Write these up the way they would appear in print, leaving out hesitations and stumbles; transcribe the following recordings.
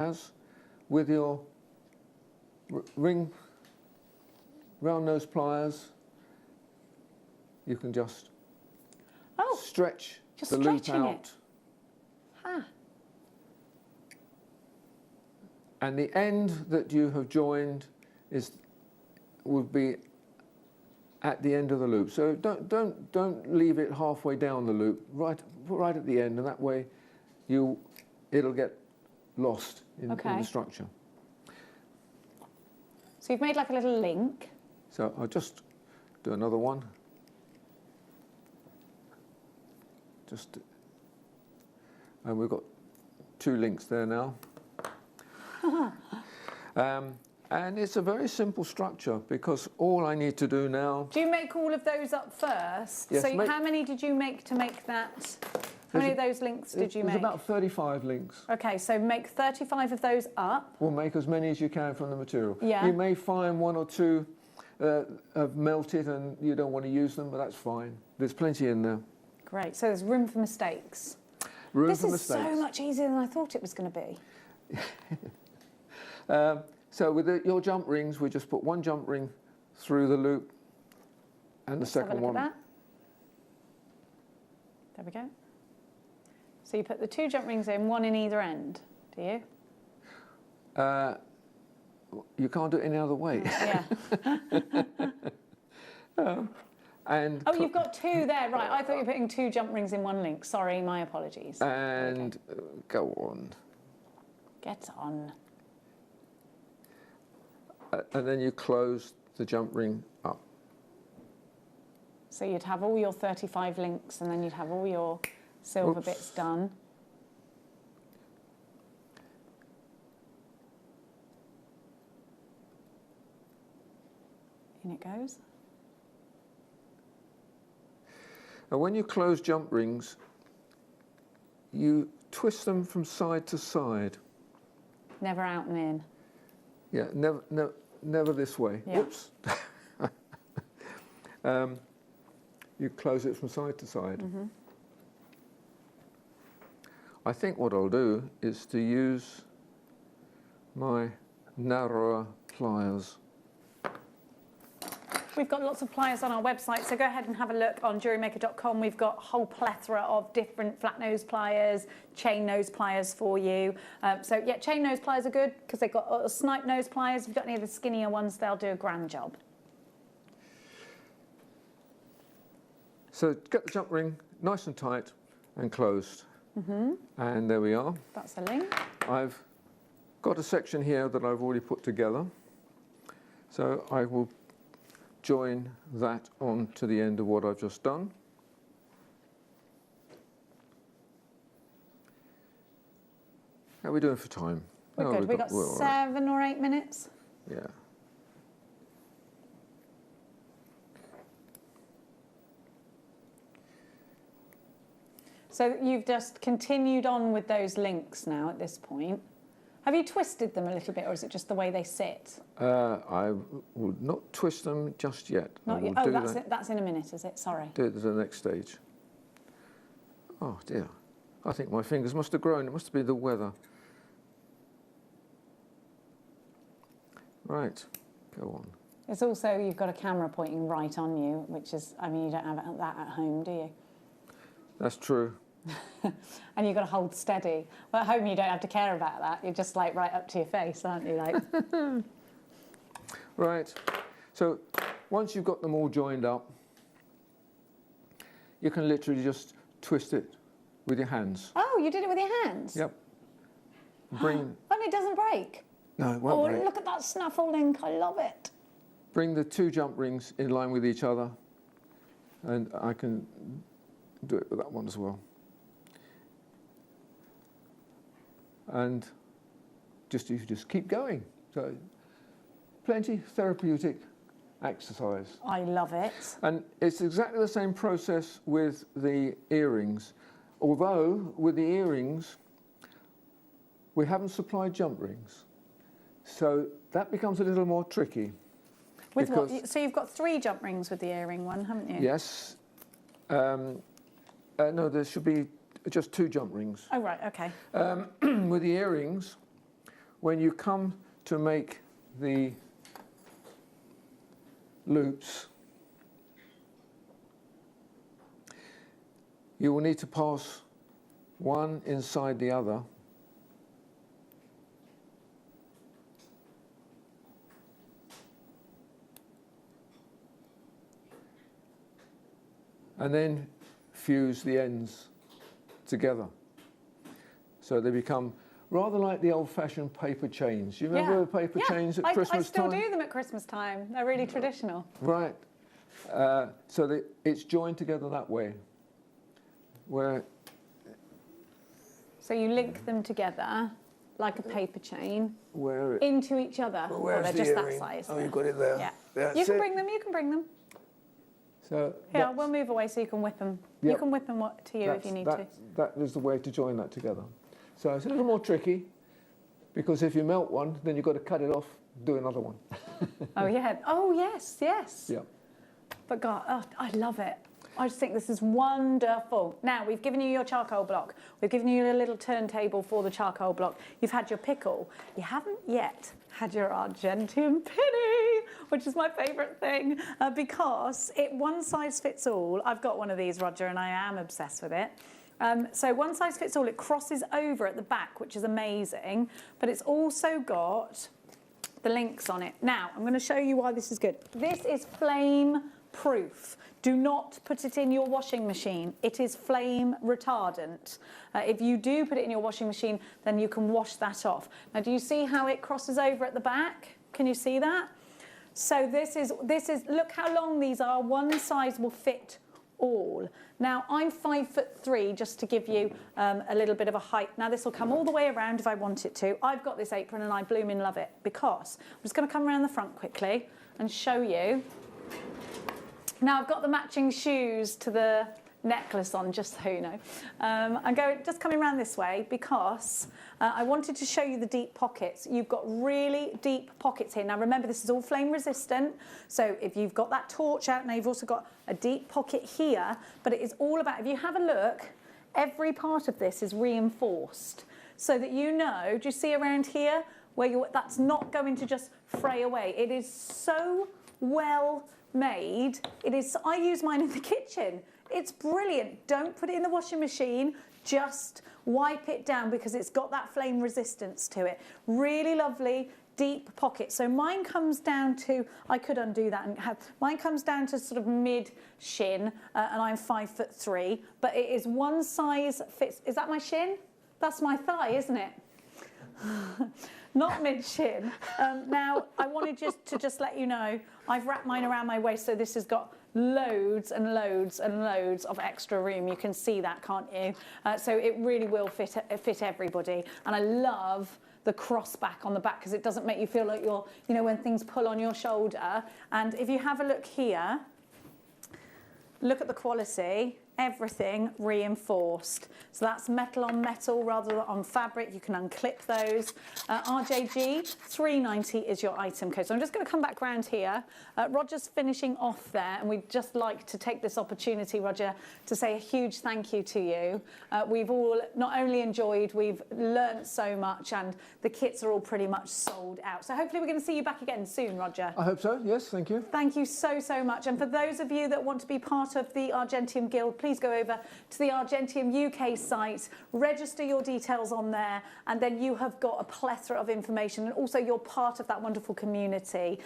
as with your ring round nose pliers, you can just stretch the loop out. Huh. And the end that you have joined would be at the end of the loop. So don't leave it halfway down the loop. Right at the end, and that way it'll get lost in the structure. So you've made like a little link. So I'll just do another one. And we've got 2 links there now. And it's a very simple structure because all I need to do now... Do you make all of those up first? Yes, so how many did you make to make that? How many of those links did you make? There's about 35 links. Okay, so make 35 of those up. We'll make as many as you can from the material. Yeah. You may find 1 or 2 have melted and you don't want to use them, but that's fine. There's plenty in there. Great, so there's room for mistakes. This is so much easier than I thought it was going to be. So with your jump rings, we just put 1 jump ring through the loop and the second one. At that. There we go. So you put the 2 jump rings in, 1 in either end, do you? You can't do it any other way. Yeah. You've got 2 there, right. I thought you were putting 2 jump rings in 1 link. Sorry, my apologies. And go on. Get on. And then you close the jump ring up. So you'd have all your 35 links and then you'd have all your silver bits done. In it goes. And when you close jump rings, you twist them from side to side. Never out and in. Yeah, never this way. Yeah. Whoops. You close it from side to side. Mm-hmm. I think what I'll do is to use my narrower pliers. We've got lots of pliers on our website, so go ahead and have a look on JewelleryMaker.com. We've got a whole plethora of different flat nose pliers, chain nose pliers for you. So yeah, chain nose pliers are good because they've got snipe nose pliers. If you've got any of the skinnier ones, they'll do a grand job. So get the jump ring nice and tight and closed. Mm-hmm. And there we are. That's the link. I've got a section here that I've already put together. So I will join that on to the end of what I've just done. How are we doing for time? We're good. We've got 7 or 8 minutes. Yeah. So you've just continued on with those links now at this point. Have you twisted them a little bit, or is it just the way they sit? I will not twist them just yet. Not yet. That's in a minute, is it? Sorry. Do it at the next stage. Oh dear. I think my fingers must have grown. It must be the weather. Right. Go on. It's also, you've got a camera pointing right on you, which is, I mean, you don't have that at home, do you? That's true. And you've got to hold steady. Well, at home you don't have to care about that. You're just like right up to your face, aren't you? Like. Right. So once you've got them all joined up, you can literally just twist it with your hands. Oh, you did it with your hands? Yep. Bring. And it doesn't break? No, it won't break. Oh, look at that snuffle link. I love it. Bring the 2 jump rings in line with each other, and I can do it with that one as well. And you just keep going. So plenty therapeutic exercise. I love it. And it's exactly the same process with the earrings. Although with the earrings, we haven't supplied jump rings. So that becomes a little more tricky. With what? So you've got 3 jump rings with the earring one, haven't you? Yes. No, there should be just 2 jump rings. Oh, right, okay. With the earrings, when you come to make the loops, you will need to pass one inside the other. And then fuse the ends together. So they become rather like the old-fashioned paper chains. You remember the paper chains at Christmas time? I still do them at Christmas time. They're really traditional. Right. So it's joined together that way. So you link them together like a paper chain into each other. Where's they're just earring? that size. Oh, you've got it there. Yeah. That's You can it. bring them. You can bring them. So Here, we'll move away so you can whip them. Yep. You can whip them to you if you need to. That is the way to join that together. So it's a little more tricky, because if you melt one, then you've got to cut it off, do another one. Oh, yeah. Oh, yes, yes. Yeah. But God, I love it. I just think this is wonderful. Now, we've given you your charcoal block. We've given you a little turntable for the charcoal block. You've had your pickle. You haven't yet had your Argentium penny, which is my favourite thing, because one size fits all. I've got one of these, Roger, and I am obsessed with it. So one size fits all. It crosses over at the back, which is amazing, but it's also got the links on it. Now, I'm going to show you why this is good. This is flame proof. Do not put it in your washing machine. It is flame retardant. If you do put it in your washing machine, then you can wash that off. Now, do you see how it crosses over at the back? Can you see that? So this is, look how long these are. One size will fit all. Now, I'm 5'3", just to give you a little bit of a height. Now, this will come all the way around if I want it to. I've got this apron and I blooming love it, because I'm just going to come around the front quickly and show you. Now, I've got the matching shoes to the necklace on, just so you know. I'm just coming around this way because I wanted to show you the deep pockets. You've got really deep pockets here. Now, remember, this is all flame resistant. So if you've got that torch out, now you've also got a deep pocket here. But it is all about, if you have a look, every part of this is reinforced so that you know, do you see around here, where that's not going to just fray away. It is so well made. I use mine in the kitchen. It's brilliant. Don't put it in the washing machine. Just wipe it down because it's got that flame resistance to it. Really lovely, deep pocket. So mine comes down to, I could undo that and have, mine comes down to sort of mid shin, and I'm 5'3", but it is one size fits. Is that my shin? That's my thigh, isn't it? Not mid-shin. Now, I wanted to let you know, I've wrapped mine around my waist, so this has got loads and loads and loads of extra room. You can see that, can't you? So it really will fit everybody. And I love the cross back on the back because it doesn't make you feel like you're, you know, when things pull on your shoulder. And if you have a look here, look at the quality. Everything reinforced. So that's metal on metal rather than on fabric. You can unclip those. RJG 390 is your item code. So I'm just going to come back round here. Roger's finishing off there, and we'd just like to take this opportunity, Roger, to say a huge thank you to you. We've all not only enjoyed, we've learnt so much, and the kits are all pretty much sold out. So hopefully we're going to see you back again soon, Roger. I hope so, yes, thank you. Thank you so, so much. And for those of you that want to be part of the Argentium Guild, please go over to the Argentium UK site, register your details on there, and then you have got a plethora of information, and also you're part of that wonderful community.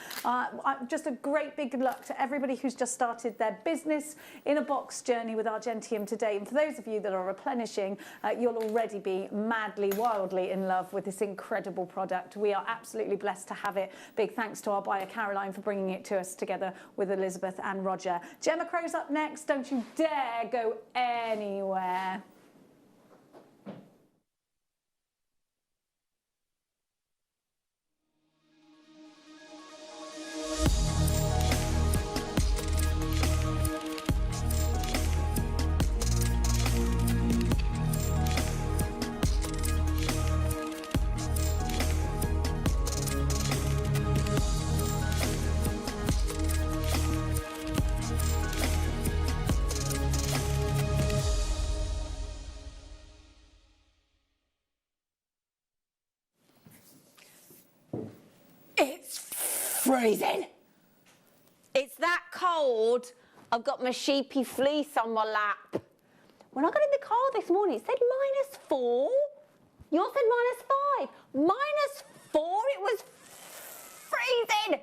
Just a great big luck to everybody who's just started their business in a box journey with Argentium today. And for those of you that are replenishing, you'll already be madly, wildly in love with this incredible product. We are absolutely blessed to have it. Big thanks to our buyer Caroline for bringing it to us together with Elizabeth and Roger. Gemma Crow's up next. Don't you dare go anywhere. freezing. It's that cold. I've got my sheepy fleece on my lap. When I got in the car this morning, it said -4. Yours said -5. -4, it was freezing.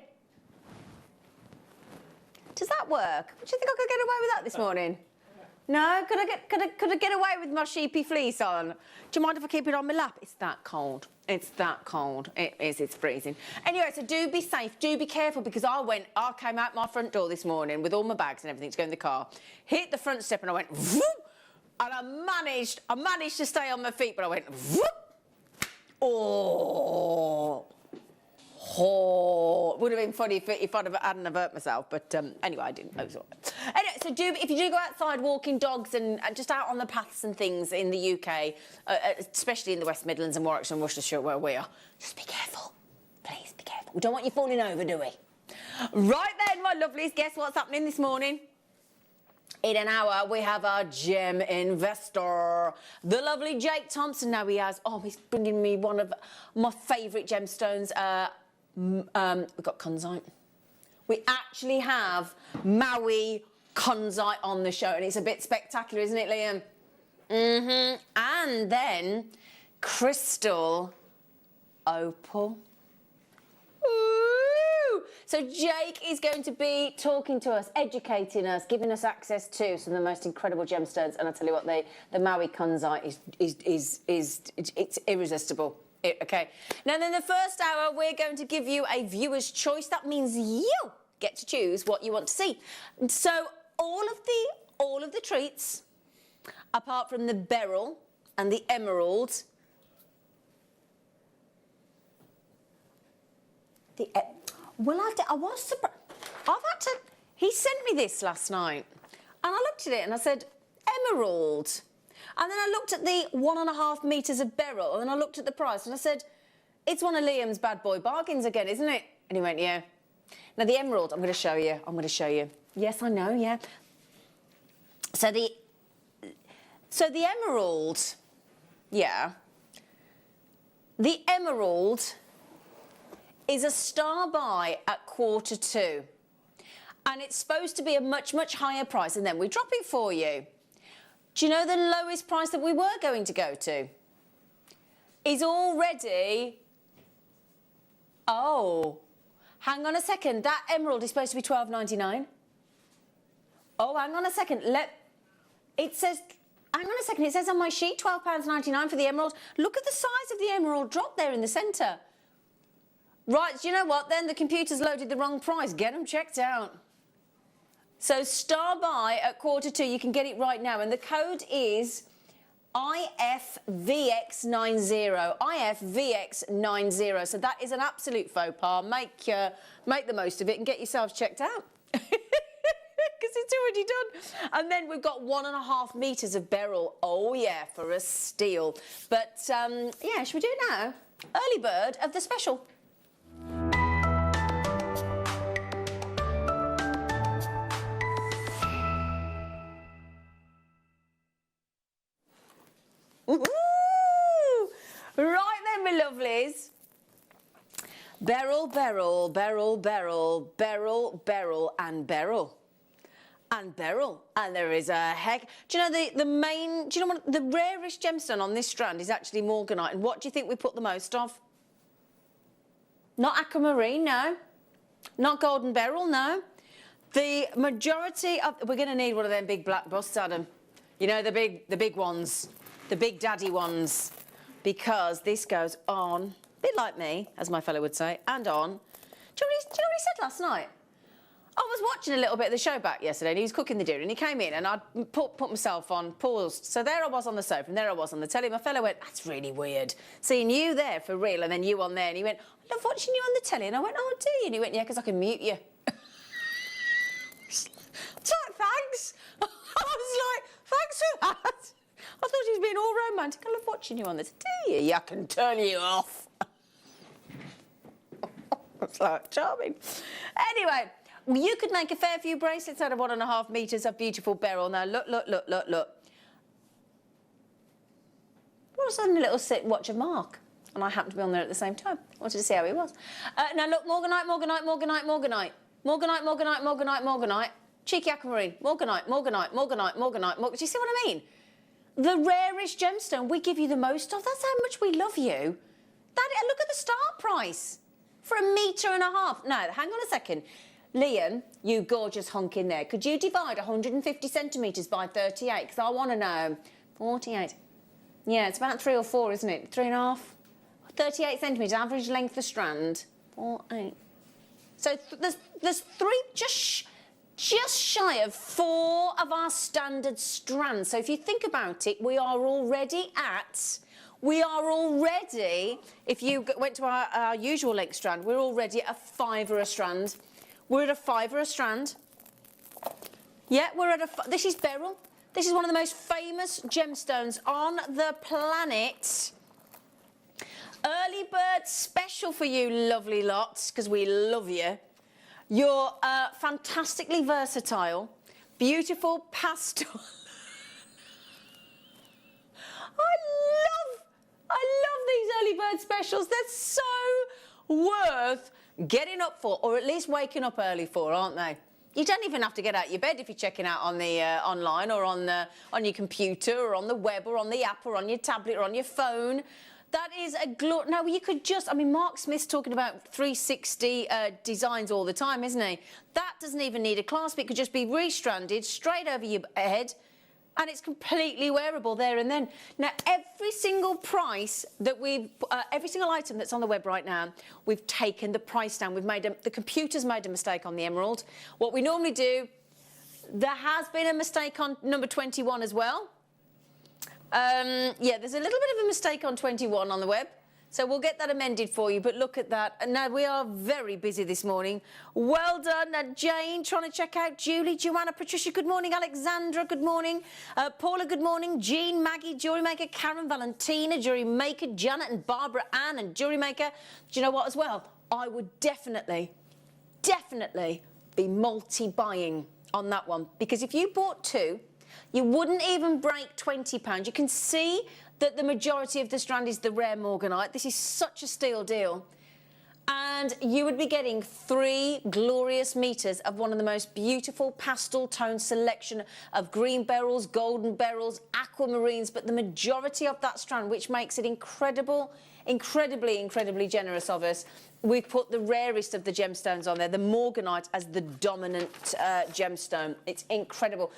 Does that work? Do you think I could get away with that this morning? No? Could I get away with my sheepy fleece on? Do you mind if I keep it on my lap? It's that cold. It's that cold. It is, it's freezing. Anyway, so do be safe, do be careful, because I came out my front door this morning with all my bags and everything to go in the car, hit the front step and I went, whoop, and I managed to stay on my feet, but I went, whoop. Oh, would have been funny if I hadn't hurt myself, but anyway, I didn't. Anyway, so if you do go outside walking dogs and just out on the paths and things in the UK, especially in the West Midlands and Warwickshire and Worcestershire where we are, just be careful. Please be careful. We don't want you falling over, do we? Right then, my lovelies, guess what's happening this morning? In an hour, we have our gem investor, the lovely Jake Thompson. Now he's bringing me one of my favourite gemstones. We've got Kunzite. We actually have Maui Kunzite on the show, and it's a bit spectacular, isn't it, Liam? And then crystal opal. Ooh. So Jake is going to be talking to us, educating us, giving us access to some of the most incredible gemstones. And I tell you what, the Maui Kunzite it's irresistible. Okay. Now then, the first hour we're going to give you a viewer's choice. That means you get to choose what you want to see. And so all of the treats, apart from the beryl and the emerald. I was surprised. He sent me this last night, and I looked at it and I said, emerald. And then I looked at the 1.5 metres of beryl, and then I looked at the price, and I said, it's one of Liam's bad boy bargains again, isn't it? And he went, yeah. Now the emerald, I'm going to show you. Yes, I know, yeah. So the emerald, yeah. The emerald is a star buy at 2:45, and it's supposed to be a much, much higher price, and then we drop it for you. Do you know the lowest price that we were going to go to is already... Oh, hang on a second. That emerald is supposed to be $12.99. Oh, hang on a second. It says... Hang on a second. It says on my sheet £12.99 for the emerald. Look at the size of the emerald drop there in the centre. Right, do you know what then? The computer's loaded the wrong price. Get them checked out. So star buy at 2:45, you can get it right now. And the code is IFVX90. IFVX90. So that is an absolute faux pas. Make the most of it and get yourselves checked out. Because it's already done. And then we've got 1.5 metres of beryl. Oh, yeah, for a steal. But, yeah, should we do it now? Early bird of the special. Right then, my lovelies. Beryl, beryl, beryl, beryl, beryl, beryl, and beryl. And beryl. And there is a heck... Do you know what the rarest gemstone on this strand is actually morganite? And what do you think we put the most of? Not aquamarine, no. Not golden beryl, no. The majority of... We're going to need one of them big black busts, Adam. You know, the big ones. The big daddy ones. Because this goes on, a bit like me, as my fellow would say, and on. Do you know what he said last night? I was watching a little bit of the show back yesterday, and he was cooking the dinner, and he came in, and I'd put myself on, paused. So there I was on the sofa, and there I was on the telly. My fellow went, that's really weird, seeing you there for real, and then you on there. And he went, I love watching you on the telly. And I went, oh, do you? And he went, yeah, because I can mute you. So, thanks. I was like, thanks for that. I thought he was being all romantic. I love watching you on this. Do you? Yeah, I can turn you off. It's like charming. Anyway, you could make a fair few bracelets out of 1.5 metres of beautiful beryl. Now, look. What's on a little watch of Mark? and I happened to be on there at the same time. I wanted to see how he was. Now look, Morganite, Morganite, Morganite, Morganite. Morganite, Morganite, Morganite, Morganite. Cheeky aquamarine. Morganite, Morganite, Morganite, Morganite, Morganite. Do you see what I mean? The rarest gemstone we give you the most of. That's how much we love you. Look at the start price for 1.5 meters. Now, hang on a second. Liam, you gorgeous hunk in there. Could you divide 150 centimetres by 38? Because I want to know. 48. Yeah, it's about 3 or 4, isn't it? 3.5. 38 centimetres, average length of strand. 4, 8. So there's 3, just shy of 4 of our standard strands. So if you think about it, we are already, if you went to our usual length strand, we're already at a £5 a strand. We're at a £5 a strand. Yeah, we're at this is beryl. This is one of the most famous gemstones on the planet. Early bird special for you lovely lots, because we love you. You're fantastically versatile, beautiful pastel. I love these early bird specials. They're so worth getting up for, or at least waking up early for, aren't they? You don't even have to get out your bed if you're checking out on the online or on your computer or on the web or on the app or on your tablet or on your phone. That is a glory. Now, you could just, I mean, Mark Smith's talking about 360 designs all the time, isn't he? That doesn't even need a clasp. It could just be restranded straight over your head, and it's completely wearable there and then. Now, every single price that every single item that's on the web right now, we've taken the price down. The computer's made a mistake on the emerald. What we normally do, there has been a mistake on number 21 as well. Yeah, there's a little bit of a mistake on 21 on the web, so we'll get that amended for you, but look at that. And now we are very busy this morning. Well done. Jane, trying to check out. Julie, Joanna, Patricia, good morning. Alexandra, good morning. Paula, good morning. Jean, Maggie, JewelleryMaker, Karen, Valentina, JewelleryMaker, Janet and Barbara, Ann and JewelleryMaker. Do you know what as well? I would definitely be multi-buying on that one, because if you bought 2, you wouldn't even break £20. You can see that the majority of the strand is the rare Morganite. This is such a steal deal. And you would be getting 3 glorious meters of one of the most beautiful pastel tone selection of green beryls, golden beryls, aquamarines, but the majority of that strand, which makes it incredibly generous of us. We've put the rarest of the gemstones on there, the Morganite, as the dominant gemstone. It's incredible.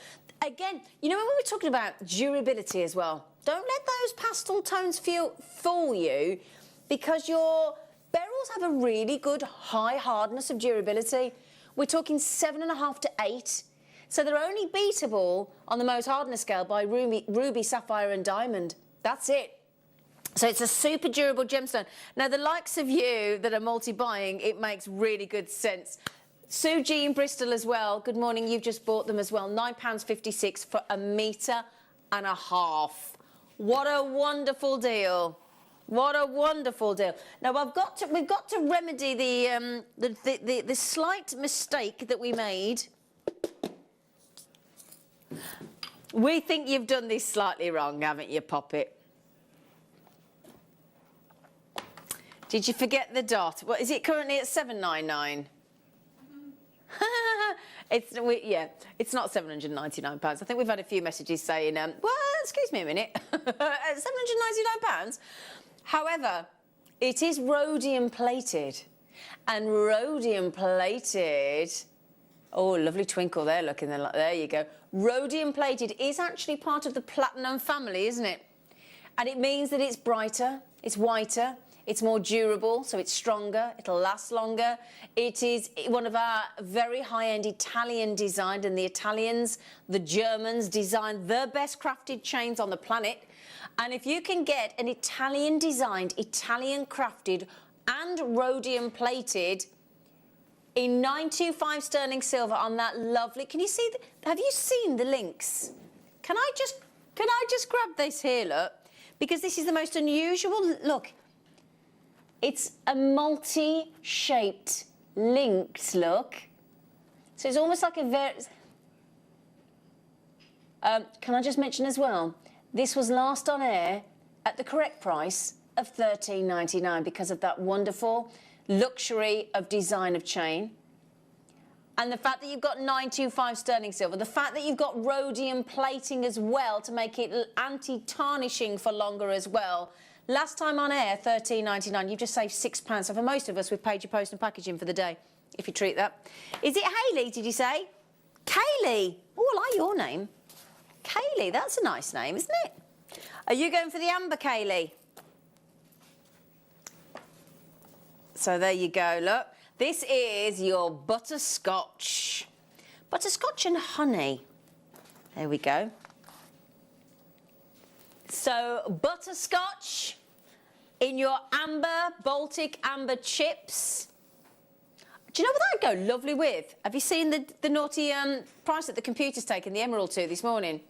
Again, you know, when we were talking about durability as well, don't let those pastel tones fool you, because your beryls have a really good high hardness of durability. We're talking 7.5 to 8. So they're only beatable on the most hardness scale by ruby, sapphire and diamond. That's it. So it's a super durable gemstone. Now, the likes of you that are multi-buying, it makes really good sense. Sue G in Bristol as well. Good morning. You've just bought them as well. £9.56 for 1.5 meters. What a wonderful deal. What a wonderful deal. Now, we've got to remedy the slight mistake that we made. We think you've done this slightly wrong, haven't you, Poppet? Did you forget the dot? What is it currently at £7.99? It's not £799. I think we've had a few messages saying, well, excuse me a minute, £799. However, it is rhodium plated, and rhodium plated. Oh, lovely twinkle there, looking there. There you go. Rhodium plated is actually part of the platinum family, isn't it? And it means that it's brighter, it's whiter, it's more durable, so it's stronger, it'll last longer. It is one of our very high-end Italian designed, and the Italians, the Germans designed the best crafted chains on the planet. And if you can get an Italian designed, Italian crafted and rhodium plated in 925 sterling silver on that lovely, can you see, have you seen the links? Can I just grab this here, look? Because this is the most unusual, look. It's a multi-shaped linked look. So it's almost like a very... can I just mention as well, this was last on air at the correct price of $13.99 because of that wonderful luxury of design of chain. And the fact that you've got 925 sterling silver, the fact that you've got rhodium plating as well to make it anti-tarnishing for longer as well. Last time on air, $13.99, you've just saved £6. So for most of us, we've paid your post and packaging for the day, if you treat that. Is it Hayley, did you say? Kaylee. Oh, I like your name. Kaylee, that's a nice name, isn't it? Are you going for the amber, Kaylee? So there you go, look. This is your butterscotch. Butterscotch and honey. There we go. So butterscotch in your amber, Baltic amber chips. Do you know what that'd go lovely with? Have you seen the naughty price that the computer's taken the emerald to this morning?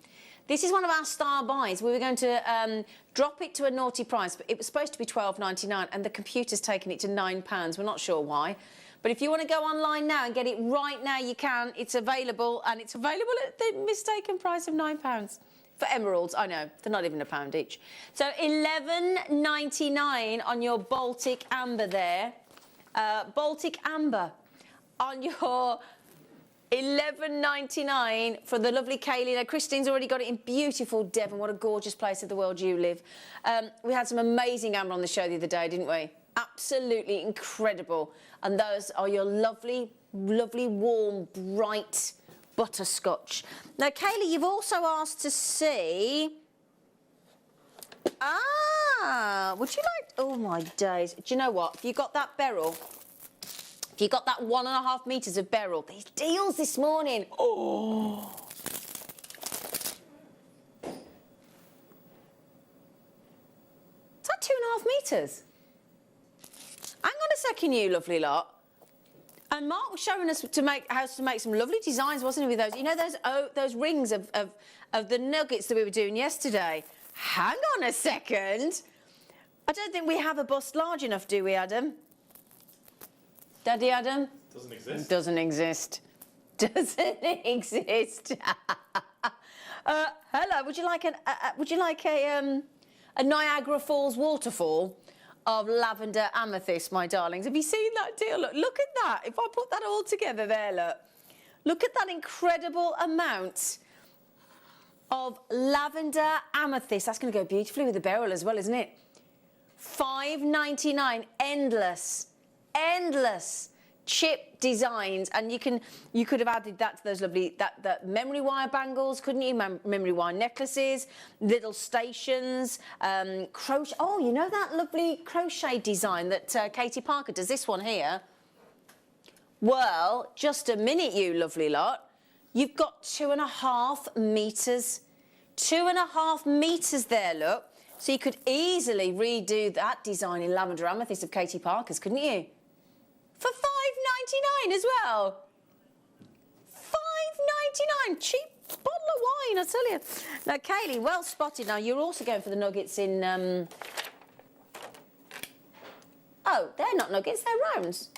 This is one of our star buys. We were going to drop it to a naughty price, but it was supposed to be $12.99 and the computer's taken it to £9. We're not sure why. But if you want to go online now and get it right now, you can. It's available, and it's available at the mistaken price of £9. For emeralds, I know, they're not even £1 each. So $11.99 on your Baltic amber there. Baltic amber on your $11.99 for the lovely Kaylee. Now, Christine's already got it in beautiful Devon. What a gorgeous place of the world you live. We had some amazing amber on the show the other day, didn't we? Absolutely incredible. And those are your lovely, lovely, warm, bright butterscotch. Now, Kaylee, you've also asked to see... would you like... Oh, my days. Do you know what? If you got that beryl... If you got that 1.5 metres of beryl, these deals this morning. Oh. Is that 2.5 metres? Hang on a second, you lovely lot. And Mark was showing us how to make some lovely designs, wasn't he, with those? You know those rings of the nuggets that we were doing yesterday? Hang on a second. I don't think we have a bust large enough, do we, Adam? Daddy Adam? Doesn't exist. Doesn't exist. Doesn't exist. Hello. Would you like a Niagara Falls waterfall of lavender amethyst, my darlings? Have you seen that deal? Look at that. If I put that all together there, look at that incredible amount of lavender amethyst. That's going to go beautifully with the beryl as well, isn't it? $5.99. Endless chip designs, and you could have added that to those lovely that memory wire bangles, couldn't you? Memory wire necklaces, little stations, crochet. Oh, you know that lovely crochet design that Katie Parker does. This one here. Well, just a minute, you lovely lot. You've got 2.5 metres. 2.5 metres there. Look. So you could easily redo that design in lavender amethyst of Katie Parker's, couldn't you? For $5.99 as well. $5.99, cheap bottle of wine, I tell you. Now, Kaylee, well spotted. Now, you're also going for the nuggets in... Oh, they're not nuggets, they're rounds.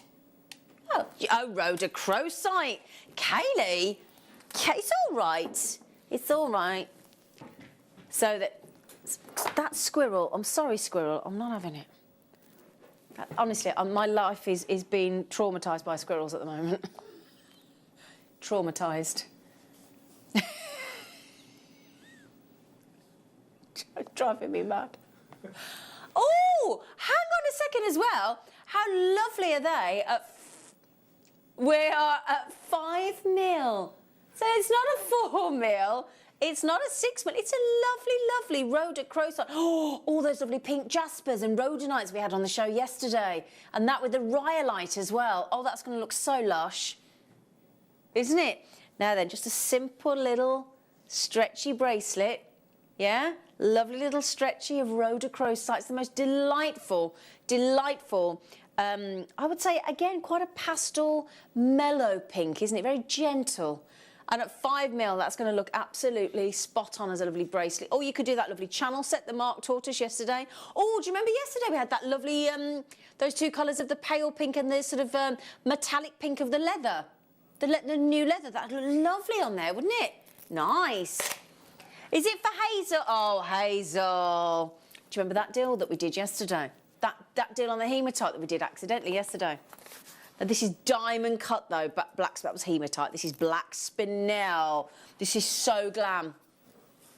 Oh, Rhoda Crowsight. Kaylee, it's all right. It's all right. So that squirrel, I'm sorry, squirrel, I'm not having it. Honestly, my life is being traumatised by squirrels at the moment. Traumatised. Driving me mad. Oh, hang on a second as well. How lovely are they? We are at 5 mil. So it's not a 4 mil. It's not a 6 mil. It's a lovely, lovely Rhoda Crowsight. Oh, all those lovely pink jaspers and rhodonites we had on the show yesterday. And that with the rhyolite as well. Oh, that's going to look so lush. Isn't it? Now then, just a simple little stretchy bracelet. Yeah? Lovely little stretchy of Rhoda Crowsight. It's the most delightful, delightful... I would say, again, quite a pastel, mellow pink, isn't it? Very gentle. And at 5 mil, that's going to look absolutely spot on as a lovely bracelet. Or you could do that lovely channel set that Mark taught us yesterday. Oh, do you remember yesterday we had that lovely, those two colours of the pale pink and the sort of metallic pink of the leather? The new leather. That would look lovely on there, wouldn't it? Nice. Is it for Hazel? Oh, Hazel. Do you remember that deal that we did yesterday? That deal on the hematite that we did accidentally yesterday. Now, this is diamond cut though, but that was hematite. This is black spinel. This is so glam.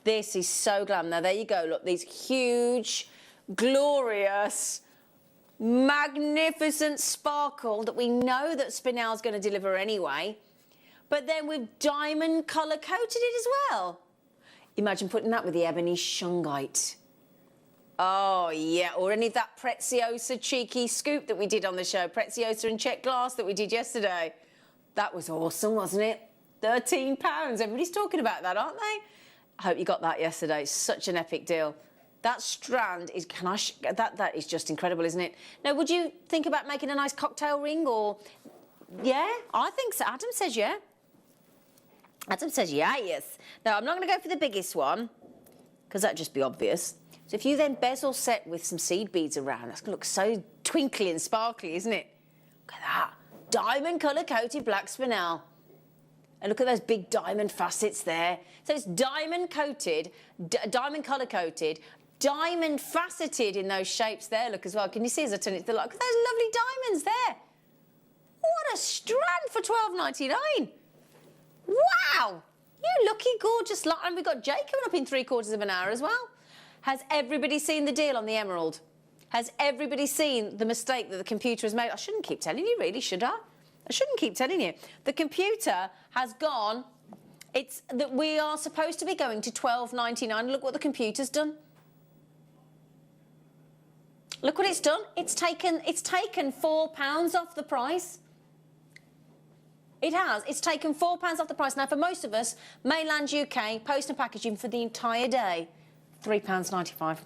This is so glam. Now, there you go. Look, these huge, glorious, magnificent sparkle that we know that spinel's going to deliver anyway. But then we've diamond colour coated it as well. Imagine putting that with the ebony shungite. Oh, yeah, or any of that Preziosa cheeky scoop that we did on the show, Preziosa and check glass that we did yesterday. That was awesome, wasn't it? £13. Everybody's talking about that, aren't they? I hope you got that yesterday. Such an epic deal. That strand is, that is just incredible, isn't it? Now, would you think about making a nice cocktail ring or, yeah, I think so. Adam says yeah. Adam says yeah, yes. Now, I'm not going to go for the biggest one because that'd just be obvious. So if you then bezel set with some seed beads around, that's going to look so twinkly and sparkly, isn't it? Look at that. Diamond colour-coated black spinel. And look at those big diamond facets there. So it's diamond coated, diamond colour-coated, diamond faceted in those shapes there. Look as well. Can you see as I turn it to the light? Look at those lovely diamonds there. What a strand for £12.99. Wow. You lucky, gorgeous lot. And we've got Jay coming up in 3/4 of an hour as well. Has everybody seen the deal on the emerald? Has everybody seen the mistake that the computer has made? I shouldn't keep telling you, really, should I? I shouldn't keep telling you. The computer has gone, it's that we are supposed to be going to £12.99. Look what the computer's done. Look what it's done. It's taken £4 off the price. It has. It's taken £4 off the price. Now, for most of us, mainland UK, post and packaging for the entire day, £3.95.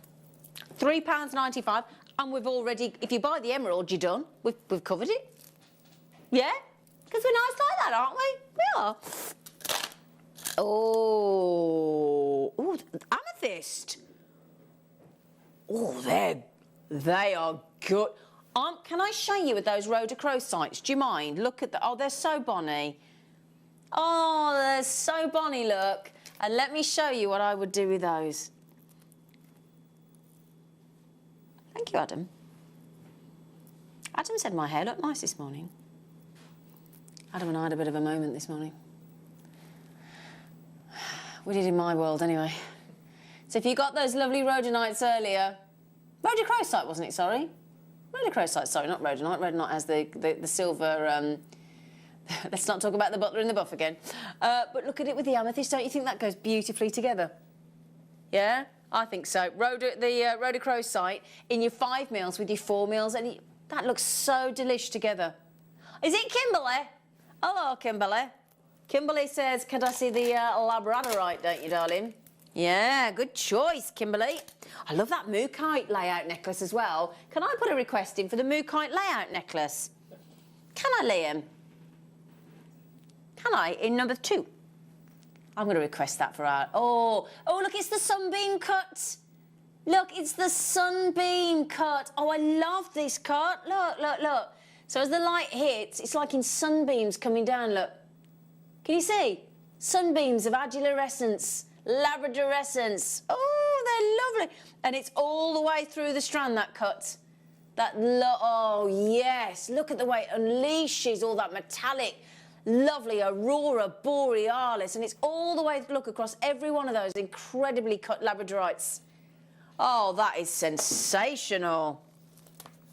£3.95, and we've already, if you buy the emerald, you're done. We've covered it. Yeah? Because we're nice like that, aren't we? We are. Oh, ooh, amethyst. Oh, they are good. Can I show you with those rhodochrosites? Do you mind? Look at the. Oh, they're so bonny. Oh, they're so bonny. Look, and let me show you what I would do with those. Thank you, Adam. Adam said my hair looked nice this morning. Adam and I had a bit of a moment this morning. We did in my world, anyway. So if you got those lovely rhodonites earlier, rhodochrosite, wasn't it? Sorry, rhodochrosite. Sorry, not rhodonite. Rhodonite has the silver. Let's not talk about the butler in the buff again. But look at it with the amethyst. Don't you think that goes beautifully together? Yeah, I think so. The rhodochrosite in your 5 mils with your 4 mils, and that looks so delish together. Is it Kimberly? Hello, Kimberly. Kimberly says, "Could I see the labradorite, don't you, darling?" Yeah, good choice, Kimberly. I love that mookaite layout necklace as well. Can I put a request in for the mookaite layout necklace? Can I, Liam? Can I, in number 2? I'm going to request that for our... Oh, look, it's the sunbeam cut. Look, it's the sunbeam cut. Oh, I love this cut. Look, look, look. So as the light hits, it's like in sunbeams coming down, look. Can you see? Sunbeams of adulorescence, labradorescence. Oh, they're lovely. And it's all the way through the strand, that cut. Oh, yes. Look at the way it unleashes all that metallic, lovely aurora borealis. And it's all the way, look, across every one of those incredibly cut labradorites. Oh, that is sensational.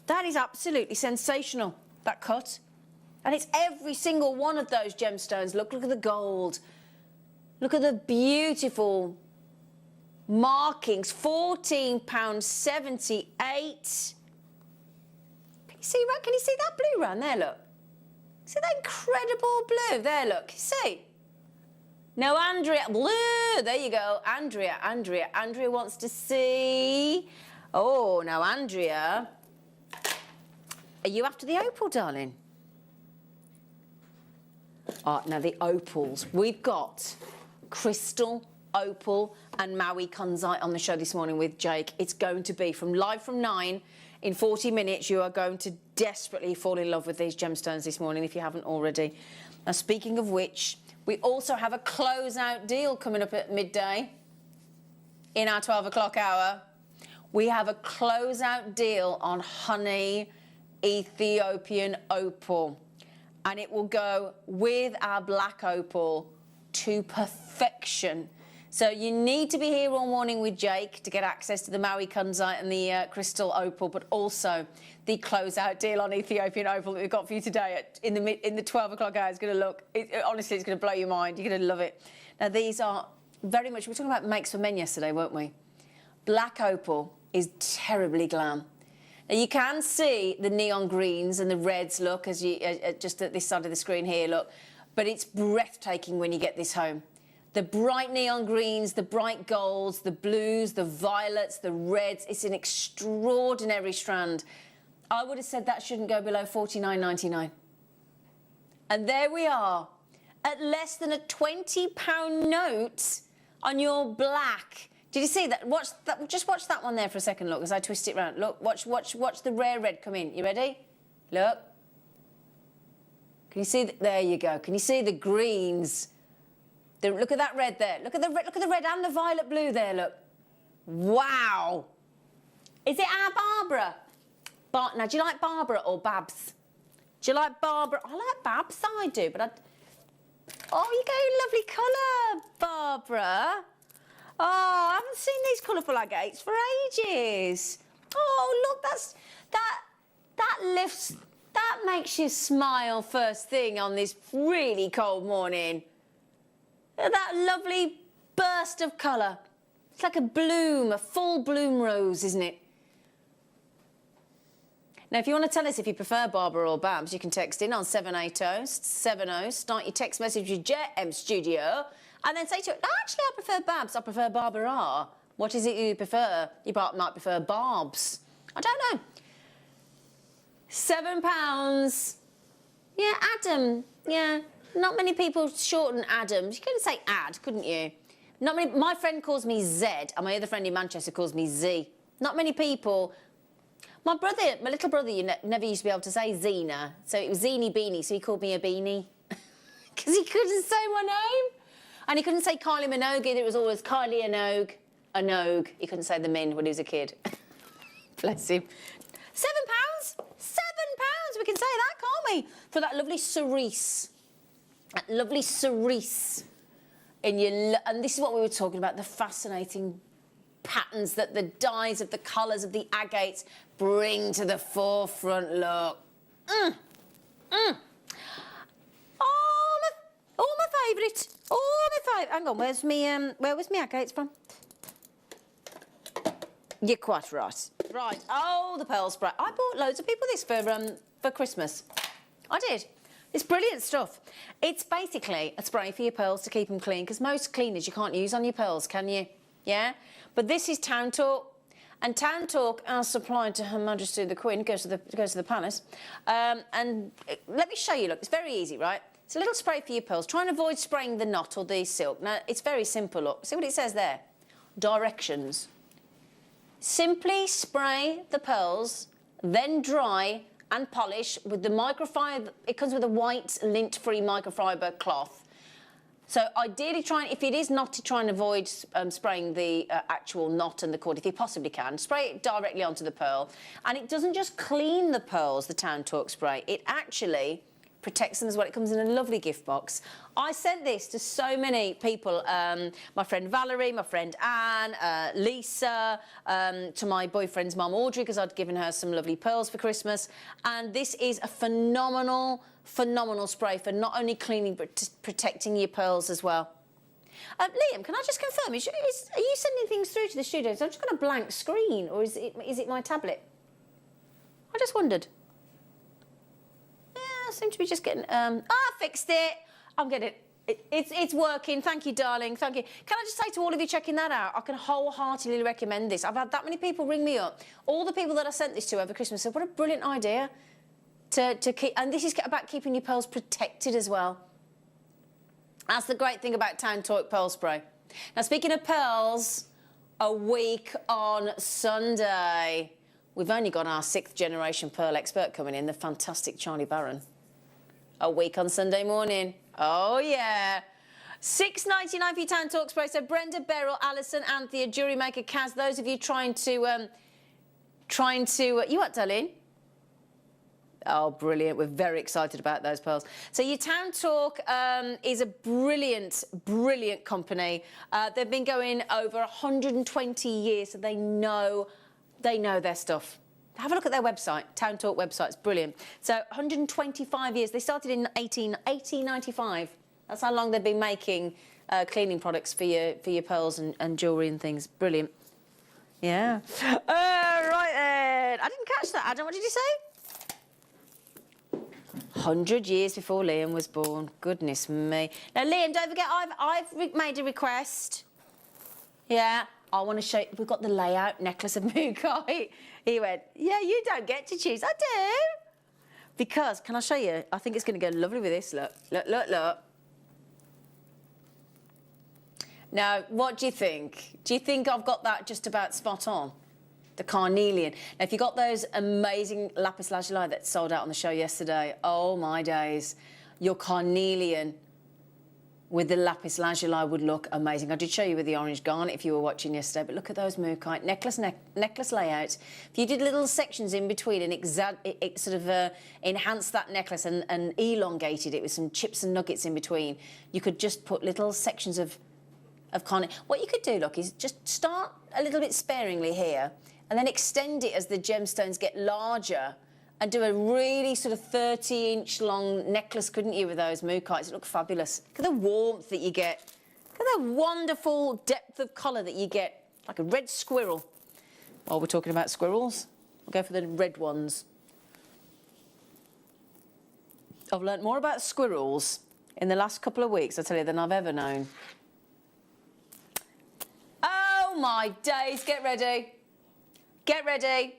That is absolutely sensational, that cut. And it's every single one of those gemstones. Look at the gold. Look at the beautiful markings. £14.78. Can you see that blue round there, look? See that incredible blue? There, look. See? Now, Andrea, blue. There you go. Andrea wants to see. Oh, now, Andrea. Are you after the opal, darling? Now, the opals. We've got crystal, opal and Maui Kunzite on the show this morning with Jake. It's going to be live from 9 in 40 minutes. You are going to desperately fall in love with these gemstones this morning if you haven't already. Now, speaking of which, we also have a closeout deal coming up at midday in our 12 o'clock hour. we have a closeout deal on honey Ethiopian opal. And it will go with our black opal to perfection. So you need to be here all morning with Jake to get access to the Maui Kunzite and the crystal opal, but also the closeout deal on Ethiopian opal that we've got for you today in the 12 o'clock hour. It's going to look, honestly, it's going to blow your mind. You're going to love it. Now, these are very much, we were talking about makes for men yesterday, weren't we? Black opal is terribly glam. Now, you can see the neon greens and the reds, look, as you just at this side of the screen here, look. But it's breathtaking when you get this home. The bright neon greens, the bright golds, the blues, the violets, the reds. It's an extraordinary strand. I would have said that shouldn't go below $49.99. And there we are, at less than a £20 note on your black. Did you see that? Watch that? Just watch that one there for a second, look, as I twist it round. Look, watch the rare red come in. You ready? Look. Can you see? There you go. Can you see the greens? Look at that red there. Look at the red and the violet blue there, look. Wow. Is it our Barbara? Now, do you like Barbara or Babs? Do you like Barbara? I like Babs, I do, but Oh, you got a lovely colour, Barbara. Oh, I haven't seen these colourful agates for ages. Oh, look, that lifts, that makes you smile first thing on this really cold morning. That lovely burst of colour. It's like a bloom, a full bloom rose, isn't it? Now, if you want to tell us if you prefer Barbara or Babs, you can text in on 78070. Start your text message with JM Studio. And then say to it, actually, I prefer Babs. I prefer Barbara. What is it you prefer? You might prefer Barbs. I don't know. £7. Yeah, Adam. Yeah, not many people shorten Adams. You couldn't say Ad, couldn't you? Not many. My friend calls me Zed, and my other friend in Manchester calls me Z. Not many people. My little brother, never used to be able to say Zena, so it was Zeenie Beanie, so he called me a beanie because he couldn't say my name. And he couldn't say Kylie Minogue either. It was always Kylie Anogue. Anogue. He couldn't say the min when he was a kid. Bless him. £7? £7! We can say that, can't we? For that lovely cerise. That lovely cerise. And this is what we were talking about, the fascinating patterns that the dyes of the colours of the agates bring to the forefront. Look. Oh, my favourite. Oh, my favourite. Hang on, where was my agates from? You're quite right. Right. Oh, the pearl spray. I bought loads of people this for Christmas. I did. It's brilliant stuff. It's basically a spray for your pearls to keep them clean, because most cleaners you can't use on your pearls, can you? But this is Town Talk, and Town Talk are supplied to Her Majesty the Queen. It goes to the palace. And let me show you. Look, it's very easy, right? It's a little spray for your pearls. Try and avoid spraying the knot or the silk. Now, it's very simple. Look, see what it says there? Directions. Simply spray the pearls, then dry and polish with the microfiber. It comes with a white lint-free microfiber cloth. So ideally, if it is knotty, try and avoid spraying the actual knot and the cord if you possibly can. Spray it directly onto the pearl. And it doesn't just clean the pearls, the Town Talk spray. It actually protects them as well. It comes in a lovely gift box. I sent this to so many people. My friend Valerie, my friend Anne, Lisa, to my boyfriend's mum Audrey, because I'd given her some lovely pearls for Christmas. And this is a phenomenal spray for not only cleaning but protecting your pearls as well. Liam, can I just confirm, are you sending things through to the studio? So I've just got a blank screen, or is it my tablet? I just wondered. I seem to be just getting... I fixed it. I'm getting... It's working. Thank you, darling. Thank you. Can I just say to all of you checking that out, I can wholeheartedly recommend this. I've had that many people ring me up. All the people that I sent this to over Christmas said, what a brilliant idea to keep... And this is about keeping your pearls protected as well. That's the great thing about Town Talk Pearl Spray. Now, speaking of pearls, a week on Sunday, we've only got our 6th generation pearl expert coming in, the fantastic Charlie Barron. A week on Sunday morning. Oh, yeah. £6.99 for your Town Talk spray. So Brenda, Beryl, Alison, Anthea, JewelleryMaker, Kaz, those of you trying to, you what, darling? Oh, brilliant. We're very excited about those pearls. So your Town Talk is a brilliant, brilliant company. They've been going over 120 years, so they know their stuff. Have a look at their website, Town Talk website. It's brilliant. So 125 years. They started in 1895. That's how long they've been making cleaning products for your pearls and jewellery and things. Brilliant. Yeah. Right then. I didn't catch that, Adam. What did you say? 100 years before Liam was born. Goodness me. Now, Liam, don't forget, I've made a request. Yeah, I want to show you. We've got the layout necklace of Mookai. He went, yeah, you don't get to choose. I do. Because, can I show you? I think it's going to go lovely with this. Look, look, look, look. Now, what do you think? Do you think I've got that just about spot on? The carnelian. Now, if you got those amazing lapis lazuli that sold out on the show yesterday, oh my days, your carnelian with the lapis lazuli would look amazing. I did show you with the orange garnet if you were watching yesterday, but look at those Mookai necklace layouts. If you did little sections in between and it sort of enhanced that necklace and elongated it with some chips and nuggets in between, you could just put little sections of carnelian. What you could do, look, is just start a little bit sparingly here and then extend it as the gemstones get larger and do a really sort of 30-inch long necklace, couldn't you, with those Mookaites? It looked fabulous. Look at the warmth that you get. Look at the wonderful depth of colour that you get, like a red squirrel. While we're talking about squirrels, we'll go for the red ones. I've learnt more about squirrels in the last couple of weeks, I tell you, than I've ever known. Oh, my days. Get ready. Get ready.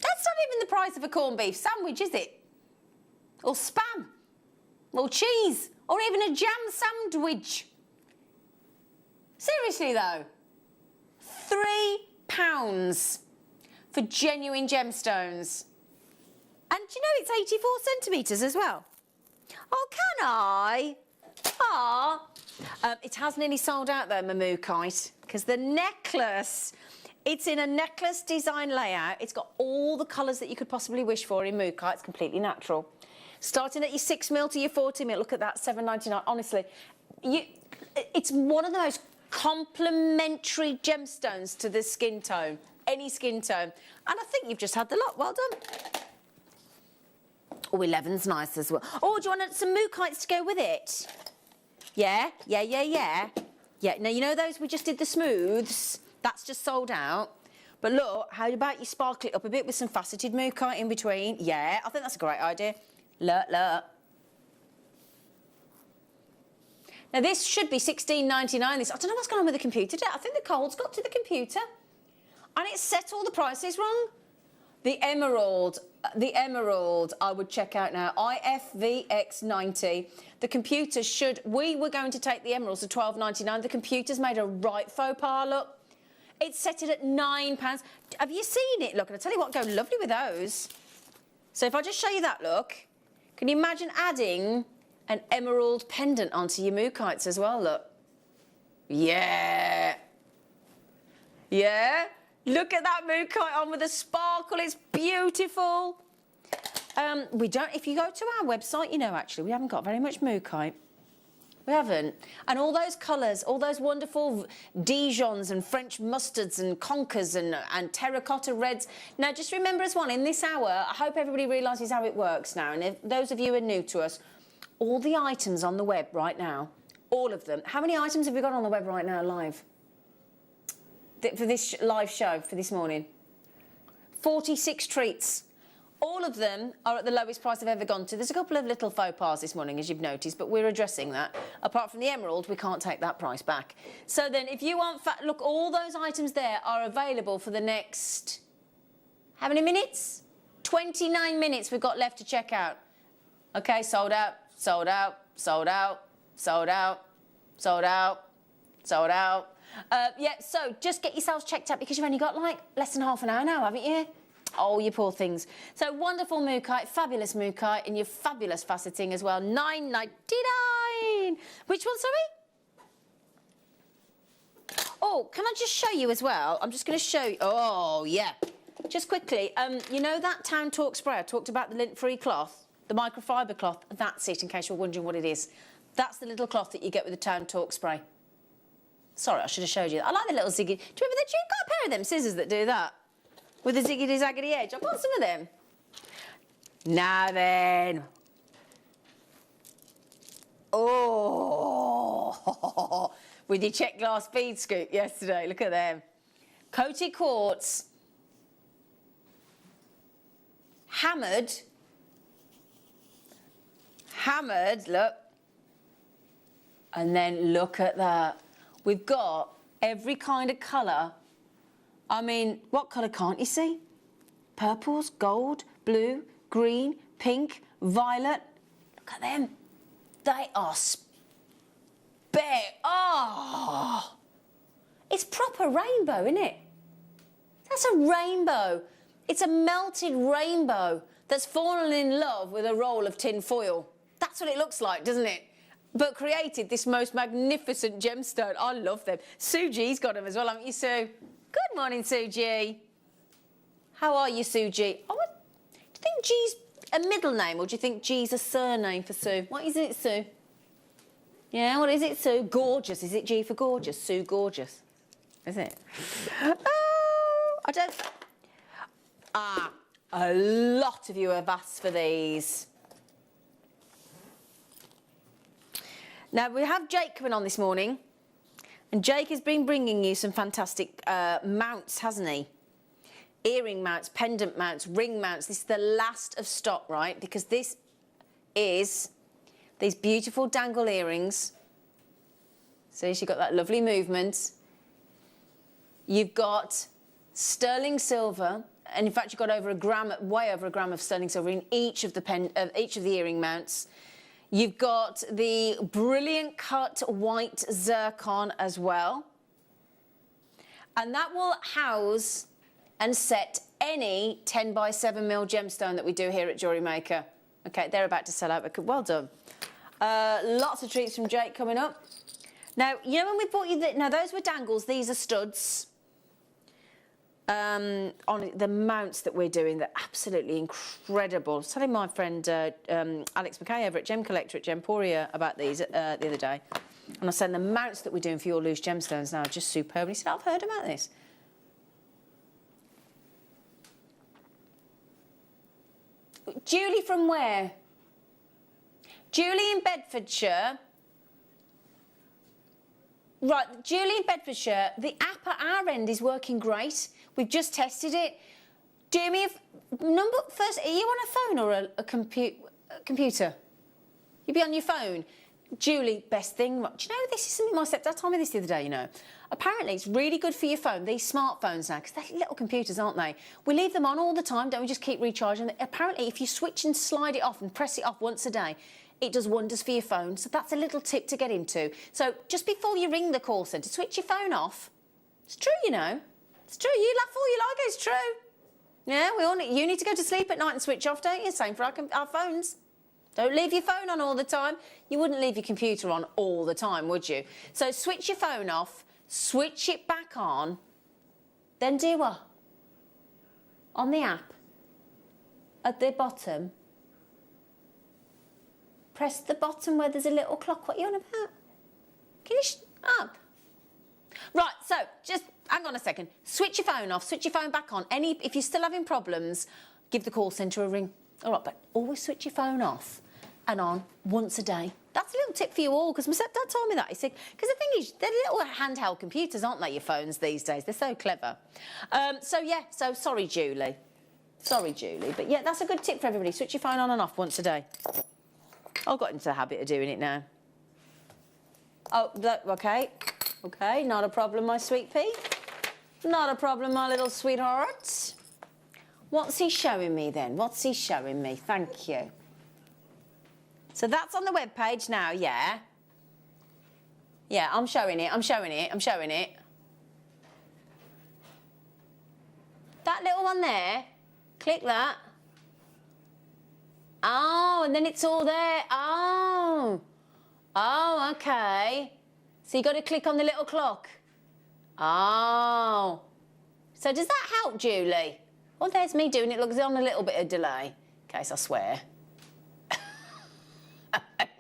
That's not even the price of a corned beef sandwich, is it? Or spam. Or cheese. Or even a jam sandwich. Seriously, though. £3 for genuine gemstones. And do you know it's 84 centimetres as well? Oh, can I? Ah. It has nearly sold out, though, Mamookite, because the necklace, it's in a necklace design layout. It's got all the colours that you could possibly wish for in Mookite. It's completely natural. Starting at your 6mm to your 40mm, look at that, £7.99. Honestly, it's one of the most complementary gemstones to the skin tone, any skin tone. And I think you've just had the lot. Well done. Oh, 11's nice as well. Oh, do you want some Mookites to go with it? Yeah, yeah, yeah, yeah. Yeah, now, you know those we just did the smooths? That's just sold out. But look, how about you sparkle it up a bit with some faceted Mookite in between? Yeah, I think that's a great idea. Look, look. Now, this should be $16.99. This, I don't know what's going on with the computer today. I think the cold's got to the computer. And it's set all the prices wrong. The emerald, I would check out now. IFVX90. The computer should... We were going to take the emeralds to $12.99. The computer's made a right faux pas, look. It's set it at £9. Have you seen it? Look, and I tell you what, go lovely with those. So if I just show you that, look. Can you imagine adding an emerald pendant onto your Mookites as well, look? Yeah. Yeah. Look at that Mookite on with the sparkle. It's beautiful. We don't... If you go to our website, you know, actually, we haven't got very much Mookite. We haven't. And all those colours, all those wonderful Dijons and French mustards and conkers and terracotta reds. Now, just remember as well, in this hour, I hope everybody realises how it works now. And if those of you who are new to us, all the items on the web right now, all of them. How many items have we got on the web right now live? For this live show, for this morning? 46 treats. All of them are at the lowest price I've ever gone to. There's a couple of little faux pas this morning, as you've noticed, but we're addressing that. Apart from the emerald, we can't take that price back. So then, if you want... Look, all those items there are available for the next... How many minutes? 29 minutes we've got left to check out. OK, sold out, sold out, sold out, sold out, sold out, sold out. Yeah, so just get yourselves checked out because you've only got, like, less than half an hour now, haven't you? Oh, you poor things. So wonderful mookaite, fabulous mookaite, and your fabulous faceting as well. $9.99. Which one, sorry? Oh, can I just show you as well? I'm just going to show you. Oh, yeah. Just quickly, you know that Town Talk spray? I talked about the lint-free cloth, the microfiber cloth. That's it, in case you're wondering what it is. That's the little cloth that you get with the Town Talk spray. Sorry, I should have showed you. I like the little ziggy. Do you remember that? You've got a pair of them scissors that do that? With the ziggity-zaggity edge. I've got some of them. Now then. Oh. With your check glass bead scoop yesterday. Look at them. Coated quartz. Hammered. Hammered, look. And then look at that. We've got every kind of colour. I mean, what colour can't you see? Purples, gold, blue, green, pink, violet. Look at them. They are oh! It's proper rainbow, isn't it? That's a rainbow. It's a melted rainbow that's fallen in love with a roll of tin foil. That's what it looks like, doesn't it? But created this most magnificent gemstone. I love them. Sue G's got them as well, haven't you, Sue? Good morning, Sue G. How are you, Sue G? Oh, do you think G's a middle name or do you think G's a surname for Sue? What is it, Sue? Yeah, what is it, Sue? Gorgeous. Is it G for gorgeous? Sue Gorgeous. Is it? Oh, I don't... Ah, a lot of you have asked for these. Now, we have Jake coming on this morning, and Jake has been bringing you some fantastic mounts, hasn't he? Earring mounts, pendant mounts, ring mounts. This is the last of stock, right? Because this is these beautiful dangle earrings. See, she's got that lovely movement. You've got sterling silver, and in fact, you've got over a gram, way over a gram of sterling silver in each of the earring mounts. You've got the brilliant cut white zircon as well. And that will house and set any 10 by 7mm gemstone that we do here at JewelleryMaker. Okay, they're about to sell out. Well done. Lots of treats from Jake coming up. Now, you know when we bought you... Now, those were dangles. These are studs. On the mounts that we're doing, they're absolutely incredible. I was telling my friend Alex McKay over at Gem Collector at Gemporia about these the other day. And I was saying the mounts that we're doing for your loose gemstones now are just superb. And he said, I've heard about this. Julie from where? Julie in Bedfordshire. Right, Julie in Bedfordshire, the app at our end is working great. We've just tested it. Do me a number first. Are you on a phone or a computer? You'd be on your phone. Julie, best thing. Do you know this is something my stepdad told me this the other day? You know, apparently it's really good for your phone. These smartphones now, because they're little computers, aren't they? We leave them on all the time. Don't we just keep recharging them? Apparently, if you switch and slide it off and press it off once a day, it does wonders for your phone. So that's a little tip to get into. So just before you ring the call centre, switch your phone off. It's true, you know. It's true. You laugh all you like, it's true. Yeah, you need to go to sleep at night and switch off, don't you? Same for our phones. Don't leave your phone on all the time. You wouldn't leave your computer on all the time, would you? So switch your phone off, switch it back on, then do what? On the app, at the bottom, press the bottom where there's a little clock. What are you on about? Can you up? Right, so just hang on a second. Switch your phone off, switch your phone back on. If you're still having problems, give the call centre a ring. All right, but always switch your phone off and on once a day. That's a little tip for you all, because my stepdad told me that. He said, because the thing is, they're little handheld computers, aren't they, your phones these days? They're so clever. So sorry, Julie. Sorry, Julie. But yeah, that's a good tip for everybody. Switch your phone on and off once a day. I've got into the habit of doing it now. Oh, okay. Okay, not a problem, my sweet pea. Not a problem, my little sweetheart. What's he showing me then? What's he showing me? Thank you. So that's on the webpage now, yeah? Yeah, I'm showing it. That little one there, Click that. Oh, and then it's all there. Oh. Oh, okay. So you got to click on the little clock. Oh. So does that help, Julie? Well, there's me doing it. Looks on a little bit of delay. In case I swear.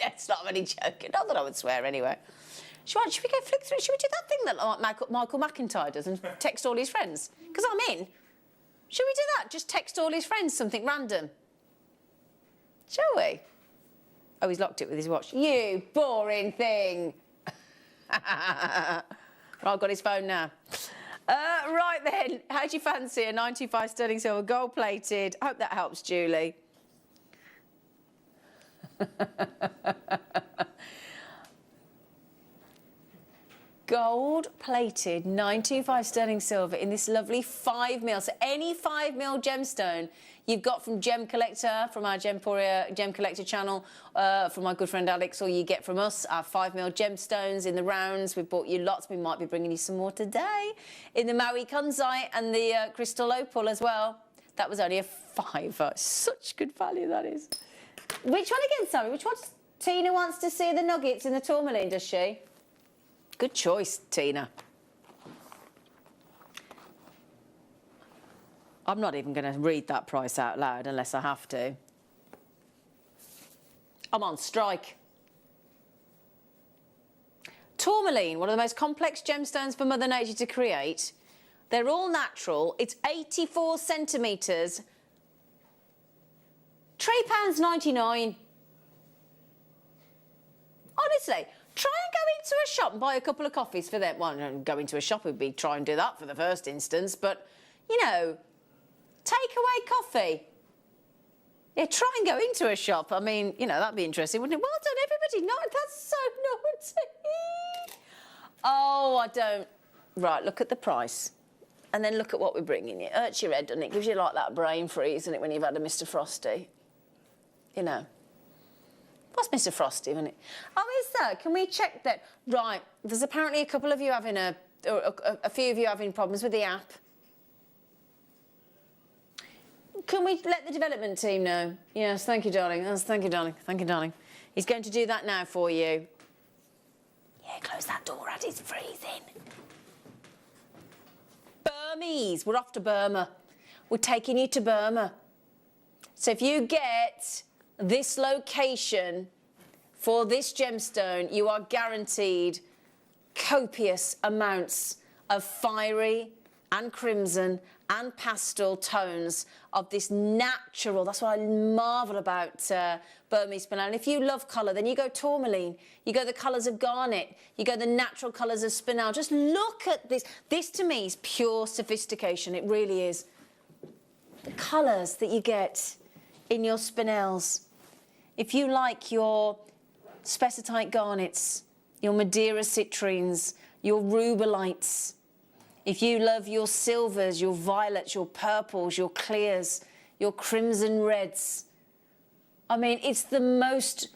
That's not really joking. Not that I would swear anyway. Should we go flick through? Should we do that thing that Michael McIntyre does and text all his friends? Because I'm in. Should we do that? Just text all his friends something random. Shall we? Oh, he's locked it with his watch. You boring thing. Right, I've got his phone now. Right then, how do you fancy a 95 sterling silver gold plated? I hope that helps, Julie. Gold plated 925 sterling silver in this lovely 5mm. So any 5mm gemstone you've got from Gem Collector, from our Gemporia Gem Collector channel, from my good friend Alex, or you get from us, our 5mm gemstones in the rounds. We've bought you lots. We might be bringing you some more today in the Maui Kunzite and the Crystal Opal as well. That was only a £5. Such good value that is. Which one again, sorry? Which one? Tina wants to see the nuggets in the tourmaline, does she? Good choice, Tina. I'm not even going to read that price out loud unless I have to. I'm on strike. Tourmaline, one of the most complex gemstones for Mother Nature to create. They're all natural. It's 84 centimetres. £3.99. Honestly. Try and go into a shop and buy a couple of coffees for them. Well, go into a shop would be try and do that for the first instance, but, you know, take away coffee. Yeah, try and go into a shop. I mean, you know, that'd be interesting, wouldn't it? Well done, everybody. No, that's so naughty. Oh, I don't. Right, look at the price. And then look at what we're bringing you. It hurts your head, doesn't it? It gives you like that brain freeze, doesn't it, when you've had a Mr. Frosty? You know. What's Mr. Frosty, isn't it? Oh, is that? Can we check that? Right, there's apparently a couple of you having a few of you having problems with the app. Can we let the development team know? Yes, thank you, darling. Yes, thank you, darling. Thank you, darling. He's going to do that now for you. Yeah, close that door, Ad, it's freezing. Burmese, we're off to Burma. We're taking you to Burma. So if you get this location for this gemstone, you are guaranteed copious amounts of fiery and crimson and pastel tones of this natural. That's what I marvel about Burmese spinel. And if you love colour, then you go tourmaline, you go the colours of garnet, you go the natural colours of spinel. Just look at this. This to me is pure sophistication. It really is. The colours that you get in your spinels. If you like your spessartite garnets, your Madeira citrines, your rubelites, if you love your silvers, your violets, your purples, your clears, your crimson reds, I mean, it's the most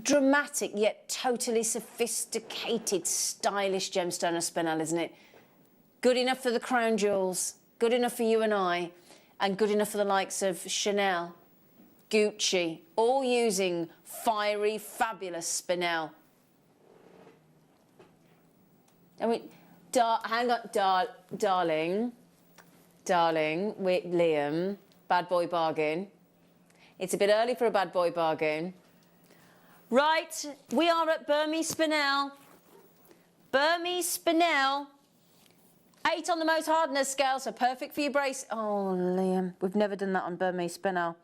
dramatic yet totally sophisticated, stylish gemstone of spinel, isn't it? Good enough for the crown jewels, good enough for you and I, and good enough for the likes of Chanel, Gucci, all using fiery, fabulous spinel. I mean, hang on, darling, Liam, bad boy bargain. It's a bit early for a bad boy bargain. Right, we are at Burmese spinel. Burmese spinel. 8 on the most hardness scale, so perfect for your brace. Oh, Liam, we've never done that on Burmese spinel.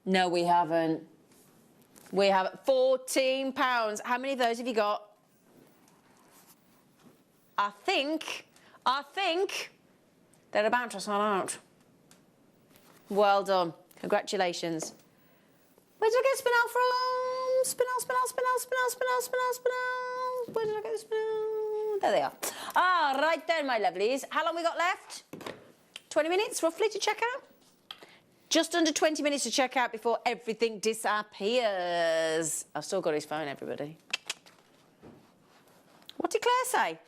No, we haven't. We haven't. £14. How many of those have you got? I think they're about to sell out. Well done. Congratulations. Where did I get spinel from? Spinel. Where did I get the spinel? There they are. Ah, right then, my lovelies. How long we got left? 20 minutes, roughly, to check out? Just under 20 minutes to check out before everything disappears. I've still got his phone, everybody. What did Claire say?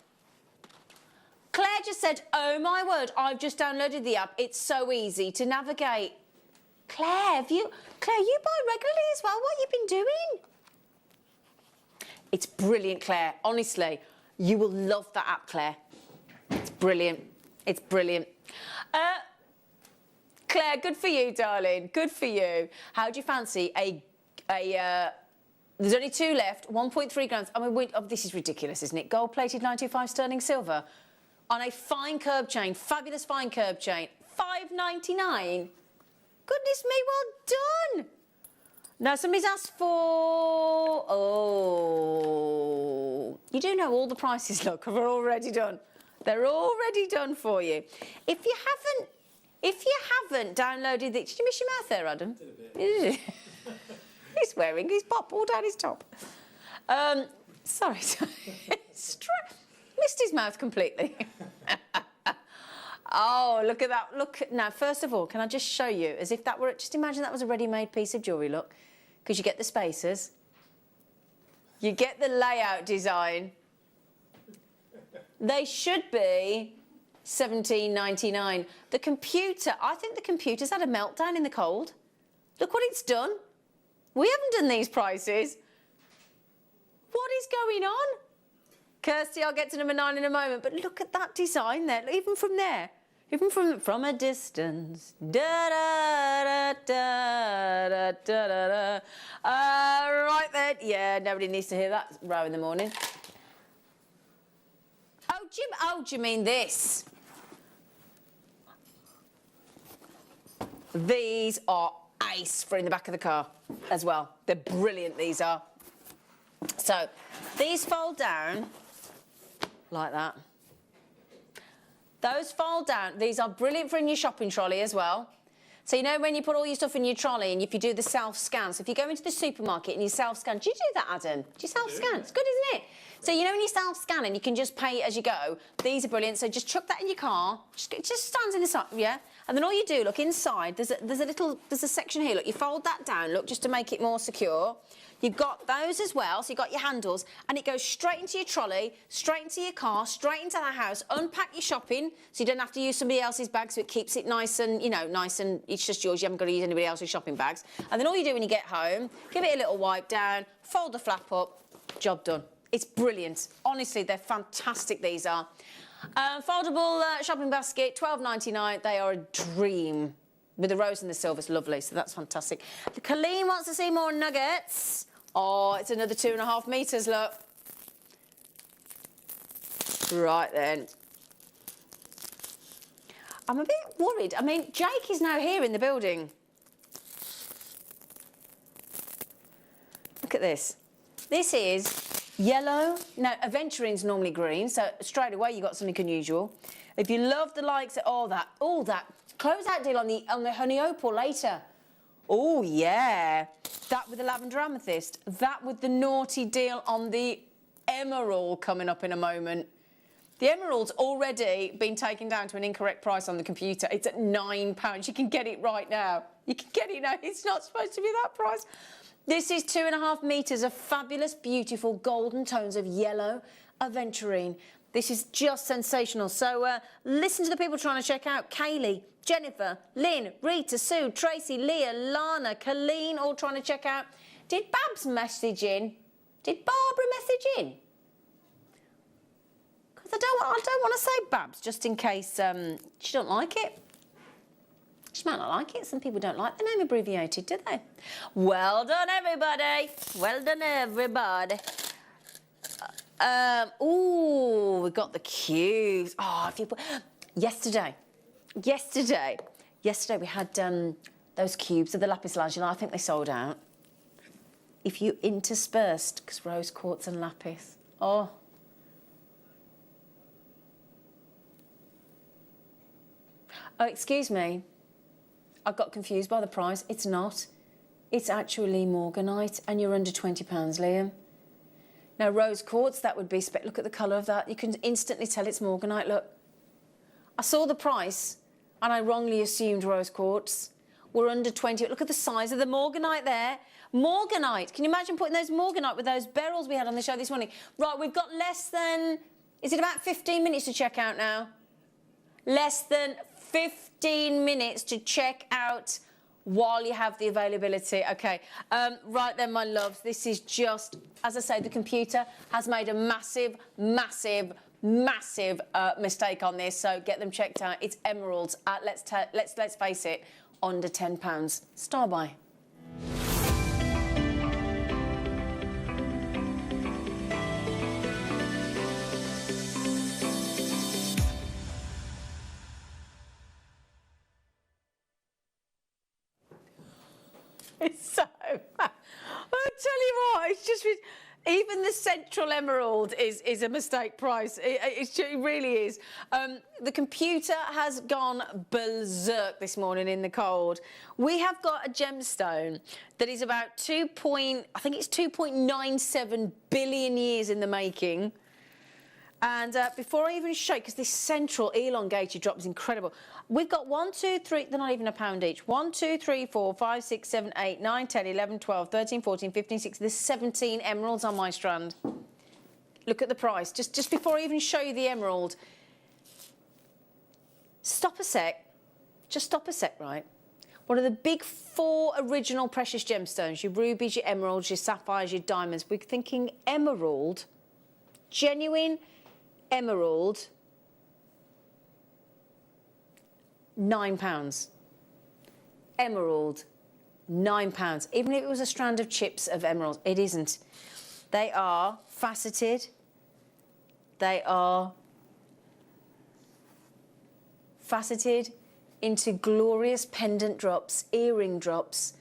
Claire just said, oh my word, I've just downloaded the app. It's so easy to navigate. Claire, you buy regularly as well. What have you been doing? It's brilliant, Claire. Honestly, you will love that app, Claire. It's brilliant. It's brilliant. Claire, good for you, darling. Good for you. How do you fancy there's only 2 left, 1.3 grams. I mean, this is ridiculous, isn't it? Gold-plated 925 sterling silver on a fine curb chain, fabulous fine curb chain, $5.99. Goodness me, well done. Now, somebody's asked for... Oh, you do know all the prices, look, are already done. They're already done for you. If you haven't downloaded the... Did you miss your mouth there, Adam? Did a bit. He's wearing his pop all down his top. Sorry. Missed his mouth completely. Oh, look at that. Look. Now, first of all, can I just show you, as if that were... Just imagine that was a ready-made piece of jewellery, look. Because you get the spacers. You get the layout design. They should be $17.99. The computer... I think the computer's had a meltdown in the cold. Look what it's done. We haven't done these prices. What is going on? Kirsty, I'll get to number 9 in a moment, but look at that design there, even from there, even from a distance. Da da da da da da da. Right then, yeah, nobody needs to hear that row in the morning. Oh, Jim, do you mean this? These are ace for in the back of the car as well. They're brilliant, these are. So these fold down like that. Those fold down. These are brilliant for in your shopping trolley as well. So you know when you put all your stuff in your trolley and if you do the self-scan, so if you go into the supermarket and you self-scan, do you do that, Adam? Do you self-scan? It's good, isn't it? So you know when you self-scan and you can just pay as you go, these are brilliant. So just chuck that in your car, it just stands in the side, yeah? And then all you do, look, inside, there's a section here, look, you fold that down, look, just to make it more secure. You've got those as well, so you've got your handles, and it goes straight into your trolley, straight into your car, straight into the house. Unpack your shopping, so you don't have to use somebody else's bag, so it keeps it nice and, you know, nice and it's just yours. You haven't got to use anybody else's shopping bags. And then all you do when you get home, give it a little wipe down, fold the flap up, job done. It's brilliant. Honestly, they're fantastic, these are. Foldable shopping basket, $12.99. They are a dream. With the rose and the silver, it's lovely, so that's fantastic. Colleen wants to see more nuggets. Oh, it's another 2.5 metres, look. Right then. I'm a bit worried. I mean, Jake is now here in the building. Look at this. This is yellow. Now, Aventurine's normally green, so straight away you got something unusual. If you love the likes of all that close-out deal on the honey opal later. Oh, yeah. That with the lavender amethyst. That with the naughty deal on the emerald coming up in a moment. The emerald's already been taken down to an incorrect price on the computer. It's at £9. You can get it right now. You can get it now. It's not supposed to be that price. This is 2.5 metres of fabulous, beautiful golden tones of yellow aventurine. This is just sensational. So listen to the people trying to check out. Kaylee, Jennifer, Lynn, Rita, Sue, Tracy, Leah, Lana, Colleen, all trying to check out. Did Babs message in? Did Barbara message in? Because I don't want to say Babs, just in case she don't like it. She might not like it. Some people don't like the name abbreviated, do they? Well done, everybody. Well done, everybody. Ooh, we got the cubes. Oh, if you put... Yesterday we had those cubes of the lapis lazuli. I think they sold out. If you interspersed, because rose quartz and lapis. Oh. Oh, excuse me. I got confused by the price. It's not. It's actually morganite, and you're under £20, Liam. Now, rose quartz, that would be... Look at the colour of that. You can instantly tell it's morganite, look. I saw the price, and I wrongly assumed rose quartz. We're under 20. Look at the size of the morganite there. Morganite. Can you imagine putting those morganite with those beryls we had on the show this morning? Right, we've got less than Is it about 15 minutes to check out now? Less than 15 minutes to check out while you have the availability. Okay, right then, my loves, this is just, as I say, the computer has made a massive, massive, massive mistake on this, so get them checked out. It's emeralds at, let's face it, under £10. Star buy. It's so, I'll tell you what, it's just, even the central emerald is a mistake price. It really is. The computer has gone berserk this morning in the cold. We have got a gemstone that is about I think it's 2.97 billion years in the making. And before I even show, because this central elongated drop is incredible. We've got 1, 2, 3, they're not even a pound each. 1, 2, 3, 4, 5, 6, 7, 8, 9, 10, 11, 12, 13, 14, 15, 16. There's 17 emeralds on my strand. Look at the price. Just before I even show you the emerald. Stop a sec. Just stop a sec, right? One of the big 4 original precious gemstones, your rubies, your emeralds, your sapphires, your diamonds. We're thinking emerald, genuine emerald, £9. Emerald, £9. Even if it was a strand of chips of emerald, it isn't. They are faceted. They are faceted into glorious pendant drops, earring drops.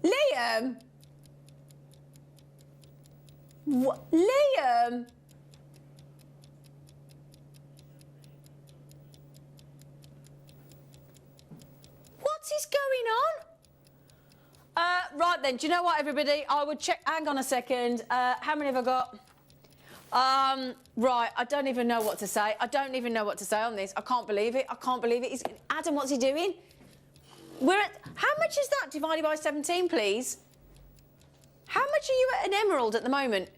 Liam! What? Liam! What is going on? Right then, do you know what, everybody? I would check, hang on a second. How many have I got? Right, I don't even know what to say. I don't even know what to say on this. I can't believe it. I can't believe it. Adam, what's he doing? We're at, how much is that divided by 17, please? How much are you at an emerald at the moment?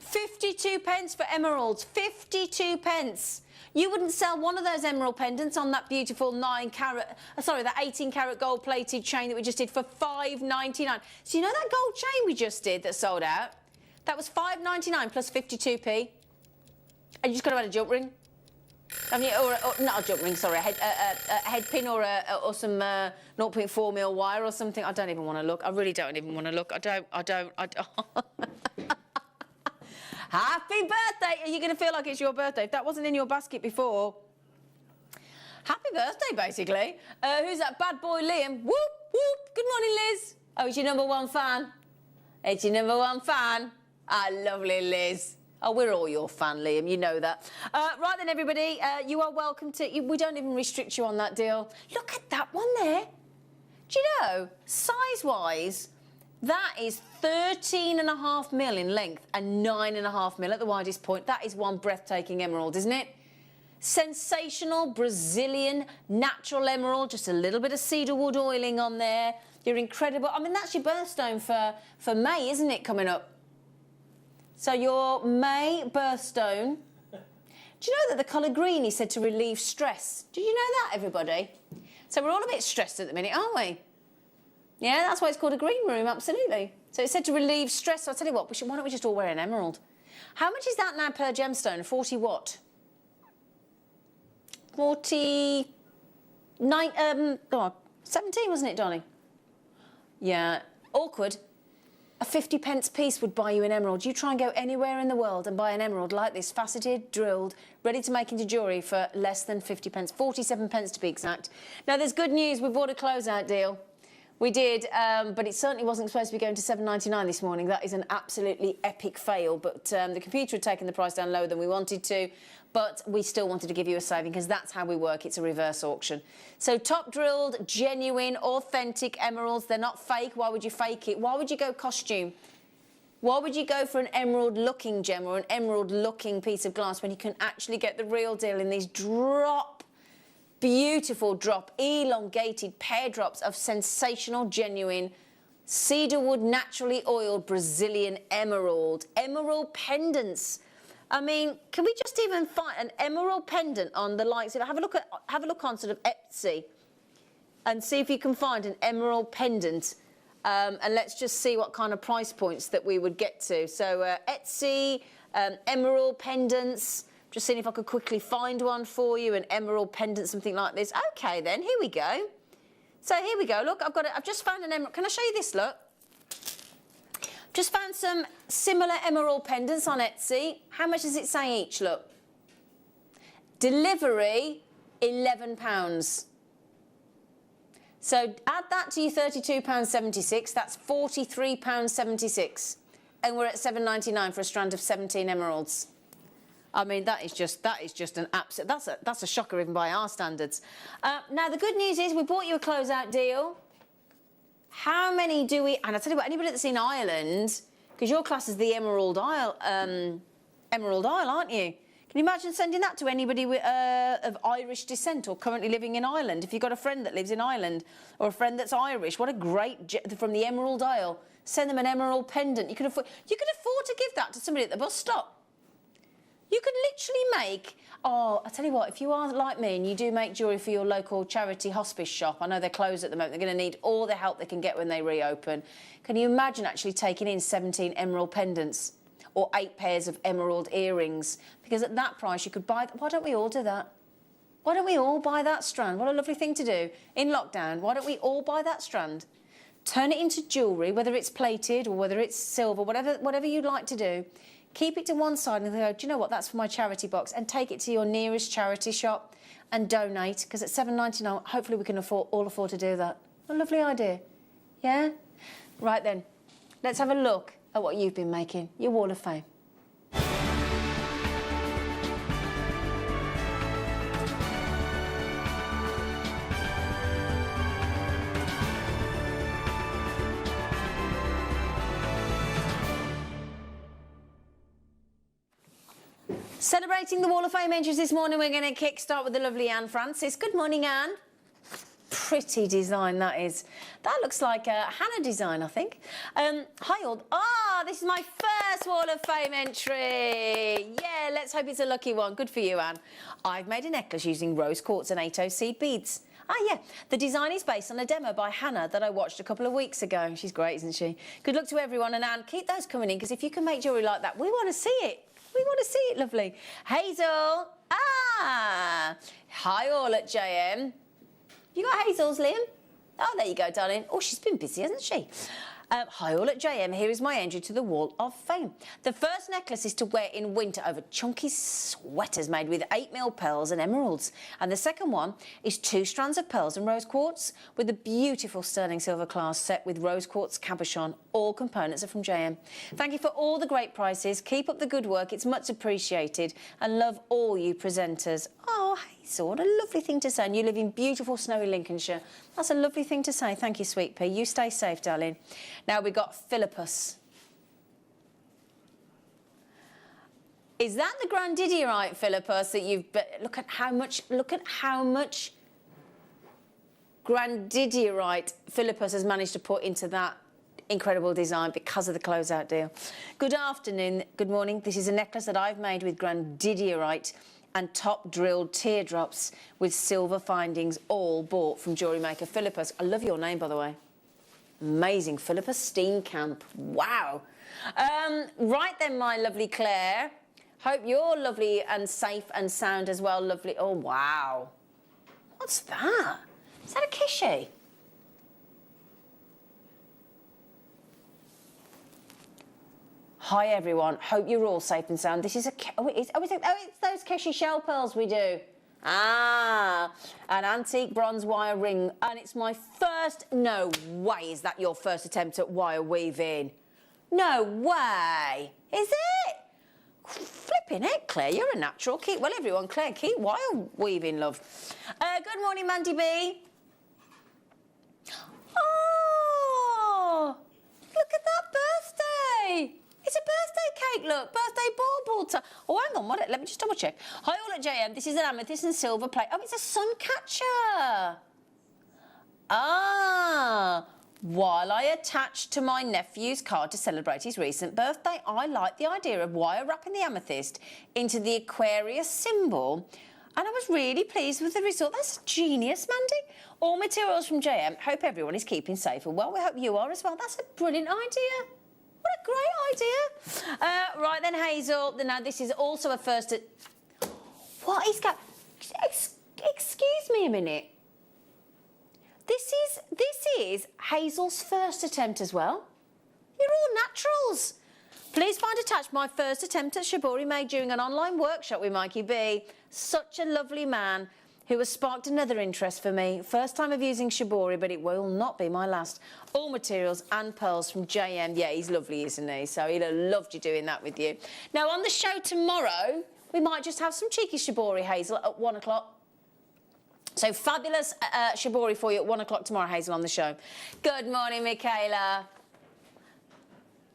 52 pence for emeralds. 52 pence. You wouldn't sell one of those emerald pendants on that beautiful 18-carat gold-plated chain that we just did for £5.99. So you know that gold chain we just did that sold out? That was £5.99 plus 52p. And you just got to add a jump ring. I mean, or not a jump ring, sorry, a head pin or some 0.4mm wire or something. I don't even want to look. I really don't even want to look. I don't. Happy birthday! Are you going to feel like it's your birthday? If that wasn't in your basket before. Happy birthday, basically. Who's that bad boy, Liam? Whoop, whoop. Good morning, Liz. Oh, it's your #1 fan. It's your #1 fan. Ah, lovely, Liz. Oh, we're all your fan, Liam, you know that. Right then, everybody, you are welcome to... we don't even restrict you on that deal. Look at that one there. Do you know, size-wise, that is 13.5mm in length and 9.5mm at the widest point. That is one breathtaking emerald, isn't it? Sensational Brazilian natural emerald, just a little bit of cedarwood oiling on there. You're incredible. I mean, that's your birthstone for May, isn't it, coming up? So your May birthstone. Do you know that the colour green is said to relieve stress? Do you know that, everybody? So we're all a bit stressed at the minute, aren't we? Yeah, that's why it's called a green room, absolutely. So it's said to relieve stress. So I'll tell you what, why don't we just all wear an emerald? How much is that now per gemstone? 40 what? 49, 17, wasn't it, darling? Yeah, awkward. A 50 pence piece would buy you an emerald. You try and go anywhere in the world and buy an emerald like this, faceted, drilled, ready to make into jewellery for less than 50 pence, 47 pence to be exact. Now, there's good news. We bought a closeout deal. We did, but it certainly wasn't supposed to be going to £7.99 this morning. That is an absolutely epic fail, but the computer had taken the price down lower than we wanted to, but we still wanted to give you a saving because that's how we work. It's a reverse auction. So top drilled, genuine, authentic emeralds. They're not fake. Why would you fake it? Why would you go costume? Why would you go for an emerald-looking gem or an emerald-looking piece of glass when you can actually get the real deal in these drop beautiful drop, elongated pear drops of sensational, genuine cedarwood, naturally oiled Brazilian emerald pendants. I mean, can we just even find an emerald pendant on the likes of, have a look on sort of Etsy and see if you can find an emerald pendant, and let's just see what kind of price points that we would get to. So Etsy, emerald pendants, just seeing if I could quickly find one for you, an emerald pendant, something like this. Okay then, here we go. So here we go, look, I've just found an emerald, can I show you this, look? Just found some similar emerald pendants on Etsy. How much does it say each, look? Delivery, £11. So add that to your £32.76, that's £43.76. And we're at £7.99 for a strand of 17 emeralds. I mean, that is just an absolute, that's a shocker even by our standards. Now, the good news is we bought you a closeout deal. How many do we, and I tell you what, anybody that's in Ireland, because your class is the Emerald Isle, aren't you? Can you imagine sending that to anybody of Irish descent or currently living in Ireland? If you've got a friend that lives in Ireland or a friend that's Irish, what a great, from the Emerald Isle, send them an emerald pendant. You could afford to give that to somebody at the bus stop. You could literally make, I tell you what, if you are like me and you do make jewellery for your local charity hospice shop, I know they're closed at the moment, they're going to need all the help they can get when they reopen. Can you imagine actually taking in 17 emerald pendants or 8 pairs of emerald earrings? Because at that price you could buy, why don't we all do that? Why don't we all buy that strand? What a lovely thing to do in lockdown. Why don't we all buy that strand? Turn it into jewellery, whether it's plated or whether it's silver, whatever you'd like to do. Keep it to one side and go, do you know what, that's for my charity box, and take it to your nearest charity shop and donate, because at £7.99, hopefully we can all afford to do that. What a lovely idea. Yeah? Right then, let's have a look at what you've been making, your Wall of Fame. Celebrating the Wall of Fame entries this morning, we're going to kick-start with the lovely Anne Francis. Good morning, Anne. Pretty design, that is. That looks like a Hannah design, I think. Hi, all. This is my first Wall of Fame entry. Yeah, let's hope it's a lucky one. Good for you, Anne. I've made a necklace using rose quartz and 8OC beads. Yeah, the design is based on a demo by Hannah that I watched a couple of weeks ago. She's great, isn't she? Good luck to everyone, and Anne, keep those coming in, because if you can make jewellery like that, we want to see it. We want to see it, lovely. Hazel. Hi all at JM. You got Hazel's, Liam? Oh, there you go, darling. Oh, she's been busy, hasn't she? Hi all at JM. Here is my entry to the Wall of Fame. The first necklace is to wear in winter over chunky sweaters made with 8mm pearls and emeralds. And the second one is 2 strands of pearls and rose quartz with a beautiful sterling silver clasp set with rose quartz cabochon. All components are from JM. Thank you for all the great prices. Keep up the good work. It's much appreciated. And love all you presenters. Oh, Hazel, what a lovely thing to say. And you live in beautiful snowy Lincolnshire. That's a lovely thing to say. Thank you, sweet pea. You stay safe, darling. Now we've got Philippus. Is that the grandidierite Philippus that you've... Look at how much grandidierite Philippus has managed to put into that incredible design because of the closeout deal. Good afternoon, good morning. This is a necklace that I've made with grandidierite and top drilled teardrops with silver findings, all bought from JewelleryMaker. Philippus, I love your name, by the way. Amazing, Philippus Steenkamp. Wow. Right then, my lovely Claire. Hope you're lovely and safe and sound as well, lovely. Oh, wow. What's that? Is that a kishy? Hi everyone, hope you're all safe and sound. This is it's those Keshi shell pearls we do. An antique bronze wire ring, and it's my first, no way is that your first attempt at wire weaving? No way, is it? Flipping it, Claire, you're a natural. Well everyone, Claire, keep wire weaving, love. Good morning, Mandy B. Oh, look at that birthday. It's a birthday cake, look. Birthday bauble. Oh, hang on, what? Let me just double check. Hi all at JM, this is an amethyst and silver plate. Oh, it's a sun catcher. Ah, while I attached to my nephew's card to celebrate his recent birthday, I like the idea of wire wrapping the amethyst into the Aquarius symbol, and I was really pleased with the result. That's genius, Mandy. All materials from JM. Hope everyone is keeping safe and well. We hope you are as well. That's a brilliant idea. What a great idea. Right then, Hazel. Now, this is also a first... What is going... Excuse me a minute. This is Hazel's first attempt as well. You're all naturals. Please find attached my first attempt at shibori made during an online workshop with Mikey B. Such a lovely man who has sparked another interest for me. First time of using shibori, but it will not be my last. All materials and pearls from JM. Yeah, he's lovely, isn't he? So he'd have loved you doing that with you. Now, on the show tomorrow, we might just have some cheeky shibori, Hazel, at 1 o'clock. So fabulous shibori for you at 1 o'clock tomorrow, Hazel, on the show. Good morning, Michaela.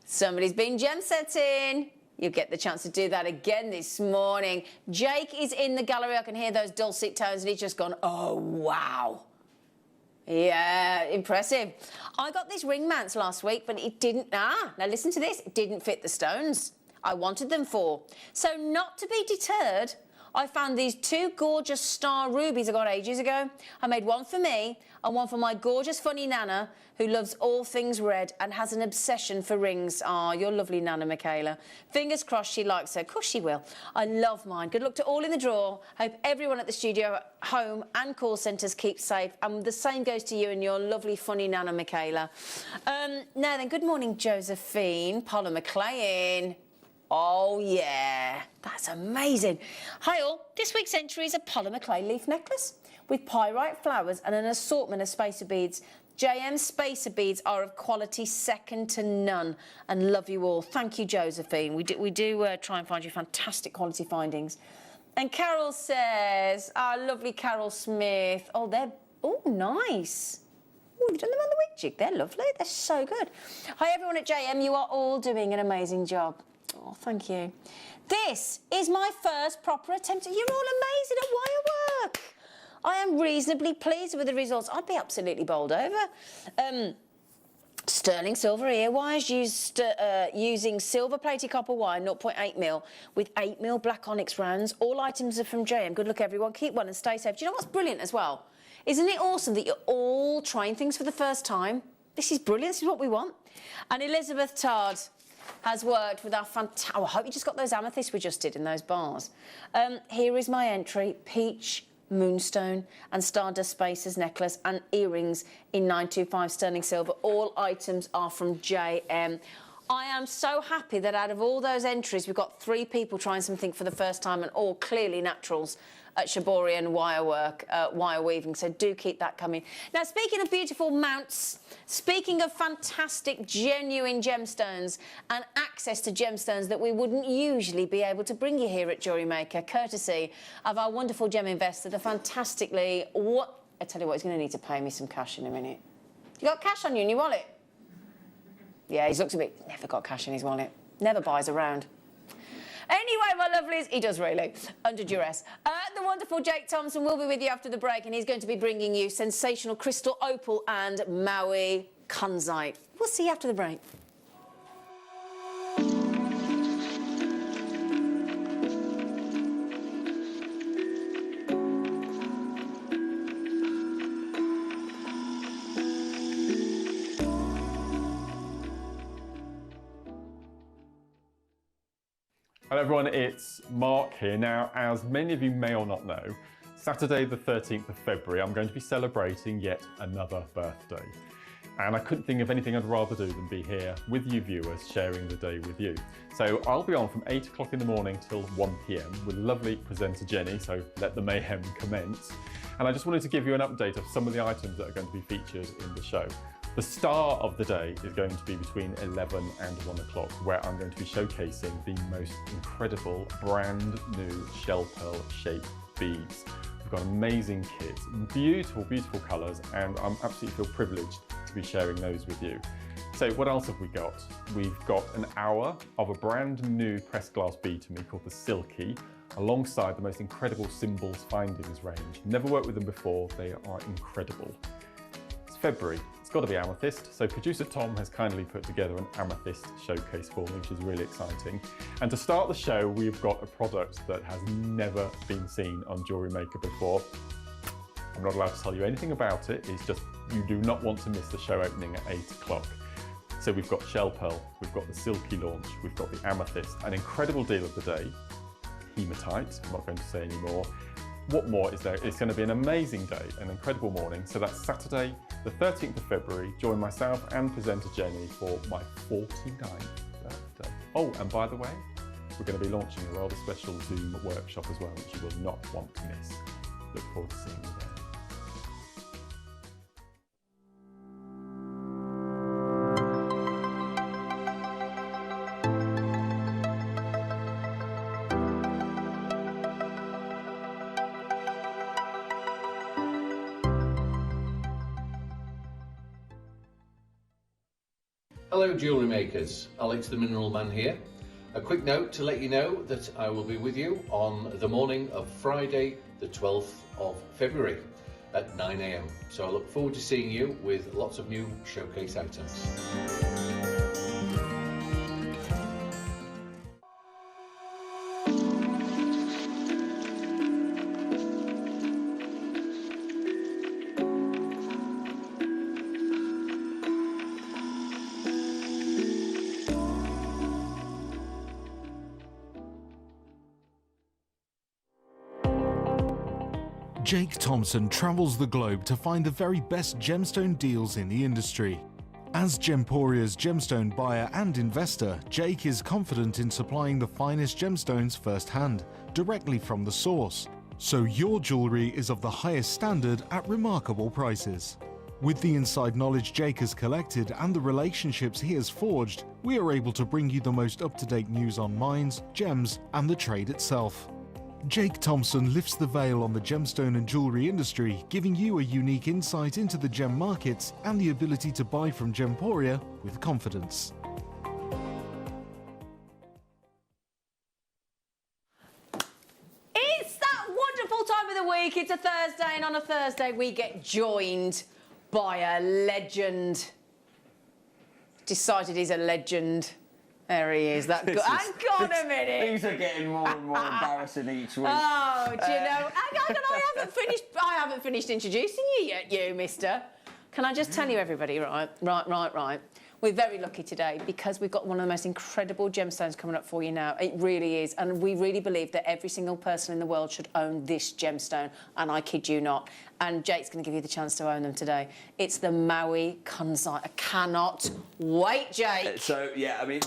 Somebody's been gem setting. You'll get the chance to do that again this morning. Jake is in the gallery. I can hear those dulcet tones, and he's just gone, oh, wow. Yeah, impressive. I got this ring mounts last week, but it didn't... now listen to this. It didn't fit the stones I wanted them for. So not to be deterred, I found these two gorgeous star rubies I got ages ago. I made one for me and one for my gorgeous funny Nana, who loves all things red and has an obsession for rings. Ah, you're lovely, Nana, Michaela. Fingers crossed she likes her. Of course she will. I love mine. Good luck to all in the draw. Hope everyone at the studio, home and call centres keeps safe. And the same goes to you and your lovely funny Nana, Michaela. Now then, good morning, Josephine. Paula McLean. Oh, yeah, that's amazing. Hi all, this week's entry is a Paula McLean leaf necklace with pyrite flowers and an assortment of spacer beads. JM spacer beads are of quality second to none, and love you all. Thank you, Josephine. We do try and find you fantastic quality findings. And Carol says, lovely Carol Smith. Oh, they're, nice. Oh, you've done them on the wig jig. They're lovely. They're so good. Hi, everyone at JM. You are all doing an amazing job. Oh, thank you. This is my first proper attempt. You're all amazing at wire work. I am reasonably pleased with the results. I'd be absolutely bowled over. Sterling silver ear wires using silver plated copper wire 0.8mm with 8mm black onyx rounds. All items are from JM. Good luck, everyone. Keep well and stay safe. Do you know what's brilliant as well? Isn't it awesome that you're all trying things for the first time? This is brilliant. This is what we want. And Elizabeth Todd has worked with our fantastic... Oh, I hope you just got those amethysts we just did in those bars. Here is my entry, peach, moonstone and stardust spacers necklace and earrings in 925 sterling silver. All items are from JM. I am so happy that out of all those entries, we've got 3 people trying something for the first time and all clearly naturals at shibori and wire work, wire weaving, so do keep that coming. Now, speaking of beautiful mounts, speaking of fantastic, genuine gemstones and access to gemstones that we wouldn't usually be able to bring you here at JewelleryMaker, courtesy of our wonderful gem investor, the fantastically... I tell you what, he's going to need to pay me some cash in a minute. You got cash on you in your wallet? Yeah, he's looked a bit... Never got cash in his wallet. Never buys around. Anyway, my lovelies, he does really, under duress. The wonderful Jake Thompson will be with you after the break, and he's going to be bringing you sensational crystal opal and Maui kunzite. We'll see you after the break. Hello everyone, it's Mark here. Now, as many of you may or not know, Saturday the 13th of February, I'm going to be celebrating yet another birthday. And I couldn't think of anything I'd rather do than be here with you viewers, sharing the day with you. So I'll be on from 8 o'clock in the morning till 1 PM with lovely presenter Jenny, so let the mayhem commence. And I just wanted to give you an update of some of the items that are going to be featured in the show. The star of the day is going to be between 11 and 1 o'clock, where I'm going to be showcasing the most incredible brand new shell pearl shaped beads. We've got amazing kits, beautiful, beautiful colours, and I'm absolutely feel privileged to be sharing those with you. So what else have we got? We've got an hour of a brand new pressed glass bead to me called the Silky, alongside the most incredible symbols find in his range. Never worked with them before, they are incredible. It's February, it's got to be amethyst, so producer Tom has kindly put together an amethyst showcase for me, which is really exciting. And to start the show, we've got a product that has never been seen on JewelleryMaker before. I'm not allowed to tell you anything about it, it's just you do not want to miss the show opening at 8 o'clock. So we've got Shell Pearl, we've got the Silky launch, we've got the Amethyst, an incredible deal of the day, hematite, I'm not going to say any more. What more is there? It's going to be an amazing day, an incredible morning. So that's Saturday, the 13th of February. Join myself and presenter Jenny for my 49th birthday. Oh, and by the way, we're going to be launching a rather special Zoom workshop as well, which you will not want to miss. Look forward to seeing you there. Hello jewellery makers, Alex the Mineral Man here. A quick note to let you know that I will be with you on the morning of Friday the 12th of February at 9 AM. So I look forward to seeing you with lots of new showcase items. Jake Thompson travels the globe to find the very best gemstone deals in the industry. As Gemporia's gemstone buyer and investor, Jake is confident in supplying the finest gemstones firsthand, directly from the source, so your jewellery is of the highest standard at remarkable prices. With the inside knowledge Jake has collected and the relationships he has forged, we are able to bring you the most up-to-date news on mines, gems, and the trade itself. Jake Thompson lifts the veil on the gemstone and jewellery industry, giving you a unique insight into the gem markets and the ability to buy from Gemporia with confidence. It's that wonderful time of the week. It's a Thursday, and on a Thursday we get joined by a legend. Decided he's a legend. There he is. That good. Hang on a minute. Things are getting more and more embarrassing each week. Oh, do you know? Hang on, I haven't finished introducing you yet, you mister. Can I just tell you, everybody, right? We're very lucky today because we've got one of the most incredible gemstones coming up for you now. It really is. And we really believe that every single person in the world should own this gemstone. And I kid you not. And Jake's going to give you the chance to own them today. It's the Maui Kunzite. I cannot wait, Jake. So, yeah, I mean,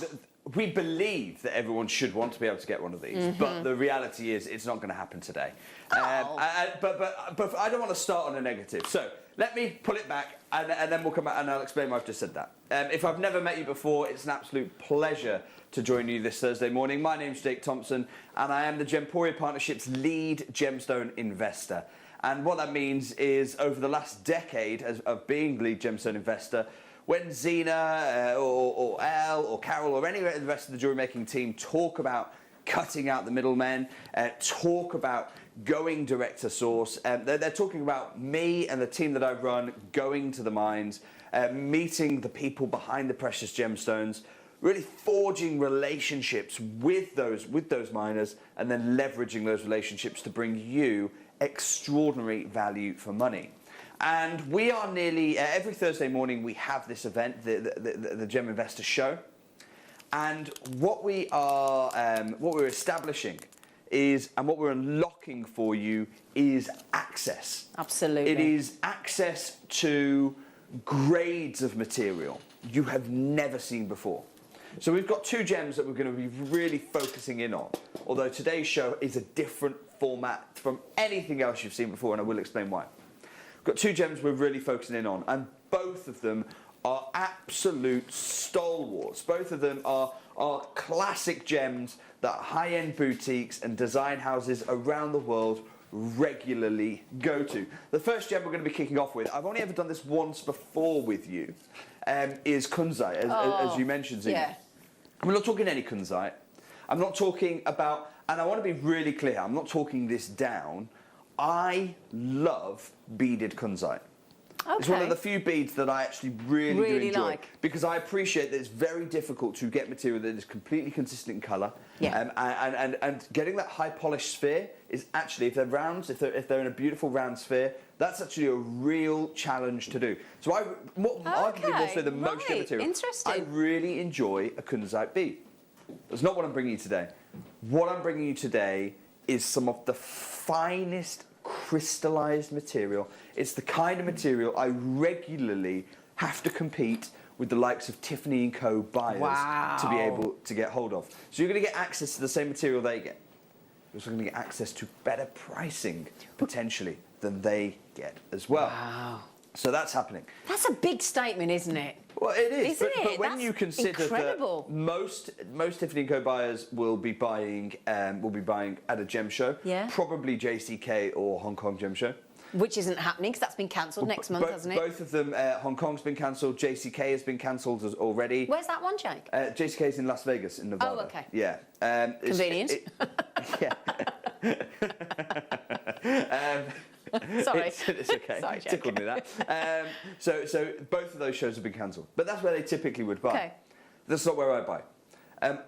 we believe that everyone should want to be able to get one of these, but the reality is it's not going to happen today. But I don't want to start on a negative. So let me pull it back and then we'll come back and I'll explain why I've just said that. If I've never met you before, it's an absolute pleasure to join you this Thursday morning. My name's Jake Thompson and I am the Gemporia Partnership's lead gemstone investor. And what that means is over the last decade of being lead gemstone investor, when Zena or Elle or Carol or any of the rest of the jewelry making team talk about cutting out the middlemen, talk about going direct to source, they're talking about me and the team that I run going to the mines, meeting the people behind the precious gemstones, really forging relationships with those miners and then leveraging those relationships to bring you extraordinary value for money. And we are nearly, every Thursday morning we have this event, the Gem Investor Show. And what we're establishing is, and what we're unlocking for you is access. Absolutely. It is access to grades of material you have never seen before. So we've got two gems that we're going to be really focusing in on, although today's show is a different format from anything else you've seen before, and I will explain why. We've got two gems we're really focusing in on, and both of them are absolute stalwarts. Both of them are classic gems that high-end boutiques and design houses around the world regularly go to. The first gem we're going to be kicking off with, I've only ever done this once before with you, is kunzite, as you mentioned, Zina. Yeah. I'm not talking any kunzite. I'm not talking about, and I want to be really clear, I'm not talking this down. I love beaded kunzite. Okay. It's one of the few beads that I actually really do enjoy. like. Because I appreciate that it's very difficult to get material that is completely consistent in colour. Yeah. And getting that high polished sphere is actually, if they're rounds, if they're in a beautiful round sphere, that's actually a real challenge to do. So arguably more so than most of the material. Interesting. I really enjoy a kunzite bead. That's not what I'm bringing you today. What I'm bringing you today is some of the finest crystallized material. It's the kind of material I regularly have to compete with the likes of Tiffany & Co. buyers to be able to get hold of. So you're going to get access to the same material they get. You're also going to get access to better pricing, potentially, than they get as well. Wow. So that's happening. That's a big statement, isn't it? Well, it is. Isn't but it? when That's you consider incredible. that most Tiffany & Co. buyers will be buying at a gem show, Yeah. probably JCK or Hong Kong Gem Show. Which isn't happening because that's been cancelled next month, hasn't it? Both of them, Hong Kong's been cancelled, JCK has been cancelled already. Where's that one, Jake? JCK's in Las Vegas, in Nevada. Oh, okay. Yeah. Convenient. Yeah. Sorry. It's okay. Sorry, Jake. Tickled me that. So both of those shows have been cancelled, but that's where they typically would buy. Okay. That's not where I buy.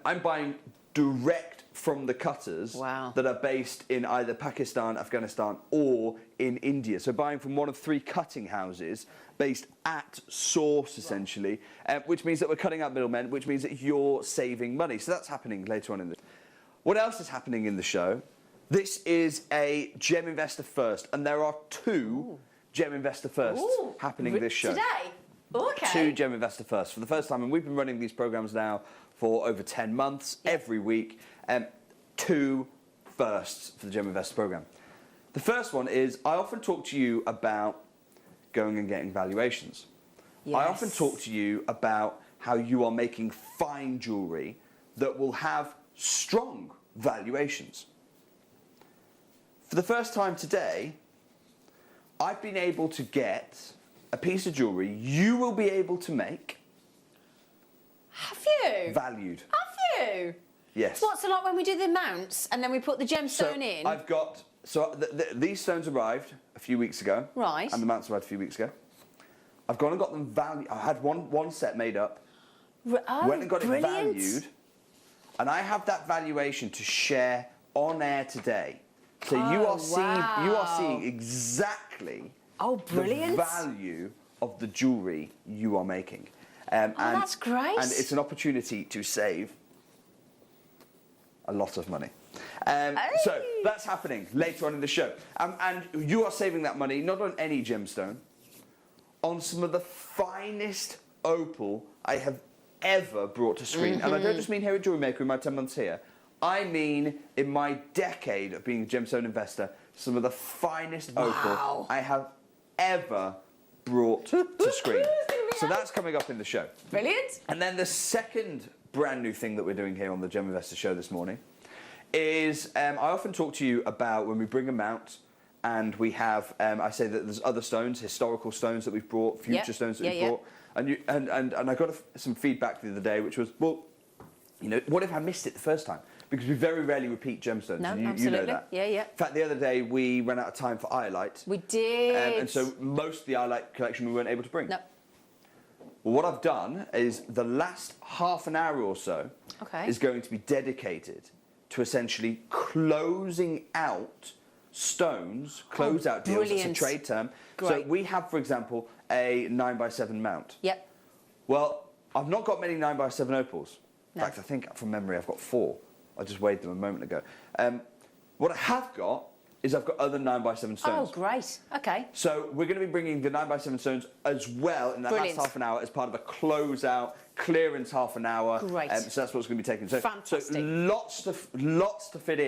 I'm buying direct from the cutters that are based in either Pakistan, Afghanistan, or in India. So buying from one of 3 cutting houses based at source, essentially, which means that we're cutting out middlemen, which means that you're saving money. So that's happening later on in the. What else is happening in the show? This is a Gem Investor First, and there are 2 Gem Investor Firsts happening this show. Today? Okay. 2 Gem Investor Firsts for the first time, and we've been running these programs now for over 10 months, every week. 2 firsts for the Gem Investor program. The first one is, I often talk to you about going and getting valuations. Yes. I often talk to you about how you are making fine jewellery that will have strong valuations. For the first time today, I've been able to get a piece of jewellery you will be able to make. Have you? Valued. Have you? Yes. So what's it like when we do the mounts and then we put the gemstone in? I've got, these stones arrived a few weeks ago. Right. And the mounts arrived a few weeks ago. I've gone and got them valued. I had one set made up. Went and got it valued. And I have that valuation to share on air today. So you are seeing exactly the value of the jewellery you are making. And that's great. And it's an opportunity to save a lot of money. So that's happening later on in the show. And you are saving that money not on any gemstone, on some of the finest opal I have ever brought to screen. And I don't just mean here at JewelleryMaker in my 10 months here. I mean in my decade of being a gemstone investor, some of the finest opal I have ever brought to screen. So that's coming up in the show. Brilliant. And then the second brand new thing that we're doing here on the Gem Investor Show this morning is I often talk to you about when we bring them out and we have, I say that there's other stones, historical stones that we've brought, future stones that we've brought. And I got some feedback the other day, which was, well, you know, what if I missed it the first time? Because we very rarely repeat gemstones. No, and absolutely. You know that. Yeah, yeah. In fact, the other day we ran out of time for iolite. We did. And so most of the iolite collection we weren't able to bring. No. Well, what I've done is the last half an hour or so is going to be dedicated to essentially closing out stones, close out deals. It's a trade term. Great. So we have, for example, a 9x7 mount. Yep. Well, I've not got many 9x7 opals. In fact, I think from memory I've got 4. I just weighed them a moment ago. What I have got is I've got other 9x7 stones. Oh, great. Okay. So we're going to be bringing the 9x7 stones as well in that last half an hour as part of a close-out clearance half an hour. Great. So that's what's going to be taken. So, fantastic. So lots to fit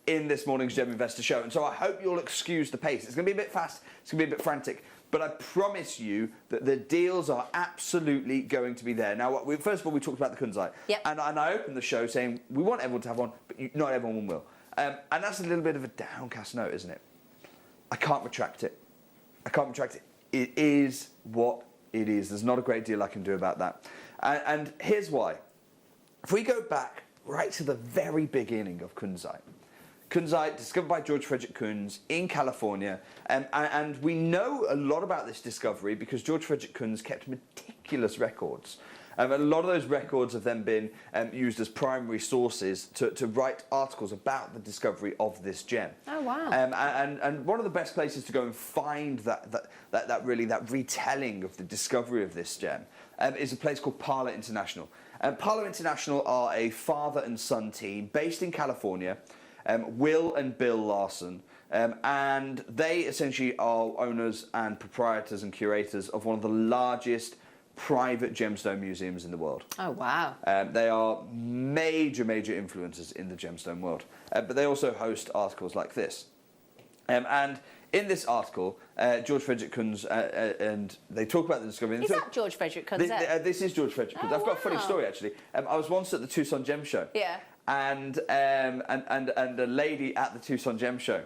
in this morning's Gem Investor Show. And so I hope you'll excuse the pace. It's going to be a bit fast. It's going to be a bit frantic. But I promise you that the deals are absolutely going to be there. Now, first of all, we talked about the kunzite. Yep. And I opened the show saying we want everyone to have one, but not everyone will. And that's a little bit of a downcast note, isn't it? I can't retract it. I can't retract it. It is what it is. There's not a great deal I can do about that. And here's why. If we go back right to the very beginning of kunzite, kunzite discovered by George Frederick Kunz in California, and we know a lot about this discovery because George Frederick Kunz kept meticulous records. A lot of those records have then been used as primary sources to write articles about the discovery of this gem. Oh, wow. And one of the best places to go and find that retelling of the discovery of this gem is a place called Parler International. Parler International are a father and son team based in California, Will and Bill Larson, and they essentially are owners and proprietors and curators of one of the largest private gemstone museums in the world. Oh, wow. They are major influencers in the gemstone world, but they also host articles like this. And in this article, George Frederick Kunz, and they talk about the discovery. Is that George Frederick Kunz? This is George Frederick Kunz. Oh, I've got a funny wow. story actually. I was once at the Tucson Gem Show. Yeah. And a lady at the Tucson Gem Show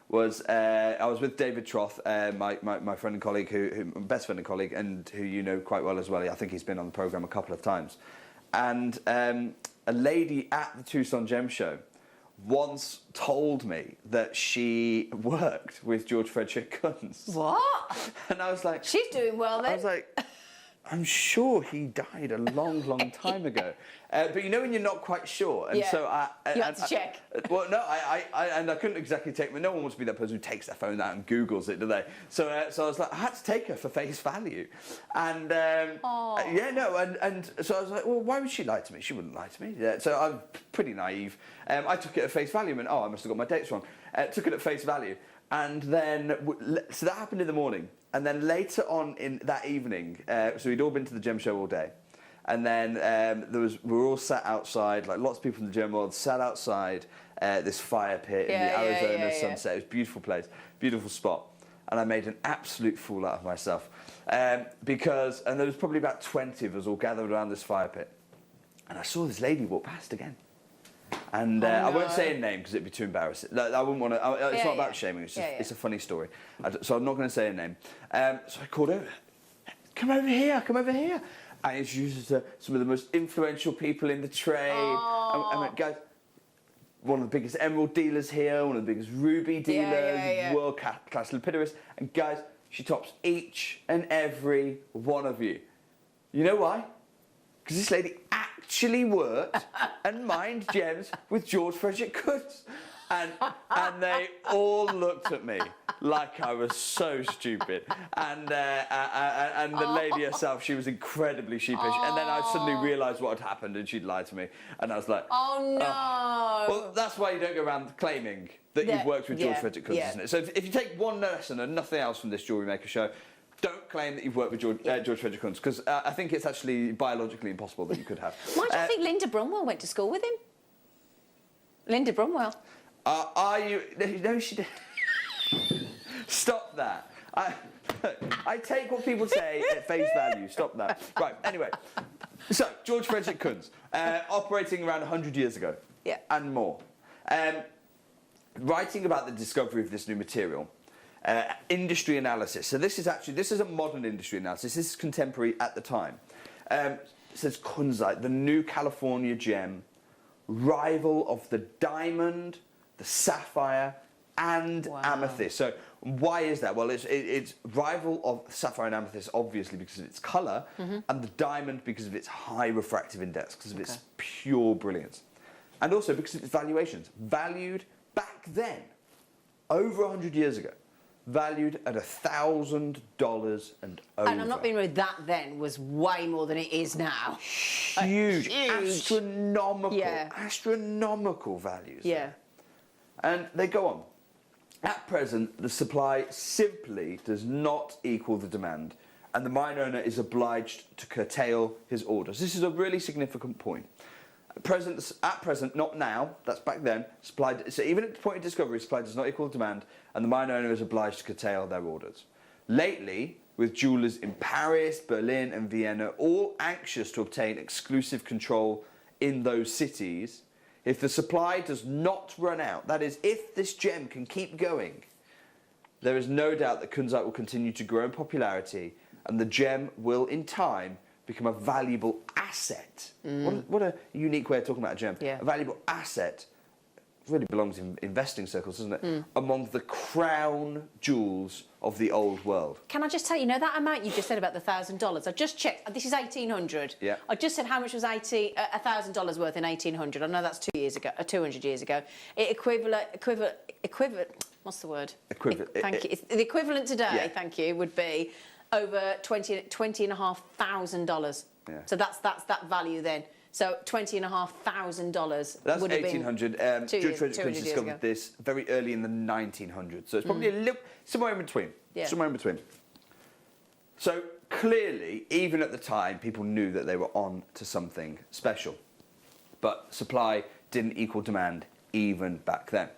was I was with David Troth, my friend and colleague, who best friend and colleague, and who you know quite well as well. I think he's been on the programme a couple of times. And a lady at the Tucson Gem Show once told me that she worked with George Frederick Kunz. What? And I was like... She's doing well then. I was like... I'm sure he died a long time ago. But you know when you're not quite sure, and Yeah. so You had to check. Well, no, I couldn't exactly take. No one wants to be that person who takes their phone out and Googles it, do they? So I was like, I had to take her for face value, and yeah, no, and so I was like, well, why would she lie to me? She wouldn't lie to me. Yeah, so I'm pretty naive. I took it at face value, and I must have got my dates wrong. Took it at face value, and then so that happened in the morning. And then later on in that evening, so we'd all been to the gem show all day, and then we were all sat outside, like lots of people in the gem world sat outside this fire pit in the Arizona sunset. It was a beautiful place, beautiful spot, and I made an absolute fool out of myself because there was probably about 20 of us all gathered around this fire pit, and I saw this lady walk past again. And I won't say a name because it'd be too embarrassing. I wouldn't want to. It's not about shaming. It's just it's a funny story. So I'm not going to say a name. So I called over. Come over here. Come over here. I introduced her to some of the most influential people in the trade. I went, guys, one of the biggest emerald dealers here, one of the biggest ruby dealers, world class lapidarists, and guys, she tops each and every one of you. You know why? Because this lady actually worked and mined gems with George Frederick Kunz. And they all looked at me like I was so stupid. And the lady herself, she was incredibly sheepish. And then I suddenly realised what had happened and she'd lied to me. And I was like... Oh, no. Well, that's why you don't go around claiming that you've worked with George Frederick Kunz, isn't it? So if you take one lesson and nothing else from this Jewellery Maker show, don't claim that you've worked with George Frederick Kunz, because I think it's actually biologically impossible that you could have. Why do you think Linda Bromwell went to school with him? Linda Bromwell. Are you... No, she didn't. Stop that. I take what people say at face value. Stop that. Right, anyway. So, George Frederick Kunz, operating around 100 years ago. Yeah. And more. Writing about the discovery of this new material. Industry analysis. So this is a modern industry analysis. This is contemporary at the time. It says kunzite, the new California gem, rival of the diamond, the sapphire, and amethyst. So why is that? Well, it's rival of sapphire and amethyst, obviously, because of its colour, and the diamond because of its high refractive index, because of its pure brilliance. And also because of its valuations. Valued back then, over 100 years ago, valued at $1,000 and over. And I'm not being rude, that then was way more than it is now. Huge. Astronomical values. Yeah. There. And they go on. At present, the supply simply does not equal the demand, and the mine owner is obliged to curtail his orders. This is a really significant point. At present, not now, that's back then, supply, so even at the point of discovery, supply does not equal demand, and the mine owner is obliged to curtail their orders. Lately, with jewellers in Paris, Berlin and Vienna all anxious to obtain exclusive control in those cities, if the supply does not run out, that is, if this gem can keep going, there is no doubt that kunzite will continue to grow in popularity, and the gem will, in time, become a valuable asset. What a unique way of talking about a gem. Yeah. A valuable asset really belongs in investing circles, doesn't it? Among the crown jewels of the old world. Can I just tell you, that amount you just said about the $1,000? I just checked. This is 1800. Yeah. I just said how much was $1,000 worth in 1800. I know that's 200 years ago. It equivalent. What's the word? Equivalent. Thank you. It's the equivalent today. Yeah. Thank you. Would be over $20,500. Yeah. So that's that value then. So $20,500 That's would have 1800. been Jewish treasure 200 codes years discovered ago. this very early in the 1900s. So it's probably a little, somewhere in between. Yeah. Somewhere in between. So clearly, even at the time, people knew that they were on to something special. But supply didn't equal demand even back then.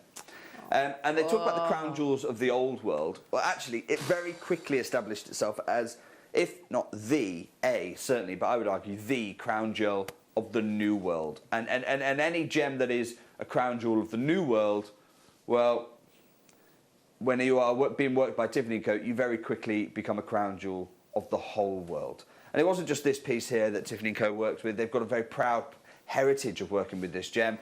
And they talk about the crown jewels of the old world. Well, actually, it very quickly established itself as, if not certainly, but I would argue the crown jewel of the new world. And any gem that is a crown jewel of the new world, well, when you are being worked by Tiffany & Co, you very quickly become a crown jewel of the whole world. And it wasn't just this piece here that Tiffany & Co worked with. They've got a very proud heritage of working with this gem.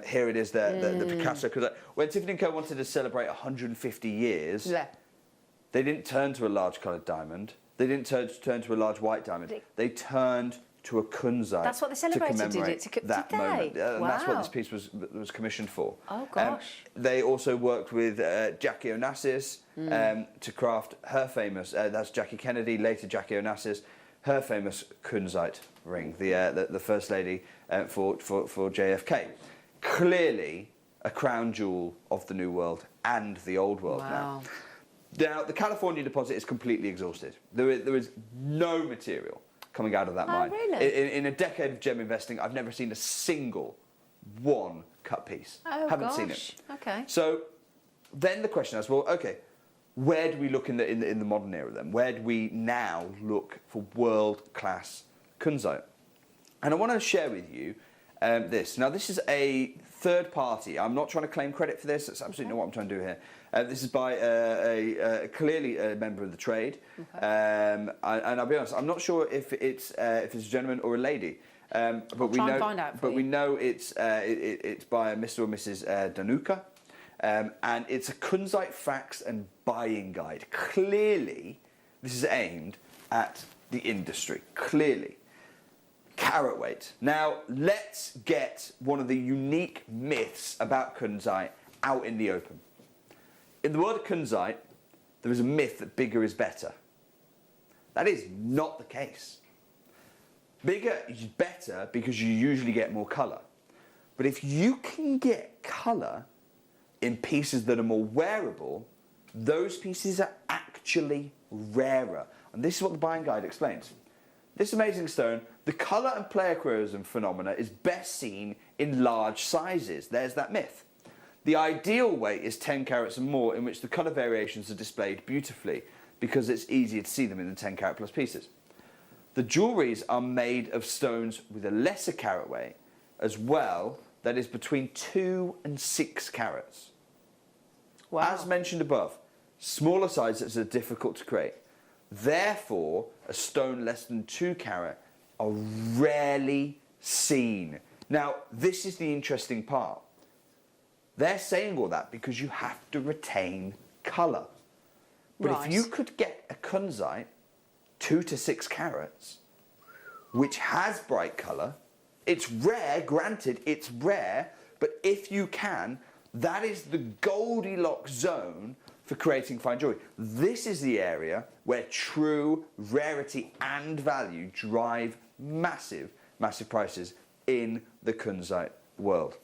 Here it is, the Picasso. When Tiffany & Co wanted to celebrate 150 years, they didn't turn to a large coloured diamond. They didn't turn to a large white diamond. They turned to a kunzite. That's what they celebrated, to commemorate did it? that Did they? moment. And that's what Wow. this piece was commissioned for. Oh, gosh. They also worked with Jackie Onassis to craft her famous, that's Jackie Kennedy, later Jackie Onassis, her famous kunzite ring, the First Lady for JFK. Clearly a crown jewel of the New World and the Old World now. Now, the California deposit is completely exhausted. There is no material coming out of that mine. Really? In a decade of gem investing, I've never seen a single one cut piece. Oh, Haven't seen it. Okay. So then the question is, well, okay, where do we look in the modern era then? Where do we now look for world-class kunzite? And I want to share with you this. Now, this is a third party. I'm not trying to claim credit for this. That's absolutely not what I'm trying to do here. This is by clearly a member of the trade. And I'll be honest, I'm not sure if it's a gentleman or a lady. But we know, find out for but you. we know it's by Mr. or Mrs. Danuka. And it's a kunzite facts and buying guide. Clearly, this is aimed at the industry. Clearly. Carat weight. Now, let's get one of the unique myths about kunzite out in the open. In the world of kunzite, there is a myth that bigger is better. That is not the case. Bigger is better because you usually get more colour. But if you can get colour in pieces that are more wearable, those pieces are actually rarer. And this is what the buying guide explains. This amazing stone, the colour and pleochroism phenomena is best seen in large sizes. There's that myth. The ideal weight is 10 carats and more, in which the colour variations are displayed beautifully because it's easier to see them in the 10 carat plus pieces. The jewelleries are made of stones with a lesser carat weight as well, that is between 2 and 6 carats. Wow. As mentioned above, smaller sizes are difficult to create. Therefore, a stone less than 2 carat are rarely seen. Now, this is the interesting part. They're saying all that because you have to retain colour. But Right. if you could get a kunzite, 2 to 6 carats, which has bright colour, it's rare, granted, it's rare, but if you can, that is the Goldilocks zone for creating fine jewellery. This is the area where true rarity and value drive massive, massive prices in the kunzite world.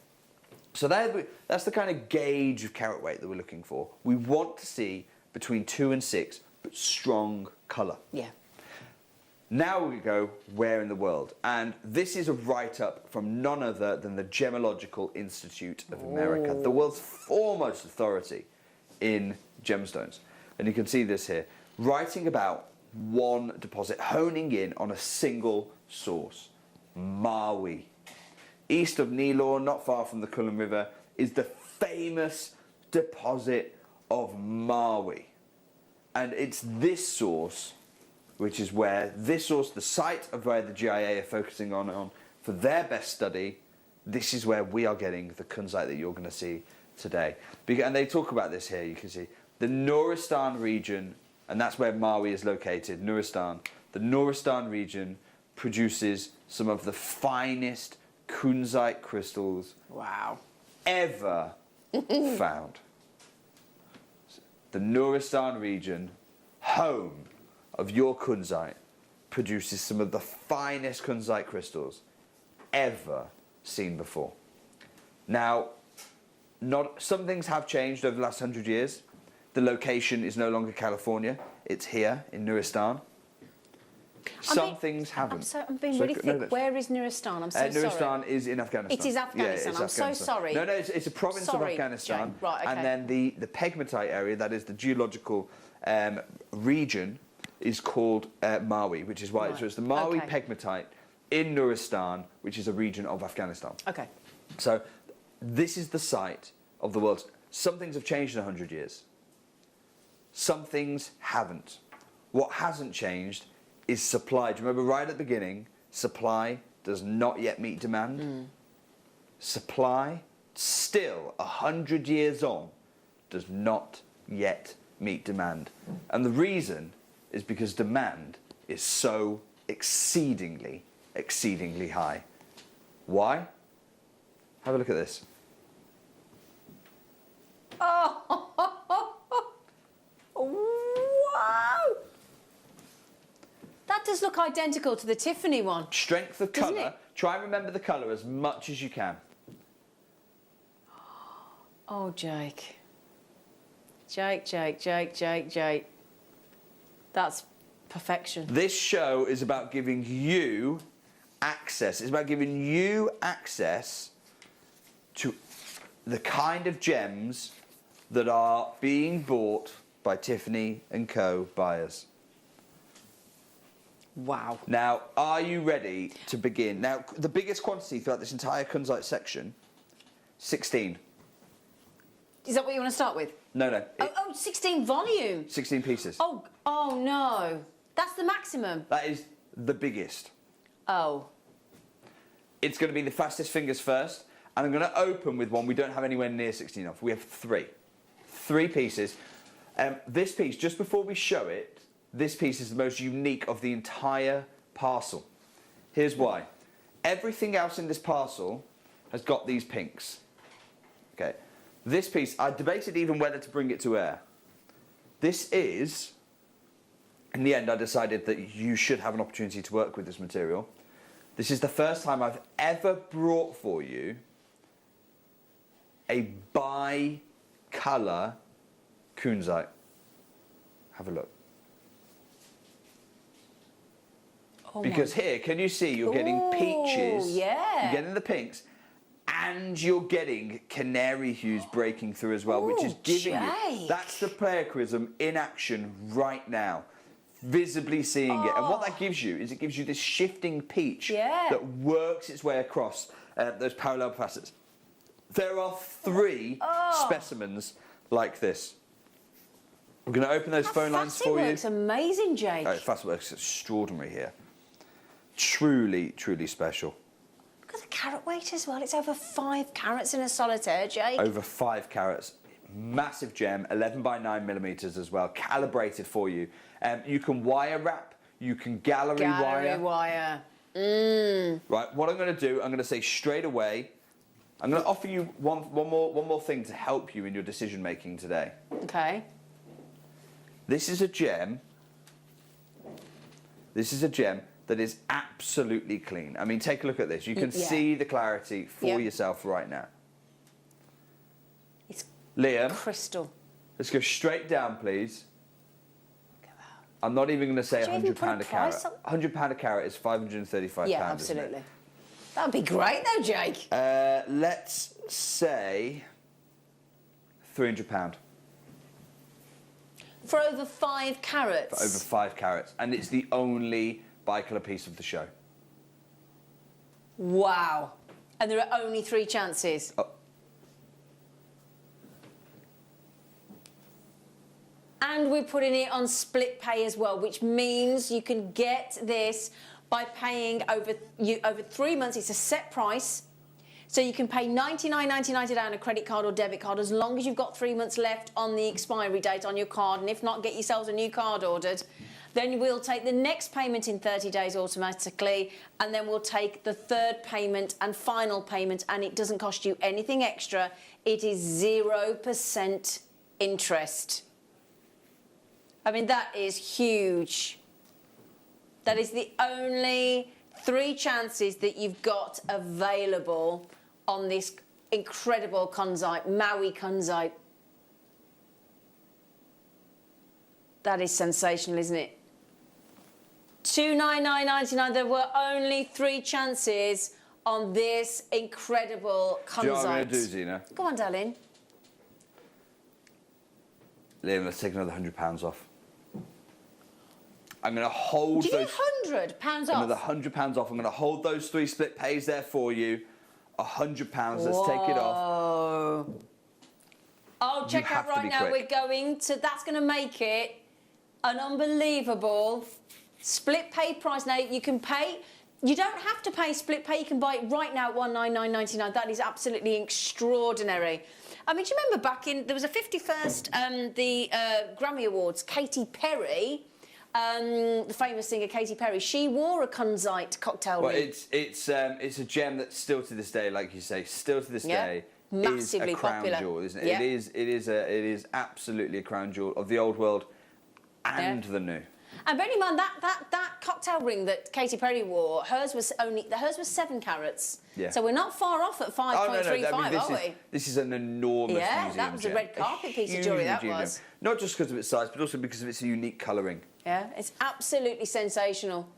So that's the kind of gauge of carat weight that we're looking for. We want to see between 2 and 6, but strong colour. Yeah. Now we go, where in the world? And this is a write-up from none other than the Gemological Institute of America, the world's foremost authority in gemstones. And you can see this here, writing about one deposit, honing in on a single source, Maui. East of Nilor, not far from the Cullen River, is the famous deposit of Maui. And it's this source, which is where this source, the site of where the GIA are focusing on for their best study, this is where we are getting the kunzite that you're going to see today. And they talk about this here, you can see. The Nuristan region, and that's where Maui is located, Nuristan. The Nuristan region produces some of the finest kunzite crystals ever found. The Nuristan region, home of your kunzite, produces some of the finest kunzite crystals ever seen before. Now, some things have changed over the last 100 years. The location is no longer California, it's here in Nuristan. Some things haven't. I'm being really thick. Where is Nuristan? I'm so sorry. Nuristan is in Afghanistan. It is Afghanistan. Yeah, I'm so sorry. No, it's a province of Afghanistan. Jane. Right, okay. And then the pegmatite area, that is the geological region, is called Maui, which is why it's the Maui pegmatite in Nuristan, which is a region of Afghanistan. Okay. So this is the site of the world's... Some things have changed in 100 years. Some things haven't. What hasn't changed is supply. Do you remember right at the beginning, supply does not yet meet demand? Supply, still 100 years on, does not yet meet demand. And the reason is because demand is so exceedingly high. Why? Have a look at this. Oh, wow! That does look identical to the Tiffany one. Strength of Doesn't colour. it? Try and remember the colour as much as you can. Oh, Jake. Jake. That's perfection. This show is about giving you access. It's about giving you access to the kind of gems that are being bought by Tiffany & Co. buyers. Wow. Now, are you ready to begin? Now, the biggest quantity throughout this entire kunzite section, 16. Is that what you want to start with? No. 16 volume. 16 pieces. Oh no. That's the maximum. That is the biggest. Oh. It's going to be the fastest fingers first, and I'm going to open with one we don't have anywhere near 16 of. We have 3. 3 pieces. This piece, just before we show it, this piece is the most unique of the entire parcel. Here's why. Everything else in this parcel has got these pinks. Okay. This piece, I debated even whether to bring it to air. This is, in the end, I decided that you should have an opportunity to work with this material. This is the first time I've ever brought for you a bi-colour kunzite. Have a look. Oh because here, can you see you're getting peaches? Yeah. You're getting the pinks. And you're getting canary hues breaking through as well, which is giving you... That's the pleiochrism in action right now. Visibly seeing it. And what that gives you is it gives you this shifting peach that works its way across those parallel facets. There are 3 specimens like this. We're going to open those phone lines for you. It works amazing, Jake. Oh, fast works extraordinary here. Truly, truly special. Look at the carat weight as well. It's over 5 carats in a solitaire, Jake. Over 5 carats. Massive gem, 11 by 9 millimeters as well, calibrated for you. You can wire wrap, you can gallery wire. Right, what I'm going to do, I'm going to say straight away, I'm going to offer you one more thing to help you in your decision making today. Okay. This is a gem. This is a gem that is absolutely clean. I mean, take a look at this. You can see the clarity for yourself right now. It's Liam, crystal. Let's go straight down, please. I'm not even going to say £100 a carat. £100 a carat is £535. Yeah, absolutely. That would be great, though, Jake. Let's say £300. For over 5 carats. For over 5 carats, and it's the only bicolour piece of the show. Wow. And there are only 3 chances. And we're putting it on split pay as well, which means you can get this by paying over 3 months. It's a set price. So you can pay $99.99 today on a credit card or debit card as long as you've got 3 months left on the expiry date on your card. And if not, get yourselves a new card ordered. Then we'll take the next payment in 30 days automatically, and then we'll take the third payment and final payment, and it doesn't cost you anything extra. It is 0% interest. I mean, that is huge. That is the only 3 chances that you've got available on this incredible kunzite, Maui kunzite. That is sensational, isn't it? $299.99. There were only 3 chances on this incredible kunzite. Do you know what I'm going to do, Zena? Go on, darling. Liam, let's take another £100 off. I'm going to hold Do you those... do £100 off? Another £100 off. I'm going to hold those 3 split pays there for you. £100. Let's take it off. Oh, check You out have to right be now. quick. We're going to. That's going to make it an unbelievable split pay price. Now you can pay. You don't have to pay split pay. You can buy it right now at $199.99. That is absolutely extraordinary. I mean, do you remember back in there was a 51st Grammy Awards? Katy Perry. The famous singer Katy Perry, she wore a kunzite cocktail ring. It's a gem that still to this day, like you say, still to this day massively is a crown popular. jewel, isn't it? Yeah. It is absolutely a crown jewel of the old world and the new. And bearing in mind that cocktail ring that Katy Perry wore, hers was 7 carats. Yeah. So we're not far off at 5.35, are we? This is an enormous museum that was gem. a red carpet piece of huge jewellery, that museum was. gem. Not just because of its size, but also because of its unique colouring. Yeah, it's absolutely sensational.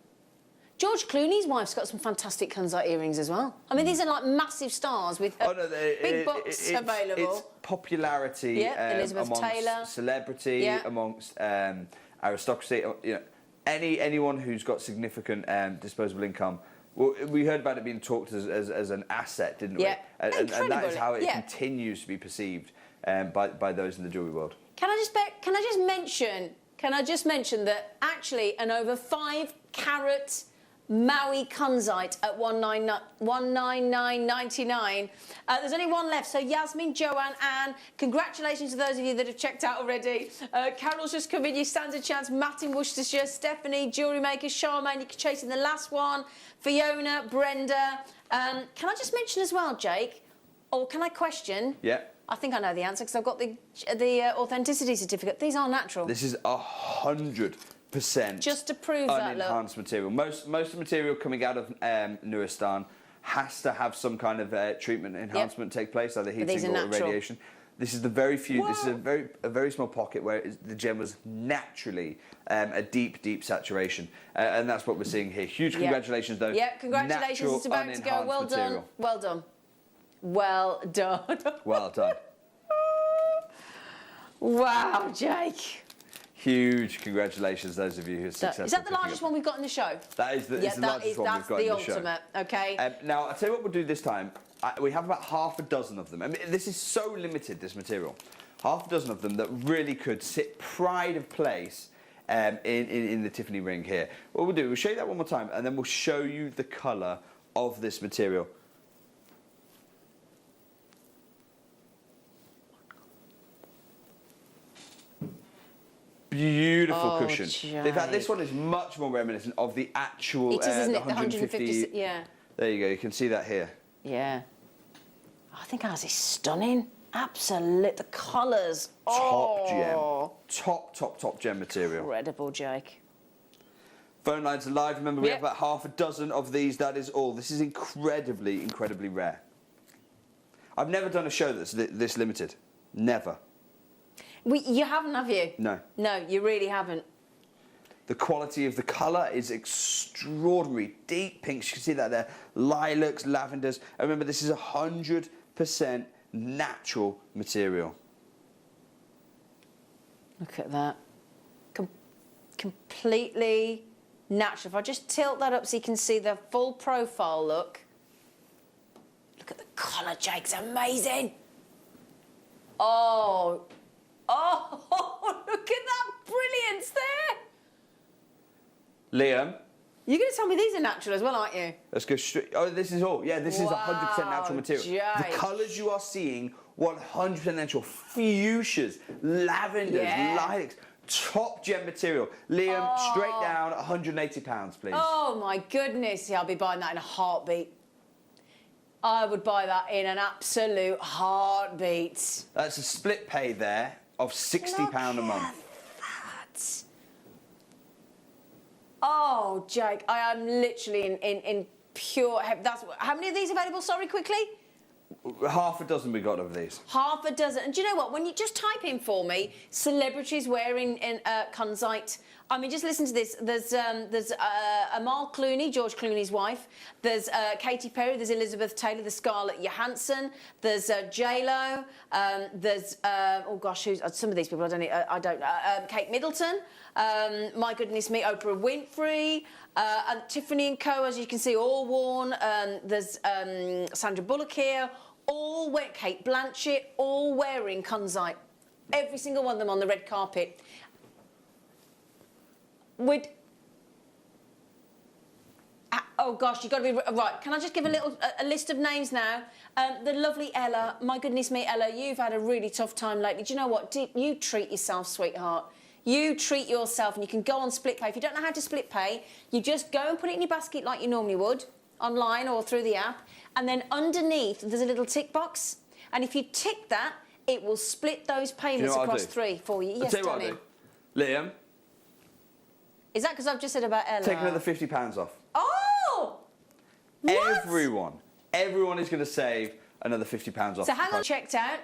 George Clooney's wife's got some fantastic kunzite earrings as well. I mean, these are like massive stars with big box available. It's popularity Elizabeth amongst Taylor. celebrity, amongst aristocracy. You know, anyone who's got significant disposable income. Well, we heard about it being talked as an asset, didn't we? And that is how it continues to be perceived by those in the jewellery world. Can I just mention that actually an over 5 carat Maui kunzite at $199.99. There's only one left. So Yasmin, Joanne, Anne, congratulations to those of you that have checked out already. Carol's just come in. You stand a chance. Matt in Worcestershire, Stephanie, JewelleryMaker, Charmaine. You're chasing the last one. Fiona, Brenda. Can I just mention as well, Jake? Or can I question? Yeah. I think I know the answer because I've got the authenticity certificate. These are natural. This is 100%. Just to prove that, look. Unenhanced material. Most of the material coming out of Nuristan has to have some kind of treatment enhancement take place, either heating or irradiation. This is the very few. Whoa. This is a very small pocket where the gem was naturally a deep saturation, and that's what we're seeing here. Huge congratulations, though. Yeah, congratulations. It's about to go. Well done. Well done. Well done. Well done. Wow, Jake. Huge congratulations, those of you who are successful. Is that the largest one we've got in the show? That is the largest one we've got in the show. That's the ultimate, okay. Now, I'll tell you what we'll do this time. We have about half a dozen of them. I mean, this is so limited, this material. Half a dozen of them that really could sit pride of place in the Tiffany ring here. What we'll do, we'll show you that one more time, and then we'll show you the colour of this material. Beautiful cushion. In fact, this one is much more reminiscent of the actual. It is, isn't it? The 150. Yeah. There you go. You can see that here. Yeah. I think ours is stunning. Absolute. The colours. Top gem. Top gem material. Incredible, Jake. Phone lines are live. Remember, we have about half a dozen of these. That is all. This is incredibly rare. I've never done a show that's this limited. Never. You haven't, have you? No. No, you really haven't. The quality of the colour is extraordinary. Deep pinks, you can see that there. Lilacs, lavenders. And remember, this is 100% natural material. Look at that. Completely natural. If I just tilt that up so you can see the full profile look. Look at the colour, Jake. It's amazing. Oh. Oh, look at that brilliance there. Liam, You're going to tell me these are natural as well, aren't you? let's go straight. Oh, this is all. Yeah, this is 100% natural material. The Jake. colours you are seeing, 100% natural. Fuchsias, lavenders, lilacs, top gem material. Liam, straight down, £180, please. Oh my goodness, yeah, I'll be buying that in a heartbeat. I would buy that in an absolute heartbeat. That's a split pay there of £60 a month. That. Oh, Jake, I am literally in pure heaven. That's how many of these available? Sorry, quickly. Half a dozen we got of these. Half a dozen. And do you know what? When you just type in for me, celebrities wearing Kunzite. I mean, just listen to this. There's Amal Clooney, George Clooney's wife. There's Katy Perry. There's Elizabeth Taylor. There's Scarlett Johansson. There's J-Lo. There's oh gosh, who's some of these people? I don't know. Kate Middleton. My goodness me, Oprah Winfrey. And Tiffany and Co. As you can see, all worn. There's Sandra Bullock here. All wear Kate Blanchett. All wearing Kunzite. Every single one of them on the red carpet. Oh gosh, you've got to be right. Can I just give a list of names now? The lovely Ella. My goodness me, Ella, you've had a really tough time lately. Do you know what? You treat yourself, sweetheart. You treat yourself, and you can go on split pay. If you don't know how to split pay, you just go and put it in your basket like you normally would, online or through the app. And then underneath, there's a little tick box. And if you tick that, it will split those payments across 3 for you. Yes, I'll tell you what I'll do. Liam. Is that because I've just said about Ella? Take another £50 off. Oh! What? Everyone is going to save another £50 off. So hang on, checked out.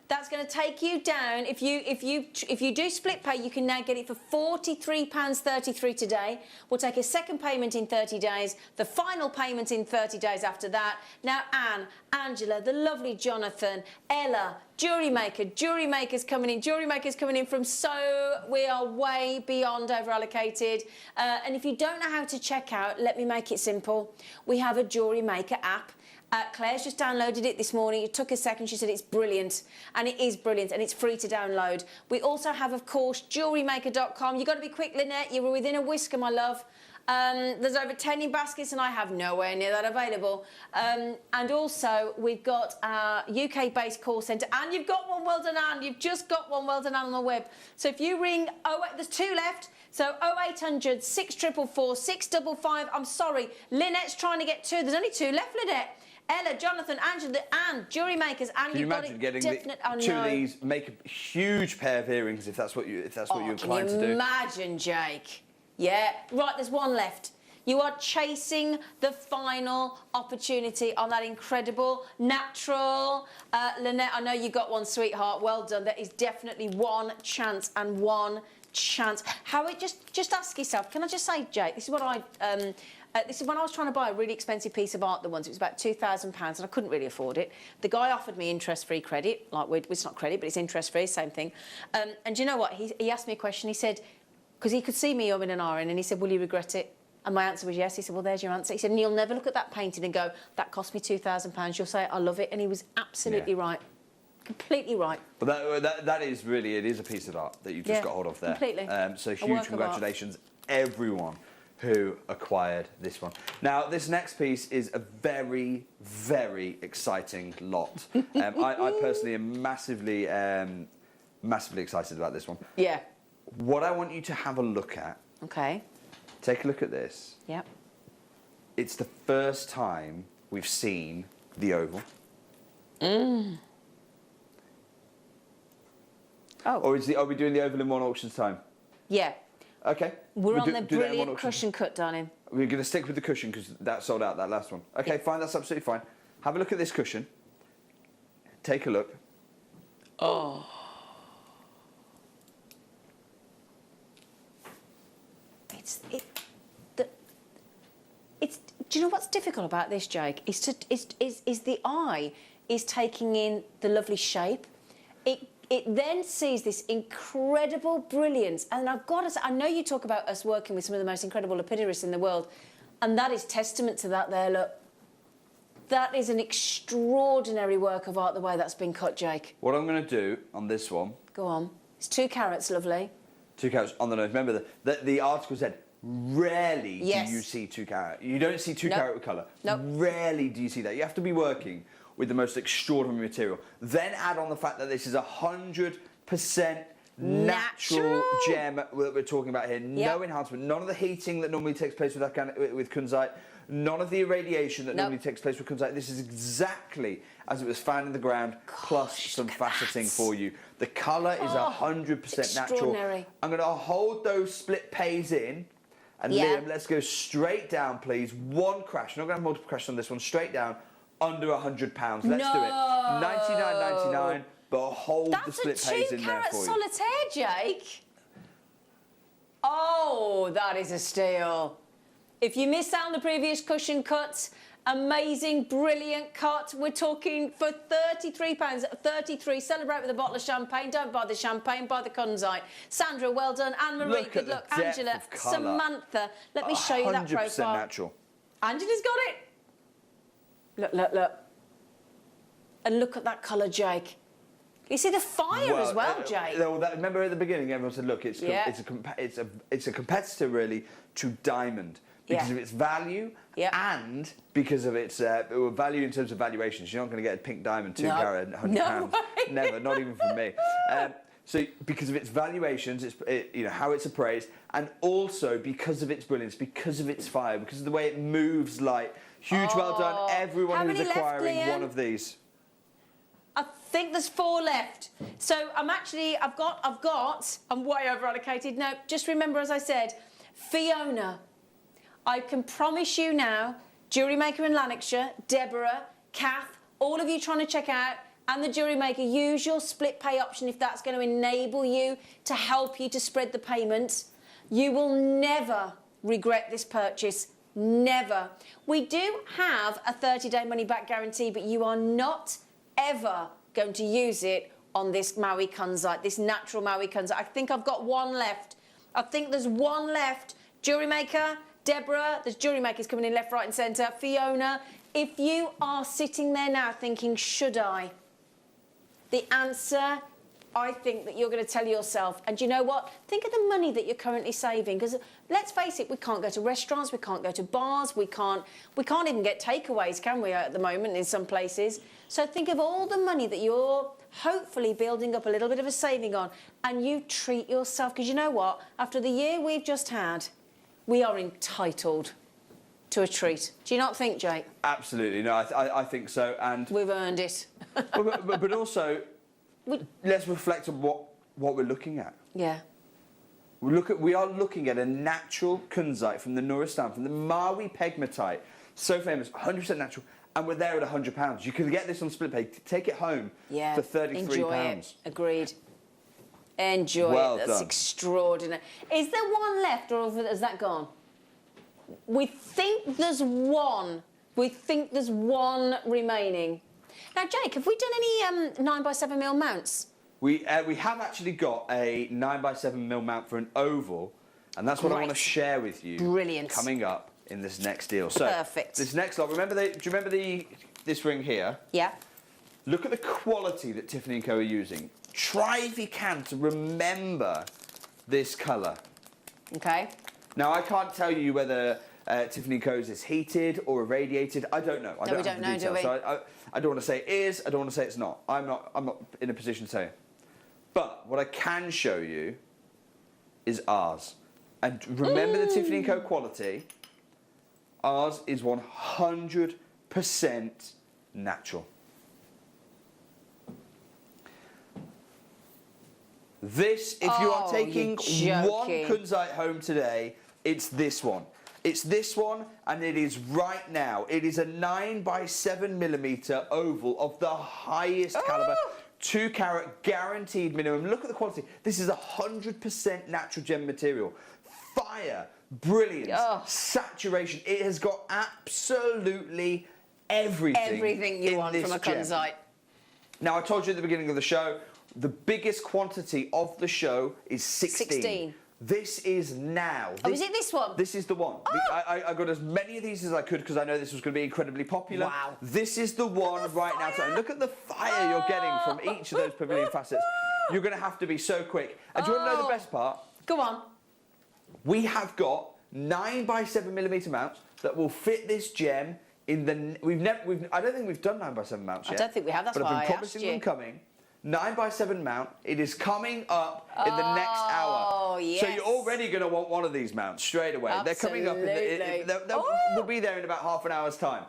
That's going to take you down. If you do split pay, you can now get it for £43.33 today. We'll take a second payment in 30 days, the final payment in 30 days after that. Now, Anne, Angela, the lovely Jonathan, Ella, JewelleryMaker's coming in. JewelleryMaker's coming in from So. We are way beyond over allocated. And if you don't know how to check out, let me make it simple. We have a JewelleryMaker app. Claire's just downloaded it this morning. It took a second. She said it's brilliant. And it is brilliant. And it's free to download. We also have, of course, JewelleryMaker.com. You've got to be quick, Lynette. You were within a whisker, my love. There's over 10 in baskets, and I have nowhere near that available. And also, we've got our UK-based call centre. And you've got one, well done, Anne. You've just got one, well done, Anne, on the web. So if you ring, there's 2 left. So 0800 644 655. I'm sorry, Lynette's trying to get 2. There's only 2 left, Lynette. Ella, Jonathan, Angela, and Jewellerymakers, and Can you imagine getting 2 of these, make a huge pair of earrings if that's what you're inclined to do? Can you imagine, Jake? Yeah. Right, there's 1 left. You are chasing the final opportunity on that incredible natural. Lynette, I know you got one, sweetheart. Well done. There is definitely 1 chance and 1 chance. Just ask yourself. Can I just say, Jake? This is what this is when I was trying to buy a really expensive piece of art. It was about £2,000, and I couldn't really afford it. The guy offered me interest-free credit. It's not credit, but it's interest-free, same thing. And do you know what? He asked me a question. He said, because he could see me in an iron, and he said, "Will you regret it?" And my answer was yes. He said, "Well, there's your answer." He said, "And you'll never look at that painting and go, that cost me £2,000. You'll say, I love it." And he was absolutely right. Completely right. Well, that is really, it is a piece of art that you've just got hold of there. Completely. So huge congratulations, everyone who acquired this one. Now, this next piece is a very, very exciting lot. I personally am massively excited about this one. Yeah. What I want you to have a look at. Okay. Take a look at this. Yep. It's the first time we've seen the oval. Oh. Or are we doing the oval in one auction's time? Yeah. Okay. We're on the brilliant cushion cut, darling. We're going to stick with the cushion because that sold out, that last one. Okay, yeah. Fine, that's absolutely fine. Have a look at this cushion. Take a look. Oh. Do you know what's difficult about this, Jake? Is the eye is taking in the lovely shape. It then sees this incredible brilliance, and I've got to say, I know you talk about us working with some of the most incredible lapidarists in the world, and that is testament to that there, look. That is an extraordinary work of art, the way that's been cut, Jake. What I'm going to do on this one... Go on. It's 2 carats, lovely. 2 carats on the nose. Remember, the article said, rarely Yes. do you see 2 carat. You don't see 2 carat with colour. Nope. Rarely do you see that. You have to be working with the most extraordinary material. Then add on the fact that this is 100% natural gem that we're talking about here. No enhancement, none of the heating that normally takes place with kunzite, none of the irradiation that normally takes place with kunzite. This is exactly as it was found in the ground, plus some faceting for you. The colour is 100% natural. I'm going to hold those split pays in, and Liam, let's go straight down, please. One crash. I'm not going to have multiple crashes on this one. Straight down, under £100. Let's do it. $99.99. But hold the split pays in there for you. That's a 2 carat solitaire, Jake. Oh, that is a steal. If you missed out on the previous cushion cuts, amazing, brilliant cut. We're talking for £33, 33. Celebrate with a bottle of champagne. Don't buy the champagne, buy the kunzite. Sandra, well done. Anne-Marie, good luck. Angela, Samantha. Let me show you that profile. 100% natural. Angela's got it. Look, look, look. And look at that colour, Jake. You see the fire as well, Jake. Remember at the beginning, everyone said, "Look, it's a competitor really to diamond because of its value and because of its value in terms of valuations. You're not going to get a pink diamond 2 carat £100. Never, not even from me. So because of its valuations, how it's appraised, and also because of its brilliance, because of its fire, because of the way it moves light. Huge well done, everyone who's acquiring one of these. I think there's 4 left. So I'm way over allocated. No, just remember, as I said, Fiona, I can promise you now, JewelleryMaker in Lanarkshire, Deborah, Kath, all of you trying to check out, and the JewelleryMaker, use your split pay option if that's going to enable you to help you to spread the payments. You will never regret this purchase. Never. We do have a 30-day money-back guarantee, but you are not ever going to use it on this Maui kunzite, this natural Maui kunzite. I think I've got 1 left. I think there's 1 left. JewelleryMaker, Deborah, there's JewelleryMakers coming in left, right and centre. Fiona, if you are sitting there now thinking, should I? The answer, I think that you're going to tell yourself, and you know what? Think of the money that you're currently saving, because let's face it, we can't go to restaurants, we can't go to bars, we can't even get takeaways, can we, at the moment in some places? So think of all the money that you're hopefully building up a little bit of a saving on, and you treat yourself, because you know what? After the year we've just had, we are entitled to a treat. Do you not think, Jake? Absolutely, no, I think so, and we've earned it. but also, let's reflect on what we're looking at. Yeah. We are looking at a natural kunzite from the Nuristan, from the Maui pegmatite, so famous, 100% natural, and we're there at £100. You can get this on split pay, take it home for £33. Enjoy it. Agreed. Enjoy it. That's extraordinary. Is there 1 left, or has that gone? We think there's 1. We think there's 1 remaining. Now, Jake, have we done any 9x7mm mounts? We have actually got a 9x7mm mount for an oval, and that's what I want to share with you. Brilliant. Coming up in this next deal. So, perfect. This next lot. Do you remember this ring here? Yeah. Look at the quality that Tiffany & Co are using. Try if you can to remember this colour. Okay. Now, I can't tell you whether Tiffany & Co's is heated or irradiated. I don't know. We don't know, do we? So I don't want to say it is. I don't want to say it's not. I'm not in a position to say. But what I can show you is ours. And remember the Tiffany & Co quality. Ours is 100% natural. This, if you are taking 1 kunzite home today, it's this one. It's this one, and it is right now. It is a 9x7mm oval of the highest caliber. 2 carat guaranteed minimum. Look at the quality. This is 100% natural gem material. Fire, brilliance, saturation. It has got absolutely everything. Everything you want from a kunzite. Now, I told you at the beginning of the show, the biggest quantity of the show is 16. This is now. Oh, is it this one? This is the one. I got as many of these as I could because I know this was going to be incredibly popular. Wow. This is the one right now. And look at the fire you're getting from each of those pavilion facets. You're going to have to be so quick. And do you want to know the best part? Go on. We have got 9x7mm mounts that will fit this gem in the. I don't think we've done 9x7 mounts yet. I don't think we have. That's but why I've been I promising asked you. them coming. 9x7 mount. It is coming up in the next hour. Oh, yes. So you're already going to want one of these mounts straight away. They're coming up. They'll be there in about half an hour's time.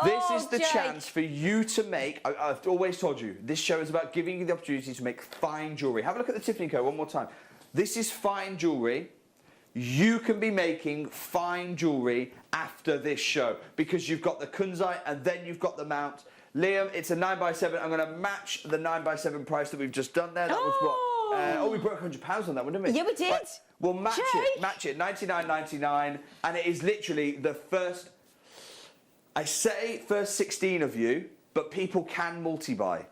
This is the chance for you to make. I've always told you this show is about giving you the opportunity to make fine jewellery. Have a look at the Tiffany Co. one more time. This is fine jewellery. You can be making fine jewellery after this show because you've got the kunzite and then you've got the mount. Liam, it's a 9x7. I'm going to match the 9x7 price that we've just done there. That was what? We broke £100 on that one, didn't we? Yeah, we did. Right. We'll match it, £99.99, and it is literally the first. I say first 16 of you, but people can multi-buy.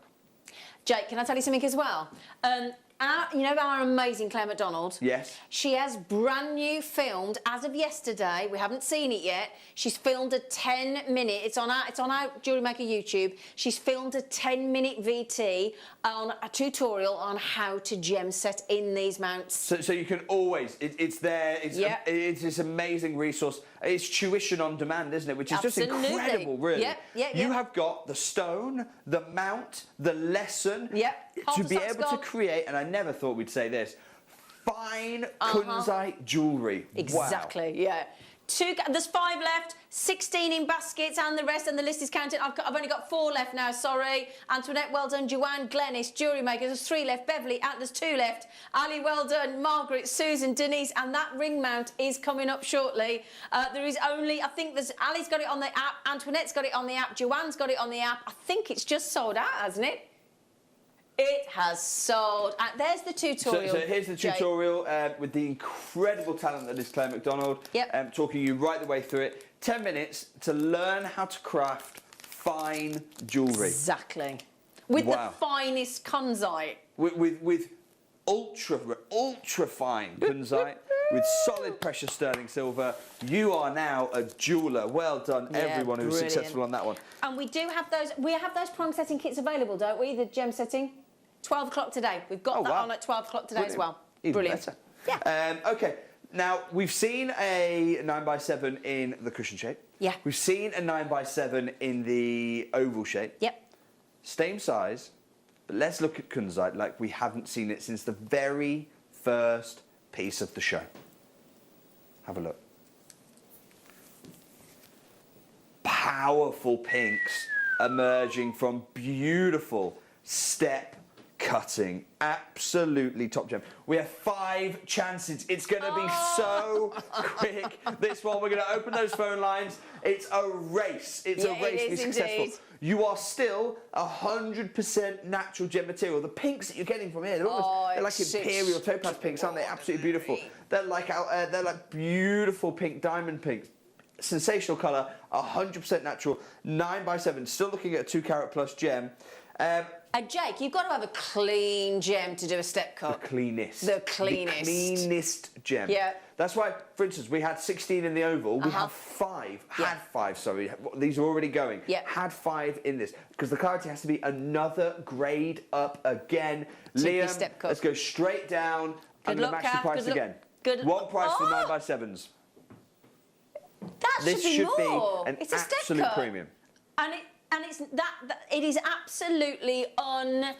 Jake, can I tell you something as well? Our amazing Claire McDonald? Yes. She has brand new filmed, as of yesterday, we haven't seen it yet, she's filmed a 10-minute, it's on our JewelleryMaker YouTube, she's filmed a 10-minute VT on a tutorial on how to gem set in these mounts. So you can always, it's there, it's this amazing resource. It's tuition on demand, isn't it? Which is just incredible, really. You have got the stone, the mount, the lesson to be able to create, and I never thought we'd say this, fine kunzite jewellery. Exactly, yeah. There's 5 left, 16 in baskets and the rest, and the list is counting. I've only got 4 left now, sorry. Antoinette, well done. Joanne, Glennis, JewelleryMaker, there's 3 left. Beverly, there's 2 left. Ali, well done. Margaret, Susan, Denise, and that ring mount is coming up shortly. There is only, I think there's, Ali's got it on the app, Antoinette's got it on the app, Joanne's got it on the app. I think it's just sold out, hasn't it? It has sold. There's the tutorial. So here's the tutorial with the incredible talent that is Claire McDonald. Talking you right the way through it. 10 minutes to learn how to craft fine jewellery. Exactly. With the finest kunzite. With ultra fine kunzite. With solid precious sterling silver. You are now a jeweller. Well done, everyone who was successful on that one. And we do have those. We have those prong setting kits available, don't we? The gem setting. 12 o'clock today. We've got that on at 12 o'clock today as well. Even better. Yeah. Okay. Now we've seen a 9x7 in the cushion shape. Yeah. We've seen a 9x7 in the oval shape. Yep. Same size, but let's look at kunzite like we haven't seen it since the very first piece of the show. Have a look. Powerful pinks emerging from beautiful step cutting. Absolutely top gem. We have 5 chances. It's going to be so quick. This one, we're going to open those phone lines. It's a race. It's a race to be successful. You are still 100% natural gem material. The pinks that you're getting from here, they're like imperial topaz pinks, aren't they? Absolutely beautiful. They're like beautiful pink, diamond pinks. Sensational colour, 100% natural, 9x7. Still looking at a 2 carat plus gem. Jake, you've got to have a clean gem to do a step cut. The cleanest. The cleanest. The cleanest gem. Yeah. That's why, for instance, we had 16 in the oval. We have 5. Had 5, sorry. These are already going. Yeah. Had 5 in this. Because the clarity has to be another grade up again. Liam, step cut. let's go straight down. I'm going to match the price again. One price for 9x7s. That should be more. An it's a step absolute cut. premium. And it's it is absolutely unenhanced.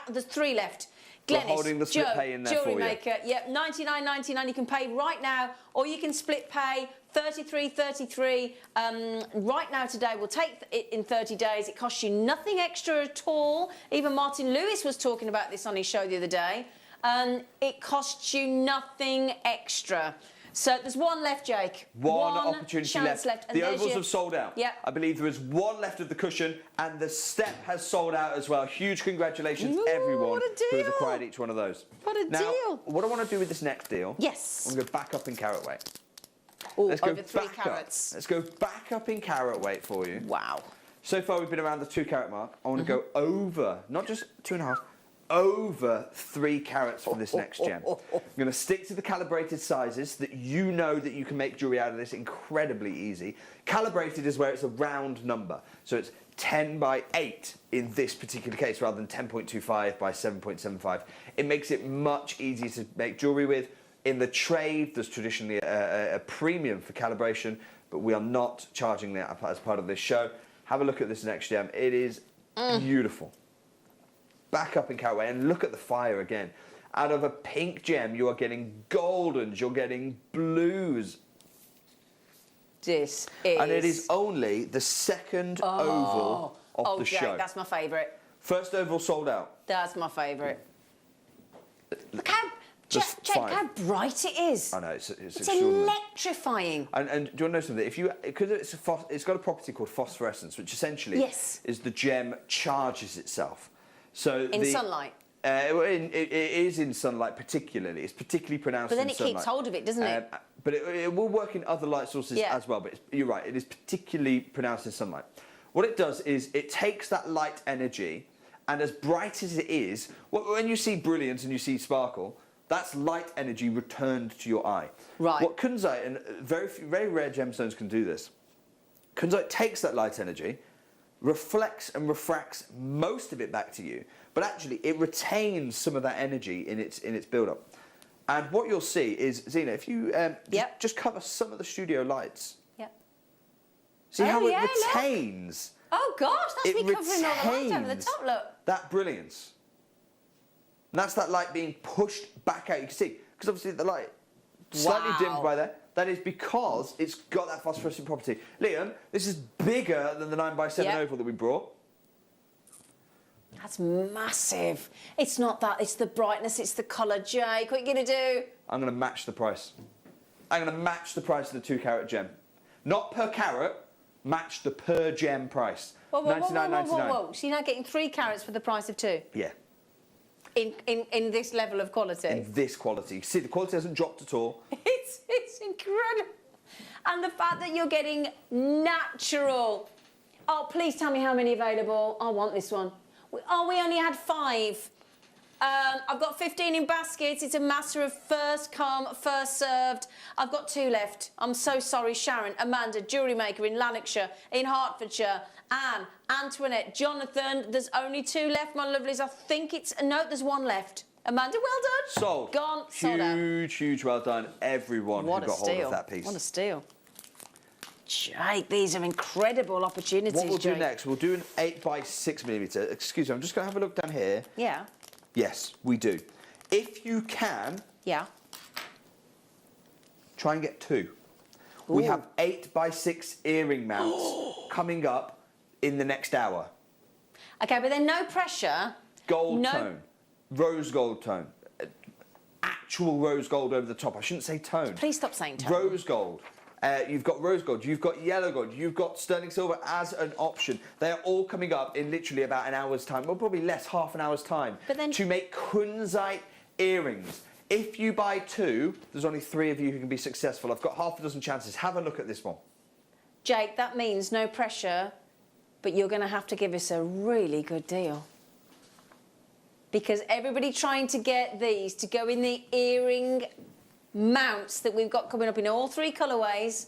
There's 3 left. Glennis, we're holding the split pay in there for you. JewelleryMaker, yep, $99.99. You can pay right now, or you can split pay $33.33. Right now today, we'll take it in 30 days. It costs you nothing extra at all. Even Martin Lewis was talking about this on his show the other day. It costs you nothing extra. So there's 1 left, Jake. One opportunity left. The ovals have sold out. Yeah. I believe there is 1 left of the cushion, and the step has sold out as well. Huge congratulations to everyone who has acquired each one of those. What a deal. What I want to do with this next deal, yes, I'm going to go back up in carat weight. Ooh, Let's go over 3 back carats. Up. Let's go back up in carat weight for you. Wow. So far we've been around the 2 carat mark. I want to go over, not just 2.5, over 3 carats for this next gem. I'm going to stick to the calibrated sizes that you know that you can make jewellery out of this incredibly easy. Calibrated is where it's a round number. So it's 10 by 8 in this particular case rather than 10.25 by 7.75. It makes it much easier to make jewellery with. In the trade, there's traditionally a premium for calibration, but we are not charging that as part of this show. Have a look at this next gem. It is beautiful. Back up in carat weight and look at the fire again. Out of a pink gem, you are getting goldens, you're getting blues. This is... And it is only the second oval of the Jake, show. That's my favourite. First oval sold out. That's my favourite. Look how, Jake, how bright it is. I know, it's extraordinary. Electrifying. And do you want to know something? If you, because it's got a property called phosphorescence, which essentially is the gem charges itself. So in sunlight. It is in sunlight particularly. It's particularly pronounced in sunlight. But then it keeps hold of it, doesn't it? But it will work in other light sources as well. But you're right, it is particularly pronounced in sunlight. What it does is it takes that light energy, and as bright as it is, when you see brilliance and you see sparkle, that's light energy returned to your eye. Right. What kunzite, and very rare gemstones can do this, kunzite takes that light energy, reflects and refracts most of it back to you, but actually it retains some of that energy in its build-up. And what you'll see is, Zena, if you just cover some of the studio lights. Yep. See how it retains. Look. Oh gosh, that's me covering all the light over the top, look. That brilliance. And that's that light being pushed back out. You can see, because obviously the light slightly dimmed by there. That is because it's got that phosphorescent property. Liam, this is bigger than the 9x7 oval that we brought. That's massive. It's not that, it's the brightness, it's the colour. Jake, what are you going to do? I'm going to match the price. I'm going to match the price of the 2 carat gem. Not per carat, match the per gem price. Whoa. So you're now getting 3 carats for the price of 2? Yeah. In this level of quality? In this quality. See, the quality hasn't dropped at all. It's incredible. And the fact that you're getting natural. Oh, please tell me how many available. I want this one. We only had 5. I've got 15 in baskets. It's a matter of first come, first served. I've got 2 left. I'm so sorry, Sharon, Amanda, JewelleryMaker in Lanarkshire, in Hertfordshire, Anne, Antoinette, Jonathan. There's only 2 left, my lovelies. I think it's... No, there's 1 left. Amanda, well done. Sold. Gone. Sold out. Huge well done, everyone who got hold of that piece. What a steal. Jake, these are incredible opportunities, What we'll do next, we'll do an 8x6mm. Excuse me, I'm just going to have a look down here. Yeah. Yes, we do. If you can... Yeah. Try and get 2. Ooh. We have 8x6 earring mounts coming up in the next hour. OK, but then no pressure. Gold tone. Rose gold tone. Actual rose gold over the top. I shouldn't say tone. Please stop saying tone. Rose gold. You've got rose gold, you've got yellow gold, you've got sterling silver as an option. They are all coming up in literally about an hour's time, well, probably less, half an hour's time, to make kunzite earrings. If you buy 2, there's only 3 of you who can be successful. I've got half a dozen chances. Have a look at this one. Jake, that means no pressure, but you're going to have to give us a really good deal. Because everybody trying to get these to go in the earring mounts that we've got coming up in all 3 colourways,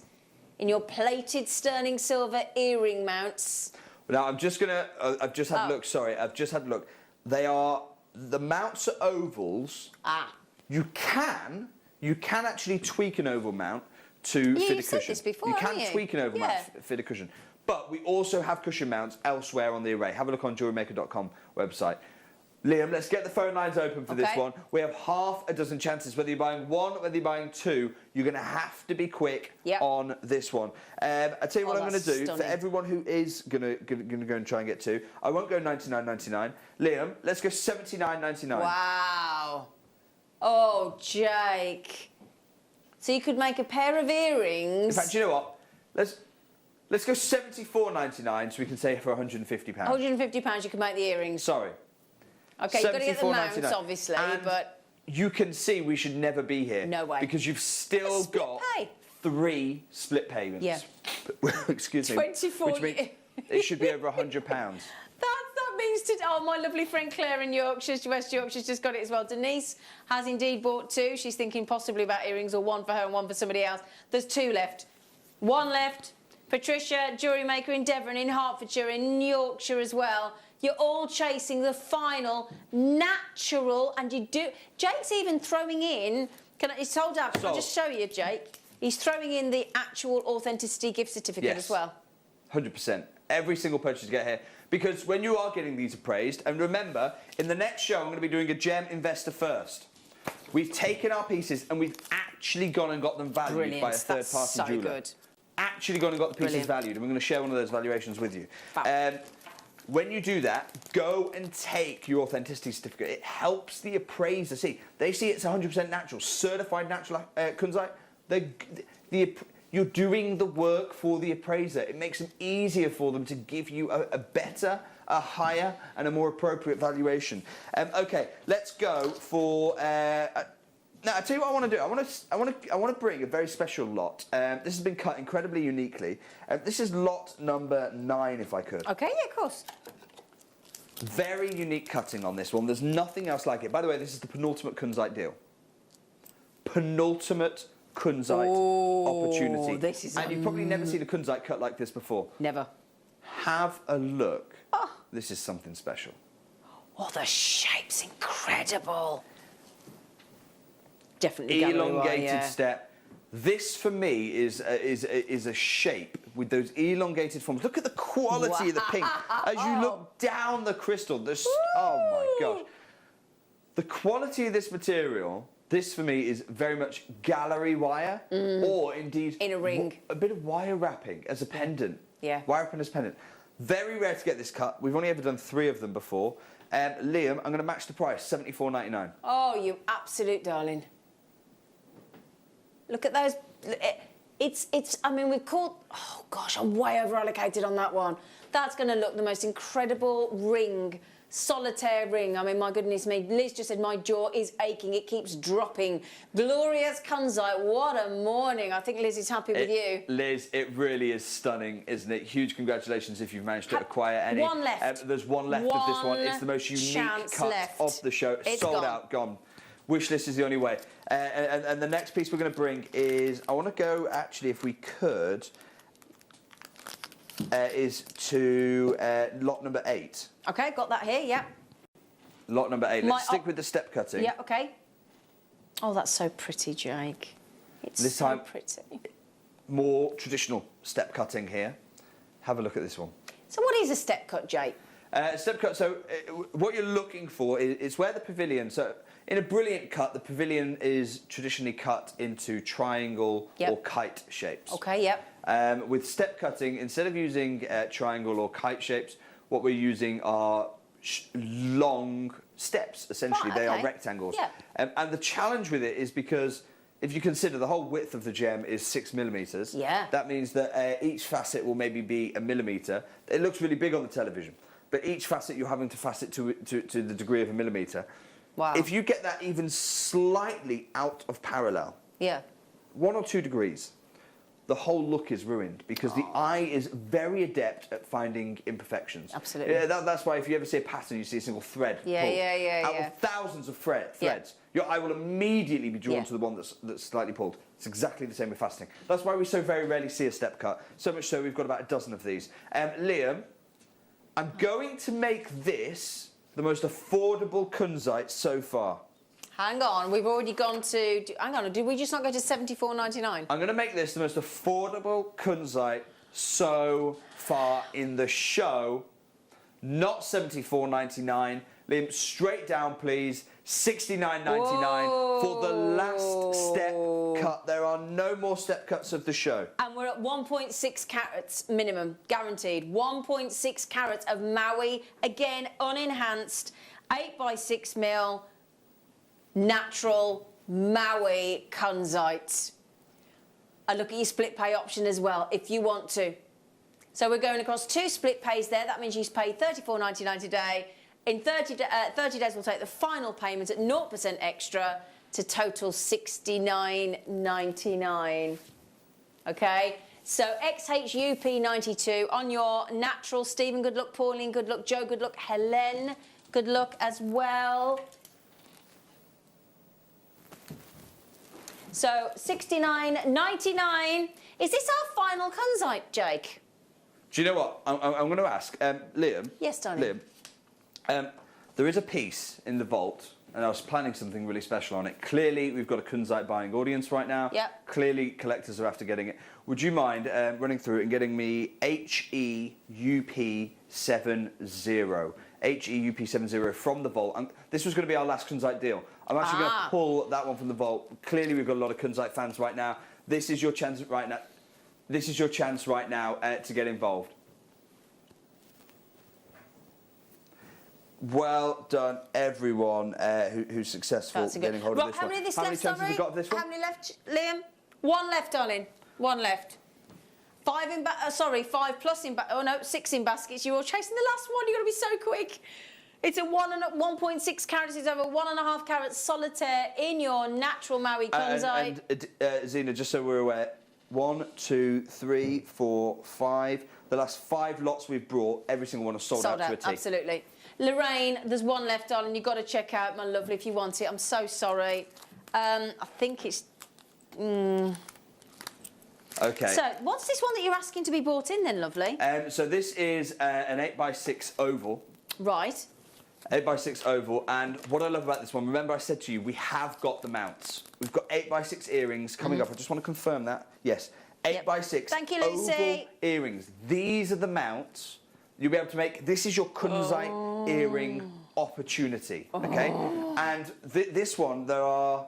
in your plated sterling silver earring mounts. Now, I'm just going to... I've just had a look, sorry. I've just had a look. They are... The mounts are ovals. You can actually tweak an oval mount to fit a cushion. You've said this before, you can haven't you? tweak an oval mount to fit a cushion. But we also have cushion mounts elsewhere on the array. Have a look on JewelleryMaker.com website. Liam, let's get the phone lines open for this one. We have half a dozen chances. Whether you're buying 1, whether you're buying 2, you're going to have to be quick on this one. I tell you what I'm going to do for everyone who is going to go and try and get 2. I won't go $99.99. Liam, let's go $79.99. Wow. Oh, Jake. So you could make a pair of earrings. In fact, you know what? Let's go $74.99 so we can say for £150. £150 you can make the earrings. Sorry. OK, you've got to get the mounts, obviously, and but... you can see we should never be here. No way. Because you've still got 3 split payments. Yeah. Excuse me. 24... Which means it should be over £100. That means Oh, my lovely friend Claire in Yorkshire, West Yorkshire's just got it as well. Denise has indeed bought 2. She's thinking possibly about earrings, or 1 for her and 1 for somebody else. There's 2 left. 1 left. Patricia, jewellery maker in Devon, in Hertfordshire, in Yorkshire as well. You're all chasing the final natural, and you do. Jake's even throwing in. It's sold out. Can I just show you, Jake? He's throwing in the actual authenticity gift certificate as well. 100%. Every single purchase you get here. Because when you are getting these appraised, and remember, in the next show, I'm going to be doing a gem investor first. We've taken our pieces and we've actually gone and got them valued by a third-party jeweller. Good. Actually gone and got the pieces valued, and we're going to share one of those valuations with you. When you do that, go and take your authenticity certificate. It helps the appraiser see. They see it's 100% natural, certified natural kunzite. You're doing the work for the appraiser. It makes it easier for them to give you a better, a higher, and a more appropriate valuation. Okay, let's go for. Now, I'll tell you what I want to do. I want to bring a very special lot. This has been cut incredibly uniquely. This is lot number 9, if I could. Okay, yeah, of course. Very unique cutting on this one. There's nothing else like it. By the way, this is the penultimate kunzite deal. Penultimate kunzite opportunity. This is and you've probably never seen a kunzite cut like this before. Never. Have a look. Oh. This is something special. Oh, the shape's incredible. Definitely elongated step. This for me is a shape with those elongated forms. Look at the quality of the pink as you look down the crystal. Oh my gosh, the quality of this material. This for me is very much gallery wire, or indeed in a ring, a bit of wire wrapping as a pendant. Yeah, wire wrapping as a pendant. Very rare to get this cut. We've only ever done 3 of them before. Liam, I'm going to match the price, $74.99. Oh, you absolute darling. Look at those. I mean, we've called. Oh gosh, I'm way over allocated on that one. That's going to look the most incredible ring, solitaire ring. I mean, my goodness me. Liz just said my jaw is aching. It keeps dropping. Glorious kunzite. What a morning. I think Liz is happy with you. Liz, it really is stunning, isn't it? Huge congratulations if you've managed to acquire any. 1 left. There's 1 left of this one. It's the most unique cut of the show. It's sold gone. out, gone. Wish list is the only way. And the next piece we're going to bring is, I want to go, actually, if we could, is to lot number 8. Okay, got that here, yeah. Lot number 8. Let's stick with the step cutting. Yeah, okay. Oh, that's so pretty, Jake. It's this so time, pretty. More traditional step cutting here. Have a look at this one. So what is a step cut, Jake? Step cut, so what you're looking for is where the pavilion, so in a brilliant cut, the pavilion is traditionally cut into triangle or kite shapes. Okay, yep. With step cutting, instead of using triangle or kite shapes, what we're using are long steps, essentially. They are rectangles. Yeah. And the challenge with it is because if you consider the whole width of the gem is 6mm, that means that each facet will maybe be 1 millimetre. It looks really big on the television, but each facet you're having to facet to the degree of 1 millimetre. Wow. If you get that even slightly out of parallel, 1 or 2 degrees, the whole look is ruined because the eye is very adept at finding imperfections. Absolutely. Yeah, that's why if you ever see a pattern, you see a single thread pulled. Out of thousands of threads, your eye will immediately be drawn to the one that's slightly pulled. It's exactly the same with faceting. That's why we so very rarely see a step cut. So much so we've got about a dozen of these. Liam, I'm going to make this the most affordable kunzite so far. Hang on, we've already gone to. Hang on, did we just not go to $74.99? I'm going to make this the most affordable kunzite so far in the show. Not $74.99. Liam, straight down, please. $69.99 for the last step cut. There are no more step cuts of the show. And we're at 1.6 carats minimum, guaranteed. 1.6 carats of Maui, again, unenhanced, 8x6mm, natural Maui kunzite. And look at your split pay option as well, if you want to. So we're going across 2 split pays there. That means you pay $34.99 today. In 30 days, we'll take the final payment at 0% extra to total $69.99. Okay? So XHUP92 on your natural. Stephen, good luck. Pauline, good luck. Joe, good luck. Helen, good luck as well. So 69.99. Is this our final Kunzite, Jake? Do you know what? I'm going to ask Liam. Yes, darling. Liam, there is a piece in the vault, and I was planning something really special on it. Clearly, we've got a Kunzite buying audience right now. Yep. Clearly, collectors are after getting it. Would you mind running through it and getting me HEUP70? HEUP70 from the vault. This was going to be our last Kunzite deal. I'm actually going to pull that one from the vault. Clearly, we've got a lot of Kunzite fans right now. This is your chance right now. This is your chance right now to get involved. Well done, everyone who's successful getting hold of this how one. many of this How many left, chances have we got of this one? How many left, Liam? One left, darling. One left. 5 in sorry, 5 plus in oh no, 6 in baskets. You're all chasing the last one. You've got to be so quick. It's a 1.6 carats. It's over 1.5 carats solitaire in your natural Maui Kunzite. Zena, just so we're aware, 1, 2, 3, 4, 5. The last 5 lots we've brought, every single one is sold out to a T. Absolutely. Lorraine, there's one left, darling. You've got to check out, my lovely, if you want it. I'm so sorry. I think it's... Okay. So, what's this one that you're asking to be bought in then, lovely? So this is an 8x6 oval. Right. 8x6 oval, and what I love about this one, remember I said to you, we have got the mounts. We've got 8x6 earrings coming up. I just want to confirm that. Yes, 8x6 Thank you, oval Lucy. earrings. These are the mounts you'll be able to make. This is your Kunzite earring opportunity, okay? And this one, there are,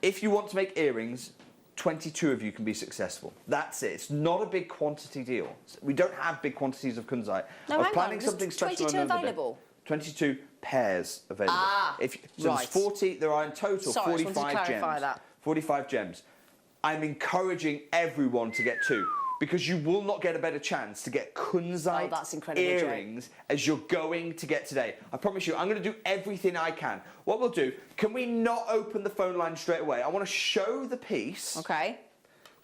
if you want to make earrings, 22 of you can be successful. That's it. It's not a big quantity deal. We don't have big quantities of Kunzite. No, I was hang planning on. something There's special. 22 available? 22 pairs available. So right. there's 40, there are in total Sorry, I just 45 wanted to clarify gems. that. 45 gems. I'm encouraging everyone to get 2 because you will not get a better chance to get Kunzite that's incredible, earrings as you're going to get today. I promise you, I'm going to do everything I can. What we'll do, can we not open the phone line straight away? I want to show the piece. Okay.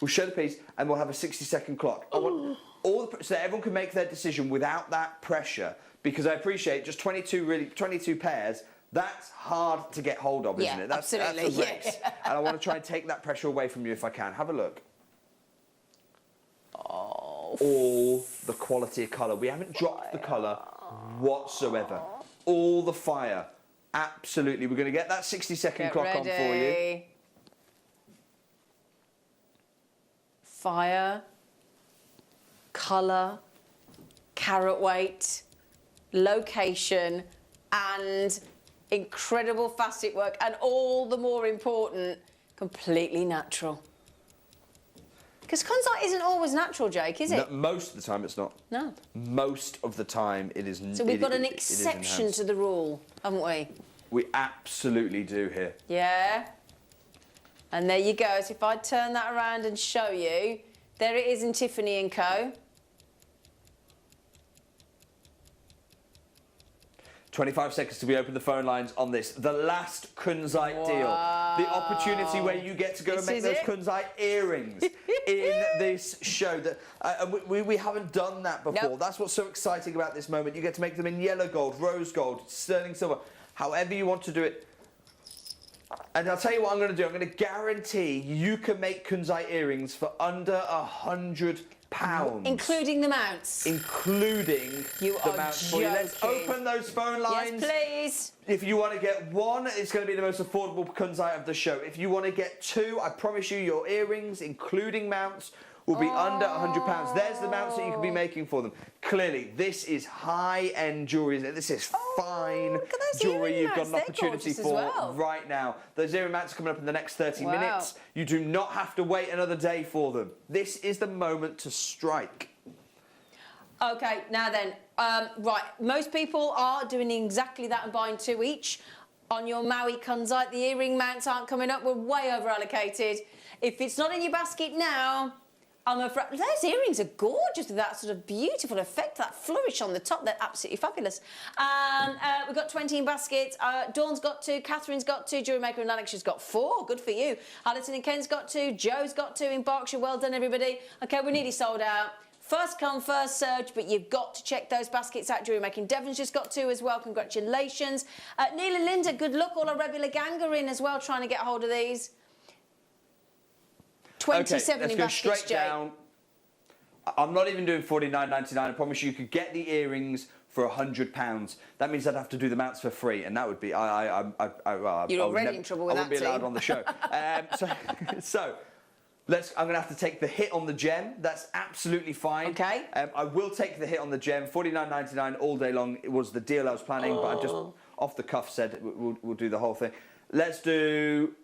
We'll show the piece and we'll have a 60-second clock. I want all the, so everyone can make their decision without that pressure, because I appreciate just 22 pairs, that's hard to get hold of, isn't it? That's absolutely. That's a race. And I want to try and take that pressure away from you if I can. Have a look. All the quality of colour. We haven't dropped the colour whatsoever. All the fire. Absolutely. We're going to get that 60-second clock on for you. Fire, colour, carat weight, location, and incredible facet work, and all the more important, completely natural. Because Kunzite isn't always natural, Jake, is it? No, most of the time it's not. No. Most of the time it is. So we've got an exception to the rule, haven't we? We absolutely do here. Yeah. And there you go. So if I turn that around and show you, there it is in Tiffany & Co. 25 seconds till we open the phone lines on this. The last Kunzite deal. The opportunity where you get to go and make those Kunzite earrings in this show. We haven't done that before. Nope. That's what's so exciting about this moment. You get to make them in yellow gold, rose gold, sterling silver, however you want to do it. And I'll tell you what I'm going to do. I'm going to guarantee you can make Kunzite earrings for under £100. Including the mounts. Including the mounts for you. Let's open those phone lines. Yes, please. If you want to get 1, it's going to be the most affordable Kunzite of the show. If you want to get 2, I promise you your earrings, including mounts, will be under £100. There's the mounts that you can be making for them. Clearly, this is high-end jewellery, isn't it? This is fine jewellery you've got an opportunity for right now. Those earring mounts are coming up in the next 30 minutes. You do not have to wait another day for them. This is the moment to strike. Okay, now then, right, most people are doing exactly that and buying 2 each. On your Maui Kunzite, the earring mounts aren't coming up. We're way over allocated. If it's not in your basket now, Those earrings are gorgeous with that sort of beautiful effect, that flourish on the top. They're absolutely fabulous. And we've got 20 in baskets. Dawn's got 2, Catherine's got 2, JewelleryMaker and Lanarkshire's got 4. Good for you. Alison and Ken's got 2, Joe's got 2 in Berkshire. Well done, everybody. Okay, we're nearly sold out. First come, first served, but you've got to check those baskets out. JewelleryMaking Devon's just got 2 as well. Congratulations. Neil and Linda, good luck. All our regular gang are in as well, trying to get hold of these. 27 let's in go baskets, straight down. I'm not even doing $49.99. I promise you could get the earrings for £100. That means I'd have to do the mounts for free, and that would be You're already in trouble with that. I wouldn't be allowed on the show. So I'm going to have to take the hit on the gem. That's absolutely fine. Okay. I will take the hit on the gem. $49.99 all day long. It was the deal I was planning, but I just off the cuff said we'll do the whole thing. Let's do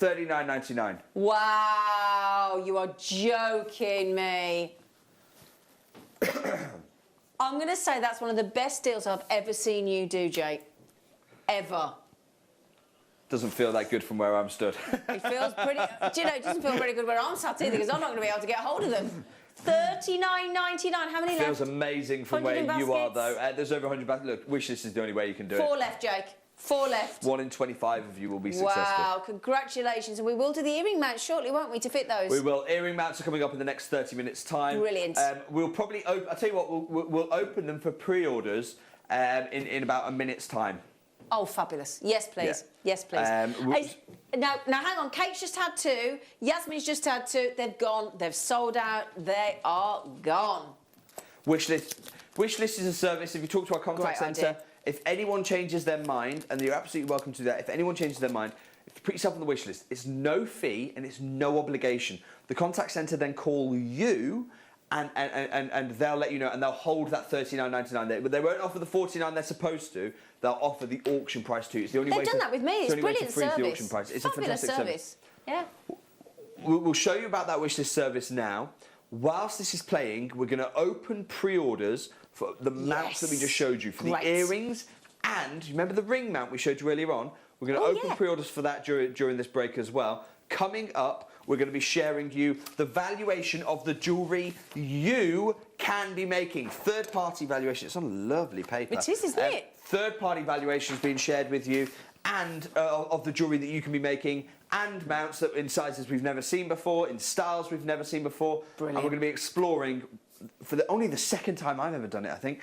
$39.99. Wow, you are joking me. I'm going to say that's one of the best deals I've ever seen you do, Jake. Ever. Doesn't feel that good from where I'm stood. It feels pretty... Do you know, it doesn't feel very good where I'm sat either, because I'm not going to be able to get hold of them. $39.99. How many left? Feels amazing from where you are, though. There's over 100 baskets. Look, wishlist is the only way you can do it. 4 left, Jake. 4 left. 1 in 25 of you will be successful. Wow, congratulations. And we will do the earring mounts shortly, won't we, to fit those? We will. Earring mounts are coming up in the next 30 minutes' time. Brilliant. We'll probably... I'll tell you what, we'll open them for pre-orders in about a minute's time. Oh, fabulous. Yes, please. Yeah. Yes, please. Now, hang on. Kate's just had 2. Yasmin's just had 2. They've gone. They've sold out. They are gone. Wishlist. Wishlist is a service. If you talk to our contact Great centre, idea. if anyone changes their mind, and you're absolutely welcome to do that, if anyone changes their mind, if you put yourself on the wish list, it's no fee and it's no obligation. The contact centre then call you and they'll let you know, and they'll hold that $39.99. They won't offer the $49 they're supposed to. They'll offer the auction price too. It's the only way. They've done that with me. It's brilliant service. The auction price. It's fabulous a fantastic service. Yeah. We'll show you about that wishlist service now. Whilst this is playing, we're going to open pre-orders for the mounts that we just showed you, for the earrings, and remember the ring mount we showed you earlier on? We're going to open pre-orders for that during this break as well. Coming up, we're going to be sharing you the valuation of the jewellery you can be making. Third-party valuation. It's on lovely paper. It is, isn't it? Third-party valuations being shared with you, and of the jewellery that you can be making, and mounts that in sizes we've never seen before, in styles we've never seen before. Brilliant. And we're going to be exploring, for only the second time I've ever done it, I think,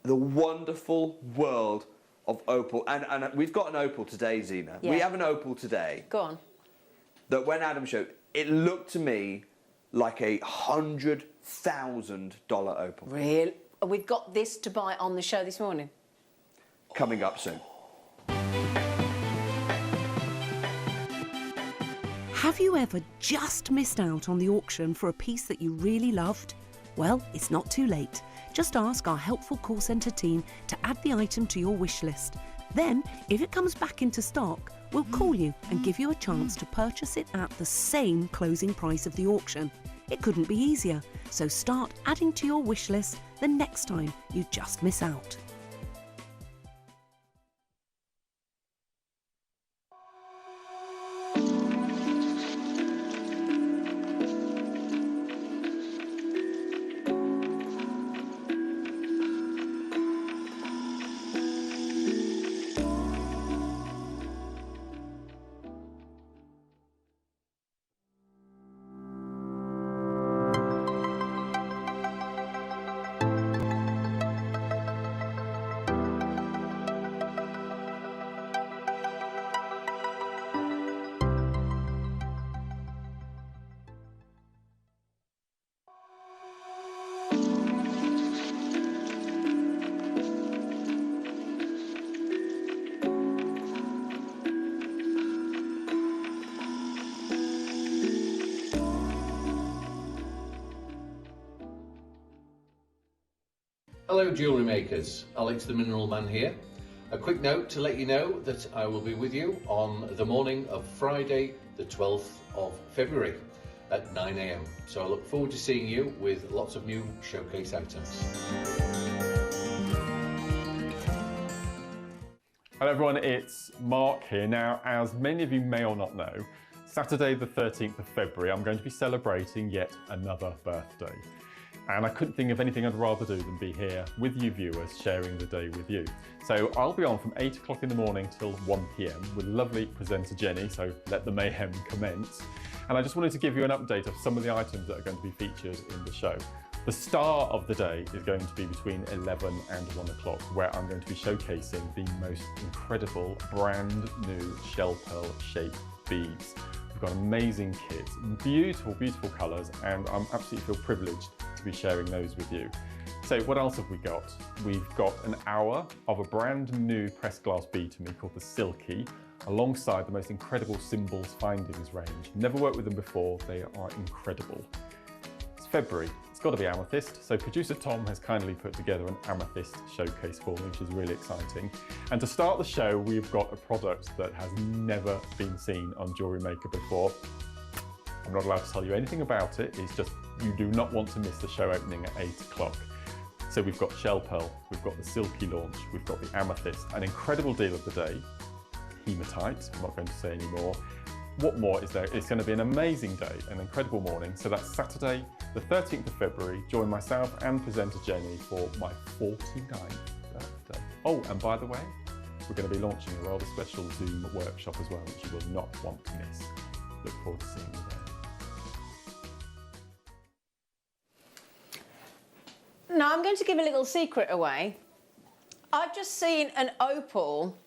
the wonderful world of opal. And we've got an opal today, Zena. Yeah. We have an opal today. Go on. That when Adam showed, it looked to me like a $100,000 opal. Really? We've got this to buy on the show this morning. Coming up soon. Have you ever just missed out on the auction for a piece that you really loved? Well, it's not too late. Just ask our helpful call centre team to add the item to your wish list. Then, if it comes back into stock, we'll call you and give you a chance to purchase it at the same closing price of the auction. It couldn't be easier, so start adding to your wish list the next time you just miss out. Hello jewellery makers, Alex the Mineral Man here. A quick note to let you know that I will be with you on the morning of Friday the 12th of February at 9 AM. So I look forward to seeing you with lots of new showcase items. Hello everyone, it's Mark here. Now, as many of you may or not know, Saturday the 13th of February, I'm going to be celebrating yet another birthday. And I couldn't think of anything I'd rather do than be here with you viewers, sharing the day with you. So I'll be on from 8 o'clock in the morning till 1 p.m. with lovely presenter Jenny, so let the mayhem commence. And I just wanted to give you an update of some of the items that are going to be featured in the show. The star of the day is going to be between 11 and 1 o'clock, where I'm going to be showcasing the most incredible brand new shell pearl shaped beads. We've got amazing kits, beautiful, beautiful colours, and I'm absolutely feel privileged to be sharing those with you. So what else have we got? We've got an hour of a brand new pressed glass bead to me called the Silky, alongside the most incredible Symbols Findings range. Never worked with them before, they are incredible. It's February, it's got to be amethyst, so producer Tom has kindly put together an amethyst showcase for me, which is really exciting. And to start the show, we've got a product that has never been seen on JewelleryMaker before. I'm not allowed to tell you anything about it, it's just you do not want to miss the show opening at 8 o'clock. So we've got Shell Pearl, we've got the Silky launch, we've got the Amethyst, an incredible deal of the day, Hematite, I'm not going to say any more. What more is there? It's going to be an amazing day, an incredible morning. So that's Saturday, the 13th of February. Join myself and presenter Jenny for my 49th birthday. Oh, and by the way, we're going to be launching a rather special Zoom workshop as well, which you will not want to miss. Look forward to seeing you there. Now I'm going to give a little secret away. I've just seen an opal,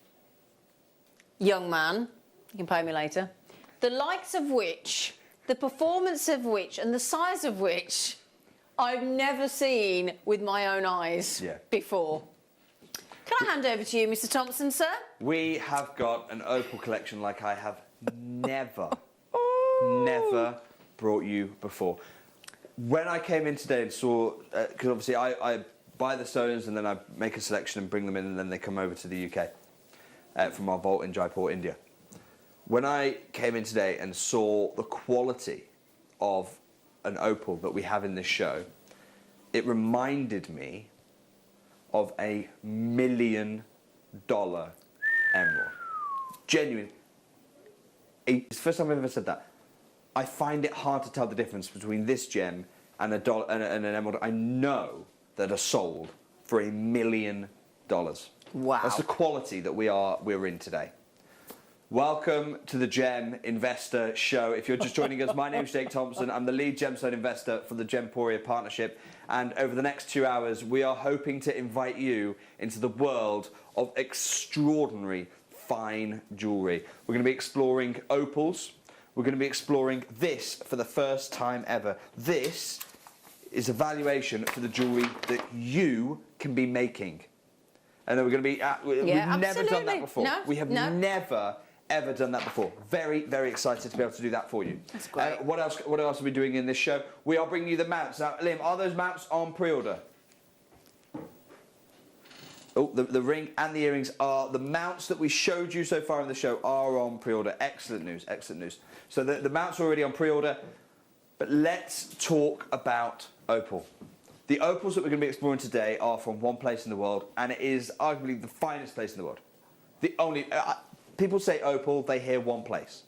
young man, you can pay me later, the likes of which, the performance of which, and the size of which I've never seen with my own eyes before. Can I hand over to you, Mr. Thompson, sir? We have got an opal collection like I have never, never brought you before. When I came in today and saw, because obviously I buy the stones and then I make a selection and bring them in and then they come over to the UK from our vault in Jaipur, India. When I came in today and saw the quality of an opal that we have in this show, it reminded me of $1 million emerald. Genuine. It's the first time I've ever said that. I find it hard to tell the difference between this gem and an emerald I know that are sold for $1 million. Wow. That's the quality that we're in today. Welcome to the Gem Investor Show. If you're just joining us, my name's Jake Thompson. I'm the lead gemstone investor for the Gemporia Partnership. And over the next 2 hours, we are hoping to invite you into the world of extraordinary fine jewellery. We're going to be exploring opals. We're going to be exploring this for the first time ever. This is a valuation for the jewellery that you can be making. And then we're going to be... we've never done that before. No, we have never, ever done that before. Very, very excited to be able to do that for you. That's great. What else are we doing in this show? We are bringing you the mounts. Now, Liam, are those mounts on pre-order? Oh, the ring and the earrings are... The mounts that we showed you so far in the show are on pre-order. Excellent news, excellent news. So the mounts are already on pre-order. But let's talk about opal. The opals that we're going to be exploring today are from one place in the world, and it is arguably the finest place in the world. The only... people say opal, they hear one place.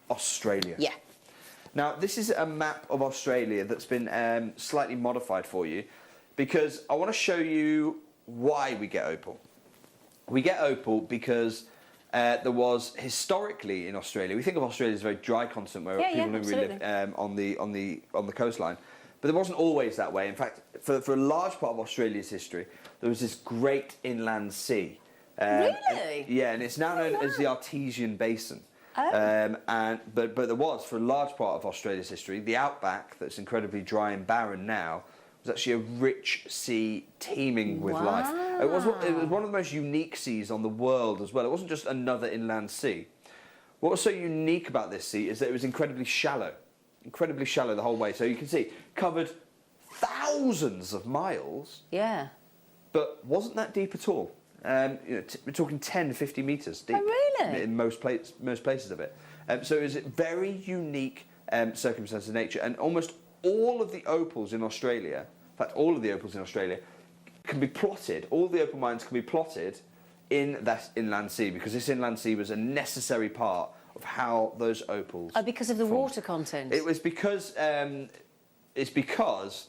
Australia. Yeah. Now, this is a map of Australia that's been slightly modified for you, because I want to show you why we get opal. We get opal because there was historically in Australia, we think of Australia as a very dry continent where people don't really live on the coastline, but it wasn't always that way. In fact, for a large part of Australia's history, there was this great inland sea. Really? Yeah, and it's now known as the Artesian Basin. Oh. But there was, for a large part of Australia's history, the outback that's incredibly dry and barren now was actually a rich sea teeming with life. It was one of the most unique seas on the world as well. It wasn't just another inland sea. What was so unique about this sea is that it was incredibly shallow the whole way. So you can see, covered thousands of miles. Yeah. But wasn't that deep at all. We're talking 10 to 50 metres deep. Oh, really? In most places of it. So it was a very unique circumstance of nature. And almost all of the opals in Australia, in fact, all of the opals in Australia, can be plotted, all the opal mines can be plotted in that inland sea, because this inland sea was a necessary part of how those opals. Oh, because of the formed. water content. It was because it's because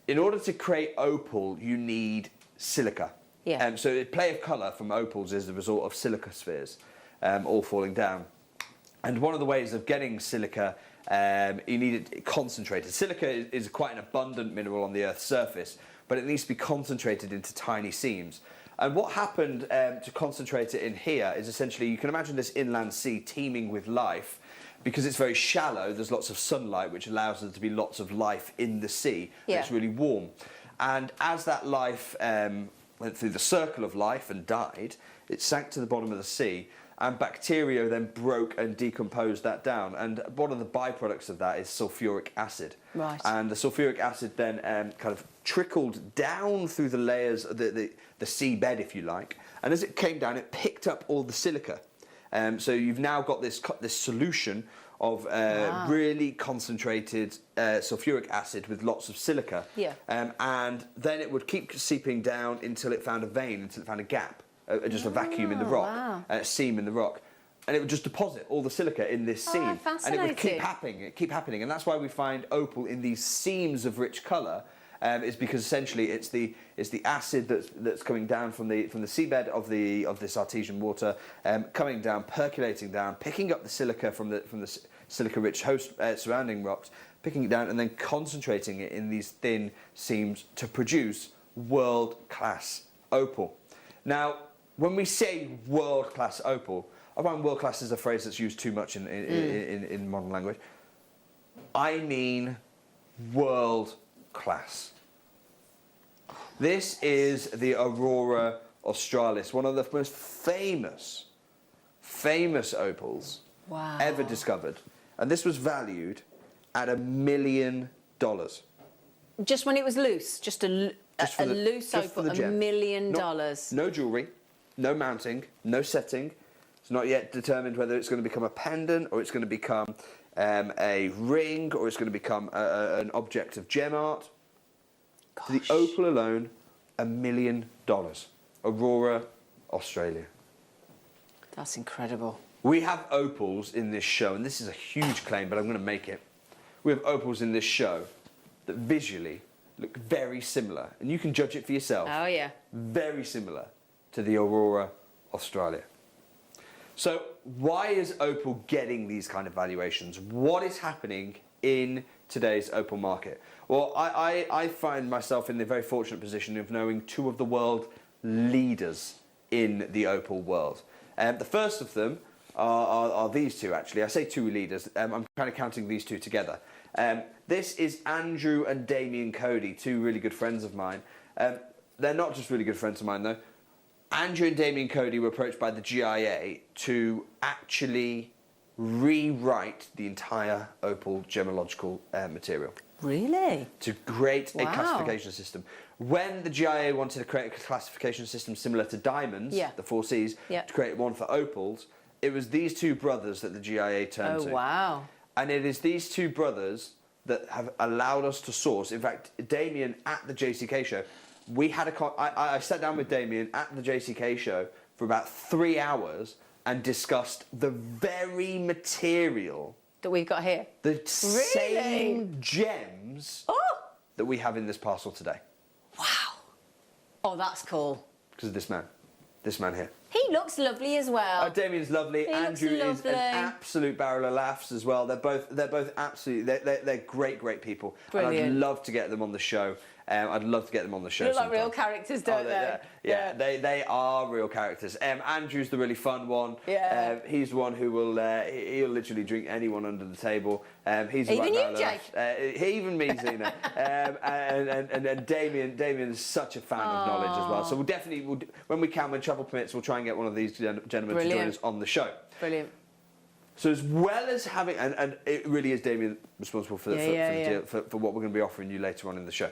in order to create opal, you need silica. Yeah. So the play of colour from opals is the result of silica spheres all falling down. And one of the ways of getting silica, you need it concentrated. Silica is quite an abundant mineral on the Earth's surface, but it needs to be concentrated into tiny seams. And what happened to concentrate it in here is essentially, you can imagine this inland sea teeming with life. Because it's very shallow, there's lots of sunlight, which allows there to be lots of life in the sea. Yeah. It's really warm. And as that life went through the circle of life and died, it sank to the bottom of the sea, and bacteria then broke and decomposed that down. And one of the byproducts of that is sulfuric acid. Right. And the sulfuric acid then kind of trickled down through the layers, the seabed, if you like. And as it came down, it picked up all the silica. So you've now got this solution of really concentrated sulfuric acid with lots of silica. Yeah. And then it would keep seeping down until it found a vein, until it found a gap, just a vacuum in the rock, a seam in the rock. And it would just deposit all the silica in this seam. And it would keep happening. And that's why we find opal in these seams of rich colour. Is because essentially it's the acid that's coming down from the seabed of this artesian water, coming down, percolating down, picking up the silica from the silica-rich host surrounding rocks, picking it down and then concentrating it in these thin seams to produce world-class opal. Now, when we say world-class opal, I find world-class is a phrase that's used too much in modern language. I mean world-class. This is the Aurora Australis, one of the most famous opals ever discovered. And this was valued at $1 million. Just when it was loose, just a loose opal, $1 million. No jewellery, no mounting, no setting. It's not yet determined whether it's going to become a pendant or it's going to become a ring or it's going to become an object of gem art. For the opal alone, $1 million. Aurora, Australia. That's incredible. We have opals in this show, and this is a huge claim, but I'm going to make it. We have opals in this show that visually look very similar, and you can judge it for yourself. Oh, yeah. Very similar to the Aurora, Australia. So why is opal getting these kind of valuations? What is happening in today's opal market? Well, I find myself in the very fortunate position of knowing two of the world leaders in the opal world. The first of them are these two, actually. I say two leaders. I'm kind of counting these two together. This is Andrew and Damien Cody, two really good friends of mine. They're not just really good friends of mine, though. Andrew and Damien Cody were approached by the GIA to actually rewrite the entire opal gemological material. Really? To create a classification system. When the GIA wanted to create a classification system similar to diamonds, the 4 Cs, to create one for opals, it was these two brothers that the GIA turned to. Oh, wow. And it is these two brothers that have allowed us to source. In fact, Damien at the JCK show, we had I sat down with Damien at the JCK show for about 3 hours and discussed the very material that we've got here. The same gems that we have in this parcel today. Wow. Oh, that's cool. Because of this man here. He looks lovely as well. Damien's lovely. He Andrew looks is an absolute barrel of laughs as well. They're both absolutely, they're great people. Brilliant. And I'd love to get them on the show. I'd love to get them on the show. They look like sometime. real characters, don't they? Yeah, they are real characters. Andrew's the really fun one. Yeah. He's the one who will he'll literally drink anyone under the table. He's Even you, Jake. Even me, Zena. And Damien is such a fan of knowledge as well. So we'll definitely, when we can, when travel permits, we'll try and get one of these gentlemen to join us on the show. Brilliant. So as well as having, and it really is Damien responsible for the deal, for what we're going to be offering you later on in the show.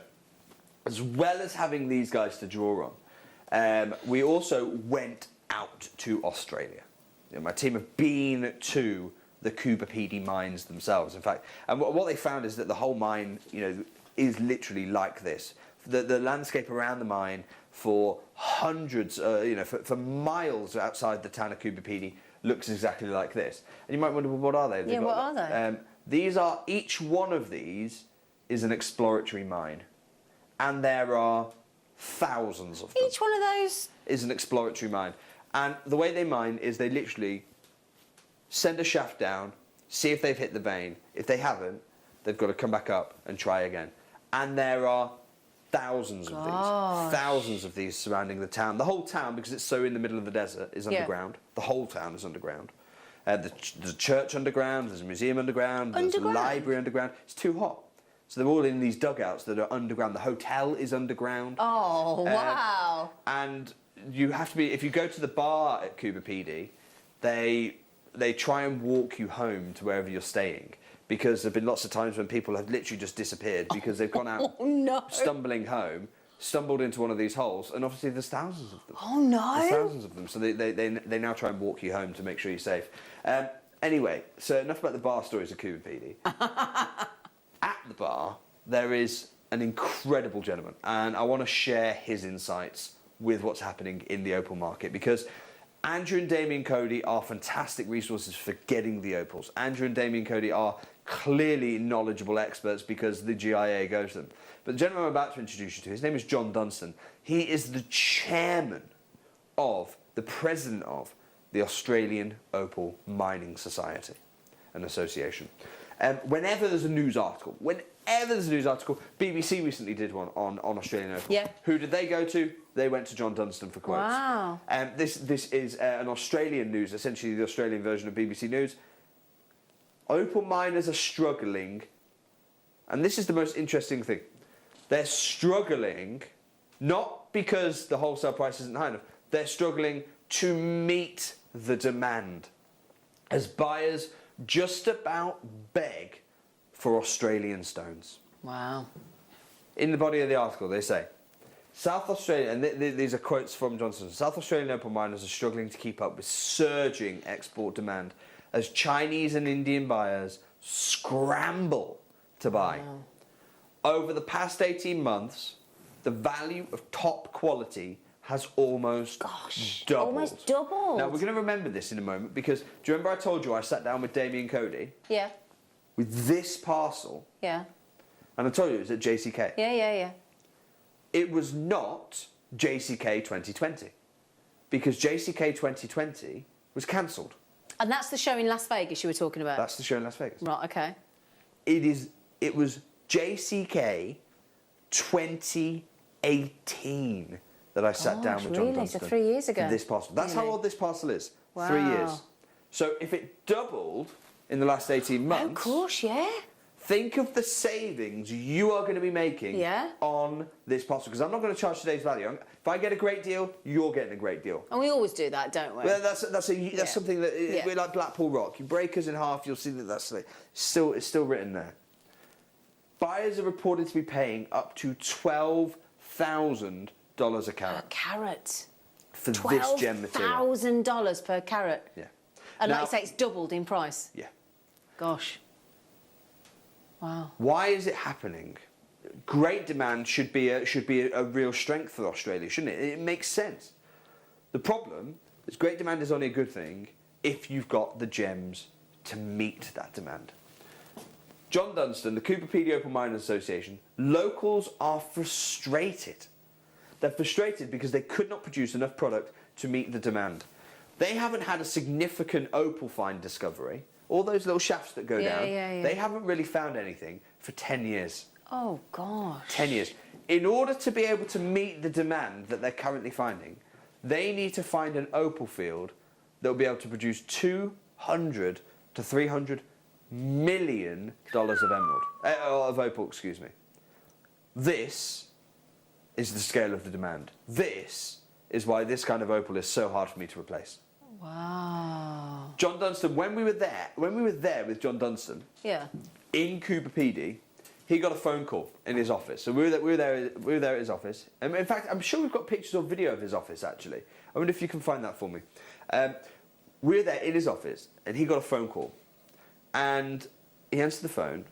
As well as having these guys to draw on, we also went out to Australia. My team have been to the Coober mines themselves, in fact. And what they found is that the whole mine, is literally like this. The landscape around the mine for hundreds, for miles outside the town of Coober looks exactly like this. And you might wonder, well, what are they? Yeah, what are they? These are, each one of these is an exploratory mine. And there are thousands of them. Each one of those is an exploratory mine. And the way they mine is they literally send a shaft down, see if they've hit the vein. If they haven't, they've got to come back up and try again. And there are thousands of these. Thousands of these surrounding the town. The whole town, because it's so in the middle of the desert, is underground. The whole town is underground. There's a church underground, there's a museum underground, there's a library underground. It's too hot. So they're all in these dugouts that are underground. The hotel is underground. Oh, wow. And you have to be, if you go to the bar at Cooper PD, they try and walk you home to wherever you're staying. Because there have been lots of times when people have literally just disappeared because they've gone out stumbling home, stumbled into one of these holes, and obviously there's thousands of them. Oh, no. There's thousands of them. So they now try and walk you home to make sure you're safe. Anyway, so enough about the bar stories of Cooper PD. At the bar, there is an incredible gentleman, and I want to share his insights with what's happening in the opal market, because Andrew and Damien Cody are fantastic resources for getting the opals. Andrew and Damien Cody are clearly knowledgeable experts because the GIA goes to them. But the gentleman I'm about to introduce you to, his name is John Dunstan. He is the chairman of, the president of, the Australian Opal Mining Society, an association. Whenever there's a news article, BBC recently did one on Australian opal. Yeah. Who did they go to? They went to John Dunstan for quotes. Wow. This is an Australian news, essentially the Australian version of BBC News. Opal miners are struggling, and this is the most interesting thing. They're struggling not because the wholesale price isn't high enough. They're struggling to meet the demand as buyers just about beg for Australian stones. Wow. In the body of the article, they say, South Australia, and these are quotes from Johnson, South Australian opal miners are struggling to keep up with surging export demand as Chinese and Indian buyers scramble to buy. Wow. Over the past 18 months, the value of top quality has almost doubled. Almost doubled. Now, we're going to remember this in a moment because, do you remember I told you I sat down with Damien Cody? Yeah. With this parcel? Yeah. And I told you it was at JCK. Yeah. It was not JCK 2020 because JCK 2020 was cancelled. And that's the show in Las Vegas you were talking about? That's the show in Las Vegas. Right, okay. It was JCK 2018 that I sat down with John Dunstan. So 3 years ago. For this parcel. That's how old this parcel is. Wow. 3 years. So if it doubled in the last 18 months... Of course, yeah. Think of the savings you are going to be making on this parcel. Because I'm not going to charge today's value. If I get a great deal, you're getting a great deal. And we always do that, don't we? Well, that's something that... We're like Blackpool Rock. You break us in half, you'll see that it's still written there. Buyers are reported to be paying up to $12,000 a carat. Per carat. For this gem material. $12,000 per carat. Yeah. And Now, like you say, it's doubled in price. Yeah. Gosh. Wow. Why is it happening? Great demand should be a real strength for Australia, shouldn't it? It makes sense. The problem is great demand is only a good thing if you've got the gems to meet that demand. John Dunstan, the Cooper PD Opal Miners Association, locals are frustrated. They're frustrated because they could not produce enough product to meet the demand. They haven't had a significant opal find discovery. All those little shafts that go down, they haven't really found anything for 10 years. Oh, gosh. 10 years. In order to be able to meet the demand that they're currently they need to find an opal field that will be able to produce 200 to 300 million dollars of opal, excuse me. This is the scale of the demand. This is why this kind of opal is so hard for me to replace. Wow. John Dunstan, when we were there with John Dunstan, in Cooper PD, he got a phone call in his office. So we were there at his office. And in fact, I'm sure we've got pictures or video of his office, actually. I wonder if you can find that for me. We were there in his office, and he got a phone call. And he answered the phone,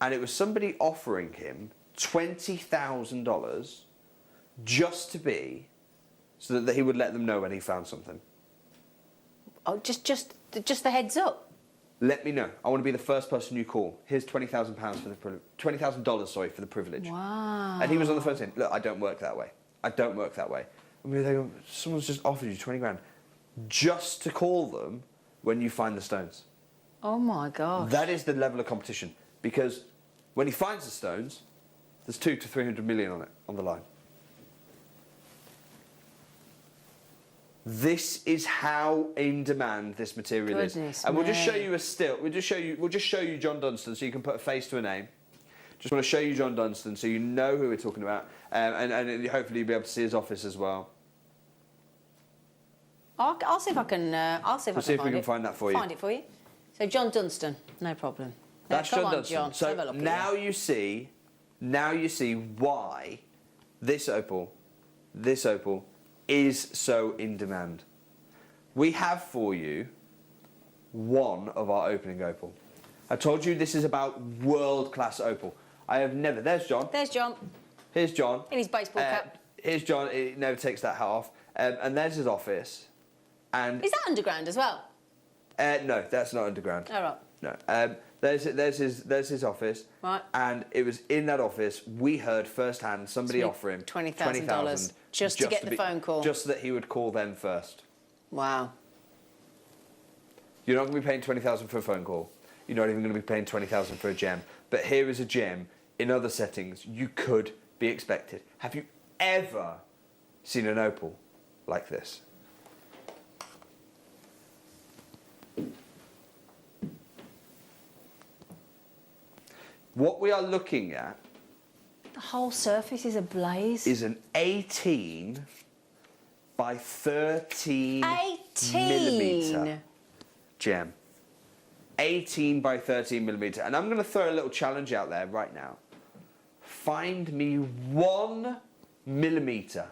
and it was somebody offering him $20,000 just to be, so that he would let them know when he found something. Oh, just the heads up. Let me know. I want to be the first person you call. Here's $20,000 for the $20,000, sorry, for the privilege. Wow. And he was on the phone saying, "Look, I don't work that way. I don't work that way." And we were thinking, someone's just offered you 20 grand just to call them when you find the stones. Oh my gosh. That is the level of competition, because when he finds the stones, there's 200 to 300 million on it, on the line. This is how in demand this material is. And we'll just show you a still. We'll just show you John Dunstan so you can put a face to a name. Just want to show you John Dunstan so you know who we're talking about, and hopefully you'll be able to see his office as well. I'll see if I can. I'll see if I can we can find that for you. Find it for you. So John Dunstan, no problem. That's Come John on, Dunstan. John, have a So look at now you see why this opal is so in demand. We have for you one of our opening opal. I told you this is about world-class opal. I have never... There's John. There's John. Here's John. In his baseball cap. Here's John. He never takes that hat off. And there's his office. And Is that underground as well? no, that's not underground. Oh, right. No. There's his office. Right. And it was in that office we heard firsthand somebody offer him $20,000 just to get the phone call. Just so that he would call them first. Wow. You're not going to be paying $20,000 for a phone call. You're not even going to be paying $20,000 for a gem. But here is a gem in other settings you could be expected. Have you ever seen an opal like this? What we are looking at The whole surface is ablaze. is an 18 by 13 millimetre gem. 18 by 13 millimetre. And I'm going to throw a little challenge out there right now. Find me 1 millimetre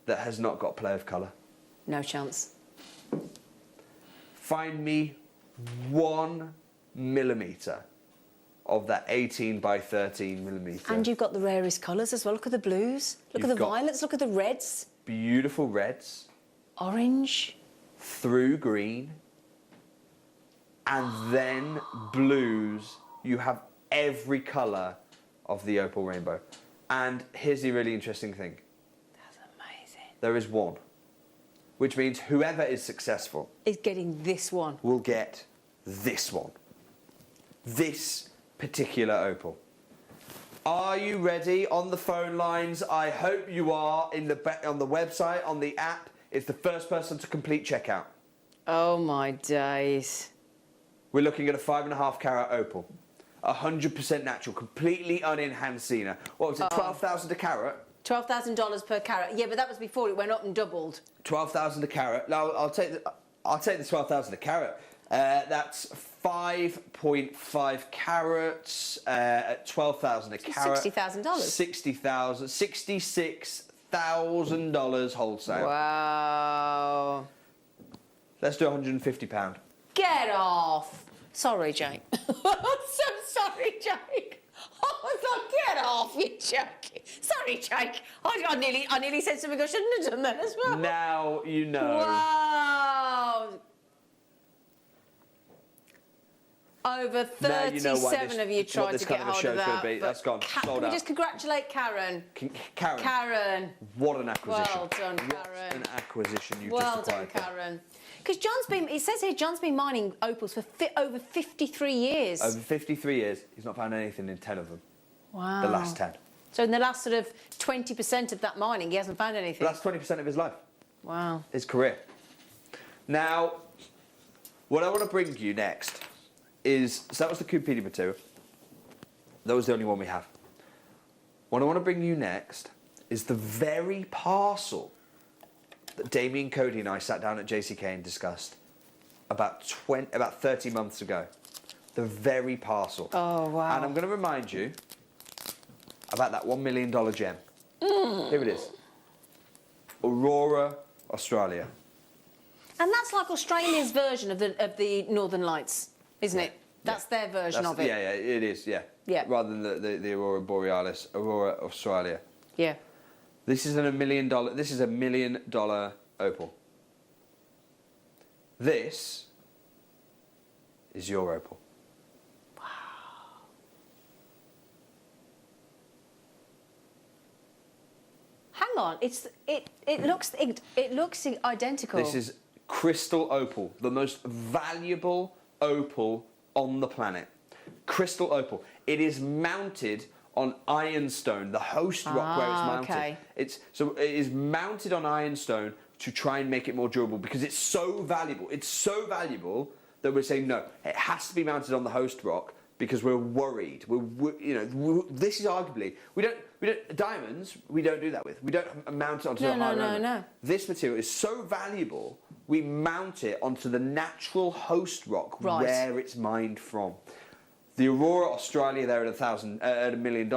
that has not got play of colour. No chance. Find me 1 millimetre of that 18 by 13 millimetre. And you've got the rarest colours as well. Look at the blues. Look at the violets. Look at the reds. Beautiful reds. Orange. Through green. And then blues. You have every colour of the opal rainbow. And here's the really interesting thing. That's amazing. There is one. Which means whoever is successful Is getting this one. will get this one. This particular opal. Are you ready on the phone lines? I hope you are. On the website, on the app, it's the first person to complete checkout. Oh my days. We're looking at a 5.5 carat opal. 100% natural, completely unenhanced Cena. What was it, 12,000 a carat? $12,000 per carat. Yeah, but that was before it went up and doubled. 12,000 a carat. Now I'll take the 12,000 a carat. That's 5.5 carats at 12,000 a carat. $60,000. $66,000 wholesale. Wow. Let's do £150. Get off. Sorry, Jake. I'm so sorry, Jake. Oh, I thought, get off, you joking. Sorry, Jake. I nearly said something I shouldn't have done then as well. Now you know. Wow. Over 37 of you tried to get hold of that. That's gone. Sold Can we out. just congratulate Karen? Karen. Karen. What an acquisition. Well done, Karen. What an acquisition you Well just done, acquired. Karen. Because it says here, John's been mining opals for over 53 years. Over 53 years, he's not found anything in 10 of them. Wow. The last 10. So in the last sort of 20% of that mining, he hasn't found anything? That's 20% of his life. Wow. His career. Now, what I want to bring you next is, so that was the Cupidi material. That was the only one we have. What I want to bring you next is the very parcel that Damien, Cody and I sat down at JCK and discussed about 30 months ago. The very parcel. Oh, wow. And I'm going to remind you about that $1 million gem. Here it is. Aurora, Australia. And that's like Australia's version of the Northern Lights, isn't it? That's their version of it. Yeah, it is, yeah. Yeah. Rather than the Aurora Borealis, Aurora, Australia. Yeah. This is $1 million. This is $1 million opal. This is your opal. Hang on, it looks identical. This is crystal opal, the most valuable opal on the planet. Crystal opal. It is mounted on ironstone, the host rock where it's mounted. Okay. So it is mounted on ironstone to try and make it more durable because it's so valuable. It's so valuable that we're saying no, it has to be mounted on the host rock because we're worried. This is arguably we don't diamonds. We don't do that with. We don't mount it onto a hard element. No. This material is so valuable. We mount it onto the natural host rock where it's mined from. The Aurora, Australia, they're at $1 million.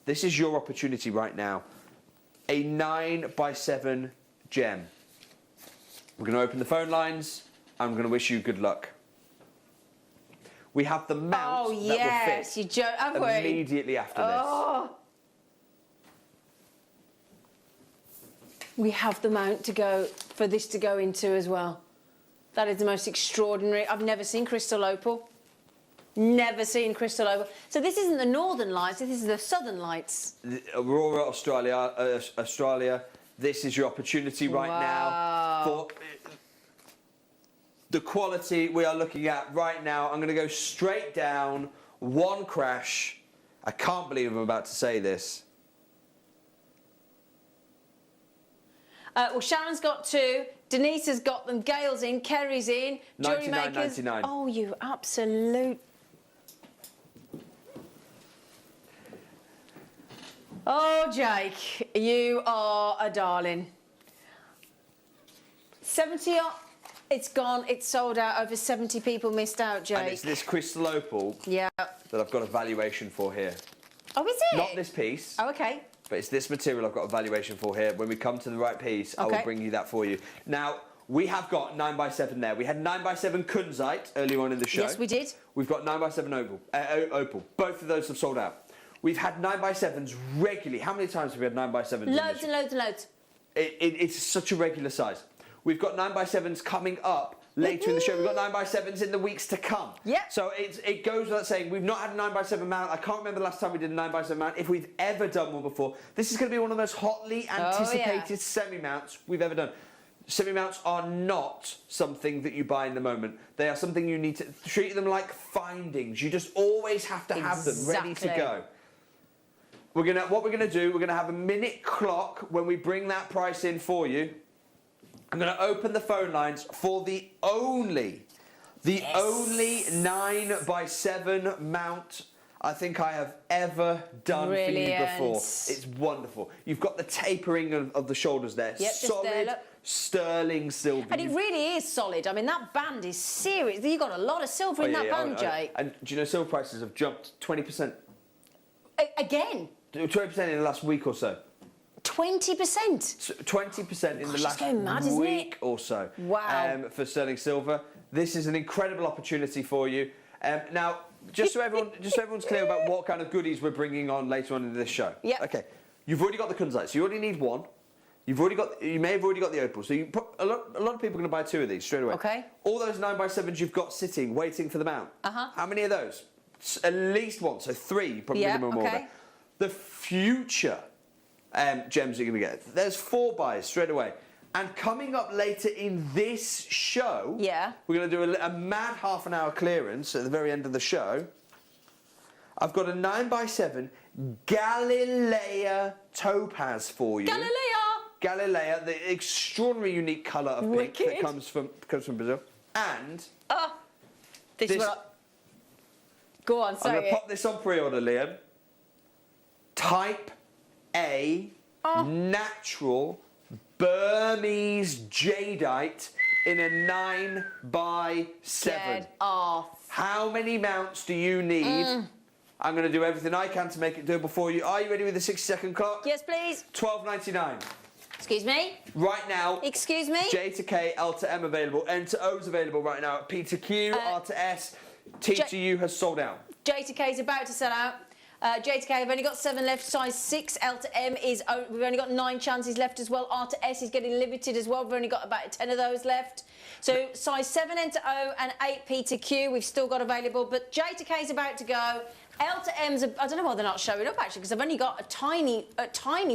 This is your opportunity right now. A 9x7 gem. We're going to open the phone lines. I'm going to wish you good luck. We have the mount that will fit immediately after this. We have the mount to go for this to go into as well. That is the most extraordinary. I've never seen crystal opal. Never seen crystal opal. So this isn't the northern lights. This is the southern lights. The Aurora, Australia. This is your opportunity right now for the quality we are looking at right now. I'm going to go straight down. One crash. I can't believe I'm about to say this. Well, Sharon's got 2. Denise has got them. Gail's in. Kerry's in. JewelleryMakers. $99.99. Oh, you absolute. Oh, Jake, you are a darling. 70. It's gone. It's sold out. Over 70 people missed out, Jake. And it's this crystal opal that I've got a valuation for here. Oh, is it? Not this piece. Oh, okay. But it's this material I've got a valuation for here. When we come to the right piece, I will bring you that for you. Now, we have got 9x7 there. We had 9x7 kunzite earlier on in the show. Yes, we did. We've got 9x7 opal. Both of those have sold out. We've had 9x7s regularly. How many times have we had 9x7s? Loads and loads and loads. It's such a regular size. We've got 9x7s coming up later in the show. We've got 9x7s in the weeks to come. Yeah. So it goes without saying, we've not had a 9x7 mount. I can't remember the last time we did a 9x7 mount. If we've ever done one before, this is going to be one of the most hotly anticipated semi-mounts we've ever done. Semi-mounts are not something that you buy in the moment. They are something you need to treat them like findings. You just always have to have them ready to go. What we're gonna do, we're gonna have a minute clock when we bring that price in for you. I'm gonna open the phone lines for the only 9x7 mount I think I have ever done for you before. It's wonderful. You've got the tapering of the shoulders there. Yep, solid, just there, look. sterling silver. And it really is solid. I mean, that band is serious. You've got a lot of silver in that band, Jake. And do you know silver prices have jumped 20%? Again? 20% in the last week or so. 20%? 20% in the last mad, week or so. Wow. For sterling silver. This is an incredible opportunity for you. Now, just so everyone's clear about what kind of goodies we're bringing on later on in this show. Yeah. Okay. You've already got the kunzite, so you already need one. You may have already got the opal, so a lot of people are going to buy 2 of these straight away. Okay. All those 9x7s you've got sitting, waiting for the mount. How many of those? At least one, so 3 probably minimum order. The future gems you're going to get. There's 4 buys straight away. And coming up later in this show, we're going to do a mad half-an-hour clearance at the very end of the show. I've got a 9x7 Galilea topaz for you. Galilea, the extraordinary unique colour of pink that comes from Brazil. And go on, sorry. I'm going to pop this on pre-order, Liam. Type A natural Burmese jadeite in a 9x7. Get off. How many mounts do you need? I'm going to do everything I can to make it doable for you. Are you ready with the 60-second clock? Yes, please. $12.99. Excuse me? Right now. Excuse me? J to K, L to M available. N to O is available right now. P to Q, R to S. T to U has sold out. J to K is about to sell out. J to K, I've only got 7 left. Size 6, L to M is, we've only got 9 chances left as well. R to S is getting limited as well. We've only got about 10 of those left. So size 7, N to O and 8P to Q, we've still got available. But J to K is about to go. L to M's, I don't know why they're not showing up actually, because I've only got a tiny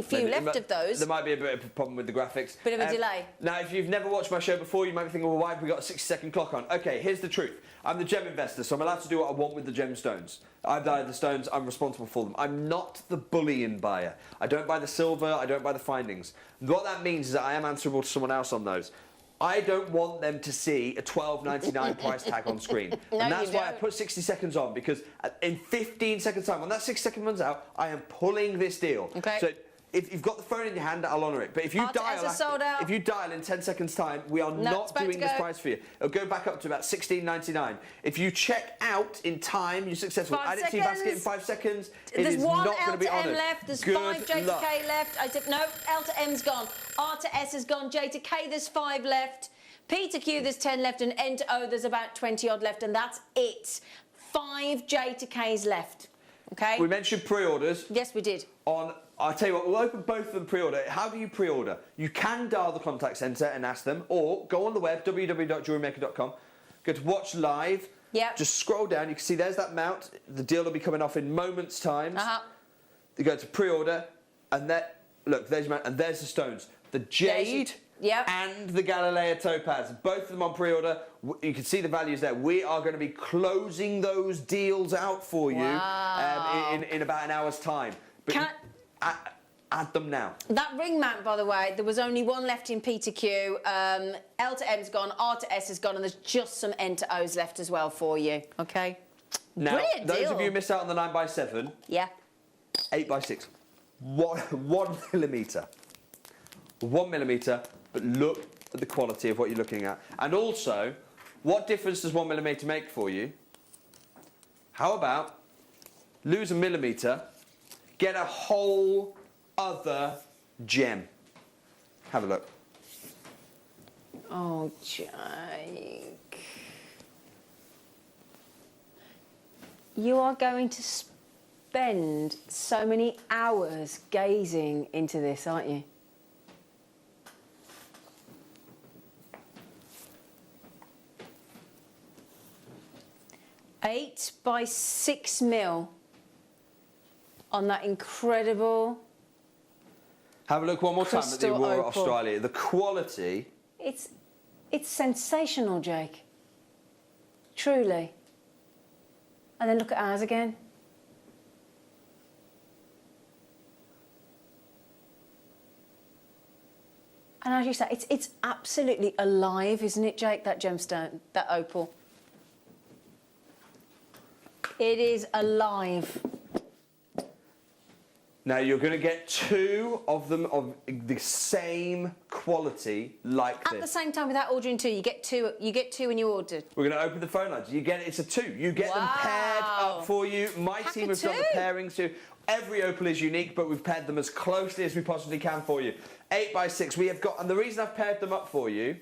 few left of those. There might be a bit of a problem with the graphics. Bit of a delay. Now, if you've never watched my show before, you might be thinking, well, why have we got a 60-second clock on? Okay, here's the truth. I'm the gem investor, so I'm allowed to do what I want with the gemstones. I've dyed the stones, I'm responsible for them. I'm not the bullion buyer. I don't buy the silver, I don't buy the findings. What that means is that I am answerable to someone else on those. I don't want them to see a $12.99 price tag on screen. No, and that's you why I don't. put 60 seconds on, because in 15 seconds time, when that 60 second runs out, I am pulling this deal. Okay. So if you've got the phone in your hand, I'll honour it. But if you If you dial in 10 seconds time, we are not doing this price for you. It'll go back up to about $16.99. If you check out in time, you're successful. 5 I didn't see your basket in 5 seconds. It There's is one not going L to be to M honoured. left, there's Good 5 J to luck. K left. I said, no, L to M's gone. R to S has gone, J to K there's 5 left. P to Q there's 10 left, and N to O there's about 20 odd left, and that's it. 5 J to K's left. Okay? We mentioned pre-orders. Yes, we did. I'll tell you what, we'll open both of them pre-order. How do you pre-order? You can dial the contact centre and ask them, or go on the web, www.jewellerymaker.com, go to watch live, Yep. just scroll down, you can see there's that mount, the deal will be coming off in moments' time. You go to pre-order, and look, there's your mount, and there's the stones. The jade and the Galileo topaz, both of them on pre-order. You can see the values there. We are going to be closing those deals out for you in about an hour's time. But add them now. That ring mount, by the way, there was only 1 left in P to Q. L to M's gone, R to S has gone, and there's just some N to O's left as well for you. Okay? Now, Brilliant those deal. of you who missed out on the 9x7, Yeah. 8x6, 1 millimetre. 1 millimetre, but look at the quality of what you're looking at. And also, what difference does 1 millimetre make for you? How about lose a millimetre, get a whole other gem? Have a look. Oh, Jake. You are going to spend so many hours gazing into this, aren't you? Eight by 6 mil on that incredible. Have a look one more time at the Crystal Aurora opal. Australia. The quality. It's sensational, Jake. Truly. And then look at ours again. And as you say, it's absolutely alive, isn't it, Jake, that gemstone, that opal? It is alive. Now you're going to get 2 of them of the same quality like this. At the same time, without ordering 2, you get 2. You get 2 when you ordered. We're going to open the phone lines. You get it's a 2. You get them paired up for you. My Pack team of have done the 2. pairings too. Every opal is unique, but we've paired them as closely as we possibly can for you. 8x6. We have got, and the reason I've paired them up for you,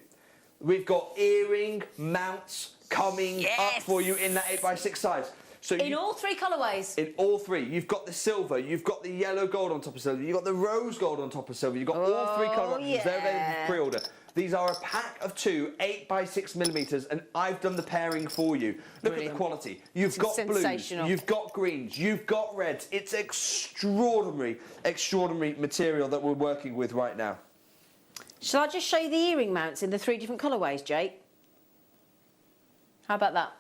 we've got earring mounts coming up for you in that 8x6 size. So in all 3 colourways. In all 3. You've got the silver, you've got the yellow gold on top of silver, you've got the rose gold on top of silver, you've got all 3 colour options. They're available for pre-order. These are a pack of 2, 8x6 millimetres, and I've done the pairing for you. Look at the quality. You've got blues, you've got greens, you've got reds. It's extraordinary, extraordinary material that we're working with right now. Shall I just show you the earring mounts in the 3 different colourways, Jake? How about that?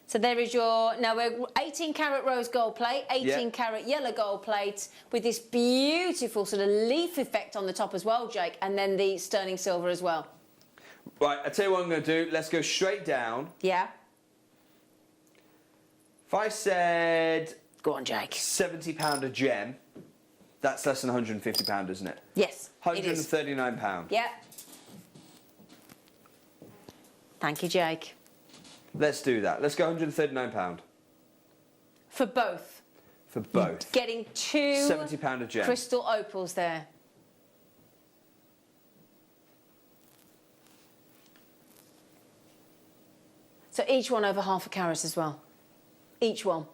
So there is your, now we're 18 carat rose gold plate, 18 carat yellow gold plate with this beautiful sort of leaf effect on the top as well, Jake, and then the sterling silver as well. Right, I'll tell you what I'm going to do. Let's go straight down. Yeah. If I said... Go on, Jake. £70 a gem, that's less than £150, isn't it? Yes, it is. £139. Yeah. Thank you, Jake. Let's do that. Let's go £139. For both. For both. Getting 2 £70 a gem. crystal opals there. So each one over half a carat as well. Each one.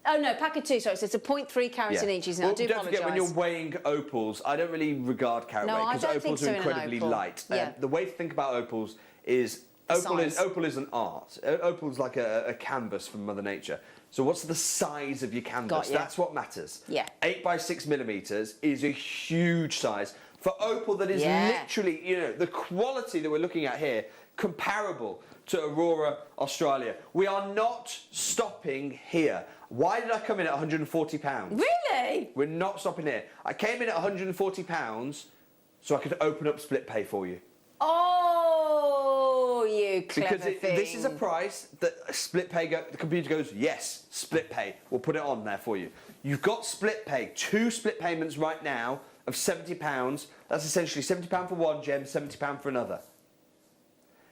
Oh no, pack of 2, sorry. So it's a 0.3 carat in inches now. Well, I do don't forget, when you're apologise. weighing opals, I don't really regard carat No, weight I because don't think opals so are in an incredibly opal. light. Yeah. The way to think about opals is opal is an art. Opal's like a canvas from Mother Nature. So what's the size of your canvas? Got ya. That's what matters. Yeah. 8 by 6 millimeters is a huge size for opal that is literally, you know, the quality that we're looking at here, comparable to Aurora, Australia. We are not stopping here. Why did I come in at £140? Really? We're not stopping here. I came in at £140 so I could open up split pay for you. Oh, you clever Because this is a price that split pay, the computer goes, yes, split pay. We'll put it on there for you. You've got split pay, 2 split payments right now of £70. That's essentially £70 for one gem, £70 for another.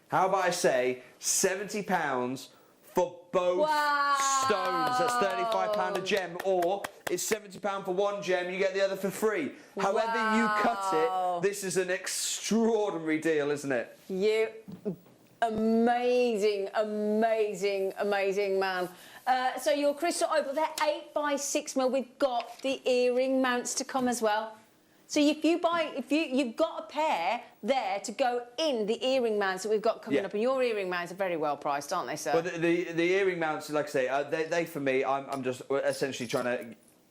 How about I say £70 for both stones? That's £35 a gem, or it's £70 for one gem, you get the other for free. However you cut it, this is an extraordinary deal, isn't it? You amazing, amazing, amazing man. So your crystal opal, they're 8 by 6 mil. We've got the earring mounts to come as well. So if you've got a pair there to go in the earring mounts that we've got coming up, and your earring mounts are very well priced, aren't they, sir? Well, the earring mounts, like I say, they for me, I'm just essentially trying to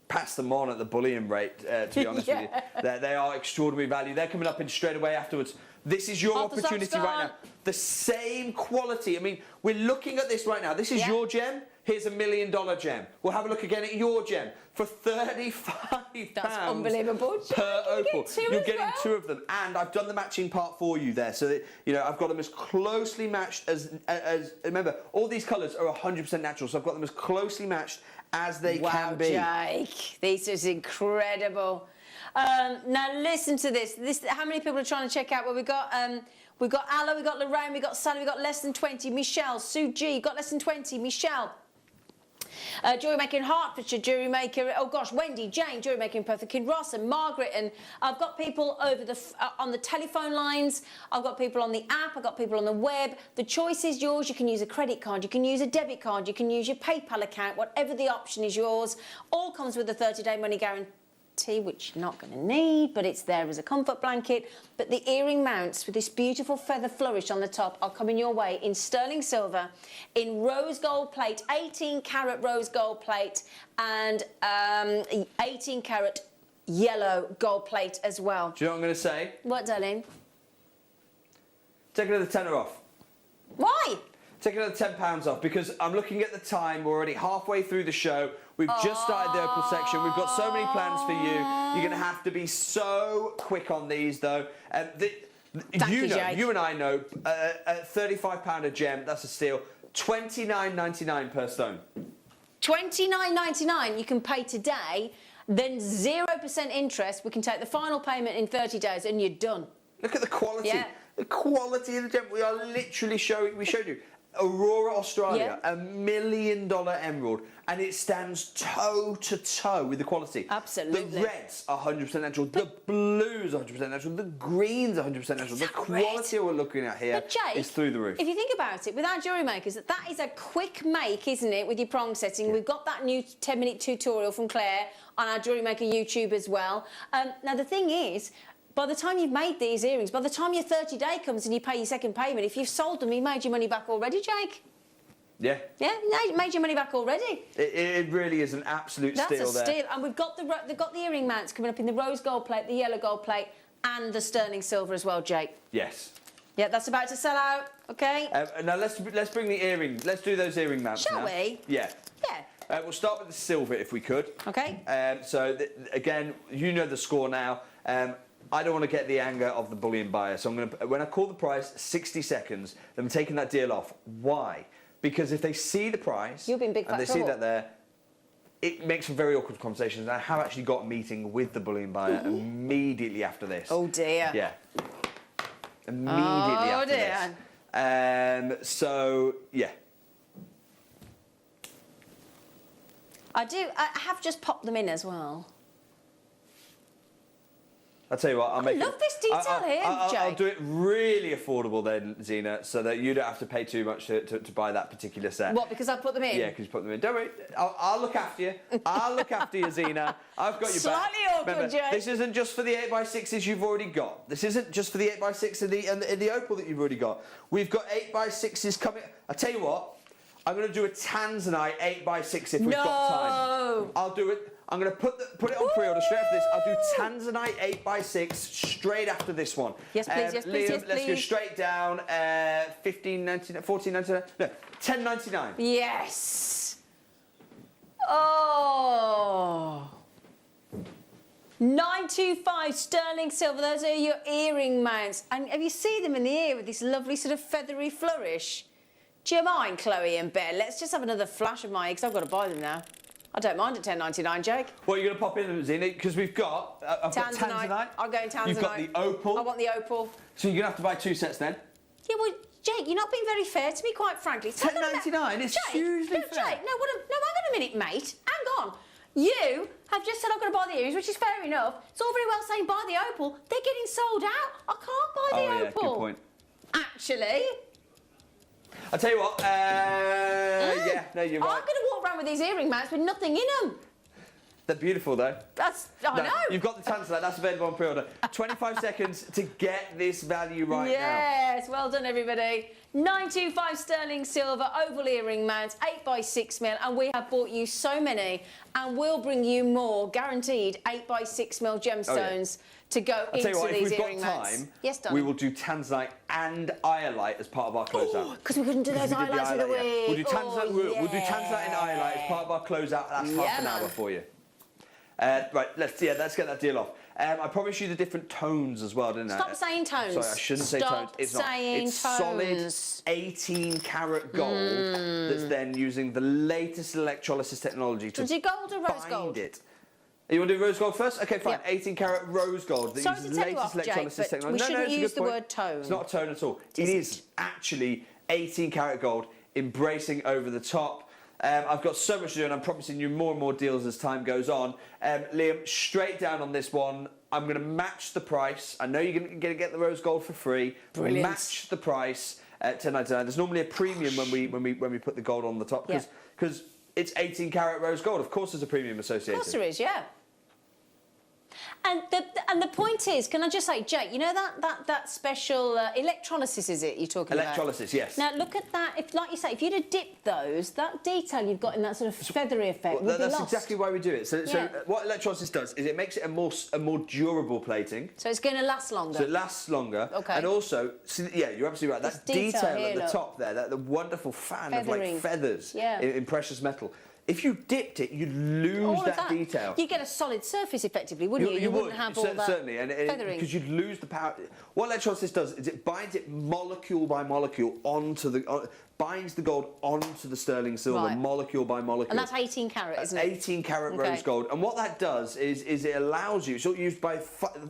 pass them on at the bullion rate, to be honest with you. They are extraordinary value. They're coming up in straight away afterwards. This is your opportunity right now. The same quality. I mean, we're looking at this right now. This is your gem. Here's $1 million gem. We'll have a look again at your gem for £35. That's unbelievable. Per opal. You're getting well. 2 of them, and I've done the matching part for you there, so that, you know, I've got them as closely matched as remember, all these colours are 100% natural, so I've got them as closely matched as they can be. Wow, Jake, this is incredible. Now listen to this. How many people are trying to check out? Well, we've got Alla, we've got Lorraine, we've got Sally, we've got less than 20. Michelle, Sue G, got less than 20. Michelle. JewelleryMaker in Hertfordshire, JewelleryMaker, oh gosh, Wendy, Jane, JewelleryMaker in Perth, Kid Ross and Margaret, and I've got people over on the telephone lines, I've got people on the app, I've got people on the web. The choice is yours. You can use a credit card, you can use a debit card, you can use your PayPal account, whatever the option is yours. All comes with a 30-day money guarantee, which you're not going to need, but it's there as a comfort blanket. But the earring mounts with this beautiful feather flourish on the top are coming your way in sterling silver, in rose gold plate, 18 carat rose gold plate, and 18 carat yellow gold plate as well. Do you know what I'm going to say? What, darling? Take another tenner off. Why? Take another £10 off, because I'm looking at the time. We're already halfway through the show. We've just started the opal section. We've got so many plans for you. You're going to have to be so quick on these, though. You and I know, at £35 a gem, that's a steal. £29.99 per stone. $29.99 you can pay today, then 0% interest. We can take the final payment in 30 days, and you're done. Look at the quality. Yeah. The quality of the gem. We are literally showing. We showed you. Aurora, Australia, $1 million emerald, and it stands toe to toe with the quality. Absolutely. The reds are 100% natural, the blues are 100% natural, the greens are 100% natural. The quality we're looking at here is through the roof. If you think about it, with our jewellery makers, that is a quick make, isn't it, with your prong setting? We've got that new 10-minute tutorial from Claire on our Jewellery Maker YouTube as well. Now, the thing is, by the time you've made these earrings, by the time your 30-day comes and you pay your second payment, if you've sold them, you made your money back already, Jake. Yeah. Yeah, you made your money back already. It really is an absolute steal there. That's a steal. And we've got the earring mounts coming up in the rose gold plate, the yellow gold plate, and the sterling silver as well, Jake. Yes. Yeah, that's about to sell out, OK? Now, let's bring the earring. Let's do those earring mounts Shall now. we? Yeah. Yeah. We'll start with the silver, if we could. OK. Again, you know the score now. I don't want to get the anger of the bullion buyer, so when I call the price, 60 seconds, I'm taking that deal off. Why? Because if they see the price You'll be in big and they trouble. see that there, it makes for very awkward conversations. I have actually got a meeting with the bullion buyer immediately after this. Oh dear. Yeah. Immediately after this. So yeah. I have just popped them in as well. I'll tell you what, I'll make love this detail here, Jake. I'll do it really affordable then, Zena, so that you don't have to pay too much to buy that particular set. What, because I put them in? Yeah, because you put them in. Don't worry, I'll look after you. I'll look after you, Zena. I've got your back. Slightly awkward, Jake. This isn't just for the 8x6s you've already got. This isn't just for the 8x6 and the opal that you've already got. We've got 8x6s coming. I'll tell you what, I'm going to do a Tanzanite 8x6 if we've got time. I'll do it. I'm going to put it on pre-order straight after this. I'll do Tanzanite 8x6 straight after this one. Yes, please, yes, please, Liam, yes, let's go please. straight down. $15.99, $14.99, no, $10.99. Yes. Oh. 925 sterling silver. Those are your earring mounts. And have you seen them in the ear with this lovely sort of feathery flourish? Do you mind, Chloe and Ben? Let's just have another flash of my ears. I've got to buy them now. I don't mind at $10.99, Jake. Well, you're going to pop in, Zena, because we've got... I've got Tanzanite. I'll go in Tanzanite. You've got the opal. I want the opal. So you're going to have to buy 2 sets then? Yeah, well, Jake, you're not being very fair to me, quite frankly. $10.99 is hugely fair. Jake, no, hang on a minute, mate. Hang on. You have just said I've got to buy the earrings, which is fair enough. It's all very well saying buy the opal. They're getting sold out. I can't buy the opal. Good point. Actually. I'll tell you what, yeah, no, you're right. I'm going to walk around with these earring mounts with nothing in them. They're beautiful, though. I know. You've got the Tanzanite, that's available on pre-order. 25 seconds to get this value right now. Yes, well done, everybody. 925 sterling silver, oval earring mounts, 8x6mm, and we have bought you so many, and we'll bring you more, guaranteed 8x6mm gemstones to go into these earring mounts. Yes, darling. We will do Tanzanite and Iolite as part of our closeout. Because we couldn't do those highlights of the week. Yeah. We'll do Tanzanite and Iolite as part of our closeout. That's half an hour for you. Right, let's get that deal off. I promised you the different tones as well, didn't I? Stop saying tones. Sorry, I shouldn't say tones. It's not. It's solid 18 karat gold that's then using the latest electrolysis technology to is it gold or rose gold? It. You want to do rose gold first? Okay, fine. Yeah. 18 karat rose gold. Sorry to tell you off, Jake, but we shouldn't use the word tone. It's not a tone at all. It is actually 18 karat gold, embracing over the top. I've got so much to do, and I'm promising you more and more deals as time goes on. Liam, straight down on this one. I'm going to match the price. I know you're going to get the rose gold for free. Brilliant. Match the price at $10.99. There's normally a premium when we put the gold on the top because it's 18 karat rose gold. Of course, there's a premium associated. Of course there is, yeah. And the point is, can I just say, Jake, you know that special electrolysis, is it you're talking about? Electrolysis, yes. Now look at that. If, like you say, if you'd have dipped those, that detail you've got in that sort of feathery effect would be that's lost. exactly why we do it. So what electrolysis does is it makes it a more durable plating. So it's going to last longer. So it lasts longer. Okay. And also, yeah, you're absolutely right. That detail here, at the top there, the wonderful fan of like feathers in precious metal. If you dipped it, you'd lose that detail. You'd get a solid surface, effectively, wouldn't you? You wouldn't have all that certainly, feathering. Because you'd lose the power. What electrolysis does is it binds it molecule by molecule onto the binds the gold onto the sterling silver, molecule by molecule. And that's 18 karat, isn't it? 18 karat rose gold. And what that does is it allows you. It's not used by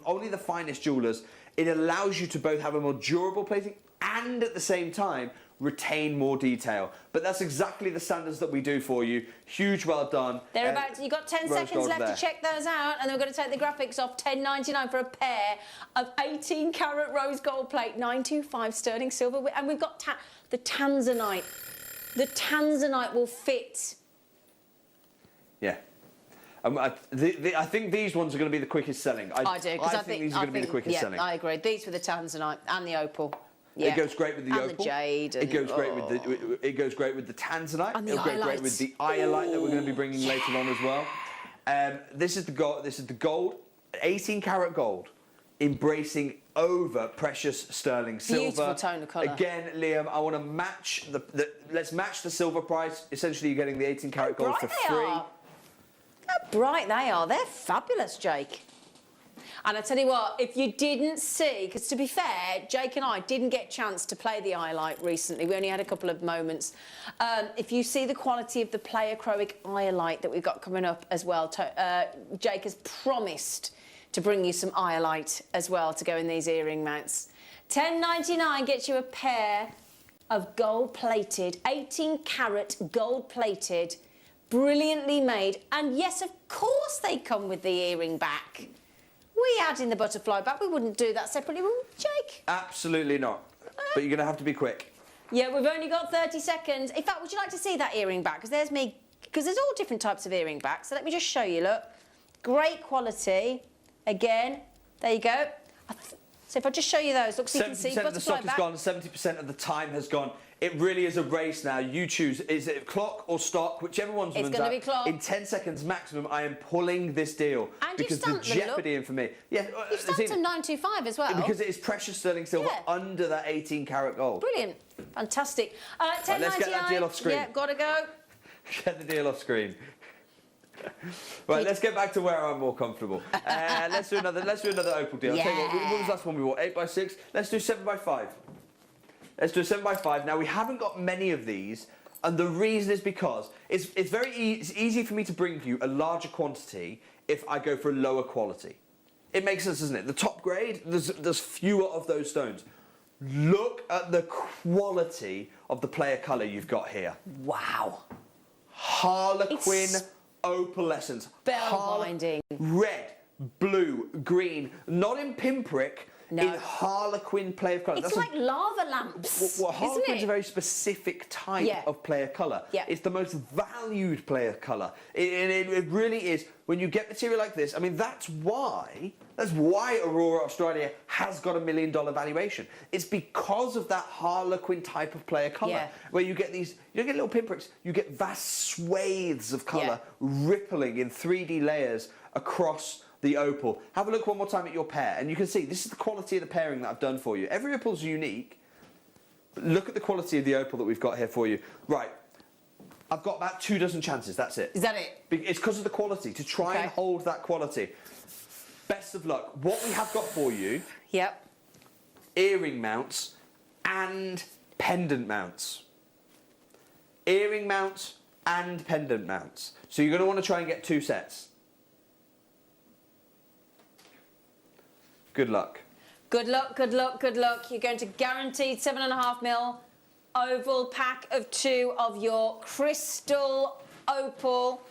only the finest jewellers. It allows you to both have a more durable plating and at the same time retain more detail. But that's exactly the standards that we do for you. Huge well done. They're about to, you've got 10 seconds left to check those out, and then we're going to take the graphics off. $10.99 for a pair of 18 karat rose gold plate, 925 sterling silver, and we've got the Tanzanite. The Tanzanite will fit. Yeah. I think these ones are going to be the quickest selling. I do, because I think these are going to be the quickest selling. I agree. These for the Tanzanite and the opal. Yeah. It goes great with the opal. And the jade. It goes great with the Tanzanite. And It'll go great with the Iolite that we're going to be bringing later on as well. This is the gold. This is the gold, 18 karat gold, embracing over precious sterling silver. Beautiful tone of colour. Again, Liam, I want to match let's match the silver price. Essentially, you're getting the 18 karat gold for free. How bright they are. They're fabulous, Jake. And I tell you what, if you didn't see, because to be fair, Jake and I didn't get a chance to play the Iolite recently. We only had a couple of moments. If you see the quality of the Pleiachroic Iolite that we've got coming up as well, Jake has promised to bring you some Iolite as well to go in these earring mounts. $10.99 gets you a pair of gold-plated, 18 karat gold-plated, brilliantly made. And yes, of course they come with the earring back. we add in the butterfly back, we wouldn't do that separately, would we, Jake? Absolutely not. But you're going to have to be quick. Yeah, we've only got 30 seconds. In fact, would you like to see that earring back? Because there's me, because there's all different types of earring backs. So let me just show you, look. Great quality. Again, there you go. So if I just show you those, look, so you can see 70% of the stock back. is gone, 70% of the time has gone. It really is a race now. You choose, is it clock or stock, whichever one's It's going to be clock. In 10 seconds maximum, I am pulling this deal. And because you've the stamped them, jeopardy in for me. Yeah, You've stamped them 925 as well. Because it is precious sterling silver under that 18 karat gold. Brilliant. Fantastic. $10.99. Right, let's get that deal off screen. Yeah, gotta go. Get the deal off screen. Right, let's get back to where I'm more comfortable. Let's do another opal deal. I'll tell you what was the last one we bought? 8x6. Let's do 7x5. Let's do a 7x5. Now we haven't got many of these, and the reason is because it's easy for me to bring you a larger quantity if I go for a lower quality. It makes sense, doesn't it? The top grade, there's fewer of those stones. Look at the quality of the player colour you've got here. Wow. Harlequin opalescence. Spellbinding. Red, blue, green, not in pinprick, No. in Harlequin player colour. It's like lava lamps, Well, isn't Harlequin's it? a very specific type of player colour. Yeah. It's the most valued player colour. It really is. When you get material like this, I mean, that's why Aurora Australia has got $1 million valuation. It's because of that Harlequin type of player colour, where you get these, you don't get little pinpricks, you get vast swathes of colour rippling in 3D layers across the opal. Have a look one more time at your pair, and you can see this is the quality of the pairing that I've done for you. Every opal's unique, but look at the quality of the opal that we've got here for you. Right, I've got about 24 chances, that's it. Is that it? It's because of the quality, to try and hold that quality. Best of luck. What we have got for you, earring mounts and pendant mounts. Earring mounts and pendant mounts. So you're going to want to try and get 2 sets. Good luck. Good luck, good luck, good luck. You're going to guaranteed 7.5mm oval pack of 2 of your crystal opal,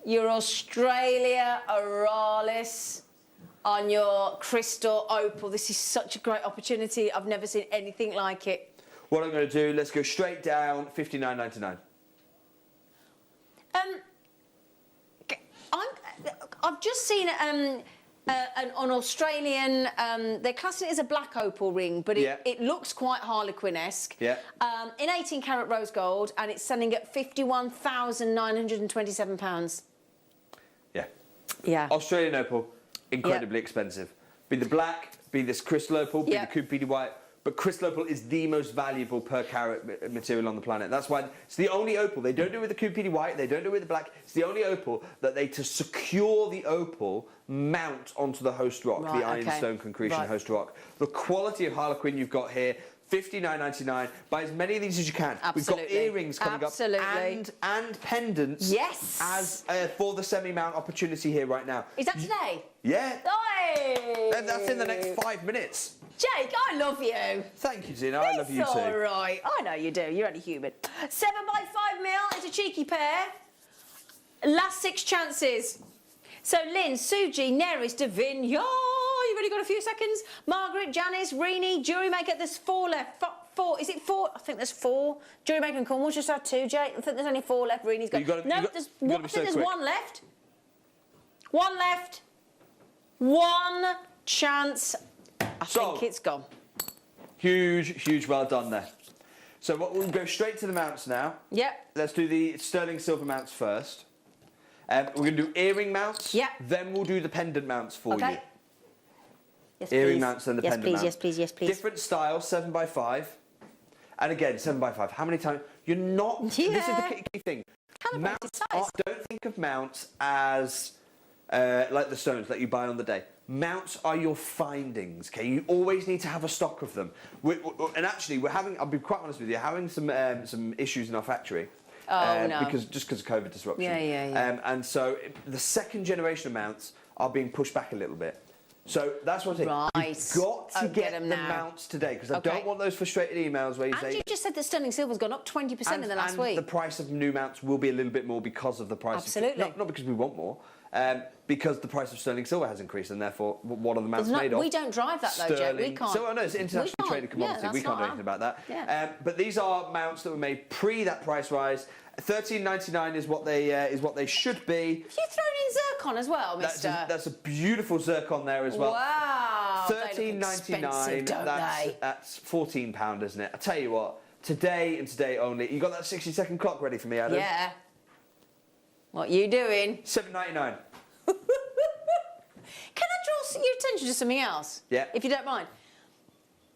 your Australia Auralis on your crystal opal. This is such a great opportunity. I've never seen anything like it. What I'm going to do, let's go straight down, $59.99. I've just seen an Australian, they're classing it as a black opal ring, but it looks quite Harlequin-esque. Yeah. In 18 karat rose gold, and it's selling at £51,927. Yeah. Yeah. Australian opal, incredibly expensive. Be the black, be this crystal opal, be the Coupe PD white, but crystal opal is the most valuable per carat material on the planet. That's why it's the only opal. They don't do it with the Coupe PD white, they don't do it with the black. It's the only opal that they, to secure the opal, mount onto the host rock, the ironstone concretion host rock. The quality of Harlequin you've got here, $59.99. Buy as many of these as you can. Absolutely. We've got earrings coming up and pendants as for the semi-mount opportunity here right now. Is that today? Yeah. Hey! That's in the next 5 minutes. Jake, I love you. Thank you, Tina. I love you too. It's all right. I know you do. You're only human. 7x5mm. It's a cheeky pair. Last 6 chances. So Lynn, Suji, Neris, Devin, you've only got a few seconds. Margaret, Janice, Reenie, JewelleryMaker. There's 4 left. 4. Is it 4? I think there's 4. JewelleryMaker and Cornwall just had 2, Jake. I think there's only 4 left. Reenie's got... there's 1 left. 1 left. 1 chance. I think it's gone. Huge well done there. So we'll go straight to the mounts now. Yep. Let's do the sterling silver mounts first. We're going to do earring mounts. Yep. Then we'll do the pendant mounts for you. Yes, earring please. mounts, then the pendant mounts. Yes, please. Different styles, 7x5. And again, 7x5. How many times? You're not... This is the key thing. Mounts don't think of mounts as like the stones that you buy on the day. Mounts are your findings, okay? You always need to have a stock of them. And actually, I'll be quite honest with you, having some issues in our factory. Because of COVID disruption. And so the second generation of mounts are being pushed back a little bit. So that's what I'm saying. You've got to get the mounts today, because I don't want those frustrated emails where you say... And you just said that sterling silver's gone up 20% in the last week. And the price of new mounts will be a little bit more because of the price. Absolutely. Not because we want more. because the price of sterling silver has increased, and therefore what are the amounts made of? We don't drive that though, Jake. We can't. So, no, it's an internationally traded commodity. We can't do anything about that. Yeah. But these are amounts that were made pre that price rise. $13.99 is what they should be. Have you thrown in zircon as well, Mister? That's a beautiful zircon there as well. Wow. $13.99. That's £14, isn't it? I tell you what. Today and today only. You got that 60-second clock ready for me, Adam? Yeah. What you doing? $7.99. Can I draw your attention to something else? Yeah. If you don't mind.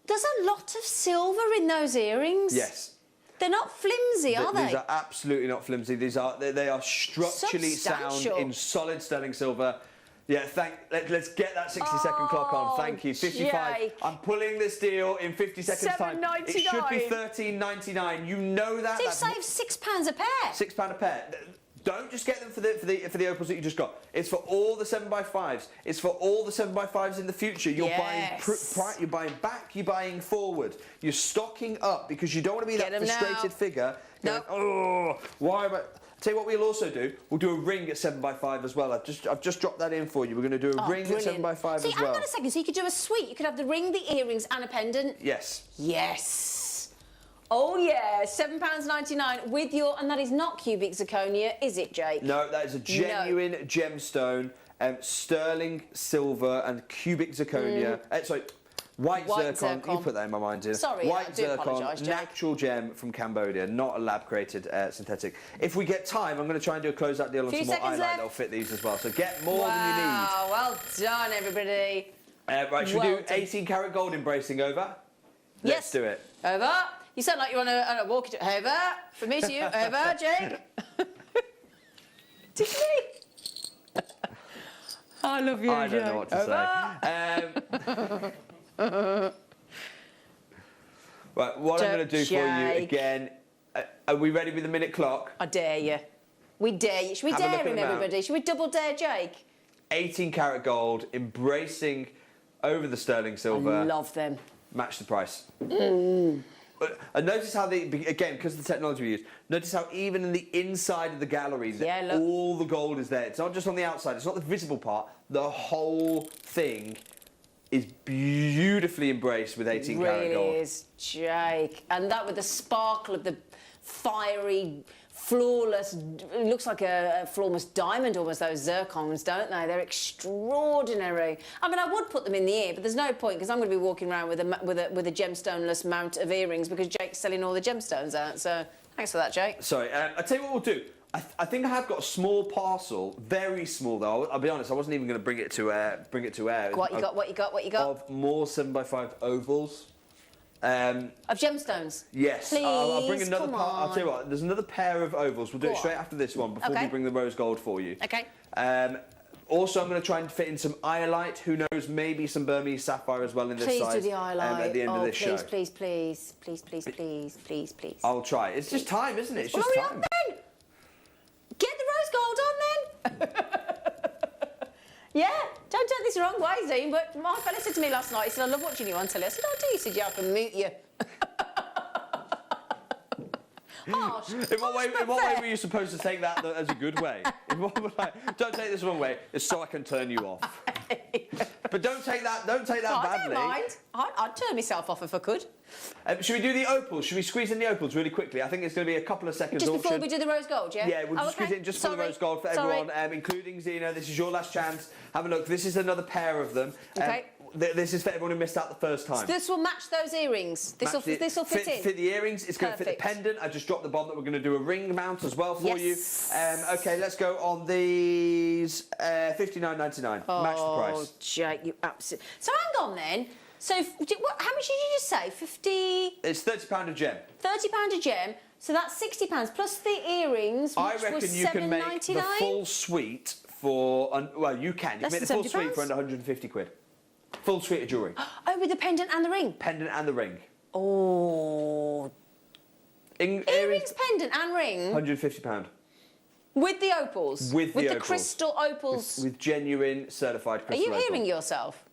There's a lot of silver in those earrings. Yes. They're not flimsy, are they? These are absolutely not flimsy. They are structurally sound in solid sterling silver. Yeah, let's get that 60-second clock on. Thank you. 55. Jake. I'm pulling this deal in 50 seconds time. $7.99. It should be $13.99. You know that. So you save £6 a pair. £6 a pair. Don't just get them for the opals that you just got. It's for all the 7x5s. It's for all the 7x5s in the future. You're you're buying back. You're buying forward. You're stocking up because you don't want to be that frustrated figure. No. Oh, why am I? Tell you what we'll also do. We'll do a ring at 7x5 as well. I've just dropped that in for you. We're going to do a ring at 7x5 as well. See, hang on a second. So you could do a suite. You could have the ring, the earrings, and a pendant. Yes. Yes. Oh yeah, £7.99 with your, and that is not cubic zirconia, is it, Jake? No, that is a genuine gemstone, sterling silver and cubic zirconia. Sorry, white zircon. You put that in my mind, dear. Sorry, white I do zircon, apologise, Jake. natural gem from Cambodia, not a lab-created synthetic. If we get time, I'm going to try and do a closeout deal on some more highlight. That'll fit these as well. So get more than you need. Wow, well done, everybody. Right, should we do 18-karat gold embracing over? Yes. Let's do it. Over. You sound like you're on a walkie. Over. From me to you. Over, Jake. Did you? I love you, I don't know what to say. Right, what I'm going to do for you again. Are we ready with the minute clock? I dare you. We dare you. Should we dare him, everybody? Should we double dare Jake? 18-karat gold, embracing over the sterling silver. I love them. Match the price. And notice how again, because of the technology we use, notice how even in the inside of the gallery, all the gold is there. It's not just on the outside, it's not the visible part. The whole thing is beautifully embraced with 18-karat gold. It really is, Jake. And that with the sparkle of the fiery, flawless, it looks like a flawless diamond almost, those zircons, don't they? They're extraordinary. I mean, I would put them in the ear, but there's no point because I'm going to be walking around with a gemstone-less mount of earrings because Jake's selling all the gemstones out. So thanks for that, Jake. Sorry, I'll tell you what we'll do. I think I have got a small parcel, very small though. I'll be honest, I wasn't even going to bring it to air. What you got? Of more 7x5 ovals. Of gemstones? Yes. Please, I'll bring another come part. on. I'll tell you what, there's another pair of ovals. We'll do it straight after this one before we bring the rose gold for you. Okay. Also, I'm going to try and fit in some iolite. Who knows, maybe some Burmese sapphire as well in this size. Please do the iolite. At the end of this show. Please. I'll try. It's just time, isn't it? It's just hurry time. up then. Get the rose gold on then. Yeah, don't take this the wrong way, Zine, but my fella said to me last night, he said, I love watching you on telly. I said, oh, do you? He said, yeah, I can mute you. Harsh. In what way were you supposed to take that as a good way? Don't take this the wrong way. It's so I can turn you off. But don't take that badly. I don't mind. I'd turn myself off if I could. Should we do the opals? Should we squeeze in the opals really quickly? I think it's going to be a couple of seconds. Just before we do the rose gold, yeah? Yeah, we'll just squeeze it in just for the rose gold for everyone, including Zena. This is your last chance. Have a look. This is another pair of them. Okay. This is for everyone who missed out the first time. So this will match those earrings. This will fit in. Fit the earrings. It's going to fit the pendant. I just dropped the bomb that we're going to do a ring mount as well for you. Okay, let's go on these. $59.99. Match the price. Oh, Jake, you absolutely. So hang on then. So how much did you just say? 50. It's £30 a gem. £30 a gem. So that's £60 plus the earrings, which I reckon was you can make the $7.99. full suite for. Well, you can. You can make the full suite for under 150 quid. Full suite of jewellery. Oh, with the pendant and the ring? Pendant and the ring. Oh. Earrings, pendant and ring? £150. With the opals? With the opals. Crystal opals? With genuine certified crystal opals. Are you hearing yourself?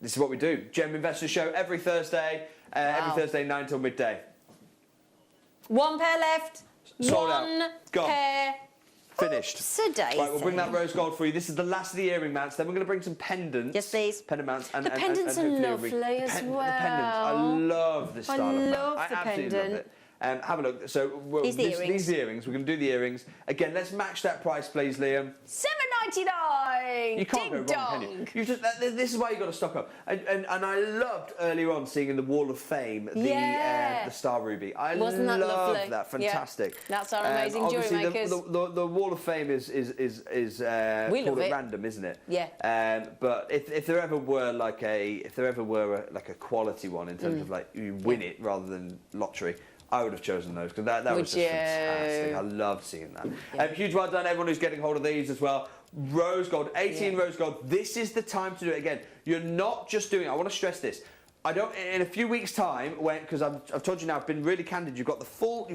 This is what we do. Gem Investor Show every Thursday. Every Thursday, 9 till midday. One pair left. Sold out. One Gone. pair Finished. Oops-a-daisy. Right, we'll bring that rose gold for you. This is the last of the earring mounts. Then we're going to bring some pendants. Yes, please. Pendant mounts. And, The pendants are lovely as well. The pendants. I love this style of mount. love the I absolutely pendant. love it. Have a look. So These earrings. We're going to do the earrings. Again, let's match that price, please, Liam. $7.99. You can't go wrong, can you? This is why you've got to stock up. And I loved earlier on seeing in the Wall of Fame the Star Ruby. Wasn't that love lovely? that. Fantastic. Yeah. That's our amazing jewellery obviously makers. The Wall of Fame is We called love at it. random, isn't it? Yeah. But if there ever were like a quality one in terms of like you win it rather than lottery, I would have chosen those because that was just fantastic. I loved seeing that. Yeah. Huge well done everyone who's getting hold of these as well. Rose gold, 18 rose gold. This is the time to do it again. You're not just doing it. I want to stress this. In a few weeks' time, because I've told you now, I've been really candid. You've got full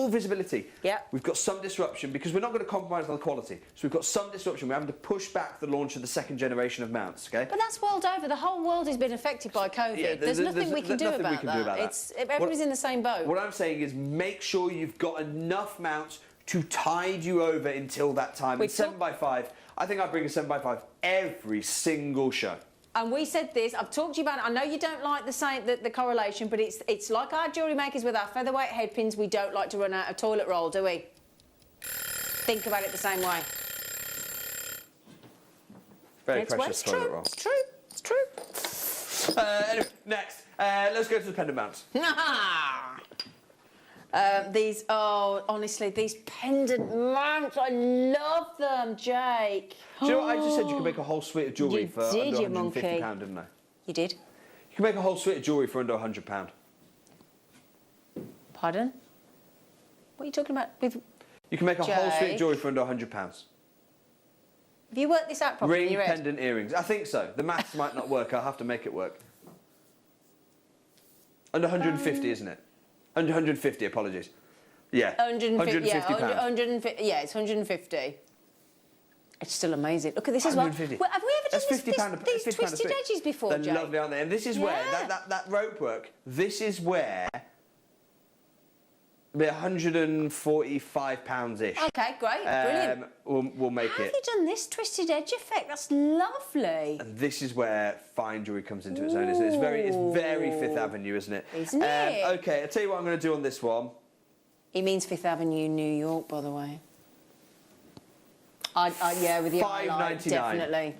visibility. Yeah. We've got some disruption because we're not going to compromise on the quality. So we've got some disruption. We're having to push back the launch of the second generation of mounts. Okay. But that's world over. The whole world has been affected by COVID. Yeah, there's nothing we can do about that. Everybody's in the same boat. What I'm saying is make sure you've got enough mounts to tide you over until that time. And 7x5, I think I bring a 7x5 every single show. And we said this, I've talked to you about it, I know you don't like the correlation, but it's like our jewellery makers with our featherweight head pins, we don't like to run out of toilet roll, do we? Think about it the same way. Very precious toilet roll. It's true, it's true. Anyway, next, let's go to the pendant mounts. These, honestly, these pendant mounts, I love them, Jake. Do you know what I just said? You can make a whole suite of jewellery for under you £150, didn't I? You did? You can make a whole suite of jewellery for under £100. Pardon? What are you talking about? You can make a whole suite Jake? of jewellery for under £100. Have you worked this out properly in Ring, your head? pendant, earrings. I think so. The maths might not work. I'll have to make it work. Under 150, isn't it? Under 150, apologies. Yeah. 150, yeah, £150. 150, yeah, it's 150. It's still amazing. Look at this as well. 150. Well, have we ever done That's £50 these £50 a twisted stick. edges before, They're Jake? lovely, aren't they? And this is where, that rope work, this is where it'll be £145-ish. Okay, great, brilliant. We'll make How it. have you done this twisted edge effect? That's lovely. And this is where fine jewellery comes into its own, isn't it? It's very Fifth Avenue, isn't it? Isn't it? Okay, I'll tell you what I'm going to do on this one. He means Fifth Avenue, New York, by the way. Yeah, with the highlight, $5.99. definitely.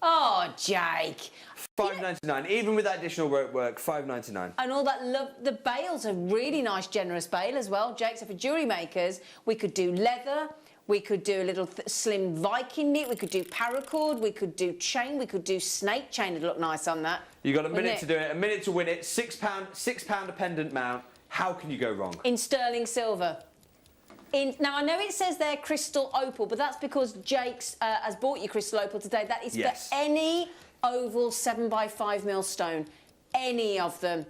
Oh, Jake. $5.99, even with that additional rope work, $5.99. And all that love, the bail's a really nice, generous bail as well, Jake. So for jewellery makers, we could do leather, we could do a little slim Viking knit, we could do paracord, we could do chain, we could do snake chain. It'd look nice on that. You got a minute to do it, a minute to win it. £6 a pendant mount. How can you go wrong? In sterling silver. Now, I know it says there crystal opal, but that's because Jake's has bought you crystal opal today. That is for any oval 7x5mm stone. Any of them.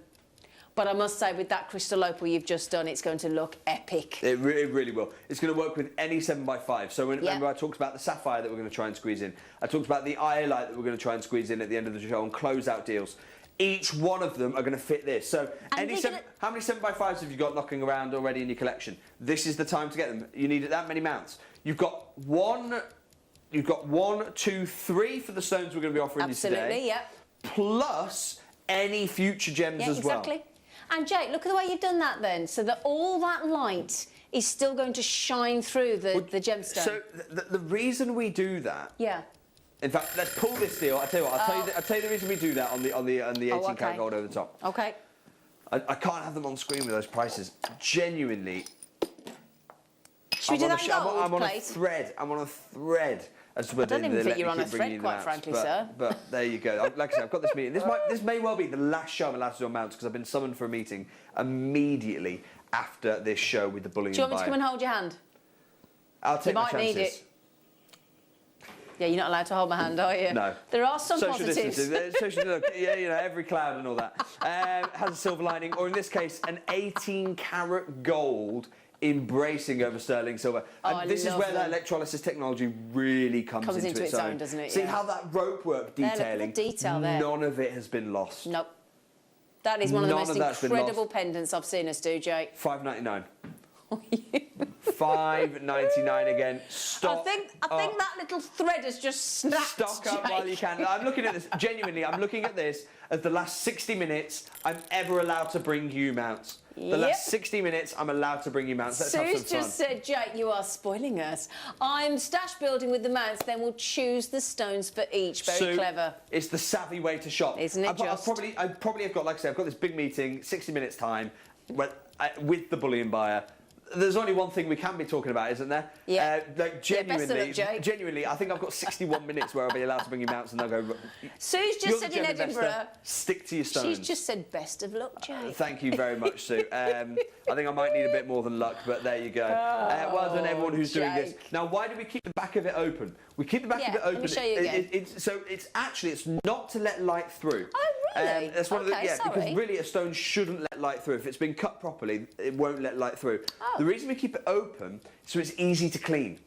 But I must say, with that crystal opal you've just done, it's going to look epic. It really will. It's going to work with any 7x5. So remember I talked about the sapphire that we're going to try and squeeze in. I talked about the iolite that we're going to try and squeeze in at the end of the show on closeout deals. Each one of them are going to fit this. So how many 7x5s have you got knocking around already in your collection? This is the time to get them. You need that many mounts. You've got one, two, three for the stones we're going to be offering you today. Absolutely, yeah. Plus any future gems as well. Exactly. And Jake, look at the way you've done that then, so that all that light is still going to shine through the gemstone. So the reason we do that. Yeah. In fact, let's pull this deal. I'll tell you what. I'll tell you the reason we do that on the 18 karat gold over the top. Okay. I can't have them on screen with those prices. Genuinely. Should we do that in gold, I'm on a please? thread. I'm on a thread. As to I don't even think you're on a thread, quite frankly, sir. But there you go. Like I said, I've got this meeting. This may well be the last show I'm allowed to do on mounts because I've been summoned for a meeting immediately after this show with the bullying. Do you want me to come and hold your hand? I'll take my You might chances. need it. Yeah, you're not allowed to hold my hand, are you? No. There are some Social positives. distancing. Social, look, yeah, you know, every cloud and all that. Has a silver lining, or in this case, an 18 karat gold embracing over sterling silver. And this is where that electrolysis technology really comes into its own, doesn't it? See how that rope work detailing, look at the detail there. None of it has been lost. Nope. That is one of the most incredible pendants I've seen us do, Jake. $5.99. for you. $5.99 again. Stop. I think that little thread has just snapped. Stock up Jake. while you can. I'm looking at this, genuinely, I'm looking at this as the last 60 minutes I'm ever allowed to bring you mounts. The last 60 minutes I'm allowed to bring you mounts. Let's have some Sue's fun. just said, Jake, you are spoiling us. I'm stash building with the mounts, then we'll choose the stones for each. Very Sue, clever. It's the savvy way to shop. Isn't it I probably have got, like I said, I've got this big meeting, 60 minutes time, with the bullion buyer. There's only one thing we can be talking about, isn't there? Yeah. Like genuinely, I think I've got 61 minutes where I'll be allowed to bring you mounts, and they'll go. Sue's You're just the said in gem investor, Edinburgh. stick to your stones. She's just said best of luck, Jake. Thank you very much, Sue. I think I might need a bit more than luck, but there you go. Well done, everyone who's doing this. Now, why do we keep the back of it open? We keep the back of it open. Let me show you again. It's not to let light through. Oh, really? That's one of the, because sorry. really a stone shouldn't let light through. If it's been cut properly, it won't let light through. Oh. The reason we keep it open is so it's easy to clean.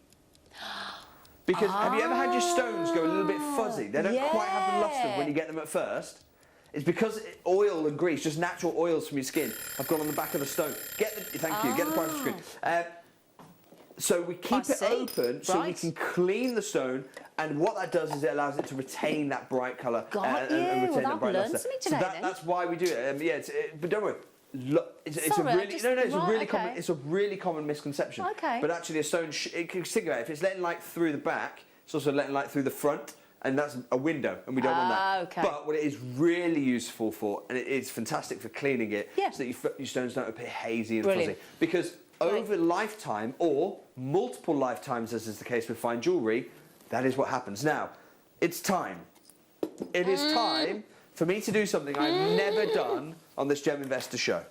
Because have you ever had your stones go a little bit fuzzy? They don't quite have the luster when you get them at first. It's because oil and grease, just natural oils from your skin, have gone on the back of the stone. Thank you. Get the price of screen. So we keep it open so we can clean the stone, and what that does is it allows it to retain that bright colour and retain that bright luster. So that's why we do it. But don't worry. It's a really common misconception. Okay. But actually, a stone, think about it, if it's letting light through the back, it's also letting light through the front, and that's a window, and we don't want that. Okay. But what it is really useful for, and it is fantastic for cleaning it, so that your stones don't appear hazy and fuzzy. Because over lifetime, or multiple lifetimes, as is the case with fine jewellery, that is what happens. Now, it's time. It is time for me to do something I've never done on this Gem Investor show.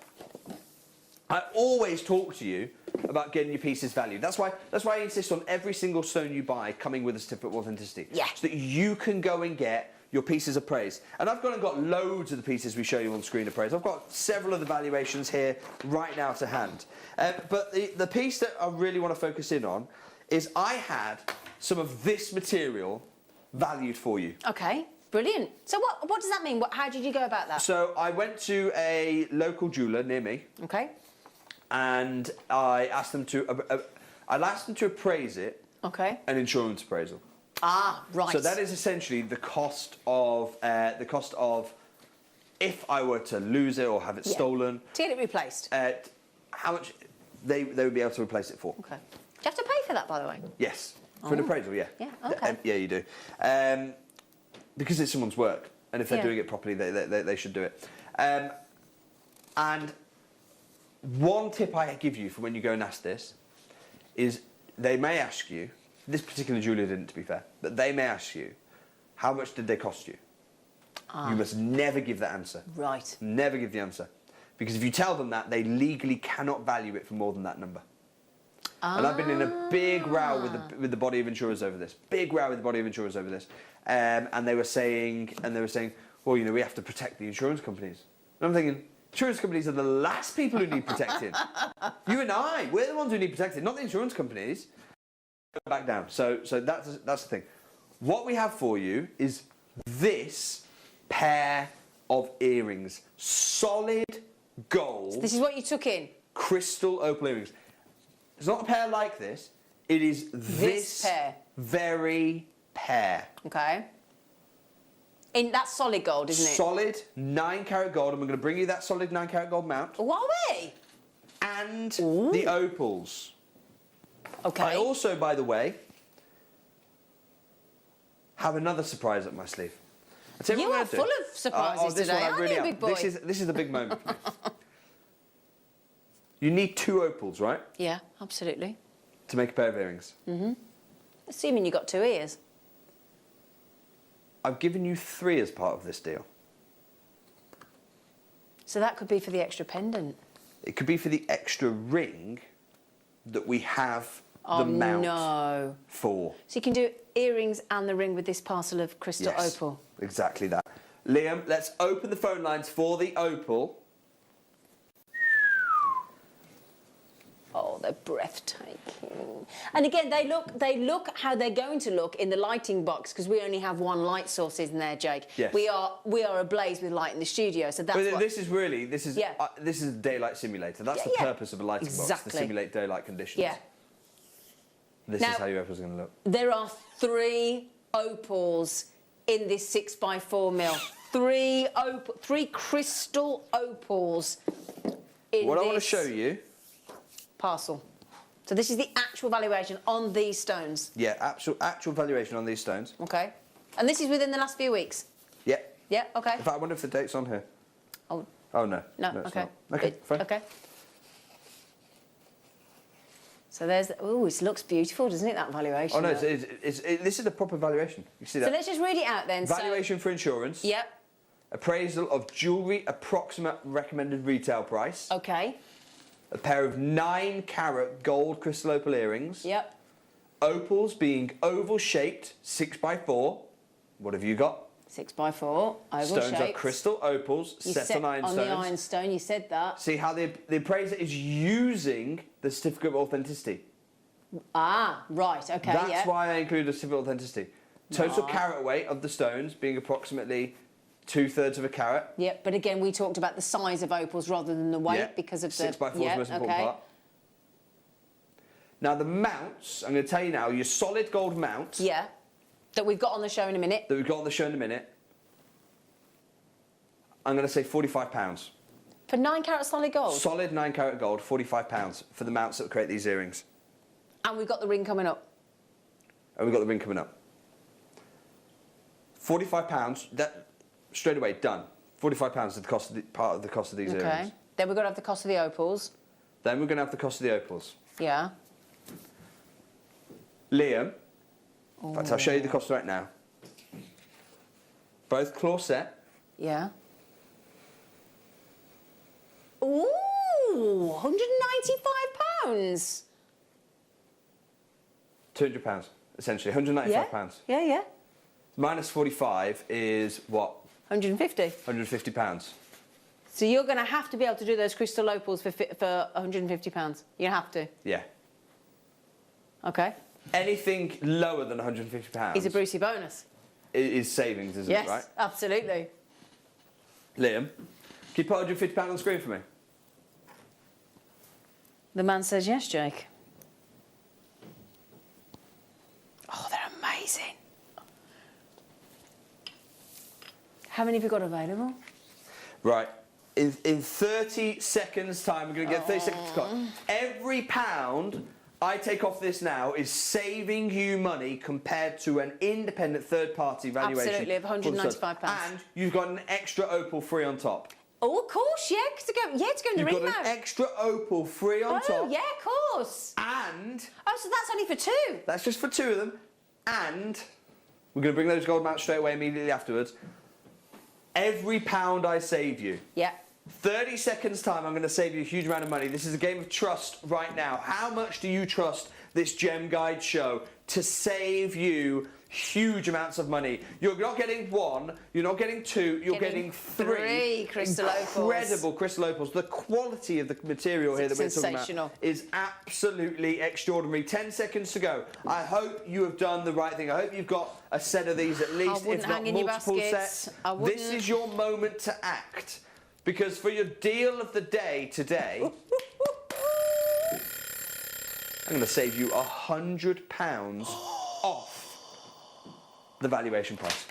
I always talk to you about getting your pieces valued. That's why I insist on every single stone you buy coming with a certificate of authenticity. Yeah. So that you can go and get your pieces appraised. And I've gone and got loads of the pieces we show you on screen appraised. I've got several of the valuations here right now to hand. But the piece that I really want to focus in on is I had some of this material valued for you. Okay, brilliant. So what does that mean? How did you go about that? So I went to a local jeweller near me. Okay. And I asked them to appraise it. Okay. An insurance appraisal. Ah, right. So that is essentially the cost of if I were to lose it or have it stolen. To get it replaced. How much they would be able to replace it for. Okay. Do you have to pay for that, by the way? Yes. For an appraisal, yeah. Yeah, okay. Yeah, you do. Because it's someone's work, and if they're doing it properly, they should do it. And one tip I give you for when you go and ask this is they may ask you, this particular jeweller didn't, to be fair, but they may ask you, how much did they cost you? You must never give that answer. Right. Never give the answer. Because if you tell them that, they legally cannot value it for more than that number. And I've been in a big row with the body of insurers over this. Big row with the body of insurers over this. And they were saying, well, you know, we have to protect the insurance companies. And I'm thinking, insurance companies are the last people who need protecting. You and I, we're the ones who need protecting, not the insurance companies. Back down. So that's the thing. What we have for you is this pair of earrings. Solid gold. So this is what you took in? Crystal opal earrings. It's not a pair like this. It is this pair. Very pair. Okay. That's solid gold, isn't it? Solid 9-carat gold, and we're going to bring you that solid 9-carat gold mount. What are we? And the opals. Okay. I also, by the way, have another surprise up my sleeve. You are full of surprises today, aren't you, big boy? This is a big moment for me. You need 2 opals, right? Yeah, absolutely. To make a pair of earrings. Mm-hmm. Assuming you got 2 ears. I've given you 3 as part of this deal. So that could be for the extra pendant. It could be for the extra ring that we have the mount for. So you can do earrings and the ring with this parcel of crystal opal. Exactly that. Liam, let's open the phone lines for the opal. Oh, they're breathtaking. And again, they look how they're going to look in the lighting box, because we only have one light source in there, Jake. Yes. We are ablaze with light in the studio, so that's But what... this is a daylight simulator. That's the purpose of a lighting box, to simulate daylight conditions. Yeah. This is how your opal's going to look. There are 3 opals in this 6x4 mm. 3 crystal opals in What this I want to show you... parcel. So this is the actual valuation on these stones. Yeah, actual valuation on these stones. Okay. And this is within the last few weeks? Yeah. Yeah, okay. In fact, I wonder if the date's on here. Oh. Oh, no. No, it's okay. not. Okay, fine. Okay. So there's... Oh, it looks beautiful, doesn't it, that valuation? Oh, no, this is a proper valuation. You see that? So let's just read it out then. Valuation for insurance. Yep. Appraisal of jewellery approximate recommended retail price. Okay. A pair of 9-carat gold crystal opal earrings. Yep. Opals being oval shaped, 6x4. What have you got? 6x4, oval Stones shaped. are crystal opals, You set on ironstones. On the ironstone, you said that. See how the appraiser is using the certificate of authenticity. Ah, right, okay, That's why I include a certificate of authenticity. Total carat weight of the stones being approximately 2/3 of a carat. Yep, but again, we talked about the size of opals rather than the weight because of the... 6x4 is the most important part. Now the mounts, I'm going to tell you now, your solid gold mount... Yeah, that we've got on the show in a minute. That we've got on the show in a minute. I'm going to say £45. For 9-carat solid gold? Solid 9-carat gold, £45 for the mounts that create these earrings. And we've got the ring coming up. And we've got the ring coming up. £45, that straight away, done. £45 is the cost of part of the cost of these earrings. Okay. Then we've got to have the cost of the opals. Then we're going to have the cost of the opals. Yeah. Liam, in fact, I'll show you the cost right now. Both claw set. Yeah. Ooh, £195. £200, essentially, £195. Yeah, yeah. Minus 45 is what? 150. £150. So you're going to have to be able to do those crystal opals for £150. You have to. Yeah. Okay. Anything lower than £150 Is a Brucey bonus. Is savings, isn't it, right? Yes, absolutely. Liam, can you put £150 on the screen for me? The man says yes, Jake. Oh, they're amazing. How many have you got available? Right. In 30 seconds' time, we're going to get 30 seconds to clock. Every pound I take off this now is saving you money compared to an independent third-party valuation. Absolutely, of £195. And you've got an extra opal free on top. Oh, of course, yeah, to go in the ring You've got an extra opal free on top. Oh, yeah, of course. And... Oh, so that's only for 2? That's just for 2 of them. And we're going to bring those gold mounts straight away immediately afterwards. Every pound I save you. Yeah. 30 seconds time, I'm going to save you a huge amount of money. This is a game of trust right now. How much do you trust this Gem Guide show to save you huge amounts of money? You're not getting 1, you're not getting 2, you're getting 3 crystal opals. Incredible crystal opals. The quality of the material here that we're talking sensational. about is absolutely extraordinary. 10 seconds to go. I hope you have done the right thing. I hope you've got a set of these at least, if not multiple sets. This is your moment to act. Because for your deal of the day today, I'm going to save you £100 off the valuation price.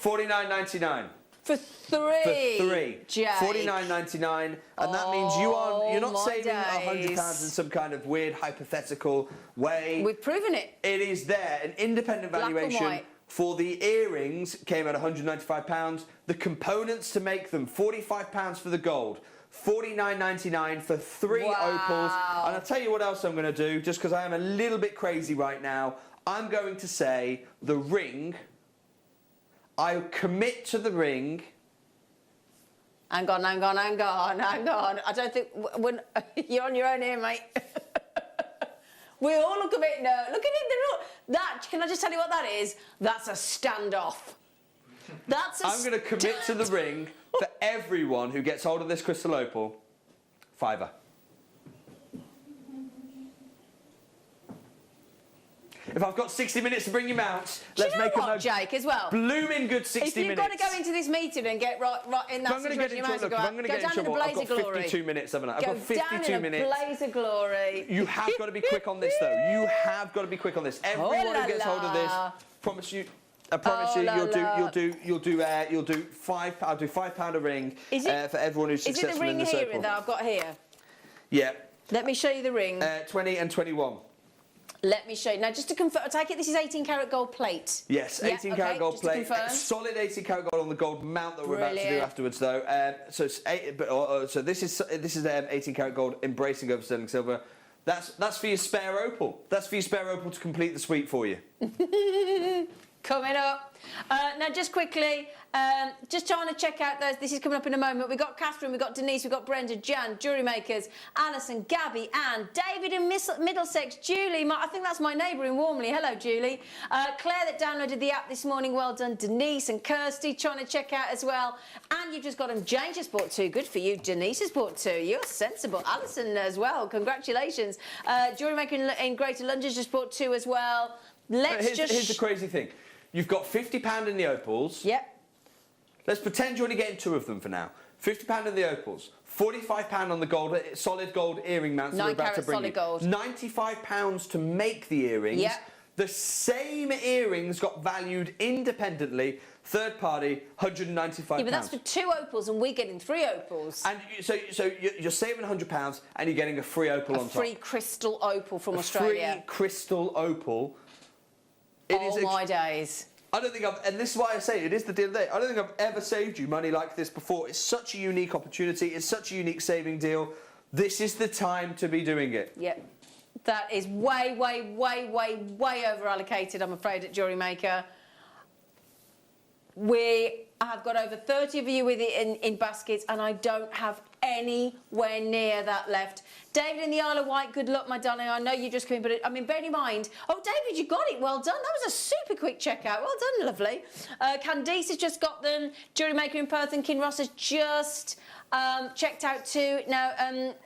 $49.99. For 3. For 3. Jake. $49.99, and that means you're not saving £100 in days. some kind of weird hypothetical way. We've proven it. It is there, an independent Black and valuation. white. For the earrings, came at £195. The components to make them, £45 for the gold, $49.99 for 3 opals. And I'll tell you what else I'm going to do, just because I am a little bit crazy right now. I'm going to say the ring. I commit to the ring. Hang on. I don't think... You're on your own here, mate. We all look a bit nervous. Look at it. Can I just tell you what that is? That's a standoff. I'm going to commit to the ring for everyone who gets hold of this crystal opal. £5. If I've got 60 minutes to bring you mounts, Do let's you know make what, a Jake, as well? blooming good 60 If you've got minutes. to go into this meeting and get right in that situation, you might as well go out. I'm going to Go get in down in a trouble. I've blaze got of glory. 52 minutes, haven't I? I've Go got 52 down in minutes. a blaze of glory. You have got to be quick on this, though. You have got to be quick on this. Everyone la who gets hold of this, la. promise you. I promise Oh you, la la. you'll do £5. I'll do £5 a ring for everyone who's Is it successful the in ring the here circle. that I've got here? Yeah. Let me show you the ring. 20 and 21. Let me show you. Now, just to confirm, I take it this is 18 karat gold plate? Yes, 18 okay, karat gold just to plate. confirm. Solid 18 karat gold on the gold mount that we're about to do Brilliant. afterwards, though. So it's so this is 18 karat gold embracing over sterling silver. That's for your spare opal. That's for your spare opal to complete the suite for you. Coming up. Now, just quickly, just trying to check out those. This is coming up in a moment. We've got Catherine, we've got Denise, we've got Brenda, Jan, Jewellery Makers, Alison, Gabby, Anne, David in Middlesex, Julie. I think that's my neighbour in Warmley. Hello, Julie. Claire that downloaded the app this morning. Well done. Denise and Kirsty trying to check out as well. And you've just got them. Jane just bought 2. Good for you. Denise has bought 2. You're sensible. Alison as well. Congratulations. Jewellery Maker in Greater London's just bought 2 as well. Here's the crazy thing. You've got £50 in the opals. Yep. Let's pretend you're only getting 2 of them for now. £50 in the opals, £45 on the gold, solid gold earring mounts that we're about to bring you. solid gold. £95 to make the earrings. Yep. The same earrings got valued independently, third party, £195. Yeah, but that's for 2 opals and we're getting 3 opals. And so you're saving £100 and you're getting a free opal on top. A free crystal opal from Australia. Free crystal opal. Oh my days. I don't think and this is why I say it is the deal of the day. I don't think I've ever saved you money like this before. It's such a unique opportunity. It's such a unique saving deal. This is the time to be doing it. Yep. That is way over allocated, I'm afraid, at Jewellery Maker. We have got over 30 of you with it in baskets, and I don't have anywhere near that left. David in the Isle of Wight, good luck, my darling. I know you just come in, but I mean, bearing in mind, oh, David, you got it. Well done. That was a super quick checkout. Well done, lovely. Candice has just got them. Jewellery Maker in Perth and Kinross has just checked out 2. Now,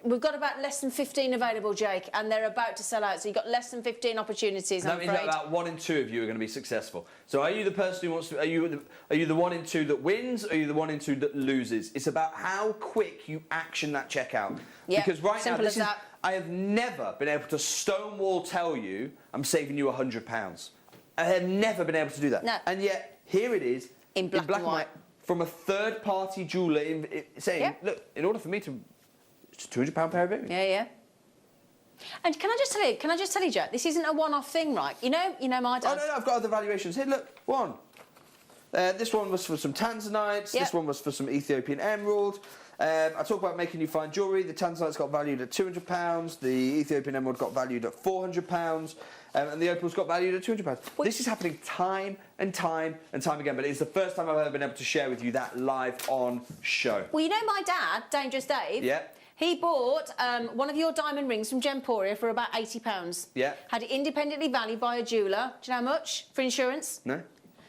we've got about less than 15 available, Jake, and they're about to sell out. So you've got less than 15 opportunities, That means that about 1 in 2 of you are going to be successful. So are you the person who wants to? Are you the 1 in 2 that wins? Or are you the 1 in 2 that loses? It's about how quick you action that checkout. Yep, Because right simple now, as that. I have never been able to stonewall tell you I'm saving you £100. I have never been able to do that. No. And yet here it is In black and white. from a third-party jeweller saying, Yep. look, in order for me to, it's a £200 pair of earrings. Yeah. And can I just tell you, Jack, this isn't a one-off thing, right? You know my dad. Oh, no, I've got other valuations. Here, look, one. This one was for some tanzanites. Yep. This one was for some Ethiopian emerald. I talk about making you fine jewellery. The tanzanites got valued at £200. The Ethiopian emerald got valued at £400. And the opals got valued at £200. This is happening time and time again, but it's the first time I've ever been able to share with you that live on show. Well, you know my dad, Dangerous Dave? Yeah. He bought one of your diamond rings from Gemporia for about £80. Yeah. Had it independently valued by a jeweller. Do you know how much for insurance? No?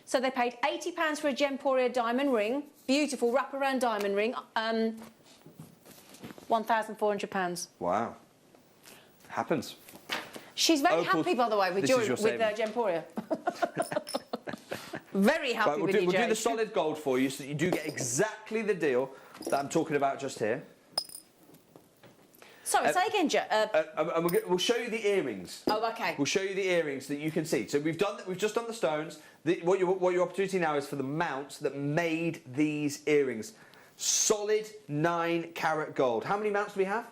So they paid £80 for a Gemporia diamond ring. Beautiful wraparound diamond ring. £1,400. Wow. Happens. She's very Opals, happy, by the way, with this is your saving. Gemporia. Very happy Right, with we'll you, do the Jake. solid gold for you so that you do get exactly the deal that I'm talking about just here. Sorry, say again, Jack. And we'll show you the earrings. Oh, okay. We'll show you the earrings that you can see. So we've just done the stones. What your opportunity now is for the mounts that made these earrings. Solid 9 karat gold. How many mounts do we have?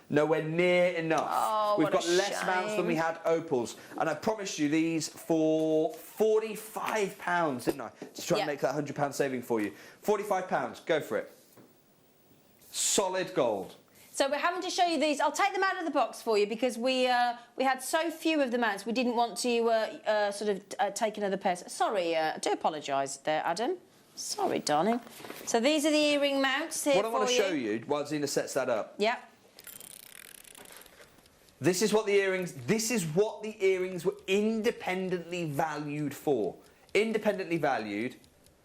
Nowhere near enough. Oh, We've what a got less mounts than shame. we had opals. And I promised you these for £45, didn't I? To try and make that £100 saving for you. £45, go for it. Solid gold. So we're having to show you these. I'll take them out of the box for you because we had so few of the mounts. We didn't want to take another pair. Sorry, I do apologise there, Adam. Sorry, darling. So these are the earring mounts here for you. What I want to show you while Zena sets that up. Yeah. This is what the earrings were independently valued for. Independently valued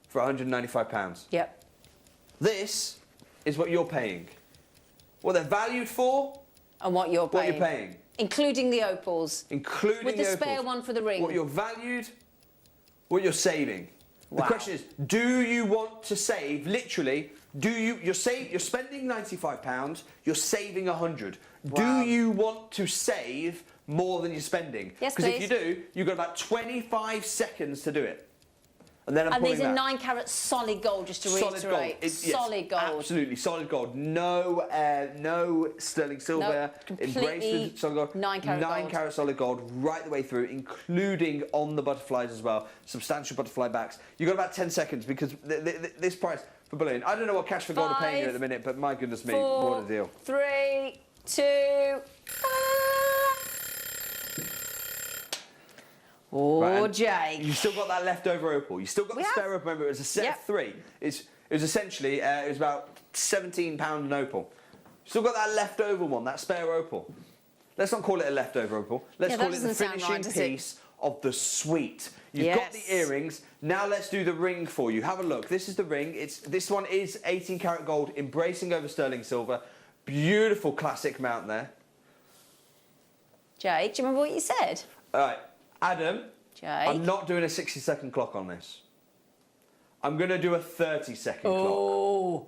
for £195. Yep. This is what you're paying. What they're valued for And what you're paying. What you're paying. Including the opals. Including with the opals. spare one for the ring. What you're valued, what you're saving. Wow. The question is, do you want to save, literally, you're spending £95, you're saving 100. Wow. Do you want to save more than you're spending? Yes, Because if please. you do, you've got about 25 seconds to do it. And then I'm And pulling these are that. 9 carat solid gold, just to Solid reiterate. gold. Yes, Solid gold. Absolutely, solid gold. No sterling silver. completely Embraced with solid gold. 9 carat gold. 9 carat solid gold right the way through, including on the butterflies as well. Substantial butterfly backs. You've got about 10 seconds because this price for bullion. I don't know what cash for gold are paying you at the minute, but my goodness me, 4, what a deal. 3, 2. Oh, Right, Jake. You still got that leftover opal. You still got We the have. spare opal. Remember, it was a set of 3. It was essentially, it was about £17 an opal. Still got that leftover one, that spare opal. Let's not call it a leftover opal. Let's Yeah, that call it the doesn't sound finishing right, does it? piece of the suite. You've got the Yes. earrings. Now let's do the ring for you. Have a look. This is the ring. This one is 18 karat gold, embracing over sterling silver. Beautiful classic mount there. Jake, do you remember what you said? All right, Adam. Jake. I'm not doing a 60-second clock on this. I'm going to do a 30-second clock.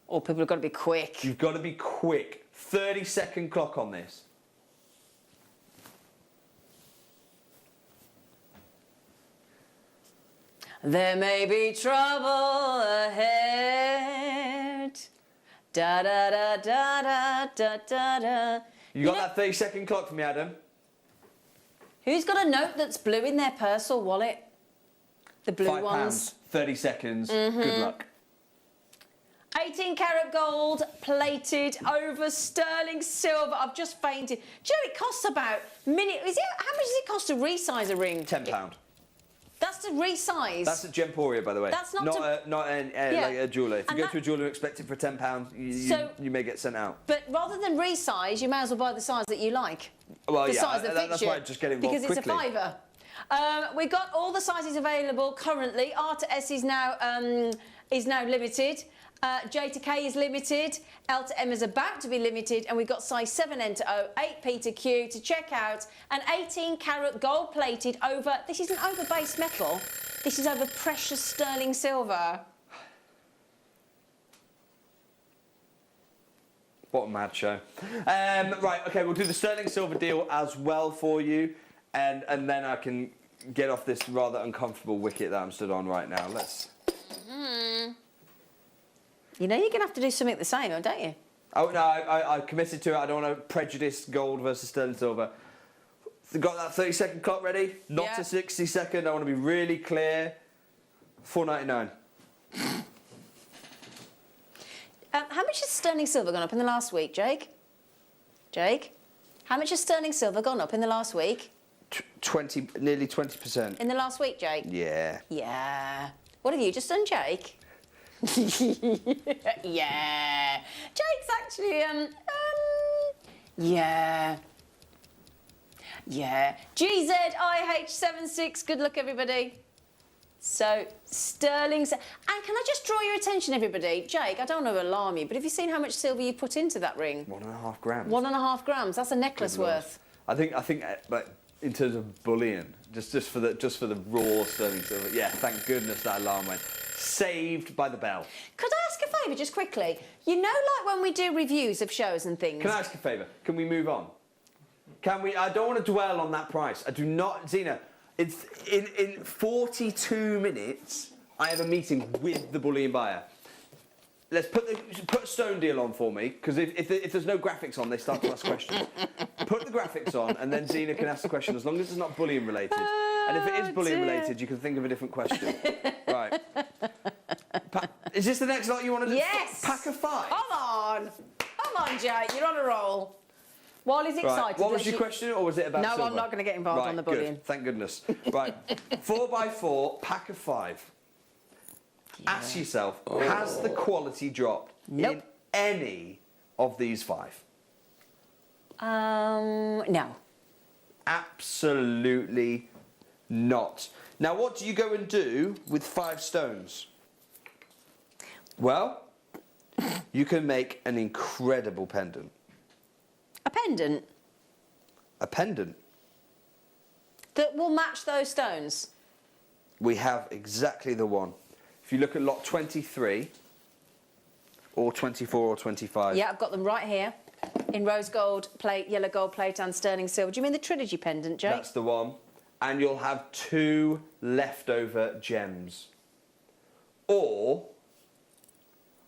Oh, people have got to be quick. You've got to be quick. 30-second clock on this. There may be trouble ahead. Da da da da da da da da. You got that 30-second clock for me, Adam? Who's got a note that's blue in their purse or wallet? The blue £5, ones. 30 seconds. Mm-hmm. Good luck. 18 karat gold plated over sterling silver. I've just fainted. Do you know it costs about how much does it cost to resize a ring? £10. That's to resize. That's at Gemporia, by the way. That's not not to- like a jeweller. If you And go that- to a jeweller and expect it for £10, you may get sent out. But rather than resize, you may as well buy the size that you like. Well, the yeah, size that fits that's you. why I just get involved because it's quickly. a fiver. We've got all the sizes available currently. R to S is now limited. J to K is limited. L to M is about to be limited, and we've got size 7N to O, 8P to Q to check out. An 18 karat gold plated over. This isn't over base metal. This is over precious sterling silver. What a mad show. Right, okay, we'll do the sterling silver deal as well for you, and then I can get off this rather uncomfortable wicket that I'm stood on right now. Let's. You know you're going to have to do something the same, don't you? Oh no, I committed to it. I don't want to prejudice gold versus sterling silver. Got that 30-second clock ready? Not Yeah. a 60-second. I want to be really clear. £4.99. How much has sterling silver gone up in the last week, Jake? Jake? How much has sterling silver gone up in the last week? 20, nearly 20%. In the last week, Jake? Yeah. Yeah. What have you just done, Jake? Yeah. Jake's actually, yeah. Yeah. GZIH76, good luck, everybody. So, sterling... And can I just draw your attention, everybody? Jake, I don't want to alarm you, but have you seen how much silver you put into that ring? 1.5 grams. 1.5 grams. That's a necklace Good Lord. worth. I think, like, in terms of bullion, just for the raw sterling silver. Yeah, thank goodness that alarm went. Saved by the bell. Could I ask a favour, just quickly? You know, like when we do reviews of shows and things... Can I ask a favour? Can we move on? Can we? I don't want to dwell on that price. I do not, Zena. It's in 42 minutes. I have a meeting with the bullion buyer. Let's put a stone deal on for me, because if there's no graphics on, they start to ask questions. Put the graphics on, and then Zena can ask the question, as long as it's not bullion related. And if it is bullion related, you can think of a different question. Right. Is this the next lot you want to do? Yes! Pack of 5? Come on, Jake, you're on a roll. While he's excited... Right. What was your question, or was it about No, silver? I'm not going to get involved on the good. bullion. Thank goodness. Right, 4x4, pack of 5. Yeah. Ask yourself, has the quality dropped in any of these 5? No. Absolutely not. Now, what do you go and do with 5 stones? Well, you can make an incredible pendant. A pendant? a pendant. That will match those stones? We have exactly the one. If you look at lot 23, or 24 or 25. Yeah, I've got them right here. In rose gold plate, yellow gold plate and sterling silver. Do you mean the trilogy pendant, Jake? That's the one. And you'll have 2 leftover gems. Or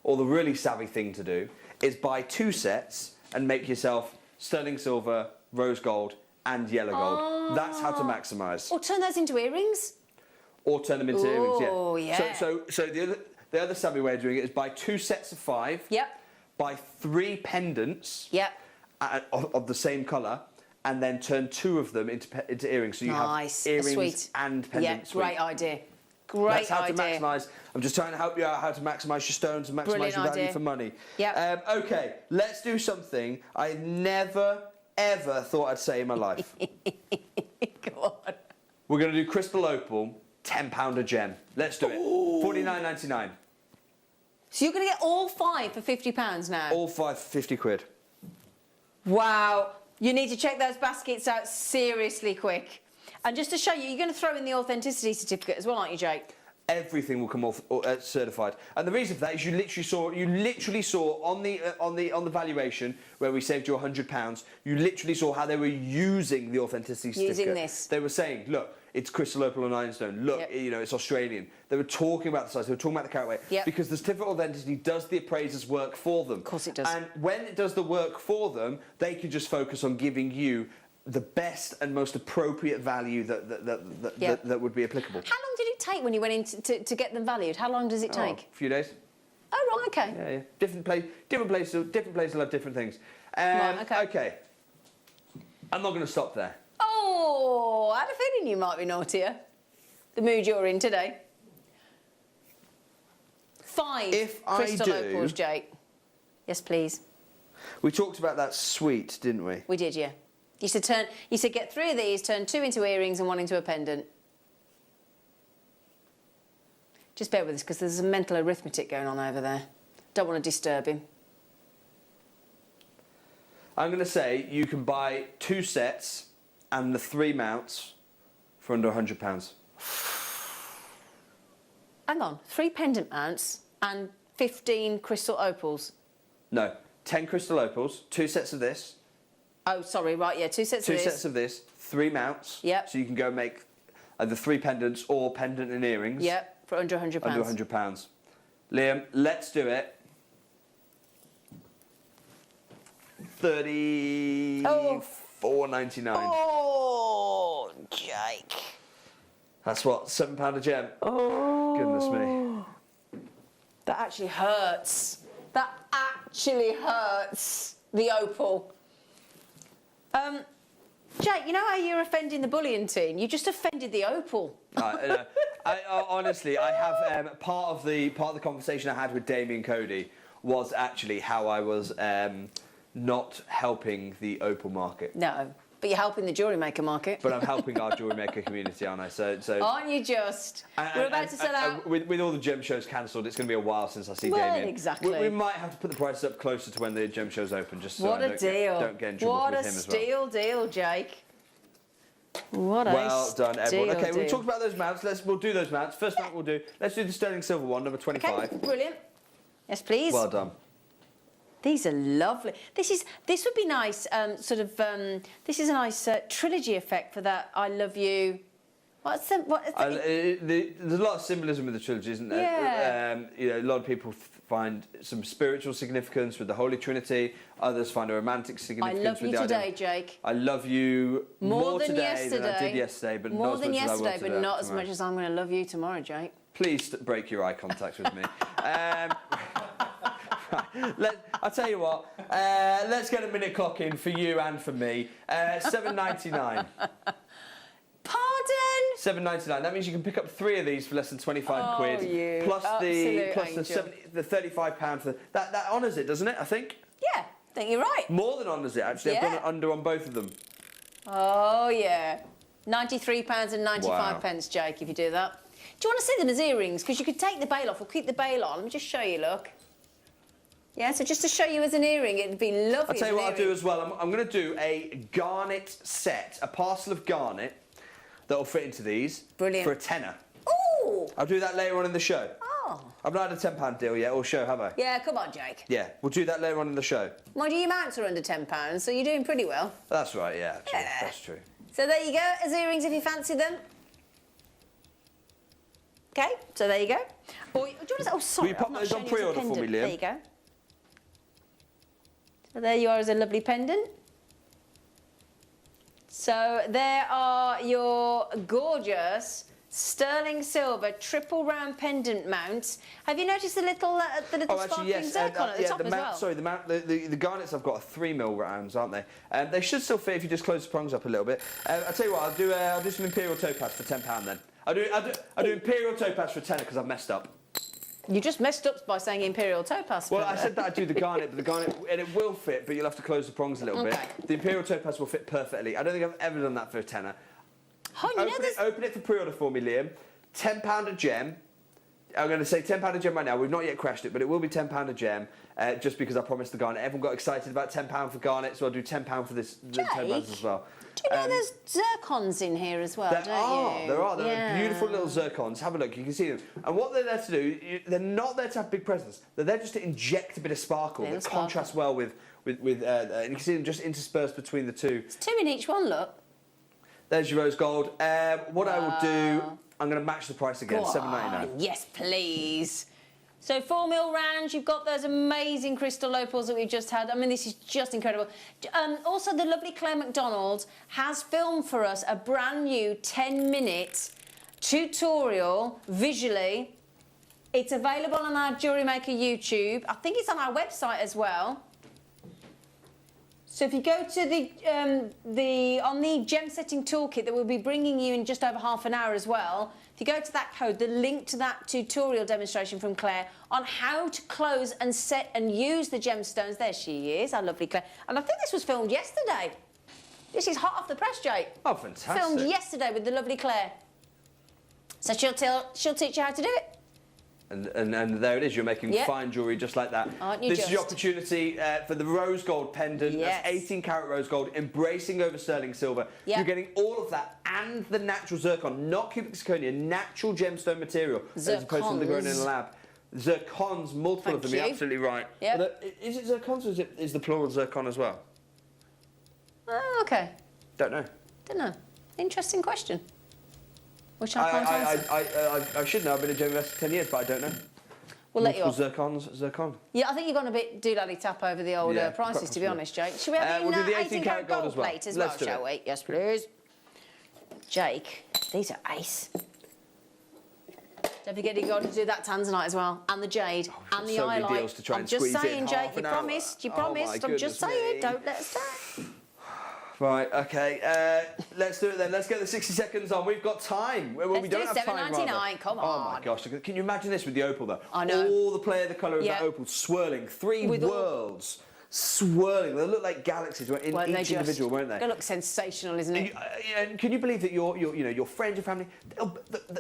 the really savvy thing to do is buy 2 sets and make yourself sterling silver, rose gold and yellow gold. That's how to maximise. Or turn those into earrings? Or turn them into earrings, yeah. Oh, yeah. So the other savvy way of doing it is buy 2 sets of 5. Yep. Buy 3 pendants. Yep. Of the same colour, and then turn 2 of them into earrings. So you nice. have earrings Sweet. and pendant Yeah, great idea. Great That's how idea. to maximise. I'm just trying to help you out how to maximise your stones and maximise Brilliant your value idea. for money. Yep. Okay, let's do something I never, ever thought I'd say in my life. Go on. We're going to do crystal opal, £10 a gem. Let's do it. £49.99. So you're going to get all 5 for £50 now? All 5 for 50 quid. Wow. You need to check those baskets out seriously quick. And just to show you, you're going to throw in the authenticity certificate as well, aren't you, Jake? Everything will come off certified, and the reason for that is you literally saw on the valuation where we saved you £100. You literally saw how they were using the authenticity certificate. Using this. They were saying, look, it's crystal opal and ironstone. Look, Yep. you know, it's Australian. They were talking about the size. They were talking about the carat weight. Yep. Because the certificate of authenticity does the appraiser's work for them. Of course it does. And when it does the work for them, they can just focus on giving you the best and most appropriate value that would be applicable. How long did it take when you went in to get them valued? How long does it take? A few days. Oh, right, okay. Yeah, yeah. Different places will have different things. Right, okay. Okay. I'm not going to stop there. Oh, I had a feeling you might be naughtier. The mood you're in today. 5 If I crystal do- opals, Jake. Yes, please. We talked about that suite, didn't we? We did, yeah. You said get 3 of these, turn 2 into earrings and 1 into a pendant. Just bear with us because there's some mental arithmetic going on over there. Don't want to disturb him. I'm going to say you can buy 2 sets and the 3 mounts for under £100. Hang on, 3 pendant mounts and 15 crystal opals. No, 10 crystal opals, 2 sets of this. Oh, sorry, right, yeah, 2 sets 2 of this. sets of this, 3 mounts. Yep. So you can go make either 3 pendants or pendant and earrings. Yep, for under £100. Under £100. Liam, let's do it. $34.99. Oh, Jake. That's what, £7 a gem. Oh. Goodness me. That actually hurts. That actually hurts. The opal. Jake, you know how you're offending the bullion team? You just offended the opal. Honestly, I have part of the conversation I had with Damien Cody was actually how I was not helping the opal market. No, but you're helping the jewellery maker market. But I'm helping our jewellery maker community, aren't I? So Aren't you just? We're about to sell out. With all the gem shows cancelled, it's going to be a while since I see Well, Damien. exactly. We might have to put the prices up closer to when the gem shows open, just so What I a deal. don't get in trouble What with a him as well. steal deal, Jake. What a Well done, everyone. steal Okay, we'll deal. talk about those mounts. We'll do those mounts. First mount we'll do. Let's do the sterling silver one, number 25. Okay, brilliant. Yes, please. Well done. These are lovely. This would be nice. This is a nice trilogy effect for that. I love you. There's There's a lot of symbolism with the trilogy, isn't there? Yeah. A lot of people find some spiritual significance with the Holy Trinity. Others find a romantic I significance love with you the idea today, of, Jake. I love you more than today than I did yesterday, but more not than as much yesterday, as I will but today, not as tomorrow. much as I'm going to love you tomorrow, Jake. Please break your eye contact with me. I'll tell you what. Let's get a minute clock in for you and for me. $7.99. Pardon? $7.99. That means you can pick up 3 of these for less than 25 quid. You Plus absolute the £35 for that honours it, doesn't it? I think. Yeah, I think you're right. More than honours it. Actually, I've Yeah. done it under on both of them. Oh yeah, £93.95, Wow. Jake. If you do that. Do you want to see them as earrings? Because you could take the bail off or keep the bail on. Let me just show you. Look. Yeah, so just to show you as an earring, it'd be lovely. I'll tell you what I'll do as well. I'm going to do a garnet set, a parcel of garnet that'll fit into these. Brilliant. For a tenner. Ooh! I'll do that later on in the show. Oh. I've not had a £10 deal yet, or show, have I? Yeah, come on, Jake. Yeah, we'll do that later on in the show. Mind you, your mounts are under £10, so you're doing pretty well. That's right, yeah, actually, Yeah. that's true. So there you go, as earrings if you fancy them. Okay, so there you go. Or, do you want to, oh, sorry, Will you pop I've not those on shown you as a pre-order for me, pendant. Liam? There you go. So there you are as a lovely pendant. So there are your gorgeous sterling silver triple round pendant mounts. Have you noticed the little sparkling zircon at the top as well? Sorry, the garnets I've got are 3mm rounds, aren't they? They should still fit if you just close the prongs up a little bit. I'll tell you what, I'll do some Imperial Topaz for £10 then. I'll do Imperial Topaz for a tenner because I've messed up. You just messed up by saying Imperial Topaz. Well, I said that I'd do the garnet, but the garnet, and it will fit, but you'll have to close the prongs a little bit. The Imperial Topaz will fit perfectly. I don't think I've ever done that for a tenner. Oh, Open it for pre-order for me, Liam. £10 a gem. I'm going to say £10 a gem right now. We've not yet crashed it, but it will be £10 a gem, just because I promised the garnet. Everyone got excited about £10 for garnet, so I'll do £10 for this £10 as well. Do you know there's zircons in here as well, don't you? There are. They're beautiful little zircons. Have a look. You can see them. And what they're there to do, they're not there to have big presents. They're there just to inject a bit of sparkle that contrasts well with and you can see them just interspersed between the two. There's 2 in each one, look. There's your rose gold. What I will do, I'm going to match the price again, $7.99. Yes, please. So 4mm rounds, you've got those amazing crystal opals that we've just had. I mean, this is just incredible. Also, the lovely Claire McDonald has filmed for us a brand new 10-minute tutorial visually. It's available on our JewelleryMaker YouTube. I think it's on our website as well. So if you go to on the gem setting toolkit that we'll be bringing you in just over half an hour as well, if you go to that code, the link to that tutorial demonstration from Claire on how to close and set and use the gemstones. There she is, our lovely Claire. And I think this was filmed yesterday. This is hot off the press, Jake. Oh, fantastic. Filmed yesterday with the lovely Claire. So she'll teach you how to do it. And there it is, you're making fine jewellery just like that. Aren't you This is your opportunity for the rose gold pendant. Yes. That's 18 karat rose gold, embracing over sterling silver. Yep. You're getting all of that and the natural zircon, not cubic zirconia, natural gemstone material, as opposed to the grown in a lab. Zircons, multiple of them, you're absolutely right. Yep. Is it zircons or is the plural zircon as well? Oh, okay. Don't know. Don't know. Interesting question. Which I can't answer. I should know. I've been a gem investor for 10 years, but I don't know. We'll let you off. Zircon. Yeah, I think you've gone a bit doodally tap over the old prices, to be honest, Jake. Shall we have we'll do the 18 karat gold as well. plate as well, Let's do shall we? Yes, please. Jake, these are ace. Don't forget you got to do that tanzanite as well, and the jade, and the so many highlight. deals to try I'm and just squeeze in saying, Jake, half you an hour. promised. You Oh, my promised. I'm just goodness saying, me. don't let us down. Right, okay, let's do it then. Let's get the 60 seconds on. We've got time. Well, Let's we don't do have time, $7.99, rather. come Oh my on. gosh, can you imagine this with the opal though? I know. All the colour of that opal swirling, three With all- worlds swirling. They look like galaxies in each individual, won't they? They look sensational, isn't it? And can you believe that your friends, your family,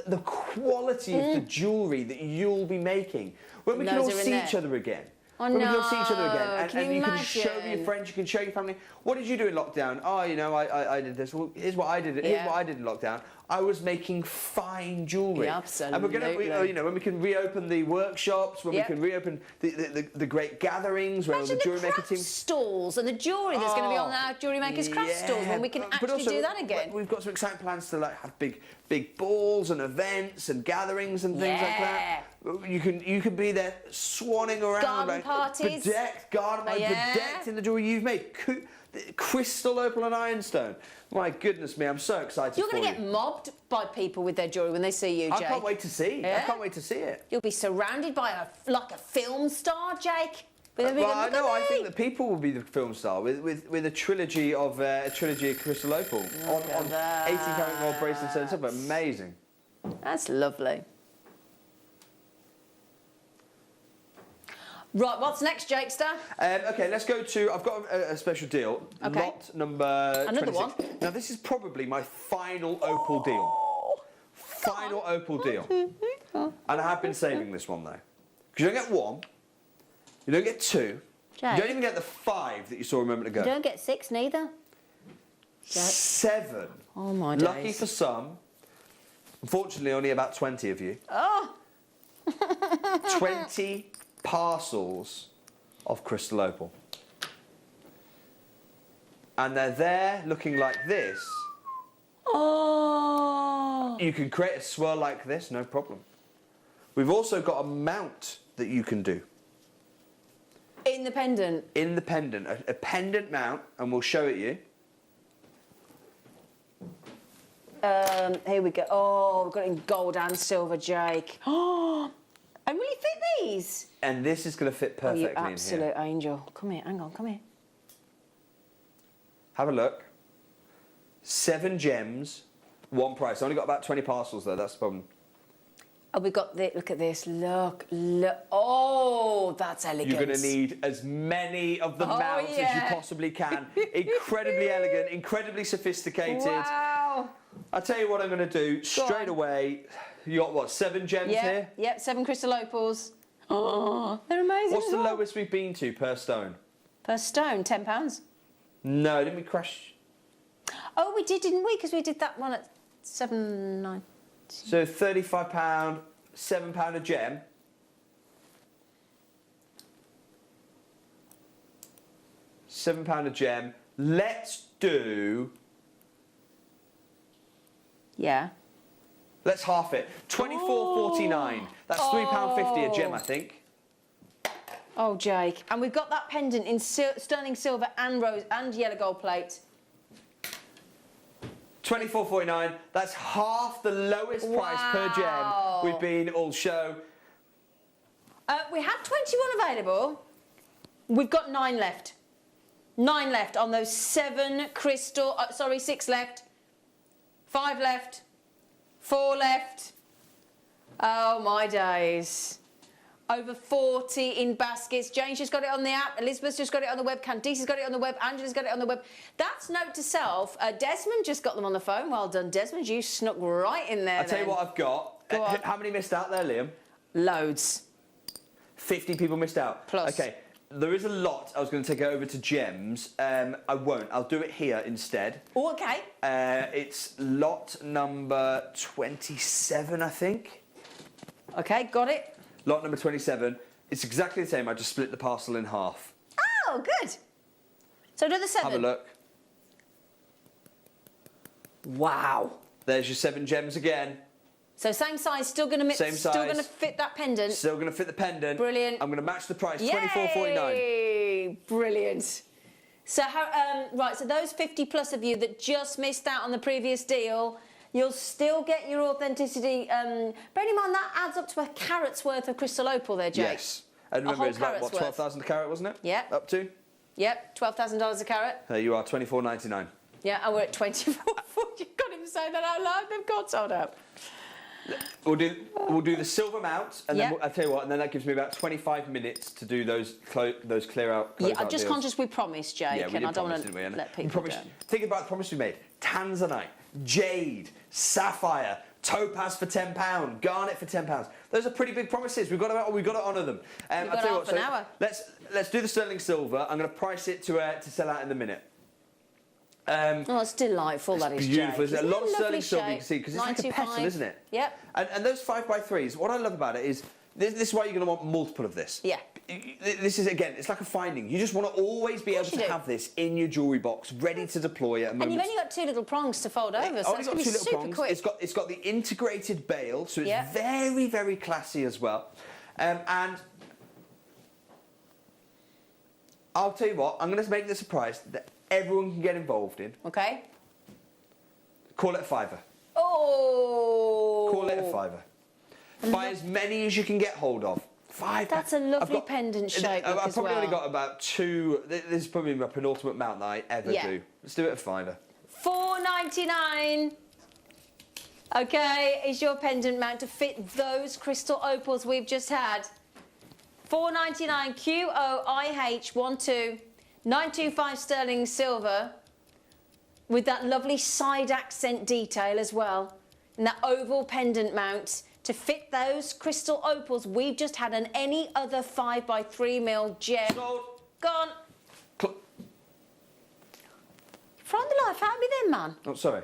the quality of the jewellery that you'll be making when we can all see each other again? Oh, when we can all see each other again, can you can show your imagine? friends, you can show your family. What did you do in lockdown? Oh, I did this. Well, here's what I did. Here's what I did in lockdown. I was making fine jewellery. Yeah, absolutely. And we're going to, when we can reopen the workshops, when we can reopen the great gatherings, where Imagine the the JewelleryMaker craft team. stalls and the jewellery that's going to be on our JewelleryMaker's craft stalls when we can But actually also, do that again. We've got some exciting plans to have big balls and events and gatherings and things like that. You can be there swanning around, Garden parties. bedecked in the jewellery you've made. Crystal opal and ironstone. My goodness me, I'm so excited. You're going to get mobbed by people with their jewellery when they see you, Jake. I can't wait to see. Yeah? I can't wait to see it. You'll be surrounded by like a film star, Jake. I think that people will be the film star with a trilogy of crystal opal on 18 karat gold bracelets and stuff. Amazing. That's lovely. Right, what's next, Jakester? Okay, let's go to. I've got a special deal. Okay. Lot number Another 26. one? Now this is probably my final opal deal. Final opal deal. And I have been saving this one though, because you don't get one, You don't get 2. Jake. You don't even get the 5 that you saw a moment ago. You don't get 6 neither. Jake. 7. Oh my days. Lucky for some. Unfortunately, only about 20 of you. Oh. 20 parcels of crystal opal. And they're there looking like this. Oh. You can create a swirl like this, no problem. We've also got a mount that you can do. In the pendant. In the pendant, a pendant mount, and we'll show it you. Here we go. Oh, we've got it in gold and silver, Jake. Oh, and will you fit these? And this is going to fit perfectly You in here. absolute angel. Come here, hang on, come here. Have a look. 7 gems, 1 price. Only got about 20 parcels though, that's the problem. Oh, we got the, look at this, look. Oh, that's elegant. You're going to need as many of the mounts as you possibly can. Incredibly elegant, incredibly sophisticated. Wow. I'll tell you what I'm going to do straight away. You got what, 7 gems here? Yep, 7 crystal opals. Oh, they're amazing. What's the lowest we've been to per stone? Per stone, £10. No, didn't we crash? Oh, we did, didn't we? Because we did that one at £7.90. So £35, £7 a gem. £7 a gem. Let's do. Yeah. Let's half it. £24.49. That's £3.50 a gem, I think. Oh, Jake. And we've got that pendant in sterling silver and rose and yellow gold plate. £24.49. That's half the lowest price per gem we've been all show. We had 21 available. We've got 9 left. 9 left on those 7 crystal. Sorry, 6 left. 5 left. 4 left. Oh my days. Over 40 in baskets. Jane's just got it on the app. Elizabeth's just got it on the web. Candice's got it on the web. Angela's got it on the web. That's note to self. Desmond just got them on the phone. Well done, Desmond. You snuck right in there. I'll tell you what I've got. Go on. How many missed out there, Liam? Loads. 50 people missed out. Plus. Okay, there is a lot. I was going to take it over to gems. I won't. I'll do it here instead. Oh, okay. It's lot number 27, I think. Okay, got it. Lot number 27. It's exactly the same. I just split the parcel in half. Oh, good. So do the 7. Have a look. Wow. There's your 7 gems again. So same size, still going to Same still size. going to fit that pendant. Still going to fit the pendant. Brilliant. I'm going to match the price. Yay! £24.49. Brilliant. So how? Right. So those 50 plus of you that just missed out on the previous deal, you'll still get your authenticity. Bearing in mind that adds up to a carat's worth of crystal opal there, Jake. Yes. And remember, it's about, what, 12,000 a carat, wasn't it? Yeah. Up to? Yep, $12,000 a carat. There you are, £24.99. Yeah, and we're at 24. You can't even say that out loud. They've got sold out. We'll do the silver mount, and then Yep. I'll tell you what, and then that gives me about 25 minutes to do those clear out. Yeah, I'm close-out just deals. conscious we promised, Jake, Yeah, we and did I don't promise, want didn't to we, Anna? let We people promised, down. think about the promise we made. Tanzanite, jade, sapphire, topaz for £10, garnet for £10. Those are pretty big promises. We've got to honour them. We've I'll got tell you half what, an hour. Let's do the sterling silver. I'm going to price it to sell out in a minute. Oh, it's delightful, that is, Beautiful. Jake. There's a Isn't lot it of a sterling lovely silver you shape? can see because it's like a 925. petal, isn't it? Yep. And those 5x3s, what I love about it is this is why you're going to want multiple of this. Yeah. This is, again, it's like a finding. You just want to always be able to you do. have this in your jewellery box, ready to deploy at a And moment. you've only got 2 little prongs to fold over, so Only it's got going to 2 be little super prongs. quick. It's got the integrated bail, so it's Yep. very, very classy as well. And I'll tell you what, I'm going to make this a price that everyone can get involved in. Okay. Call it a £5. Oh. Call it a £5. Buy as many as you can get hold of. £5. That's a lovely pendant shape look I've as probably only well. got about 2. This is probably my penultimate mount that I ever Yeah. do. Let's do it at £5. $4.99. Okay, is your pendant mount to fit those crystal opals we've just had. $4.99 QOIH 12925 sterling silver with that lovely side accent detail as well. And that oval pendant mount to fit those crystal opals. We've just had an any other 5x3mm gem. Gold. Gone. Cl- From the life out of me then, man. Oh, sorry.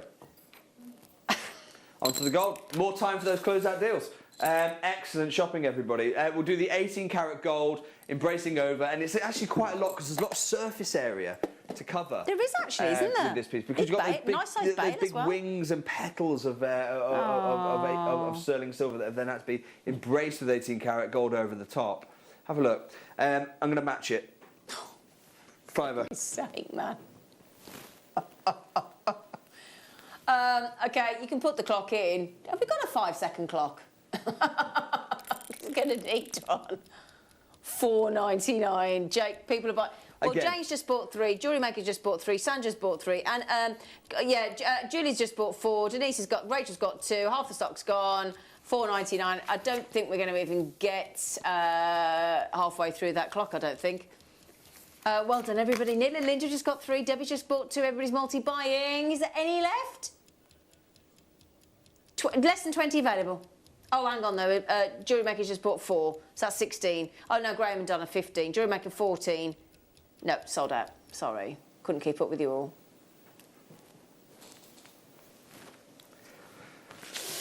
On to the gold. More time for those closeout deals. Excellent shopping, everybody. We'll do the 18-carat gold, embracing over, and it's actually quite a lot because there's a lot of surface area to cover. There is actually, isn't there? With this piece, because Big you've got bait, nice size bait those as big well. wings and petals of sterling silver that have then had to be embraced with 18-carat gold over the top. Have a look. I'm going to match it. Fiver. For God's sake, man. Okay, you can put the clock in. Have we got a 5-second clock? It's going to need one. $4.99. Jake, people are buying. Well, Again. Jane's just bought 3. JewelleryMaker's just bought 3. Sandra's bought 3. And Julie's just bought 4. Rachel's got 2. Half the stock's gone. $4.99. I don't think we're going to even get halfway through that clock. I don't think. Well done, everybody. Nearly. Linda just got 3. Debbie's just bought 2. Everybody's multi-buying. Is there any left? Less than 20 available. Oh, hang on, though. JewelleryMaker's just bought 4, so that's 16. Oh, no, Graham and Donna, 15. JewelleryMaker, 14. No, sold out. Sorry. Couldn't keep up with you all.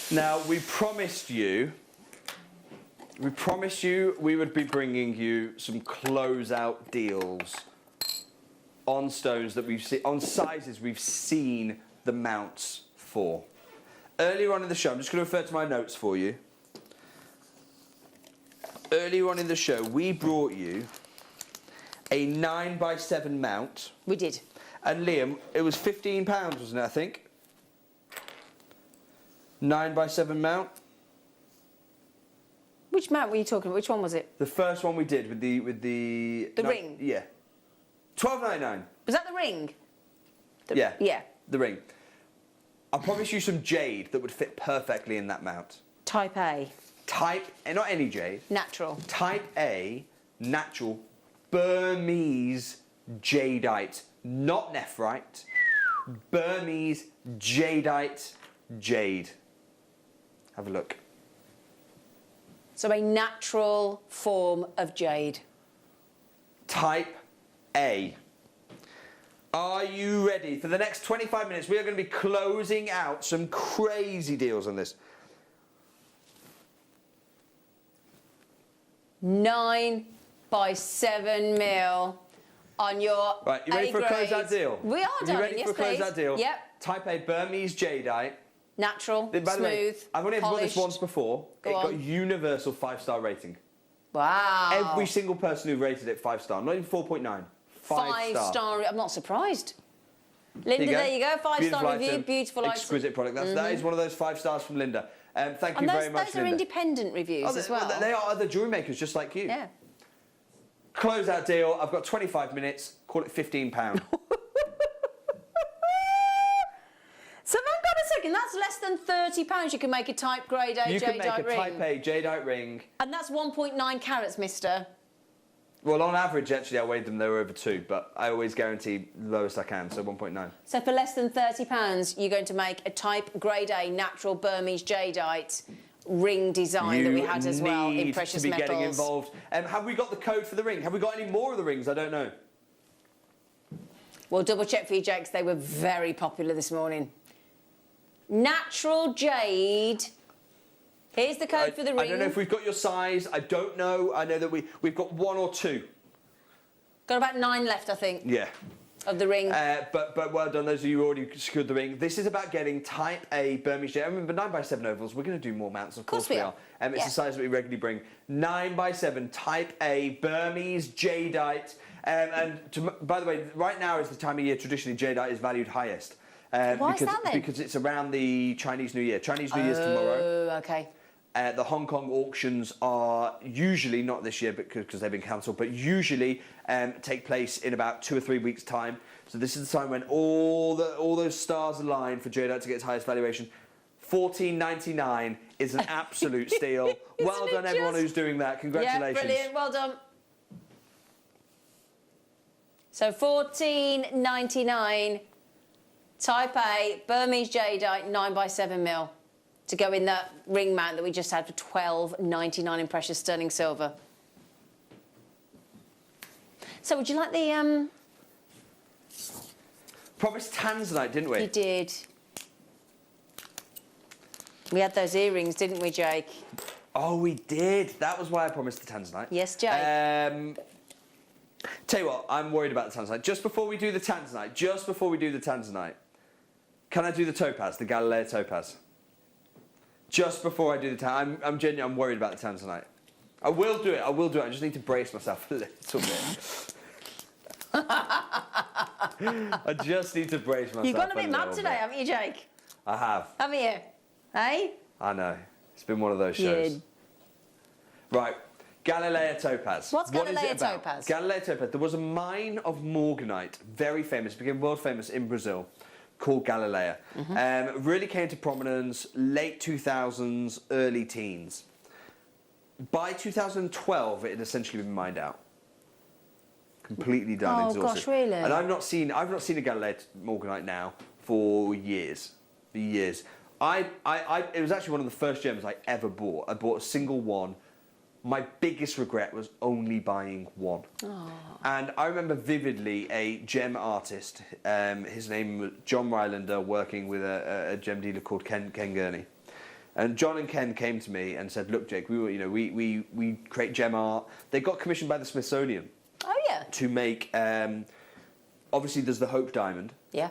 Now, we promised you we would be bringing you some closeout deals on stones that we've seen, on sizes we've seen the mounts for. Earlier on in the show, I'm just going to refer to my notes for you. Earlier on in the show, we brought you a 9x7 mount. We did. And Liam, it was £15, wasn't it, I think? 9x7 mount. Which mount were you talking about? Which one was it? The first one we did with the ring? Yeah. £12.99. Was that the ring? Yeah. Yeah. The ring. I promise you some jade that would fit perfectly in that mount. Type A. Not any jade. Natural. Type A, natural, Burmese jadeite, not nephrite. Burmese jadeite jade. Have a look. So a natural form of jade. Type A. Are you ready? For the next 25 minutes, we are going to be closing out some crazy deals on this. 9x7mm on your Right, you ready for a closeout deal? We are, darling. You ready Yes, for a closeout please. deal? Yep. Type A Burmese jadeite. Natural, By the way, smooth, I've only ever bought this polished. once before. Go It got on. universal 5-star rating. Wow. Every single person who rated it 5-star, not even 4.9. 5-star. I'm not surprised. Linda, there you go. 5-star Beautiful review, item, beautiful item. exquisite product. That is one of those 5 stars from Linda. Thank you And very much, those are Linda. independent reviews as well. They are other jewellery makers just like you. Yeah. Closeout deal. I've got 25 minutes. Call it £15. So hang on a second, that's less than £30 you can make a type grade A You can jadeite make a ring. Type A jadeite ring. And that's 1.9 carats, mister. Well, on average, actually, I weighed them. They were over 2, but I always guarantee the lowest I can, so 1.9. So for less than £30, you're going to make a type grade A natural Burmese jadeite ring design that we had as well in precious to be metals. getting involved. Have we got the code for the ring? Have we got any more of the rings? I don't know. We'll double check for you, Jakes. They were very popular this morning. Natural jade. Here's the code for the ring. I don't know if we've got your size. I don't know. I know that we've got 1 or 2. Got about 9 left, I think, Yeah. of the ring. But well done, those of you who already secured the ring. This is about getting Type A Burmese jade. I remember 9x7 ovals. We're going to do more mounts, of course we are. It's the size that we regularly bring. 9x7 Type A Burmese jadeite. By the way, right now is the time of year traditionally jadeite is valued highest. Why is that then? Because it's around the Chinese New Year. Chinese New Year's tomorrow. Oh, okay. The Hong Kong auctions are usually, not this year because they've been cancelled, but usually take place in about 2 or 3 weeks' time. So this is the time when all those stars align for jadeite to get its highest valuation. $14.99 is an absolute steal. Well done, everyone who's doing that. Congratulations. Yeah, brilliant. Well done. So $14.99, Type A, Burmese jadeite, 9x7mm. to go in that ring mount that we just had for $12.99 in precious sterling silver. So would you like the... Promised tanzanite, didn't we? You did. We had those earrings, didn't we, Jake? Oh, we did. That was why I promised the tanzanite. Yes, Jake. Tell you what, I'm worried about the tanzanite. Just before we do the tanzanite, can I do the topaz, the Galileo topaz? Just before I do the tanzanite, I'm genuinely, I'm worried about the tanzanite. I will do it. I just need to brace myself a little bit. I just need to brace myself. You've gone a bit mad today, haven't you, Jake? I have. Haven't you? Hey? I know. It's been one of those shows. Yeah. Right. Galileo topaz. What's What is Galileo it about? topaz? Galileo topaz. There was a mine of morganite, very famous, became world famous in Brazil, called Galileo. Really came to prominence late 2000s, early teens. By 2012, it had essentially been mined out. Completely done, Oh, exhausted. gosh, really? And I've not seen a Galileo morganite now for years. For years. It was actually one of the first gems I ever bought. I bought a single one. My biggest regret was only buying one. Oh. And I remember vividly a gem artist, his name was John Rylander, working with a gem dealer called Ken Gurney. And John and Ken came to me and said, "Look, Jake, we create gem art." They got commissioned by the Smithsonian. Oh, yeah. To make, obviously there's the Hope Diamond. Yeah.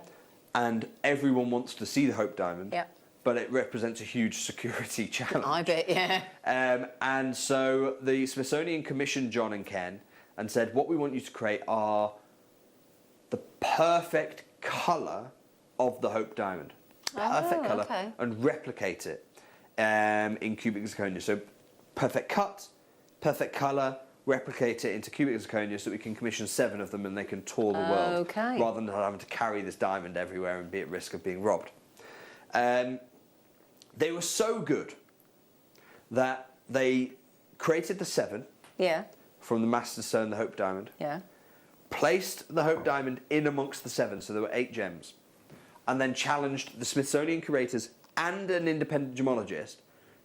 And everyone wants to see the Hope Diamond. Yeah. But it represents a huge security challenge. I bet, yeah. And so the Smithsonian commissioned John and Ken and said, what we want you to create are the perfect colour of the Hope Diamond. Perfect colour. Okay. And replicate it in cubic zirconia. So perfect cut, perfect colour, replicate it into cubic zirconia so that we can commission 7 of them and they can tour the world. Okay. Rather than having to carry this diamond everywhere and be at risk of being robbed. They were so good that they created the 7 Yeah. from the Master Stone, the Hope Diamond, Yeah. placed the Hope Diamond in amongst the 7, so there were 8 gems, and then challenged the Smithsonian curators and an independent gemologist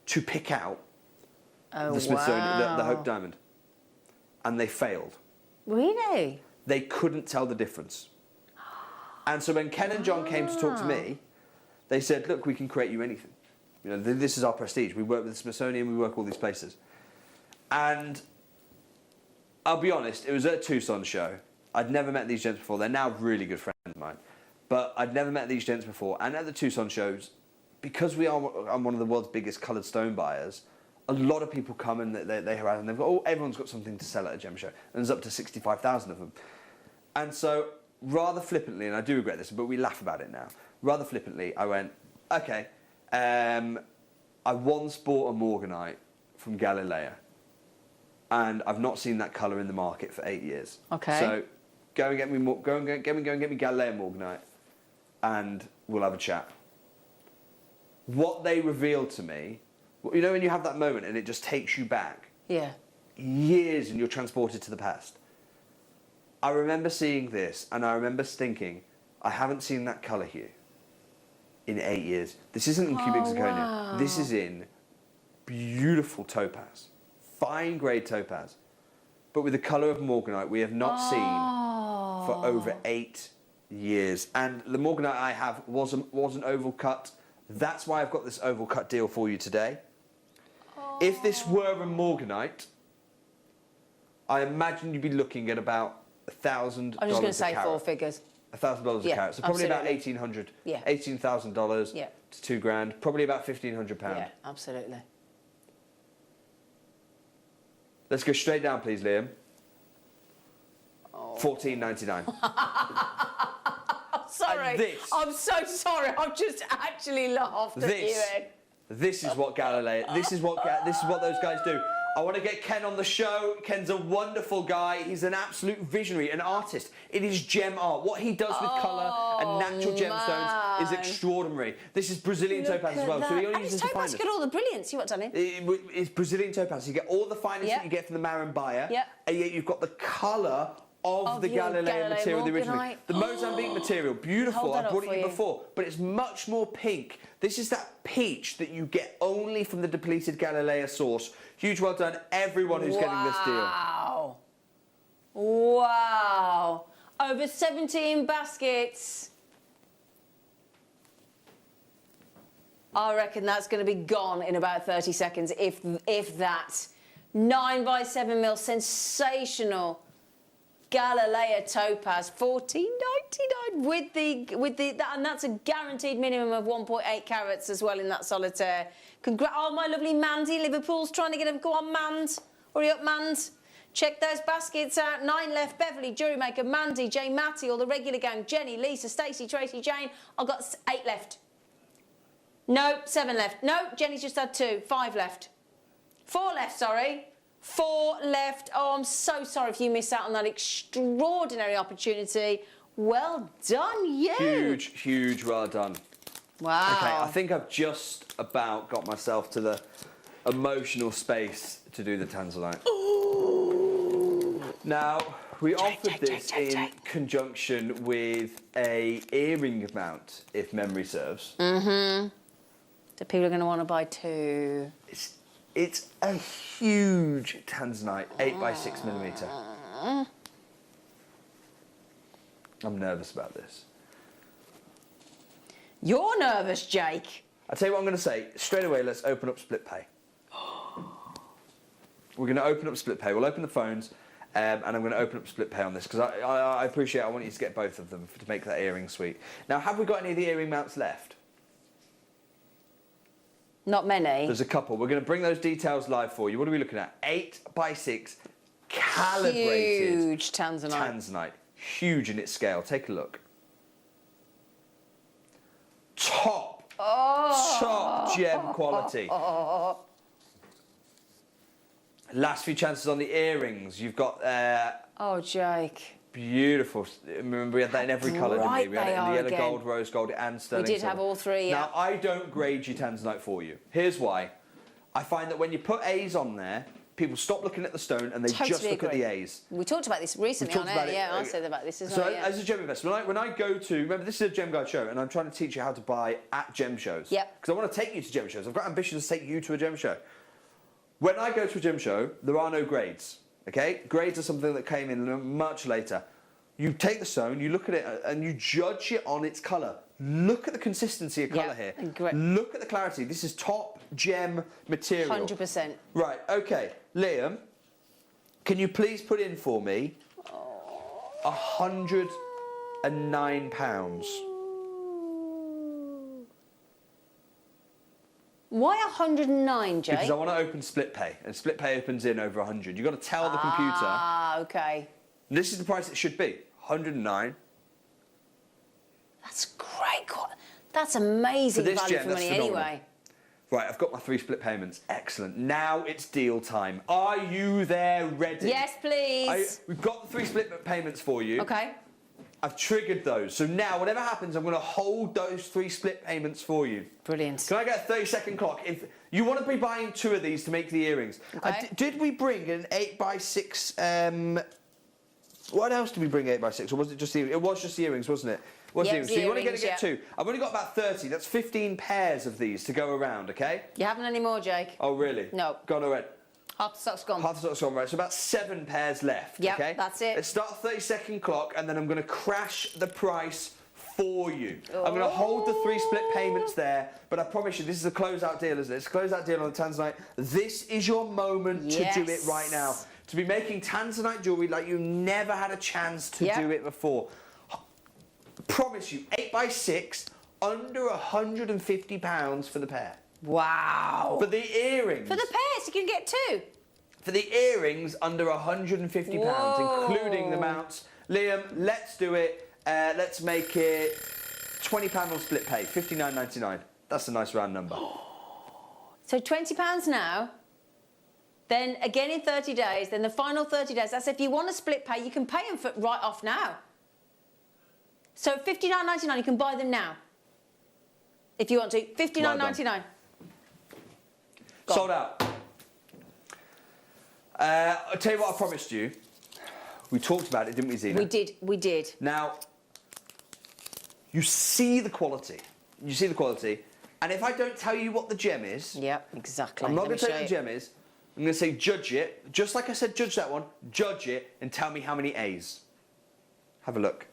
to pick out the Smithsonian, the Hope Diamond. And they failed. Really? They couldn't tell the difference. And so when Ken and John came to talk to me, they said, look, we can create you anything. You know, this is our prestige. We work with the Smithsonian, we work all these places. And I'll be honest, it was at a Tucson show. I'd never met these gents before. They're now really good friends of mine. But I'd never met these gents before. And at the Tucson shows, because I'm one of the world's biggest coloured stone buyers, a lot of people come and they harass and they've got, everyone's got something to sell at a gem show. And there's up to 65,000 of them. And so, rather flippantly, and I do regret this, but we laugh about it now. Rather flippantly, I went, okay, I once bought a morganite from Galileo, and I've not seen that colour in the market for 8 years. Okay. So go and get me Galileo morganite, and we'll have a chat. What they revealed to me, you know when you have that moment and it just takes you back Yeah. years and you're transported to the past. I remember seeing this and I remember thinking, I haven't seen that colour hue in 8 years. This isn't in cubic zirconia. Wow. This is in beautiful topaz, fine grade topaz, but with the colour of morganite we have not seen for over 8 years. And the morganite I have was an oval cut. That's why I've got this oval cut deal for you today. If this were a morganite, I imagine you'd be looking at about $1,000. I'm just going to say 4 figures. $1,000 a carat. So probably about $1,800. Yeah. $18,000 Yeah. to $2,000. Probably about £1,500. Yeah, absolutely. Let's go straight down, please, Liam. $14.99. Sorry. I'm so sorry. I've just actually laughed at you. This is what Galileo. This is what those guys do. I want to get Ken on the show. Ken's a wonderful guy. He's an absolute visionary, an artist. It is gem art. What he does with colour and natural gemstones is extraordinary. This is Brazilian topaz as well. So he only and uses it's the topaz, finest. you got all the brilliance. You what, Danny? It's Brazilian topaz. You get all the finest that you get from the Marambaya, and yet you've got the colour of the your Galileo material, the original. Morganite. The Mozambique material, beautiful. Hold that I brought up it for you you. before, but it's much more pink. This is that peach that you get only from the depleted Galileo source. Huge well done, everyone who's getting this deal. Wow. Wow. Over 17 baskets. I reckon that's going to be gone in about 30 seconds, if that. 9x7mm, sensational Galileo topaz, $14.99 and that's a guaranteed minimum of 1.8 carats as well in that solitaire. Oh, my lovely Mandy, Liverpool's trying to get him. Go on, Mand. Hurry up, Mand. Check those baskets out. 9 left. Beverly, JewelleryMaker, Mandy, Jay, Matty, all the regular gang. Jenny, Lisa, Stacey, Tracy, Jane. I've got 8 left. No, 7 left. No, Jenny's just had 2. 5 left. 4 left, sorry. 4 left. Oh, I'm so sorry if you missed out on that extraordinary opportunity. Well done, you. Huge well done. Wow. Okay, I think I've just about got myself to the emotional space to do the Tanzanite. Now, we offered this in conjunction with a earring mount, if memory serves. Mm-hmm. So people are going to want to buy 2. It's a huge Tanzanite, 8x6mm. I'm nervous about this. You're nervous, Jake. I'll tell you what I'm going to say. Straight away, let's open up split pay. We're going to open up split pay. We'll open the phones, and I'm going to open up split pay on this, because I appreciate, I want you to get both of them to make that earring sweet. Now, have we got any of the earring mounts left? Not many. There's a couple. We're going to bring those details live for you. What are we looking at? 8x6 calibrated. Huge Tanzanite. Tanzanite. Huge in its scale. Take a look. Top gem quality. Last few chances on the earrings. You've got oh, Jake. beautiful. Remember, we had that in every colour, didn't we? We had it in the yellow again. gold, rose gold, and sterling We did silver. have all 3, yeah. Now, I don't grade your Tanzanite for you. Here's why. I find that when you put A's on there, people stop looking at the stone and they just look at the A's. We talked about this recently on air. Yeah, I said about this as well. Yeah. As a gem investor, when I go to, remember this is a Gem Guide show, and I'm trying to teach you how to buy at gem shows. Yep. Because I want to take you to gem shows. I've got ambitions to take you to a gem show. When I go to a gem show, there are no grades. Okay, grades are something that came in much later. You take the stone, you look at it, and you judge it on its colour. Look at the consistency of colour here. Look at the clarity. This is top gem material. 100%. Right. Okay, Liam. Can you please put in for me £109? Why 109, Jake? Because I want to open split pay, and split pay opens in over 100. You've got to tell the computer. Ah, okay. This is the price it should be. 109. That's great. That's amazing For this value gem, for that's money phenomenal. anyway. Right, I've got my 3 split payments. Excellent. Now it's deal time. Are you there ready? Yes, please. We've got the 3 split payments for you. Okay. I've triggered those. So now, whatever happens, I'm going to hold those 3 split payments for you. Brilliant. Can I get a 30-second clock? If you want to be buying 2 of these to make the earrings. Okay. Did we bring an 8x6... what else did we bring 8x6? Or was it just the earrings? It was just the earrings, wasn't it? Yep, So you want to get earrings, 2. I've only got about 30. That's 15 pairs of these to go around, okay? You haven't any more, Jake? Oh, really? No. Gone already. Half the stock's gone. Half the stock's gone, right. So about 7 pairs left, Yep, okay? that's it. Let's start a 30-second clock, and then I'm going to crash the price for you. I'm going to hold the 3 split payments there, but I promise you, this is a closeout deal, isn't it? It's a closeout deal on the Tanzanite. This is your moment to do it right now. To be making Tanzanite jewellery like you never had a chance to do it before. Promise you, 8x6, under £150 for the pair. Wow. For the earrings. For the pairs, you can get 2. For the earrings, under £150, including the mounts. Liam, let's do it. Let's make it £20 on split pay, $59.99. That's a nice round number. So £20 now, then again in 30 days, then the final 30 days. That's if you want to split pay, you can pay them for right off now. So $59.99, you can buy them now. If you want to. $59.99. Sold out. I'll tell you what I promised you. We talked about it, didn't we, Zena? We did. Now, you see the quality. You see the quality. And if I don't tell you what the gem is... Yep, exactly. I'm not going to tell you what the gem is. I'm going to say judge it. Just like I said judge that one. Judge it and tell me how many A's. Have a look.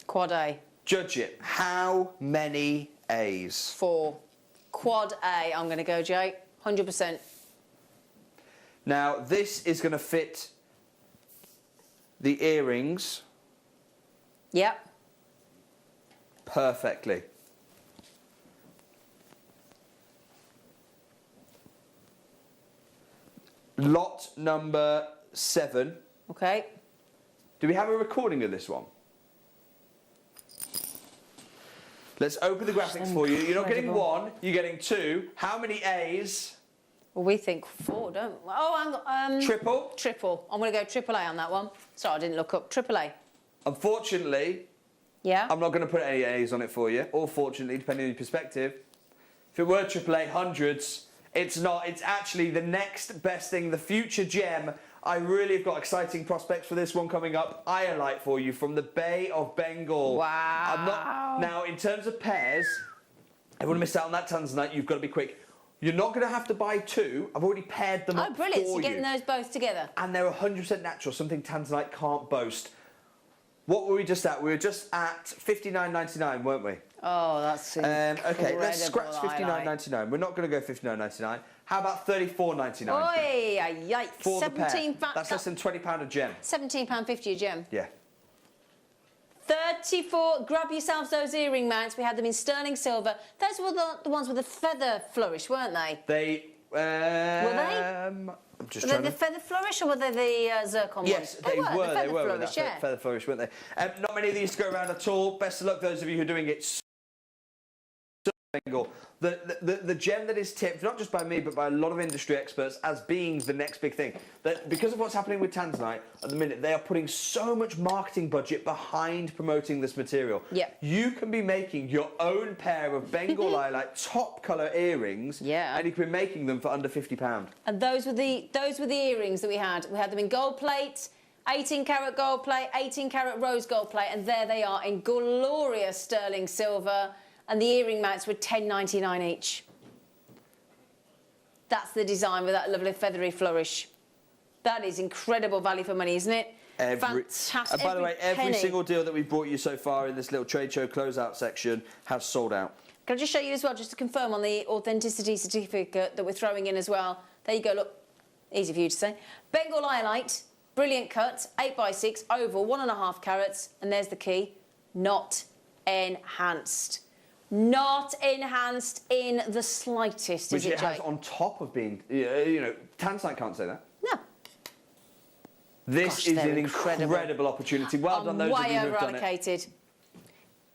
Quad A. Judge it. How many A's? 4. Quad A, I'm going to go, Jake. 100%. Now, this is going to fit the earrings... Yep. perfectly. Lot number 7. Okay. Do we have a recording of this one? Let's open the graphics for you. You're not getting 1, you're getting 2. How many A's? Well, we think 4, don't we? Oh, hang on. Triple? Triple. I'm going to go triple A on that one. Sorry, I didn't look up. Triple A. Unfortunately, Yeah. I'm not going to put any A's on it for you, or fortunately, depending on your perspective. If it were AAA hundreds, it's not. It's actually the next best thing, the future gem. I really have got exciting prospects for this one coming up. Iolite for you from the Bay of Bengal. Wow. Now, in terms of pairs, everyone missed out on that Tanzanite. You've got to be quick. You're not going to have to buy 2. I've already paired them up for you. Oh, brilliant. So you're getting those both together. And they're 100% natural, something Tanzanite can't boast. What were we just at? We were just at $59.99, weren't we? Oh, that's okay, let's scratch incredible, $59.99. We're not going to go $59.99. How about $34.99? Oi, yikes. For the pair. 17 That's less than £20 a gem. £17.50 a gem. Yeah. 34. Grab yourselves those earring mounts. We had them in sterling silver. Those were the ones with the feather flourish, weren't they? They... Were they? I'm just Were they the feather flourish or were they the zircon Yes, ones? they were. The feather They were with flourish, that yeah. feather flourish, weren't they? Not many of these go around at all. Best of luck those of you who are doing it. The gem that is tipped, not just by me, but by a lot of industry experts, as being the next big thing. That because of what's happening with Tanzanite at the minute, they are putting so much marketing budget behind promoting this material. Yeah. You can be making your own pair of Bengal Lilac top colour earrings, Yeah. and you can be making them for under £50. And those were the earrings that we had. We had them in gold plate, 18-carat gold plate, 18-carat rose gold plate, and there they are in glorious sterling silver. And the earring mounts were $10.99 each. That's the design with that lovely feathery flourish. That is incredible value for money, isn't it? Fantastic. And by the way, every penny. single deal that we've brought you so far in this little trade show closeout section has sold out. Can I just show you as well, just to confirm on the authenticity certificate that we're throwing in as well. There you go, look. Easy for you to say. Bengal Iolite, brilliant cut, 8x6, oval, 1.5 carats, and there's the key, not enhanced. Not enhanced in the slightest, Which is it, it has Jake? on top of being, you know, Tanzanite can't say that. No. This Gosh, is they're an incredible. incredible opportunity. Well done, those of way you who've done it. over-allocated.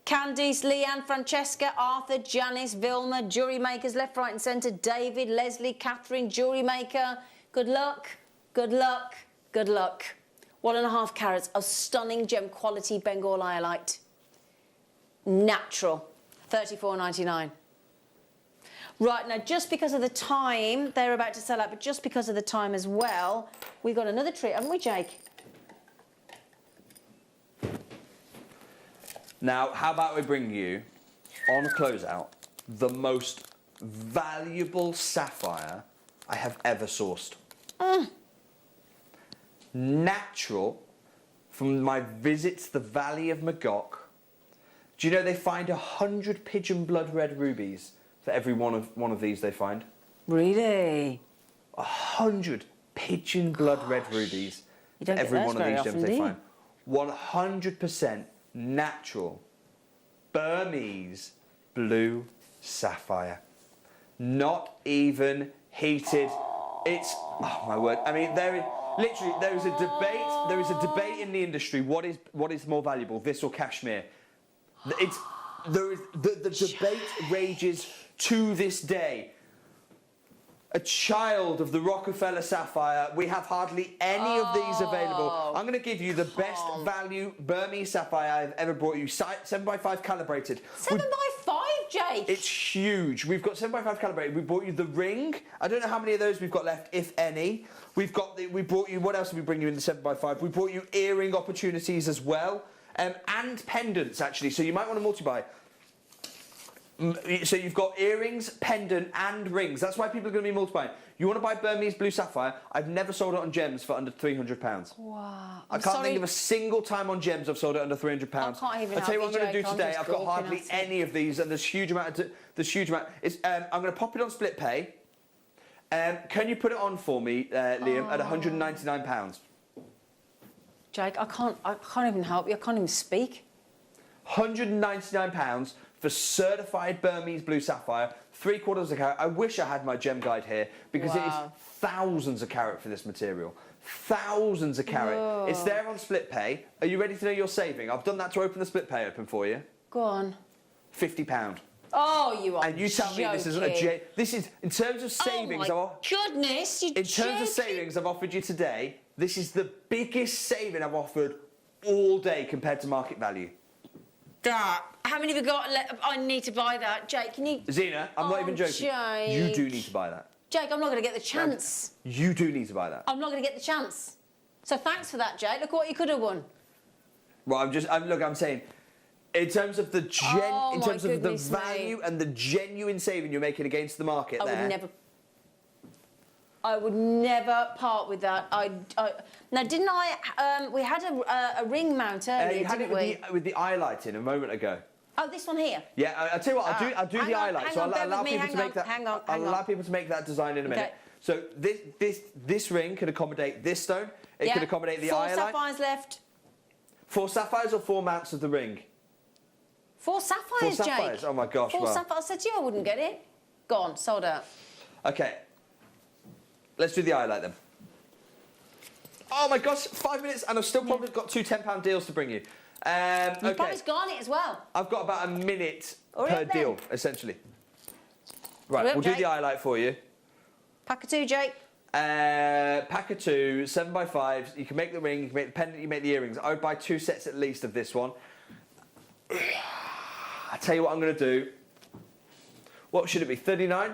Candice, Leanne, Francesca, Arthur, Janice, Vilma, Jewellery Makers, left, right and centre, David, Leslie, Catherine, Jewellery Maker. Good luck, good luck, good luck. 1.5 carats of stunning gem quality Bengal Iolite. Natural. $34.99. Right, now just because of the time, they're about to sell out, but just because of the time as well, we've got another treat, haven't we, Jake? Now, how about we bring you, on a closeout, the most valuable sapphire I have ever sourced. Natural, from my visit to the Valley of Magog. Do you know they find 100 pigeon blood red rubies for every one of these they find? Really? 100 pigeon blood red rubies You for don't get every those one of very these often, gems do they you? find. 100% natural Burmese blue sapphire. Not even heated. It's, oh my word. I mean, there is a debate in the industry. What is more valuable, this or cashmere? The debate rages to this day. A child of the Rockefeller sapphire. We have hardly any of these available. I'm going to give you the best value Burmese sapphire I've ever brought you. 7x5 calibrated. 7x5, Jake? It's huge. We've got 7x5 calibrated. We brought you the ring. I don't know how many of those we've got left, if any. We brought you, what else did we bring you in the 7x5? We brought you earring opportunities as well, and pendants actually, so you might want to multi-buy. So you've got earrings, pendant and rings. That's why people are going to be multiplying. You want to buy Burmese Blue Sapphire? I've never sold it on gems for under £300. Wow. I can't think of a single time on gems I've sold it under £300. I can't even I'll tell you what I'm going to do Jake, today. I've got hardly any of these, and there's huge amount. I'm going to pop it on split pay. Can you put it on for me, Liam, at £199? Jake, I can't even help you. I can't even speak. £199 for certified Burmese Blue Sapphire, 3/4 of a carat. I wish I had my gem guide here because it is thousands a carat for this material. Thousands a carat. Whoa. It's there on split pay. Are you ready to know your saving? I've done that to open the split pay open for you. Go on. £50. Oh, you are And you tell me this isn't a this is, in terms of savings, oh my goodness, you're in terms of savings I've offered you today, this is the biggest saving I've offered all day compared to market value. That. How many have you got? I need to buy that. Jake, can you... Zena, I'm not even joking. Jake. You do need to buy that. Jake, I'm not going to get the chance. You do need to buy that. I'm not going to get the chance. So thanks for that, Jake. Look what you could have won. Well, I'm saying, in terms of the value and the genuine saving you're making against the market, I would never part with that. Now, didn't I? We had a ring mount earlier, didn't we? With the eye lighting a moment ago. Oh, this one here. Yeah, I'll tell you what. I'll do the eye light. So I'll allow people to make that. I'll allow people to make that design in a minute. Okay. So this ring can accommodate this stone. It can accommodate the eye light. 4 sapphires left. 4 sapphires or 4 mounts of the ring? 4 sapphires, 4 sapphires. Jake. Oh my gosh. 4 sapphires. I said to you I wouldn't get it. Gone. Sold out. Okay. Let's do the eye light then. Oh my gosh, 5 minutes and I've still probably got 2 £10 deals to bring you. You've probably gone it as well. I've got about a minute Hurry per up then. deal, essentially. Right, Hurry up, we'll do Jake. the eye light for you. Pack of 2, Jake. Pack of 2, 7x5s. You can make the ring, you can make the pendant, you make the earrings. I would buy 2 sets at least of this one. I tell you what I'm going to do. What should it be? 39?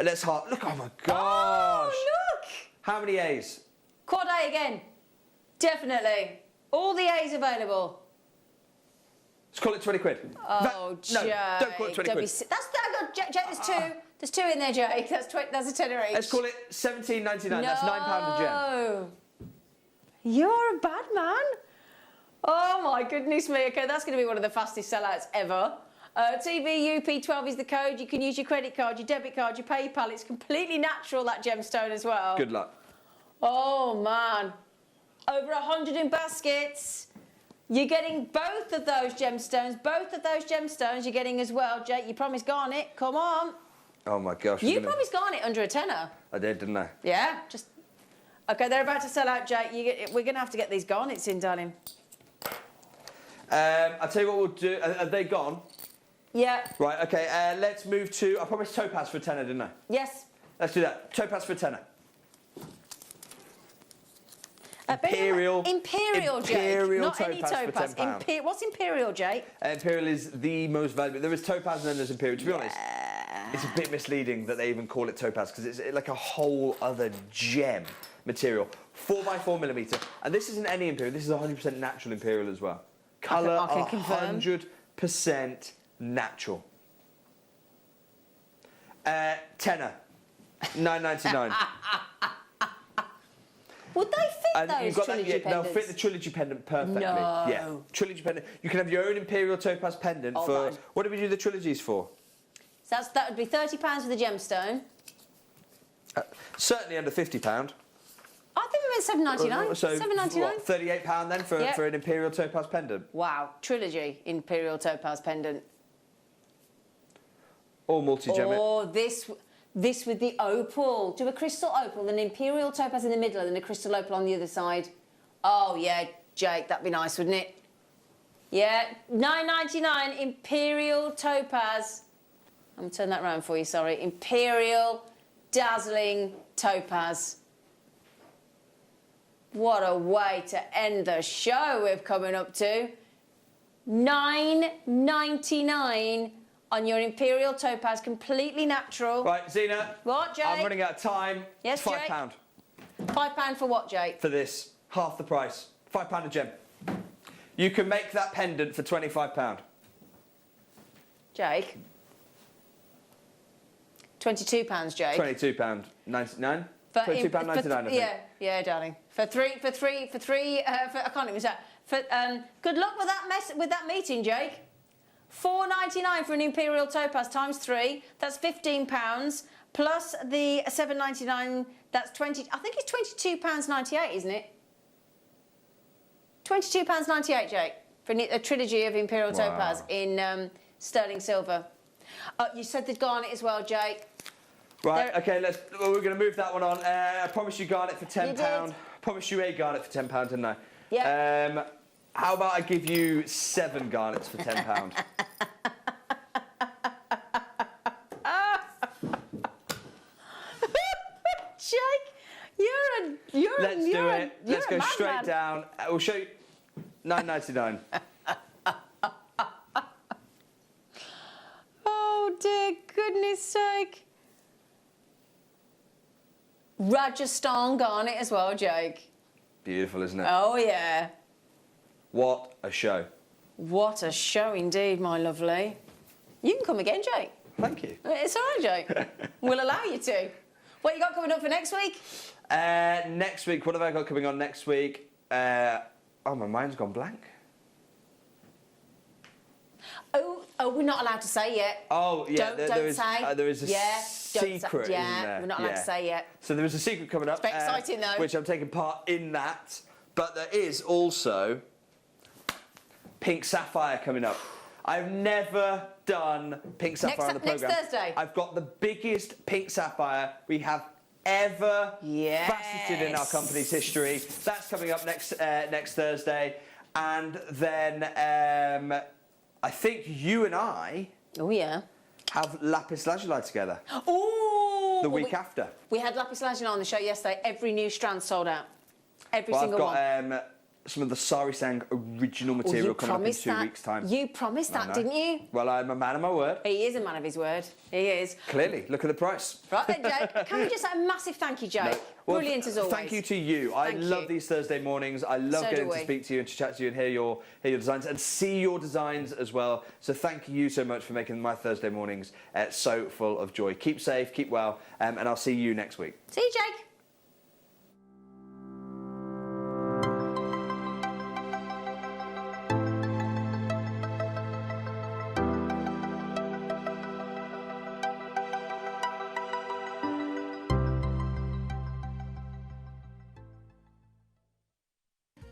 Let's look. Oh my gosh. Oh, look. How many A's? Quad A again. Definitely. All the A's available. Let's call it 20 quid. Oh, Jake. No, don't call it 20 quid. Jake, there's 2. There's 2 in there, Jake. That's a tenner each. Let's call it £17.99. That's £9 a gem. No. You're a bad man. Oh, my goodness me. OK, that's going to be one of the fastest sellouts ever. TV UP12 is the code. You can use your credit card, your debit card, your PayPal. It's completely natural, that gemstone as well. Good luck. Oh, man. Over 100 in baskets. You're getting both of those gemstones. Both of those gemstones you're getting as well. Jake, you promised garnet. Come on. Oh, my gosh. You promised garnet under a tenner. I did, didn't I? Yeah. Just. OK, they're about to sell out, Jake. We're going to have to get these garnets in, darling. I'll tell you what we'll do. Are they gone? Yeah. Right, OK. Let's move to... I promised topaz for a tenner, didn't I? Yes. Let's do that. Topaz for a tenner. Imperial, Jake. Imperial Not any topaz topaz. for £10. What's Imperial, Jake? Imperial is the most valuable. There is topaz and then there's Imperial. To be honest, it's a bit misleading that they even call it topaz because it's like a whole other gem material. 4x4 millimetre. And this isn't any Imperial. This is 100% natural Imperial as well. Colour, I can confirm. 100% natural. Tenner. £9.99. Would they fit those trilogy pendants? They'll fit the trilogy pendant perfectly. No. Yeah, trilogy pendant. You can have your own Imperial topaz pendant for... Man. What did we do the trilogies for? So that would be £30 for the gemstone. Certainly under £50. I think we meant £7.99. So £7.99. what, £38 then for an Imperial topaz pendant? Wow, trilogy Imperial topaz pendant. Or multi-gem it. Or this with the opal. Do a crystal opal, an Imperial topaz in the middle and then a crystal opal on the other side. Oh, yeah, Jake, that'd be nice, wouldn't it? Yeah, £9.99 Imperial topaz. I'm going to turn that round for you, sorry. Imperial dazzling topaz. What a way to end the show we're coming up to. £9.99 on your Imperial topaz, completely natural. Right, Zena. What, Jake? I'm running out of time. Yes, it's Jake? £5. £5 for what, Jake? For this, half the price. £5 a gem. You can make that pendant for £25. Jake? £22, Jake. £22.99. £22.99, I think. Yeah, darling. For three. I can't even say. Good luck with that meeting, Jake. £4.99 for an imperial topaz times 3. That's £15 plus the £7.99. That's 20. I think it's £22.98, isn't it? £22.98, Jake, for a trilogy of imperial topaz in sterling silver. You said the garnet as well, Jake. Right, okay, we're going to move that one on. I promised you garnet for £10. You did. Promised you a garnet for £10, didn't I? Yeah. How about I give you 7 garnets for £10? Jake, Let's do it. Let's go straight down. We'll show you £9.99. Oh, dear goodness sake. Rajasthan garnet as well, Jake. Beautiful, isn't it? Oh, yeah. What a show. What a show indeed, my lovely. You can come again, Jake. Thank you. It's all right, Jake. We'll allow you to. What you got coming up for next week? Next week, what have I got coming on next week? Oh, my mind's gone blank. Oh, we're not allowed to say yet. Oh, yeah. Don't say. There is a secret, isn't there? We're not allowed to say yet. So there is a secret coming up. It's very exciting, though. Which I'm taking part in that. But there is also Pink Sapphire coming up. I've never done Pink Sapphire on the programme. Next Thursday. I've got the biggest Pink Sapphire we have ever faceted in our company's history. That's coming up next Thursday. And then I think you and I have lapis lazuli together. Ooh! The week after. We had lapis lazuli on the show yesterday. Every new strand sold out. Every single one. I've got some of the Sari Sang original material coming up in 2 weeks' time. You promised that, didn't you? Well, I'm a man of my word. He is a man of his word. He is. Clearly. Look at the price. Right then, Jake. Can we just say a massive thank you, Jake? No. Well, brilliant as always. Thank you to you. I love these Thursday mornings. I love getting to speak to you and to chat to you and hear your designs and see your designs as well. So thank you so much for making my Thursday mornings so full of joy. Keep safe, keep well, and I'll see you next week. See you, Jake.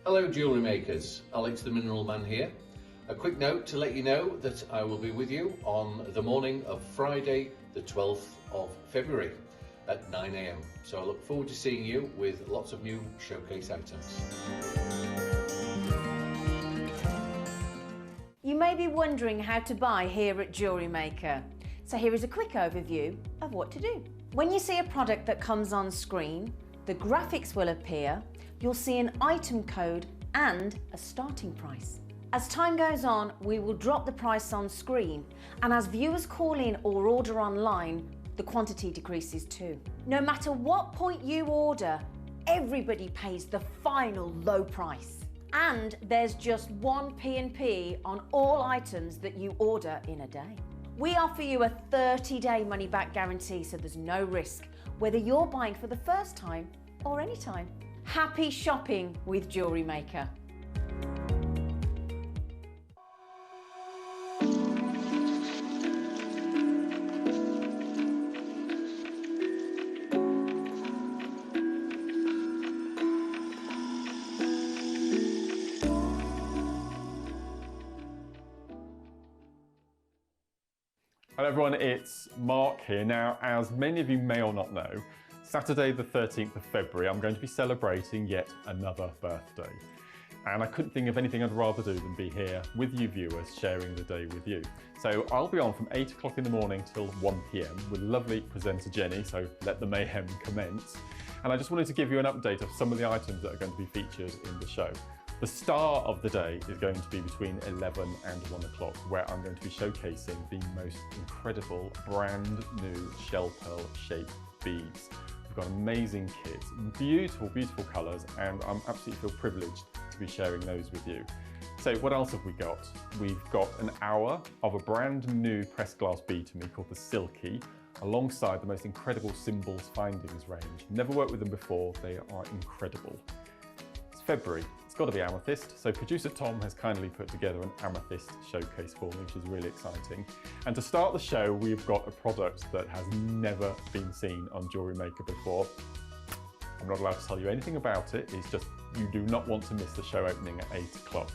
Hello jewellery makers, Alex the Mineral Man here. A quick note to let you know that I will be with you on the morning of Friday the 12th of February at 9 AM. So I look forward to seeing you with lots of new showcase items. You may be wondering how to buy here at JewelleryMaker. So here is a quick overview of what to do. When you see a product that comes on screen, the graphics will appear. You'll see an item code and a starting price. As time goes on, we will drop the price on screen, and as viewers call in or order online, the quantity decreases too. No matter what point you order, everybody pays the final low price. And there's just one P&P on all items that you order in a day. We offer you a 30-day money-back guarantee, so there's no risk, whether you're buying for the first time or any time. Happy shopping with JewelleryMaker. Hello everyone, it's Mark here. Now, as many of you may or not know, Saturday the 13th of February, I'm going to be celebrating yet another birthday. And I couldn't think of anything I'd rather do than be here with you viewers, sharing the day with you. So I'll be on from 8 o'clock in the morning till 1 PM with lovely presenter Jenny, so let the mayhem commence. And I just wanted to give you an update of some of the items that are going to be featured in the show. The star of the day is going to be between 11 and 1 o'clock, where I'm going to be showcasing the most incredible brand new shell pearl shaped beads. We've got amazing kits, beautiful, beautiful colours, and I'm absolutely feel privileged to be sharing those with you. So what else have we got? We've got an hour of a brand new pressed glass bead to me called the Silky, alongside the most incredible Symbols Findings range. Never worked with them before, they are incredible. It's February, it's got to be amethyst, so producer Tom has kindly put together an amethyst showcase for me, which is really exciting. And to start the show, we've got a product that has never been seen on Jewellery Maker before. I'm not allowed to tell you anything about it, it's just you do not want to miss the show opening at 8 o'clock.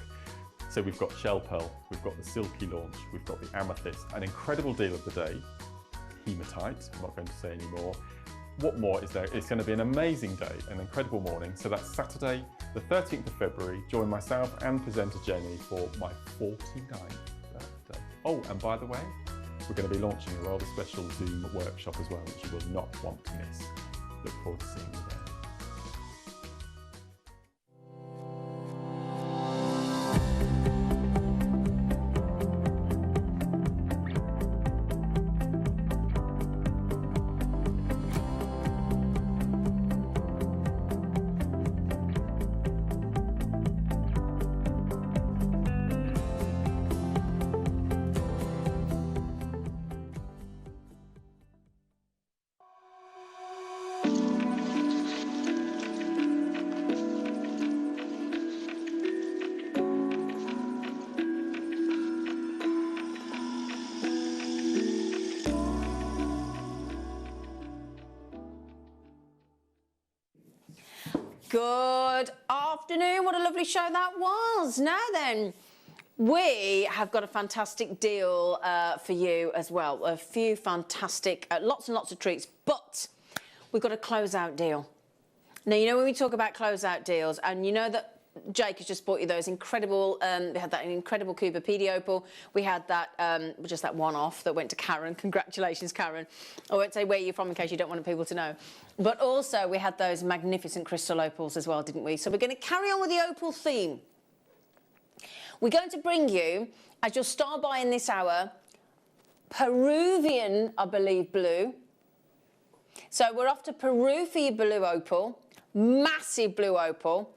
So we've got Shell Pearl, we've got the Silky launch, we've got the Amethyst, an incredible deal of the day, hematite, I'm not going to say any more. What more is there? It's going to be an amazing day, an incredible morning. So that's Saturday, the 13th of February. Join myself and presenter Jenny for my 49th birthday. Oh, and by the way, we're going to be launching a rather special Zoom workshop as well, which you will not want to miss. Look forward to seeing you there. Good afternoon. What a lovely show that was. Now then, we have got a fantastic deal for you as well. A few fantastic, lots and lots of treats, but we've got a closeout deal. Now, you know when we talk about closeout deals, and you know that Jake has just bought you those incredible, we had that incredible Cuba PD opal. We had that, just that one-off that went to Karen. Congratulations, Karen. I won't say where you're from in case you don't want people to know. But also we had those magnificent crystal opals as well, didn't we? So we're going to carry on with the opal theme. We're going to bring you, as your star buy in this hour, Peruvian, I believe, blue. So we're off to Peru for your blue opal, massive blue opal.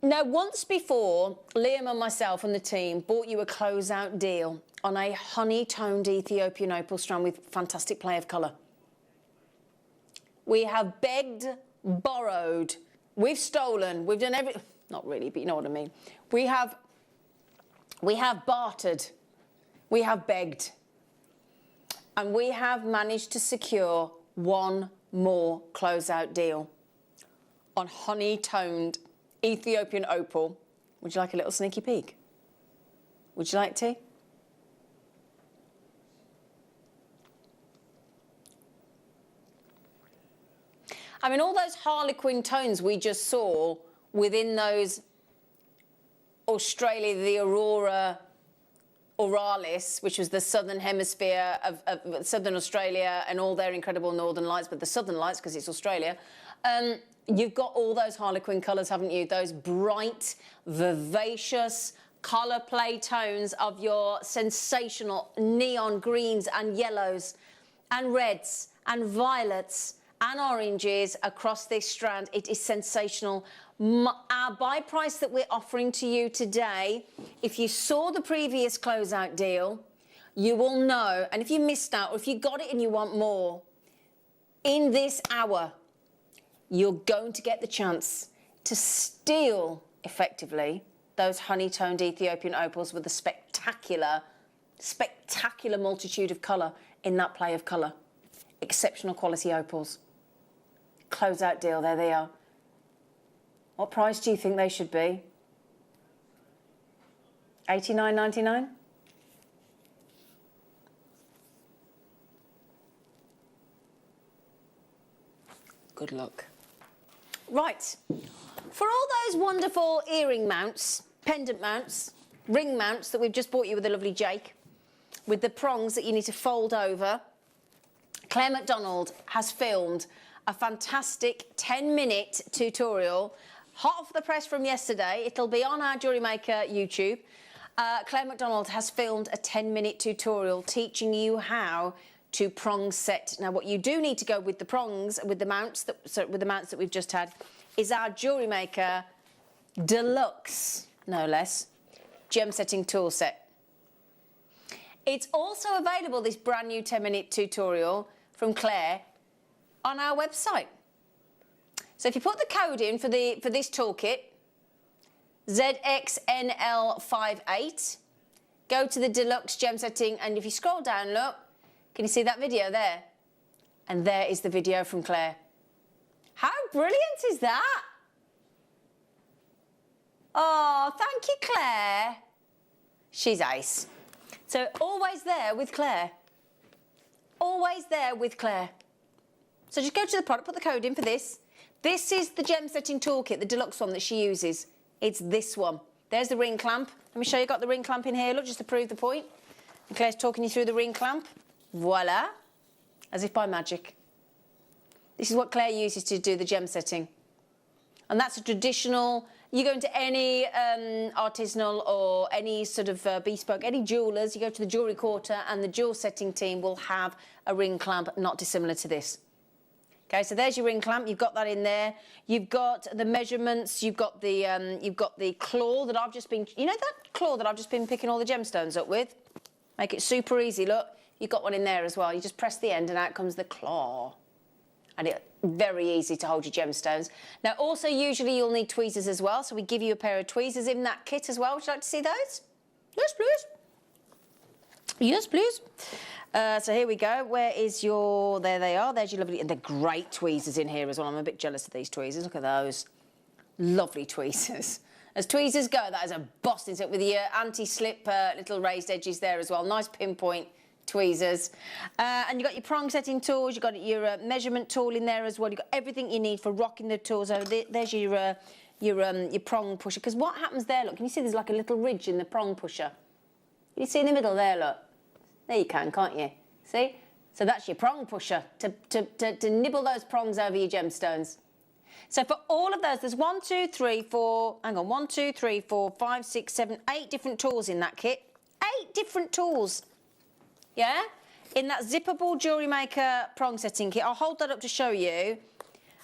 Now, once before, Liam and myself and the team bought you a closeout deal on a honey-toned Ethiopian opal strand with fantastic play of colour. We have begged, borrowed, we've stolen, we've done everything. Not really, but you know what I mean. We have bartered, we have begged, and we have managed to secure one more closeout deal on honey-toned Ethiopian opal. Would you like a little sneaky peek? Would you like to? I mean, all those harlequin tones we just saw within those Australia, the Aurora Australis, which was the southern hemisphere of southern Australia and all their incredible northern lights, but the southern lights because it's Australia. You've got all those harlequin colours, haven't you? Those bright, vivacious colour play tones of your sensational neon greens and yellows and reds and violets and oranges across this strand. It is sensational. Our buy price that we're offering to you today, if you saw the previous closeout deal, you will know, and if you missed out or if you got it and you want more, in this hour, you're going to get the chance to steal, effectively, those honey-toned Ethiopian opals with a spectacular, spectacular multitude of colour in that play of colour. Exceptional quality opals. Closeout deal, there they are. What price do you think they should be? $89.99? Good luck. Right, for all those wonderful earring mounts, pendant mounts, ring mounts that we've just bought you with the lovely Jake, with the prongs that you need to fold over, Claire McDonald has filmed a fantastic 10-minute tutorial, hot off the press from yesterday. It'll be on our Jewellery Maker YouTube. Claire McDonald has filmed a 10-minute tutorial teaching you how to prong set. Now, what you do need to go with the prongs, with the mounts that we've just had, is our Jewellery Maker Deluxe, no less, gem setting tool set. It's also available, this brand new 10-minute tutorial from Claire, on our website. So if you put the code in for this toolkit, ZXNL58, go to the deluxe gem setting, and if you scroll down, look, can you see that video there? And there is the video from Claire. How brilliant is that? Oh, thank you, Claire. She's ace. So always there with Claire. Always there with Claire. So just go to the product, put the code in for this. This is the gem setting toolkit, the deluxe one that she uses. It's this one. There's the ring clamp. Let me show you, got the ring clamp in here, look, just to prove the point. And Claire's talking you through the ring clamp. Voila. As if by magic. This is what Claire uses to do the gem setting. And that's a traditional, you go into any artisanal or any sort of bespoke, any jewellers, you go to the jewellery quarter and the jewel setting team will have a ring clamp not dissimilar to this. Okay, so there's your ring clamp. You've got that in there. You've got the measurements. You've got the claw that I've just been. You know that claw that I've just been picking all the gemstones up with. Make it super easy. Look, you've got one in there as well. You just press the end, and out comes the claw. And it's very easy to hold your gemstones. Now, also usually you'll need tweezers as well. So we give you a pair of tweezers in that kit as well. Would you like to see those? Yes, please. Yes, please. So here we go. Where is your... There they are. There's your lovely... And they're great tweezers in here as well. I'm a bit jealous of these tweezers. Look at those. Lovely tweezers. As tweezers go, that is a bossing set with your anti-slip little raised edges there as well. Nice pinpoint tweezers. And you've got your prong setting tools. You've got your measurement tool in there as well. You've got everything you need for rocking the tools over there. There's your prong pusher. Because what happens there, look, can you see there's like a little ridge in the prong pusher? Can you see in the middle there, look? There you can, can't you? See? So that's your prong pusher to nibble those prongs over your gemstones. So for all of those, there's 1, 2, 3, 4, hang on, 1, 2, 3, 4, 5, 6, 7, 8 different tools in that kit. 8 different tools. Yeah? In that zippable Jewellery Maker prong setting kit. I'll hold that up to show you.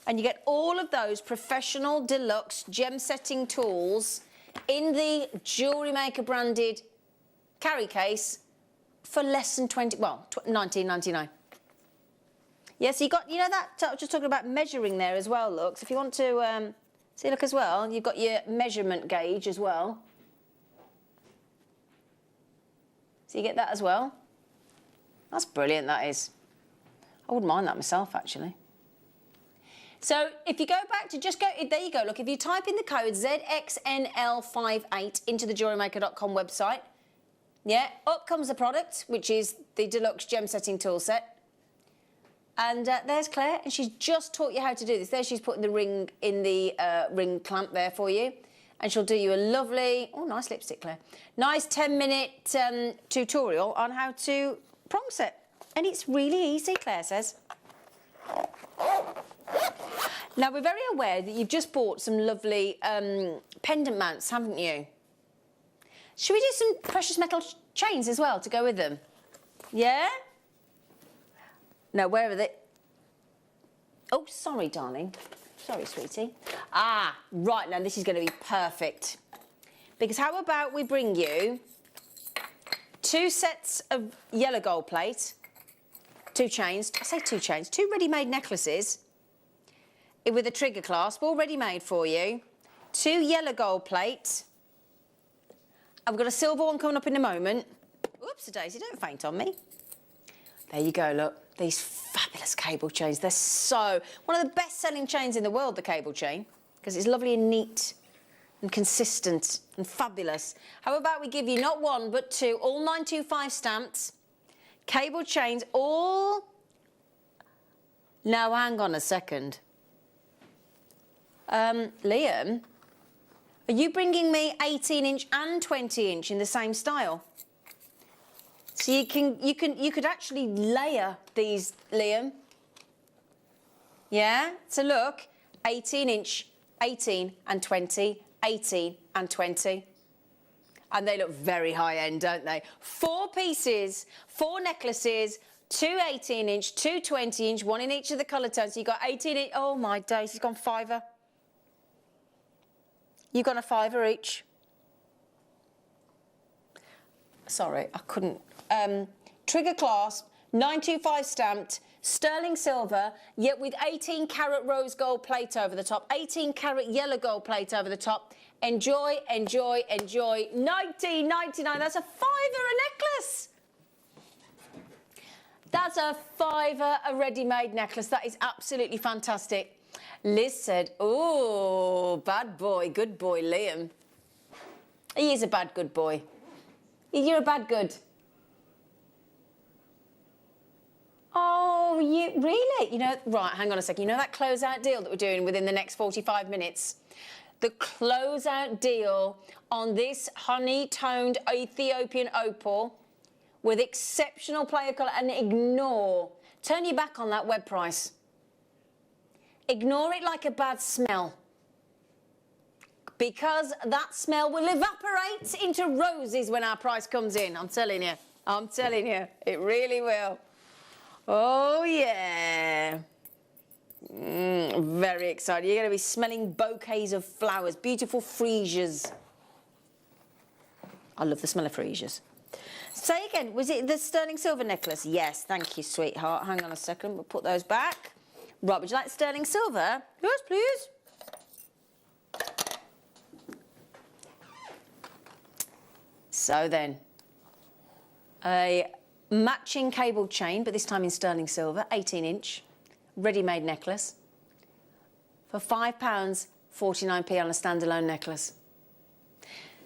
And you get all of those professional deluxe gem setting tools in the Jewellery Maker branded carry case for less than $19.99. Yes, you got, you know that, I was just talking about measuring there as well, look. So if you want to, see, look as well, you've got your measurement gauge as well. So you get that as well. That's brilliant, that is. I wouldn't mind that myself, actually. So if you go back to, just go, there you go, look, if you type in the code ZXNL58 into the JewelleryMaker.com website, yeah, up comes the product, which is the deluxe gem setting tool set. And there's Claire, and she's just taught you how to do this. There she's putting the ring in the ring clamp there for you. And she'll do you a lovely, oh, nice lipstick, Claire. Nice 10-minute tutorial on how to prong set. And it's really easy, Claire says. Now, we're very aware that you've just bought some lovely pendant mounts, haven't you? Should we do some precious metal chains as well to go with them? Yeah? No, where are they? Oh, sorry, darling. Sorry, sweetie. Ah, right, now this is going to be perfect. Because how about we bring you 2 sets of yellow gold plate, 2 chains, I say 2 chains, 2 ready-made necklaces with a trigger clasp, all ready-made for you, 2 yellow gold plate. I've got a silver one coming up in a moment. Oops-a-daisy, don't faint on me. There you go, look. These fabulous cable chains. They're so... one of the best-selling chains in the world, the cable chain, because it's lovely and neat and consistent and fabulous. How about we give you not 1, but 2, all 925 stamped, cable chains, all... Now, hang on a second. Liam, are you bringing me 18-inch and 20-inch in the same style? So you could actually layer these, Liam. Yeah? So look, 18-inch, 18 and 20, 18 and 20. And they look very high-end, don't they? 4 pieces, 4 necklaces, 2 18-inch, 2 20-inch, one in each of the colour tones. So you've got 18-inch. Oh, my days, he's gone fiver. You've gone a fiver each. Sorry, I couldn't. Trigger clasp, 925 stamped, sterling silver, yet with 18 carat rose gold plate over the top, 18 carat yellow gold plate over the top. Enjoy, enjoy, enjoy. 19.99. That's a fiver a necklace. That's a fiver a ready-made necklace. That is absolutely fantastic. Liz said, "Oh, bad boy, good boy, Liam." He is a bad good boy. You're a bad good. Oh, you really? You know, right, hang on a second. You know that closeout deal that we're doing within the next 45 minutes? The closeout deal on this honey-toned Ethiopian opal with exceptional play of colour, and turn your back on that web price. Ignore it like a bad smell, because that smell will evaporate into roses when our price comes in. I'm telling you, it really will. Oh yeah. Very excited. You're going to be smelling bouquets of flowers, beautiful freesias. I love the smell of freesias. Say again, was it the sterling silver necklace? Yes, thank you, sweetheart. Hang on a second, we'll put those back. Right, would you like sterling silver? Yes, please. So then, a matching cable chain, but this time in sterling silver, 18-inch, ready-made necklace for £5.49 on a standalone necklace.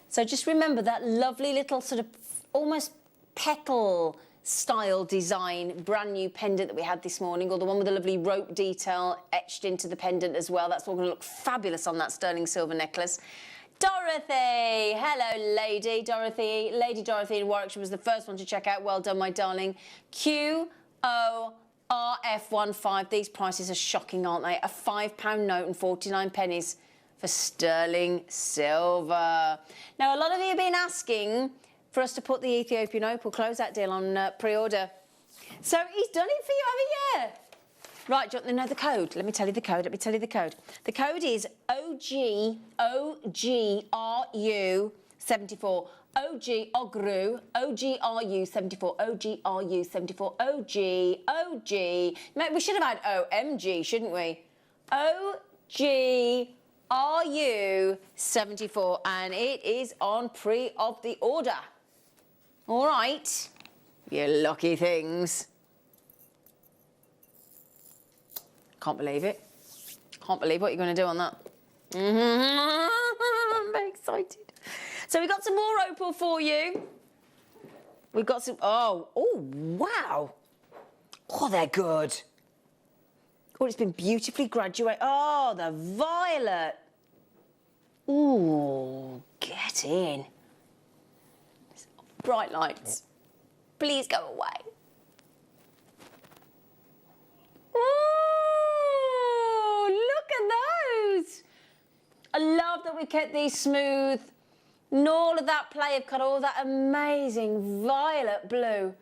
So just remember that lovely little sort of almost petal style design, brand new pendant that we had this morning, or the one with the lovely rope detail etched into the pendant as well. That's all going to look fabulous on that sterling silver necklace. Dorothy, hello lady Dorothy. Lady Dorothy in Warwickshire was the first one to check out. Well done, my darling. QORF15. These prices are shocking, aren't they? A £5 note and 49 pennies for sterling silver. Now, a lot of you have been asking for us to put the Ethiopian opal closeout deal on pre-order. So he's done it for you, haven't you? Right, do you want to know the code? Let me tell you the code. The code is OGRU74. OGRU74. OG. We should have had OMG, shouldn't we? OGRU74, and it is on pre of the order. All right, you lucky things. Can't believe it. Can't believe what you're going to do on that. I'm very excited. So we've got some more opal for you. We've got some... Oh, wow. Oh, they're good. Oh, it's been beautifully graduated. Oh, the violet. Ooh, get in. Bright lights. Please go away. Ooh, look at those. I love that we kept these smooth. And all of that play of colour, all that amazing violet blue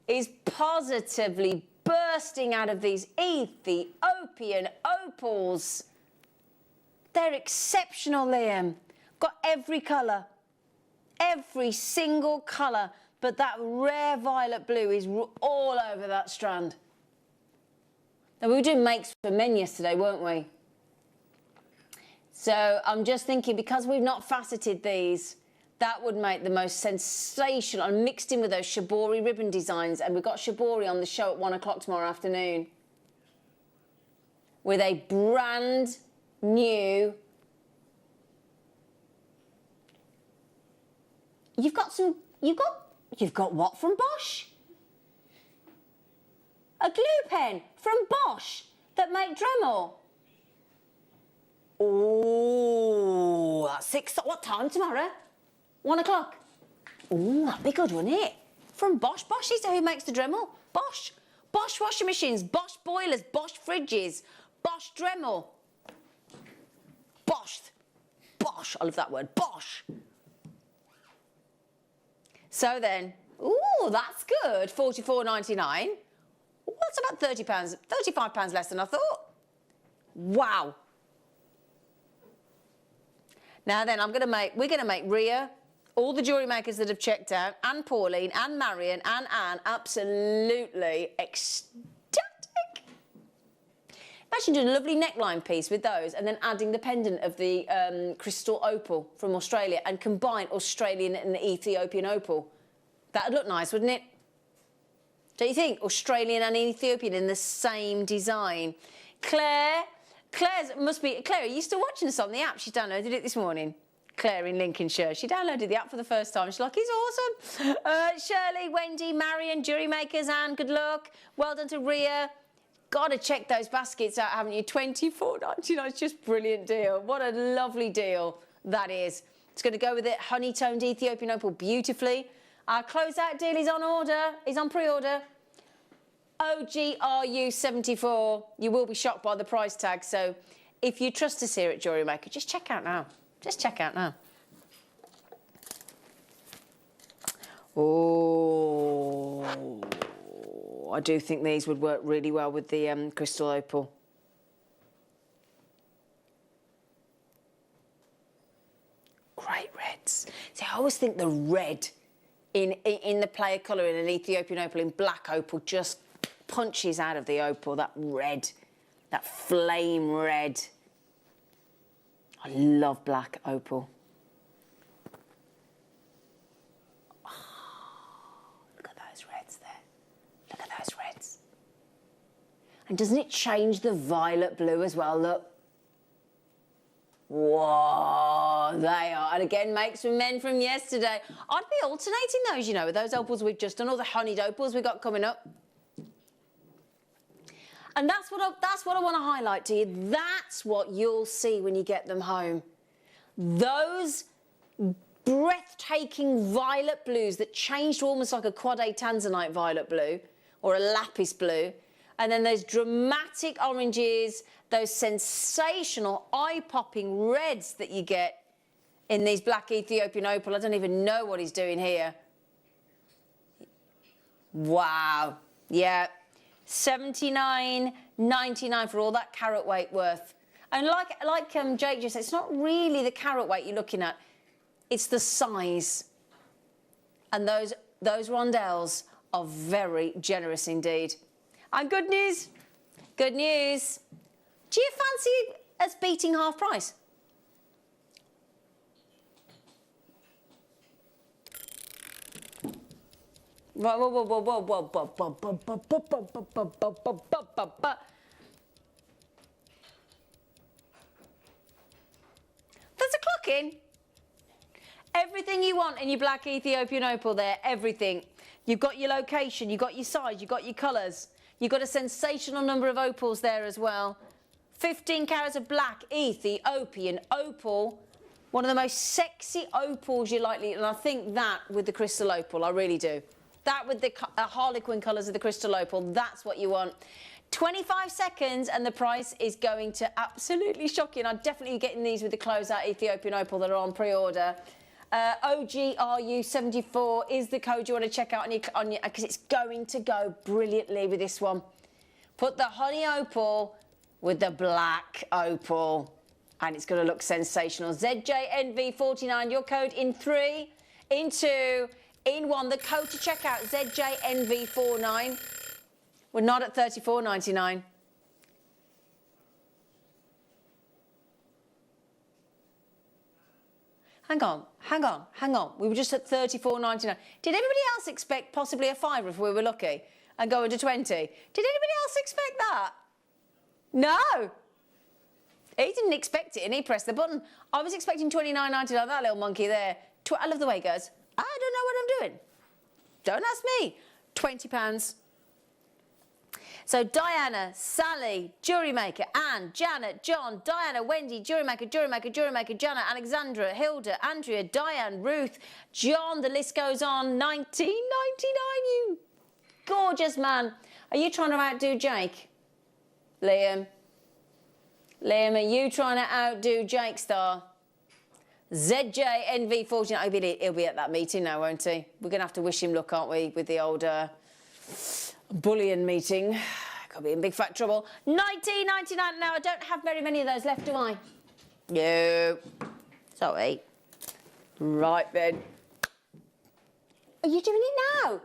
is positively bursting out of these Ethiopian opals. They're exceptional, Liam. Got every colour. Every single colour, but that rare violet blue is all over that strand. Now, we were doing makes for men yesterday, weren't we? So I'm just thinking, because we've not faceted these, that would make the most sensational, and mixed in with those shibori ribbon designs, and we've got shibori on the show at 1 o'clock tomorrow afternoon with a brand new... You've got what from Bosch? A glue pen from Bosch that make Dremel. Oh, that's 6. What time tomorrow? 1 o'clock. Oh, that'd be good, wouldn't it? From Bosch. Bosch is who makes the Dremel. Bosch. Bosch washing machines, Bosch boilers, Bosch fridges, Bosch Dremel. Bosch. Bosch. I love that word. Bosch. So then, Ooh, that's good. £44.99. Well, that's about £35 less than I thought. Wow. Now then, we're gonna make Ria, all the jewellery makers that have checked out, and Pauline, and Marion, and Anne, absolutely ecstatic. Imagine doing a lovely neckline piece with those, and then adding the pendant of the crystal opal from Australia, and combine Australian and Ethiopian opal. That'd look nice, wouldn't it? Don't you think? Australian and Ethiopian in the same design. Claire, are you still watching us on the app? She downloaded it this morning. Claire in Lincolnshire. She downloaded the app for the first time. She's like, it's awesome. Shirley, Wendy, Marion, Jewellery Makers, Anne, good luck. Well done to Ria. Got to check those baskets out, haven't you? £24.99. It's just brilliant deal. What a lovely deal that is. It's going to go with it. Honey-toned Ethiopian opal beautifully. Our closeout deal is on order. Is on pre-order. OGRU74. You will be shocked by the price tag. So if you trust us here at Jewellery Maker, just check out now. Just check out now. Oh, I do think these would work really well with the crystal opal. Great reds. See, I always think the red in the player colour in an Ethiopian opal, in black opal, just punches out of the opal, that red, that flame red. I love black opal. Oh, look at those reds there. Look at those reds. And doesn't it change the violet blue as well? Look. Whoa, they are. And again, makes from men from yesterday. I'd be alternating those, you know, with those opals we've just done, all the honeyed opals we've got coming up. And that's what I want to highlight to you. That's what you'll see when you get them home. Those breathtaking violet blues that changed to almost like a quad A tanzanite violet blue or a lapis blue. And then those dramatic oranges, those sensational eye-popping reds that you get in these black Ethiopian opal. I don't even know what he's doing here. Wow. Yeah. $79.99 for all that carat weight worth. And like Jake just said, it's not really the carat weight you're looking at. It's the size. And those rondelles are very generous indeed. And good news. Good news. Do you fancy us beating half price? Right, there's a clock in. Everything you want in your black Ethiopian opal there, everything. You've got your location, you've got your size, you've got your colours. You've got a sensational number of opals there as well. 15 carats of black Ethiopian opal. One of the most sexy opals you likely, and I think that with the crystal opal, I really do. That with the harlequin colours of the crystal opal, that's what you want. 25 seconds and the price is going to absolutely shock you. And I'm definitely getting these with the closeout Ethiopian opal that are on pre-order. OGRU74 is the code you want to check out on your because it's going to go brilliantly with this one. Put the honey opal with the black opal and it's going to look sensational. ZJNV49, your code in 3, in 2, in 1. The code to check out, ZJNV49. We're not at $34.99. Hang on. We were just at $34.99. Did everybody else expect possibly a fiver if we were lucky and go into 20? Did anybody else expect that? No. He didn't expect it and he pressed the button. I was expecting $29.99, that little monkey there. I love the way he goes, I don't know what I'm doing. Don't ask me. £20. So Diana, Sally, Jewellery Maker, Anne, Janet, John, Diana, Wendy, Jewellery Maker, Janet, Alexandra, Hilda, Andrea, Diane, Ruth, John, the list goes on. $19.99, you gorgeous man. Are you trying to outdo Jake? Liam, are you trying to outdo Jake Star? ZJNV49. He'll be at that meeting now, won't he? We're going to have to wish him luck, aren't we, with the old bullion meeting. Could be in big fat trouble. 19.99. Now, I don't have very many of those left, do I? No. Sorry. Right then. Are you doing it now?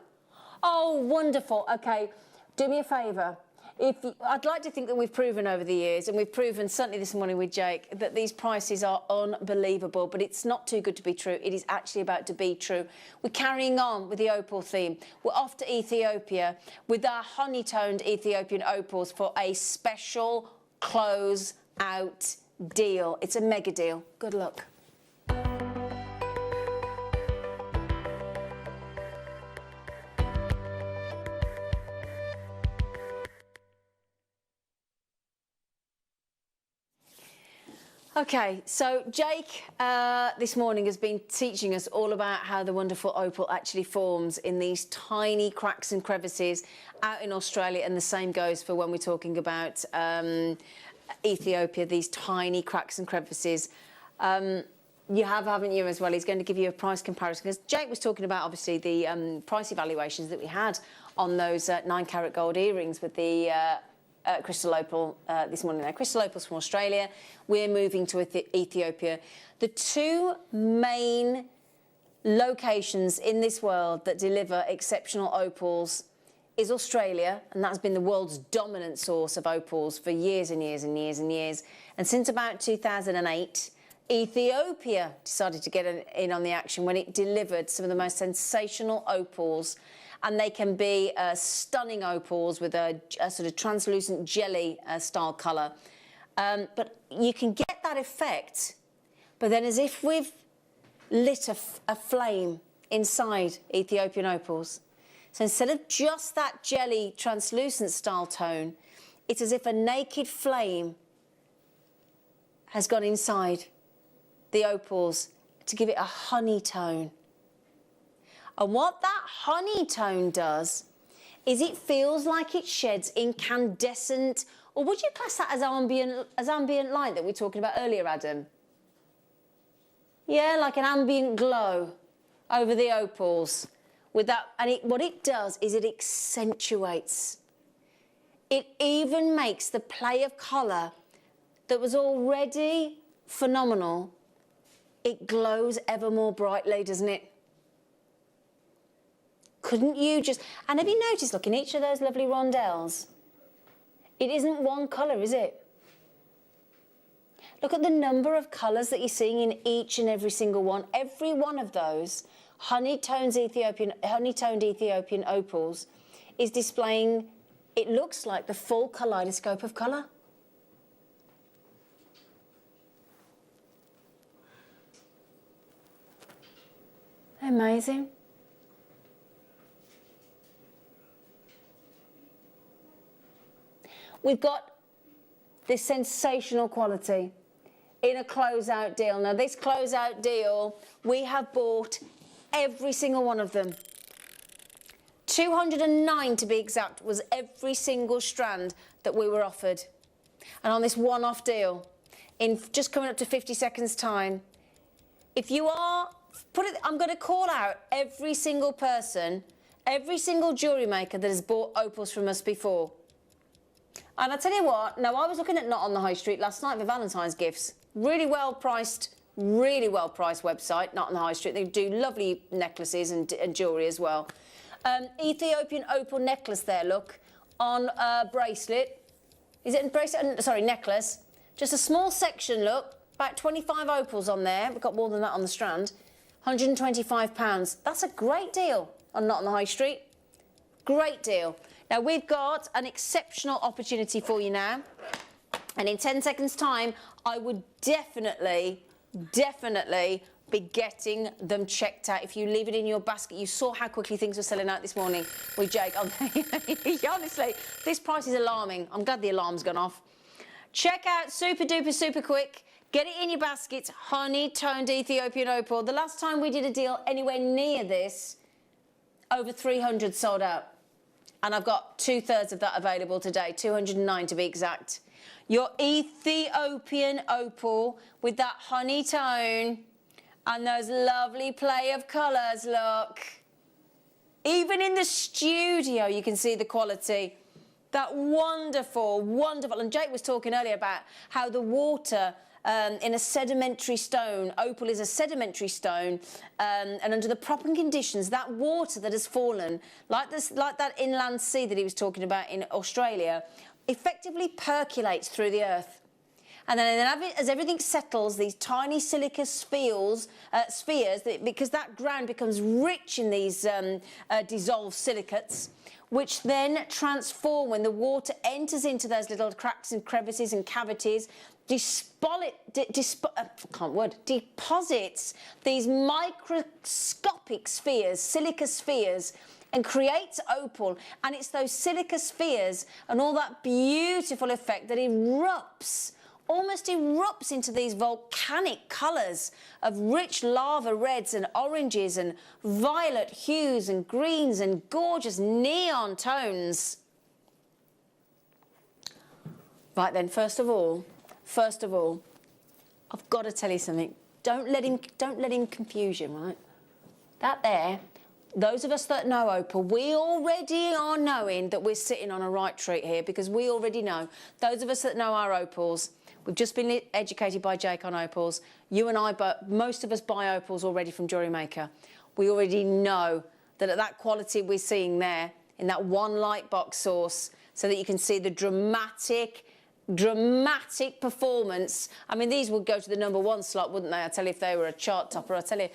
Oh, wonderful. Okay, do me a favour. I'd like to think that we've proven over the years, and we've proven certainly this morning with Jake, that these prices are unbelievable, but it's not too good to be true. It is actually about to be true. We're carrying on with the opal theme. We're off to Ethiopia with our honey-toned Ethiopian opals for a special close-out deal. It's a mega deal. Good luck. Okay, so Jake this morning has been teaching us all about how the wonderful opal actually forms in these tiny cracks and crevices out in Australia, and the same goes for when we're talking about Ethiopia, these tiny cracks and crevices. You have, haven't you, as well? He's going to give you a price comparison, because Jake was talking about, obviously, the price evaluations that we had on those 9-carat gold earrings with the crystal opal this morning. Now, crystal opals from Australia. We're moving to Ethiopia. The two main locations in this world that deliver exceptional opals is Australia, and that's been the world's dominant source of opals for years and years and years and years. And since about 2008, Ethiopia decided to get in on the action when it delivered some of the most sensational opals. And they can be stunning opals with a sort of translucent jelly style colour. But you can get that effect, but then as if we've lit a flame inside Ethiopian opals. So instead of just that jelly translucent style tone, it's as if a naked flame has gone inside the opals to give it a honey tone. And what that honey tone does is it feels like it sheds incandescent, or would you class that as ambient light that we were talking about earlier, Adam? Yeah, like an ambient glow over the opals with that. And what it does is it accentuates. It even makes the play of colour that was already phenomenal, it glows ever more brightly, doesn't it? Couldn't you just... And have you noticed, look, in each of those lovely rondelles, it isn't one colour, is it? Look at the number of colours that you're seeing in each and every single one. Every one of those honey-toned Ethiopian opals is displaying, it looks like the full kaleidoscope of colour. Amazing. We've got this sensational quality in a closeout deal. Now, this closeout deal, we have bought every single one of them. 209 to be exact was every single strand that we were offered. And on this one-off deal, in just coming up to 50 seconds time, if you are, I'm going to call out every single person, every single jewellery maker that has bought opals from us before. And I tell you what, now I was looking at Not on the High Street last night for Valentine's gifts. Really well priced website, Not on the High Street. They do lovely necklaces and jewellery as well. Ethiopian opal necklace there, look, on a bracelet. Is it a bracelet? Sorry, necklace. Just a small section, look, about 25 opals on there. We've got more than that on the strand. £125. That's a great deal on Not on the High Street. Great deal. Now, we've got an exceptional opportunity for you now. And in 10 seconds' time, I would definitely be getting them checked out. If you leave it in your basket, you saw how quickly things were selling out this morning with Jake. Honestly, this price is alarming. I'm glad the alarm's gone off. Check out super duper, super quick. Get it in your baskets. Honey-toned Ethiopian opal. The last time we did a deal anywhere near this, over 300 sold out. And I've got 2/3 of that available today, 209 to be exact. Your Ethiopian opal with that honey tone And those lovely play of colours, look. Even in the studio, you can see the quality. That wonderful, wonderful. And Jake was talking earlier about how the water in a sedimentary stone, opal is a sedimentary stone, and under the proper conditions, that water that has fallen, like that inland sea that he was talking about in Australia, effectively percolates through the earth. And then as everything settles, these tiny silica spheres, because that ground becomes rich in these dissolved silicates, which then transform when the water enters into those little cracks and crevices and cavities, deposits these microscopic spheres, silica spheres, and creates opal. And it's those silica spheres and all that beautiful effect that erupts, almost erupts into these volcanic colours of rich lava reds and oranges and violet hues and greens and gorgeous neon tones. Right then, first of all, I've got to tell you something. Don't let him confuse you, right? That there, those of us that know opal, we already are knowing that we're sitting on a right treat here, because we already know. Those of us that know our opals, we've just been educated by Jake on opals. You and I, but most of us buy opals already from JewelleryMaker. We already know that at that quality we're seeing there, in that one light box source, so that you can see the dramatic performance. I mean, these would go to the #1 slot, wouldn't they? I tell you, if they were a chart topper, I tell you.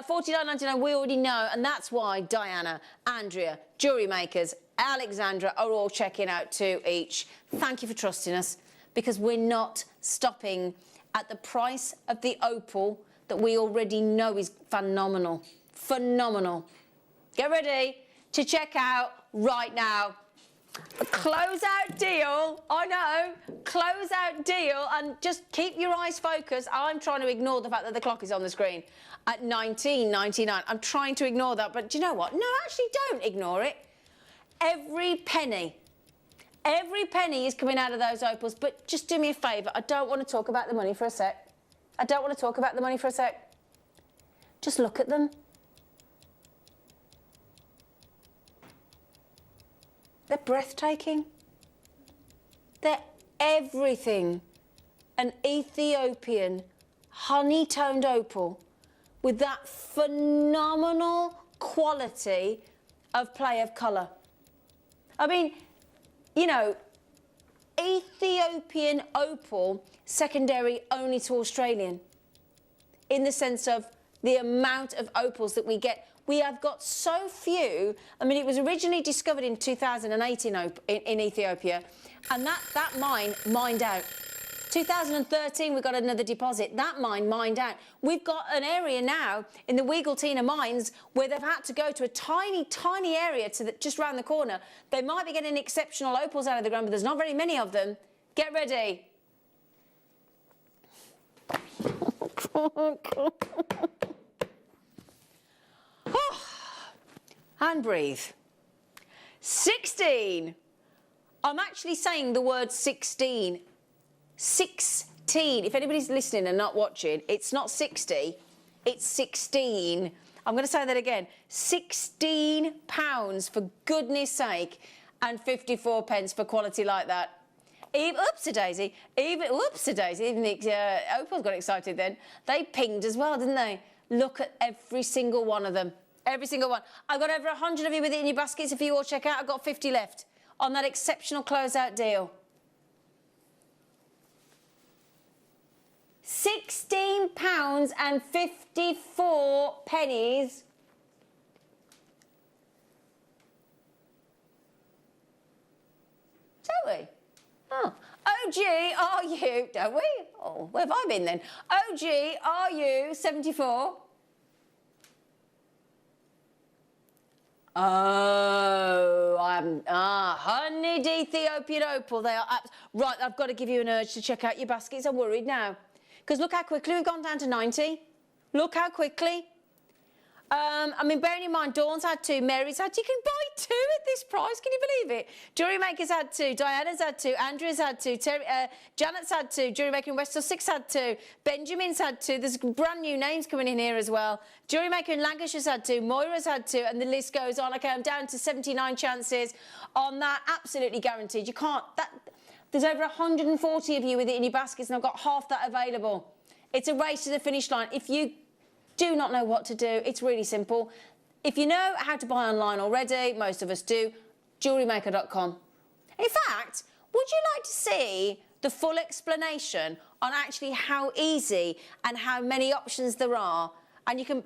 $49.99, we already know, and that's why Diana, Andrea, JewelleryMakers, Alexandra are all checking out 2 each. Thank you for trusting us, because we're not stopping at the price of the opal that we already know is phenomenal. Phenomenal. Get ready to check out right now. A closeout deal, I know, closeout deal, and just keep your eyes focused. I'm trying to ignore the fact that the clock is on the screen at $19.99. I'm trying to ignore that, but do you know what? No, actually don't ignore it. Every penny is coming out of those opals, but just do me a favour. I don't want to talk about the money for a sec. Just look at them. They're breathtaking. They're everything. An Ethiopian honey-toned opal with that phenomenal quality of play of colour. I mean, you know, Ethiopian opal secondary only to Australian, in the sense of the amount of opals that we get. We have got so few. I mean, it was originally discovered in 2008 in Ethiopia, and that mine mined out. 2013, we got another deposit. That mine mined out. We've got an area now in the Weagletina mines where they've had to go to a tiny, tiny area just round the corner. They might be getting exceptional opals out of the ground, but there's not very many of them. Get ready. And breathe. 16. I'm actually saying the word 16. 16. If anybody's listening and not watching, it's not 60, it's 16. I'm going to say that again. £16, for goodness sake, and 54 pence for quality like that. Oopsie-daisy, even Opal's got excited then. They pinged as well, didn't they? Look at every single one of them. Every single one. I've got over 100 of you with it in your baskets. If you all check out, I've got 50 left on that exceptional closeout deal. £16 and 54 pennies. Shall we? Oh. OG, are you? Don't we? Oh, where have I been then? OG, are you 74? Oh, honeyed Ethiopian opal. They are right. I've got to give you an urge to check out your baskets. I'm worried now, because look how quickly we've gone down to 90. Look how quickly. I mean, bearing in mind, Dawn's had 2, Mary's had 2. You can buy 2 at this price. Can you believe it? JewelleryMaker's had 2, Diana's had 2, Andrea's had 2, Janet's had 2, JewelleryMaker in West Sussex had 2, Benjamin's had 2. There's brand new names coming in here as well. JewelleryMaker in Lancashire's had 2, Moira's had 2, and the list goes on. Okay, I'm down to 79 chances on that. Absolutely guaranteed. You can't... There's over 140 of you with it in your baskets, and I've got half that available. It's a race to the finish line. If you do not know what to do, it's really simple. If you know how to buy online already, most of us do, JewelleryMaker.com. In fact, would you like to see the full explanation on actually how easy and how many options there are? And you can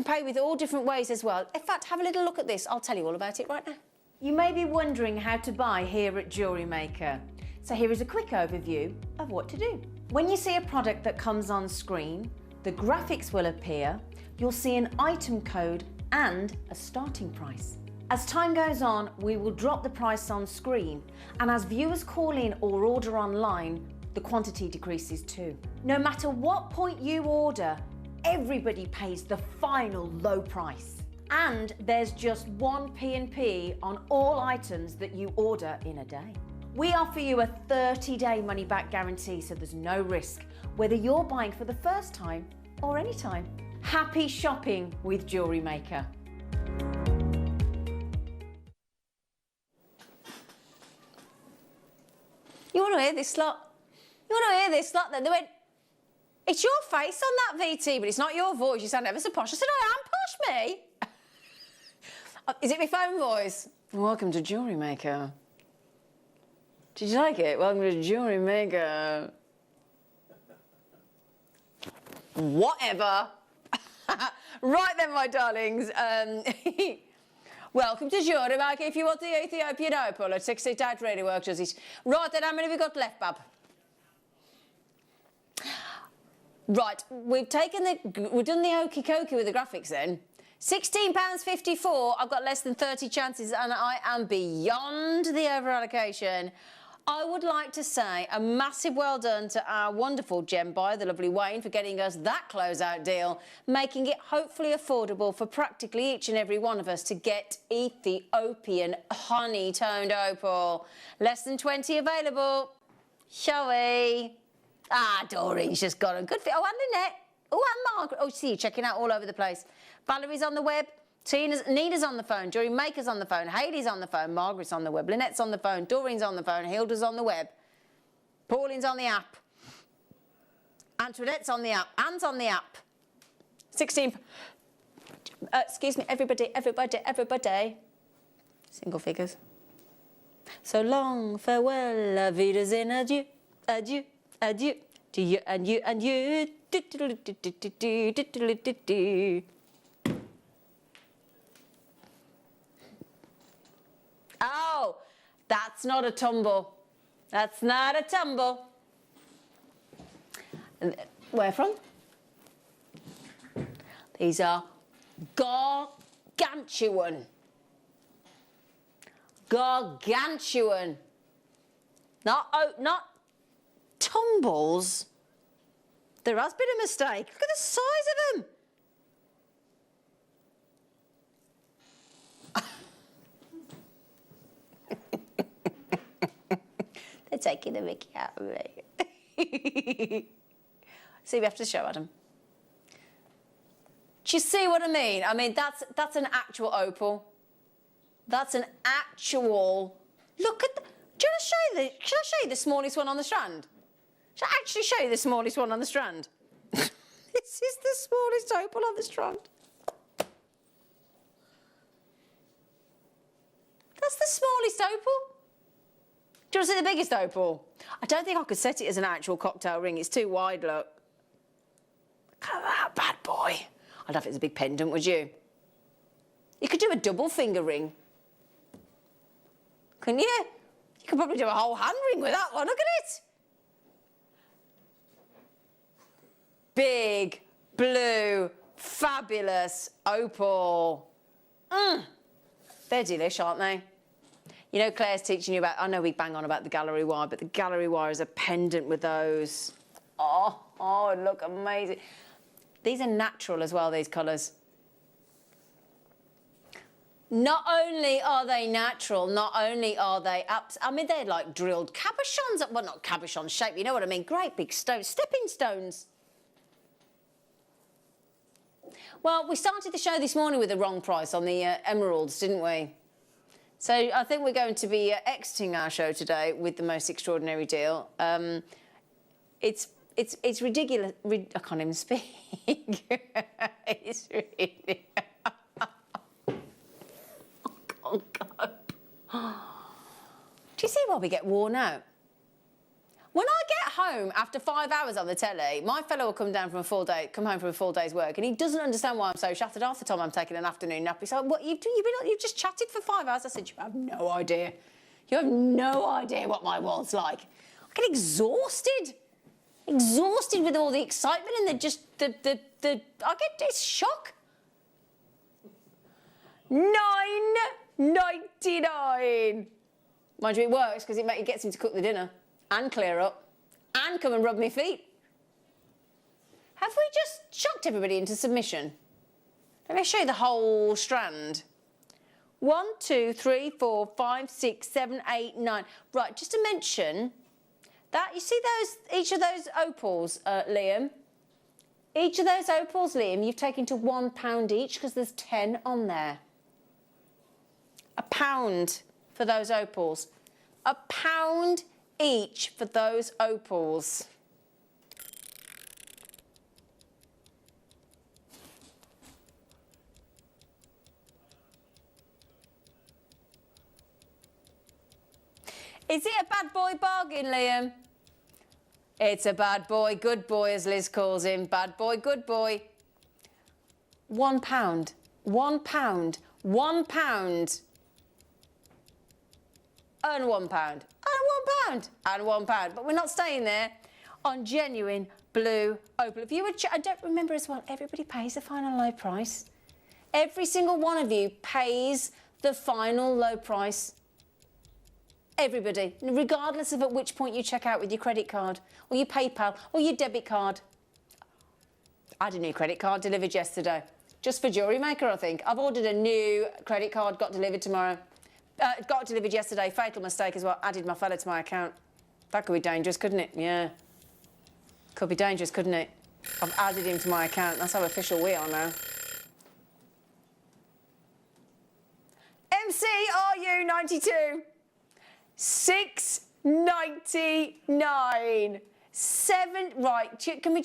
pay with all different ways as well. In fact, have a little look at this. I'll tell you all about it right now. You may be wondering how to buy here at JewelleryMaker. So here is a quick overview of what to do. When you see a product that comes on screen, the graphics will appear, you'll see an item code and a starting price. As time goes on, we will drop the price on screen, and as viewers call in or order online, the quantity decreases too. No matter what point you order, everybody pays the final low price. And there's just 1 P&P on all items that you order in a day. We offer you a 30-day money-back guarantee, so there's no risk, whether you're buying for the first time or any time. Happy shopping with JewelleryMaker. You want to hear this lot? You want to hear this lot? Then they went, it's your face on that VT, but it's not your voice. You sound ever so posh. I said, I am posh, me. Is it my phone voice? Welcome to JewelleryMaker. Did you like it? Welcome to JewelleryMaker. Whatever. Right then, my darlings. Welcome to JewelleryMaker. If you want the Ethiopian opal at 68 Ready Work, does it? Right then, how many have we got left, Bab? Right, we've done the okey cokey with the graphics then. £16.54. I've got less than 30 chances, and I am beyond the over allocation. I would like to say a massive well done to our wonderful gem buyer, the lovely Wayne, for getting us that closeout deal, making it hopefully affordable for practically each and every one of us to get Ethiopian honey-toned opal. Less than 20 available. Shall we? Ah, Doreen's just got a good fit. Oh, and Lynette. Oh, and Margaret. Oh, see you checking out all over the place. Valerie's on the web. Nina's on the phone, JewelleryMaker's on the phone, Hayley's on the phone, Margaret's on the web, Lynette's on the phone, Doreen's on the phone, Hilda's on the web, Pauline's on the app, Antoinette's on the app, Anne's on the app. 16, excuse me, everybody. Single figures. So long, farewell, auf Wiedersehen, adieu, adieu, adieu, to you and you and you. Oh, that's not a tumble. That's not a tumble. Where from? These are gargantuan. Gargantuan. Not tumbles. There has been a mistake. Look at the size of them. They're taking the mickey out of me. See, we have to show Adam. Do you see what I mean? I mean, that's an actual opal. That's an actual... Look at the... Do you want to show you Shall I show you the smallest one on the strand? Shall I actually show you the smallest one on the strand? This is the smallest opal on the strand. That's the smallest opal. Do you want to see the biggest opal? I don't think I could set it as an actual cocktail ring. It's too wide, look. Look at that bad boy. I'd have it as a big pendant, would you? You could do a double finger ring. Couldn't you? You could probably do a whole hand ring with that one. Look at it. Big, blue, fabulous opal. They're delish, aren't they? You know, Claire's teaching you about, I know we bang on about the gallery wire, but the gallery wire is a pendant with those. Oh, look amazing. These are natural as well, these colours. Not only are they natural, not only are they I mean, they're like drilled cabochons. Well, not cabochon shape, you know what I mean? Great big stones, stepping stones. Well, we started the show this morning with the wrong price on the emeralds, didn't we? So I think we're going to be exiting our show today with the most extraordinary deal. It's ridiculous. I can't even speak. It's really... I can't go. Do you see why we get worn out? When I get home after 5 hours on the telly, my fellow will come home from a full day's work, and he doesn't understand why I'm so shattered. Half the time I'm taking an afternoon nap. He's like, "What you've just chatted for 5 hours?" I said, "You have no idea. You have no idea what my world's like. I get exhausted with all the excitement and I get this shock." $9.99. Mind you, it works because it gets him to cook the dinner and clear up and come and rub my feet. Have we just shocked everybody into submission? Let me show you the whole strand. 1, 2, 3, 4, 5, 6, 7, 8, 9. Right, just to mention that, you see each of those opals, Liam? Each of those opals, Liam, you've taken to £1 each because there's 10 on there. £1 for those opals. £1 each for those opals. Is it a bad boy bargain, Liam? It's a bad boy, good boy, as Liz calls him. Bad boy, good boy. £1. £1. £1. And £1. And £1. And £1. But we're not staying there. On genuine blue opal. If you were, I don't remember as well, everybody pays the final low price. Every single one of you pays the final low price. Everybody, regardless of at which point you check out with your credit card or your PayPal or your debit card. I had a new credit card delivered yesterday, just for JewelleryMaker, I think. I've ordered a new credit card, got delivered tomorrow. Got delivered yesterday, fatal mistake as well, added my fella to my account. That could be dangerous, couldn't it? Yeah. Could be dangerous, couldn't it? I've added him to my account, that's how official we are now. MCRU92. £6.99. Right, can we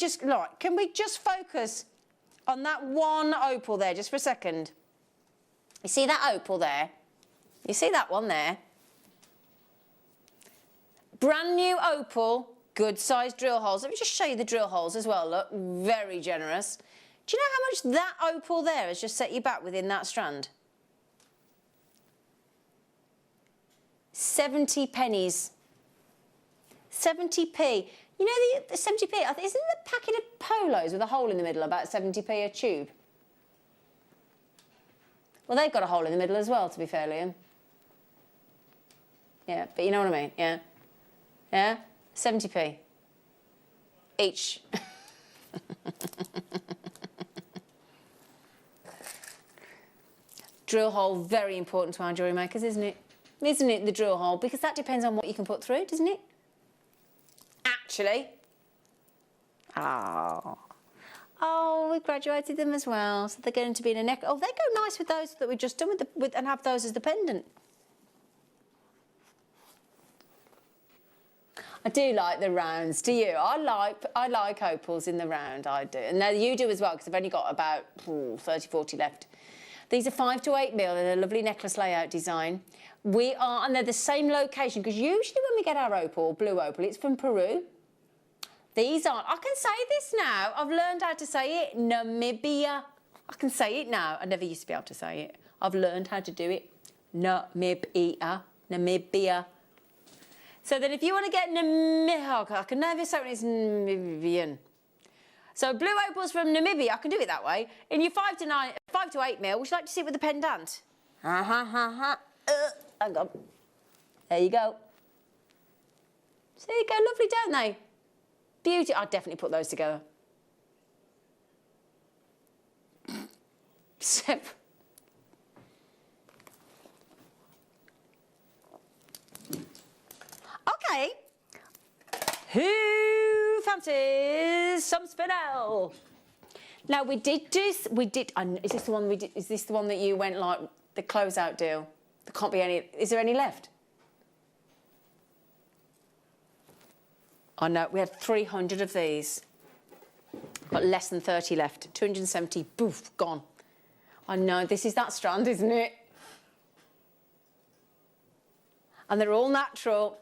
just focus on that one opal there just for a second? You see that opal there? You see that one there? Brand new opal, good sized drill holes. Let me just show you the drill holes as well, look, very generous. Do you know how much that opal there has just set you back within that strand? 70 pennies. 70p. You know the 70p, isn't the packet of polos with a hole in the middle about 70p a tube? Well, they've got a hole in the middle as well, to be fair, Liam. Yeah, but you know what I mean, yeah? Yeah? 70p. Each. Drill hole, very important to our jewellery makers, isn't it? Isn't it, the drill hole? Because that depends on what you can put through, doesn't it? Actually. Oh, we graduated them as well, so they're going to be in a neck. Oh, they go nice with those that we've just done with and have those as the pendant. I do like the rounds, do you? I like opals in the round, I do. And now you do as well, because I've only got about 30, 40 left. These are 5 to 8 mil in a lovely necklace layout design. And they're the same location, because usually when we get our opal, blue opal, it's from Peru. These aren't. I can say this now. I've learned how to say it. Namibia. I can say it now. I never used to be able to say it. I've learned how to do it. Namibia. Namibia. So then if you want to get Namibia, I can never say when it's Namibian. So blue opals from Namibia, I can do it that way. In your 5 to 8 mil, would you like to see it with the pendant? Hang on. There you go. So there you go, lovely, don't they? Beauty. I'd definitely put those together. Okay. Who fancies some spinel? Now we did. Is this the one we did? Is this the one that you went like the closeout deal? There can't be any. Is there any left? I know we had 300 of these. Got less than 30 left. 270. Boof, gone. I know this is that strand, isn't it? And they're all natural.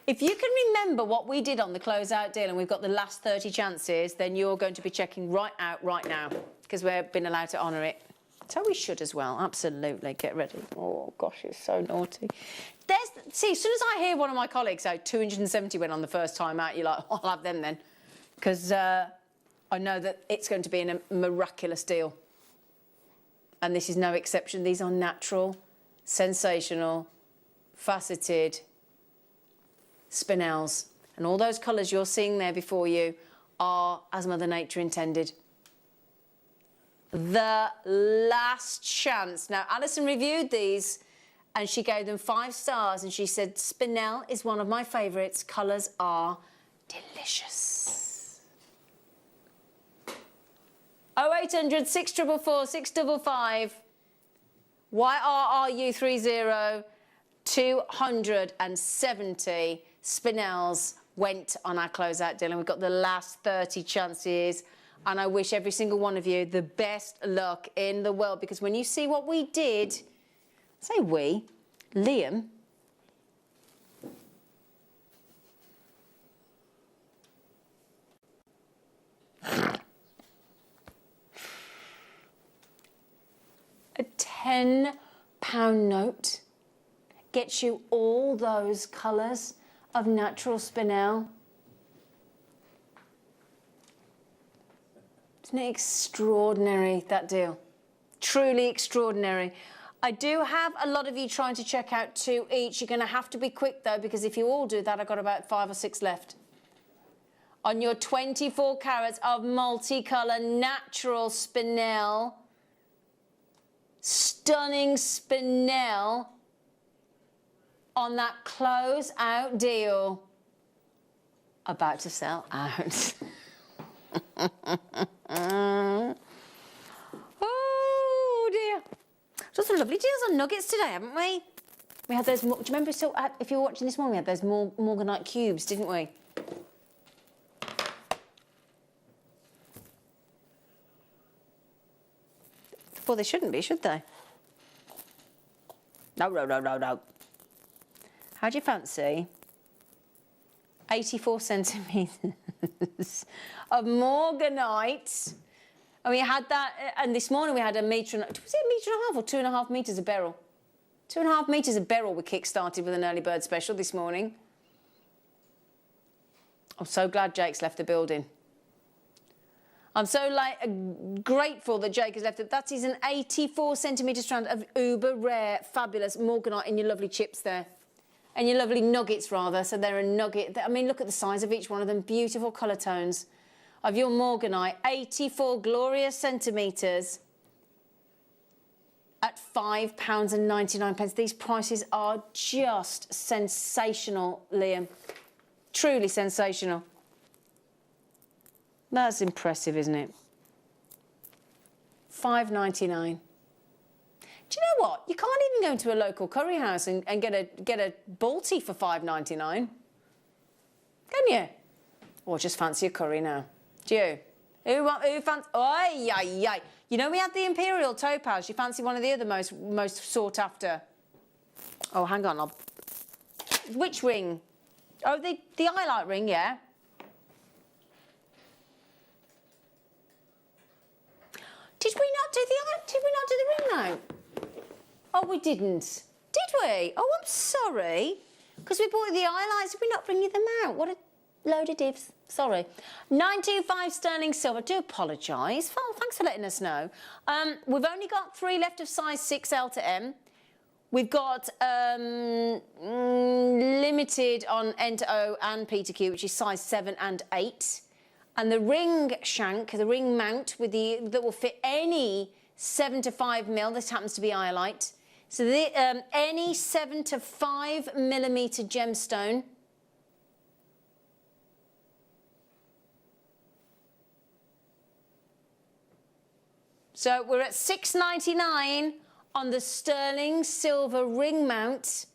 If you can remember what we did on the closeout deal and we've got the last 30 chances, then you're going to be checking right out right now because we've been allowed to honour it. So we should as well, absolutely. Get ready. Oh, gosh, it's so naughty. See, as soon as I hear one of my colleagues say 270 went on the first time out, you're like, oh, I'll have them then. Because I know that it's going to be a miraculous deal. And this is no exception. These are natural, sensational, faceted spinels. And all those colours you're seeing there before you are as Mother Nature intended. The last chance. Now, Alison reviewed these and she gave them 5 stars and she said, spinel is one of my favourites. Colours are delicious. 0800 644 655 YRRU30 270 spinels went on our closeout deal and we've got the last 30 chances. And I wish every single one of you the best luck in the world because when you see what we did, say we, Liam, a £10 note gets you all those colours of natural spinel. Isn't it extraordinary, that deal? Truly extraordinary. I do have a lot of you trying to check out 2 each. You're going to have to be quick, though, because if you all do that, I've got about 5 or 6 left. On your 24 carats of multicolour natural spinel, stunning spinel on that close-out deal. About to sell out. Oh dear. Got some lovely deals on nuggets today, haven't we? We had those, do you remember, so, if you were watching this morning, we had those Morganite cubes, didn't we? Well, they shouldn't be, should they? No. How do you fancy 84 centimetres of Morganite? And we had that, and this morning we had a metre, was it a metre and a half or 2.5 metres of beryl? 2.5 metres of beryl we kick-started with an early bird special this morning. I'm so glad Jake's left the building. I'm so grateful that Jake has left it. That is an 84 centimetre strand of uber rare, fabulous Morganite in your lovely chips there. And your lovely nuggets, rather. So they're a nugget. I mean, look at the size of each one of them. Beautiful colour tones of your Morganite. 84 glorious centimetres at £5.99. These prices are just sensational, Liam. Truly sensational. That's impressive, isn't it? $5.99. Do you know what? You can't even go into a local curry house and get a Balti for $5.99. Can you? Or just fancy a curry now. Do you? Who fancy? Oh, you know we had the Imperial Topaz. You fancy one of the other most sought after? Oh, hang on. Which ring? Oh, the highlight ring, yeah. Did we not do the ring now? Oh, we didn't. Did we? Oh, I'm sorry. Because we bought the highlights. Did we not bring you them out? What a load of divs. Sorry. 925 sterling silver. I do apologise. Well, thanks for letting us know. We've only got 3 left of size 6L to M. We've got limited on N to O and P to Q, which is size 7 and 8. And the ring shank, the ring mount that will fit any 7 to 5 mil. This happens to be Iolite. So any 7 to 5 millimeter gemstone. So we're at $6.99 on the sterling silver ring mount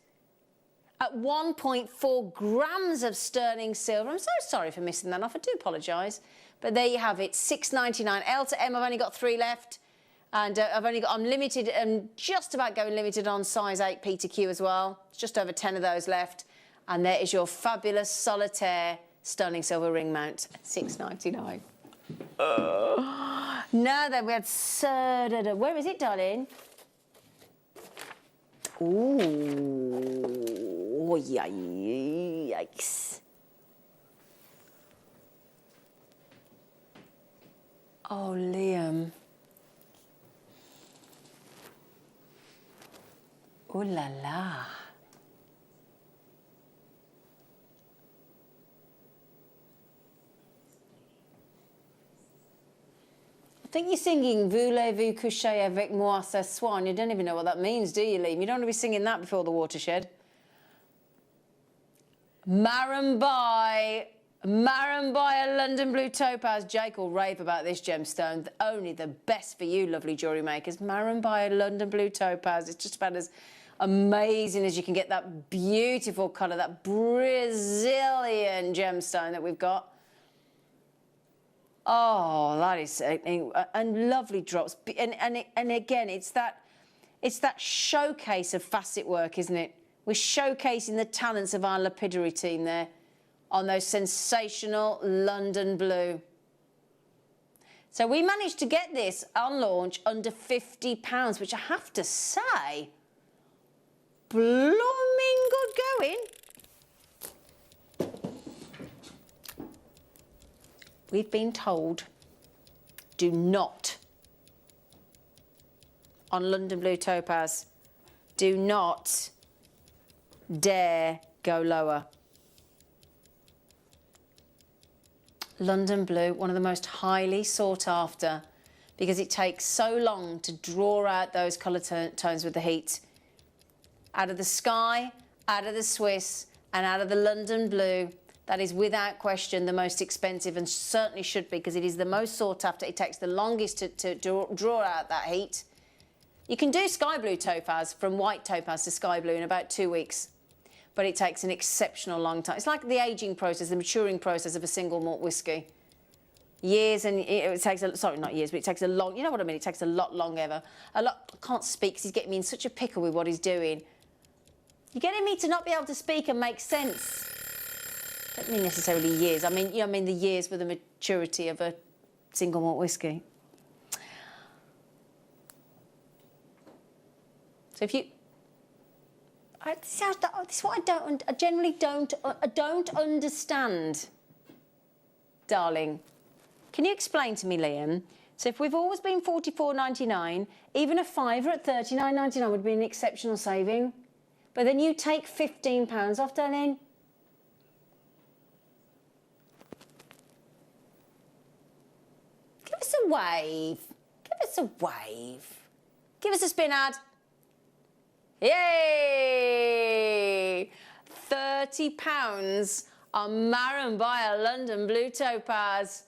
at 1.4 grams of sterling silver. I'm so sorry for missing that off. I do apologise. But there you have it, $6.99. L to M, I've only got 3 left. And I'm limited and just about going limited on size 8P to Q as well. It's just over 10 of those left. And there is your fabulous solitaire sterling silver ring mount at $6.99. Now then, we had where is it, darling? Ooh, yikes. Oh, Liam. Ooh la la. I think you're singing Voulez-vous coucher avec moi ce soir. You don't even know what that means, do you, Liam? You don't want to be singing that before the watershed. Marambai, a London Blue Topaz. Jake will rave about this gemstone. Only the best for you, lovely jewellery makers. Marambai, a London Blue Topaz. It's just about as amazing as you can get. That beautiful colour, that Brazilian gemstone that we've got. Oh, that is and lovely drops. And again, it's that showcase of facet work, isn't it? We're showcasing the talents of our lapidary team there on those sensational London blue. So we managed to get this on launch under £50, which I have to say, blooming good going. We've been told, do not, on London Blue Topaz, do not dare go lower. London Blue, one of the most highly sought after, because it takes so long to draw out those colour tones with the heat. Out of the sky, out of the Swiss, and out of the London Blue, that is without question the most expensive, and certainly should be, because it is the most sought after. It takes the longest to draw out that heat. You can do sky blue topaz, from white topaz to sky blue, in about 2 weeks, but it takes an exceptional long time. It's like the ageing process, the maturing process of a single malt whiskey. Years, and it takes sorry, not years, but it takes a long, you know what I mean? It takes a lot longer. I can't speak because he's getting me in such a pickle with what he's doing. You're getting me to not be able to speak and make sense. I don't mean necessarily years. I mean, I mean the years with the maturity of a single malt whiskey. So if you, this is what I generally don't understand, darling. Can you explain to me, Liam? So if we've always been $44.99, even a fiver at $39.99 would be an exceptional saving. But then you take £15 off, darling. Give us a wave. Give us a wave. Give us a spin ad. Yay! £30 on Marambai London Blue Topaz.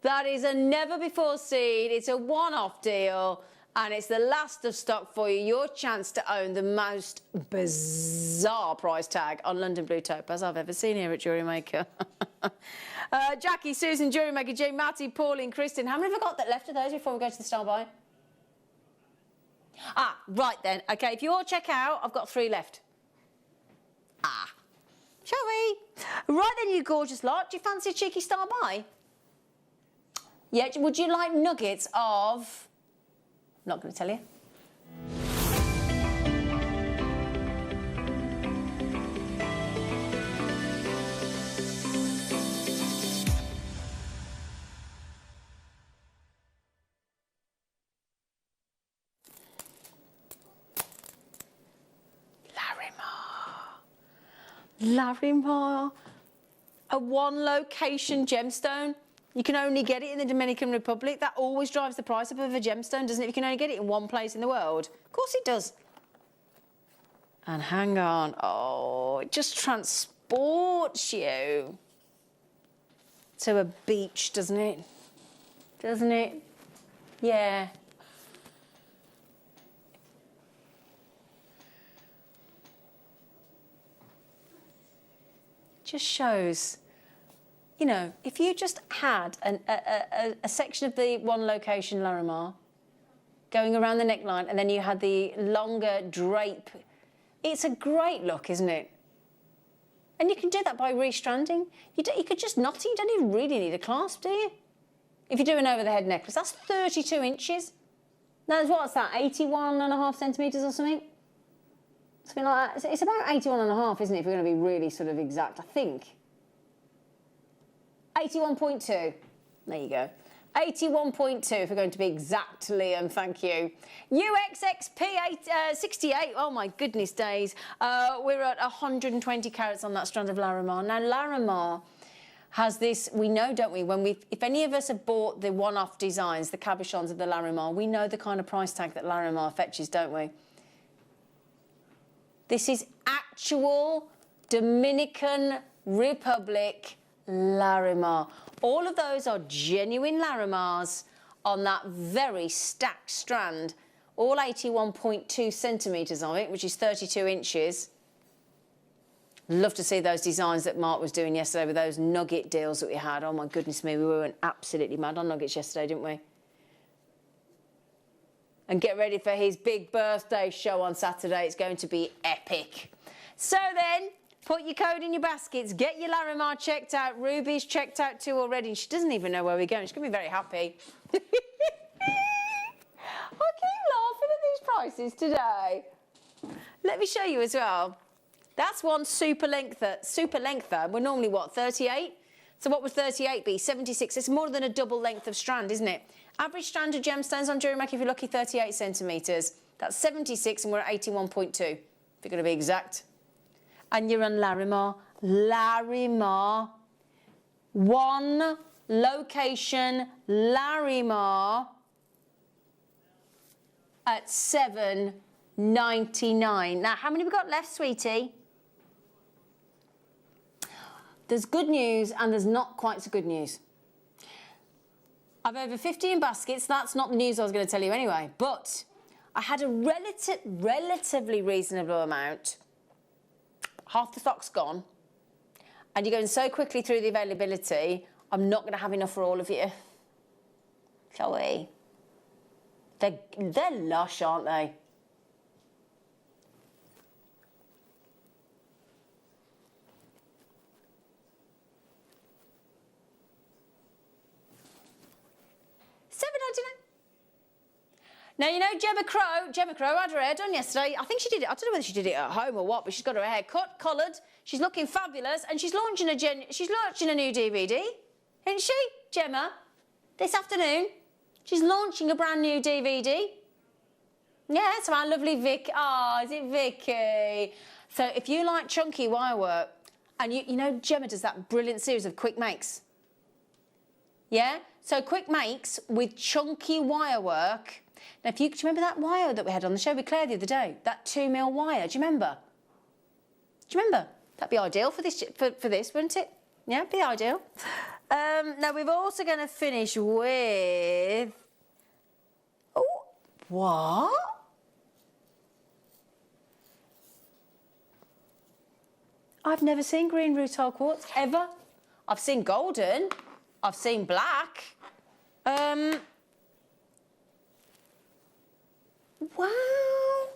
That is a never-before-seen. It's a one-off deal, and it's the last of stock for you. Your chance to own the most bizarre price tag on London Blue Topaz I've ever seen here at JewelleryMaker. Jackie, Susan, JewelleryMaker, Jay, Matty, Pauline, Kristen. How many have I got left of those before we go to the star buy? Ah, right then. Okay, if you all check out, I've got 3 left. Ah. Shall we? Right then, you gorgeous lot. Do you fancy a cheeky star buy? Yeah, would you like nuggets of... Not going to tell you. Larimar, a one-location gemstone. You can only get it in the Dominican Republic. That always drives the price up of a gemstone, doesn't it? If you can only get it in one place in the world. Of course it does. And hang on. Oh, it just transports you to a beach, doesn't it? Doesn't it? Yeah. Just shows, you know, if you just had a section of the one location Larimar going around the neckline and then you had the longer drape, it's a great look, isn't it? And you can do that by restranding. You could just knot it. You don't even really need a clasp, do you? If you're doing over the head necklace, that's 32 inches. Now, what's that, 81.5 centimetres or something? Something like that. It's about 81.5, isn't it, if you're going to be really sort of exact, I think. 81.2. There you go. 81.2 if we're going to be exact, Liam, thank you. UXXP68, oh my goodness days. We're at 120 carats on that strand of Larimar. Now, Larimar has this, we know, don't we, if any of us have bought the one-off designs, the cabochons of the Larimar, we know the kind of price tag that Larimar fetches, don't we? This is actual Dominican Republic Larimar. All of those are genuine Larimars on that very stacked strand, all 81.2 centimetres of it, which is 32 inches. Love to see those designs that Mark was doing yesterday with those nugget deals that we had. Oh my goodness me, we went absolutely mad on nuggets yesterday, didn't we? And get ready for his big birthday show on Saturday. It's going to be epic. So then, put your code in your baskets, get your Larimar checked out. Ruby's checked out too already, and she doesn't even know where we're going. She's going to be very happy. I keep laughing at these prices today. Let me show you as well. That's one super lengther. We're normally, what, 38? So what would 38 be? 76. It's more than a double length of strand, isn't it? Average strand of gemstones on JewelleryMaker, if you're lucky, 38 centimetres. That's 76, and we're at 81.2, if you're going to be exact. And you're on Larimar. Larimar. One location Larimar at $7.99. Now, how many have we got left, sweetie? There's good news and there's not quite so good news. I've over 50 in baskets. That's not the news I was going to tell you anyway. But I had a relatively reasonable amount. Half the stock's gone. And you're going so quickly through the availability, I'm not going to have enough for all of you. Shall we? They're lush, aren't they? $7.99. Now, you know Gemma Crow had her hair done yesterday. I think she did it. I don't know whether she did it at home or what, but she's got her hair cut, coloured. She's looking fabulous, and she's launching a new DVD, isn't she, Gemma? This afternoon, she's launching a brand new DVD. Yeah, so our lovely Vic. Oh, is it Vicky? So if you like chunky wire work, and you know Gemma does that brilliant series of quick makes. Yeah? So quick makes with chunky wire work. Now, do you remember that wire that we had on the show with Claire the other day? That 2mm wire, do you remember? Do you remember? That'd be ideal for this, wouldn't it? Yeah, it'd be ideal. Now, we're also going to finish with... Oh, what? I've never seen green rutile quartz, ever. I've seen golden. I've seen black. Wow.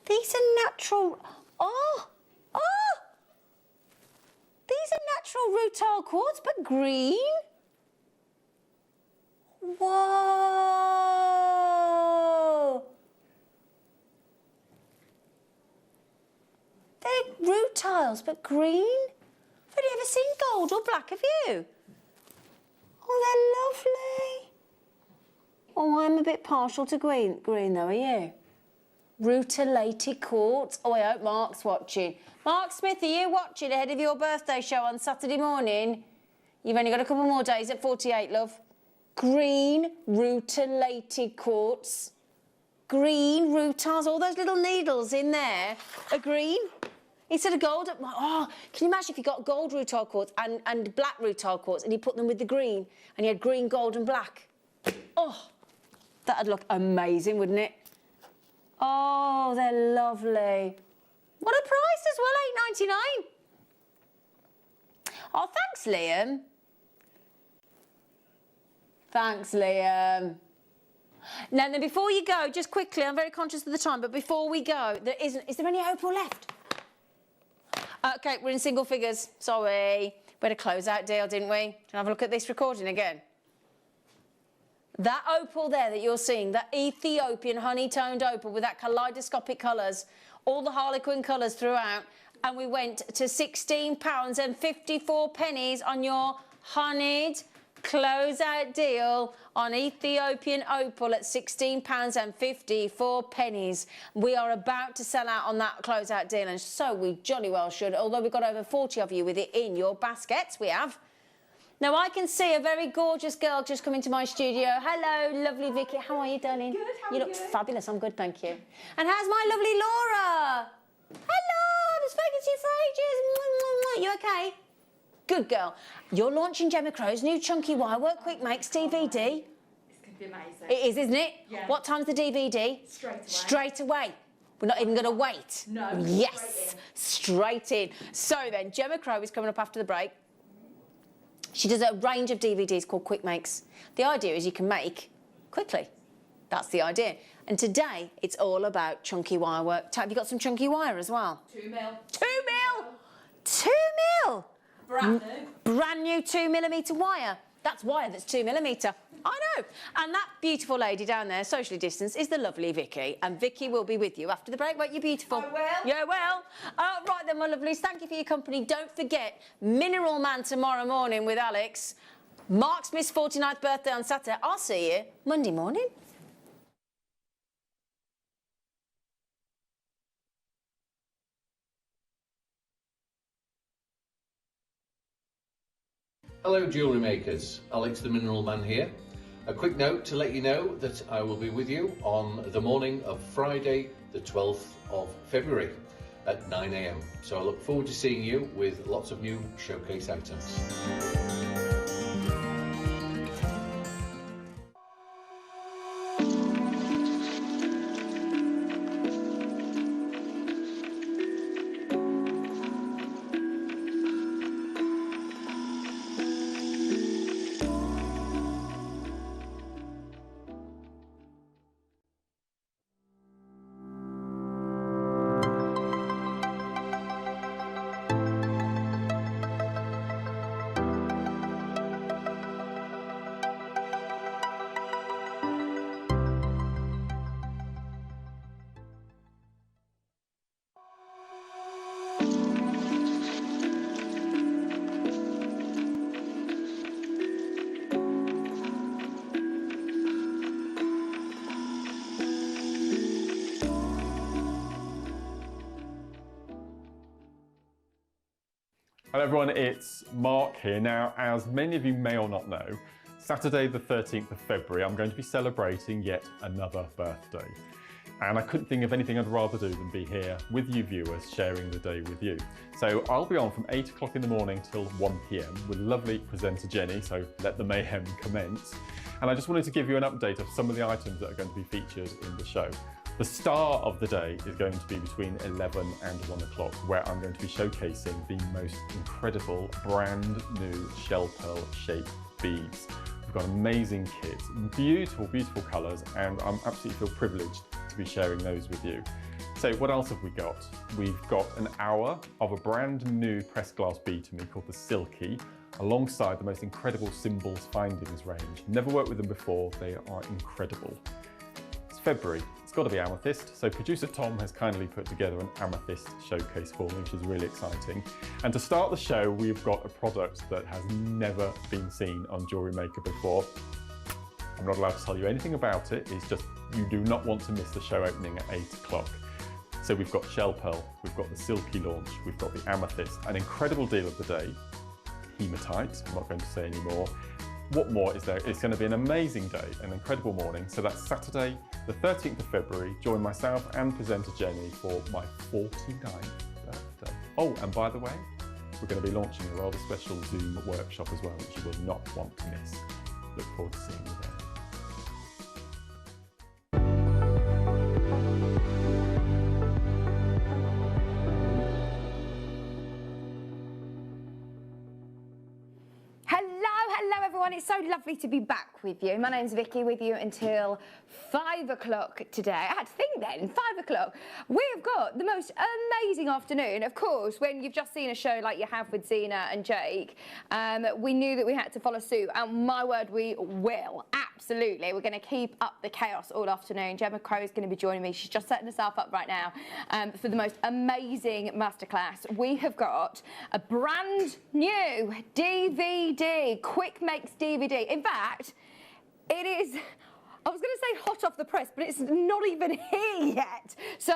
These are natural. Oh. These are natural rutile quartz, but green. Whoa. They're rutiles, but green. Have you ever seen gold or black, have you? Oh, they're lovely. Oh, I'm a bit partial to green though, are you? Rutilated quartz. Oh, I hope Mark's watching. Mark Smith, are you watching ahead of your birthday show on Saturday morning? You've only got a couple more days at 48, love. Green rutilated quartz. green rutile, all those little needles in there are green. Instead of gold, oh, can you imagine if you got gold rutile quartz and black rutile quartz and you put them with the green and you had green, gold and black? Oh, that'd look amazing, wouldn't it? Oh, they're lovely. What a price as well, $8.99. Oh, thanks, Liam. Thanks, Liam. Now, then, before you go, just quickly, I'm very conscious of the time, but before we go, is there any opal left? Okay, we're in single figures. Sorry. We had a closeout deal, didn't we? Can I have a look at this recording again? That opal there that you're seeing, that Ethiopian honey-toned opal with that kaleidoscopic colours, all the Harlequin colours throughout, and we went to £16.54 on your honeyed closeout deal on Ethiopian opal at £16.54. We are about to sell out on that closeout deal, and so we jolly well should, although we've got over 40 of you with it in your baskets, we have. Now, I can see a very gorgeous girl just come into my studio. Hello, lovely Vicky. How are you, darling? Good, how are you? You look fabulous. I'm good, thank you. And how's my lovely Laura? Hello, I haven't spoken to you for ages. You okay? Good girl. You're launching Gemma Crow's new Chunky Wirework Quick Makes DVD. It's going to be amazing. It is, isn't it? Yeah. What time's the DVD? Straight away. Straight away. We're not even going to wait. No. Yes. Straight in. So then, Gemma Crow is coming up after the break. She does a range of DVDs called Quick Makes. The idea is you can make quickly. That's the idea. And today, it's all about chunky wire work. Have you got some chunky wire as well? 2 mil. 2 mil! 2 mil! Brand new. Brand new 2mm wire. That's wire that's 2mm. I know. And that beautiful lady down there, socially distanced, is the lovely Vicky. And Vicky will be with you after the break, won't you, beautiful? I will. Yeah, well. Right then, my lovelies, thank you for your company. Don't forget, Mineral Man tomorrow morning with Alex. Mark Smith's 49th birthday on Saturday. I'll see you Monday morning. Hello jewellery makers, Alex the Mineral Man here. A quick note to let you know that I will be with you on the morning of Friday the 12th of February at 9 AM. So I look forward to seeing you with lots of new showcase items. Hello everyone, it's Mark here. Now, as many of you may or not know, Saturday the 13th of February, I'm going to be celebrating yet another birthday. And I couldn't think of anything I'd rather do than be here with you viewers, sharing the day with you. So I'll be on from 8 o'clock in the morning till 1 PM with lovely presenter Jenny, so let the mayhem commence. And I just wanted to give you an update of some of the items that are going to be featured in the show. The star of the day is going to be between 11 and 1 o'clock, where I'm going to be showcasing the most incredible brand new shell pearl shaped beads. We've got amazing kits, beautiful, beautiful colours, and I'm absolutely feel privileged to be sharing those with you. So what else have we got? We've got an hour of a brand new pressed glass bead to me called the Silky, alongside the most incredible Symbols Findings range. Never worked with them before, they are incredible. It's February. It's got to be amethyst, so producer Tom has kindly put together an amethyst showcase for me, which is really exciting. And to start the show, we've got a product that has never been seen on JewelleryMaker before. I'm not allowed to tell you anything about it, it's just you do not want to miss the show opening at 8 o'clock. So we've got Shell Pearl, we've got the Silky launch, we've got the Amethyst, an incredible deal of the day, Hematite, I'm not going to say any more, what more is there? It's going to be an amazing day, an incredible morning. So that's Saturday, the 13th of February. Join myself and presenter Jenny for my 49th birthday. Oh, and by the way, we're going to be launching a rather special Zoom workshop as well, which you will not want to miss. Look forward to seeing you there. Hello everyone, it's so lovely to be back with you. My name's Vicky, with you until 5 o'clock today. I had to think then, 5 o'clock. We've got the most amazing afternoon. Of course, when you've just seen a show like you have with Zena and Jake, we knew that we had to follow suit, and my word, we will. Absolutely. We're going to keep up the chaos all afternoon. Gemma Crow is going to be joining me. She's just setting herself up right now for the most amazing masterclass. We have got a brand new DVD, Quick Makes DVD. In fact, it is, I was going to say hot off the press, but it's not even here yet. So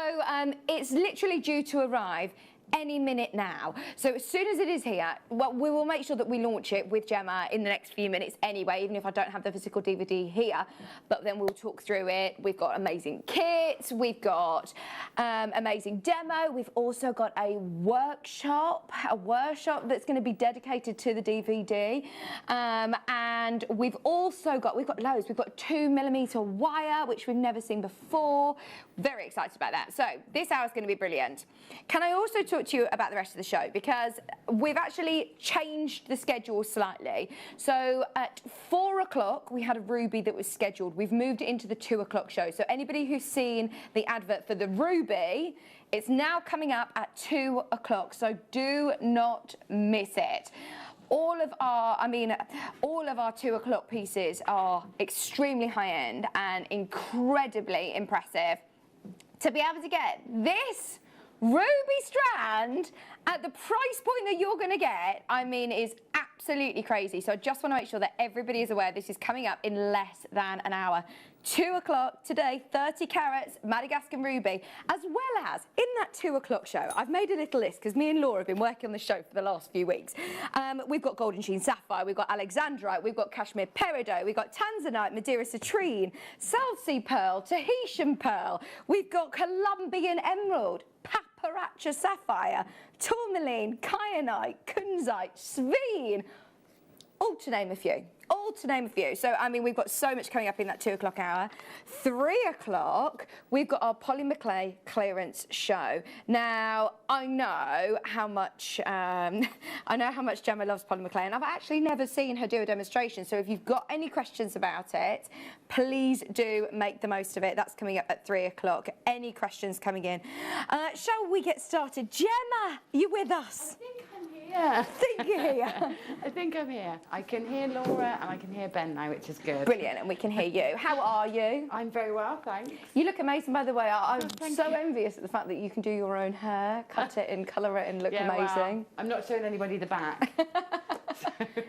it's literally due to arrive any minute now. So as soon as it is here, well, we will make sure that we launch it with Gemma in the next few minutes anyway, even if I don't have the physical DVD here, but then we'll talk through it. We've got amazing kits, we've got amazing demo, we've also got a workshop that's going to be dedicated to the DVD, and we've got loads. We've got 2mm wire, which we've never seen before. Very excited about that. So this hour is going to be brilliant. Can I also talk to you about the rest of the show, because we've actually changed the schedule slightly. So at 4 o'clock we had a Ruby that was scheduled. We've moved it into the 2 o'clock show. So anybody who's seen the advert for the Ruby, it's now coming up at 2 o'clock. So do not miss it. All of our 2 o'clock pieces are extremely high end and incredibly impressive. To be able to get this Ruby strand at the price point that you're going to get, I mean, is absolutely crazy. So I just want to make sure that everybody is aware this is coming up in less than an hour. 2 o'clock today, 30 carats, Madagascar Ruby, as well as in that 2 o'clock show, I've made a little list because me and Laura have been working on the show for the last few weeks. We've got Golden Sheen Sapphire, we've got Alexandrite, we've got Cashmere Peridot, we've got Tanzanite, Madeira Citrine, South Sea Pearl, Tahitian Pearl, we've got Colombian Emerald, Paparacha Sapphire, Tourmaline, Kyanite, Kunzite, Sveen, all to name a few. All to name a few. So, I mean, we've got so much coming up in that 2 o'clock hour. 3 o'clock, we've got our Polly McClay clearance show. Now, I know how much Gemma loves Polly McClay, and I've actually never seen her do a demonstration. So if you've got any questions about it, please do make the most of it. That's coming up at 3 o'clock. Any questions coming in? Shall we get started? Gemma, you with us? Yeah. I think you're here. I think I'm here. I can hear Laura and I can hear Ben now, which is good. Brilliant, and we can hear you. How are you? I'm very well, thanks. You look amazing, by the way. I'm so you. envious at the fact that you can do your own hair, cut it and colour it and look amazing. Well, I'm not showing anybody the back.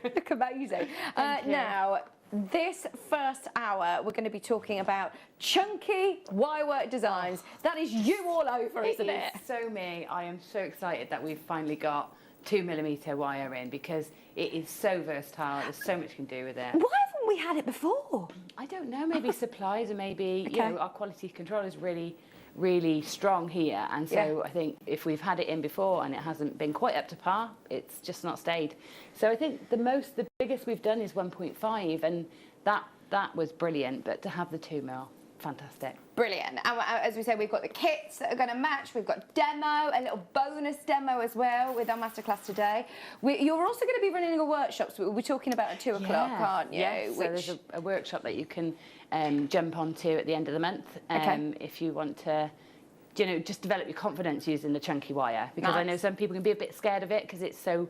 Look amazing. Thank you. Now, this first hour, we're going to be talking about chunky wirework designs. That is you all over, isn't it? It is so me. I am so excited that we've finally got 2mm wire in, because it is so versatile. There's so much you can do with it. Why haven't we had it before? I don't know, maybe supplies, or maybe you know, our quality control is really strong here, and so I think if we've had it in before and it hasn't been quite up to par, it's just not stayed. So I think the biggest we've done is 1.5, and that was brilliant, but to have the 2mm, fantastic. Brilliant. And as we said, we've got the kits that are going to match. We've got demo, a little bonus demo as well with our masterclass today. You're also going to be running a workshop, so we're talking about at 2 o'clock, aren't you? Yes, so there's a workshop that you can jump onto at the end of the month if you want to, you know, just develop your confidence using the chunky wire, because I know some people can be a bit scared of it because it's so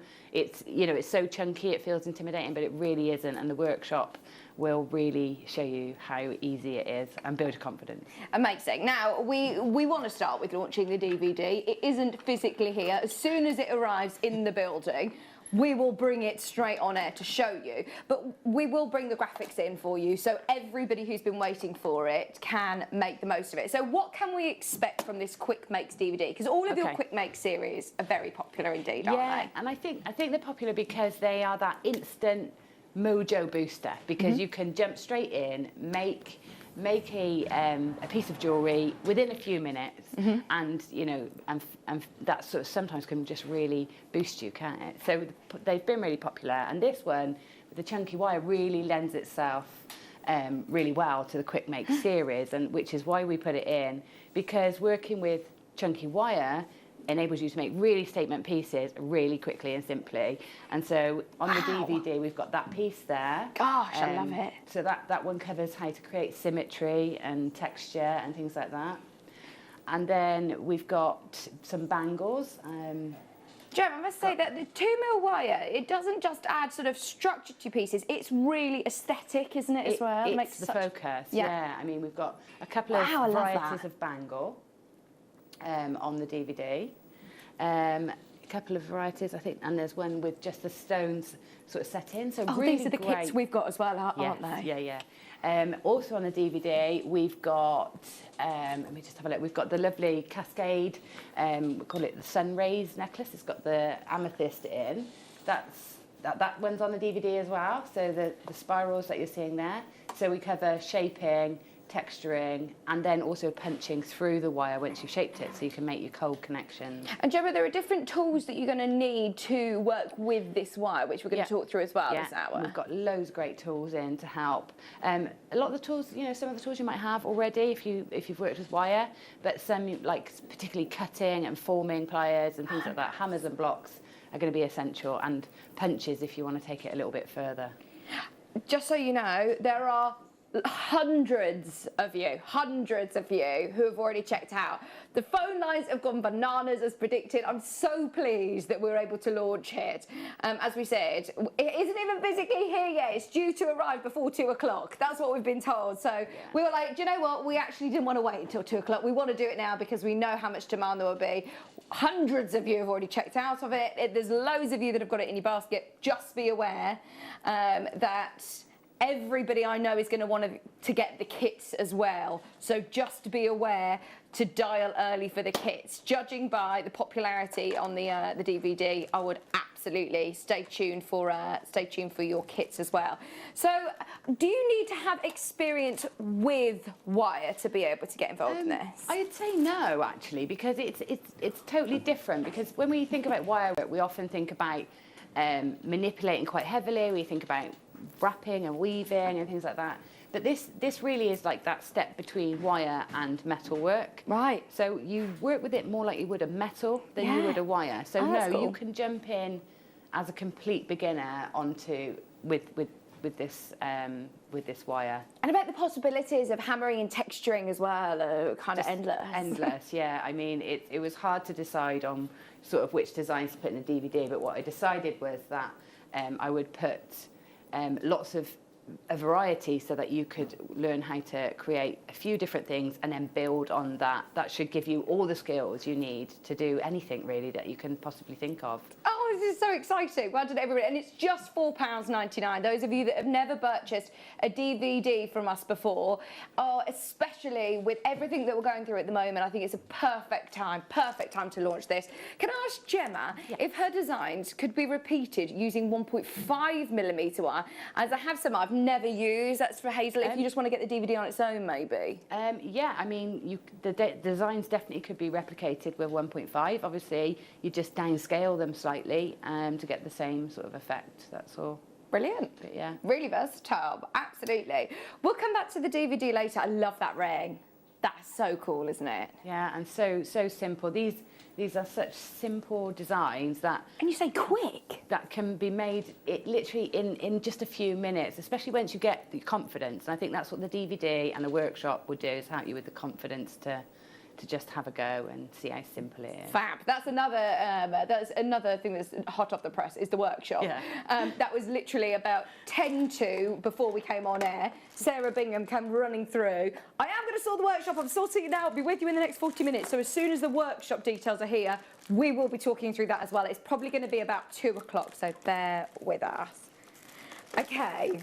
chunky, it feels intimidating, but it really isn't, and the workshop will really show you how easy it is and build confidence. Amazing. Now, we want to start with launching the DVD. It isn't physically here. As soon as it arrives in the building, we will bring it straight on air to show you, but we will bring the graphics in for you so everybody who's been waiting for it can make the most of it. So what can we expect from this Quick Makes DVD? Because all of your Quick Make series are very popular indeed, aren't they? Yeah, and I think they're popular because they are that instant mojo booster because you can jump straight in, make a piece of jewellery within a few minutes, and you know, and that sort of sometimes can just really boost you, can't it? So they've been really popular, and this one, the chunky wire, really lends itself really well to the quick make series, and which is why we put it in, because working with chunky wire enables you to make really statement pieces really quickly and simply. And so on the DVD, we've got that piece there. Gosh, I love it. So that one covers how to create symmetry and texture and things like that. And then we've got some bangles. Jem, I must say that the 2mm wire, it doesn't just add sort of structure to pieces, it's really aesthetic, isn't it, as well? It's It makes the such... focus, yeah. I mean, we've got a couple of varieties of bangle on the DVD. A couple of varieties, I think, and there's one with just the stones sort of set in. So really these are the great kits we've got as well, aren't they? Yeah. Also on the DVD, we've got, let me just have a look, we've got the lovely cascade, we call it the sun rays necklace. It's got the amethyst in. That one's on the DVD as well, so the spirals that you're seeing there. So we cover shaping, texturing, and then also punching through the wire once you've shaped it, so you can make your cold connections. And Gemma, there are different tools that you're going to need to work with this wire, which we're going to talk through as well this hour. We've got loads of great tools in to help. A lot of the tools, you know, some of the tools you might have already if you've worked with wire, but some, like particularly cutting and forming pliers and things like that, hammers and blocks are going to be essential, and punches if you want to take it a little bit further. Just so you know, there are hundreds of you who have already checked out. The phone lines have gone bananas as predicted. I'm so pleased that we were able to launch it. As we said, it isn't even physically here yet. It's due to arrive before 2 o'clock. That's what we've been told. So we were like, do you know what? We actually didn't want to wait until 2 o'clock. We want to do it now because we know how much demand there will be. Hundreds of you have already checked out of it. There's loads of you that have got it in your basket. Just be aware that everybody I know is going to want to get the kits as well. So just be aware to dial early for the kits. Judging by the popularity on the DVD, I would absolutely stay tuned for your kits as well. So, do you need to have experience with wire to be able to get involved in this? I'd say no, actually, because it's totally different. Because when we think about wire work, we often think about manipulating quite heavily. We think about wrapping and weaving and things like that. But this really is like that step between wire and metal work. Right. So you work with it more like you would a metal than you would a wire. So cool. You can jump in as a complete beginner onto with this wire. And about the possibilities of hammering and texturing as well are kind of endless. Endless, yeah. I mean, it was hard to decide on sort of which designs to put in the DVD, but what I decided was that I would put lots of a variety so that you could learn how to create a few different things and then build on that. That should give you all the skills you need to do anything really that you can possibly think of. Oh, this is so exciting. Well done, everybody. And it's just £4.99. Those of you that have never purchased a DVD from us before, especially with everything that we're going through at the moment, I think it's a perfect time to launch this. Can I ask Gemma if her designs could be repeated using 1.5mm wire, as I have some I've never used. That's for Hazel, if you just want to get the DVD on its own, maybe. Yeah, I mean, the designs definitely could be replicated with 1.5. Obviously, you just downscale them slightly to get the same sort of effect, that's all. Brilliant. But yeah. Really versatile, absolutely. We'll come back to the DVD later. I love that ring. That's so cool, isn't it? Yeah, and so simple. These are such simple designs that... And you say quick? That can be made literally in just a few minutes, especially once you get the confidence. And I think that's what the DVD and the workshop would do, is help you with the confidence to just have a go and see how simple it is. Fab. That's another thing that's hot off the press, is the workshop. Yeah. That was literally about 10 to before we came on air. Sarah Bingham came running through. I am going to sort the workshop. I'm sorting it out. I'll be with you in the next 40 minutes. So as soon as the workshop details are here, we will be talking through that as well. It's probably going to be about 2 o'clock, so bear with us. Okay.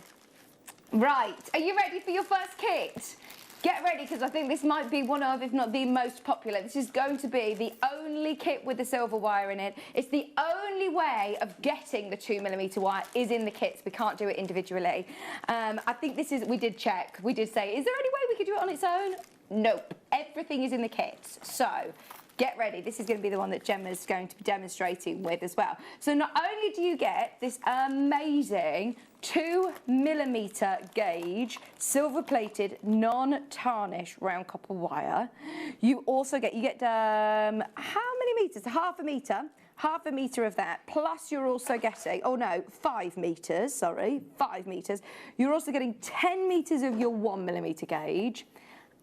Right. Are you ready for your first kit? Get ready, because I think this might be one of, if not the most popular. This is going to be the only kit with the silver wire in it. It's the only way of getting the 2mm wire is in the kits. We can't do it individually. I think this is, we did check. We did say, is there any way we could do it on its own? Nope. Everything is in the kits. So get ready. This is going to be the one that Gemma's going to be demonstrating with as well. So not only do you get this amazing 2mm gauge, silver-plated, non-tarnish round copper wire, you also get, how many meters? Half a meter. Half a metre of that, plus you're also getting, 5 metres, sorry, 5 metres. You're also getting 10 metres of your 1mm gauge,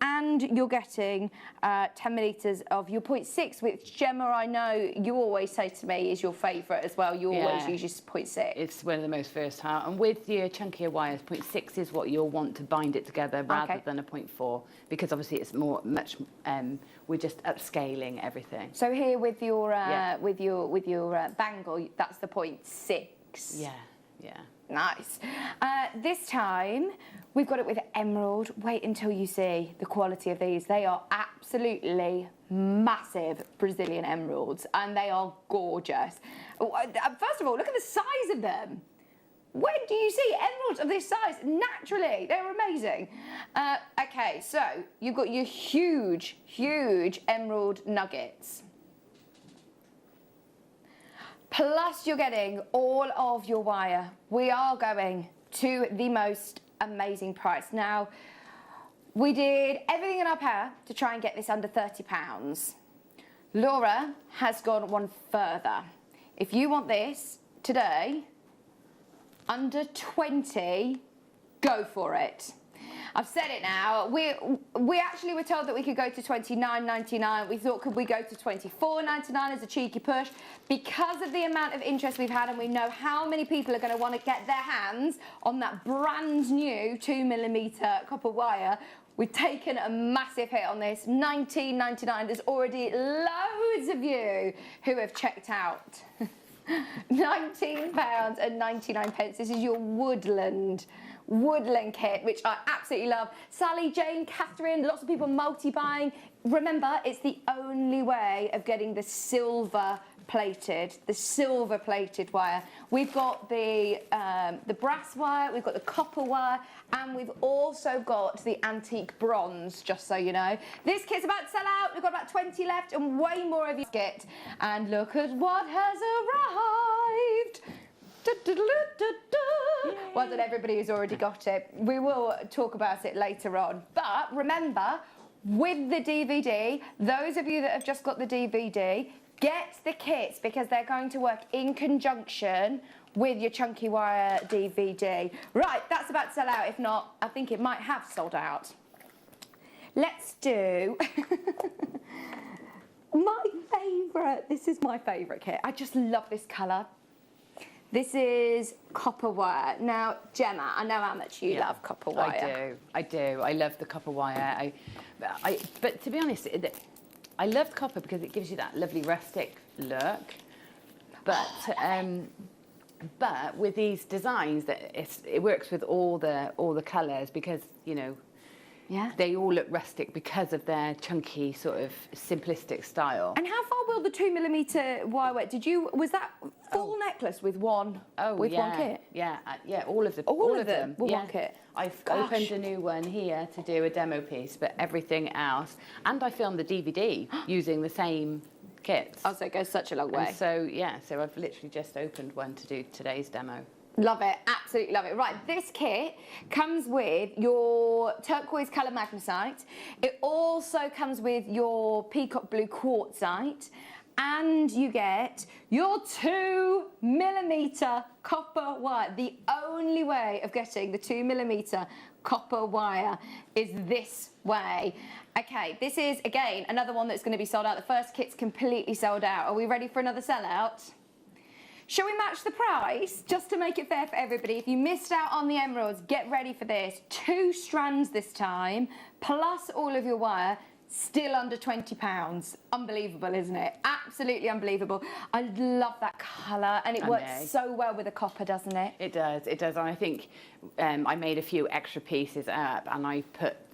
and you're getting 10 metres of your 0.6, which, Gemma, I know you always say to me is your favourite as well. You always use your 0.6. It's one of the most versatile. And with your chunkier wires, 0.6 is what you'll want to bind it together rather than a 0.4, because obviously it's we're just upscaling everything. So here with your bangle, that's the 0.6. Yeah, yeah. Nice. This time, we've got it with emerald. Wait until you see the quality of these. They are absolutely massive Brazilian emeralds, and they are gorgeous. First of all, look at the size of them. When do you see emeralds of this size? Naturally, they're amazing. Okay, so you've got your huge, huge emerald nuggets. Plus you're getting all of your wire. We are going to the most amazing price. Now, we did everything in our power to try and get this under £30. Laura has gone one further. If you want this today, under 20, go for it. I've said it now. We actually were told that we could go to $29.99. We thought, could we go to $24.99 as a cheeky push? Because of the amount of interest we've had, and we know how many people are going to want to get their hands on that brand new 2mm copper wire, we've taken a massive hit on this. $19.99. There's already loads of you who have checked out. £19.99. This is your woodland kit, which I absolutely love. Sally, Jane, Catherine, lots of people multi-buying. Remember, it's the only way of getting the silver plated wire. We've got the brass wire, we've got the copper wire, and we've also got the antique bronze, just so you know. This kit's about to sell out. We've got about 20 left and way more of your kit. And look at what has arrived. Well done, everybody who's already got it. We will talk about it later on. But remember, with the DVD, those of you that have just got the DVD, get the kits, because they're going to work in conjunction with your chunky wire DVD. Right, that's about to sell out. If not, I think it might have sold out. Let's do my favourite. This is my favourite kit. I just love this colour. This is copper wire. Now, Gemma, I know how much you love copper wire. I do. I love the copper wire. But to be honest, I love the copper because it gives you that lovely rustic look. But with these designs, it works with all the colours, because they all look rustic because of their chunky, sort of simplistic style. And how far will the 2mm wire work? Was that full necklace with one? One kit? Yeah, all of them. All of them with one kit. I've opened a new one here to do a demo piece, but everything else, and I filmed the DVD using the same kits. Oh, so it goes such a long way. And so I've literally just opened one to do today's demo. Love it, absolutely love it. Right, this kit comes with your turquoise colour magnesite. It also comes with your peacock blue quartzite, and you get your 2mm copper wire. The only way of getting the 2mm copper wire is this way. Okay, this is, again, another one that's going to be sold out. The first kit's completely sold out. Are we ready for another sellout? Shall we match the price, just to make it fair for everybody? If you missed out on the emeralds, get ready for this. 2 strands this time, plus all of your wire, still under £20. Unbelievable, isn't it? Absolutely unbelievable. I love that colour, and it works so well with the copper, doesn't it? It does, and I think I made a few extra pieces up, and I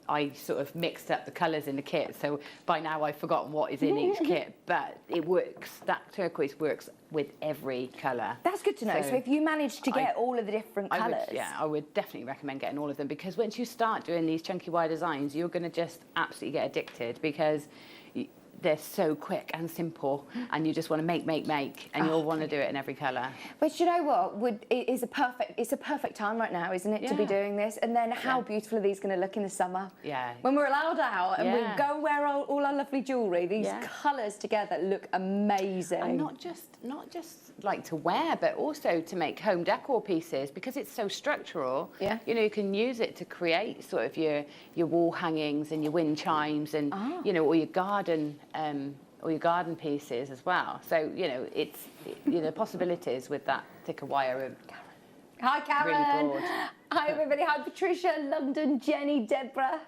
I sort of mixed up the colours in the kit, so by now I've forgotten what is in each kit, but it works. That turquoise works with every colour. That's good to know. So if you manage to get all of the different colours. I would definitely recommend getting all of them, because once you start doing these chunky wire designs, you're going to just absolutely get addicted, because they're so quick and simple, and you just want to make, and you'll want to do it in every colour. But you know what? It's a perfect time right now, isn't it, to be doing this? And then how beautiful are these going to look in the summer? Yeah. When we're allowed out and we go wear all our lovely jewellery, these colours together look amazing. And not just like to wear, but also to make home decor pieces, because it's so structural. Yeah. You know, you can use it to create sort of your wall hangings and your wind chimes, and you know, or your garden pieces as well. So you know, the possibilities with that thicker wire are Hi, Karen. really broad. Hi, everybody. Hi, Patricia, London, Jenny, Deborah,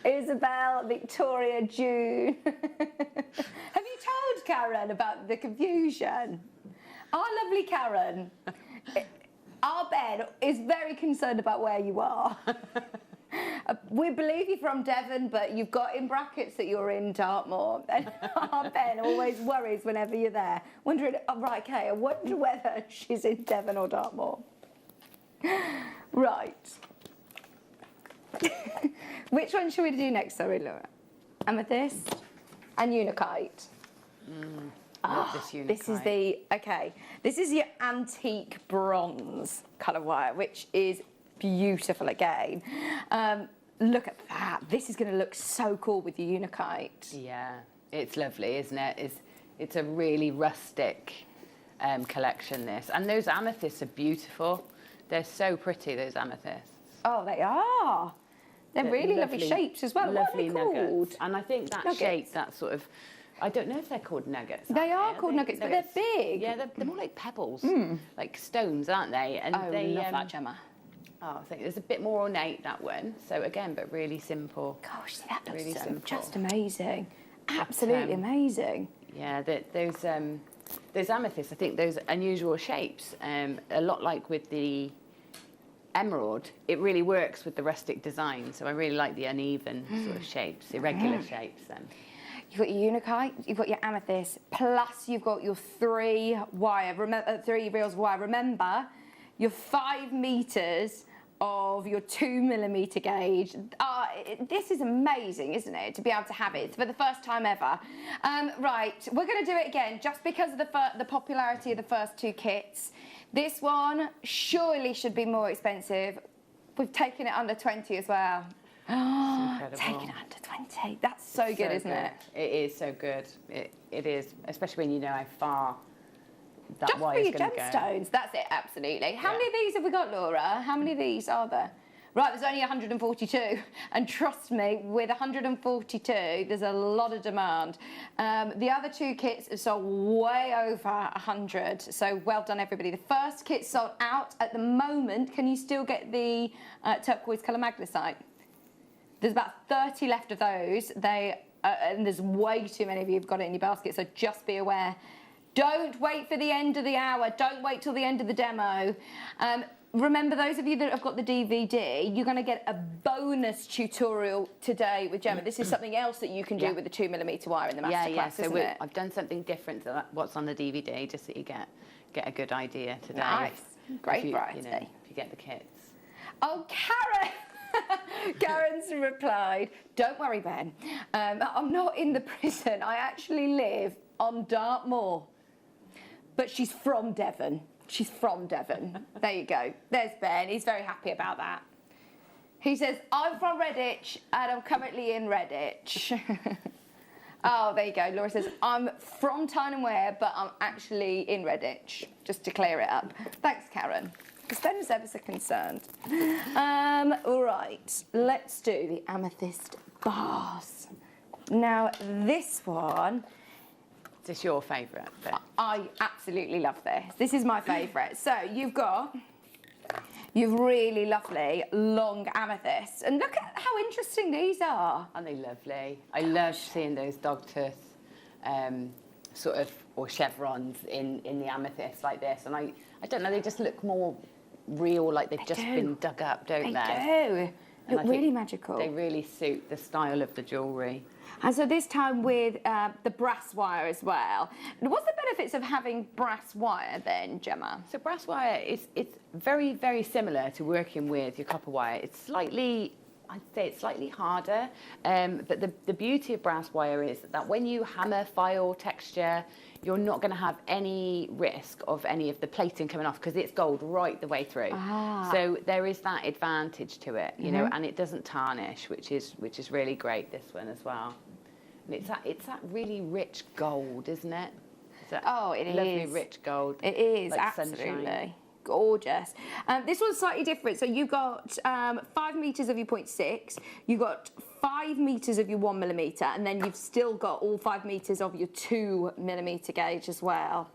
Isabel, Victoria, June. Have you told Karen about the confusion? Our lovely Karen, our Ben is very concerned about where you are. We believe you're from Devon, but you've got in brackets that you're in Dartmoor. And our Ben always worries whenever you're there, wondering, oh, right, okay, I wonder whether she's in Devon or Dartmoor. Right. Which one should we do next, sorry, Laura? Amethyst and Unakite. This Unakite. This is this is your antique bronze colour wire, which is beautiful again. Look at that. This is going to look so cool with your Unakite. Yeah, it's lovely, isn't it? It's a really rustic collection, this. And those amethysts are beautiful. They're so pretty, those amethysts. Oh, they are. They're really lovely shapes as well. Lovely what are they nuggets. called? And I think that shape, that sort of, I don't know if they're called nuggets. They are called nuggets, but they're big. Yeah, they're more like pebbles, like stones, aren't they? And I they love that, Gemma. Oh, I think there's a bit more ornate, that one. So again, but really simple. Gosh, that looks really simple. just amazing. Absolutely amazing. Yeah, those amethysts, I think those unusual shapes, a lot like with the emerald, it really works with the rustic design. So I really like the uneven sort of shapes, irregular shapes. You've got your Unakite, you've got your amethyst, plus you've got your 3 reels of wire. Remember, your 5 meters of your 2mm gauge. This is amazing, isn't it, to be able to have it for the first time ever. Right, we're going to do it again just because of the popularity of the first 2 kits. This one surely should be more expensive. We've taken it under 20 as well. Taken it under 20. That's so good, isn't it? It is so good. It is, especially when you know how far that just for wire is your going to go. gemstones, that's it, absolutely. How many of these have we got, Laura? How many of these are there? Right, there's only 142, and trust me, with 142, there's a lot of demand. The other 2 kits have sold way over 100, so well done, everybody. The first kit sold out at the moment. Can you still get the turquoise colour magnesite? There's about 30 left of those. And there's way too many of you who've got it in your basket, so just be aware. Don't wait for the end of the hour. Don't wait till the end of the demo. Remember, those of you that have got the DVD, you're going to get a bonus tutorial today with Gemma. This is something else that you can do with the 2mm wire in the masterclass, isn't it? I've done something different to what's on the DVD, just so you get a good idea today. Nice. Great variety. If you get the kits. Oh, Karen! Karen's replied, don't worry, Ben. I'm not in the prison. I actually live on Dartmoor. But she's from Devon. She's from Devon. There you go. There's Ben. He's very happy about that. He says, I'm from Redditch and I'm currently in Redditch. Oh, there you go. Laura says, I'm from Tyne and Wear, but I'm actually in Redditch, just to clear it up. Thanks, Karen. Because Ben was ever so concerned. All right, let's do the amethyst bars. Now, this one... Is this your favourite? I absolutely love this. This is my favourite. So, you've really lovely long amethysts. And look at how interesting these are. Aren't they lovely? I love seeing those dogtooth sort of, or chevrons in the amethyst like this. And I don't know, they just look more real, like they've just been dug up, don't they? They do. And Look I think really magical. They really suit the style of the jewellery. And so this time with the brass wire as well. What's the benefits of having brass wire then, Gemma? So brass wire it's very, very similar to working with your copper wire. It's slightly, I'd say it's slightly harder, but the beauty of brass wire is that when you hammer, file, texture, you're not going to have any risk of any of the plating coming off because it's gold right the way through. So there is that advantage to it, you know, and it doesn't tarnish, which is really great, this one as well. And it's that really rich gold, isn't it? It is. Lovely rich gold. It is, like absolutely. sunshine. Gorgeous. This one's slightly different. So you've got 5 metres of your 0.6, you've got 5 metres of your 1mm, and then you've still got all 5 metres of your 2mm gauge as well.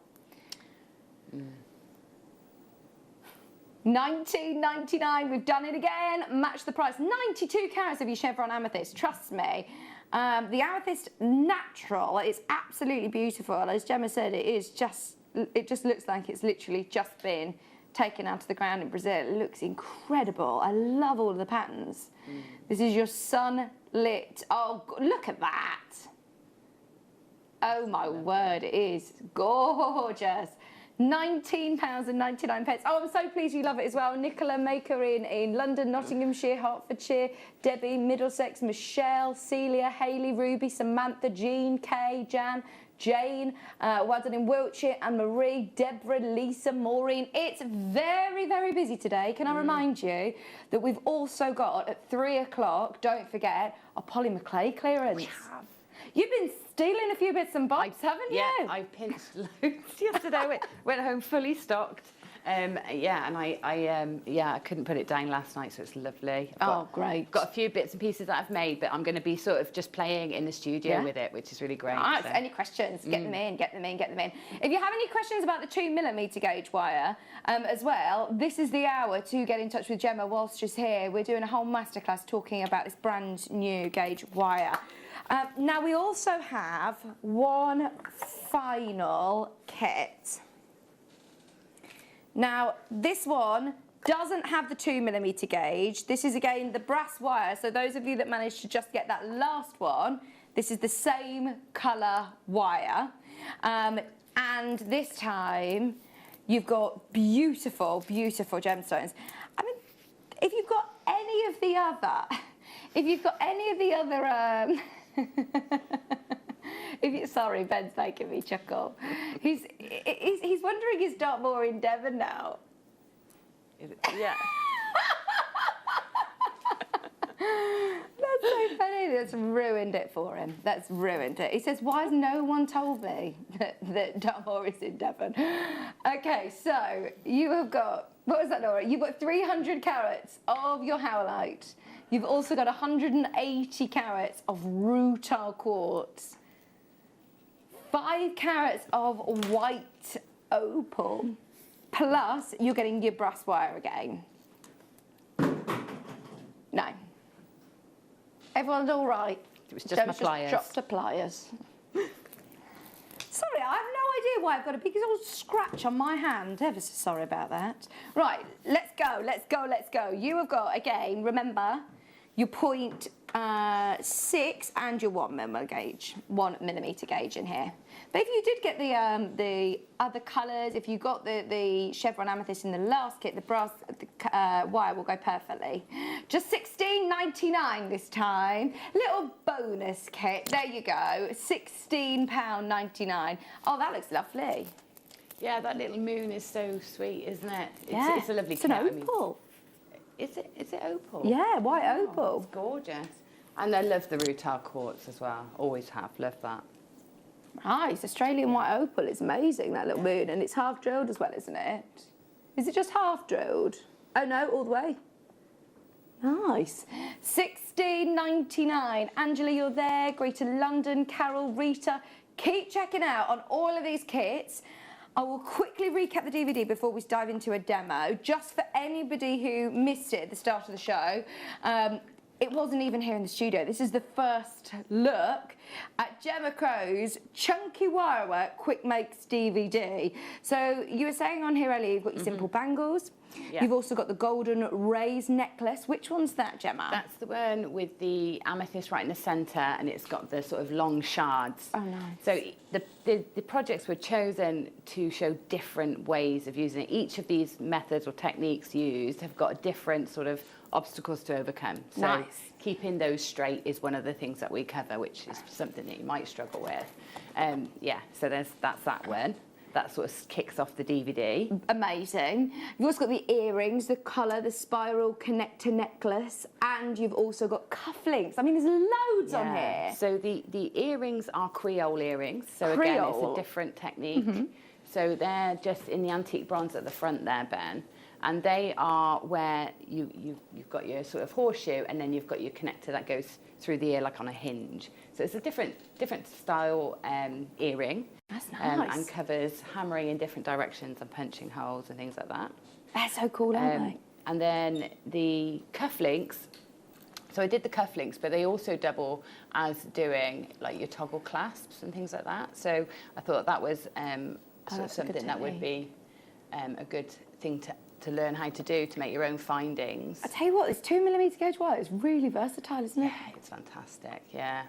$19.99, we've done it again. Match the price. 92 carats of your chevron amethyst, trust me. The amethyst natural is absolutely beautiful. As Gemma said, it just looks like it's literally just been taken out of the ground in Brazil. It looks incredible. I love all of the patterns. This is your sunlit. Oh, look at that. Oh my word, it is gorgeous. £19.99. Oh, I'm so pleased you love it as well. Nicola Maker in London, Nottinghamshire, Hertfordshire, Debbie, Middlesex, Michelle, Celia, Hayley, Ruby, Samantha, Jean, Kay, Jan, Jane, well done in Wiltshire, and Marie, Deborah, Lisa, Maureen. It's very, very busy today. Can I remind you that we've also got at 3 o'clock, don't forget, a Polly McClay clearance. We have. You've been stealing a few bits and bobs, haven't you? Yeah, I pinched loads yesterday. Went home fully stocked. Yeah, and I couldn't put it down last night, so it's lovely. Great. Got a few bits and pieces that I've made, but I'm going to be sort of just playing in the studio with it, which is really great. Nice. So. Any questions? Get them in, get them in, get them in. If you have any questions about the 2mm gauge wire as well, this is the hour to get in touch with Gemma whilst she's here. We're doing a whole masterclass talking about this brand new gauge wire. Now, we also have one final kit. Now, this one doesn't have the 2mm gauge. This is, again, the brass wire. So those of you that managed to just get that last one, this is the same colour wire. And this time, you've got beautiful, beautiful gemstones. I mean, if you've got any of the other, sorry, Ben's making me chuckle. He's wondering is Dartmoor in Devon now? Yeah. That's so funny. That's ruined it for him. That's ruined it. He says, why has no one told me that Dartmoor is in Devon? Okay, so you have got, what was that, Laura? You've got 300 carats of your howlite. You've also got 180 carats of rutile quartz. 5 carats of white opal. Plus, you're getting your brass wire again. No. Everyone's all right. It was just my pliers. Dropped the pliers. Sorry, I have no idea why I've got a big old scratch on my hand. Ever so sorry about that. Right, let's go, let's go, let's go. You have got, again, remember, your 0.6 and your 1mm gauge in here. But if you did get the other colours, if you got the chevron amethyst in the last kit, the brass wire will go perfectly. Just $16.99 this time. Little bonus kit. There you go. £16.99. Oh, that looks lovely. Yeah, that little moon is so sweet, isn't it? It's a lovely kit. It's an opal. Is it opal? Yeah, white opal. It's gorgeous. And I love the rutile quartz as well. Always have. Love that. Nice. Australian white opal is amazing, that little moon. And it's half drilled as well, isn't it? Is it just half drilled? Oh, no, all the way. Nice. $16.99. Angela, you're there. Greater London. Carol, Rita. Keep checking out on all of these kits. I will quickly recap the DVD before we dive into a demo, just for anybody who missed it at the start of the show. it wasn't even here in the studio. This is the first look at Gemma Crow's Chunky Wirework Quick Makes DVD. So you were saying on here earlier, you've got your simple bangles. Yeah. You've also got the golden raised necklace. Which one's that, Gemma? That's the one with the amethyst right in the centre, and it's got the sort of long shards. Oh, nice. So the projects were chosen to show different ways of using it. Each of these methods or techniques used have got a different sort of obstacles to overcome. So Nice. keeping those straight is one of the things that we cover, which is something that you might struggle with. Yeah, so that's that one. That sort of kicks off the DVD. Amazing. You've also got the earrings, the collar, the spiral connector necklace, and you've also got cufflinks. I mean, there's loads on here. So the earrings are Creole earrings. So again, it's Creole. a different technique. So they're just in the antique bronze at the front there, Ben. And they are where you've got your sort of horseshoe, and then you've got your connector that goes through the ear like on a hinge. So it's a different style earring. That's nice. And covers hammering in different directions and punching holes and things like that. They're so cool, aren't they? And then the cufflinks. So I did the cufflinks, but they also double as doing like your toggle clasps and things like that. So I thought that was sort of something that would be a good thing to learn how to do to make your own findings. I tell you what, this 2mm gauge wire is really versatile, isn't it? Yeah, it's fantastic, yeah.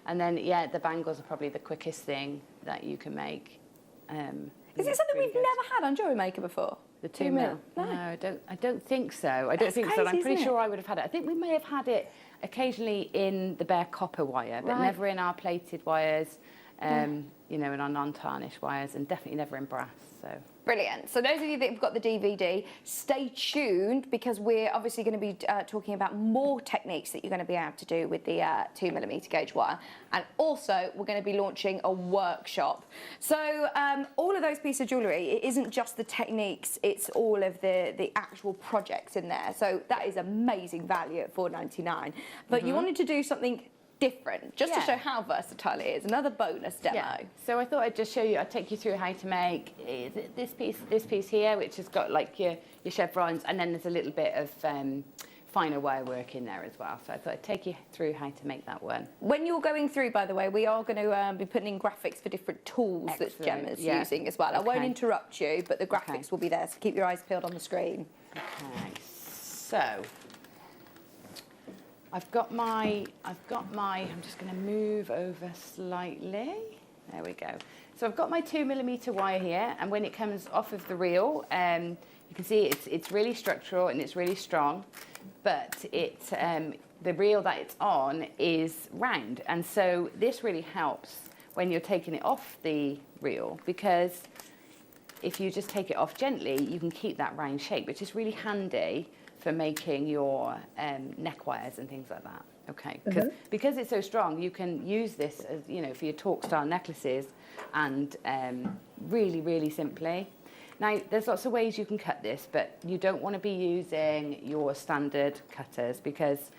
And then, yeah, the bangles are probably the quickest thing that you can make. Is it something we've never had on JewelleryMaker before? The 2mm? No. No, I don't think so. I don't That's think so. crazy, I'm pretty isn't sure it? I would have had it. I think we may have had it occasionally in the bare copper wire, but Right. never in our plated wires, you know, in our non-tarnished wires, and definitely never in brass. So. Brilliant. So those of you that have got the DVD, stay tuned, because we're obviously going to be talking about more techniques that you're going to be able to do with the 2mm gauge wire. And also, we're going to be launching a workshop. So all of those pieces of jewellery, it isn't just the techniques, it's all of the actual projects in there. So that is amazing value at $4.99. But you wanted to do something different, just to show how versatile it is. Another bonus demo. Yeah. So I thought I'd just show you, I'd take you through how to make this piece here, which has got like your chevrons, and then there's a little bit of finer wire work in there as well. So I thought I'd take you through how to make that one. When you're going through, by the way, we are going to be putting in graphics for different tools Excellent. that Gemma's Yeah. using as well. I won't interrupt you, but the graphics will be there, so keep your eyes peeled on the screen. Okay. So I've got my, I'm just going to move over slightly. There we go. So I've got my 2mm wire here, and when it comes off of the reel, you can see it's really structural and it's really strong, but it's, the reel that it's on is round. And so this really helps when you're taking it off the reel, because if you just take it off gently, you can keep that round shape, which is really handy for making your neck wires and things like that. Okay, because it's so strong, you can use this as, you know, for your talk style necklaces, and really, really simply. Now, there's lots of ways you can cut this, but you don't want to be using your standard cutters, because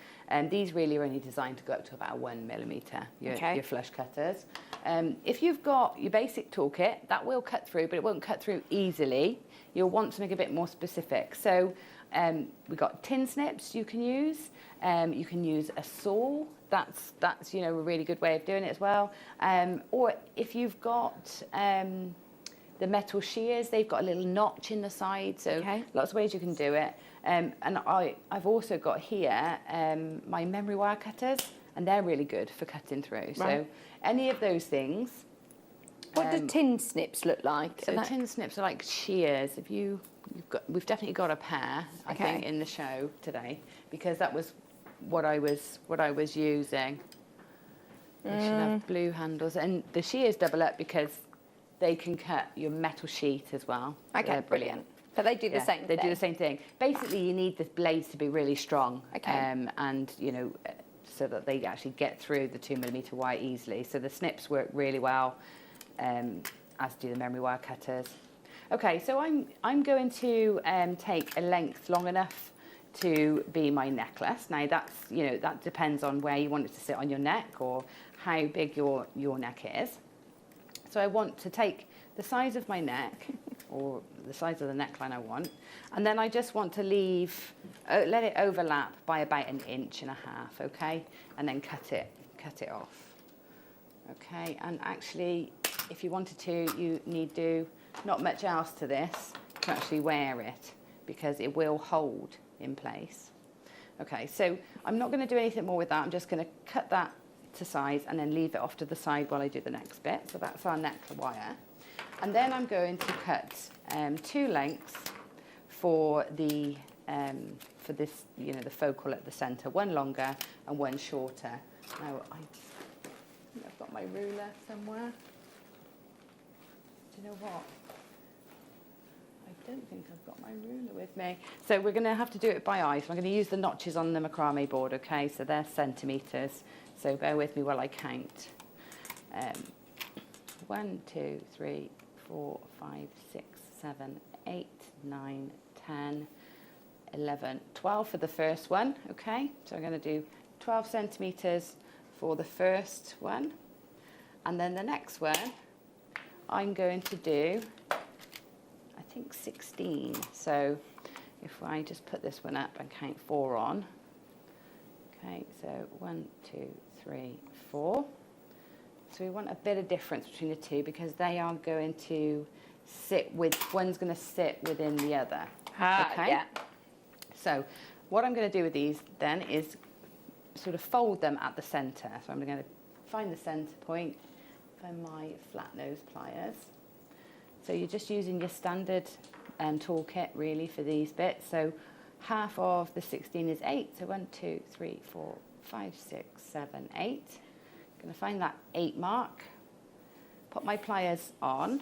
these really are only designed to go up to about 1mm, your flush cutters. If you've got your basic toolkit, that will cut through, but it won't cut through easily. You'll want something a bit more specific. So we've got tin snips you can use. You can use a saw. That's you know, a really good way of doing it as well. Or if you've got the metal shears, they've got a little notch in the side, so lots of ways you can do it. And I've also got here my memory wire cutters, and they're really good for cutting through. Right. So any of those things. What do tin snips look like? So tin snips are like shears. We've definitely got a pair, I think, in the show today, because that was what I was using. They should have blue handles, and the shears double up because they can cut your metal sheet as well. Okay, brilliant. But they do the same thing. They do the same thing. Basically, you need the blades to be really strong, and you know, so that they actually get through the 2mm wire easily. So the snips work really well, as do the memory wire cutters. Okay, so I'm going to take a length long enough to be my necklace. Now that's, you know, that depends on where you want it to sit on your neck or how big your neck is. So I want to take the size of my neck or the size of the neckline I want. And then I just want to leave, let it overlap by about 1.5 inches, okay? And then cut it off. Okay, and actually, if you wanted to, you need do not much else to this to actually wear it, because it will hold in place. Okay, so I'm not going to do anything more with that. I'm just going to cut that to size and then leave it off to the side while I do the next bit. So that's our neck wire. And then I'm going to cut 2 lengths for the for this, you know, the focal at the centre, one longer and one shorter. Now I think I've got my ruler somewhere. Do you know what? I don't think I've got my ruler with me. So we're going to have to do it by eye. So I'm going to use the notches on the macrame board, okay? So they're centimetres. So bear with me while I count. 1, 2, 3, 4, 5, 6, 7, 8, 9, 10, 11, 12 for the first one, okay? So I'm going to do 12 centimetres for the first one. And then the next one, I'm going to do, I think 16. So if I just put this one up and count 4 on. Okay, so 1, 2, 3, 4. So we want a bit of difference between the two because they are going to sit with, one's going to sit within the other. Okay? Yeah. So what I'm going to do with these then is sort of fold them at the centre. So I'm going to find the centre point, find my flat nose pliers. So you're just using your standard toolkit really for these bits. So half of the 16 is 8. So 1, 2, 3, 4, 5, 6, 7, 8. I'm going to find that 8 mark, put my pliers on,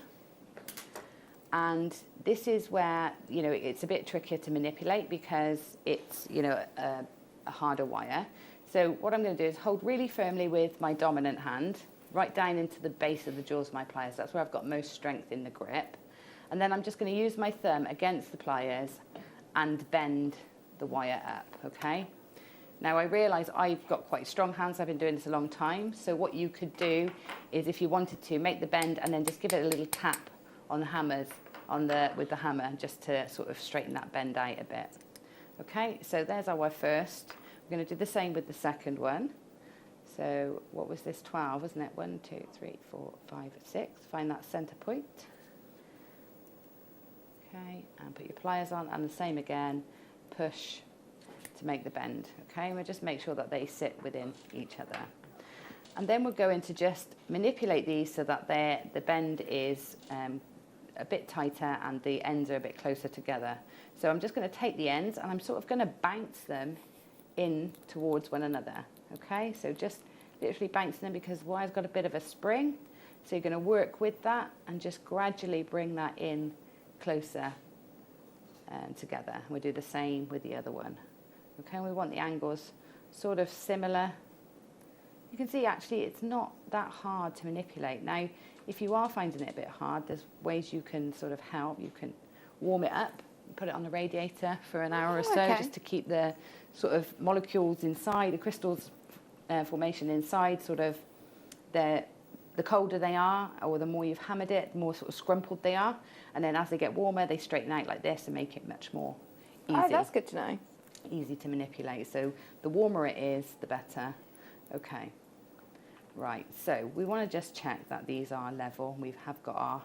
and this is where, you know, it's a bit trickier to manipulate because it's, you know, a harder wire. So what I'm going to do is hold really firmly with my dominant hand, right down into the base of the jaws of my pliers. That's where I've got most strength in the grip. And then I'm just going to use my thumb against the pliers and bend the wire up, okay? Now I realise I've got quite strong hands, I've been doing this a long time, so what you could do is if you wanted to make the bend and then just give it a little tap on the hammers, with the hammer, just to sort of straighten that bend out a bit. Okay, so there's our first. We're going to do the same with the second one. So what was this, 12, wasn't it? 1, 2, 3, 4, 5, 6. Find that centre point. Okay, and put your pliers on, and the same again, push to make the bend, okay? And we'll just make sure that they sit within each other. And then we're going to just manipulate these so that the bend is a bit tighter and the ends are a bit closer together. So I'm just going to take the ends and I'm sort of going to bounce them in towards one another, okay? So just literally bouncing them because the wire's got a bit of a spring. So you're going to work with that and just gradually bring that in closer together. We'll do the same with the other one. Okay, we want the angles sort of similar. You can see actually it's not that hard to manipulate. Now, if you are finding it a bit hard, there's ways you can sort of help. You can warm it up, put it on the radiator for an hour or so, just to keep the sort of molecules inside, the crystals formation inside, sort of the colder they are, or the more you've hammered it, the more sort of scrumpled they are. And then as they get warmer, they straighten out like this and make it much more easy. Oh, that's good to know. Easy to manipulate. So the warmer it is, the better. Okay. Right, so we want to just check that these are level. We have got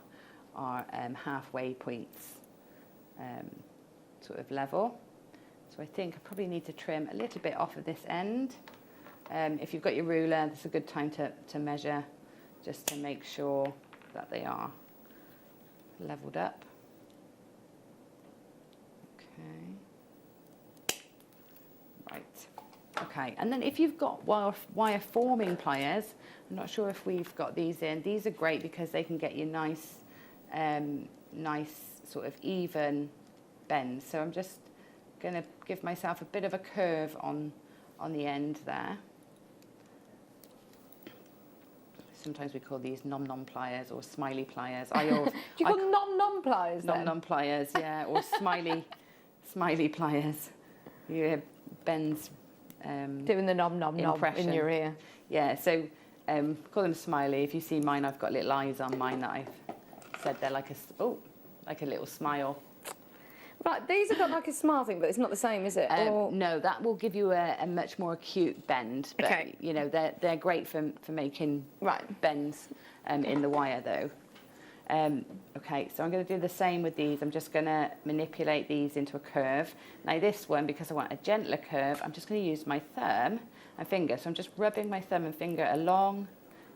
our halfway points sort of level. So I think I probably need to trim a little bit off of this end. If you've got your ruler, that's a good time to measure, just to make sure that they are leveled up. Okay. Right. Okay, and then if you've got wire forming pliers, I'm not sure if we've got these in. These are great because they can get you nice sort of even bends. So I'm just going to give myself a bit of a curve on the end there. Sometimes we call these nom-nom pliers or smiley pliers. Do you call them nom-nom pliers then? Nom-nom pliers, yeah, or smiley pliers. Yeah, bends. Doing the nom-nom-nom in your ear. Yeah, so call them smiley. If you see mine, I've got little eyes on mine that I've said they're like like a little smile. Right, these have got like a smile thing, but it's not the same, is it? No, that will give you a much more acute bend. But, Okay. you know, they're great for making bends in the wire, though. Okay, so I'm going to do the same with these. I'm just going to manipulate these into a curve. Now this one, because I want a gentler curve, I'm just going to use my thumb and finger. So I'm just rubbing my thumb and finger along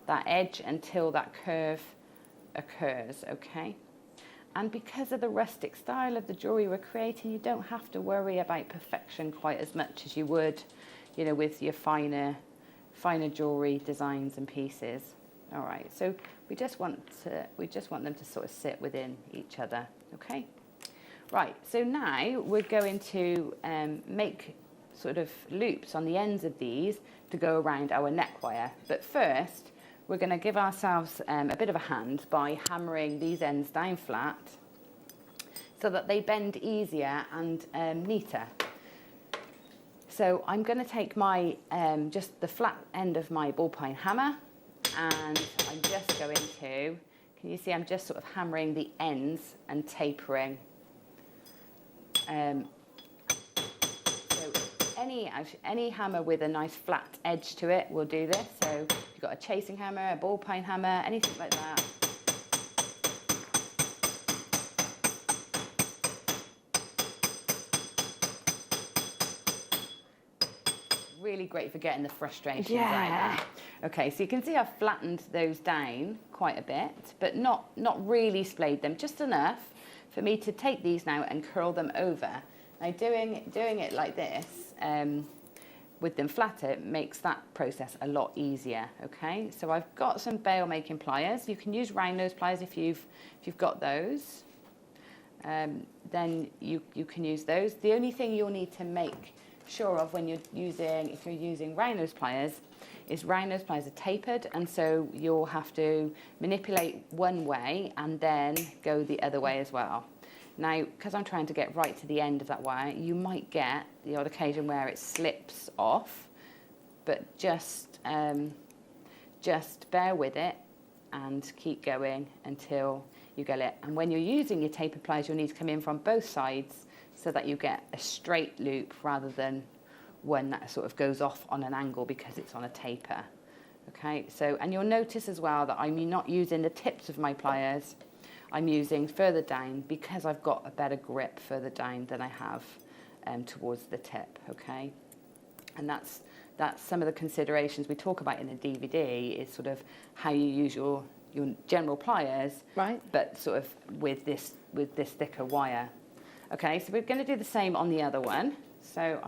that edge until that curve occurs, okay? And because of the rustic style of the jewellery we're creating, you don't have to worry about perfection quite as much as you would, you know, with your finer jewellery designs and pieces. All right, so we just want them to sort of sit within each other, okay? Right, so now we're going to make sort of loops on the ends of these to go around our neck wire. But first, we're going to give ourselves a bit of a hand by hammering these ends down flat so that they bend easier and neater. So I'm going to take my just the flat end of my ball-peen hammer, and I'm just going to, can you see I'm just sort of hammering the ends and tapering. So any hammer with a nice flat edge to it will do this. So if you've got a chasing hammer, a ball-peen hammer, anything like that. Really great for getting the frustrations out there. Okay, so you can see I've flattened those down quite a bit, but not really splayed them, just enough for me to take these now and curl them over. Now doing it like this, with them flatter, makes that process a lot easier, okay? So I've got some bail making pliers. You can use round nose pliers if you've got those. Then you can use those. The only thing you'll need to make sure of when if you're using round nose pliers, is round nose pliers are tapered, and so you'll have to manipulate one way and then go the other way as well. Now, because I'm trying to get right to the end of that wire, you might get the odd occasion where it slips off, but just bear with it and keep going until you get it. And when you're using your tapered pliers, you'll need to come in from both sides so that you get a straight loop rather than one that sort of goes off on an angle because it's on a taper. Okay, so, and you'll notice as well that I'm not using the tips of my pliers, I'm using further down because I've got a better grip further down than I have towards the tip, okay? And that's some of the considerations we talk about in the DVD, is sort of how you use your general pliers, right? But sort of with this thicker wire. Okay, so we're going to do the same on the other one. So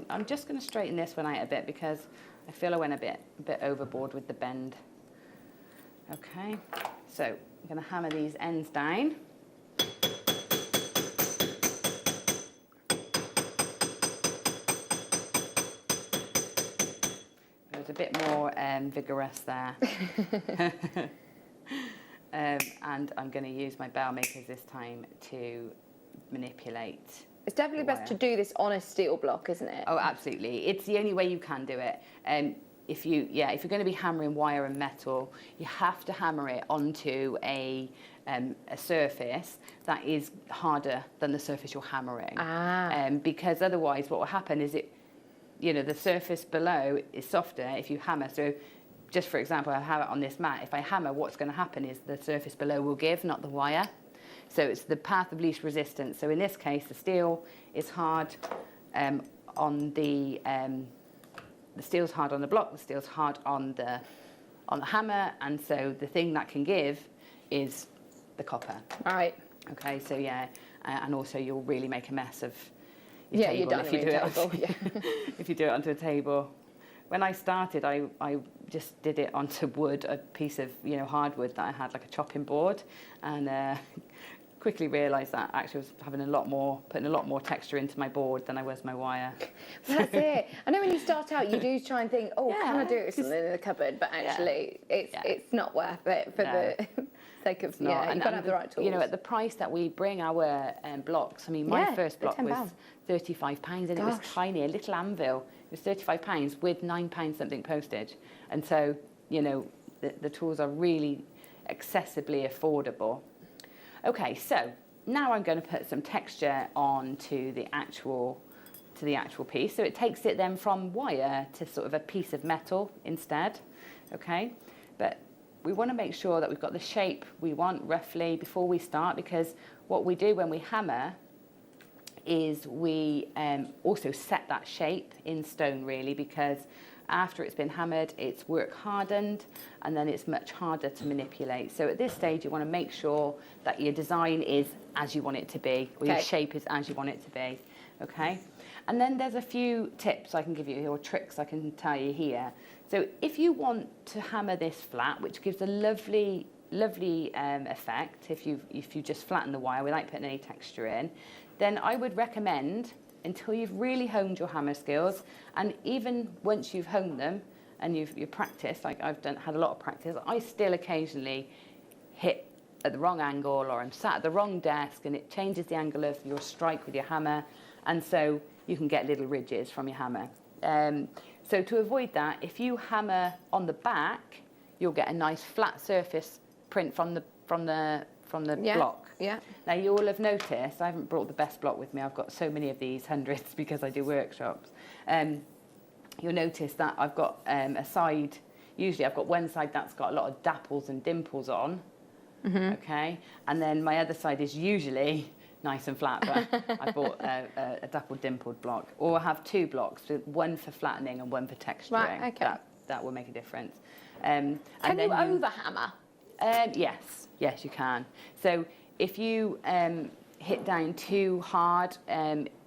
I'm just going to straighten this one out a bit because I feel I went a bit overboard with the bend. Okay, so I'm going to hammer these ends down. It was a bit more vigorous there. And I'm going to use my bail makers this time to manipulate. It's definitely best to do this on a steel block, isn't it? Oh, absolutely. It's the only way you can do it. If you're going to be hammering wire and metal, you have to hammer it onto a surface that is harder than the surface you're hammering. Because otherwise, what will happen is the surface below is softer if you hammer. So, just for example, I have it on this mat. If I hammer, what's going to happen is the surface below will give, not the wire. So it's the path of least resistance. So in this case, the steel is hard on the steel's hard on the block, the steel's hard on the hammer, and so the thing that can give is the copper. All right. Okay. So yeah, and also you'll really make a mess of your table if you do it. If you do it onto a table. When I started, I just did it onto wood, a piece of hardwood that I had, like a chopping board, and quickly realised that actually I was putting a lot more texture into my board than I was my wire. Well, that's it. I know when you start out, you do try and think, can I do it with something in the cupboard? But actually, it's not worth it for the sake of, you've got to have the right tools. At the price that we bring our blocks, I mean, my first block was £35, and it was tiny, a little anvil. It was £35 with £9 something postage. And so, the tools are really accessibly affordable. Okay, so now I'm going to put some texture onto the actual piece. So it takes it then from wire to sort of a piece of metal instead, okay? But we want to make sure that we've got the shape we want roughly before we start, because what we do when we hammer is we also set that shape in stone really, because after it's been hammered, it's work hardened and then it's much harder to manipulate. So at this stage, you want to make sure that your design is as you want it to be, or your shape is as you want it to be, okay? And then there's a few tips I can give you, or tricks I can tell you here. So if you want to hammer this flat, which gives a lovely effect, if you just flatten the wire without putting any texture in, then I would recommend, until you've really honed your hammer skills, and even once you've honed them and you've practiced, like I've had a lot of practice, I still occasionally hit at the wrong angle, or I'm sat at the wrong desk and it changes the angle of your strike with your hammer, and so you can get little ridges from your hammer. So to avoid that, if you hammer on the back, you'll get a nice flat surface print from the block. Yeah. Now you will have noticed, I haven't brought the best block with me, I've got so many of these, hundreds, because I do workshops. You'll notice that I've got a side, usually I've got one side that's got a lot of dapples and dimples on, okay? And then my other side is usually nice and flat, but I bought a dappled dimpled block. Or I have two blocks, one for flattening and one for texturing. Right, okay. That will make a difference. Can you overhammer? Yes, you can. So if you hit down too hard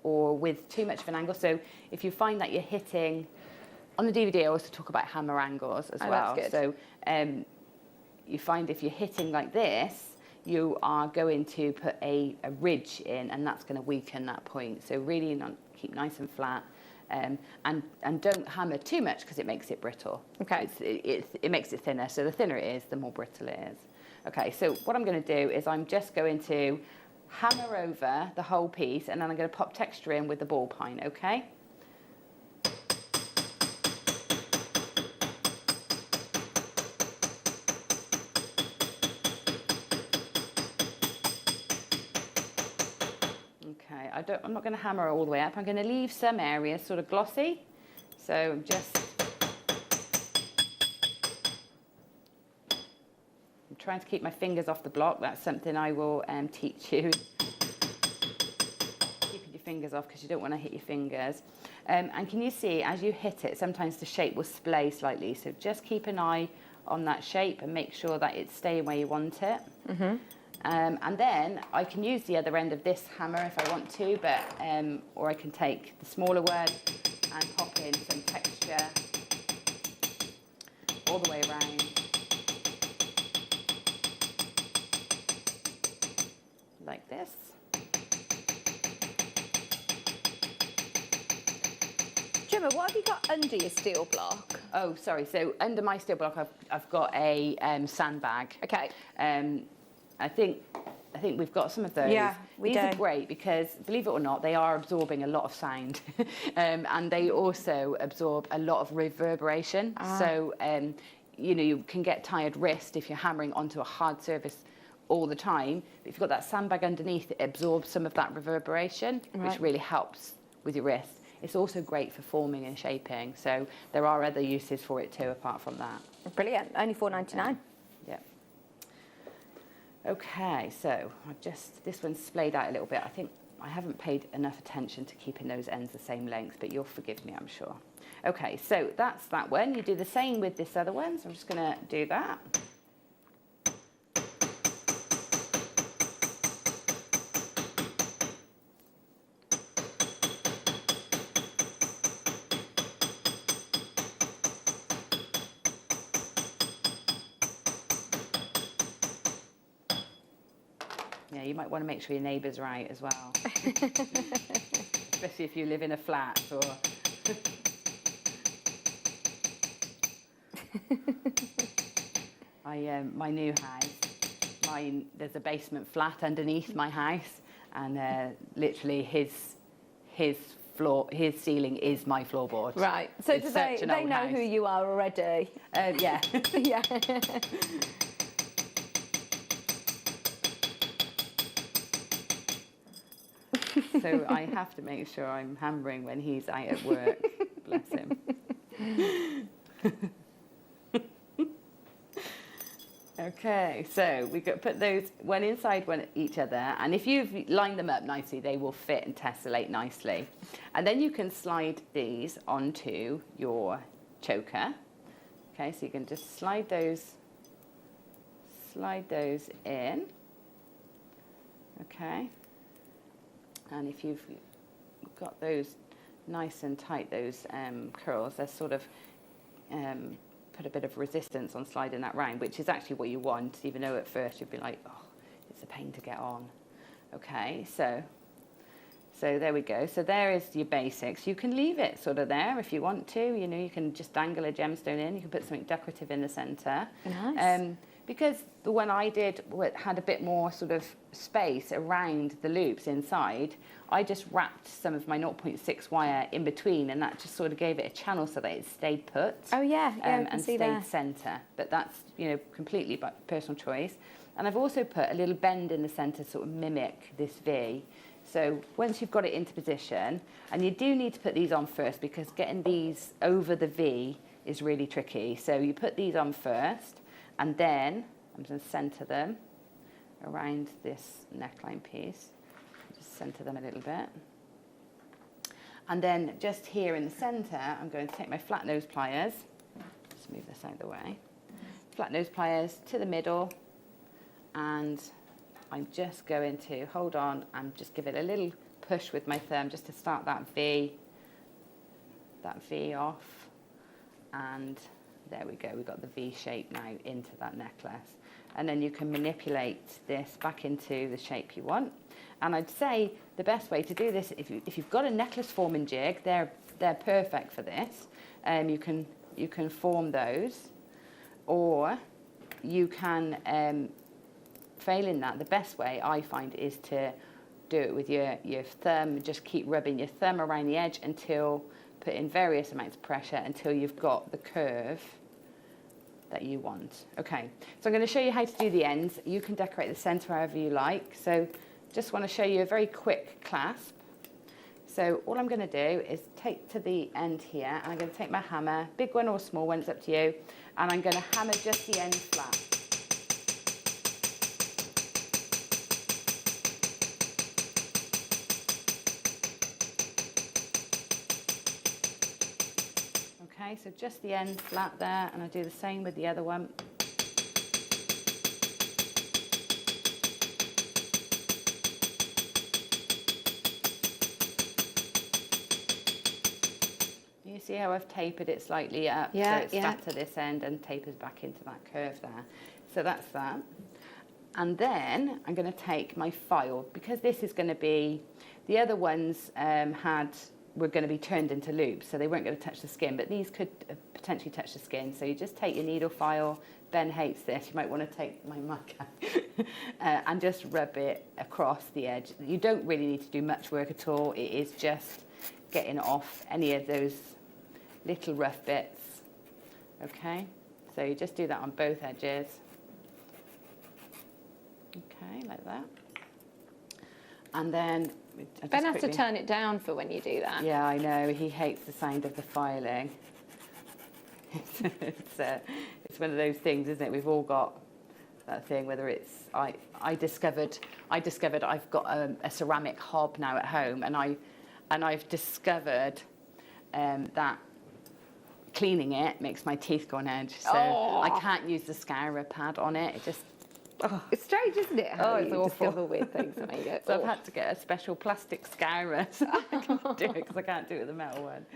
or with too much of an angle, so if you find that you're hitting, on the DVD I also talk about hammer angles as well. That's good. So you find if you're hitting like this, you are going to put a ridge in, and that's going to weaken that point. So really keep nice and flat. And don't hammer too much, because it makes it brittle. Okay. It makes it thinner. So the thinner it is, the more brittle it is. Okay, so what I'm going to do is I'm just going to hammer over the whole piece, and then I'm going to pop texture in with the ball pine, okay? Okay, I'm not going to hammer all the way up. I'm going to leave some areas sort of glossy. So I'm trying to keep my fingers off the block. That's something I will teach you. Keeping your fingers off, because you don't want to hit your fingers. And can you see, as you hit it, sometimes the shape will splay slightly. So just keep an eye on that shape and make sure that it's staying where you want it. And then I can use the other end of this hammer if I want to, but or I can take the smaller one and pop in some texture all the way around. Like this. Gemma, what have you got under your steel block? Oh, sorry. So under my steel block, I've got a sandbag. Okay. I think we've got some of those. Yeah, These are great because, believe it or not, they are absorbing a lot of sound, and they also absorb a lot of reverberation. So you can get tired wrist if you're hammering onto a hard surface all the time. But if you've got that sandbag underneath, it absorbs some of that reverberation, which really helps with your wrist. It's also great for forming and shaping. So there are other uses for it too, apart from that. Brilliant. Only $4.99. Yeah. Okay, so this one's splayed out a little bit. I think I haven't paid enough attention to keeping those ends the same length, but you'll forgive me, I'm sure. Okay, so that's that one. You do the same with this other one, so I'm just going to do that. Yeah, you might want to make sure your neighbour's right as well. Especially if you live in a flat or... my new house, there's a basement flat underneath my house, and literally his ceiling is my floorboard. Right. So do they know house. who you are already? Yeah. Yeah. So I have to make sure I'm hammering when he's out at work. Bless him. Okay, so we got put those one inside one each other, and if you've lined them up nicely, they will fit and tessellate nicely. And then you can slide these onto your choker. Okay, so you can just slide those in. Okay, and if you've got those nice and tight, those curls, they're sort of put a bit of resistance on sliding that round, which is actually what you want, even though at first you'd be like, oh, it's a pain to get on. Okay, so there we go. So there is your basics. You can leave it sort of there if you want to. You know, you can just dangle a gemstone in. You can put something decorative in the centre. Nice. Because the one I did had a bit more sort of space around the loops inside, I just wrapped some of my 0.6 wire in between, and that just sort of gave it a channel so that it stayed put. Oh yeah, I can and see stayed there. centre. But that's, you know, completely by personal choice. And I've also put a little bend in the centre to sort of mimic this V. So once you've got it into position, and you do need to put these on first because getting these over the V is really tricky. So you put these on first, and then I'm going to centre them around this neckline piece. Just centre them a little bit. And then just here in the centre, I'm going to take my flat nose pliers. Just move this out of the way. Flat nose pliers to the middle, and I'm just going to hold on and just give it a little push with my thumb just to start that V off. And there we go, we've got the V shape now into that necklace. And then you can manipulate this back into the shape you want. And I'd say the best way to do this, if you've got a necklace forming jig, they're perfect for this. You can form those, or you can, failing that, the best way I find is to do it with your thumb. Just keep rubbing your thumb around the edge until, put in various amounts of pressure until you've got the curve that you want. Okay, so I'm going to show you how to do the ends. You can decorate the centre however you like. So just want to show you a very quick clasp. So all I'm going to do is take to the end here, and I'm going to take my hammer, big one or small one, it's up to you, and I'm going to hammer just the end flat. Okay, so just the end flat there, and I do the same with the other one. You see how I've tapered it slightly up, so it's flat to this end and tapers back into that curve there. So that's that. And then I'm going to take my file, because this is going to be, the other ones were going to be turned into loops, so they weren't going to touch the skin, but these could potentially touch the skin. So you just take your needle file. Ben hates this. You might want to take my marker and just rub it across the edge. You don't really need to do much work at all. It is just getting off any of those little rough bits. Okay, so you just do that on both edges. Okay, like that. And then Ben has to turn it down for when you do that. Yeah, I know. He hates the sound of the filing. It's one of those things, isn't it? We've all got that thing. Whether it's I discovered I've got a ceramic hob now at home, and I've discovered that cleaning it makes my teeth go on edge. So I can't use the scourer pad on it. It just It's strange, isn't it? How it's you awful. discover weird things that make it. So I've had to get a special plastic scourer so I can do it, because I can't do it with a metal one.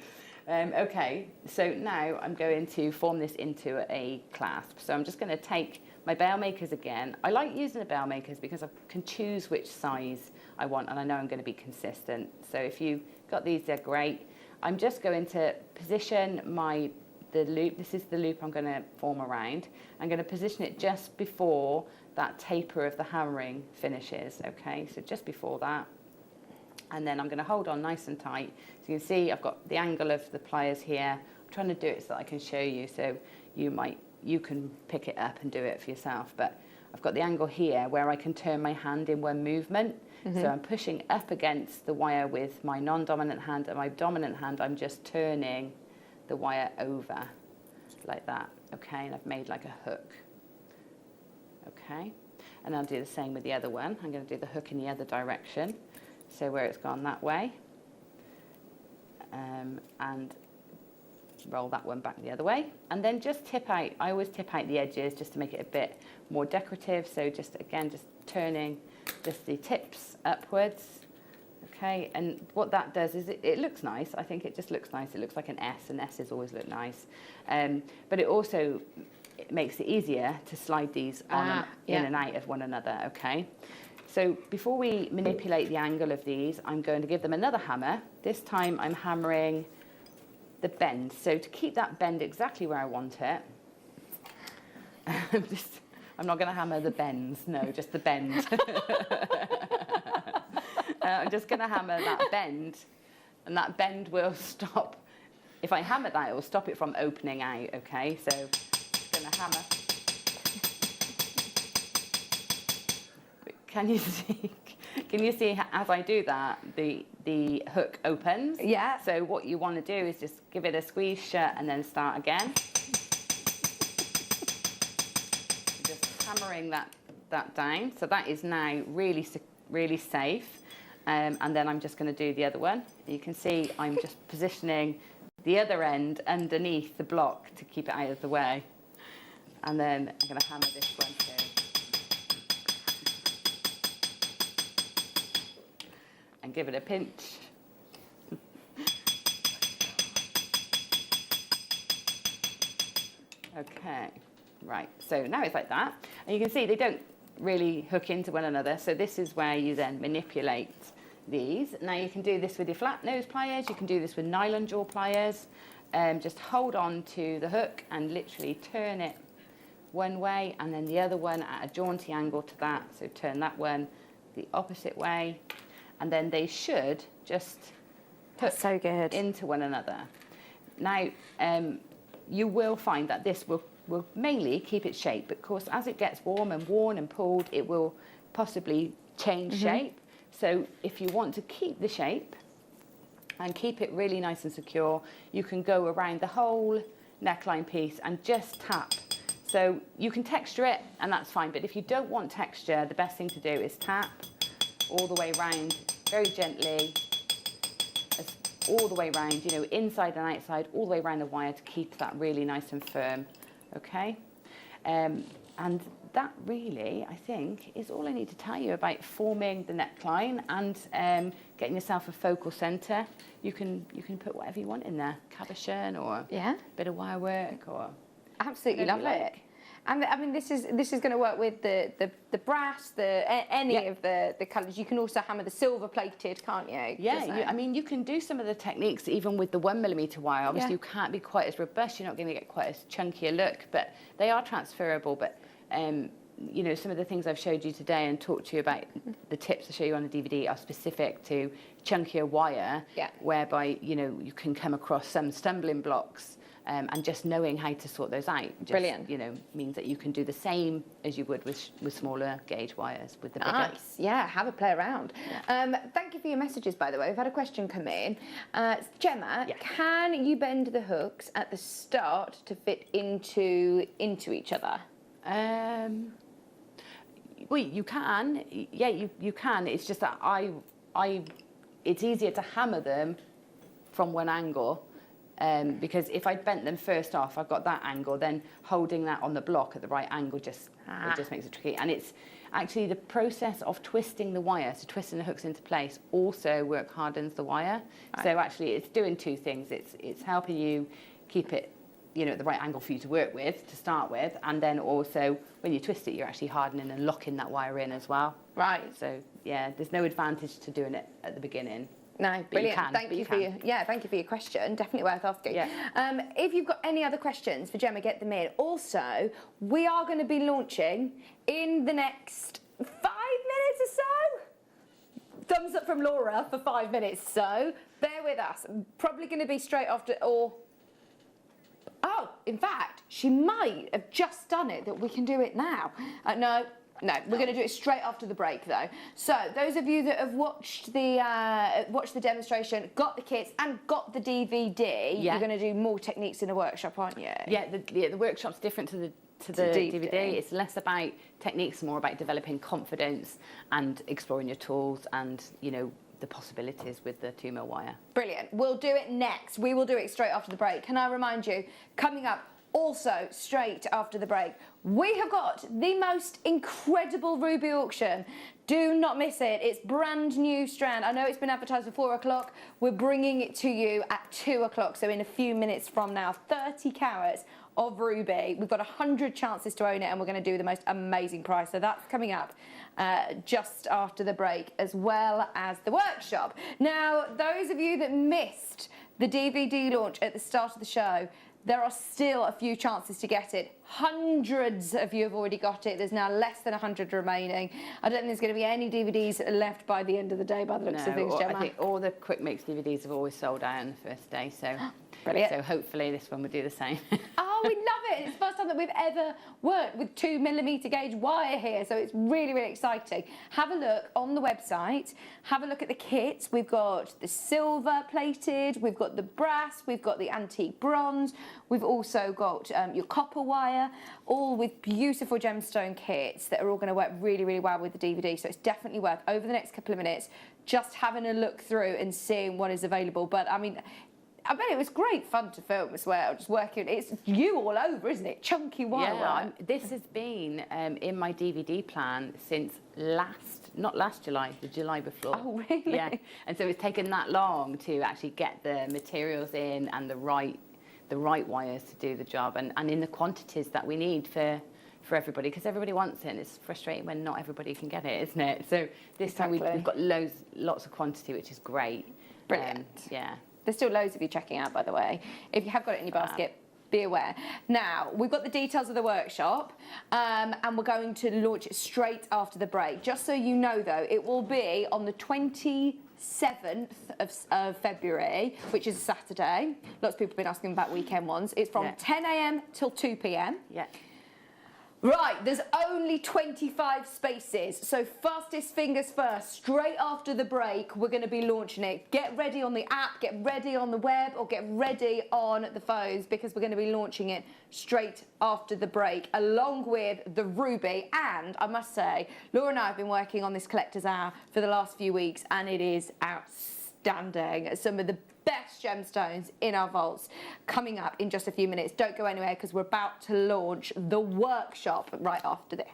Okay, so now I'm going to form this into a clasp. So I'm just going to take my bail makers again. I like using the bail makers because I can choose which size I want, and I know I'm going to be consistent. So if you've got these, they're great. I'm just going to position the loop. This is the loop I'm going to form around. I'm going to position it just before that taper of the hammering finishes. Okay, so just before that. And then I'm going to hold on nice and tight. So you can see I've got the angle of the pliers here. I'm trying to do it so that I can show you, so you can pick it up and do it for yourself. But I've got the angle here where I can turn my hand in one movement. So I'm pushing up against the wire with my non-dominant hand, and my dominant hand, I'm just turning the wire over like that, okay? And I've made like a hook, okay? And I'll do the same with the other one. I'm going to do the hook in the other direction, so where it's gone that way, and roll that one back the other way, and then just tip out. I always tip out the edges just to make it a bit more decorative. So just again, just turning just the tips upwards, okay? And what that does is it looks nice. I think it just looks nice. It looks like an S, and S's always look nice. But it also makes it easier to slide these on in and out of one another, okay? So before we manipulate the angle of these, I'm going to give them another hammer. This time I'm hammering the bend. So to keep that bend exactly where I want it, I'm not going to hammer the bends, no, just the bend. I'm just going to hammer that bend, and that bend will stop. If I hammer that, it will stop it from opening out, okay? So I'm going to hammer. Can you see as I do that, the hook opens? Yeah. So what you want to do is just give it a squeeze shut and then start again. Just hammering that down. So that is now really safe. And then I'm just going to do the other one. You can see I'm just positioning the other end underneath the block to keep it out of the way. And then I'm going to hammer this one too. And give it a pinch. Okay, right, so now it's like that. And you can see they don't really hook into one another, so this is where you then manipulate these. Now you can do this with your flat nose pliers, you can do this with nylon jaw pliers. Just hold on to the hook and literally turn it one way and then the other one at a jaunty angle to that. So turn that one the opposite way. And then they should just hook so good into one another. Now, you will find that this will mainly keep its shape, but of course, as it gets warm and worn and pulled, it will possibly change shape. So if you want to keep the shape and keep it really nice and secure, you can go around the whole neckline piece and just tap. So you can texture it, and that's fine, but if you don't want texture, the best thing to do is tap all the way round, very gently, all the way round, you know, inside and outside, all the way around the wire to keep that really nice and firm, okay? And that really, I think, is all I need to tell you about forming the neckline and getting yourself a focal centre. You can put whatever you want in there, cabochon or a bit of wire work or... Absolutely love it. And I mean, this is going to work with the brass, any of the colours. You can also hammer the silver plated, can't you? Yeah, I mean, you can do some of the techniques even with the 1mm wire. Obviously, you can't be quite as robust. You're not going to get quite as chunky a look, but they are transferable. But you know, some of the things I've showed you today and talked to you about, the tips I show you on the DVD are specific to chunkier wire, whereby you know you can come across some stumbling blocks. And just knowing how to sort those out, just, you know, means that you can do the same as you would with smaller gauge wires with the bigger. Nice, yeah, have a play around. Thank you for your messages, by the way. We've had a question come in. Gemma, can you bend the hooks at the start to fit into each other? Well, you can. Yeah, you can. It's just that it's easier to hammer them from one angle. Because if I bent them first off, I've got that angle, then holding that on the block at the right angle it just makes it tricky. And it's actually the process of twisting the wire, so twisting the hooks into place, also work hardens the wire. Right. So actually it's doing two things. It's helping you keep it, you know, at the right angle for you to work with, to start with, and then also when you twist it, you're actually hardening and locking that wire in as well. Right. So yeah, there's no advantage to doing it at the beginning. No, brilliant. Thank you for your question. Definitely worth asking. Yeah. If you've got any other questions for Gemma, get them in. Also, we are going to be launching in the next 5 minutes or so. Thumbs up from Laura for 5 minutes. So bear with us. Probably going to be straight after, or oh, in fact, she might have just done it. That we can do it now. No, No, we're going to do it straight after the break, though. So, those of you that have watched the demonstration, got the kits, and got the DVD, you're going to do more techniques in the workshop, aren't you? Yeah, the workshop's different to the DVD. It's less about techniques, more about developing confidence and exploring your tools and, you know, the possibilities with the 2mm wire. Brilliant. We'll do it next. We will do it straight after the break. Can I remind you, coming up also straight after the break, we have got the most incredible ruby auction. Do not miss it. It's brand new strand. I know it's been advertised for 4 o'clock. We're bringing it to you at 2 o'clock, so in a few minutes from now. 30 carats of ruby. We've got 100 chances to own it, and we're going to do the most amazing price. So that's coming up just after the break, as well as the workshop. Now, those of you that missed the DVD launch at the start of the show, there are still a few chances to get it. Hundreds of you have already got it. There's now less than 100 remaining. I don't think there's going to be any DVDs left by the end of the day, by the looks of things, Gemma. I think all the quick mix DVDs have always sold out on the first day, so brilliant. So hopefully this one will do the same. Oh, we love it. It's the first time that we've ever worked with 2mm gauge wire here, so it's really, really exciting. Have a look on the website. Have a look at the kits. We've got the silver plated, we've got the brass, we've got the antique bronze, we've also got your copper wire, all with beautiful gemstone kits that are all going to work really, really well with the DVD. So it's definitely worth, over the next couple of minutes, just having a look through and seeing what is available. But I mean, I bet it was great fun to film as well, just working. It's you all over, isn't it? Chunky wire. Yeah, this has been in my DVD plan since not last July, the July before. Oh, really? Yeah, and so it's taken that long to actually get the materials in and the right wires to do the job, and in the quantities that we need for everybody, because everybody wants it, and it's frustrating when not everybody can get it, isn't it? So this time we've got lots of quantity, which is great. Brilliant. Yeah. There's still loads of you checking out, by the way. If you have got it in your basket, be aware. Now, we've got the details of the workshop, and we're going to launch it straight after the break. Just so you know, though, it will be on the 27th of February, which is a Saturday. Lots of people have been asking about weekend ones. It's from 10 a.m. till 2 p.m. Yeah. Right, there's only 25 spaces, so fastest fingers first. Straight after the break, we're going to be launching it. Get ready on the app, get ready on the web, or get ready on the phones, because we're going to be launching it straight after the break, along with the ruby. And I must say, Laura and I have been working on this collector's hour for the last few weeks, and it is outstanding. Some of the best gemstones in our vaults coming up in just a few minutes. Don't go anywhere, because we're about to launch the workshop right after this.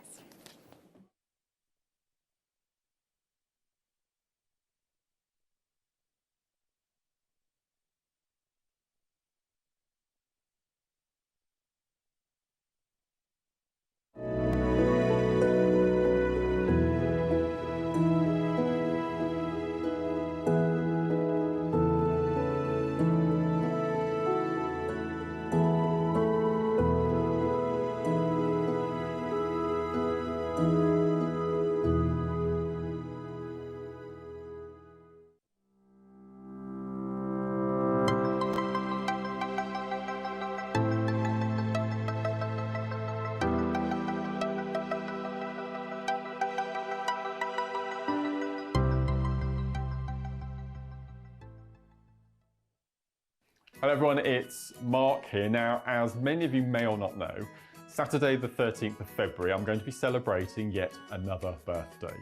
Hello everyone, it's Mark here. Now, as many of you may or not know, Saturday the 13th of February, I'm going to be celebrating yet another birthday.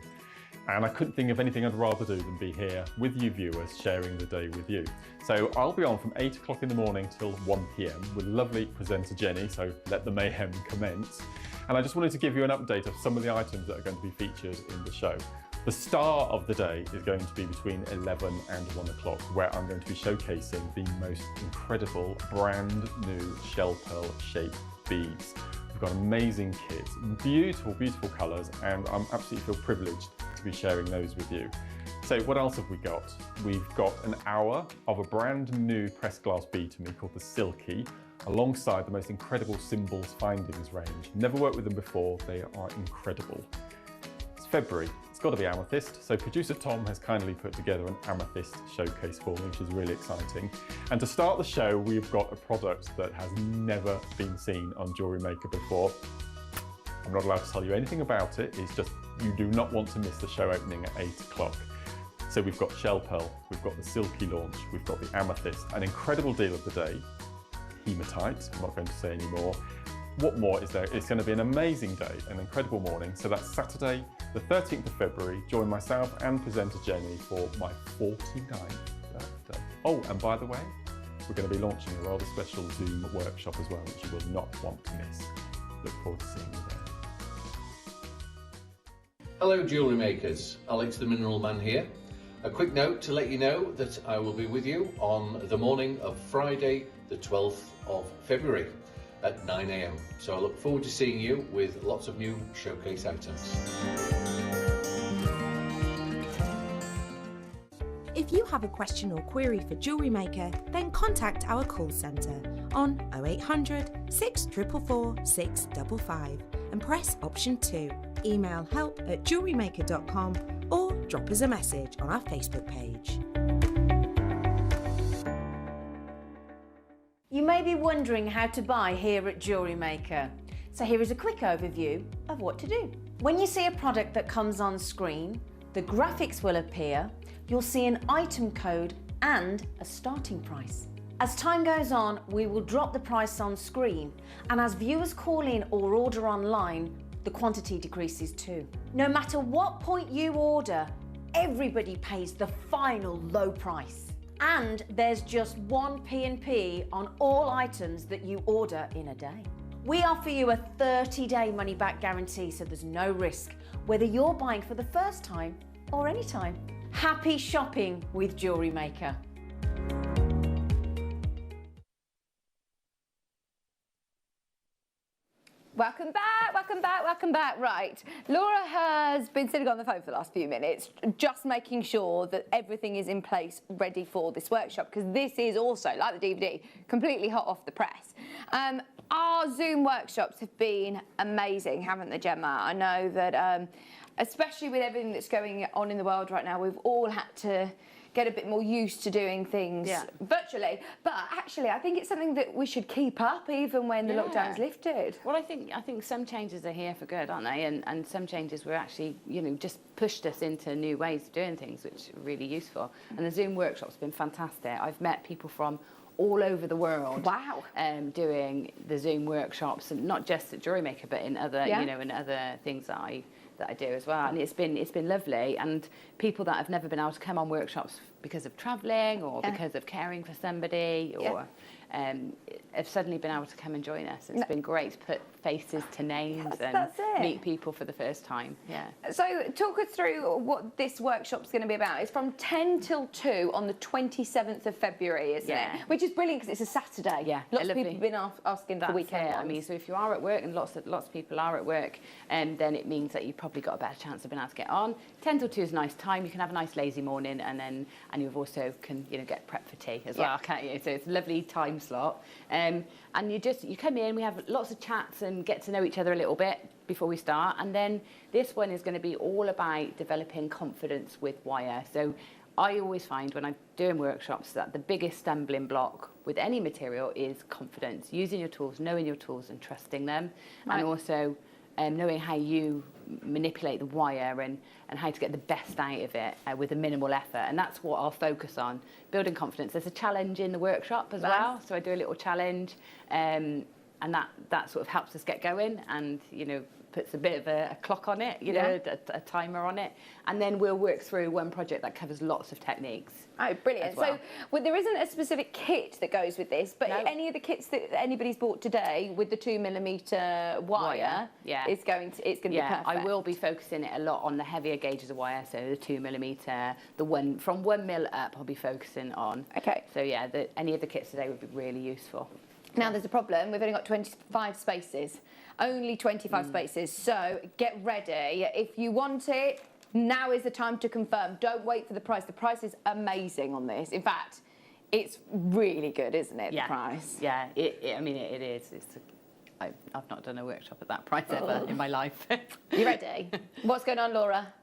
And I couldn't think of anything I'd rather do than be here with you viewers, sharing the day with you. So I'll be on from 8 o'clock in the morning till 1 p.m. with lovely presenter Jenny, so let the mayhem commence. And I just wanted to give you an update of some of the items that are going to be featured in the show. The star of the day is going to be between 11 and 1 o'clock, where I'm going to be showcasing the most incredible brand new shell pearl shaped beads. We've got amazing kits, beautiful, beautiful colours, and I'm absolutely feel privileged to be sharing those with you. So what else have we got? We've got an hour of a brand new pressed glass bead to me called the Silky, alongside the most incredible Symbols Findings range. Never worked with them before, they are incredible. It's February. Got to be amethyst, so producer Tom has kindly put together an amethyst showcase for me, which is really exciting. And to start the show, we've got a product that has never been seen on JewelleryMaker before. I'm not allowed to tell you anything about it. It's just you do not want to miss the show opening at 8 o'clock. So we've got Shell Pearl, we've got the Silky launch, we've got the Amethyst, an incredible deal of the day, Hematite, I'm not going to say any more. What more is there? It's going to be an amazing day, an incredible morning. So that's Saturday, the 13th of February. Join myself and presenter Jenny for my 49th birthday. Oh, and by the way, we're going to be launching a rather special Zoom workshop as well, which you will not want to miss. Look forward to seeing you there. Hello jewellery makers, Alex the Mineral Man here. A quick note to let you know that I will be with you on the morning of Friday the 12th of February at 9 a.m. So I look forward to seeing you with lots of new showcase items. If you have a question or query for Jewellery Maker, then contact our call centre on 0800 644 655 and press option 2. Email help@jewellerymaker.com or drop us a message on our Facebook page. You may be wondering how to buy here at Jewellery Maker. So here is a quick overview of what to do. When you see a product that comes on screen, the graphics will appear, you'll see an item code and a starting price. As time goes on, we will drop the price on screen, and as viewers call in or order online, the quantity decreases too. No matter what point you order, everybody pays the final low price. And there's just one P&P on all items that you order in a day. We offer you a 30-day money-back guarantee, so there's no risk, whether you're buying for the first time or any time. Happy shopping with Jewellery Maker. Welcome back, welcome back, welcome back. Right, Laura has been sitting on the phone for the last few minutes, just making sure that everything is in place, ready for this workshop, because this is also, like the DVD, completely hot off the press. Our Zoom workshops have been amazing, haven't they, Gemma? I know that, especially with everything that's going on in the world right now, we've all had to get a bit more used to doing things virtually. But actually, I think it's something that we should keep up even when the lockdown's lifted. Well, I think some changes are here for good, aren't they? And some changes were actually, just pushed us into new ways of doing things, which are really useful. And the Zoom workshop's been fantastic. I've met people from all over the world. Wow. Doing the Zoom workshops, and not just at JewelleryMaker, but in other, in other things that I do as well, and it's been lovely. And people that have never been able to come on workshops because of travelling or because of caring for somebody or have suddenly been able to come and join us. It's been great to put faces to names and meet people for the first time. Yeah. So talk us through what this workshop's going to be about. It's from 10 till 2 on the 27th of February, isn't it? Which is brilliant because it's a Saturday. Yeah. Lots of people have been asking for weekend ones. I mean, so if you are at work, and lots of people are at work, then it means that you've probably got a better chance of being able to get on. 10 till 2 is a nice time. You can have a nice lazy morning, and you've also can get prep for tea as well, can't you? So it's a lovely time slot. And you come in, we have lots of chats and get to know each other a little bit before we start. And then this one is going to be all about developing confidence with wire. So I always find when I'm doing workshops that the biggest stumbling block with any material is confidence, using your tools, knowing your tools and trusting them. And also knowing how you manipulate the wire and how to get the best out of it with a minimal effort. And that's what I'll focus on, building confidence. There's a challenge in the workshop as well, so I do a little challenge, and that sort of helps us get going, and puts a bit of a clock on it, a timer on it, and then we'll work through one project that covers lots of techniques. Oh, brilliant. Well. So there isn't a specific kit that goes with this, but any of the kits that anybody's bought today with the 2mm wire it's going to be perfect. I will be focusing it a lot on the heavier gauges of wire, so the 2mm, the one from 1mm up I'll be focusing on. Okay. So yeah, any of the kits today would be really useful. Now there's a problem, we've only got 25 spaces. Only 25 spaces, so get ready. If you want it, now is the time to confirm. Don't wait for the price. The price is amazing on this. In fact, it's really good, isn't it, the price? Yeah, it is. I've not done a workshop at that price ever in my life. You ready? What's going on, Laura?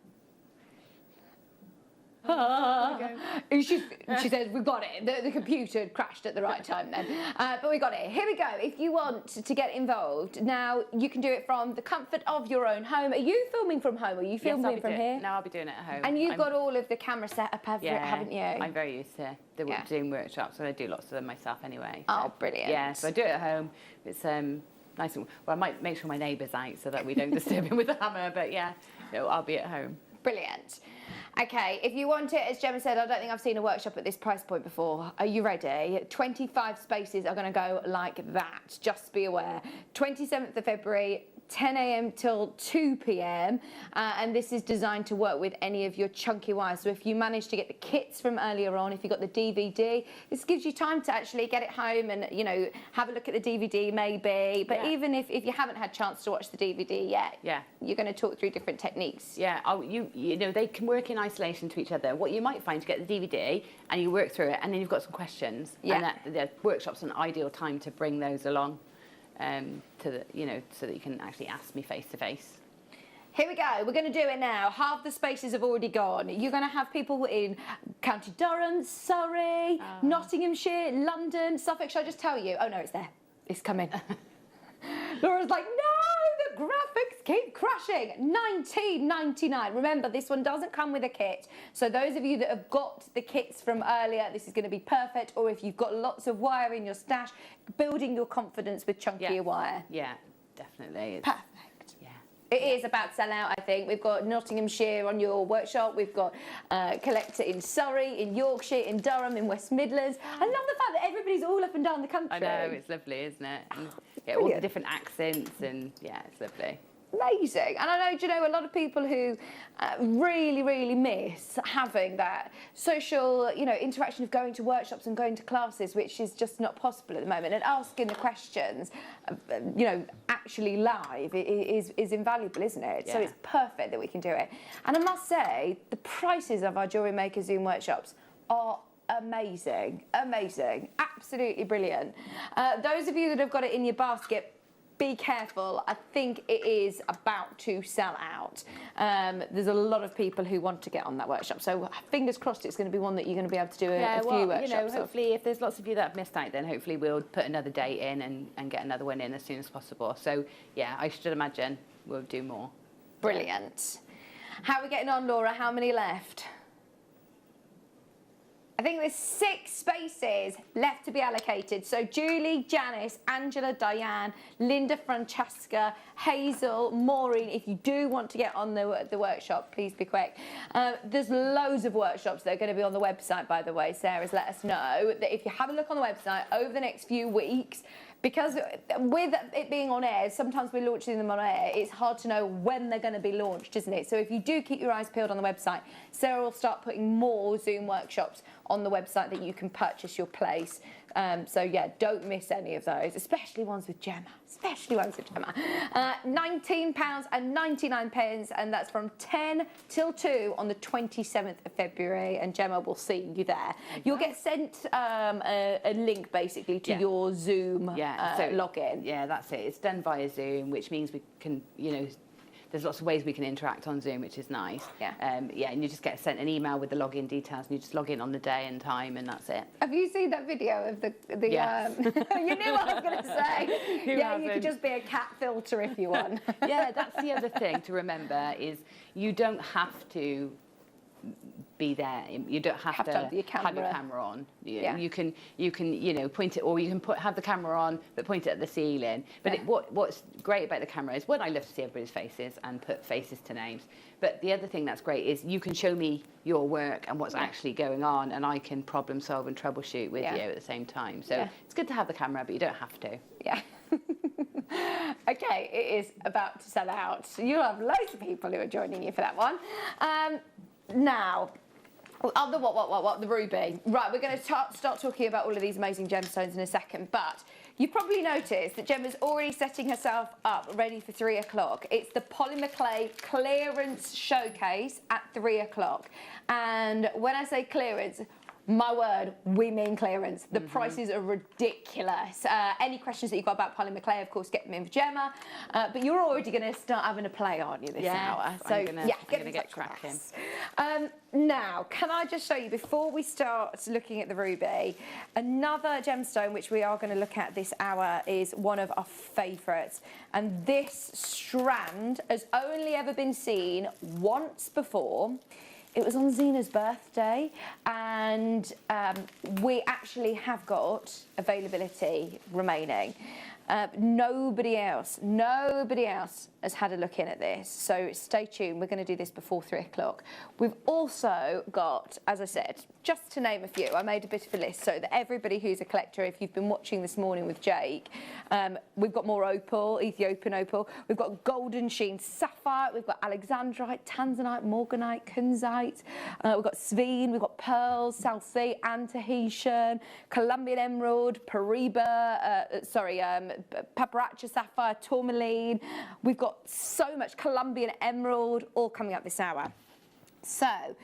She says, we've got it. The computer crashed at the right time then. But we got it. Here we go. If you want to get involved, now you can do it from the comfort of your own home. Are you filming from home? Are you filming from here? No, I'll be doing it at home. And you've got all of the camera set up, haven't you? I'm very used to the Zoom workshops, and I do lots of them myself anyway. So. Oh, brilliant. Yeah, so I do it at home. It's nice. Well, I might make sure my neighbour's out so that we don't disturb him with the hammer, but yeah, no, I'll be at home. Brilliant. Okay, if you want it, as Gemma said, I don't think I've seen a workshop at this price point before. Are you ready? 25 spaces are going to go like that. Just be aware. 27th of February, 10 a.m. till 2 p.m. And this is designed to work with any of your chunky wires. So if you manage to get the kits from earlier on, if you got the DVD, this gives you time to actually get it home and, you know, have a look at the DVD maybe. But even if you haven't had a chance to watch the DVD yet, you're going to talk through different techniques. Yeah, you know, they can work in isolation to each other. What you might find, to get the DVD and you work through it, and then you've got some questions. Yeah. And the workshop's an ideal time to bring those along. To the, you know, so that you can actually ask me face to face. Here we go. We're going to do it now. Half the spaces have already gone. You're going to have people in County Durham, Surrey, Nottinghamshire, London, Suffolk. Shall I just tell you? Oh no, it's there. It's coming. Laura's like, no, the graphics keep crashing. £19.99. Remember, this one doesn't come with a kit. So those of you that have got the kits from earlier, this is going to be perfect. Or if you've got lots of wire in your stash, building your confidence with chunkier wire. Yeah, definitely. It's perfect. It is about to sell out, I think. We've got Nottinghamshire on your workshop. We've got Collector in Surrey, in Yorkshire, in Durham, in West Midlands. I love the fact that everybody's all up and down the country. I know, it's lovely, isn't it? And, yeah, all the different accents, and yeah, it's lovely. Amazing. And I know, do you know, a lot of people who really, really miss having that social, you know, interaction of going to workshops and going to classes, which is just not possible at the moment. And asking the questions, you know, actually live is invaluable, isn't it? Yeah. So it's perfect that we can do it. And I must say, the prices of our JewelleryMaker Zoom workshops are amazing, amazing, absolutely brilliant. Those of you that have got it in your basket, be careful. I think it is about to sell out. There's a lot of people who want to get on that workshop. So fingers crossed it's going to be one that you're going to be able to do a few workshops. You know, hopefully if there's lots of you that have missed out, then hopefully we'll put another date in and get another one in as soon as possible. So yeah, I should imagine we'll do more. Brilliant. How are we getting on, Laura? How many left? I think there's 6 spaces left to be allocated. So Julie, Janice, Angela, Diane, Linda, Francesca, Hazel, Maureen, if you do want to get on the workshop, please be quick. There's loads of workshops that are going to be on the website, by the way. Sarah's let us know that if you have a look on the website over the next few weeks, because with it being on air, sometimes we're launching them on air, it's hard to know when they're going to be launched, isn't it? So if you do keep your eyes peeled on the website, Sarah will start putting more Zoom workshops on the website that you can purchase your place. So yeah, don't miss any of those, especially ones with Gemma, £19.99, and that's from 10 till 2 on the 27th of February, and Gemma will see you there. You'll get sent a link basically to your Zoom login. Yeah, that's it. It's done via Zoom, which means we can, you know, there's lots of ways we can interact on Zoom, which is nice. Yeah. And you just get sent an email with the login details, and you just log in on the day and time, and that's it. Have you seen that video of the yes. You knew what I was going to say. You could just be a cat filter if you want. Yeah, that's the other thing to remember is you don't have to be there. You don't have to have your camera on. You can you know, point it, or you can have the camera on but point it at the ceiling. But what's great about the camera is, one, I love to see everybody's faces and put faces to names. But the other thing that's great is you can show me your work and what's actually going on, and I can problem solve and troubleshoot with you at the same time. So it's good to have the camera, but you don't have to. Yeah. Okay, it is about to sell out. You'll have loads of people who are joining you for that one. Now, the ruby. Right, we're going to start talking about all of these amazing gemstones in a second, but you've probably noticed that Gemma's already setting herself up ready for 3 o'clock. It's the polymer clay clearance showcase at 3 o'clock. And when I say clearance, My word, we mean clearance. The prices are ridiculous. Any questions that you've got about Polly McClay, of course, get them in for Gemma. But you're already going to start having a play, aren't you, this hour? So I'm gonna get cracking. Now, can I just show you, before we start looking at the ruby, another gemstone which we are going to look at this hour is one of our favourites. And this strand has only ever been seen once before. It was on Zena's birthday, and we actually have got availability remaining. Nobody else has had a look in at this, so stay tuned. We're going to do this before 3 o'clock. We've also got, as I said, just to name a few, I made a bit of a list so that everybody who's a collector, if you've been watching this morning with Jake, we've got more opal, Ethiopian opal, we've got golden sheen sapphire, we've got alexandrite, tanzanite, morganite, kunzite, we've got sveen, we've got pearls, South Sea, Antahetian, Colombian emerald, Paparacha sapphire, tourmaline. We've got so much Colombian emerald all coming up this hour. So,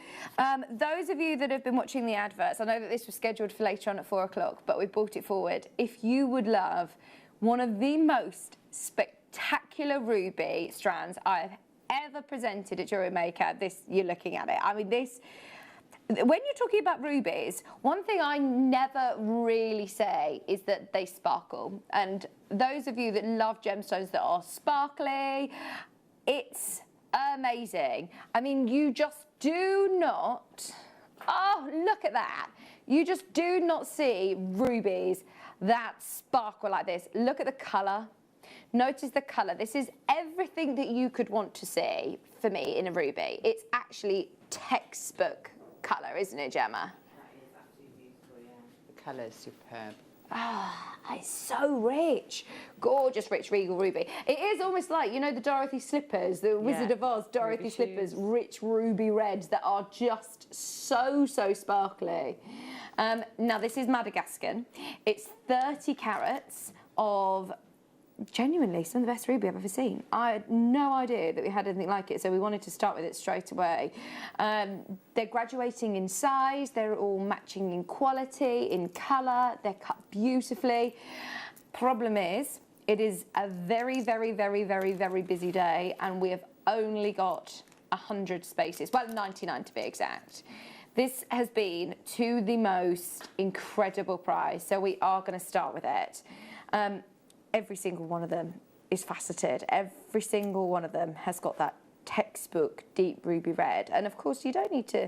those of you that have been watching the adverts, I know that this was scheduled for later on at 4 o'clock, but we brought it forward. If you would love one of the most spectacular ruby strands I've ever presented at JewelleryMaker, this, you're looking at it. I mean, this, when you're talking about rubies, one thing I never really say is that they sparkle. And those of you that love gemstones that are sparkly, it's amazing. I mean, you just do not, oh, look at that. You just do not see rubies that sparkle like this. Look at the colour. Notice the colour. This is everything that you could want to see for me in a ruby. It's actually textbook colour, isn't it, Gemma? That is absolutely beautiful, yeah. The colour is superb. Ah, it's so rich. Gorgeous, rich, regal ruby. It is almost like, you know, the Dorothy slippers, the Wizard of Oz Dorothy slippers, rich ruby reds that are just so, so sparkly. Now, this is Madagascan. It's 30 carats of genuinely some of the best ruby I've ever seen. I had no idea that we had anything like it, so we wanted to start with it straight away. They're graduating in size, they're all matching in quality, in colour, they're cut beautifully. Problem is, it is a very, very, very, very, very busy day, and we have only got 100 spaces, well, 99 to be exact. This has been to the most incredible price, so we are going to start with it. Every single one of them is faceted. Every single one of them has got that textbook deep ruby red. And of course, you don't need to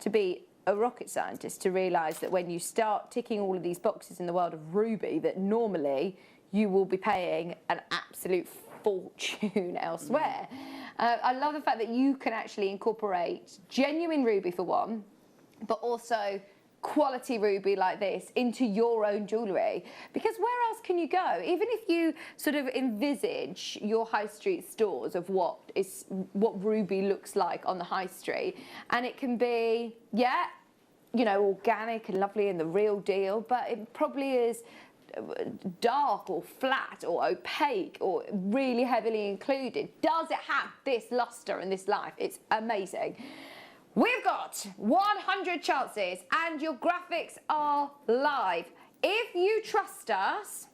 be a rocket scientist to realise that when you start ticking all of these boxes in the world of ruby, that normally you will be paying an absolute fortune elsewhere. I love the fact that you can actually incorporate genuine ruby for one, but also quality ruby like this into your own jewellery, because where else can you go? Even if you sort of envisage your high street stores of what ruby looks like on the high street, and it can be, yeah, you know, organic and lovely and the real deal, but it probably is dark or flat or opaque or really heavily included. Does it have this luster and this life? It's amazing. We've got 100 chances and your graphics are live. If you trust us,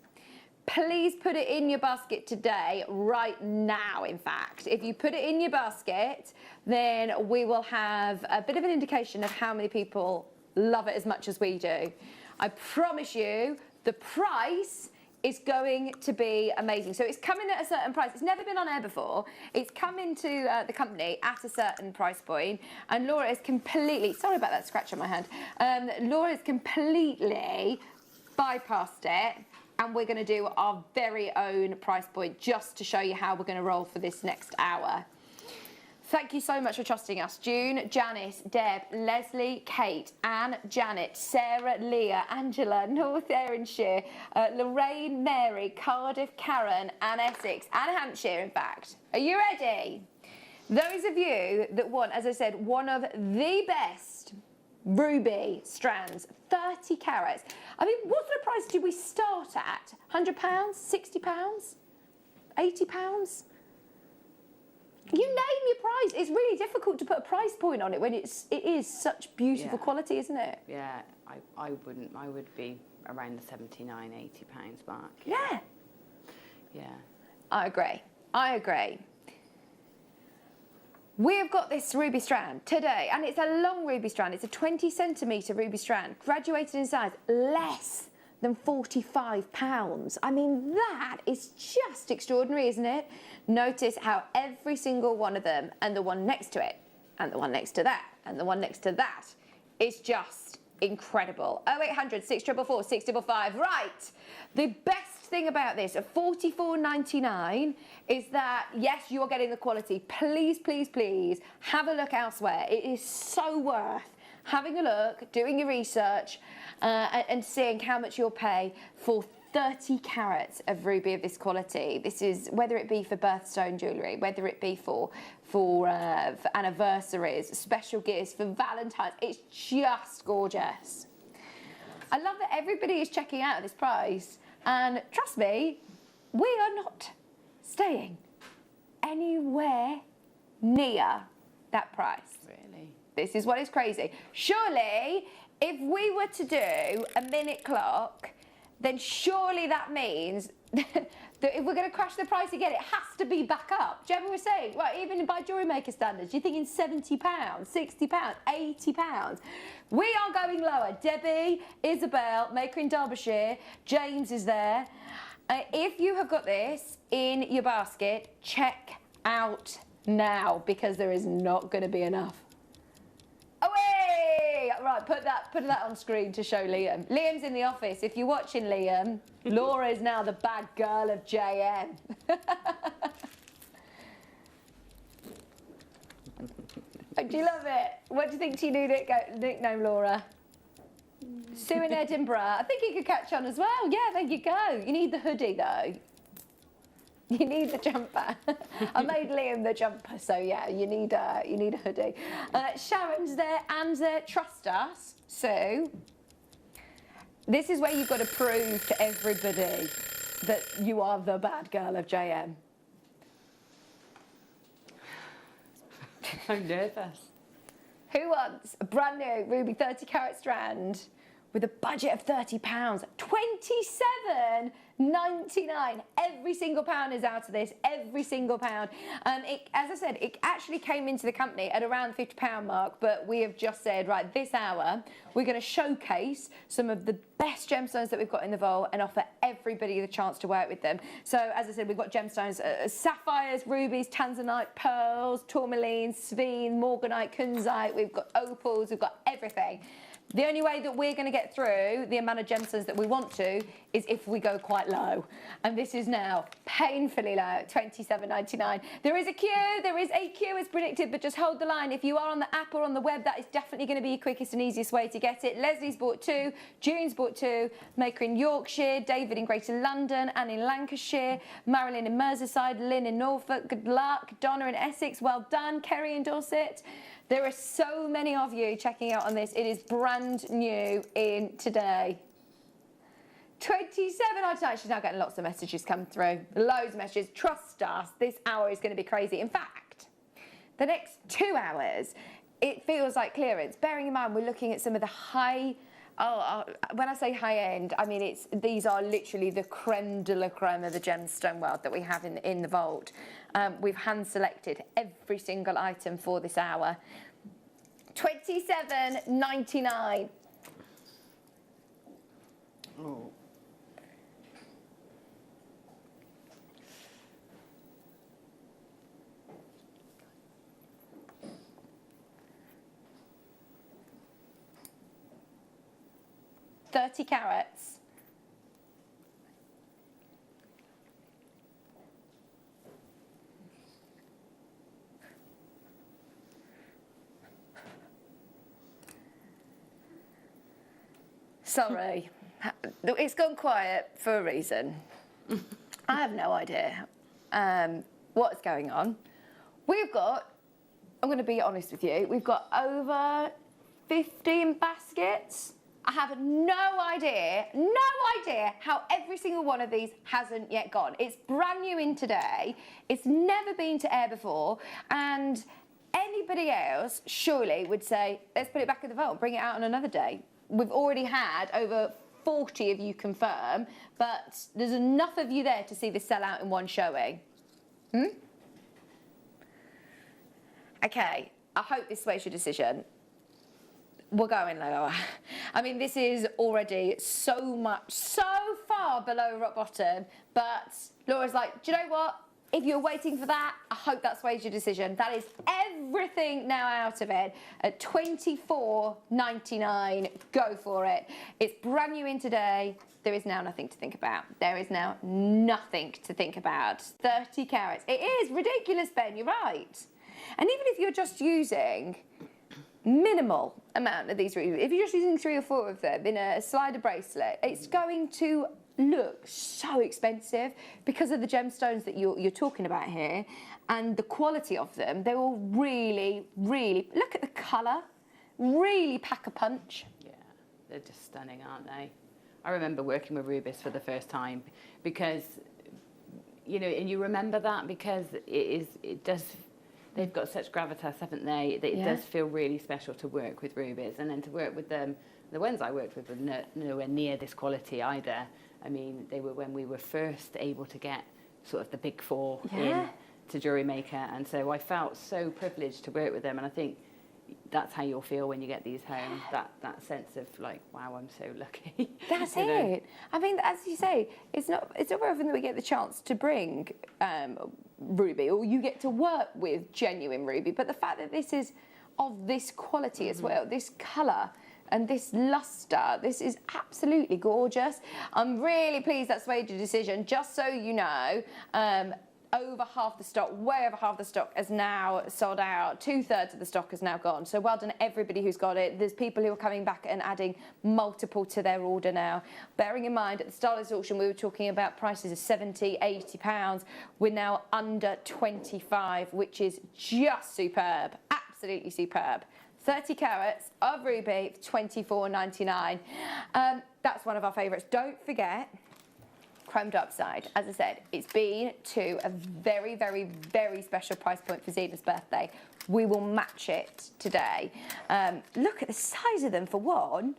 please put it in your basket today, right now, in fact. If you put it in your basket, then we will have a bit of an indication of how many people love it as much as we do. I promise you, the price is going to be amazing. So it's coming at a certain price. It's never been on air before. It's come into the company at a certain price point, and Laura is completely, sorry about that scratch on my hand, Laura has completely bypassed it, and we're going to do our very own price point just to show you how we're going to roll for this next hour. Thank you so much for trusting us. June, Janice, Deb, Leslie, Kate, Anne, Janet, Sarah, Leah, Angela, North Ayrshire, Lorraine, Mary, Cardiff, Karen, and Essex, and Hampshire, in fact. Are you ready? Those of you that want, as I said, one of the best ruby strands, 30 carats. I mean, what sort of price do we start at? £100, £60, £80? You name your price. It's really difficult to put a price point on it when it is such beautiful quality, isn't it? Yeah, I wouldn't. I would be around the 79, 80 pounds mark. Yeah. Yeah. I agree. I agree. We have got this ruby strand today, and it's a long ruby strand. It's a 20 centimetre ruby strand, graduated in size, less than £45. I mean, that is just extraordinary, isn't it? Notice how every single one of them, and the one next to it, and the one next to that, and the one next to that, is just incredible. 0800 644 655. Right. The best thing about this at £44.99 is that, yes, you are getting the quality. Please, please, please have a look elsewhere. It is so worth having a look, doing your research, and seeing how much you'll pay for 30 carats of ruby of this quality. This is, whether it be for birthstone jewellery, whether it be for anniversaries, special gifts, for Valentine's, it's just gorgeous. I love that everybody is checking out at this price, and trust me, we are not staying anywhere near that price. Really? This is what is crazy. Surely, if we were to do a minute clock, then surely that means that if we're going to crash the price again, it has to be back up. Do you ever were saying, well, even by JewelleryMaker standards, you're thinking £70, £60, £80. We are going lower. Debbie, Isabel, Maker in Derbyshire, James is there. If you have got this in your basket, check out now, because there is not going to be enough. Away! Right, put that on screen to show Liam. Liam's in the office. If you're watching, Liam, Laura is now the bad girl of JM. Do you love it? What do you think to your new nickname, Laura? Sue in Edinburgh. I think you could catch on as well. Yeah, there you go. You need the hoodie, though. You need the jumper. I made Liam the jumper, so yeah, you need a hoodie. Sharon's there, Anne's there. Trust us, Sue. This is where you've got to prove to everybody that you are the bad girl of JM. I'm nervous. Who wants a brand new ruby 30 carat strand with a budget of £30? £27.99. Every single pound is out of this. Every single pound. As I said, it actually came into the company at around the £50 mark, but we have just said, right, this hour we're going to showcase some of the best gemstones that we've got in the vault and offer everybody the chance to work with them. So, as I said, we've got gemstones, sapphires, rubies, tanzanite, pearls, tourmaline, svene, morganite, kunzite. We've got opals. We've got everything. The only way that we're going to get through the amount of gemstones that we want to is if we go quite low. And this is now painfully low, £27.99. There is a queue as predicted, but just hold the line. If you are on the app or on the web, that is definitely going to be your quickest and easiest way to get it. Leslie's bought 2, June's bought 2, Maker in Yorkshire, David in Greater London, Anne in Lancashire, Marilyn in Merseyside, Lynn in Norfolk, good luck, Donna in Essex, well done, Kerry in Dorset. There are so many of you checking out on this. It is brand new in today. 27.99. She's now getting lots of messages come through. Loads of messages. Trust us, this hour is going to be crazy. In fact, the next 2 hours, it feels like clearance. Bearing in mind, we're looking at some of the high... when I say high end, I mean these are literally the creme de la creme of the gemstone world that we have in the vault. We've hand selected every single item for this hour. £27.99. Oh. £30 carats. Sorry, it's gone quiet for a reason. I have no idea what's going on. We've got, I'm going to be honest with you, we've got over 15 baskets. I have no idea how every single one of these hasn't yet gone. It's brand new in today. It's never been to air before. And anybody else surely would say, let's put it back in the vault, bring it out on another day. we've already had over 40 of you confirm, but there's enough of you there to see this sell out in one showing. Okay, I hope this sways your decision. We're going lower. I mean, this is already so far below rock bottom, but Laura's like, do you know what? If you're waiting for that, I hope that sways your decision. That is everything now out of it at $24.99. Go for it. It's brand new in today. There is now nothing to think about. There is now nothing to think about. 30 carats. It is ridiculous, Ben, you're right. And even if you're just using minimal amount of these rubies, if you're just using 3 or 4 of them in a slider bracelet, it's going to look so expensive because of the gemstones that you're talking about here and the quality of them. They will really, really, look at the colour, really pack a punch. Yeah, they're just stunning, aren't they? I remember working with rubies for the first time because, you know, and you remember that because it does, they've got such gravitas, haven't they? That it does feel really special to work with rubies, and then to work with them. The ones I worked with were nowhere near this quality either. I mean, they were when we were first able to get sort of the big 4 in to JewelleryMaker, and so I felt so privileged to work with them, and I think that's how you'll feel when you get these home, that sense of like, wow, I'm so lucky. That's it. Know? I mean, as you say, it's not very often that we get the chance to bring ruby, or you get to work with genuine ruby, but the fact that this is of this quality as well, this colour, and this lustre, this is absolutely gorgeous. I'm really pleased that swayed your decision. Just so you know, over half the stock, way over half the stock is now sold out. 2/3 of the stock is now gone. So well done everybody who's got it. There's people who are coming back and adding multiple to their order now. Bearing in mind, at the start of this auction, we were talking about prices of £70, £80. We're now under 25, which is just superb, absolutely superb. 30 carats of ruby for £24.99. That's one of our favourites. Don't forget, chromed upside. As I said, it's been to a very, very, very special price point for Zena's birthday. We will match it today. Look at the size of them for one.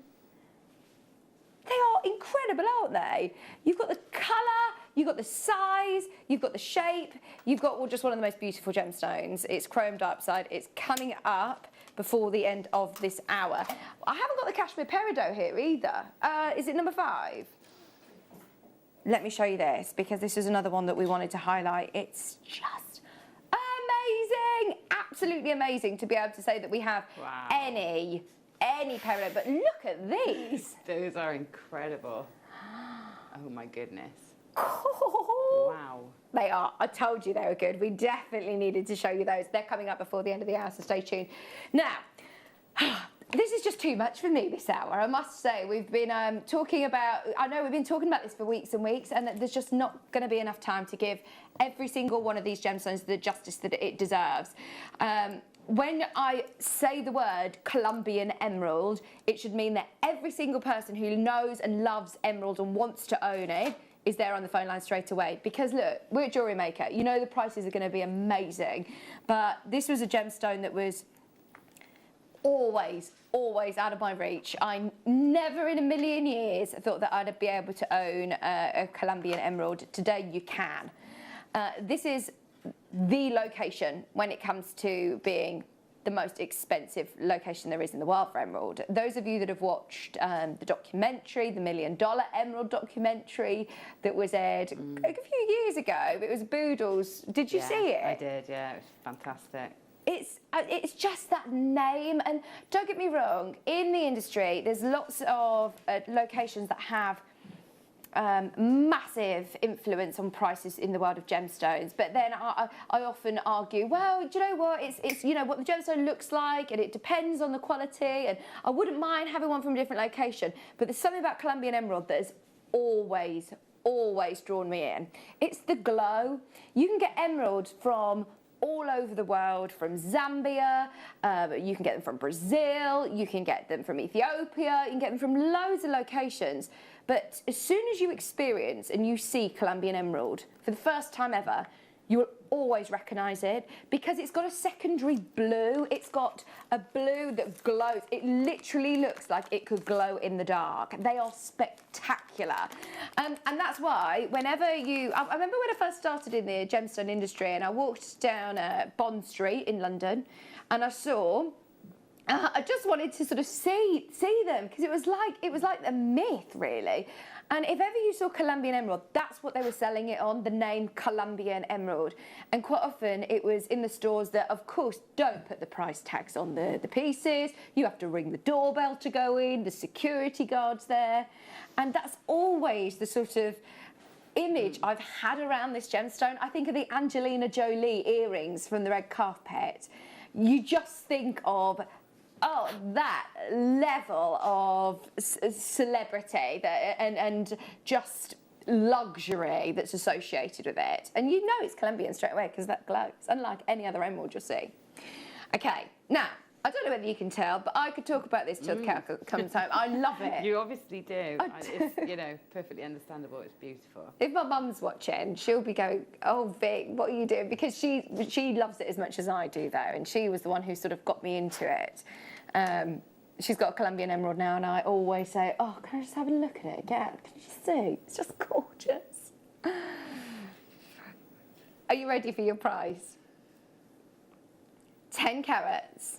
They are incredible, aren't they? You've got the colour, you've got the size, you've got the shape, you've got just one of the most beautiful gemstones. It's chromed upside. It's coming up before the end of this hour. I haven't got the cashmere peridot here either. Is it number 5? Let me show you this, because this is another one that we wanted to highlight. It's just amazing, absolutely amazing to be able to say that we have any peridot, but look at these. Those are incredible. Oh my goodness. Wow. They are. I told you they were good. We definitely needed to show you those. They're coming up before the end of the hour, so stay tuned. Now, this is just too much for me this hour, I must say. We've been talking about, I know we've been talking about this for weeks and weeks, and there's just not going to be enough time to give every single one of these gemstones the justice that it deserves. When I say the word Colombian emerald, it should mean that every single person who knows and loves emerald and wants to own it is there on the phone line straight away. Because look, we're at JewelleryMaker. You know the prices are going to be amazing. But this was a gemstone that was always out of my reach. I never in a million years thought that I'd be able to own a Colombian emerald. Today you can. This is the location when it comes to being the most expensive location there is in the world for emerald. Those of you that have watched the documentary, the $1 Million Emerald documentary that was aired a few years ago, it was Boodles. Did you see it? I did, yeah, it was fantastic. It's just that name, and don't get me wrong, in the industry there's lots of locations that have massive influence on prices in the world of gemstones, but then I often argue, well, do you know what, it's you know what the gemstone looks like, and it depends on the quality, and I wouldn't mind having one from a different location, but there's something about Colombian emerald that has always drawn me in. It's the glow. You can get emerald from all over the world, from Zambia, you can get them from Brazil, you can get them from Ethiopia, you can get them from loads of locations. But as soon as you experience and you see Colombian emerald for the first time ever, you will always recognise it because it's got a secondary blue. It's got a blue that glows. It literally looks like it could glow in the dark. They are spectacular. And that's why whenever I remember when I first started in the gemstone industry and I walked down Bond Street in London and I saw, I just wanted to sort of see them because it was like a myth, really. And if ever you saw Colombian emerald, that's what they were selling it on, the name Colombian emerald. And quite often it was in the stores that, of course, don't put the price tags on the pieces. You have to ring the doorbell to go in, the security guard's there. And that's always the sort of image I've had around this gemstone. I think of the Angelina Jolie earrings from the red carpet. You just think of, oh, that level of celebrity and just luxury that's associated with it. And you know it's Colombian straight away because that glows, unlike any other emerald you'll see. Okay, now, I don't know whether you can tell, but I could talk about this till the cat comes home. I love it. You obviously do. It's, you know, perfectly understandable. It's beautiful. If my mum's watching, she'll be going, oh, Vic, what are you doing? Because she loves it as much as I do, though, and she was the one who sort of got me into it. She's got a Colombian emerald now, and I always say, oh, can I just have a look at it again? Can you see? It's just gorgeous. Are you ready for your prize? 10 carats.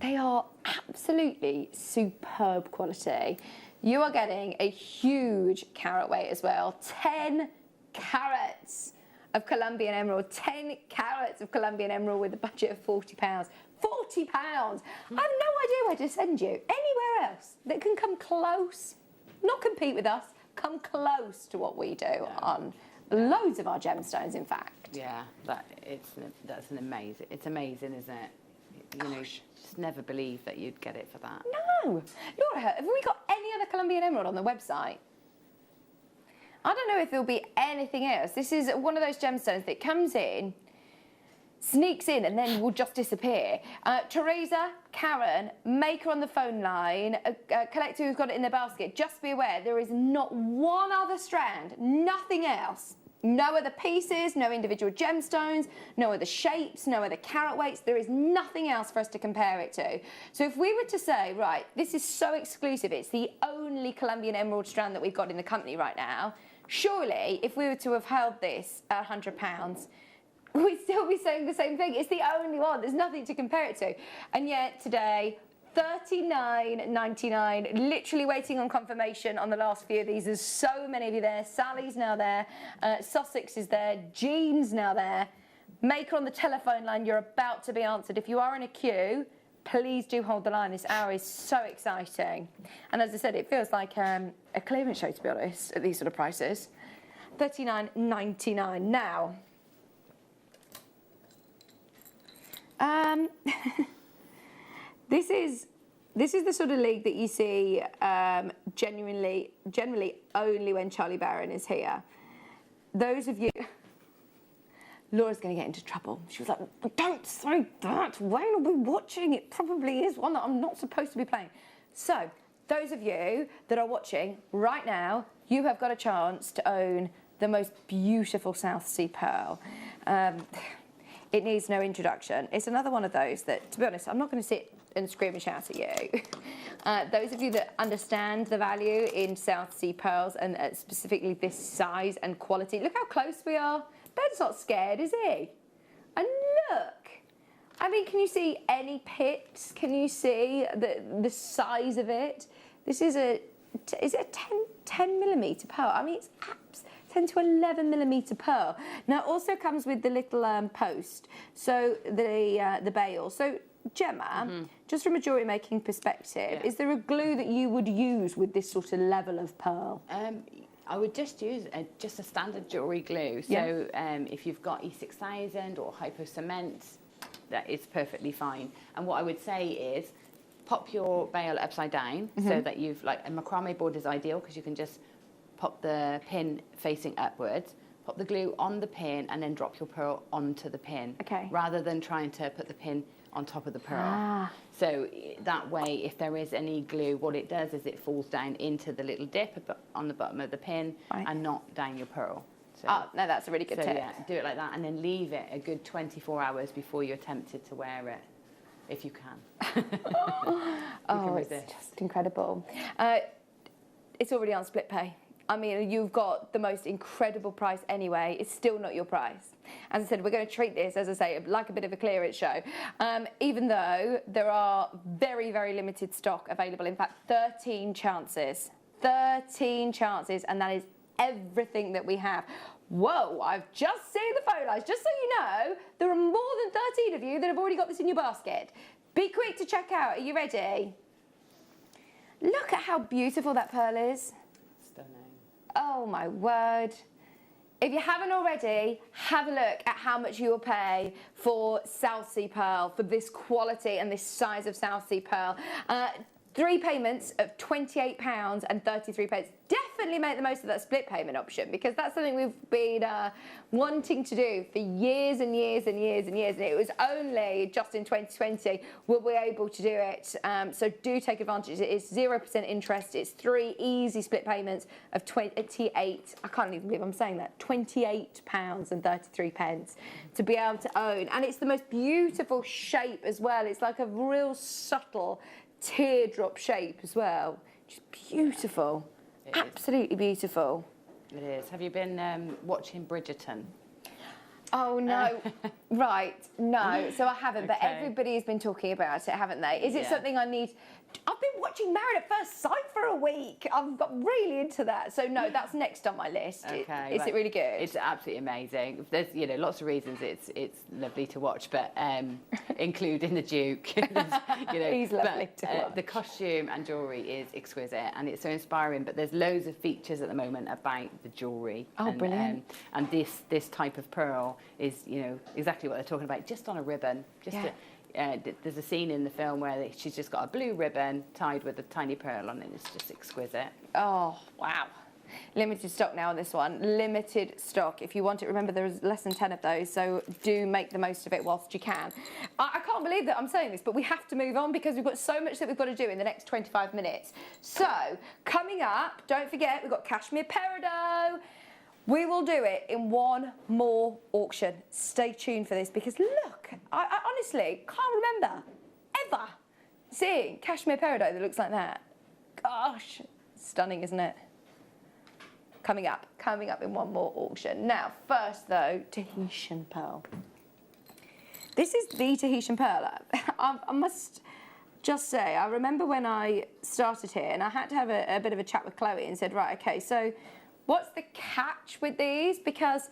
They are absolutely superb quality. You are getting a huge carat weight as well. 10 carats of Colombian emerald. 10 carats of Colombian emerald with a budget of £40. £40! I have no idea where to send you. Anywhere else that can come close, not compete with us, come close to what we do on loads of our gemstones, in fact. Yeah, that's an amazing. It's amazing, isn't it? You know, just never believe that you'd get it for that. No, Laura, have we got any other Colombian emerald on the website? I don't know if there'll be anything else. This is one of those gemstones that comes in, sneaks in, and then will just disappear. Teresa, Karen, Maker on the phone line, a collector who's got it in their basket. Just be aware, there is not one other strand, nothing else. No other pieces, no individual gemstones, no other shapes, no other carat weights. There is nothing else for us to compare it to. So if we were to say, right, this is so exclusive, it's the only Colombian emerald strand that we've got in the company right now, surely if we were to have held this at £100, we'd still be saying the same thing. It's the only one. There's nothing to compare it to. And yet today, $39.99, literally waiting on confirmation on the last few of these. There's so many of you there. Sally's now there. Sussex is there. Jean's now there. Maker on the telephone line, you're about to be answered. If you are in a queue, please do hold the line. This hour is so exciting. And as I said, it feels like a clearance show, to be honest, at these sort of prices. $39.99. Now, this is the sort of league that you see generally only when Charlie Barron is here. Those of you, Laura's going to get into trouble. She was like, don't say that. Wayne will be watching. It probably is one that I'm not supposed to be playing. So, those of you that are watching right now, you have got a chance to own the most beautiful South Sea pearl. It needs no introduction. It's another one of those that, to be honest, I'm not going to sit and scream and shout at you. Those of you that understand the value in South Sea pearls and specifically this size and quality, look how close we are. Ben's not scared, is he? And look. I mean, can you see any pips? Can you see the size of it? This is is it a 10 millimetre pearl? I mean, it's 10 to 11 millimetre pearl. Now, it also comes with the little post, so the bail. So, Gemma, just from a jewellery making perspective, is there a glue that you would use with this sort of level of pearl? I would just use just a standard jewellery glue. So if you've got E6000 or Hypo Cement, that is perfectly fine. And what I would say is pop your bail upside down so that you've, like, a macrame board is ideal because you can just pop the pin facing upwards, pop the glue on the pin and then drop your pearl onto the pin. Okay. Rather than trying to put the pin on top of the pearl. So that way, if there is any glue, what it does is it falls down into the little dip on the bottom of the pin and not down your pearl. So, Oh, no, that's a really good tip. Yeah, do it like that, and then leave it a good 24 hours before you're tempted to wear it, if you can. Oh, it's just incredible. It's already on split pay. I mean, you've got the most incredible price anyway. It's still not your price. As I said, we're going to treat this, as I say, like a bit of a clearance show. Even though there are very, very limited stock available. In fact, 13 chances. 13 chances, and that is everything that we have. Whoa, I've just seen the phone lines. Just so you know, there are more than 13 of you that have already got this in your basket. Be quick to check out. Are you ready? Look at how beautiful that pearl is. Stunning. Oh my word. If you haven't already, have a look at how much you'll pay for South Sea pearl, for this quality and this size of South Sea pearl. 3 payments of £28.33. Definitely make the most of that split payment option, because that's something we've been wanting to do for years and years and years and years. And it was only just in 2020 were we able to do it. So do take advantage. It is 0% interest. It's 3 easy split payments of 28. I can't even believe I'm saying that. £28.33 to be able to own. And it's the most beautiful shape as well. It's like a real subtle teardrop shape as well. Just beautiful. Absolutely beautiful. It is. Have you been watching Bridgerton? Oh no. Right, no. So I haven't, but Okay. everybody's been talking about it, haven't they? Is it Yeah. something I need? I've been watching Married at First Sight for a week. I've got really into that. So no, that's next on my list. Okay, Is right. it really good? It's absolutely amazing. There's lots of reasons it's lovely to watch, but including the Duke. He's lovely to watch. The costume and jewellery is exquisite, and it's so inspiring. But there's loads of features at the moment about the jewellery. Oh, brilliant. And this type of pearl is exactly what they're talking about, just on a ribbon. There's a scene in the film where she's just got a blue ribbon tied with a tiny pearl on it. It's just exquisite. Oh, wow. Limited stock now on this one. Limited stock. If you want it, remember there's less than 10 of those, so do make the most of it whilst you can. I can't believe that I'm saying this, but we have to move on because we've got so much that we've got to do in the next 25 minutes. So, coming up, don't forget, we've got Cashmere Peridot. We will do it in one more auction. Stay tuned for this, because look, I honestly can't remember ever seeing Cashmere Peridot that looks like that. Gosh, stunning, isn't it? Coming up in one more auction. Now, first though, Tahitian pearl. This is the Tahitian pearl. I must just say, I remember when I started here and I had to have a bit of a chat with Chloe and said, right, okay, so what's the catch with these? Because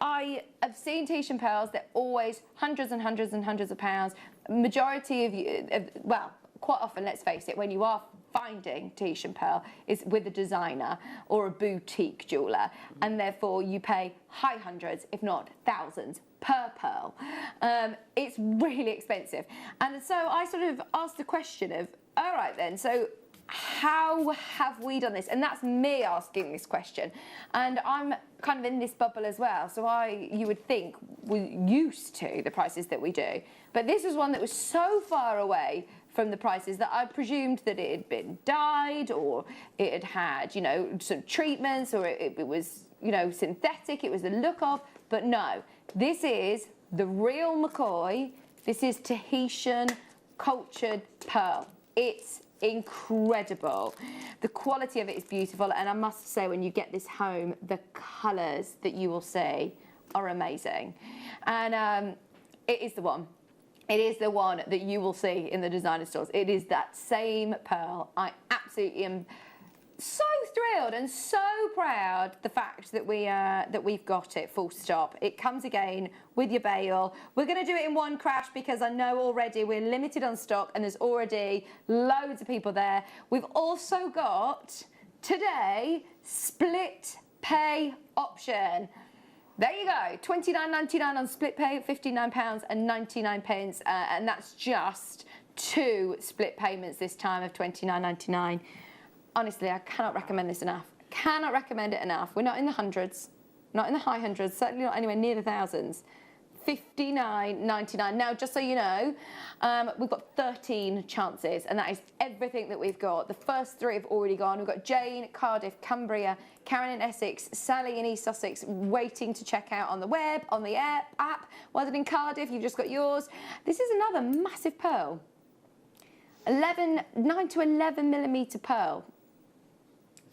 I have seen Tahitian pearls, they're always hundreds and hundreds and hundreds of pounds. Majority of you, well, quite often, let's face it, when you are finding Tahitian pearl is with a designer or a boutique jeweller, and therefore you pay high hundreds, if not thousands, per pearl. It's really expensive. And so I sort of asked the question of, all right then, so how have we done this? And that's me asking this question. And I'm kind of in this bubble as well. So you would think we're used to the prices that we do. But this was one that was so far away from the prices that I presumed that it had been dyed, or it had some treatments, or it was, synthetic, it was the look of. But no, this is the real McCoy. This is Tahitian cultured pearl. It's incredible. The quality of it is beautiful, and I must say, when you get this home, the colours that you will see are amazing. And it is the one. It is the one that you will see in the designer stores. It is that same pearl. I absolutely am so thrilled and so proud the fact that we've got it, full stop. It comes again with your bail. We're going to do it in one crash because I know already we're limited on stock and there's already loads of people there. We've also got today split pay option. There you go, £29.99 on split pay, £59.99, and that's just 2 split payments this time of £29.99. Honestly, I cannot recommend this enough. Cannot recommend it enough. We're not in the hundreds, not in the high hundreds, certainly not anywhere near the thousands. $59.99. Now, just so you know, we've got 13 chances, and that is everything that we've got. The first 3 have already gone. We've got Jane, Cardiff, Cumbria, Karen in Essex, Sally in East Sussex, waiting to check out on the web, on the app. Was it in Cardiff? You've just got yours. This is another massive pearl. 9 to 11 millimetre pearl.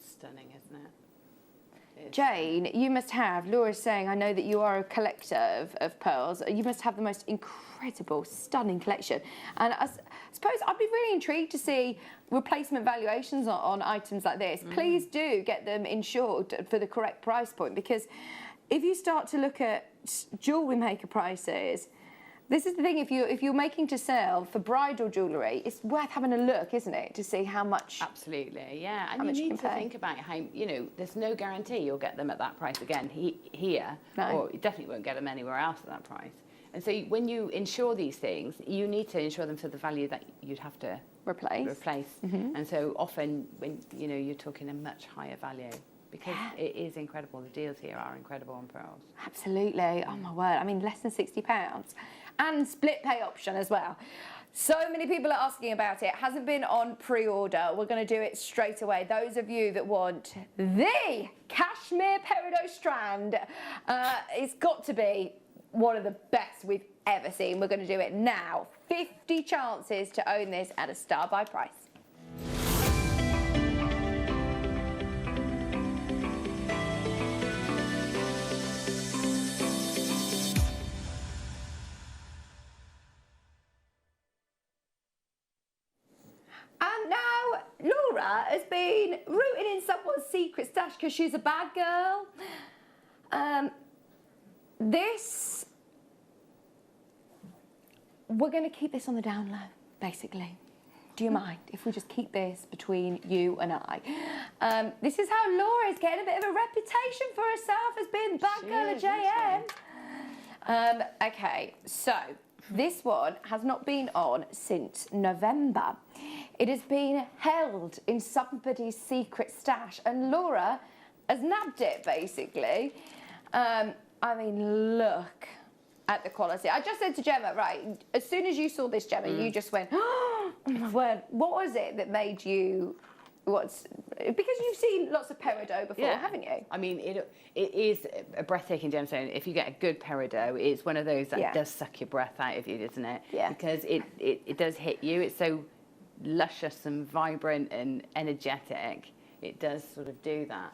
Stunning, isn't it? Jane, you must have, Laura's saying, I know that you are a collector of pearls. You must have the most incredible, stunning collection. And I suppose I'd be really intrigued to see replacement valuations on items like this. Please do get them insured for the correct price point, because if you start to look at jewellery maker prices, this is the thing, if you're making to sell for bridal jewellery, it's worth having a look, isn't it, to see how much... Absolutely, yeah. And you need to think about how, you know, there's no guarantee you'll get them at that price again here, or you definitely won't get them anywhere else at that price. And so when you insure these things, you need to insure them for the value that you'd have to replace. And so often, when you know, you're talking a much higher value. Because it is incredible. The deals here are incredible on pearls. Absolutely. Oh, my word. I mean, less than £60. And split pay option as well. So many people are asking about it. It hasn't been on pre-order. We're going to do it straight away. Those of you that want the cashmere peridot strand, it's got to be one of the best we've ever seen. We're going to do it now. 50 chances to own this at a star buy price. And now Laura has been rooting in someone's secret stash because she's a bad girl. We're going to keep this on the down low, basically. Do you mind if we just keep this between you and I? This is how Laura's getting a bit of a reputation for herself as being the bad girl at JM. Okay, so this one has not been on since November. It has been held in somebody's secret stash, and Laura has nabbed it, basically. I mean, look at the quality. I just said to Gemma, right, as soon as you saw this, Gemma, you just went, oh my word, what was it that made you... because you've seen lots of peridot before, haven't you? I mean, it is a breathtaking gemstone. If you get a good peridot, it's one of those that does suck your breath out of you, doesn't it? Yeah. Because it does hit you. It's so luscious and vibrant and energetic. It does sort of do that.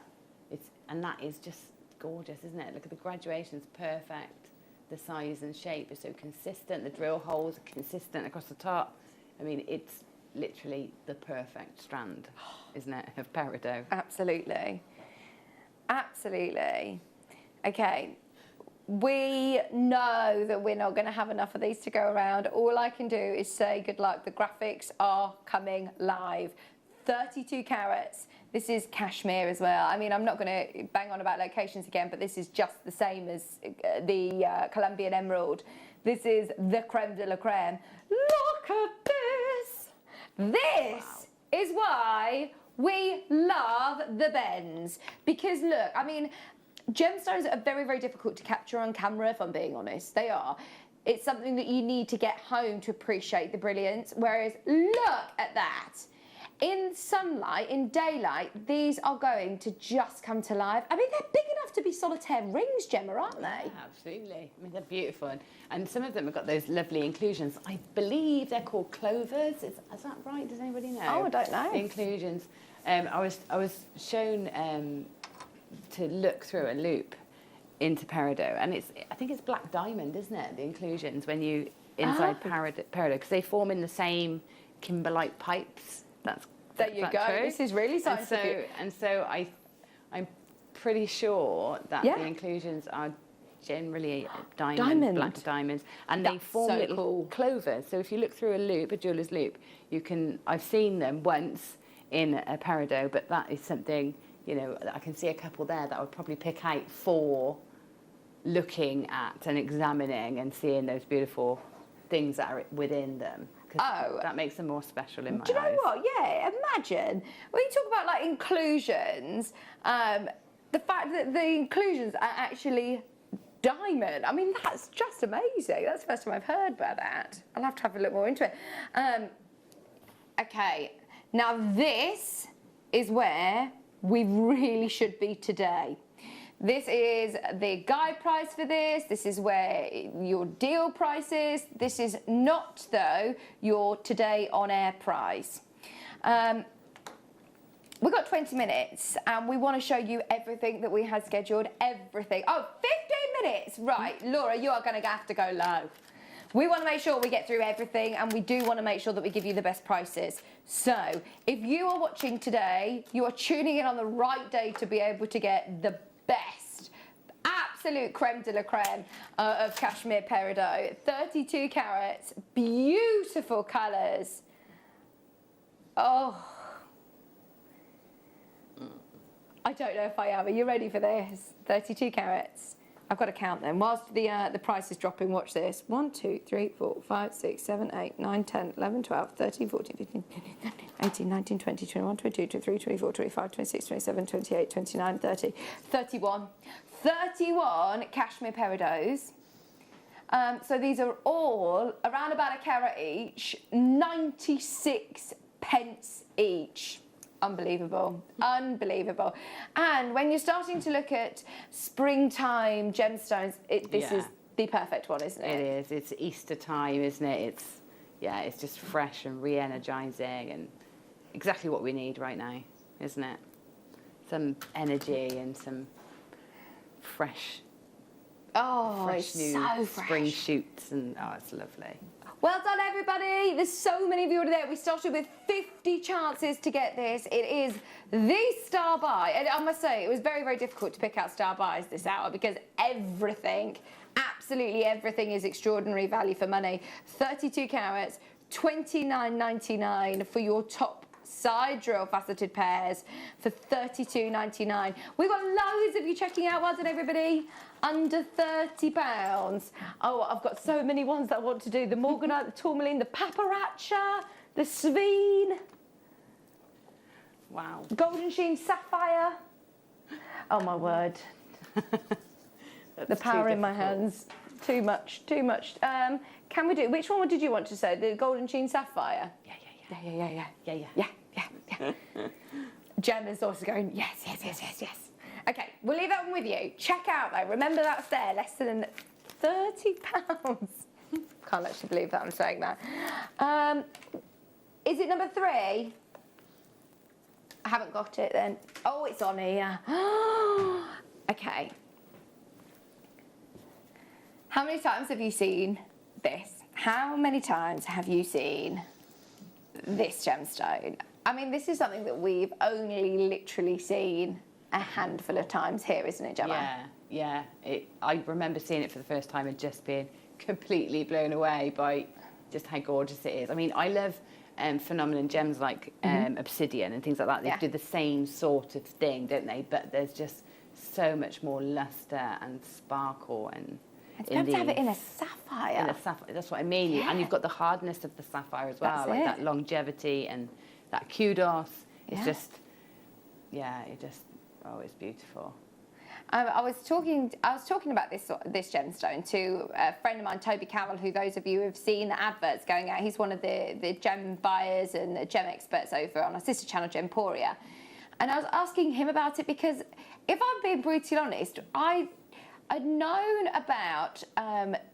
And that is just gorgeous, isn't it? Look at the graduation's perfect. The size and shape is so consistent. The drill holes are consistent across the top. I mean, it's literally the perfect strand, isn't it, of peridot? Absolutely. Absolutely. Okay. We know that we're not going to have enough of these to go around. All I can do is say good luck. The graphics are coming live. 32 carats. This is cashmere as well. I mean, I'm not going to bang on about locations again, but this is just the same as the Colombian emerald. This is the creme de la creme. Look at this. This is why we love the bends. Because look, I mean, gemstones are very, very difficult to capture on camera, if I'm being honest. They are. It's something that you need to get home to appreciate the brilliance. Whereas, look at that. In sunlight, in daylight, these are going to just come to life. I mean, they're big enough to be solitaire rings, Gemma, aren't they? Yeah, absolutely. I mean, they're beautiful. And some of them have got those lovely inclusions. I believe they're called clovers. Is that right? Does anybody know? Oh, I don't know. The inclusions. I was shown to look through a loop into peridot, and I think it's black diamond, isn't it? The inclusions when you inside peridot, because they form in the same kimberlite pipes. There you go. True? This is really scientific. And so I'm pretty sure that the inclusions are generally diamond, black diamonds, and they form little clovers. So if you look through a loop, a jeweller's loop, I've seen them once in a peridot, but that is something, you know, I can see a couple there that I would probably pick out for looking at and examining and seeing those beautiful things that are within them. That makes them more special in my eyes. Do you know what? Yeah, imagine. When you talk about like inclusions, the fact that the inclusions are actually diamond. I mean, that's just amazing. That's the first time I've heard about that. I'll have to have a look more into it. Okay, now this is where we really should be today. This is the guide price for this. This is where your deal price is. This is not, though, your today on air price. We've got 20 minutes and we want to show you everything that we had scheduled, everything. Oh, 15 minutes! Right, Laura, you are going to have to go low. We want to make sure we get through everything and we do want to make sure that we give you the best prices. So, if you are watching today, you are tuning in on the right day to be able to get the best, absolute creme de la creme of cashmere peridot. 32 carats, beautiful colours. Oh, I don't know if I am. Are you ready for this? 32 carats. I've got to count them. Whilst the price is dropping, watch this. 1, 2, 3, 4, 5, 6, 7, 8, 9, 10, 11, 12, 13, 14, 15, 18, 19, 20, 21, 22, 23, 24, 25, 26, 27, 28, 29, 30, 31. 31 cashmere peridots. So these are all around about a carat each, 96 pence each. Unbelievable, unbelievable. And when you're starting to look at springtime gemstones, this is the perfect one, isn't it? It is. It's Easter time, isn't it? It's just fresh and re-energizing and exactly what we need right now, isn't it? Some energy and some fresh, new so fresh. spring shoots, and it's lovely. Well done, everybody. There's so many of you already there. We started with 50 chances to get this. It is the star buy. And I must say, it was very, very difficult to pick out star buys this hour because everything, absolutely everything is extraordinary value for money. 32 carats, $29.99 for your top side drill faceted pairs for $32.99. We've got loads of you checking out. Well done, everybody. Under £30. Oh, I've got so many ones that I want to do. The Morganite, the Tourmaline, the Paparazza, the Sveen. Wow. Golden Sheen Sapphire. Oh, my word. The power in my hands. Too much, too much. Can we do, which one did you want to say? The Golden Sheen Sapphire? Yeah. Jen is also going, yes. Okay, we'll leave that one with you. Check out, though. Remember, that's there, less than £30. Can't actually believe that I'm saying that. Is it number 3? I haven't got it then. Oh, it's on here. Okay. How many times have you seen this? How many times have you seen this gemstone? I mean, this is something that we've only literally seen a handful of times here, isn't it, Gemma? Yeah. I remember seeing it for the first time and just being completely blown away by just how gorgeous it is. I mean, I love phenomenon gems like obsidian and things like that. They do the same sort of thing, don't they? But there's just so much more luster and sparkle and. It's better to have it in a sapphire. In a sapphire, that's what I mean. Yeah. And you've got the hardness of the sapphire as well, like that longevity and that kudos. It's just, it's beautiful. I was talking about this gemstone to a friend of mine, Toby Cowell, who those of you who have seen the adverts going out, he's one of the gem buyers and the gem experts over on our sister channel, Gemporia. And I was asking him about it because, if I'm being brutally honest, I'd known about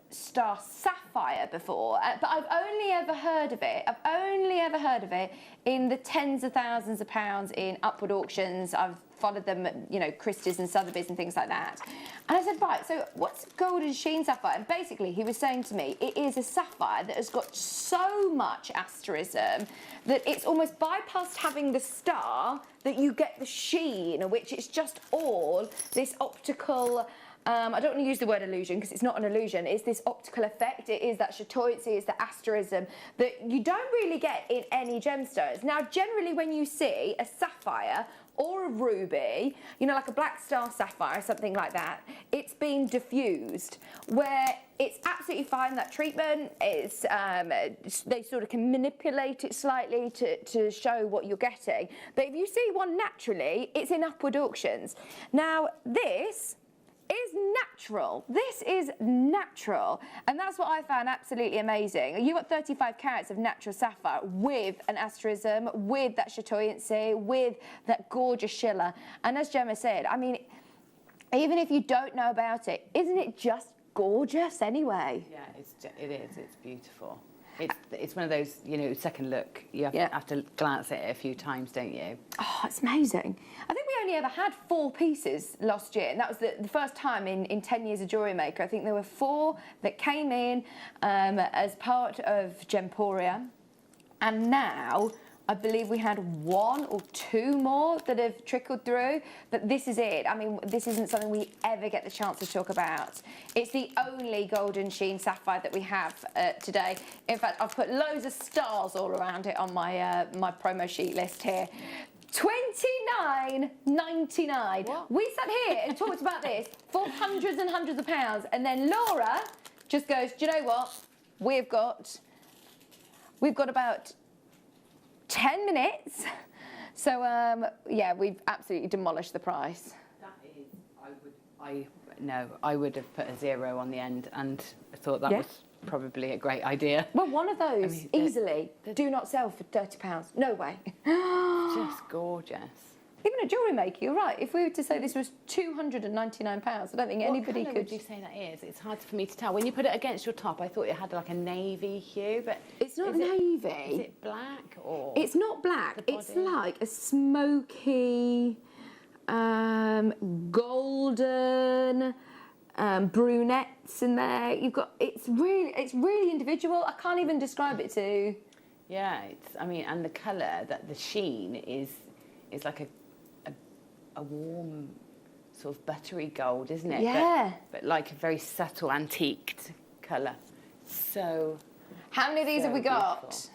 star sapphire before, but I've only ever heard of it. I've only ever heard of it in the tens of thousands of pounds in upward auctions. I've followed them at, Christie's and Sotheby's and things like that. And I said, right, so what's golden sheen sapphire? And basically he was saying to me, it is a sapphire that has got so much asterism that it's almost bypassed having the star, that you get the sheen, which is just all this optical... I don't want to use the word illusion because it's not an illusion. It's this optical effect. It is that chatoyancy, it's the asterism that you don't really get in any gemstones. Now, generally when you see a sapphire or a ruby, like a black star sapphire or something like that, it's been diffused, where it's absolutely fine, that treatment. It's they sort of can manipulate it slightly to show what you're getting. But if you see one naturally, it's in upward auctions. Now, this is natural. This is natural. And that's what I found absolutely amazing. You've got 35 carats of natural sapphire with an asterism, with that chatoyancy, with that gorgeous shiller. And as Gemma said, I mean, even if you don't know about it, isn't it just gorgeous anyway? Yeah, it is. It's beautiful. It's one of those, you know, second look. You have to glance at it a few times, don't you? Oh, it's amazing. I think we only ever had 4 pieces last year, and that was the first time in 10 years of Jewellery Maker. I think there were 4 that came in as part of Gemporia, and now I believe we had 1 or 2 more that have trickled through, but this is it. I mean, this isn't something we ever get the chance to talk about. It's the only golden sheen sapphire that we have today. In fact, I've put loads of stars all around it on my my promo sheet list here. $29.99. We sat here and talked about this for hundreds and hundreds of pounds, and then Laura just goes, do you know what? We've got about 10 minutes. So, yeah, we've absolutely demolished the price. That is, I would have put a 0 on the end, and I thought that was probably a great idea. Well, one of those, easily, do not sell for £30. No way. Just gorgeous. Even a Jewellery Maker, you're right. If we were to say this was £299, I don't think anybody What colour could. would you say that is? It's hard for me to tell. When you put it against your top, I thought it had like a navy hue, but it's not navy. Is it black or? It's not black. It's like a smoky, golden, brunettes in there. You've got. It's really individual. I can't even describe it to. Yeah, I mean, and the colour, that the sheen is like a warm sort of buttery gold, isn't it? Yeah. But like a very subtle antiqued colour. So. How many of these have we got? Beautiful.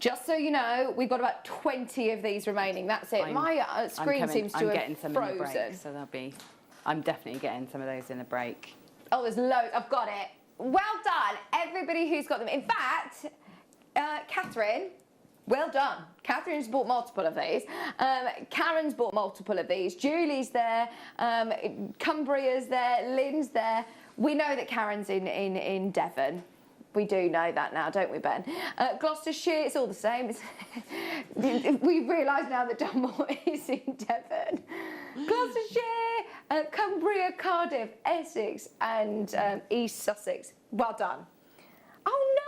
Just so you know, we've got about 20 of these remaining. That's it. My screen seems to have some frozen. in the break, so I'm definitely getting some of those in the break. Oh, there's loads. I've got it. Well done, everybody who's got them. In fact, Catherine, well done. Catherine's bought multiple of these. Karen's bought multiple of these. Julie's there. Cumbria's there. Lynn's there. We know that Karen's in Devon. We do know that now, don't we, Ben? Gloucestershire, it's all the same. We realise now that Dunmore is in Devon. Gloucestershire, Cumbria, Cardiff, Essex, and East Sussex. Well done. Oh no!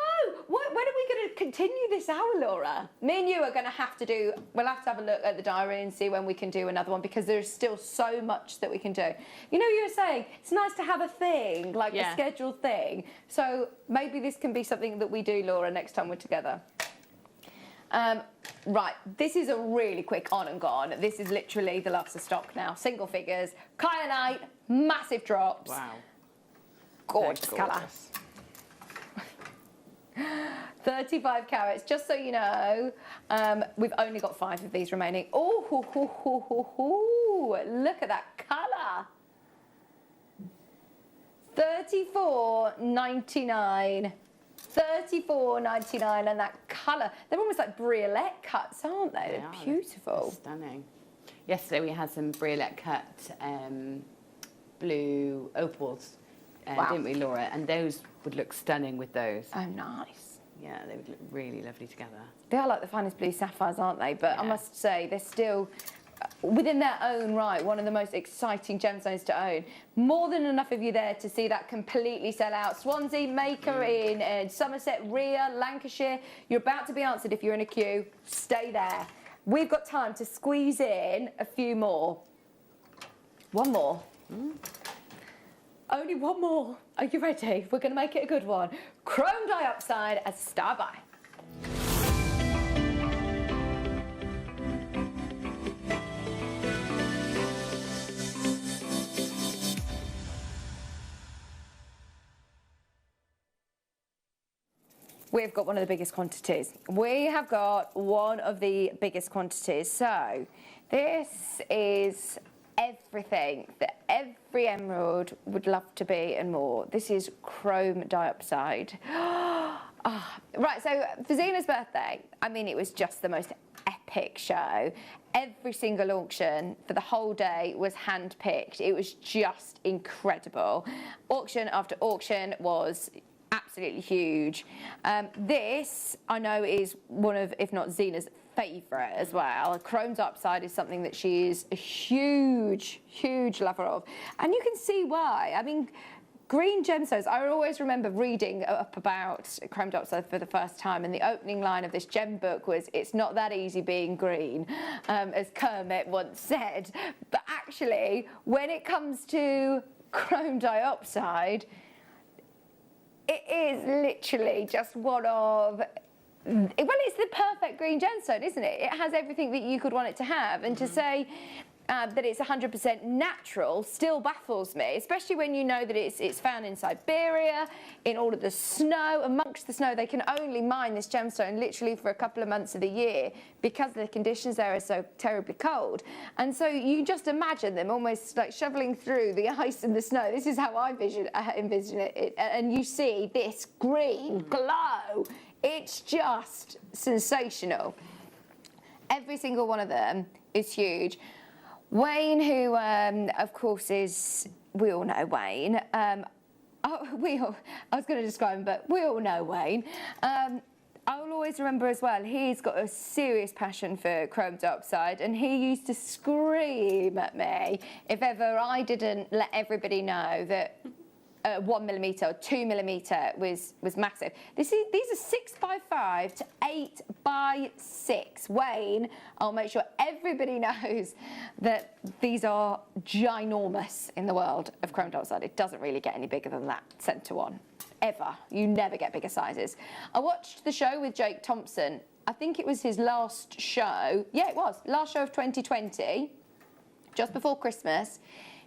When are we going to continue this hour, Laura? Me and you are going to have to do. We'll have to have a look at the diary and see when we can do another one, because there's still so much that we can do. You know, you were saying it's nice to have a thing, like a scheduled thing. So maybe this can be something that we do, Laura, next time we're together. Right, this is a really quick on and gone. This is literally the last of stock now. Single figures, kyanite, massive drops. Wow. Gorgeous colour. 35 carats, just so you know, we've only got 5 of these remaining. Oh, look at that colour. $34.99. $34.99, and that colour. They're almost like briolette cuts, aren't they? They're beautiful. They're stunning. Yesterday we had some briolette cut blue opals, didn't we, Laura? And those would look stunning with those. Oh, nice. Yeah, they would look really lovely together. They are like the finest blue sapphires, aren't they? But I must say, they're still, within their own right, one of the most exciting gemstones to own. More than enough of you there to see that completely sell out. Swansea, Maker in Somerset, Rhea, Lancashire. You're about to be answered if you're in a queue. Stay there. We've got time to squeeze in a few more. One more. Only one more. Are you ready? We're going to make it a good one. Chrome dioxide as star buy. We've got one of the biggest quantities. We have got one of the biggest quantities. So this is everything that every emerald would love to be and more. This is chrome dioxide. Right, so for Zena's birthday, I mean, it was just the most epic hand-pick show. Every single auction for the whole day was hand-picked. It was just incredible. Auction after auction was absolutely huge. This, I know, is one of, if not Zena's favourite as well. Chromed upside is something that she is a huge, huge lover of. And you can see why. I mean, green gemstones, I always remember reading up about chromed upside for the first time, and the opening line of this gem book was, "It's not that easy being green," as Kermit once said. But actually, when it comes to chrome dioxide, it is literally just one of, well, it's the perfect green gemstone, isn't it? It has everything that you could want it to have. And to say that it's 100% natural still baffles me, especially when you know that it's found in Siberia, in all of the snow. Amongst the snow, they can only mine this gemstone literally for a couple of months of the year because the conditions there are so terribly cold. And so you just imagine them almost like shoveling through the ice and the snow. This is how I envision it. And you see this green glow. It's just sensational. Every single one of them is huge. Wayne, who of course is, we all know Wayne. I was going to describe him, but we all know Wayne. I will always remember as well, he's got a serious passion for chrome dioxide, and he used to scream at me if ever I didn't let everybody know that 1mm or 2mm was massive. These are 6x5 to 8x6. Wayne, I'll make sure everybody knows that these are ginormous in the world of chrome dioxide. It doesn't really get any bigger than that centre one, ever. You never get bigger sizes. I watched the show with Jake Thompson. I think it was his last show. Yeah, it was. Last show of 2020, just before Christmas.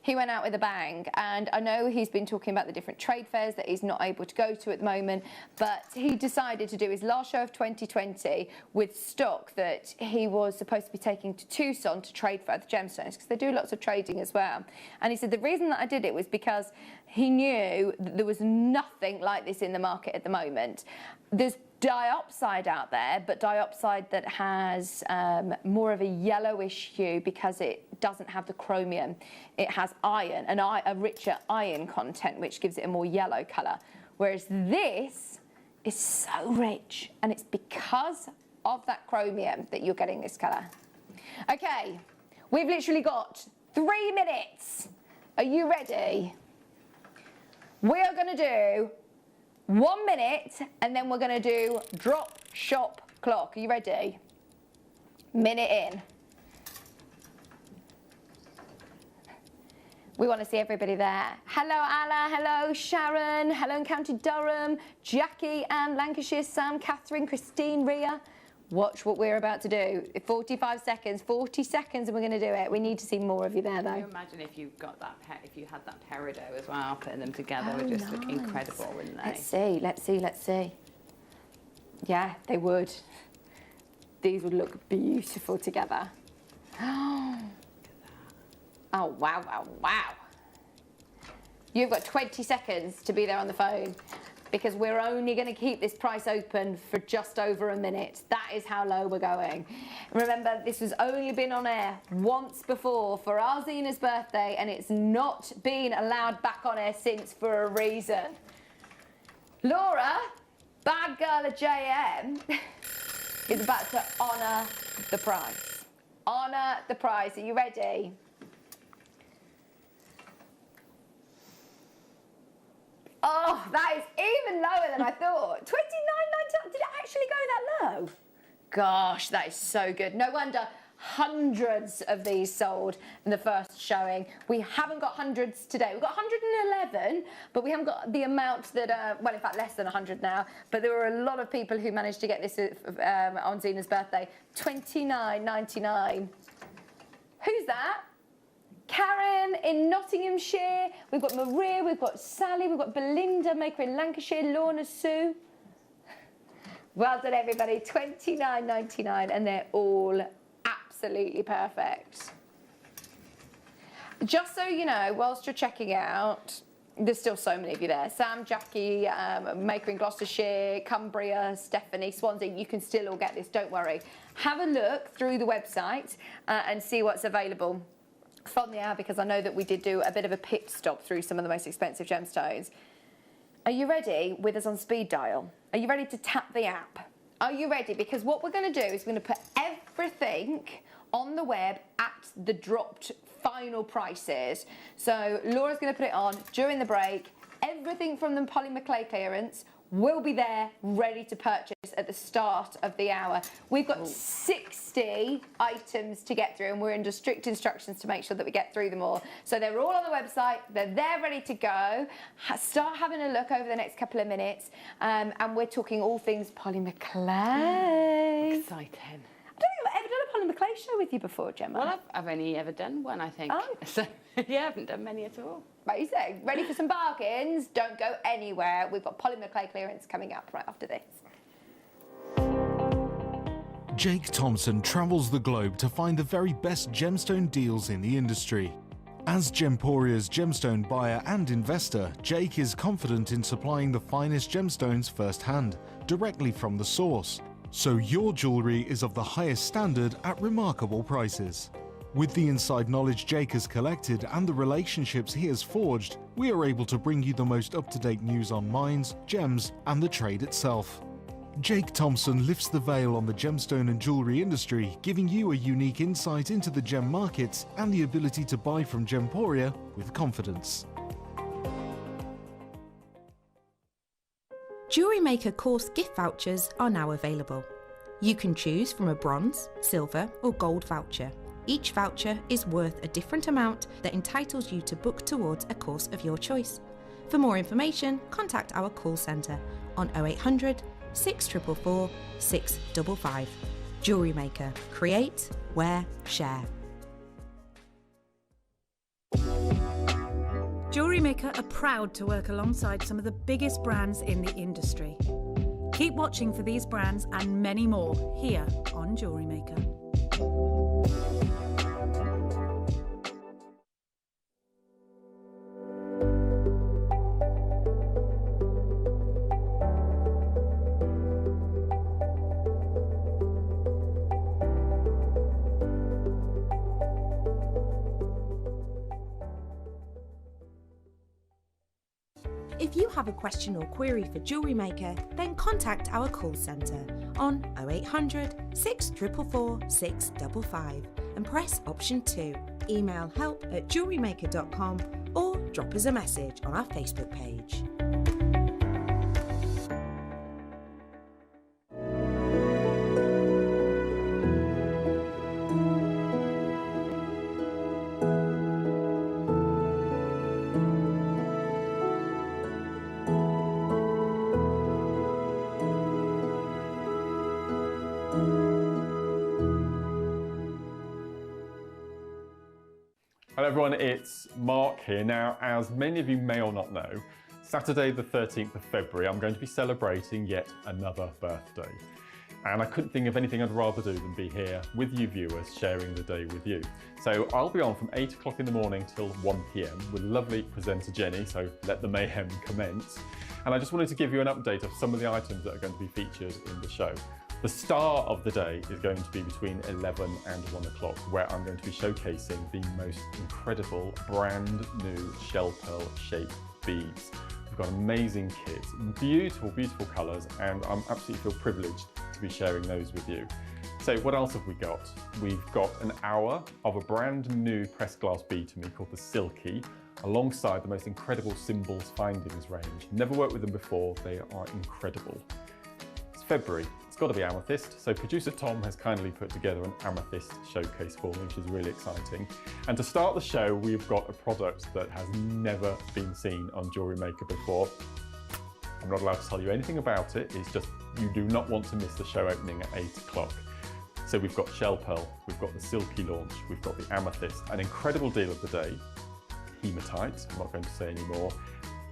He went out with a bang, and I know he's been talking about the different trade fairs that he's not able to go to at the moment, but he decided to do his last show of 2020 with stock that he was supposed to be taking to Tucson to trade for the gemstones, because they do lots of trading as well. And he said the reason that I did it was because he knew that there was nothing like this in the market at the moment. There's diopside out there, but diopside that has more of a yellowish hue because it doesn't have the chromium. It has iron, a richer iron content, which gives it a more yellow colour. Whereas this is so rich, and it's because of that chromium that you're getting this colour. Okay, we've literally got 3 minutes. Are you ready? We are going to do 1 minute, and then we're going to do drop shop clock. Are you ready? Minute in. We want to see everybody there. Hello, Alla. Hello, Sharon. Hello in County Durham. Jackie and Lancashire. Sam, Catherine, Christine, Ria. Watch what we're about to do. 45 seconds, 40 seconds, and we're going to do it. We need to see more of you there, though. Can you imagine if you got that if you had that peridot as well, putting them together would just look incredible, wouldn't they? Let's see. Yeah, they would. These would look beautiful together. Oh, wow. You've got 20 seconds to be there on the phone, because we're only going to keep this price open for just over a minute. That is how low we're going. Remember, this has only been on air once before for our Zena's birthday, and it's not been allowed back on air since for a reason. Laura, bad girl at JM, is about to honour the price. Honour the price. Are you ready? Oh, that is even lower than I thought. 29.99. Did it actually go that low? Gosh, that is so good. No wonder hundreds of these sold in the first showing. We haven't got hundreds today. We've got 111, but we haven't got the amount that, well, in fact, less than 100 now. But there were a lot of people who managed to get this on Zena's birthday. 29.99. Who's that? Karen in Nottinghamshire, we've got Maria, we've got Sally, we've got Belinda, maker in Lancashire, Lorna Sue. Well done, everybody. 29.99, and they're all absolutely perfect. Just so you know, whilst you're checking out, There's still so many of you there. Sam, Jackie, Maker in Gloucestershire, Cumbria, Stephanie, Swansea. You can still all get this, don't worry. Have a look through the website and see what's available from the hour, because I know that we did do a bit of a pit stop through some of the most expensive gemstones. Are you ready with us on speed dial? Are you ready to tap the app? Are you ready? Because what we're going to do is we're going to put everything on the web at the dropped final prices. So Laura's going to put it on during the break. Everything from the Polly McClay clearance will be there ready to purchase at the start of the hour. We've got 60 items to get through, and we're under strict instructions to make sure that we get through them all. So they're all on the website, they're there ready to go. Start having a look over the next couple of minutes, and we're talking all things Polly McClay. Exciting. I don't think I've ever done a Polly McClay show with you before, Gemma. Well, I've only ever done one, I think. Oh. So, yeah, I haven't done many at all. Amazing. Ready for some bargains? Don't go anywhere. We've got Polly McClay clearance coming up right after this. Jake Thompson travels the globe to find the very best gemstone deals in the industry. As Gemporia's gemstone buyer and investor, Jake is confident in supplying the finest gemstones firsthand, directly from the source. So your jewellery is of the highest standard at remarkable prices. With the inside knowledge Jake has collected and the relationships he has forged, we are able to bring you the most up-to-date news on mines, gems, and the trade itself. Jake Thompson lifts the veil on the gemstone and jewellery industry, giving you a unique insight into the gem markets and the ability to buy from Gemporia with confidence. JewelleryMaker course gift vouchers are now available. You can choose from a bronze, silver, or gold voucher. Each voucher is worth a different amount that entitles you to book towards a course of your choice. For more information, contact our call centre on 0800 644 655. JewelleryMaker. Create, wear, share. JewelleryMaker are proud to work alongside some of the biggest brands in the industry. Keep watching for these brands and many more here on JewelleryMaker. If you have a question or query for JewelleryMaker, then contact our call centre on 0800 644 655 and press option 2. Email help@jewellerymaker.com or drop us a message on our Facebook page. Hello everyone, it's Mark here. Now, as many of you may or not know, Saturday the 13th of February, I'm going to be celebrating yet another birthday. And I couldn't think of anything I'd rather do than be here with you viewers, sharing the day with you. So I'll be on from 8 o'clock in the morning till 1 p.m. with lovely presenter Jenny, so let the mayhem commence. And I just wanted to give you an update of some of the items that are going to be featured in the show. The star of the day is going to be between 11 and 1 o'clock, where I'm going to be showcasing the most incredible brand new shell pearl shaped beads. We've got amazing kits, beautiful, beautiful colours, and I absolutely feel privileged to be sharing those with you. So what else have we got? We've got an hour of a brand new pressed glass bead to me called the Silky, alongside the most incredible Symbols findings range. Never worked with them before, they are incredible. It's February. Got to be amethyst, so producer Tom has kindly put together an amethyst showcase for me, which is really exciting. And to start the show, we've got a product that has never been seen on JewelleryMaker before. I'm not allowed to tell you anything about it, it's just you do not want to miss the show opening at 8 o'clock. So we've got shell pearl, we've got the Silky launch, we've got the amethyst, an incredible deal of the day, hematite, I'm not going to say any more.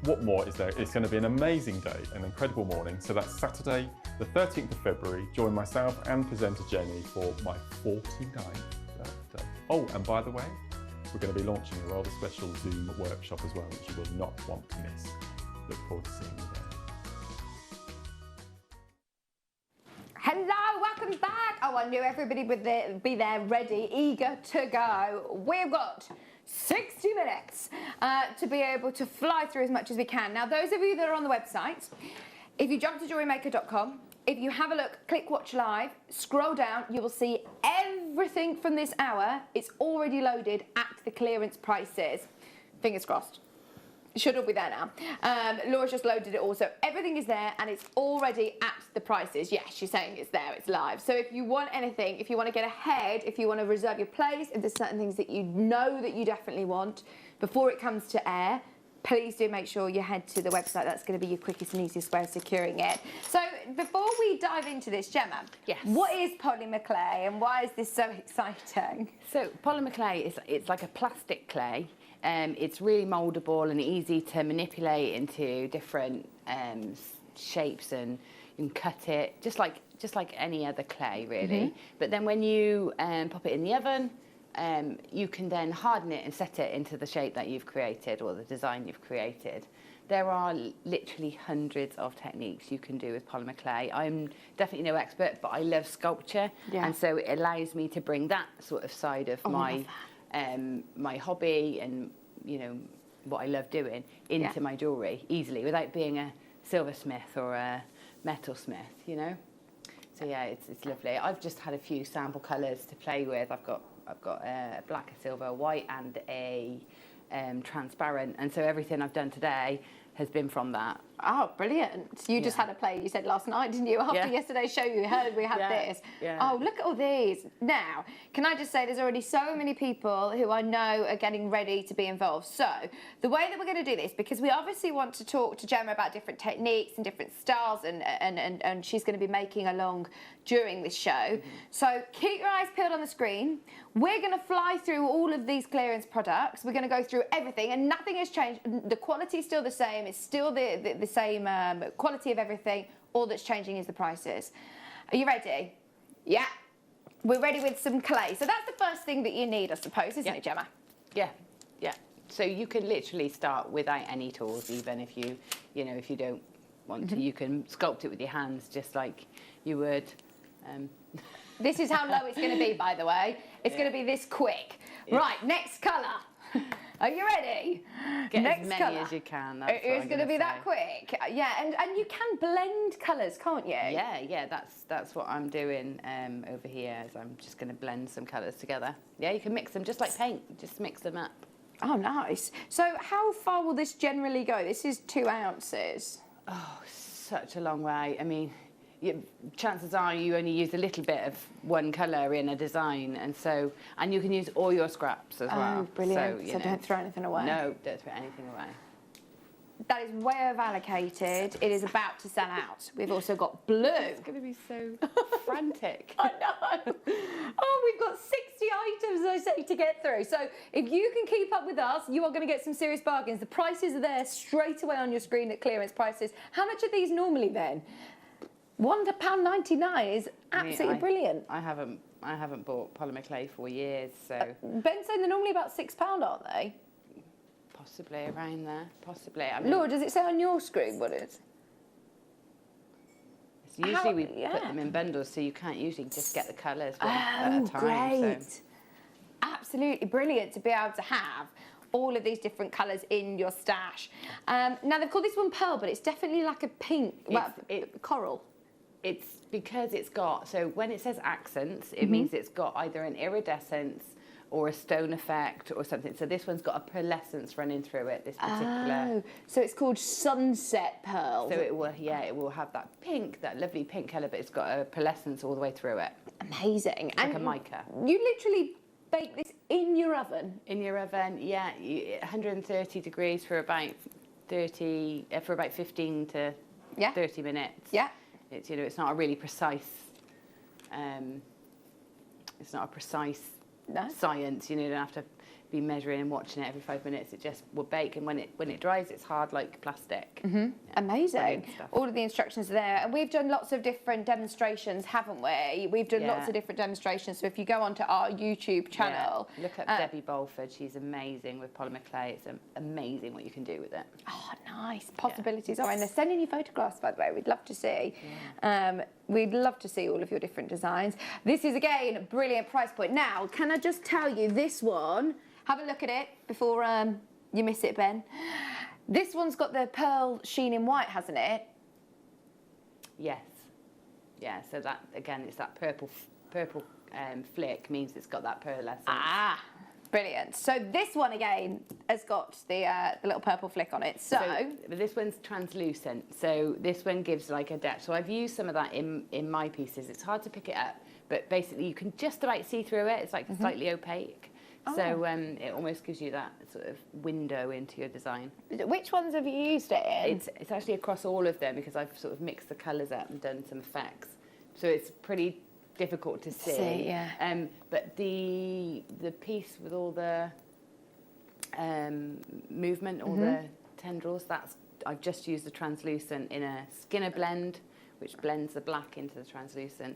What more is there? It's going to be an amazing day, an incredible morning. So that's Saturday, the 13th of February. Join myself and presenter Jenny for my 49th birthday. Oh, and by the way, we're going to be launching a rather special Zoom workshop as well, which you will not want to miss. Look forward to seeing you there. Hello, welcome back. Oh, I knew everybody would be there ready, eager to go. We've got 60 minutes to be able to fly through as much as we can. Now, those of you that are on the website, if you jump to JewelleryMaker.com, if you have a look, click watch live, scroll down, you will see everything from this hour. It's already loaded at the clearance prices. Fingers crossed. It should all be there now. Laura's just loaded it all, so everything is there and it's already at the prices. Yes, she's saying it's there, it's live. So if you want anything, if you want to get ahead, if you want to reserve your place, if there's certain things that you know that you definitely want before it comes to air, please do make sure you head to the website. That's going to be your quickest and easiest way of securing it. So before we dive into this, Gemma, yes, what is polymer clay and why is this so exciting? So polymer clay it's like a plastic clay. It's really mouldable and easy to manipulate into different shapes, and you can cut it just like any other clay, really. But then when you pop it in the oven, you can then harden it and set it into the shape that you've created or the design you've created. There are literally hundreds of techniques you can do with polymer clay. I'm definitely no expert, but I love sculpture, and so it allows me to bring that sort of side of my hobby and, you know, what I love doing into my jewellery easily without being a silversmith or a metalsmith, you know. So yeah, it's lovely. I've just had a few sample colours to play with. I've got a black, a silver, a white, and a transparent, and so everything I've done today has been from that. Oh, brilliant. You just had a play, you said last night, didn't you? After yesterday's show, you heard we had this. Oh, look at all these. Now, can I just say there's already so many people who I know are getting ready to be involved. So, the way that we're going to do this, because we obviously want to talk to Gemma about different techniques and different styles, and she's going to be making along during this show. So, keep your eyes peeled on the screen. We're going to fly through all of these clearance products. We're going to go through everything, and nothing has changed. The quality is still the same. It's still the same quality of everything. All that's changing is the prices. Are you ready? Yeah. We're ready with some clay. So that's the first thing that you need, I suppose, isn't it, Gemma? Yeah, yeah. So you can literally start without any tools, even if you know, if you don't want to. You can sculpt it with your hands just like you would. This is how low it's going to be, by the way. It's going to be this quick. Right, next colour. Are you ready? Get next as many colour. as you can. It's going to be that quick. Yeah, and you can blend colours, can't you? Yeah, that's what I'm doing over here. Is I'm just going to blend some colours together. Yeah, you can mix them just like paint. Just mix them up. Oh, nice. So how far will this generally go? This is 2 ounces. Oh, such a long way. I mean, chances are you only use a little bit of one colour in a design, and you can use all your scraps as well. Oh, brilliant. So don't throw anything away. No, don't throw anything away. That is way over allocated. It is about to sell out. We've also got blue. It's going to be so frantic. I know. Oh, we've got 60 items, as I say, to get through. So if you can keep up with us, you are going to get some serious bargains. The prices are there straight away on your screen at clearance prices. How much are these normally then? £1.99 is absolutely brilliant. I haven't bought polymer clay for years, so. Ben's saying they're normally about £6, aren't they? Possibly around there. Possibly. I mean, Laura, does it say on your screen what it is? Usually we put them in bundles, so you can't usually just get the colours one at a time. Great. So. Absolutely brilliant to be able to have all of these different colours in your stash. Now they've called this one pearl, but it's definitely like a pink, coral. It's because it's got, so when it says accents, it means it's got either an iridescence or a stone effect or something. So this one's got a pearlescence running through it, this particular. Oh, so it's called sunset pearl. So it will have that pink, that lovely pink colour, but it's got a pearlescence all the way through it. Amazing. It's like a mica. You literally bake this in your oven? In your oven, yeah. 130 degrees for about 15 to 30 minutes. Yeah. It's, you know, it's not a really precise, it's not a precise science. You know, you don't have to be measuring and watching it every 5 minutes. It just will bake, and when it dries, it's hard like plastic. Amazing. Stuff. All of the instructions are there. And we've done lots of different demonstrations, haven't we? We've done lots of different demonstrations. So if you go onto our YouTube channel... Look at Debbie Bolford. She's amazing with polymer clay. It's amazing what you can do with it. Oh, nice. Possibilities are in there. Send in your photographs, by the way. We'd love to see. We'd love to see all of your different designs. This is, again, a brilliant price point. Now, can I just tell you, this one... Have a look at it before you miss it, Ben. This one's got the pearl sheen in white, hasn't it? Yes. Yeah, so that, again, it's that purple flick means it's got that pearl essence. Ah, brilliant. So this one, again, has got the little purple flick on it. So this one's translucent, so this one gives like a depth. So I've used some of that in my pieces. It's hard to pick it up, but basically you can just about see through it. It's like slightly opaque. So it almost gives you that sort of window into your design. Which ones have you used it in? It's actually across all of them because I've sort of mixed the colours up and done some effects. So it's pretty difficult to see. But the piece with all the movement, all the tendrils, I've just used the translucent in a Skinner blend, which blends the black into the translucent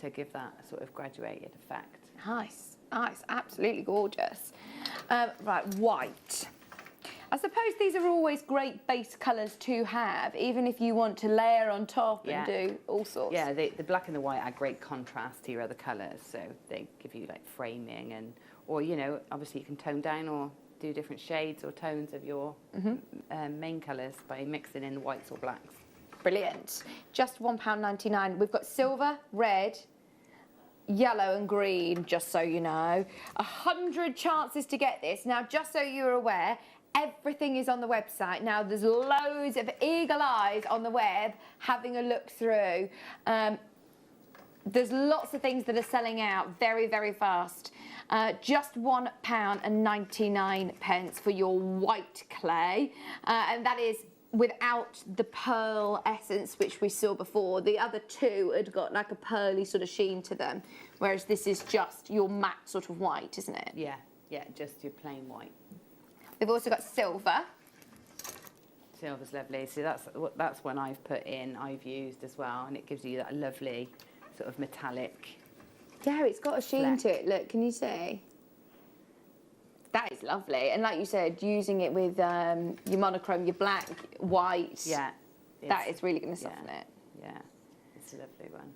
to give that sort of graduated effect. Nice. Nice, absolutely gorgeous. Right, white. I suppose these are always great base colours to have, even if you want to layer on top and do all sorts. Yeah, the black and the white add great contrast to your other colours, so they give you like framing or you know, obviously you can tone down or do different shades or tones of your main colours by mixing in the whites or blacks. Brilliant. Just £1.99. We've got silver, red, yellow and green, just so you know. 100 chances to get this. Now, just so you're aware, everything is on the website. Now, there's loads of eagle eyes on the web having a look through. There's lots of things that are selling out very, very fast. Just £1.99 for your white clay. And that is without the pearl essence, which we saw before. The other two had got like a pearly sort of sheen to them, whereas this is just your matte sort of white, isn't it? Yeah, just your plain white. We've also got silver. Silver's lovely. So that's one I've used as well, and it gives you that lovely sort of metallic. Yeah, it's got a sheen to it. Look, can you see? That is lovely. And like you said, using it with your monochrome, your black, white. Yeah. That is really going to soften it. Yeah, it's a lovely one.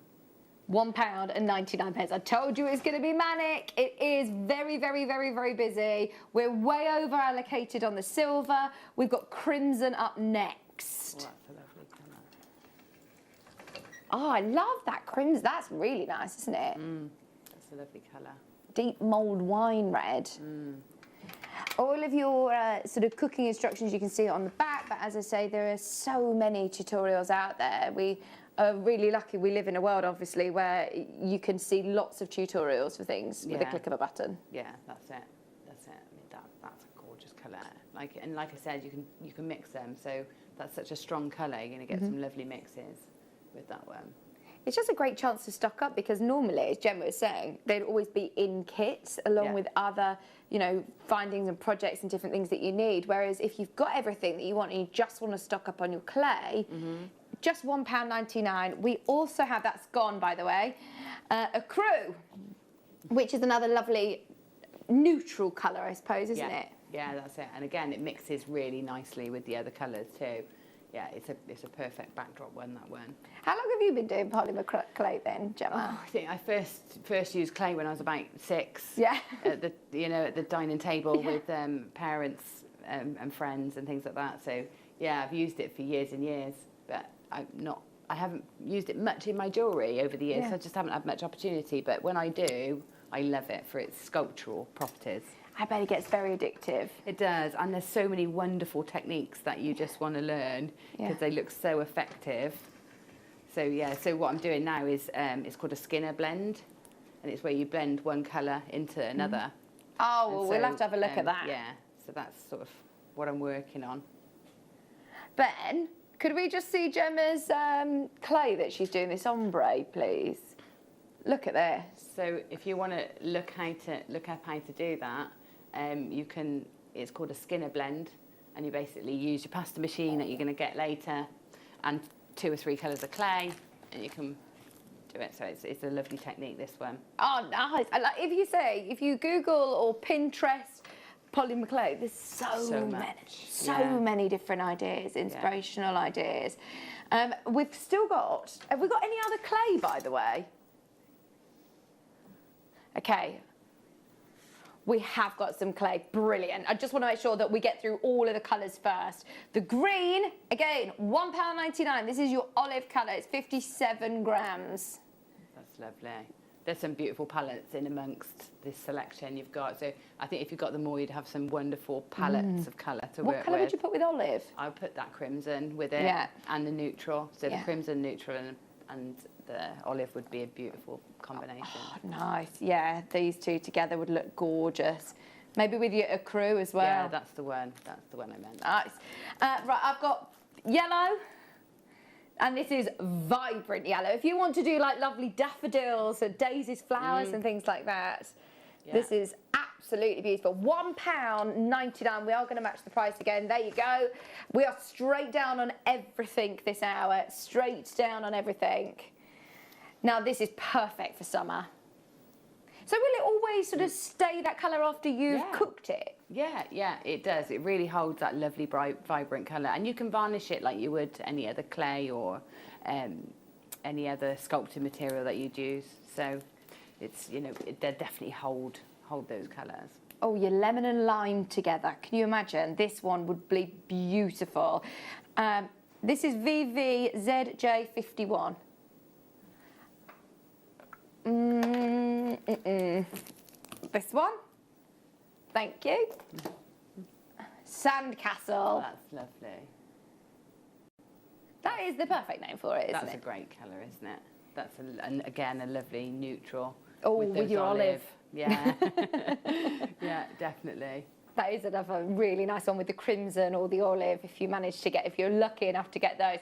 £1.99. I told you it's going to be manic. It is very, very, very, very busy. We're way over allocated on the silver. We've got crimson up next. Oh, that's a lovely colour. Oh, I love that crimson. That's really nice, isn't it? That's a lovely colour. Deep mulled wine red. All of your sort of cooking instructions, you can see it on the back, but as I say, there are so many tutorials out there. We are really lucky. We live in a world, obviously, where you can see lots of tutorials for things with a click of a button. Yeah, that's it. That's it. I mean, that's a gorgeous colour. Like I said, you can mix them. So that's such a strong colour. You're going to get some lovely mixes with that one. It's just a great chance to stock up because normally, as Gemma was saying, they'd always be in kits along with other, you know, findings and projects and different things that you need. Whereas if you've got everything that you want and you just want to stock up on your clay, just £1.99. We also have, that's gone by the way, a crew, which is another lovely neutral colour, I suppose, isn't it? Yeah, that's it. And again, it mixes really nicely with the other colours too. Yeah, it's a perfect backdrop one, that one. How long have you been doing polymer clay then, Gemma? Oh, I think I first used clay when I was about 6. Yeah. At the at the dining table with parents and friends and things like that. So yeah, I've used it for years and years, but I haven't used it much in my jewellery over the years. So I just haven't had much opportunity. But when I do, I love it for its sculptural properties. I bet it gets very addictive. It does, and there's so many wonderful techniques that you just want to learn because they look so effective. So yeah, so what I'm doing now is it's called a Skinner blend, and it's where you blend one colour into another. Oh, well, we'll have to have a look at that. Yeah, so that's sort of what I'm working on. Ben, could we just see Gemma's clay that she's doing, this ombre, please? Look at this. So if you want to look up how to do that, it's called a Skinner blend, and you basically use your pasta machine that you're going to get later, and 2 or 3 colours of clay, and you can do it. So it's a lovely technique, this one. Oh, nice. If you Google or Pinterest polymer clay, there's so many different ideas, inspirational ideas. We've still got, have we got any other clay, by the way? Okay. We have got some clay. Brilliant. I just want to make sure that we get through all of the colours first. The green, again, £1.99. This is your olive colour. It's 57 grams. That's lovely. There's some beautiful palettes in amongst this selection you've got. So I think if you've got them all, you'd have some wonderful palettes of colour to work with. What colour would you put with olive? I would put that crimson with it, and the neutral. So the crimson, neutral, and the olive would be a beautiful combination. Oh, nice. Yeah, these two together would look gorgeous. Maybe with your ecru as well. Yeah, that's the one. That's the one I meant. Nice. Right, I've got yellow. And this is vibrant yellow. If you want to do like lovely daffodils or daisies, flowers and things like that, this is absolutely beautiful. £1.99. We are going to match the price again. There you go. We are straight down on everything this hour. Straight down on everything. Now, this is perfect for summer. So will it always sort of stay that colour after you've cooked it? Yeah, it does. It really holds that lovely, bright, vibrant colour. And you can varnish it like you would any other clay or any other sculpting material that you'd use. So it's, they definitely hold those colours. Oh, your lemon and lime together. Can you imagine? This one would be beautiful. This is VVZJ51. This one. Thank you. Sandcastle. Oh, that's lovely. That is the perfect name for it, isn't it? That's a great colour, isn't it? That's, again, a lovely neutral. Oh, with your olive. Yeah. Yeah, definitely. That is another really nice one with the crimson or the olive, if you're lucky enough to get those.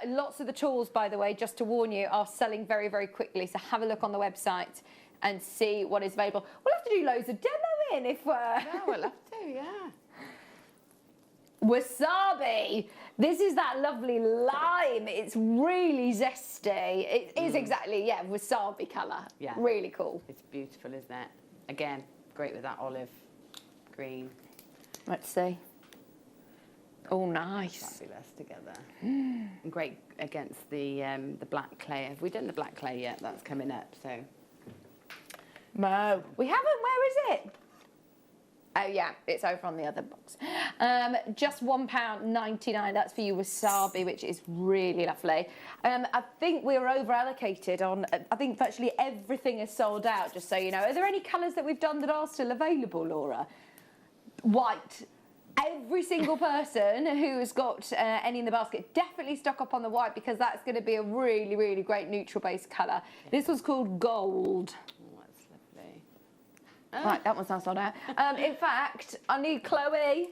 Lots of the tools, by the way, just to warn you, are selling very, very quickly. So have a look on the website and see what is available. We'll have to do loads of demoing if we're... Yeah, we'll have to, yeah. Wasabi. This is that lovely lime. It's really zesty. It is exactly, wasabi colour. Yeah. Really cool. It's beautiful, isn't it? Again, great with that olive green. Let's see. Oh, nice. Fabulous together. And great against the black clay. Have we done the black clay yet? That's coming up, so. No. We haven't. Where is it? Oh, yeah, it's over on the other box. Just £1.99. That's for you wasabi, which is really lovely. I think we're over-allocated on... I think virtually everything is sold out, just so you know. Are there any colours that we've done that are still available, Laura? White. Every single person who's got any in the basket, definitely stock up on the white, because that's going to be a really, really great neutral-based colour. This was called gold. Right, that one's now sold out. In fact, I need Chloe.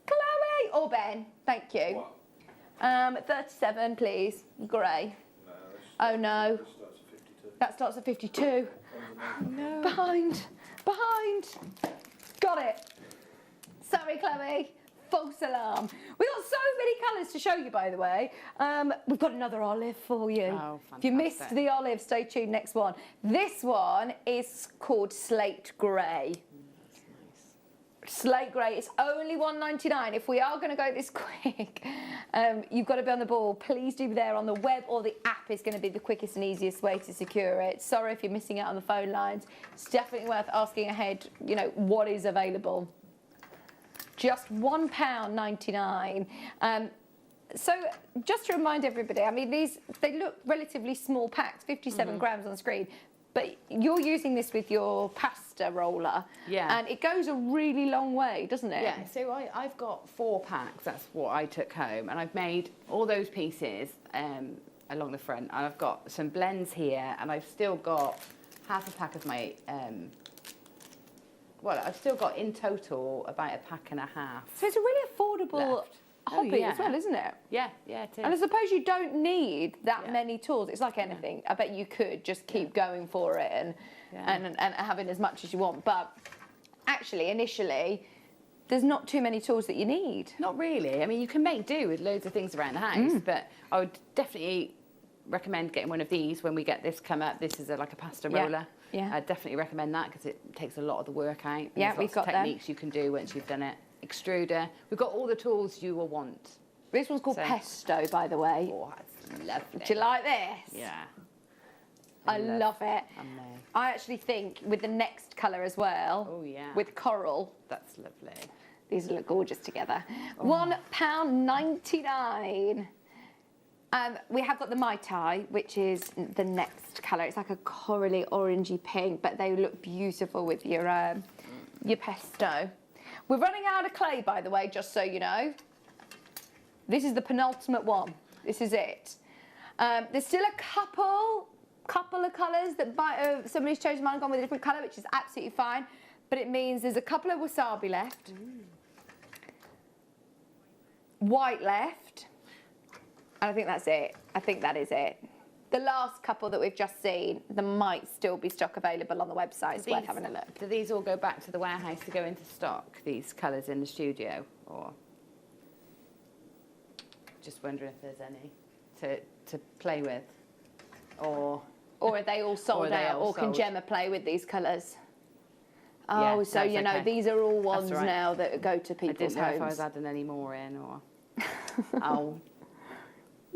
Chloe or Ben, thank you. 37, please. Grey. No, oh no. That starts at 52. No. Behind. Got it. Sorry, Chloe. False alarm. We've got so many colours to show you, by the way. We've got another olive for you. Oh, fantastic. If you missed the olive, stay tuned, next one. This one is called Slate Grey. That's nice. Slate Grey, it's only £1.99. If we are going to go this quick, you've got to be on the ball. Please do be there on the web, or the app is going to be the quickest and easiest way to secure it. Sorry if you're missing out on the phone lines. It's definitely worth asking ahead, what is available. Just £1.99. So just to remind everybody, I mean, they look relatively small packs, 57 grams on the screen, but you're using this with your pasta roller. Yeah. And it goes a really long way, doesn't it? Yeah, so I've got 4 packs, that's what I took home, and I've made all those pieces along the front, and I've got some blends here, and I've still got half a pack of my... well, I've still got in total about a pack and a half. So it's a really affordable hobby as well, isn't it? Yeah, it is. And I suppose you don't need that many tools. It's like anything. I bet you could just keep going for it and having as much as you want. But actually, initially, there's not too many tools that you need. Not really. I mean, you can make do with loads of things around the house, but I would definitely recommend getting one of these when we get this come up. This is like a pasta roller. Yeah. I'd definitely recommend that because it takes a lot of the work out. Yeah, There's we've lots got of techniques you can do once you've done it. Extruder. We've got all the tools you will want. This one's called pesto, by the way. Oh, that's lovely. Do you like this? Yeah. I love it. Amazing. I actually think with the next colour as well, Oh, yeah. with coral, That's lovely. these look gorgeous together. Oh. £1.99. We have got the Mai Tai, which is the next colour. It's like a corally orangey pink, but they look beautiful with your pesto. We're running out of clay, by the way, just so you know. This is the penultimate one. This is it. There's still a couple of colours that somebody's chosen mine and gone with a different colour, which is absolutely fine. But it means there's a couple of wasabi left. White left. And I think that's it. I think that is it. The last couple that we've just seen, there might still be stock available on the website. It's worth having a look. Do these all go back to the warehouse to go into stock, these colours in the studio? Or just wondering if there's any to play with? Or are they all sold out? Or can Gemma play with these colours? Oh, so you know, these are all ones now that go to people's homes. I didn't know if I was homes. adding any more in or... Oh.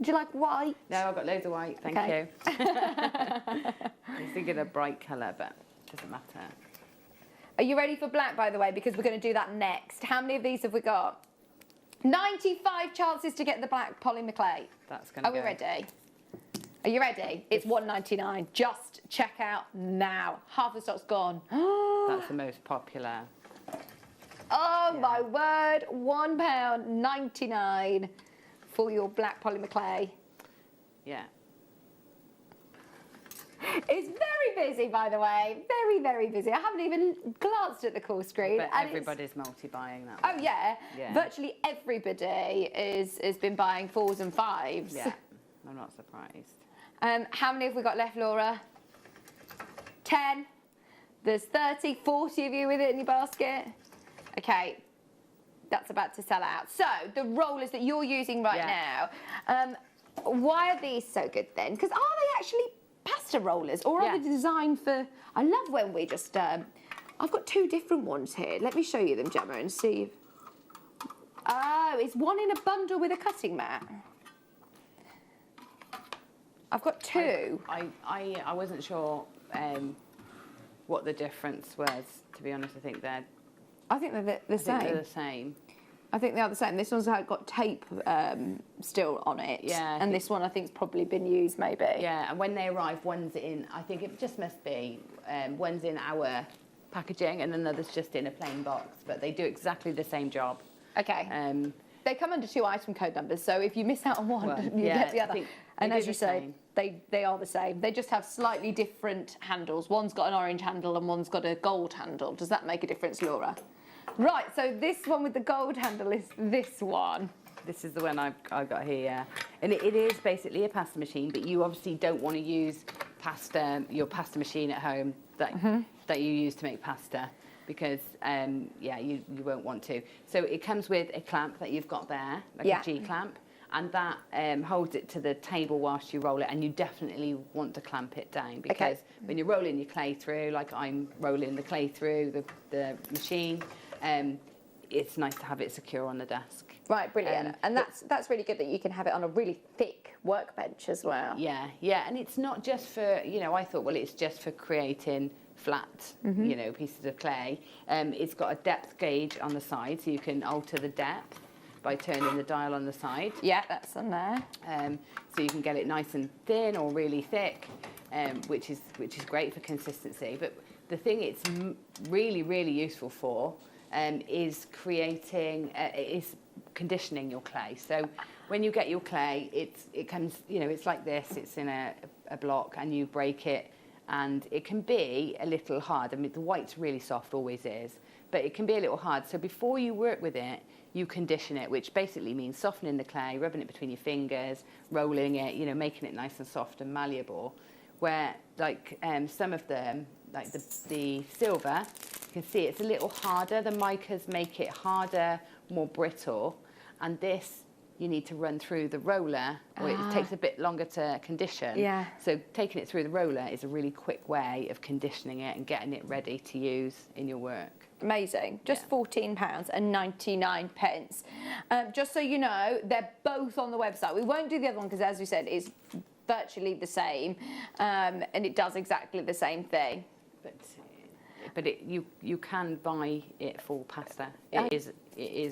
Do you like white? No, I've got loads of white, thank you. I was thinking a bright colour, but it doesn't matter. Are you ready for black, by the way? Because we're going to do that next. How many of these have we got? 95 chances to get the black polymer clay. That's going to Are we ready? Are you ready? It's £1.99. Just check out now. Half the stock's gone. That's the most popular. Oh, my word. £1.99 for your black polymer clay. Yeah. It's very busy, by the way. Very, very busy. I haven't even glanced at the call screen. But everybody's multi-buying that one. Oh, yeah. Virtually everybody has been buying 4s and 5s. Yeah, I'm not surprised. How many have we got left, Laura? 10. There's 30, 40 of you with it in your basket. Okay, that's about to sell out. So, the rollers that you're using right now, why are these so good then? Because are they actually pasta rollers or are they designed for... I love when we just... I've got 2 different ones here. Let me show you them, Gemma, and see. Oh, it's one in a bundle with a cutting mat. I've got 2. I wasn't sure what the difference was, to be honest. I think they're the same. They're the same. I think they are the same. This one's got tape still on it. Yeah. And this one I think's probably been used maybe. Yeah, and when they arrive, one's in, I think it just must be, one's in our packaging and another's just in a plain box, but they do exactly the same job. Okay. They come under 2 item code numbers, so if you miss out on one, you get the other. And as you say, they are the same. They just have slightly different handles. One's got an orange handle and one's got a gold handle. Does that make a difference, Laura? Right, so this one with the gold handle is this one. This is the one I've got here, yeah. And it is basically a pasta machine, but you obviously don't want to use your pasta machine at home that you use to make pasta, because you won't want to. So it comes with a clamp that you've got there, like a G clamp, and that holds it to the table whilst you roll it, and you definitely want to clamp it down, because when you're rolling your clay through, like I'm rolling the clay through the machine, it's nice to have it secure on the desk. Right, brilliant. And that's really good that you can have it on a really thick workbench as well. Yeah, and it's not just for, I thought, well, it's just for creating flat, pieces of clay. It's got a depth gauge on the side, so you can alter the depth by turning the dial on the side. Yeah, that's on there. So you can get it nice and thin or really thick, which is great for consistency. But the thing it's really, really useful for is is conditioning your clay. So when you get your clay, it comes, it's like this. It's in a block, and you break it, and it can be a little hard. I mean, the white's really soft, always is, but it can be a little hard. So before you work with it, you condition it, which basically means softening the clay, rubbing it between your fingers, rolling it, making it nice and soft and malleable. Where, like, some of them, like the silver, you can see it's a little harder. The micas make it harder, more brittle, and this you need to run through the roller, or it takes a bit longer to condition. Yeah. So taking it through the roller is a really quick way of conditioning it and getting it ready to use in your work. Amazing. Just £14.99. Just so you know, they're both on the website. We won't do the other one because, as we said, it's virtually the same, and it does exactly the same thing. But you can buy it for pasta. It is.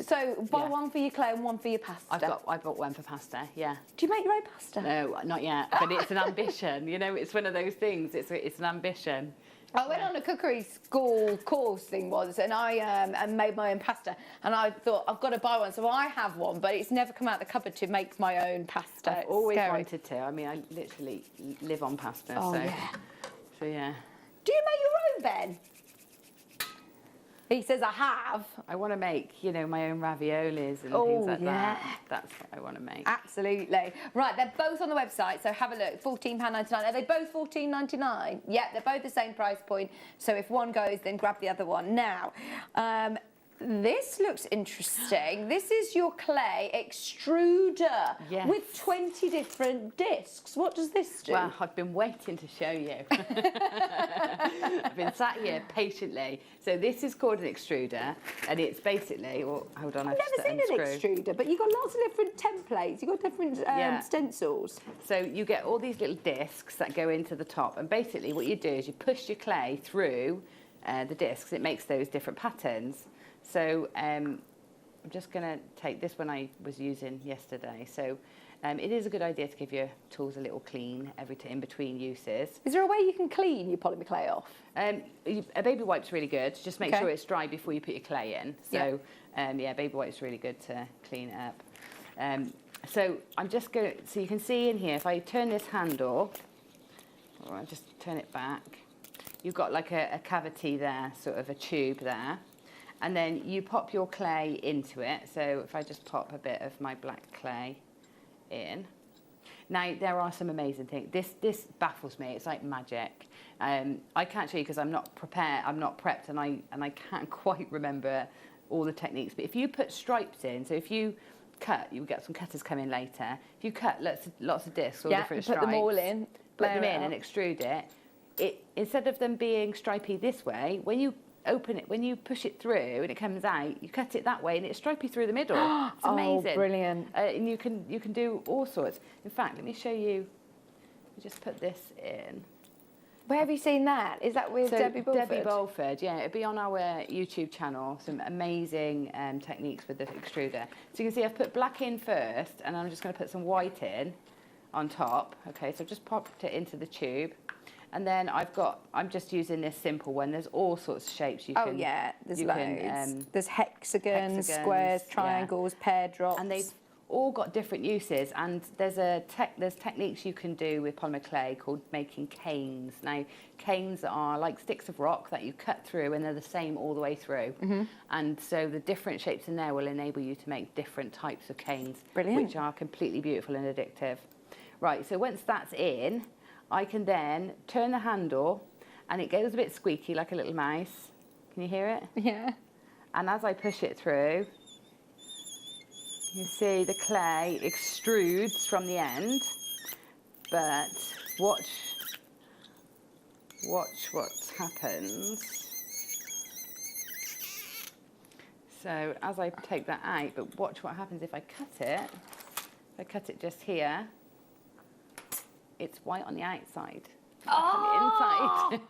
So buy one for your clay and one for your pasta. I've got one for pasta. Yeah. Do you make your own pasta? No, not yet. But it's an ambition. You know, it's one of those things. It's an ambition. I went on a cookery school course thing once, and I and made my own pasta. And I thought I've got to buy one, so I have one, but it's never come out the cupboard to make my own pasta. I've always wanted to. I mean, I literally live on pasta. Oh, so, yeah. So yeah. Do you make your own, Ben? He says I have. I want to make, my own raviolis and things like that. That's what I want to make. Absolutely. Right, they're both on the website, so have a look. £14.99. Are they both £14.99? Yeah, they're both the same price point. So if one goes, then grab the other one. Now, this looks interesting. This is your clay extruder with 20 different discs. What does this do? Well, I've been waiting to show you. I've been sat here patiently. So this is called an extruder, and it's basically, hold on, I've never seen an extruder, but you've got lots of different templates. You've got different stencils. So you get all these little discs that go into the top, and basically what you do is you push your clay through the discs. It makes those different patterns. So I'm just going to take this one I was using yesterday. So it is a good idea to give your tools a little clean in between uses. Is there a way you can clean your polymer clay off? A baby wipe's really good. Just make sure it's dry before you put your clay in. So baby wipe's really good to clean it up. So I'm just going to, so you can see in here, if I turn this handle, or I'll just turn it back, you've got like a cavity there, sort of a tube there. And then you pop your clay into it. So if I just pop a bit of my black clay in. Now, there are some amazing things. This baffles me. It's like magic. I can't show you because I'm not prepared. I'm not prepped, and I can't quite remember all the techniques. But if you put stripes in, so if you cut, you'll get some cutters come in later. If you cut lots of discs, all different stripes, put them all in, put them in and extrude it. Instead of them being stripy this way, when you open it, when you push it through and it comes out, you cut it that way and it's stripy through the middle. It's amazing. Oh, brilliant. And you can do all sorts. In fact, let me show you. Just put this in. Where have you seen that? Is that with Debbie Bulford? Debbie Bulford, yeah. It'll be on our YouTube channel. Some amazing techniques with the extruder. So you can see I've put black in first, and I'm just going to put some white in on top. Okay, so I've just popped it into the tube. And then I'm just using this simple one. There's all sorts of shapes you can. Oh yeah, there's loads. There's hexagons, squares, triangles, pear drops. And they've all got different uses. And there's techniques you can do with polymer clay called making canes. Now, canes are like sticks of rock that you cut through, and they're the same all the way through. Mm-hmm. And so the different shapes in there will enable you to make different types of canes, which are completely beautiful and addictive. Right. So once that's in, I can then turn the handle, and it goes a bit squeaky like a little mouse. Can you hear it? Yeah. And as I push it through, you see the clay extrudes from the end. But watch what happens. So as I take that out, but watch what happens if I cut it. If I cut it just here, it's white on the outside, on the inside.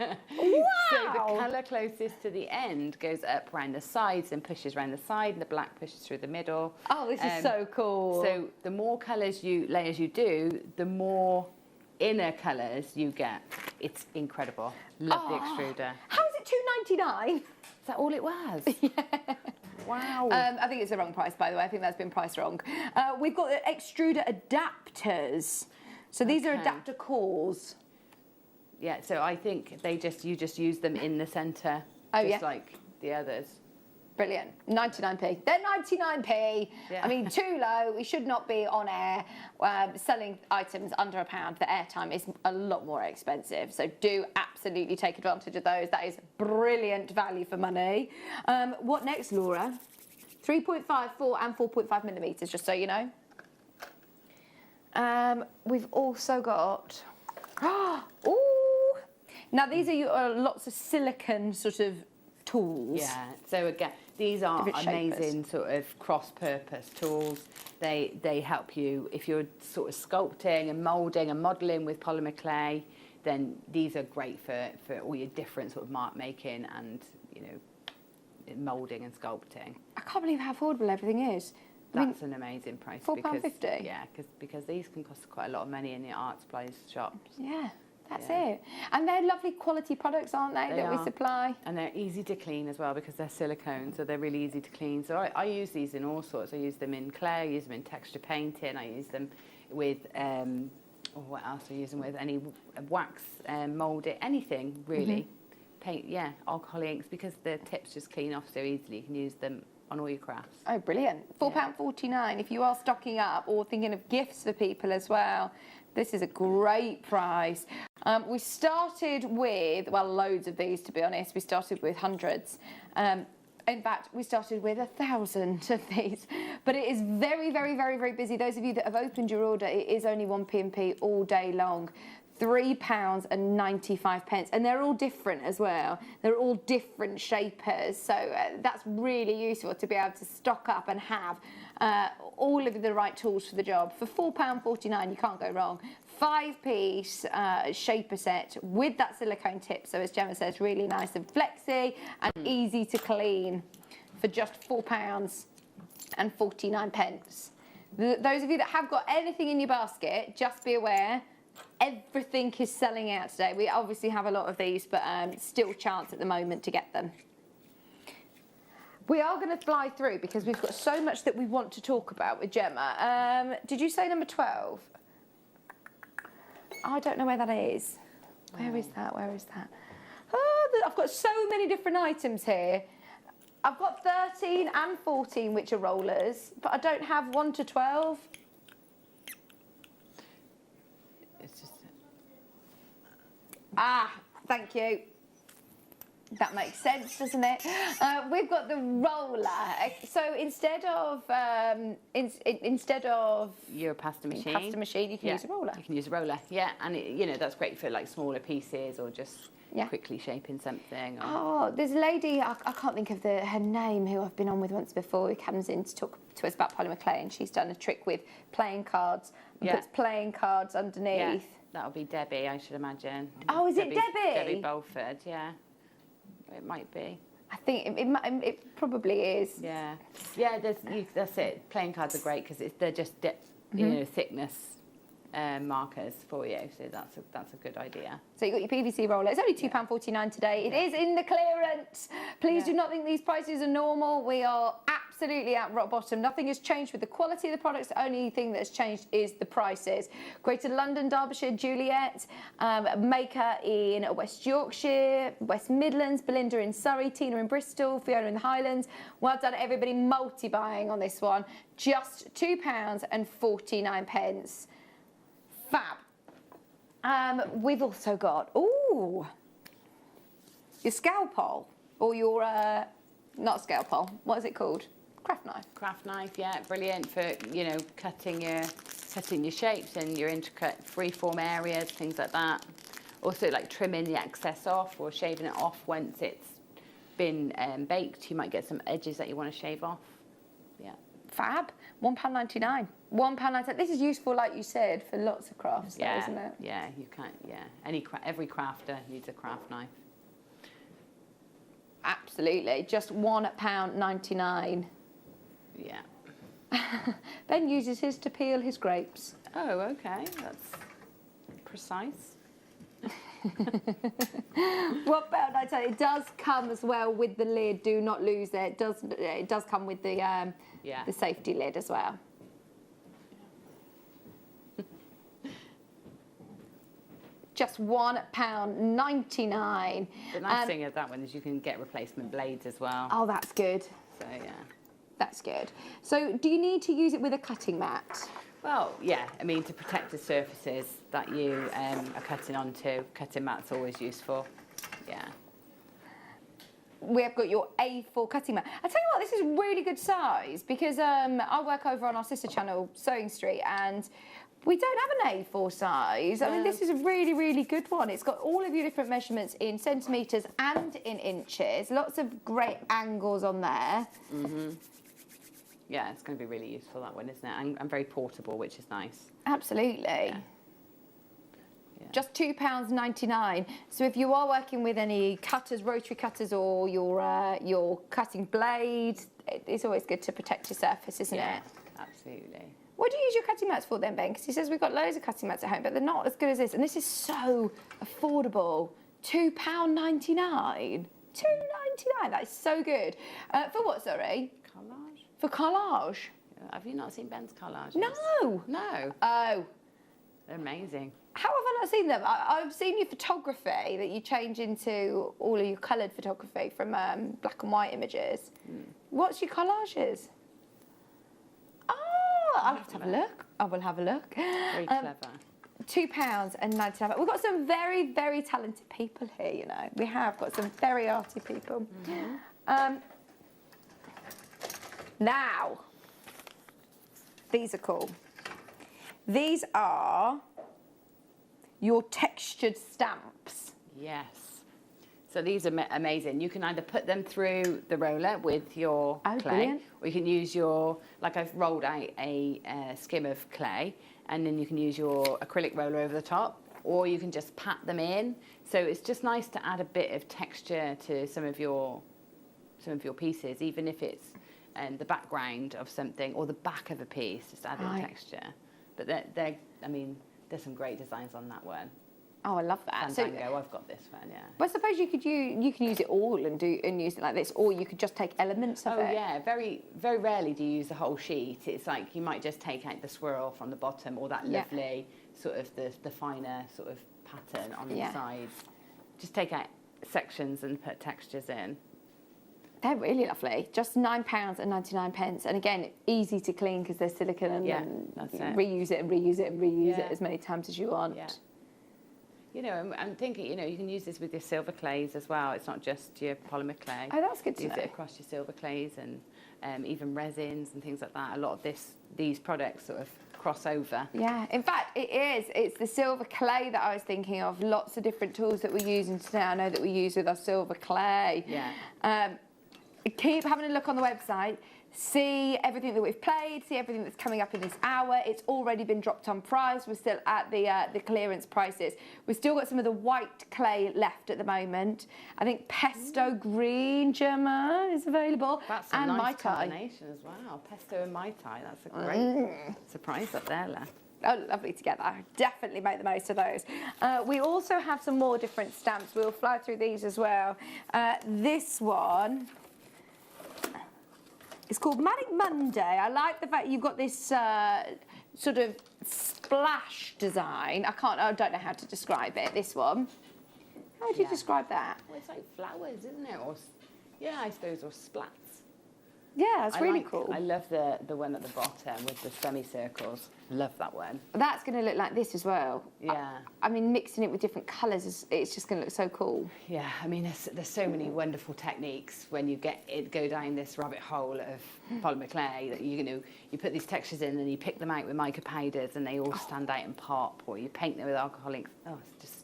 Wow! So the colour closest to the end goes up around the sides and pushes around the side, and the black pushes through the middle. Oh, this is so cool. So the more layers you do, the more inner colours you get. It's incredible. Love the extruder. How is it £2.99? Is that all it was? Yeah. Wow. I think it's the wrong price, by the way. I think that's been priced wrong. We've got the extruder adapters. So these are adapter cores. Yeah, so I think you just use them in the centre, like the others. Brilliant. 99p. They're 99p. Yeah. I mean, too low. We should not be on air selling items under £1. The airtime is a lot more expensive. So do absolutely take advantage of those. That is brilliant value for money. What next, Laura? 3.5, 4 and 4.5 millimetres, just so you know. We've also got... Ooh! Now, these are lots of silicone sort of tools. Yeah, so again, these are Different amazing sort of cross-purpose tools. They help you if you're sort of sculpting and moulding and modelling with polymer clay, then these are great for all your different sort of mark making and, you know, moulding and sculpting. I can't believe how affordable everything is. That's an amazing price. £4.50? Yeah, because these can cost quite a lot of money in the art supplies shops. Yeah. That's it. And they're lovely quality products, aren't they, that we supply? And they're easy to clean as well because they're silicone, so they're really easy to clean. So I use these in all sorts. I use them in clay, I use them in texture painting, I use them with, what else I use them with? Any wax, moulding, anything really. Paint, yeah, alcohol inks, because the tips just clean off so easily. You can use them on all your crafts. Oh, brilliant. £4.49 if you are stocking up or thinking of gifts for people as well. This is a great price. We started with, well, loads of these, to be honest. We started with hundreds. In fact, we started with 1,000 of these. But it is very, very, very, very busy. Those of you that have opened your order, it is only 1p&p all day long. £3.95, and they're all different as well. They're all different shapers, so that's really useful to be able to stock up and have all of the right tools for the job. For £4.49, you can't go wrong. 5-piece shaper set with that silicone tip, so as Gemma says, really nice and flexy and easy to clean for just £4.49. Those of you that have got anything in your basket, just be aware, everything is selling out today. We obviously have a lot of these, but still chance at the moment to get them. We are going to fly through because we've got so much that we want to talk about with Gemma. Did you say number 12? I don't know where that is. Where is that? Where is that? Oh, I've got so many different items here. I've got 13 and 14, which are rollers, but I don't have 1 to 12. Ah, thank you. That makes sense, doesn't it? We've got the roller. So instead of your pasta machine, you can use a roller. You can use a roller, yeah, and that's great for like smaller pieces or just quickly shaping something. Or... Oh, there's a lady, I can't think of her name, who I've been on with once before, who comes in to talk to us about polymer clay, and she's done a trick with playing cards and puts playing cards underneath. Yeah. That'll be Debbie, I should imagine. Oh, is it Debbie? Debbie Belford, yeah. It might be. I think it probably is. Yeah. Yeah, that's it. Playing cards are great because they're just thickness markers for you. So that's a good idea. So you've got your PVC roller. It's only £2.49 today. It is in the clearance. Please do not think these prices are normal. We are absolutely at rock bottom. Nothing has changed with the quality of the products. The only thing that has changed is the prices. Greater London, Derbyshire, Juliet, Maker in West Yorkshire, West Midlands, Belinda in Surrey, Tina in Bristol, Fiona in the Highlands. Well done, everybody multi-buying on this one. Just £2.49. Fab. We've also got, your scalpel, or your, not scalpel, what is it called? Craft knife. Craft knife, yeah, brilliant for, cutting your shapes and your intricate freeform areas, things like that. Also, like trimming the excess off or shaving it off once it's been baked. You might get some edges that you want to shave off. Yeah. Fab. £1.99. £1.99. This is useful, like you said, for lots of crafts, though, isn't it? Yeah, you can't. Yeah, every crafter needs a craft knife. Absolutely, just £1.99. Yeah. Ben uses his to peel his grapes. Oh, okay, that's precise. £1.99. It does come as well with the lid. Do not lose it. It does come with the safety lid as well. Just £1.99. The nice thing of that one is you can get replacement blades as well. Oh, that's good. So, yeah. That's good. So do you need to use it with a cutting mat? Well, yeah, I mean, to protect the surfaces that you are cutting onto, cutting mat's always useful. Yeah. We have got your A4 cutting mat. I tell you what, this is really good size because I work over on our sister channel, Sewing Street, and we don't have an A4 size. I mean, this is a really, really good one. It's got all of your different measurements in centimetres and in inches. Lots of great angles on there. Yeah, it's going to be really useful, that one, isn't it? And very portable, which is nice. Absolutely. Yeah. Just £2.99. So if you are working with any cutters, rotary cutters, or your cutting blade, it's always good to protect your surface, isn't it? Absolutely. What do you use your cutting mats for then, Ben? Because he says we've got loads of cutting mats at home, but they're not as good as this. And this is so affordable. £2.99. £2.99. That is so good. For what, sorry? Collage. For collage. Have you not seen Ben's collages? No. No. Oh. They're amazing. How have I not seen them? I've seen your photography that you change into all of your coloured photography from black and white images. What's your collages? Oh, I'll have to have a look. I will have a look. Very clever. £2.99. We've got some very, very talented people here, you know. We have got some very arty people. Now, these are cool. These are your textured stamps. Yes. So these are amazing. You can either put them through the roller with your clay, brilliant. or you can use your, like I've rolled out a skim of clay, and then you can use your acrylic roller over the top, or you can just pat them in. So it's just nice to add a bit of texture to some of your pieces, even if it's the background of something or the back of a piece, just adding texture. But I mean, there's some great designs on that one. Oh, I love that. Fandango, I've got this one, yeah. But I suppose you can use it all and use it like this, or you could just take elements of it. Oh yeah, very very rarely do you use the whole sheet. It's like you might just take out the swirl from the bottom, or that lovely sort of the finer sort of pattern on the sides. Just take out sections and put textures in. They're really lovely. Just £9.99, and again, easy to clean because they're silicone, and then that's it. reuse it and reuse it and reuse it as many times as you want. Yeah. You know, I'm thinking, you know, you can use this with your silver clays as well. It's not just your polymer clay. Oh, that's good to know. Use it across your silver clays and even resins and things like that. A lot of these products sort of cross over. Yeah, in fact, it is. It's the silver clay that I was thinking of. Lots of different tools that we're using today. I know that we use with our silver clay. Yeah. Keep having a look on the website. See everything that we've played, see everything that's coming up in this hour. It's already been dropped on price. We're still at the clearance prices. We've still got some of the white clay left at the moment. I think Pesto Green Gemma is available. That's a and nice Mai Tai. combination as well. Pesto and Mai Tai, that's a great surprise up there, La. Oh, lovely together. Definitely make the most of those. We also have some more different stamps. We'll fly through these as well. This one, it's called Manic Monday. I like the fact you've got this sort of splash design. I don't know how to describe it, this one. How would you describe that? Well, it's like flowers, isn't it? Or, yeah, I suppose, or splats. Yeah, it's really cool. I love the one at the bottom with the semicircles. Love that one. That's going to look like this as well. Yeah. I mean, mixing it with different colours, it's just going to look so cool. Yeah, I mean, there's so many wonderful techniques when you go down this rabbit hole of polymer clay that you put these textures in and you pick them out with mica powders and they all stand out and pop, or you paint them with alcoholic. Oh, it's just.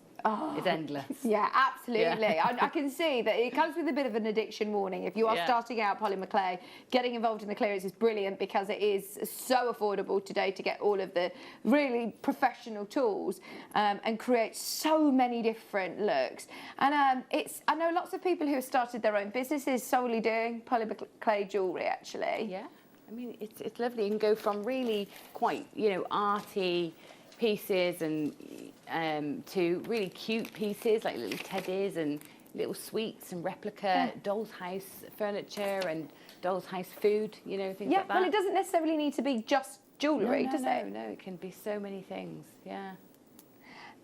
It's endless. Yeah, absolutely. Yeah. I can see that it comes with a bit of an addiction warning. If you are starting out polymer clay, getting involved in the clearance is brilliant because it is so affordable today to get all of the really professional tools and create so many different looks. And I know lots of people who have started their own businesses solely doing polymer clay jewellery, actually. Yeah, I mean, it's lovely. You can go from really quite, arty pieces and to really cute pieces like little teddies and little sweets and replica doll's house furniture and doll's house food, things like that. Well, it doesn't necessarily need to be just jewellery, does it? No, it can be so many things, yeah.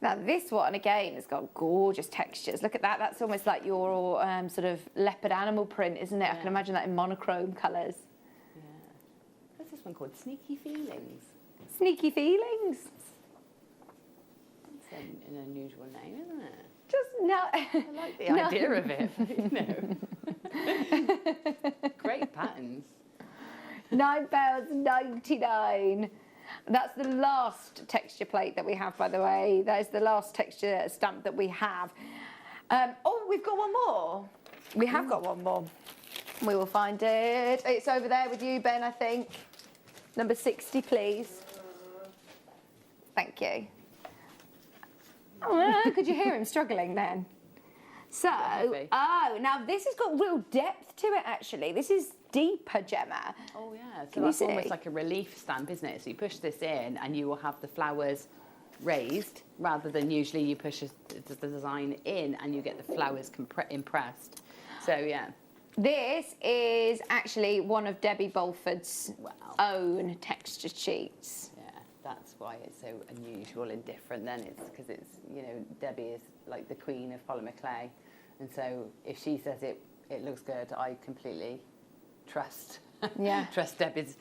Now this one again has got gorgeous textures. Look at that. That's almost like your sort of leopard animal print, isn't it? I can imagine that in monochrome colours. Yeah. What's this one called? Sneaky Feelings. Sneaky Feelings. That's an unusual name, isn't it? Just no. I like the idea of it. You know. Great patterns. £9.99. That's the last texture plate that we have, by the way. That is the last texture stamp that we have. Oh, we've got one more. We have got one more. We will find it. It's over there with you, Ben, I think. Number 60, please. Thank you. Oh, could you hear him struggling then? So, oh, now this has got real depth to it, actually. This is deeper, Gemma. Oh, yeah. So that's almost like a relief stamp, isn't it? So you push this in and you will have the flowers raised, rather than usually you push the design in and you get the flowers impressed. So, yeah. This is actually one of Debbie Bolford's own texture sheets. Yeah, that's why it's so unusual and different then. It's because it's, you know, Debbie is like the queen of polymer clay. And so if she says it looks good, I completely trust trust Debbie's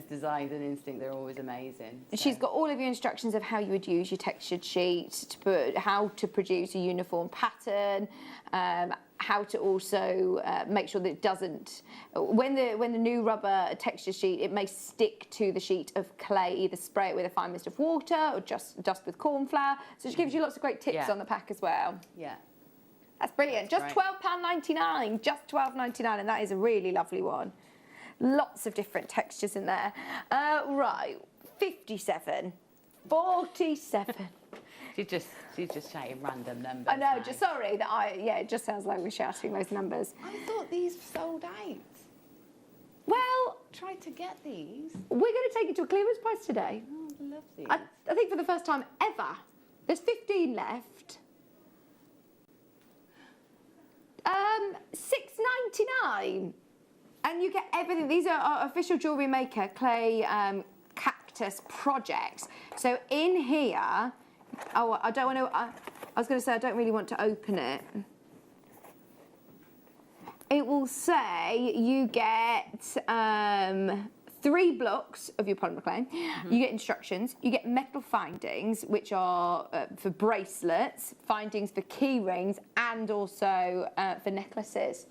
designs and instinct. They're always amazing. So. She's got all of your instructions of how you would use your textured sheet, how to produce a uniform pattern, how to also make sure that it doesn't, when the new rubber texture sheet, it may stick to the sheet of clay. Either spray it with a fine mist of water or just dust with corn flour. So she gives you lots of great tips on the pack as well. Yeah. That's brilliant. Just £12.99. Just £12.99, and that is a really lovely one. Lots of different textures in there. Right, 57, 47. She's just shouting random numbers. I know. Just sorry that it just sounds like we're shouting those numbers. I thought these sold out. Well, try to get these. We're going to take it to a clearance price today. Oh, I love these. I think for the first time ever, there's 15 left. £6.99, and you get everything. These are our official Jewellery Maker clay cactus projects. So in here, I don't want to. I was going to say I don't really want to open it. It will say you get 3 blocks of your polymer clay. You get instructions. You get metal findings, which are for bracelets, findings for key rings, and also for necklaces.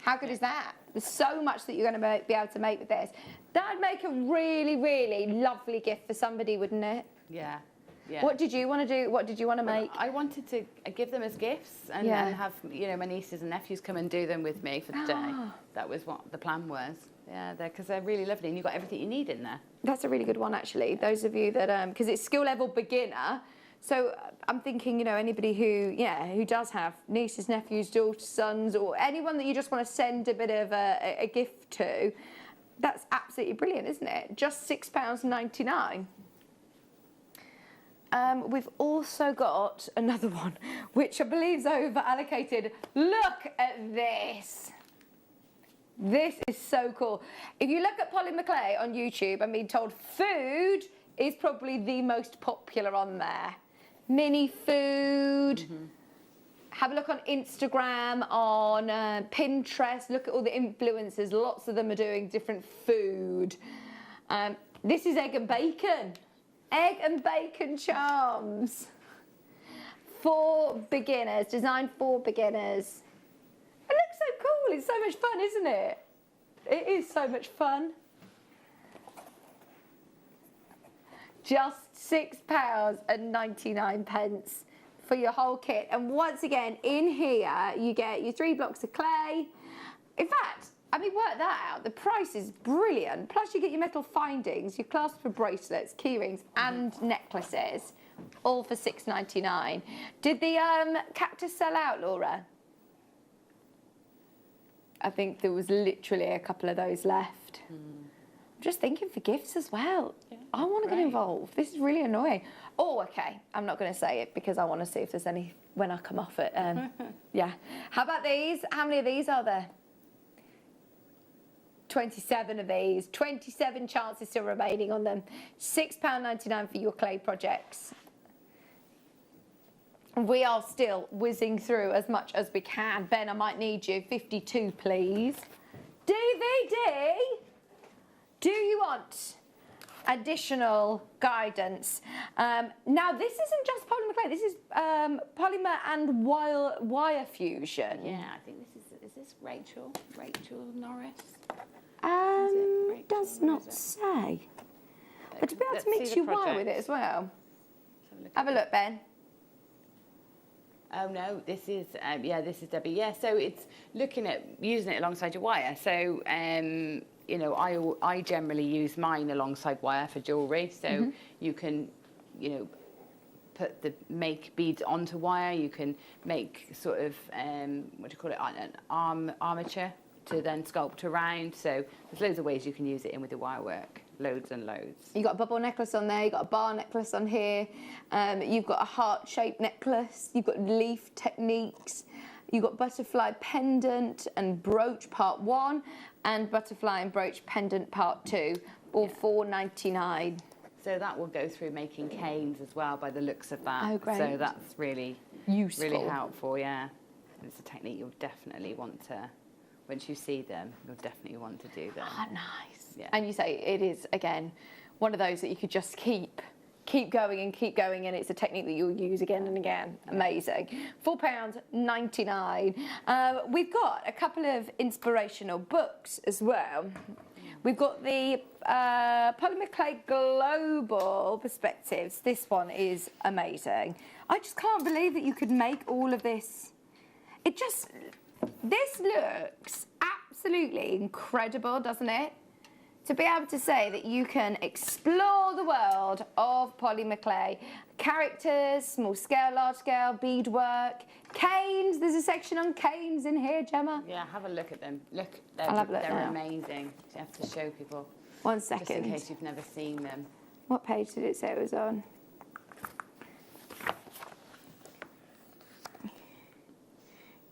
How good is that? There's so much that you're going to be able to make with this. That'd make a really, really lovely gift for somebody, wouldn't it? Yeah. Yeah. What did you want to do? What did you want to make? I wanted to give them as gifts and have, you know, my nieces and nephews come and do them with me for the day. That was what the plan was. Yeah, because they're really lovely and you've got everything you need in there. That's a really good one, actually. Those of you that, because it's skill level beginner, so I'm thinking, you know, anybody who does have nieces, nephews, daughters, sons, or anyone that you just want to send a bit of a gift to, that's absolutely brilliant, isn't it? Just £6.99. We've also got another one, which I believe is over allocated. Look at this. This is so cool. If you look at polymer clay on YouTube, I'm being told food is probably the most popular on there. Mini food. Have a look on Instagram, on Pinterest. Look at all the influencers. Lots of them are doing different food. This is egg and bacon. Egg and bacon charms. For beginners, designed for beginners. It looks so cool. It's so much fun, isn't it? It is so much fun. Just £6.99 for your whole kit. And once again, in here, you get your 3 blocks of clay. In fact, I mean, work that out. The price is brilliant. Plus, you get your metal findings, your clasp for bracelets, key rings, and necklaces, all for £6.99. Did the cactus sell out, Laura? I think there was literally a couple of those left. I'm just thinking for gifts as well. Yeah, I want to get involved. This is really annoying. Oh, okay. I'm not going to say it because I want to see if there's any when I come off it. Yeah. How about these? How many of these are there? 27 of these, 27 chances still remaining on them. £6.99 for your clay projects. We are still whizzing through as much as we can. Ben, I might need you. 52, please. DVD? Do you want additional guidance? Now, this isn't just polymer clay. This is polymer and wire fusion. Yeah, I think is this Rachel Norris? Does not say. But to be able to mix your wire with it as well. Have a look, Ben. Oh no, this is Debbie. Yeah, so it's looking at using it alongside your wire. So you know, I generally use mine alongside wire for jewellery. So you can, you know, make beads onto wire. You can make sort of what do you call it, an armature to then sculpt around. So there's loads of ways you can use it in with the wire work. Loads and loads. You've got a bubble necklace on there, you've got a bar necklace on here, you've got a heart-shaped necklace, you've got leaf techniques, you've got butterfly pendant and brooch part 1 and butterfly and brooch pendant part 2, all $4.99. So that will go through making canes as well by the looks of that. Oh, great. So that's really useful. Really helpful, yeah. It's a technique you'll definitely want to, once you see them, you'll definitely want to do them. Ah, nice. Yeah. And you say it is, again, one of those that you could just keep going and keep going, and it's a technique that you'll use again and again. Amazing. £4.99. We've got a couple of inspirational books as well. We've got the Polymer Clay Global Perspectives. This one is amazing. I just can't believe that you could make all of this. This looks absolutely incredible, doesn't it? To be able to say that you can explore the world of polymer clay, characters, small scale, large scale, beadwork, canes. There's a section on canes in here, Gemma. Yeah, have a look at them. Look, they're amazing. You have to show people. 1 second. Just in case you've never seen them. What page did it say it was on?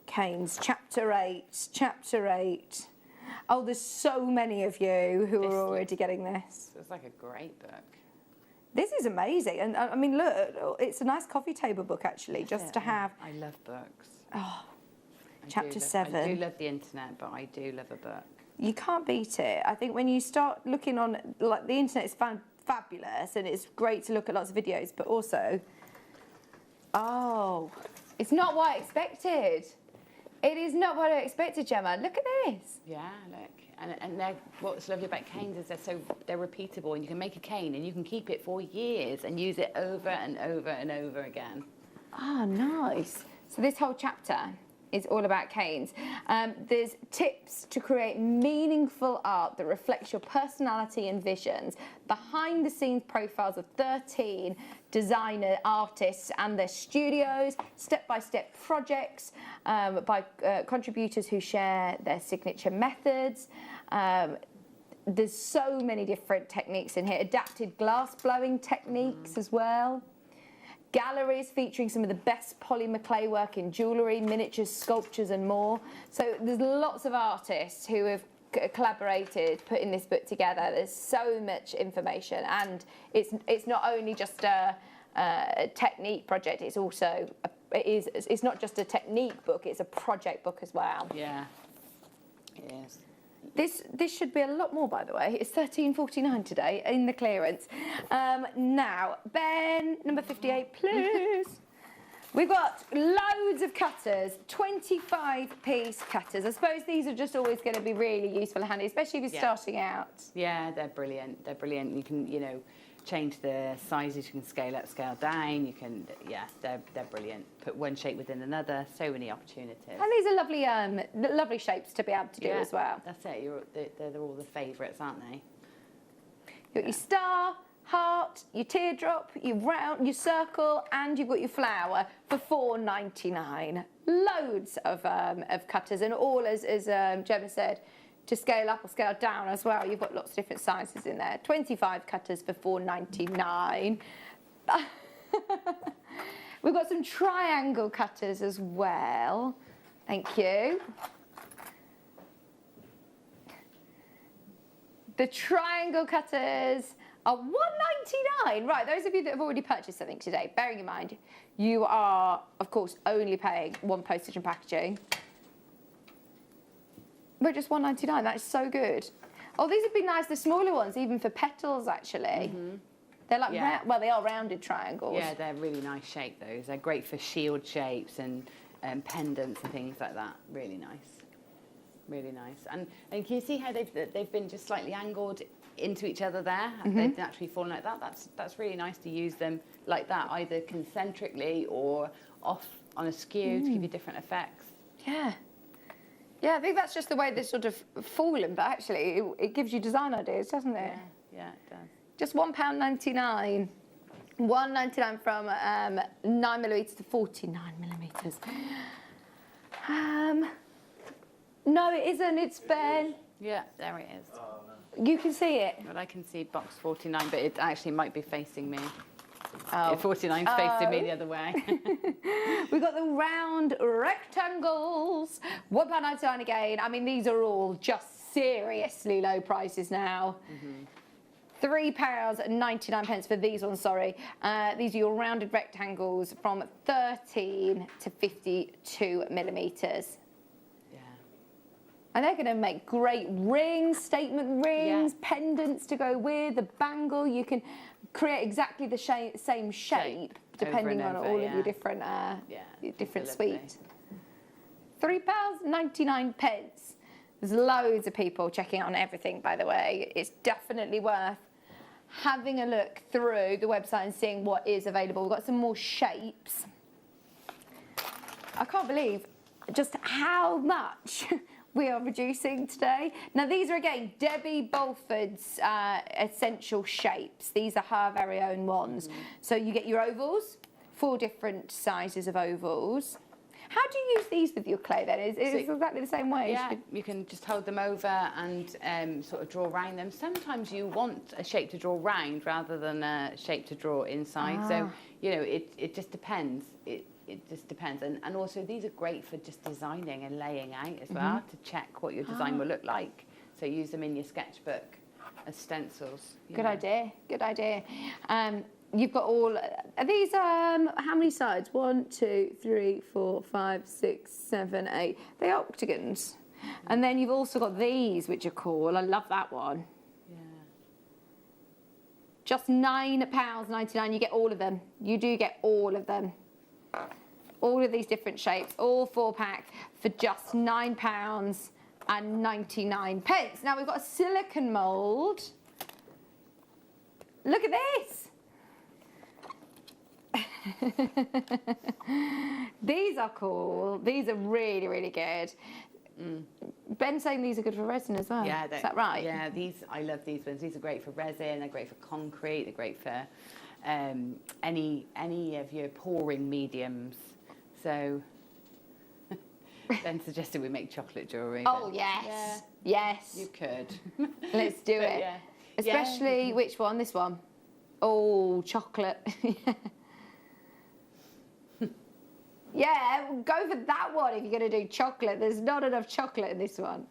Canes, chapter 8. Oh, there's so many of you who are already getting this. It's like a great book. This is amazing. And I mean, look, it's a nice coffee table book, actually, just to have. I love books. Oh, chapter 7. I do love the internet, but I do love a book. You can't beat it. I think when you start looking on, like, the internet is fabulous, and it's great to look at lots of videos, but also, oh, it's not what I expected. It is not what I expected, Gemma. Look at this. Yeah, look. And what's lovely about canes is they're repeatable, and you can make a cane and you can keep it for years and use it over and over and over again. Oh, nice. So this whole chapter is all about canes. There's tips to create meaningful art that reflects your personality and visions, behind-the-scenes profiles of 13 designer artists and their studios, step-by-step projects by contributors who share their signature methods. There's so many different techniques in here. Adapted glass blowing techniques as well. Galleries featuring some of the best polymer clay work in jewellery, miniatures, sculptures and more. So there's lots of artists who have collaborated putting this book together. There's so much information, and it's not only just a technique project, it's also it's not just a technique book, it's a project book as well. Yeah, it is. This should be a lot more, by the way. It's $13.49 today in the clearance. Now, Ben, number 58, please. We've got loads of cutters, 25-piece cutters. I suppose these are just always going to be really useful and handy, especially if you're starting out. Yeah, they're brilliant. They're brilliant. You can, you know, change the sizes. You can scale up, scale down. You can, yeah, they're brilliant. Put one shape within another. So many opportunities. And these are lovely shapes to be able to do as well. That's it. They're all the favourites, aren't they? You've got your star, heart, your teardrop, your round, your circle, and you've got your flower for $4.99. Loads of cutters, and all as Gemma said, to scale up or scale down as well. You've got lots of different sizes in there. 25 cutters for $4.99. We've got some triangle cutters as well. Thank you. The triangle cutters are £4.99. Right, those of you that have already purchased something today, bearing in mind, you are, of course, only paying one postage and packaging. But just £1.99, that is so good. Oh, these would be nice, the smaller ones, even for petals, actually. They're like, well, they are rounded triangles. Yeah, they're really nice shape, those. They're great for shield shapes and pendants and things like that. Really nice. Really nice. And can you see how they've been just slightly angled into each other there? They've naturally fallen like that. That's really nice to use them like that, either concentrically or off on a skew to give you different effects. Yeah. Yeah, I think that's just the way they're sort of fallen, but actually it gives you design ideas, doesn't it? Yeah, it does. Just £1.99. £1.99 from 9mm to 49mm. No, it isn't. It's Ben. Yeah, there it is. You can see it. Well, I can see box 49, but it actually might be facing me. Oh. 49's facing me the other way. We've got the round rectangles. £1.99 again. I mean, these are all just seriously low prices now. £3.99 for these ones, sorry. These are your rounded rectangles from 13 to 52mm. And they're going to make great rings, statement rings, pendants to go with, the bangle. You can create exactly the same shape depending on all of your different different suites. £3.99. There's loads of people checking out on everything, by the way. It's definitely worth having a look through the website and seeing what is available. We've got some more shapes. I can't believe just how much we are reducing today. Now these are again Debbie Bolford's essential shapes. These are her very own ones. So you get your ovals, 4 different sizes of ovals. How do you use these with your clay then? Is it exactly the same way? Yeah, you can just hold them over and sort of draw around them. Sometimes you want a shape to draw round rather than a shape to draw inside. So, you know, it just depends. It just depends. And also these are great for just designing and laying out as well, to check what your design will look like. So use them in your sketchbook as stencils. Good idea, good idea. You've got all, are these, how many sides? 1, 2, 3, 4, 5, 6, 7, 8. They're octagons. And then you've also got these, which are cool. I love that one. Yeah. Just £9.99, you get all of them. You do get all of them. All of these different shapes, all 4-pack for just £9.99. Now we've got a silicone mould. Look at this. These are cool. These are really, really good. Ben's saying these are good for resin as well. Yeah, is that right? Yeah, I love these ones. These are great for resin. They're great for concrete. They're great for any of your pouring mediums. So Ben suggested we make chocolate jewellery. Oh yes, yes. You could. Let's do it. Yeah. Especially which one? This one. Oh, chocolate. Yeah, go for that one if you're going to do chocolate. There's not enough chocolate in this one.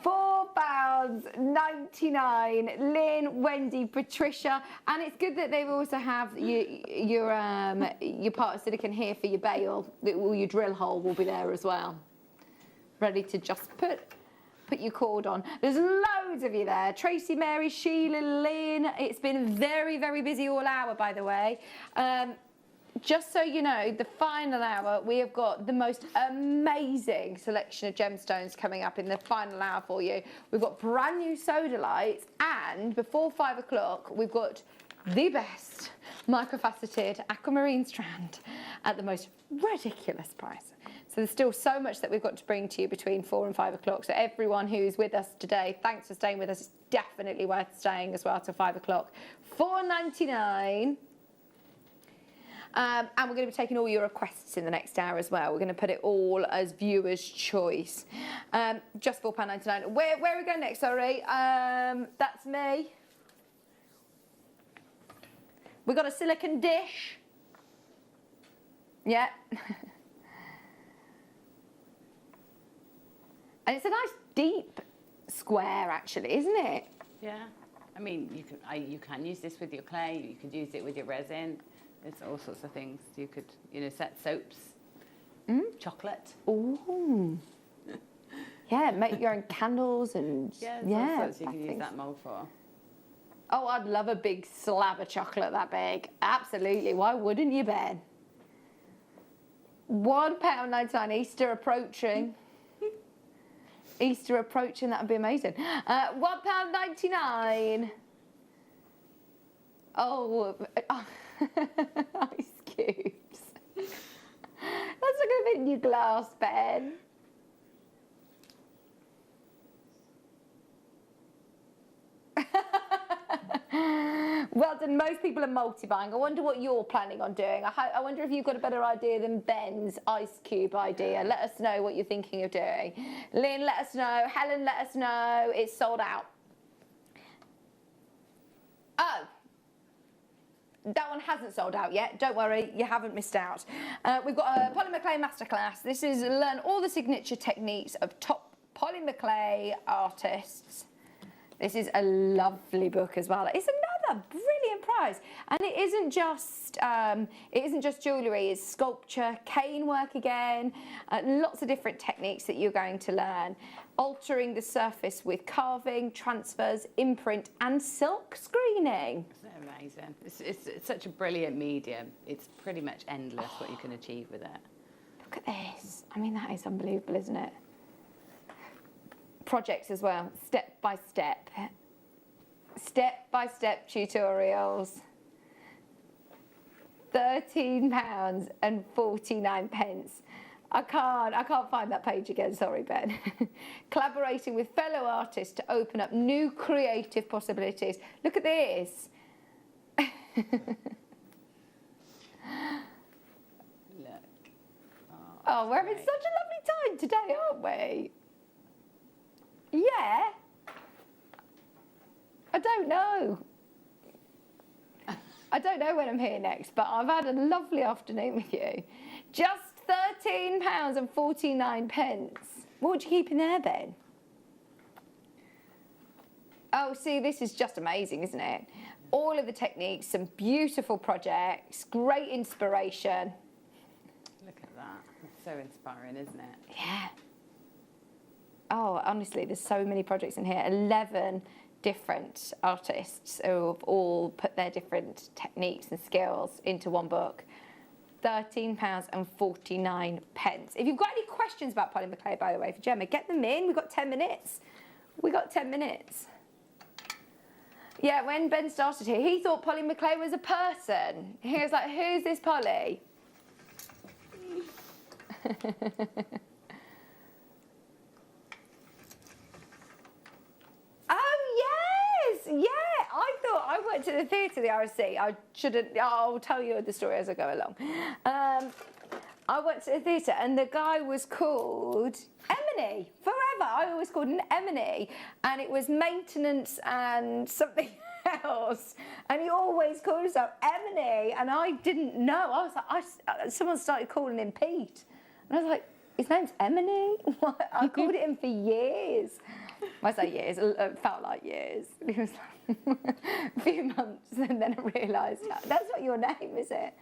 £4.99. Lynn, Wendy, Patricia, and it's good that they also have your part of silicone here for your bail. Your drill hole will be there as well, ready to just put your cord on. There's loads of you there. Tracy, Mary, Sheila, Lynn. It's been very, very busy all hour, by the way. Just so you know, the final hour, we have got the most amazing selection of gemstones coming up in the final hour for you. We've got brand new soda lights, and before 5 o'clock, we've got the best microfaceted aquamarine strand at the most ridiculous price. So there's still so much that we've got to bring to you between 4 and 5 o'clock. So everyone who's with us today, thanks for staying with us. It's definitely worth staying as well till 5 o'clock. £4.99. And we're going to be taking all your requests in the next hour as well. We're going to put it all as viewers' choice. Just £4.99. Where are we going next? Sorry, that's me. We've got a silicone dish. Yeah. And it's a nice deep square, actually, isn't it? Yeah. I mean, you can use this with your clay. You could use it with your resin. There's all sorts of things. You could, set soaps, chocolate. Ooh. Yeah, make your own candles and all sorts you can use that mould for. Oh, I'd love a big slab of chocolate that big. Absolutely. Why wouldn't you, Ben? £1.99. Easter approaching. Easter approaching, that would be amazing. £1.99. Oh, ice cubes. That's not going to fit in your glass, Ben. Well done. Most people are multi-buying. I wonder what you're planning on doing. I wonder if you've got a better idea than Ben's ice cube idea. Let us know what you're thinking of doing. Lynn, let us know. Helen, let us know. It's sold out. Oh. That one hasn't sold out yet. Don't worry, you haven't missed out. We've got a polymer clay masterclass. This is learn all the signature techniques of top polymer clay artists. This is a lovely book as well. It's another brilliant prize, and it isn't just jewellery. It's sculpture, cane work again, lots of different techniques that you're going to learn. Altering the surface with carving, transfers, imprint, and silk screening. Isn't it amazing? It's such a brilliant medium. It's pretty much endless what you can achieve with it. Look at this. I mean, that is unbelievable, isn't it? Projects as well, step by step tutorials. £13.49. I can't find that page again, sorry, Ben. Collaborating with fellow artists to open up new creative possibilities. Look at this. Look. Oh, we're having such a lovely time today, aren't we? Yeah. I don't know. I don't know when I'm here next, but I've had a lovely afternoon with you. Just £13.49. What would you keep in there, Ben? Oh, see, this is just amazing, isn't it? All of the techniques, some beautiful projects, great inspiration. Look at that. It's so inspiring, isn't it? Yeah. Oh, honestly, there's so many projects in here. 11 different artists who have all put their different techniques and skills into one book. £13.49. If you've got any questions about polymer clay, by the way, for Gemma, get them in. We've got 10 minutes. Yeah, when Ben started here, he thought polymer clay was a person. He was like, who's this Polly? Yeah, I worked at the theatre, the RSC. I'll tell you the story as I go along. I worked at the theatre and the guy was called Emily, forever. I always called him Emily, and it was maintenance and something else. And he always called himself Emily, and I didn't know. I was like, someone started calling him Pete. And I was like, his name's Emily? What? I called him for years. I say years, it felt like years. It was like a few months, and then I realised that's not your name, is it?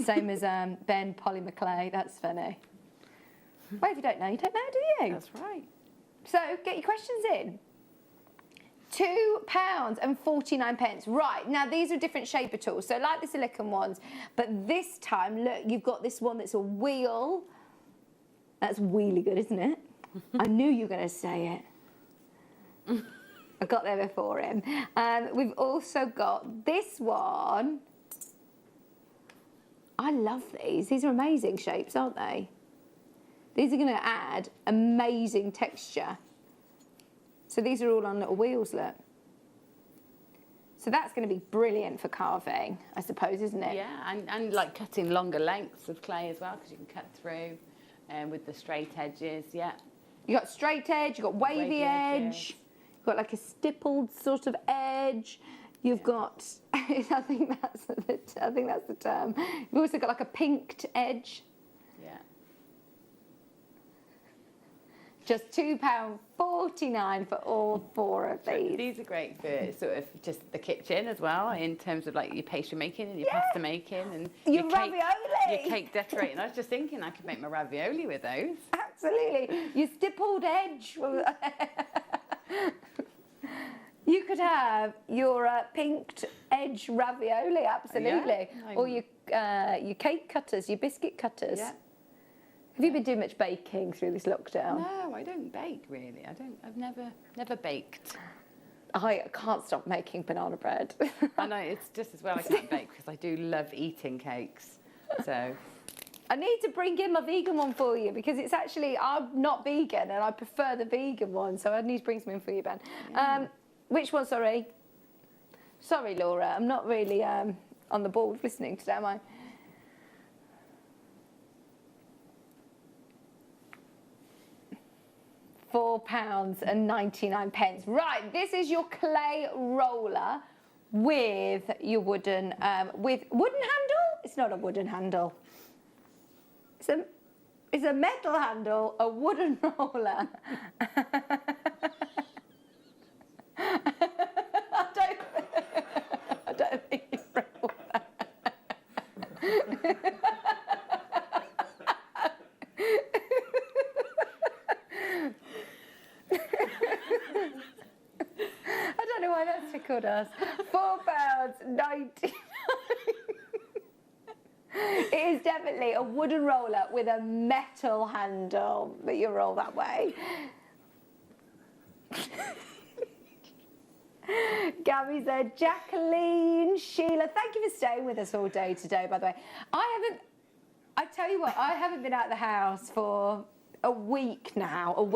Same as Ben Polymer Clay. That's funny. Well, if you don't know, do you? That's right. So get your questions in. £2.49. Right, now these are different shaper tools, so like the silicone ones, but this time, look, you've got this one that's a wheel. That's really good, isn't it? I knew you were going to say it. I got there before him. We've also got this one. I love these. These are amazing shapes, aren't they? These are going to add amazing texture. So these are all on little wheels, look. So that's going to be brilliant for carving, I suppose, isn't it? Yeah, and like cutting longer lengths of clay as well, because you can cut through with the straight edges, yeah. You got straight edge, you got wavy edge. You've got like a stippled sort of edge. You've got, I think that's the term. You've also got like a pinked edge. Yeah. Just £2.49 for all 4 of these. These are great for sort of just the kitchen as well, in terms of like your pastry making and your pasta making and Your cake, ravioli. your cake decorating. I was just thinking I could make my ravioli with those. Absolutely. Your stippled edge. You could have your pinked edge ravioli, absolutely. Yeah. Or your cake cutters, your biscuit cutters. Yeah. Have you been doing much baking through this lockdown? No, I don't bake really. I've never baked. I can't stop making banana bread. I know, it's just as well I can't bake because I do love eating cakes. So I need to bring in my vegan one for you because it's actually, I'm not vegan and I prefer the vegan one, so I need to bring some in for you, Ben. Yeah. Which one, sorry? Sorry, Laura, I'm not really on the ball listening today, am I? £4.99. Right, this is your clay roller with your wooden handle. It's not a wooden handle. It's a metal handle, a wooden roller. I don't think you roll that. I don't know why that's tickled us. £4.99. It is definitely a wooden roller with a metal handle that you roll that way. Gabby said, Jacqueline, Sheila, thank you for staying with us all day today, by the way. I tell you what, I haven't been out of the house for a week now, and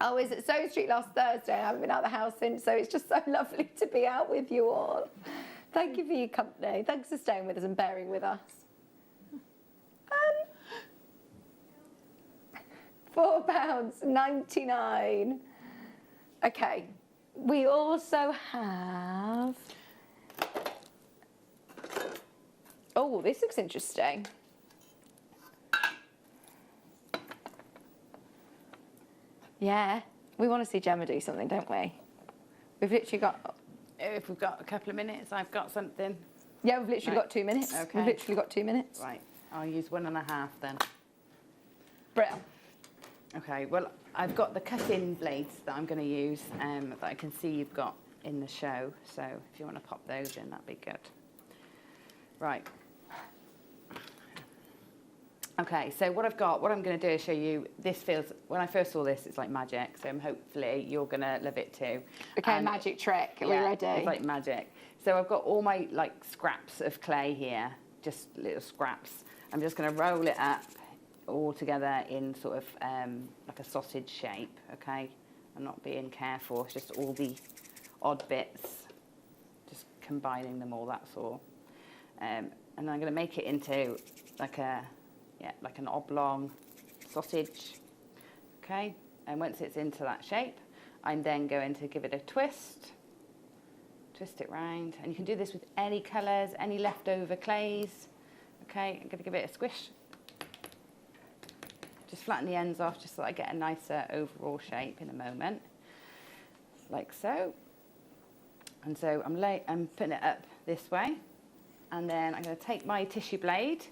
I was at Stone Street last Thursday. I haven't been out of the house since, so it's just so lovely to be out with you all. Thank you for your company. Thanks for staying with us and bearing with us. £4.99. Okay, we also have... Oh, this looks interesting. Yeah, we want to see Gemma do something, don't we? We've literally got... If we've got a couple of minutes, I've got something. Yeah, we've literally got 2 minutes. Okay. We've literally got 2 minutes. Right, I'll use 1.5 then. Brilliant. Okay, well, I've got the cut-in blades that I'm going to use that I can see you've got in the show. So if you want to pop those in, that'd be good. Right. Okay, so what I'm going to do is show you, this feels, when I first saw this, it's like magic, so hopefully you're going to love it too. Okay, magic trick, are we ready? It's like magic. So I've got all my like scraps of clay here, just little scraps. I'm just going to roll it up all together in sort of like a sausage shape, okay? I'm not being careful, it's just all the odd bits, just combining them all, that's all. And I'm going to make it into like like an oblong sausage, okay? And once it's into that shape, I'm then going to give it a twist it round. And you can do this with any colours, any leftover clays, okay? I'm going to give it a squish. Just flatten the ends off just so that I get a nicer overall shape in a moment, like so. And so I'm putting it up this way. And then I'm going to take my tissue blade,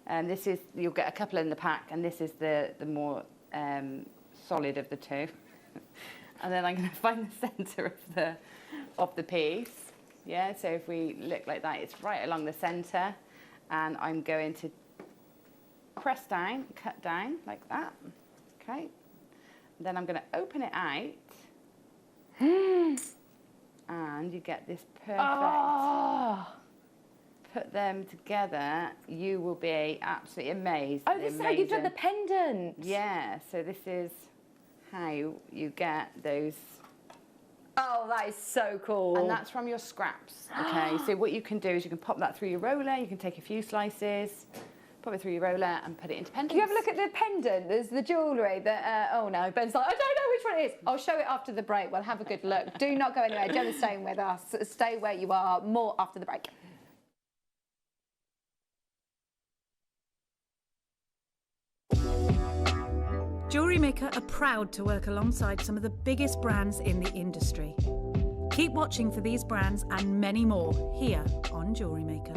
and this is, you'll get a couple in the pack, and this is the more solid of the two. And then I'm going to find the centre of the piece. Yeah, so if we look like that, it's right along the centre, and I'm going to press down, cut down like that. Okay. And then I'm going to open it out, and you get this perfect. Oh. Put them together, you will be absolutely amazed. Oh, this is how you've done the pendant. Yeah, so this is how you get those. Oh, that is so cool. And that's from your scraps, okay? So what you can do is you can pop that through your roller, you can take a few slices, pop it through your roller and put it into pendants. Can you have a look at the pendant? There's the jewellery that, oh no, Ben's like, I don't know which one it is. I'll show it after the break. We'll have a good look. Do not go anywhere. Gemma's staying with us. Stay where you are. More after the break. JewelleryMaker are proud to work alongside some of the biggest brands in the industry. Keep watching for these brands and many more here on JewelleryMaker.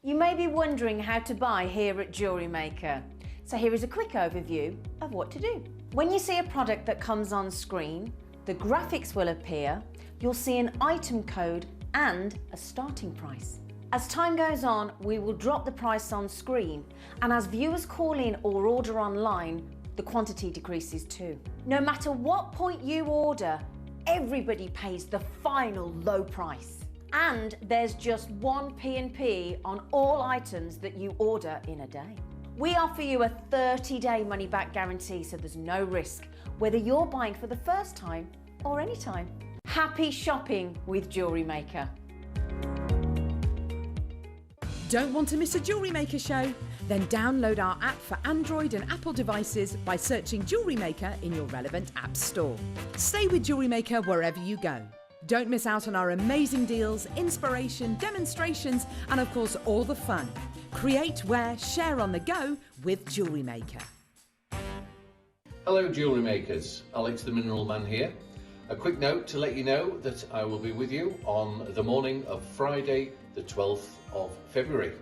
You may be wondering how to buy here at JewelleryMaker. So here is a quick overview of what to do. When you see a product that comes on screen, the graphics will appear, you'll see an item code and a starting price. As time goes on, we will drop the price on screen, and as viewers call in or order online, the quantity decreases too. No matter what point you order, everybody pays the final low price. And there's just one P&P on all items that you order in a day. We offer you a 30-day money-back guarantee, so there's no risk, whether you're buying for the first time or any time. Happy shopping with JewelleryMaker. Don't want to miss a JewelleryMaker show? Then download our app for Android and Apple devices by searching JewelleryMaker in your relevant app store. Stay with JewelleryMaker wherever you go. Don't miss out on our amazing deals, inspiration, demonstrations, and of course all the fun. Create, wear, share on the go with JewelleryMaker. Hello Jewellery Makers, Alex the Mineral Man here. A quick note to let you know that I will be with you on the morning of Friday the 12th of February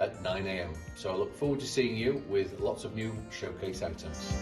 at 9 a.m. So I look forward to seeing you with lots of new showcase items.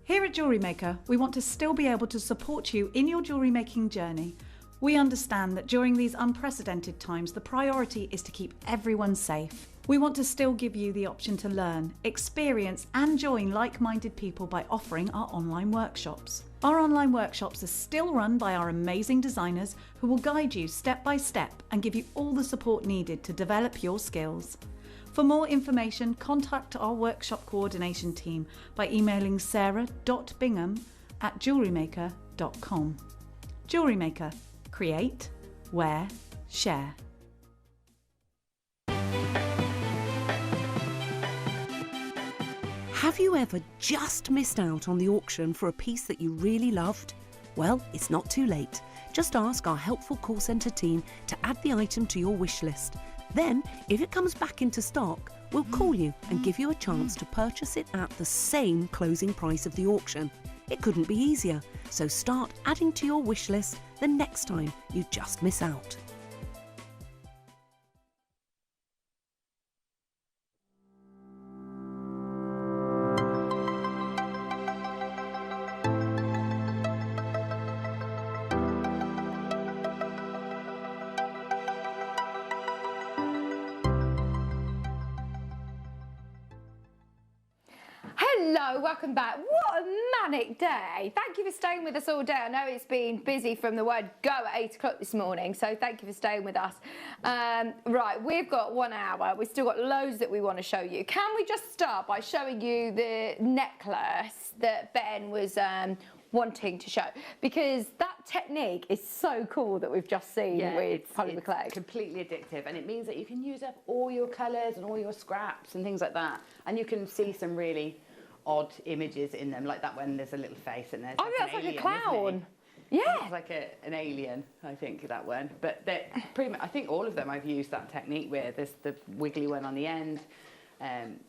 Here at JewelleryMaker, we want to still be able to support you in your jewellery making journey. We understand that during these unprecedented times, the priority is to keep everyone safe. We want to still give you the option to learn, experience and join like-minded people by offering our online workshops. Our online workshops are still run by our amazing designers who will guide you step by step and give you all the support needed to develop your skills. For more information, contact our workshop coordination team by emailing sarah.bingham@jewellerymaker.com. JewelleryMaker. Create, wear, share. Have you ever just missed out on the auction for a piece that you really loved? Well, it's not too late. Just ask our helpful call centre team to add the item to your wish list. Then, if it comes back into stock, we'll call you and give you a chance to purchase it at the same closing price of the auction. It couldn't be easier, so start adding to your wish list the next time you just miss out. Hello, welcome back. What a manic day. Thank you for staying with us all day. I know it's been busy from the word go at 8 o'clock this morning, so thank you for staying with us. Right, we've got 1 hour. We've still got loads that we want to show you. Can we just start by showing you the necklace that Ben was wanting to show? Because that technique is so cool that we've just seen with Polly McClay. It's completely addictive, and it means that you can use up all your colours and all your scraps and things like that, and you can see some really odd images in them, like that one. There's a little face and there's that's like a clown. Yeah, it's like an alien, I think, that one. But pretty much, I think all of them I've used that technique with. There's the wiggly one on the end. And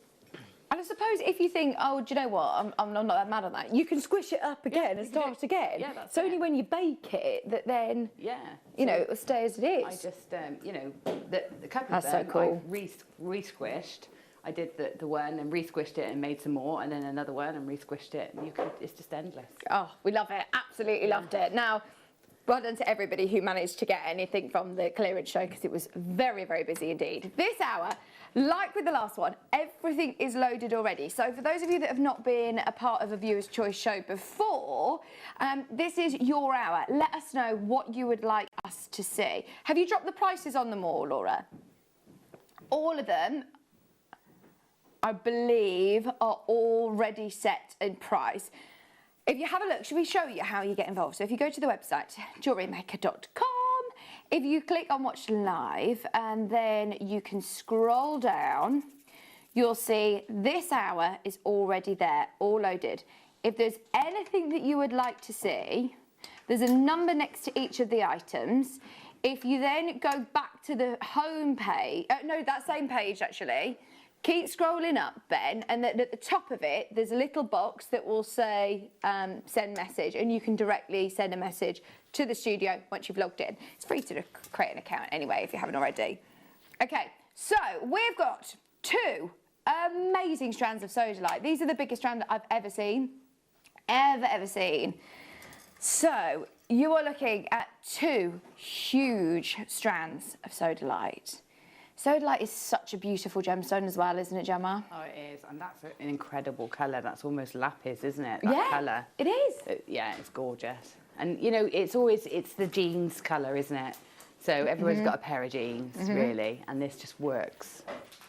I suppose if you think, oh, do you know what, I'm not that mad on that, you can squish it up again and start again. Yeah, that's it's only when you bake it that then, you know, it'll stay as it is. I just, you know, the couple of That's them so cool. I re-squished. I did the one and re-squished it and made some more, and then another one and re-squished it. And it's just endless. Oh, we love it. Absolutely loved it. Now, well done to everybody who managed to get anything from the clearance show, because it was very, very busy indeed. This hour, like with the last one, everything is loaded already. So for those of you that have not been a part of a Viewer's Choice show before, this is your hour. Let us know what you would like us to see. Have you dropped the prices on them all, Laura? All of them? I believe, are already set in price. If you have a look, should we show you how you get involved? So if you go to the website, JewelleryMaker.com, if you click on watch live and then you can scroll down, you'll see this hour is already there, all loaded. If there's anything that you would like to see, there's a number next to each of the items. If you then go back to the home page, no, that same page actually, keep scrolling up, Ben, and at the top of it, there's a little box that will say send message, and you can directly send a message to the studio once you've logged in. It's free to create an account anyway if you haven't already. Okay, so we've got 2 amazing strands of sodalite. These are the biggest strand that I've ever seen. Ever seen. So you are looking at 2 huge strands of sodalite. Sodalite is such a beautiful gemstone as well, isn't it, Gemma? Oh, it is, and that's an incredible colour. That's almost lapis, isn't it? Yeah, colour. it is. Yeah, it's gorgeous. And, you know, it's the jeans colour, isn't it? So everyone's got a pair of jeans, really, and this just works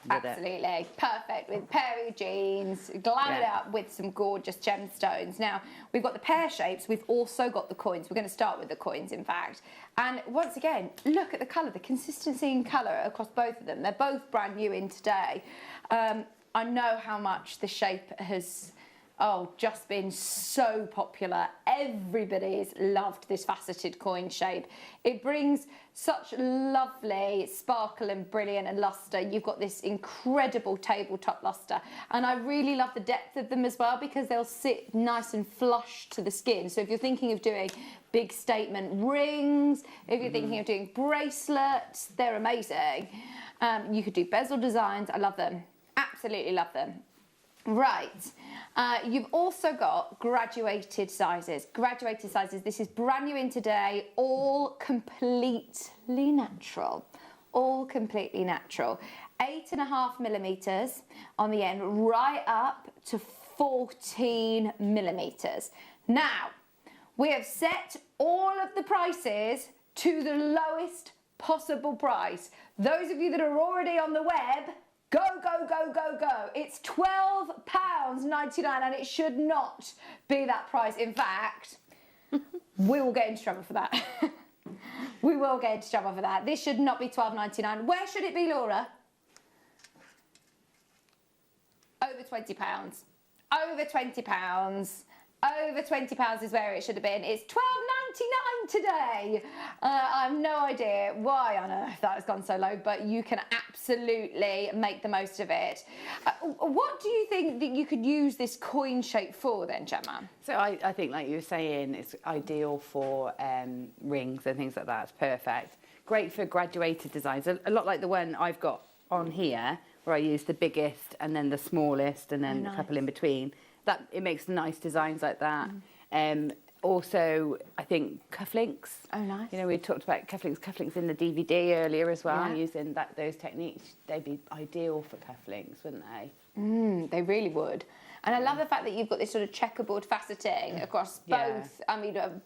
with Absolutely. it. Perfect, with pair of jeans, glam it up with some gorgeous gemstones. Now, we've got the pear shapes, we've also got the coins. We're going to start with the coins, in fact. And once again, look at the colour, the consistency in colour across both of them. They're both brand new in today. I know how much the shape has just been so popular. Everybody's loved this faceted coin shape. It brings such lovely sparkle and brilliant and luster. You've got this incredible tabletop luster, and I really love the depth of them as well because they'll sit nice and flush to the skin. So if you're thinking of doing big statement rings, if you're thinking of doing bracelets, they're amazing. You could do bezel designs. I love them. Absolutely love them. Right, you've also got graduated sizes. Graduated sizes, this is brand new in today, all completely natural. All completely natural. 8.5mm on the end, right up to 14mm. Now, we have set all of the prices to the lowest possible price. Those of you that are already on the web, go, go, go, go, go. It's £12.99 and it should not be that price. In fact, we will get into trouble for that. We will get into trouble for that. This should not be £12.99. Where should it be, Laura? Over £20. Over £20. Over £20 is where it should have been. It's £12.99 today. I have no idea why on earth that has gone so low, but you can absolutely make the most of it. What do you think that you could use this coin shape for then, Gemma? So I think, like you were saying, it's ideal for rings and things like that. It's perfect. Great for graduated designs. A lot like the one I've got on here, where I use the biggest and then the smallest and then a couple in between. That it makes nice designs like that. Also, I think cufflinks. Oh, nice. You know, we talked about cufflinks in the DVD earlier as well. Yeah. Using those techniques, they'd be ideal for cufflinks, wouldn't they? They really would. And I love the fact that you've got this sort of checkerboard faceting across both,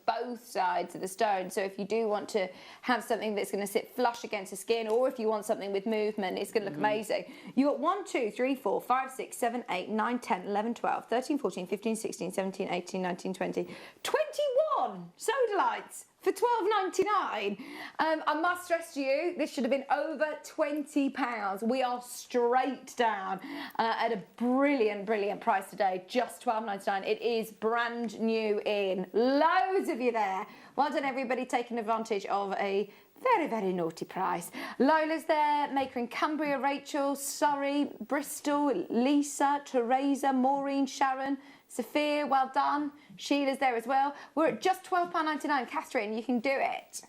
both sides of the stone. So if you do want to have something that's going to sit flush against the skin, or if you want something with movement, it's going to look amazing. You've got 1, 2, 3, 4, 5, 6, 7, 8, 9, 10, 11, 12, 13, 14, 15, 16, 17, 18, 19, 20, 21 sodalites for £12.99. I must stress to you, this should have been over £20. We are straight down at a brilliant, brilliant price today, just £12.99. It is brand new in. Loads of you there. Well done, everybody, taking advantage of a very, very naughty price. Lola's there, Maker in Cumbria, Rachel, Surrey, Bristol, Lisa, Teresa, Maureen, Sharon, Sophia, well done. Sheila's there as well. We're at just £12.99. Catherine, you can do it.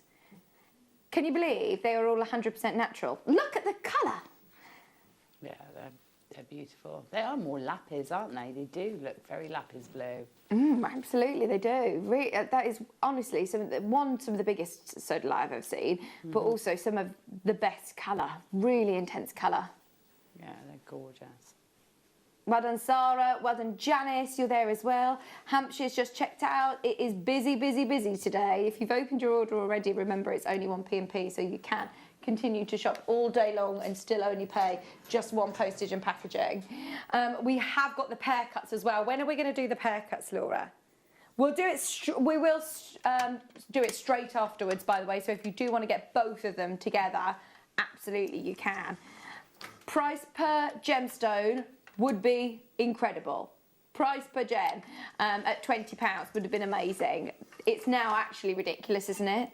Can you believe they are all 100% natural? Look at the colour. Yeah, they're beautiful. They are more lapis, aren't they? They do look very lapis blue. Absolutely, they do. Really, that is honestly some of the biggest sodalite I've ever seen, but also some of the best colour. Really intense colour. Yeah, they're gorgeous. Well done, Sarah. Well done, Janice. You're there as well. Hampshire's just checked out. It is busy, busy, busy today. If you've opened your order already, remember it's only 1 p.m. so you can continue to shop all day long and still only pay just one postage and packaging. We have got the pair cuts as well. When are we going to do the pair cuts, Laura? We'll do it. We will do it straight afterwards, by the way. So if you do want to get both of them together, absolutely you can. Price per gemstone would be incredible. Price per gem at £20 would have been amazing. It's now actually ridiculous, isn't it?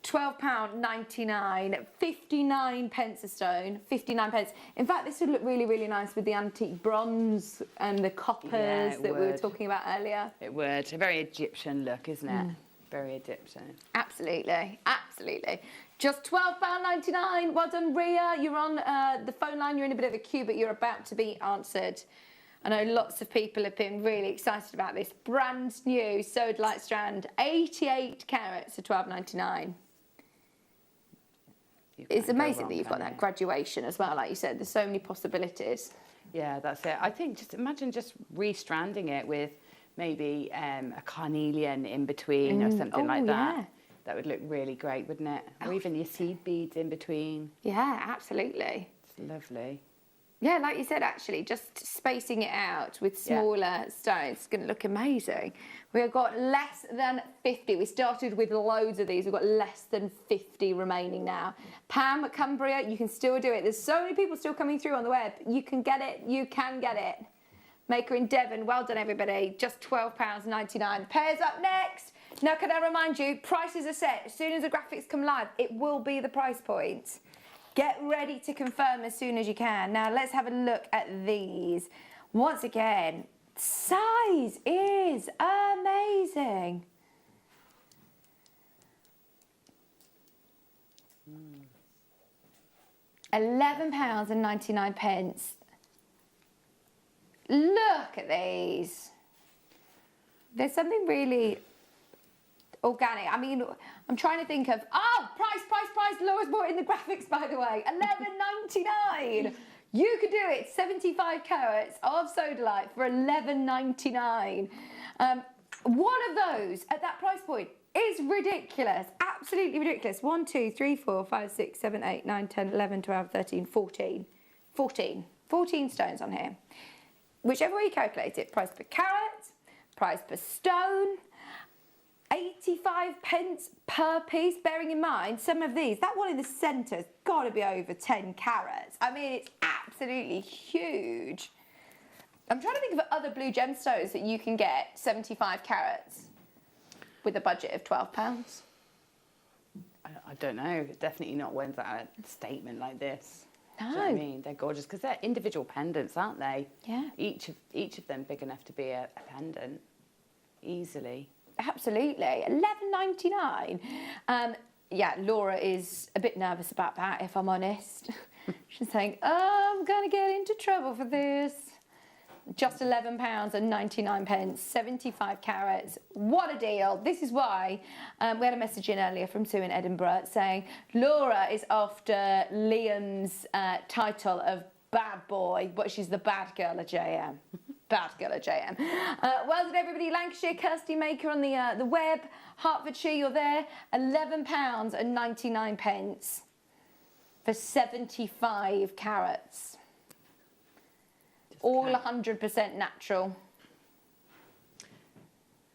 £12.99, 59 pence a stone, 59 pence. In fact, this would look really, really nice with the antique bronze and the coppers that we were talking about earlier. It would. A very Egyptian look, isn't it? Very Egyptian. Absolutely, absolutely. Just £12.99. Well done, Ria. You're on the phone line. You're in a bit of a queue, but you're about to be answered. I know lots of people have been really excited about this. Brand new sodalite strand, 88 carats for £12.99. It's amazing that you've got that graduation as well, like you said. There's so many possibilities. Yeah, that's it. I think just imagine just restranding it with maybe a carnelian in between or something like that. Yeah. That would look really great, wouldn't it? Or even your seed beads in between. Yeah, absolutely. It's lovely. Yeah, like you said, actually, just spacing it out with smaller stones is going to look amazing. We've got less than 50. We started with loads of these. We've got less than 50 remaining now. Pam at Cumbria, you can still do it. There's so many people still coming through on the web. You can get it. You can get it. Maker in Devon, well done, everybody. Just £12.99. Pairs up next. Now, can I remind you, prices are set. As soon as the graphics come live, it will be the price point. Get ready to confirm as soon as you can. Now, let's have a look at these. Once again, size is amazing. £11.99. Look at these. There's something really organic. I mean, I'm trying to think of, price. Laura's bought in the graphics, by the way. £11.99. You could do it. 75 carats of sodalite for £11.99. One of those at that price point is ridiculous. Absolutely ridiculous. 1, 2, 3, 4, 5, 6, 7, 8, 9, 10, 11, 12, 13, 14. 14 stones on here. Whichever way you calculate it, price per carat, price per stone, 85 pence per piece, bearing in mind some of these, that one in the centre's got to be over 10 carats. I mean, it's absolutely huge. I'm trying to think of other blue gemstones that you can get 75 carats with a budget of £12. I don't know. Definitely not ones that are a statement like this. No. Do you know what I mean? They're gorgeous because they're individual pendants, aren't they? Yeah. Each of them big enough to be a pendant, easily. Absolutely. £11.99. Yeah, Laura is a bit nervous about that, if I'm honest. She's saying, I'm going to get into trouble for this. Just £11.99, 75 carats. What a deal. This is why we had a message in earlier from Sue in Edinburgh saying Laura is after Liam's title of bad boy, but she's the bad girl at JM. Bad girl at JM. Well done, everybody. Lancashire, Kirsty Maker on the web. Hertfordshire, you're there. £11.99 for 75 carats. All 100% natural.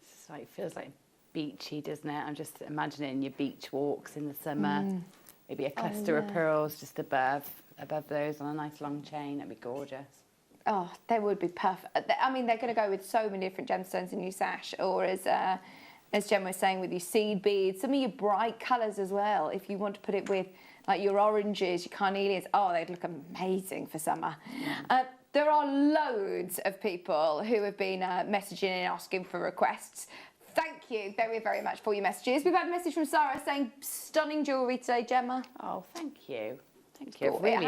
It's like, it feels like beachy, doesn't it? I'm just imagining your beach walks in the summer. Maybe a cluster of pearls just above those on a nice long chain. That'd be gorgeous. Oh, they would be perfect. I mean, they're going to go with so many different gemstones in your sash, or as Jen was saying, with your seed beads, some of your bright colours as well. If you want to put it with like your oranges, your carnelians, they'd look amazing for summer. There are loads of people who have been messaging and asking for requests. Thank you very, very much for your messages. We've had a message from Sarah saying, stunning jewellery today, Gemma. Oh, thank you. Thank you. I've really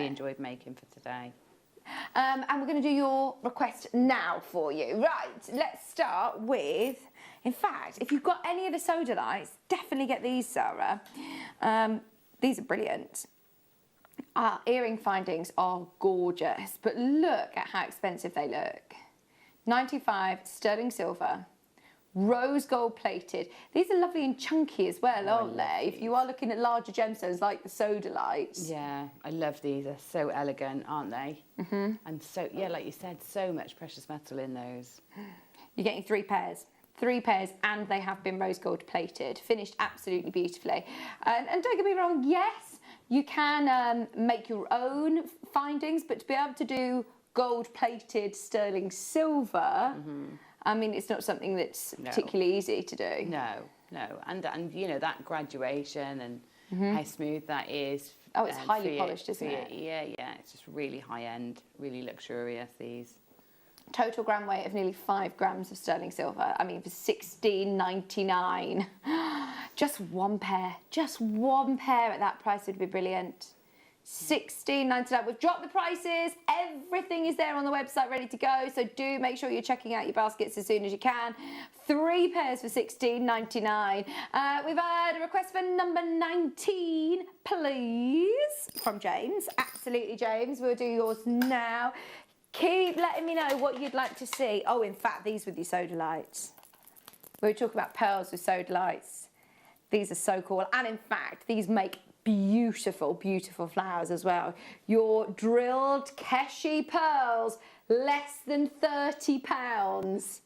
enjoyed making for today. And we're going to do your request now for you. Right, let's start with, in fact, if you've got any of the sodalites, definitely get these, Sarah. These are brilliant. Our earring findings are gorgeous, but look at how expensive they look. 95 sterling silver, rose gold plated. These are lovely and chunky as well, aren't they? If you are looking at larger gemstones like the sodalites. Yeah, I love these. They're so elegant, aren't they? And so, yeah, like you said, so much precious metal in those. You're getting 3 pairs. 3 pairs, and they have been rose gold plated, finished absolutely beautifully. And don't get me wrong, yes, you can make your own findings, but to be able to do gold plated sterling silver, I mean, it's not something that's particularly easy to do. No, and you know, that graduation and how smooth that is. Oh, it's highly polished, isn't it? Yeah, it's just really high end, really luxurious, these. Total gram weight of nearly 5 grams of sterling silver. I mean, for $16.99. Just one pair at that price would be brilliant. $16.99. We've dropped the prices. Everything is there on the website ready to go. So do make sure you're checking out your baskets as soon as you can. 3 pairs for $16.99. We've had a request for number 19, please, from James. Absolutely, James. We'll do yours now. Keep letting me know what you'd like to see. Oh, in fact, these with your sodalites. We were talking about pearls with sodalites. These are so cool. And in fact, these make beautiful, beautiful flowers as well. Your drilled Keshi pearls, less than £30.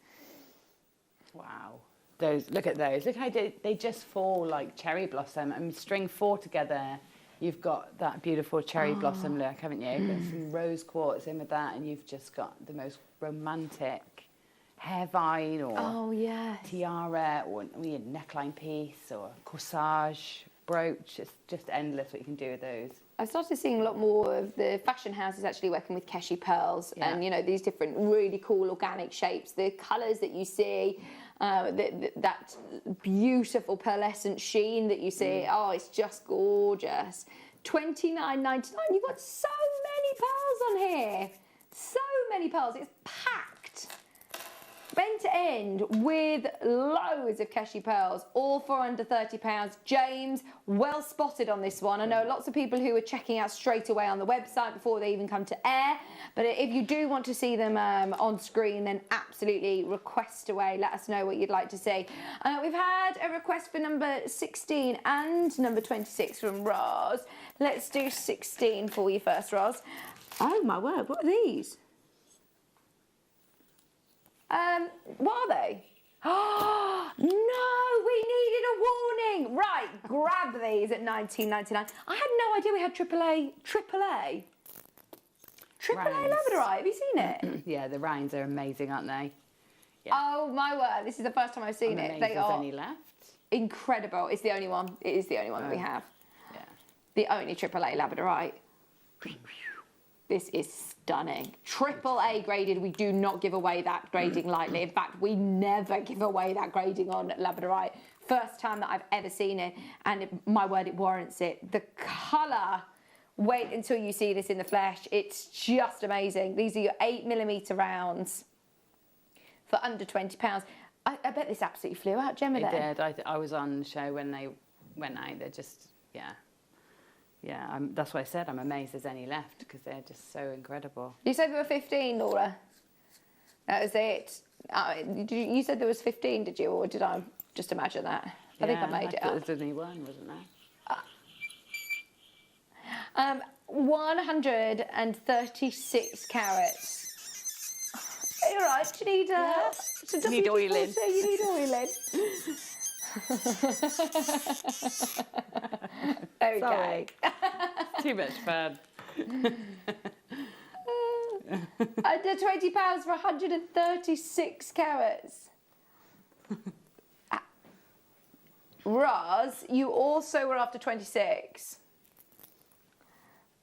Wow. Those, look at those. Look how they just fall like cherry blossom. I mean, string 4 together. You've got that beautiful cherry blossom look, haven't you? Got some rose quartz in with that, and you've just got the most romantic hair vine or tiara or neckline piece or corsage brooch. It's just endless what you can do with those. I've started seeing a lot more of the fashion houses actually working with Keshi pearls and, you know, these different really cool organic shapes, the colours that you see, that beautiful pearlescent sheen that you see. Oh, it's just gorgeous. $29.99. You've got so many pearls on here. So many pearls. It's packed. End to end with loads of Keshi pearls, all for under £30. James, well spotted on this one. I know lots of people who are checking out straight away on the website before they even come to air. But if you do want to see them on screen, then absolutely request away. Let us know what you'd like to see. We've had a request for number 16 and number 26 from Roz. Let's do 16 for you first, Roz. Oh my word, what are these? What are they? Oh, no, we needed a warning. Right, grab these at $19.99. I had no idea we had AAA labradorite. Have you seen it? Yeah, the rinds are amazing, aren't they? Yeah. Oh, my word. This is the first time I've seen it. They are only left. Incredible. It's the only one. It is the only one that we have. Yeah. The only AAA labradorite. This is stunning. AAA graded. We do not give away that grading lightly. In fact, we never give away that grading on labradorite. First time that I've ever seen it, and my word, it warrants it. The colour, wait until you see this in the flesh. It's just amazing. These are your 8mm rounds for under £20. I bet this absolutely flew out, Gemma. It did. I was on the show when they went out. They're just, yeah, that's why I said I'm amazed there's any left, because they're just so incredible. You said there were 15, Laura. That was it. You said there was 15, did you, or did I just imagine that? I think I made it up. There's only one, wasn't there? 136 carats. Are you all right? Do you need You need oiling. You need oiling. Okay. Too much fun. Under £20 for 136 carats. Roz, you also were after 26.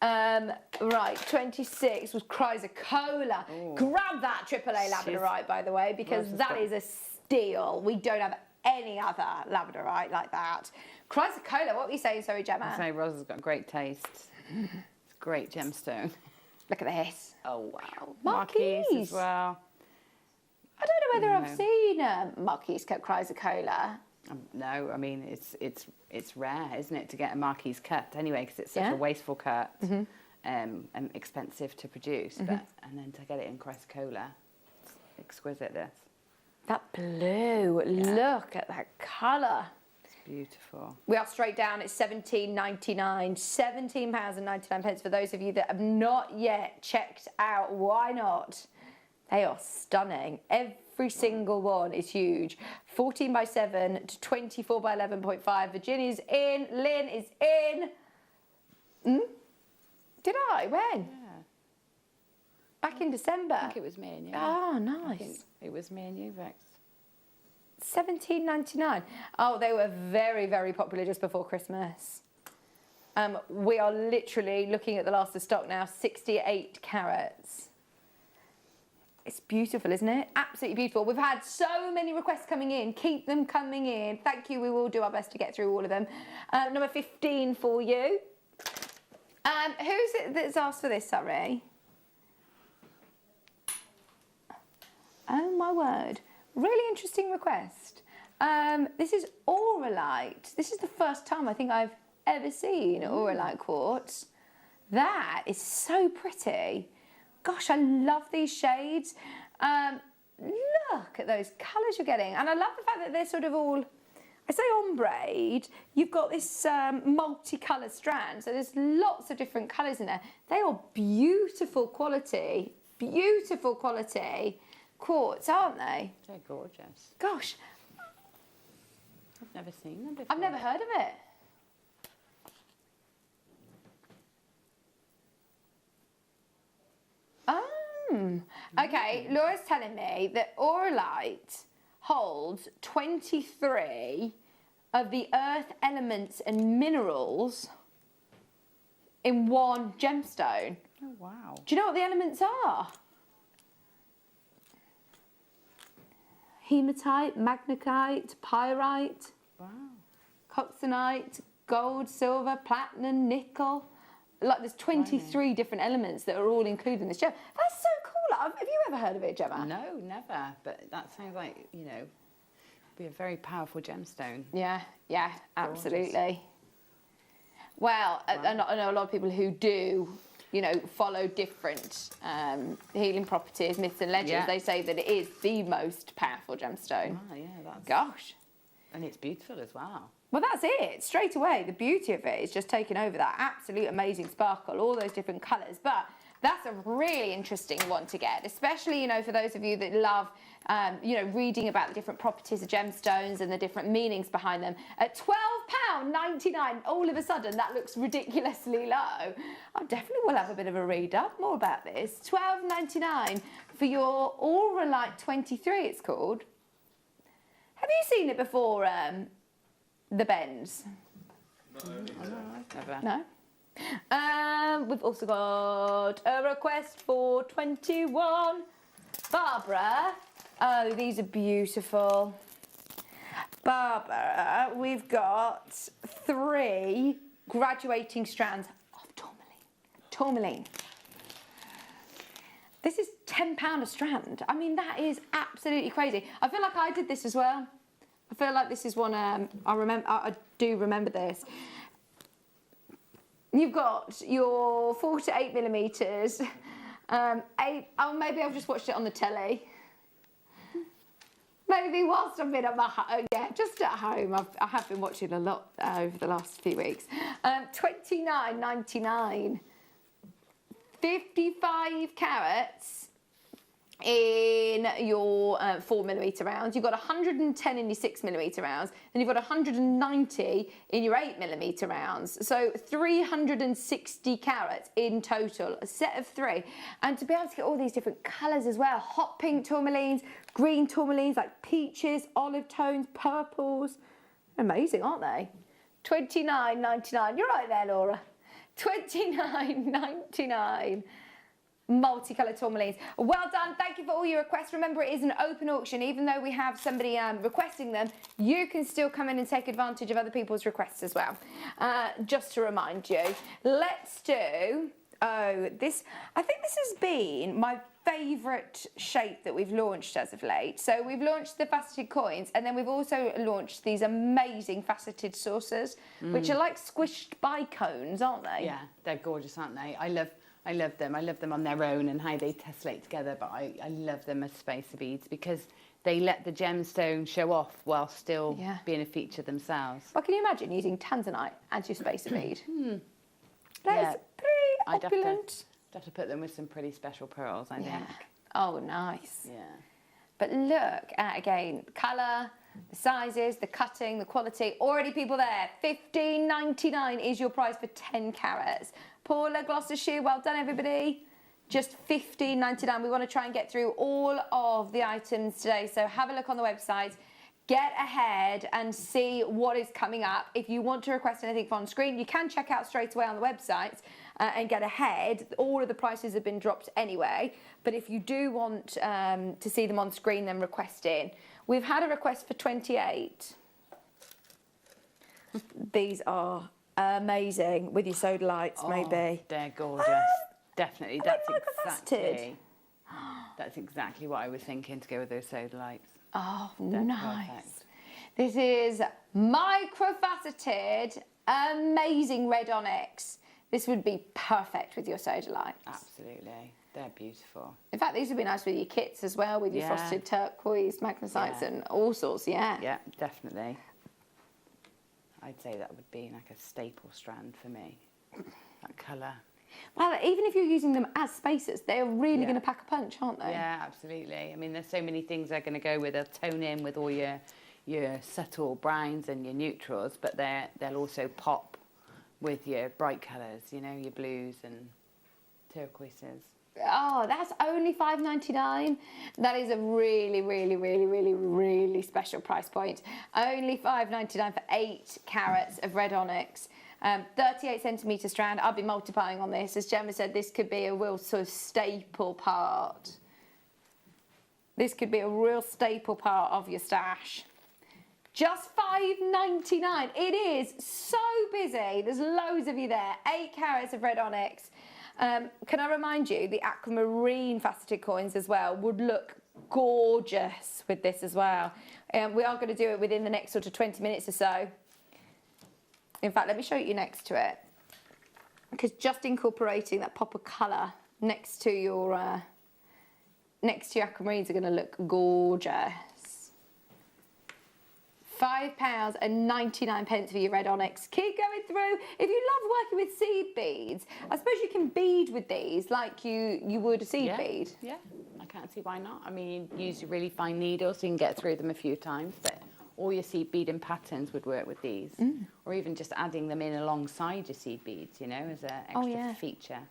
Right, 26 was Chrysocolla. Grab that AAA labradorite, by the way, because that is a steal. We don't have any other labradorite like that. Chrysocolla, what were you saying, sorry, Gemma? I say Roz has got great taste. It's a great gemstone. Look at this. Oh, wow. Marquise as well. I don't know whether I've seen Marquise cut Chrysocolla. No, I mean, it's rare, isn't it, to get a Marquise cut anyway, because it's such a wasteful cut and expensive to produce. But and then to get it in Chrysocolla, it's exquisite, this. That blue, look at that colour. It's beautiful. We are straight down, it's £17.99, £17.99 for those of you that have not yet checked out. Why not? They are stunning. Every single one is huge. 14 by 7 to 24 by 11.5. Virginia's in, Lynn is in. Did I? When? Yeah. Back in December. I think it was me and you. Oh, I nice. think it was me and you, Vex. £17.99. Oh, they were very, very popular just before Christmas. We are literally looking at the last of stock now, 68 carats. It's beautiful, isn't it? Absolutely beautiful. We've had so many requests coming in. Keep them coming in. Thank you. We will do our best to get through all of them. Number 15 for you. Who's it that's asked for this, sorry? Oh, my word. Really interesting request. This is Auralite. This is the first time I think I've ever seen Auralite quartz. That is so pretty. Gosh, I love these shades. Look at those colours you're getting. And I love the fact that they're sort of all, I say ombre-ed, you've got this multicoloured strand. So there's lots of different colours in there. They are beautiful quality quartz, aren't they? They're gorgeous. Gosh. I've never seen them before. I've never heard of it. Okay, Laura's telling me that Auralite holds 23 of the earth elements and minerals in one gemstone. Oh, wow. Do you know what the elements are? Hematite, magnetite, pyrite, coxonite, gold, silver, platinum, nickel. Like there's 23 different elements that are all included in this gem. That's so cool. Have you ever heard of it, Gemma? No, never. But that sounds like, you know, be a very powerful gemstone. Yeah, absolutely. Well, I know a lot of people who do, you know, follow different healing properties, myths and legends. Yeah. They say that it is the most powerful gemstone. Oh, yeah, that's... Gosh. And it's beautiful as well. Well, that's it. Straight away, the beauty of it is just taking over that absolute amazing sparkle, all those different colours. But that's a really interesting one to get, especially, you know, for those of you that love, you know, reading about the different properties of gemstones and the different meanings behind them. At £12.99, all of a sudden, that looks ridiculously low. I definitely will have a bit of a read up more about this. £12.99 for your Auralite 23, it's called. Have you seen it before, the Bends? No, never. No? We've also got a request for 21. Barbara. Oh, these are beautiful. Barbara, we've got 3 graduating strands of tourmaline. This is £10 a strand. I mean, that is absolutely crazy. I feel like I did this as well. I feel like this is one I do remember this. You've got your 4 to 8 millimeters. Maybe I've just watched it on the telly. Maybe whilst I've been at my home, just at home. I have been watching a lot over the last few weeks. $29.99. 55 carats in your 4mm rounds. You've got 110 in your 6mm rounds, and you've got 190 in your 8mm rounds. So 360 carats in total, a set of 3. And to be able to get all these different colours as well, hot pink tourmalines, green tourmalines, like peaches, olive tones, purples. Amazing, aren't they? $29.99. You're right there, Laura. $29.99. Multicoloured tourmalines. Well done. Thank you for all your requests. Remember, it is an open auction. Even though we have somebody requesting them, you can still come in and take advantage of other people's requests as well. Just to remind you. Let's do... this... I think this has been my favourite shape that we've launched as of late. So we've launched the faceted coins, and then we've also launched these amazing faceted saucers, which are like squished bicones, aren't they? Yeah, they're gorgeous, aren't they? I love them. I love them on their own and how they tessellate together, but I love them as spacer beads because they let the gemstone show off while still Yeah. being a feature themselves. Well, can you imagine using tanzanite as your spacer bead? That Yeah. is pretty I'd have to- opulent. Have to put them with some pretty special pearls, I Yeah. think. Oh, nice. Yeah. But look at, again, the colour, the sizes, the cutting, the quality. Already people there. $15.99 is your price for 10 carats. Paula, Gloucestershire, well done, everybody. Just $15.99. We want to try and get through all of the items today. So have a look on the website. Get ahead and see what is coming up. If you want to request anything from on screen, you can check out straight away on the website and get ahead. All of the prices have been dropped anyway. But if you do want to see them on screen, then request in. We've had a request for 28. These are amazing with your soda lights, maybe. They're gorgeous. Definitely. That's exactly what I was thinking to go with those soda lights. Oh, They're nice. perfect. This is microfaceted, amazing red onyx. This would be perfect with your soda lights. Absolutely. They're beautiful. In fact, these would be nice with your kits as well, with your Yeah. frosted turquoise, magnesites Yeah. and all sorts, yeah. Yeah, definitely. I'd say that would be like a staple strand for me. That colour. Well, even if you're using them as spacers, they're really Yeah. going to pack a punch, aren't they? Yeah, absolutely. I mean, there's so many things they're going to go with. They'll tone in with all your subtle browns and your neutrals, but they'll also pop with your bright colours, you know, your blues and turquoises. Oh, that's only $5.99. That is a really, really, really, really, really special price point. Only $5.99 for 8 carats of red onyx. 38 centimetre strand. I'll be multiplying on this. As Gemma said, this could be a real sort of staple part. This could be a real staple part of your stash. Just $5.99. It is so busy. There's loads of you there. 8 carats of red onyx. Can I remind you, the aquamarine faceted coins as well would look gorgeous with this as well. We are going to do it within the next sort of 20 minutes or so. In fact, let me show you next to it. Because just incorporating that pop of colour next to your aquamarines are going to look gorgeous. £5.99 for your red onyx. Keep going through. If you love working with seed beads, I suppose you can bead with these like you would a seed bead. Yeah, I can't see why not. I mean, you use your really fine needle so you can get through them a few times, but all your seed beading patterns would work with these. Or even just adding them in alongside your seed beads, you know, as an extra feature.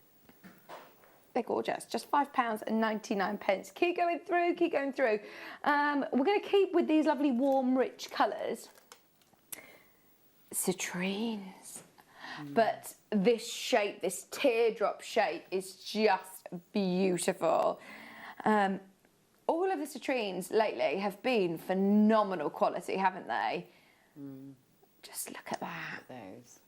They're gorgeous. Just £5.99. Keep going through, keep going through. We're going to keep with these lovely warm, rich colours. Citrines. But this shape, this teardrop shape is just beautiful. All of the citrines lately have been phenomenal quality, haven't they? Just look at that. Look at those.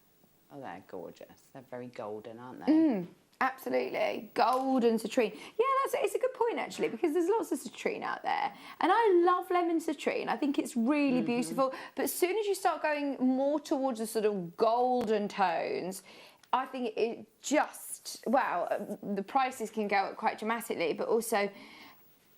Oh, they're gorgeous. They're very golden, aren't they? Absolutely. Golden citrine. Yeah, it's a good point actually, because there's lots of citrine out there. And I love lemon citrine. I think it's really beautiful. But as soon as you start going more towards the sort of golden tones, I think it just, well, the prices can go up quite dramatically, but also,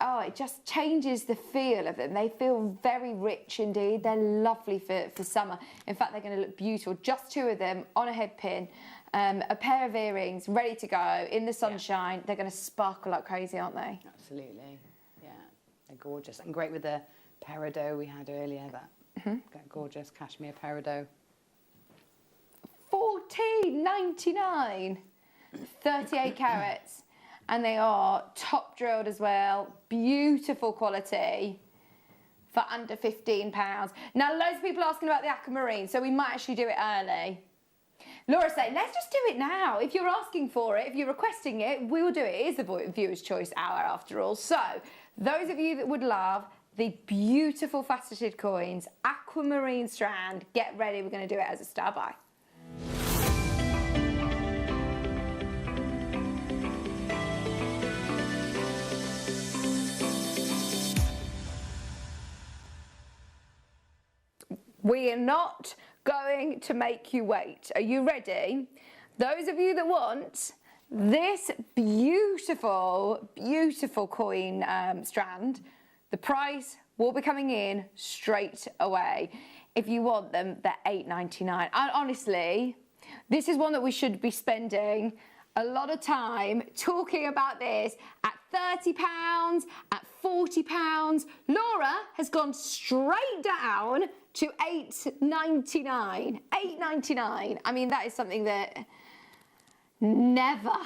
oh, it just changes the feel of them. They feel very rich indeed. They're lovely for summer. In fact, they're going to look beautiful. Just 2 of them on a head pin. A pair of earrings, ready to go, in the sunshine. Yeah. They're going to sparkle like crazy, aren't they? Absolutely, yeah. They're gorgeous. And great with the peridot we had earlier, that gorgeous cashmere peridot. $14.99, 38 carats. And they are top drilled as well. Beautiful quality for under £15. Now, loads of people asking about the aquamarine, so we might actually do it early. Laura's saying, let's just do it now. If you're asking for it, if you're requesting it, we will do it. It is the Viewer's Choice Hour after all. So, those of you that would love the beautiful faceted coins, aquamarine strand, get ready. We're going to do it as a star buy. We are not going to make you wait. Are you ready? Those of you that want this beautiful, beautiful coin strand, the price will be coming in straight away. If you want them, they're £8.99. And honestly, this is one that we should be spending a lot of time talking about this at £30, at £40. Laura has gone straight down to £8.99. £8.99. I mean, that is something that never,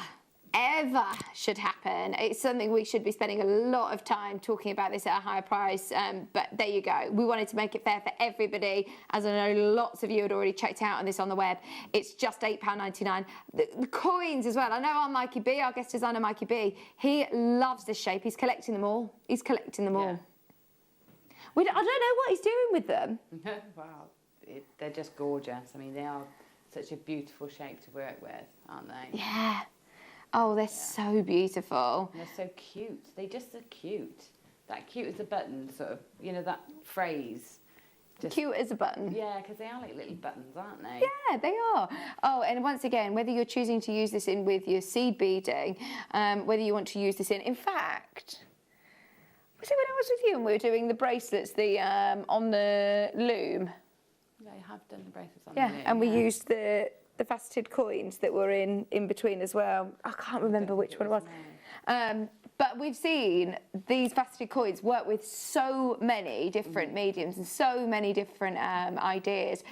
ever should happen. It's something we should be spending a lot of time talking about this at a higher price, but there you go. We wanted to make it fair for everybody, as I know lots of you had already checked out on this on the web. It's just £8.99. The coins as well. I know our Mikey B, our guest designer Mikey B, he loves this shape. He's collecting them all. He's collecting them all. I don't know what he's doing with them. Wow, they're just gorgeous. I mean, they are such a beautiful shape to work with, aren't they? Yeah. Oh, they're so beautiful. And they're so cute. They just are cute. That cute as a button, sort of, you know, that phrase. Just, cute as a button. Yeah, because they are like little buttons, aren't they? Yeah, they are. Oh, and once again, whether you're choosing to use this in with your seed beading, whether you want to use this in fact, was it when I was with you and we were doing the bracelets, on the loom? Yeah, I have done the bracelets on the loom. Yeah, and we used the faceted coins that were in between as well. I can't remember which one it was. But we've seen these faceted coins work with so many different mediums and so many different ideas.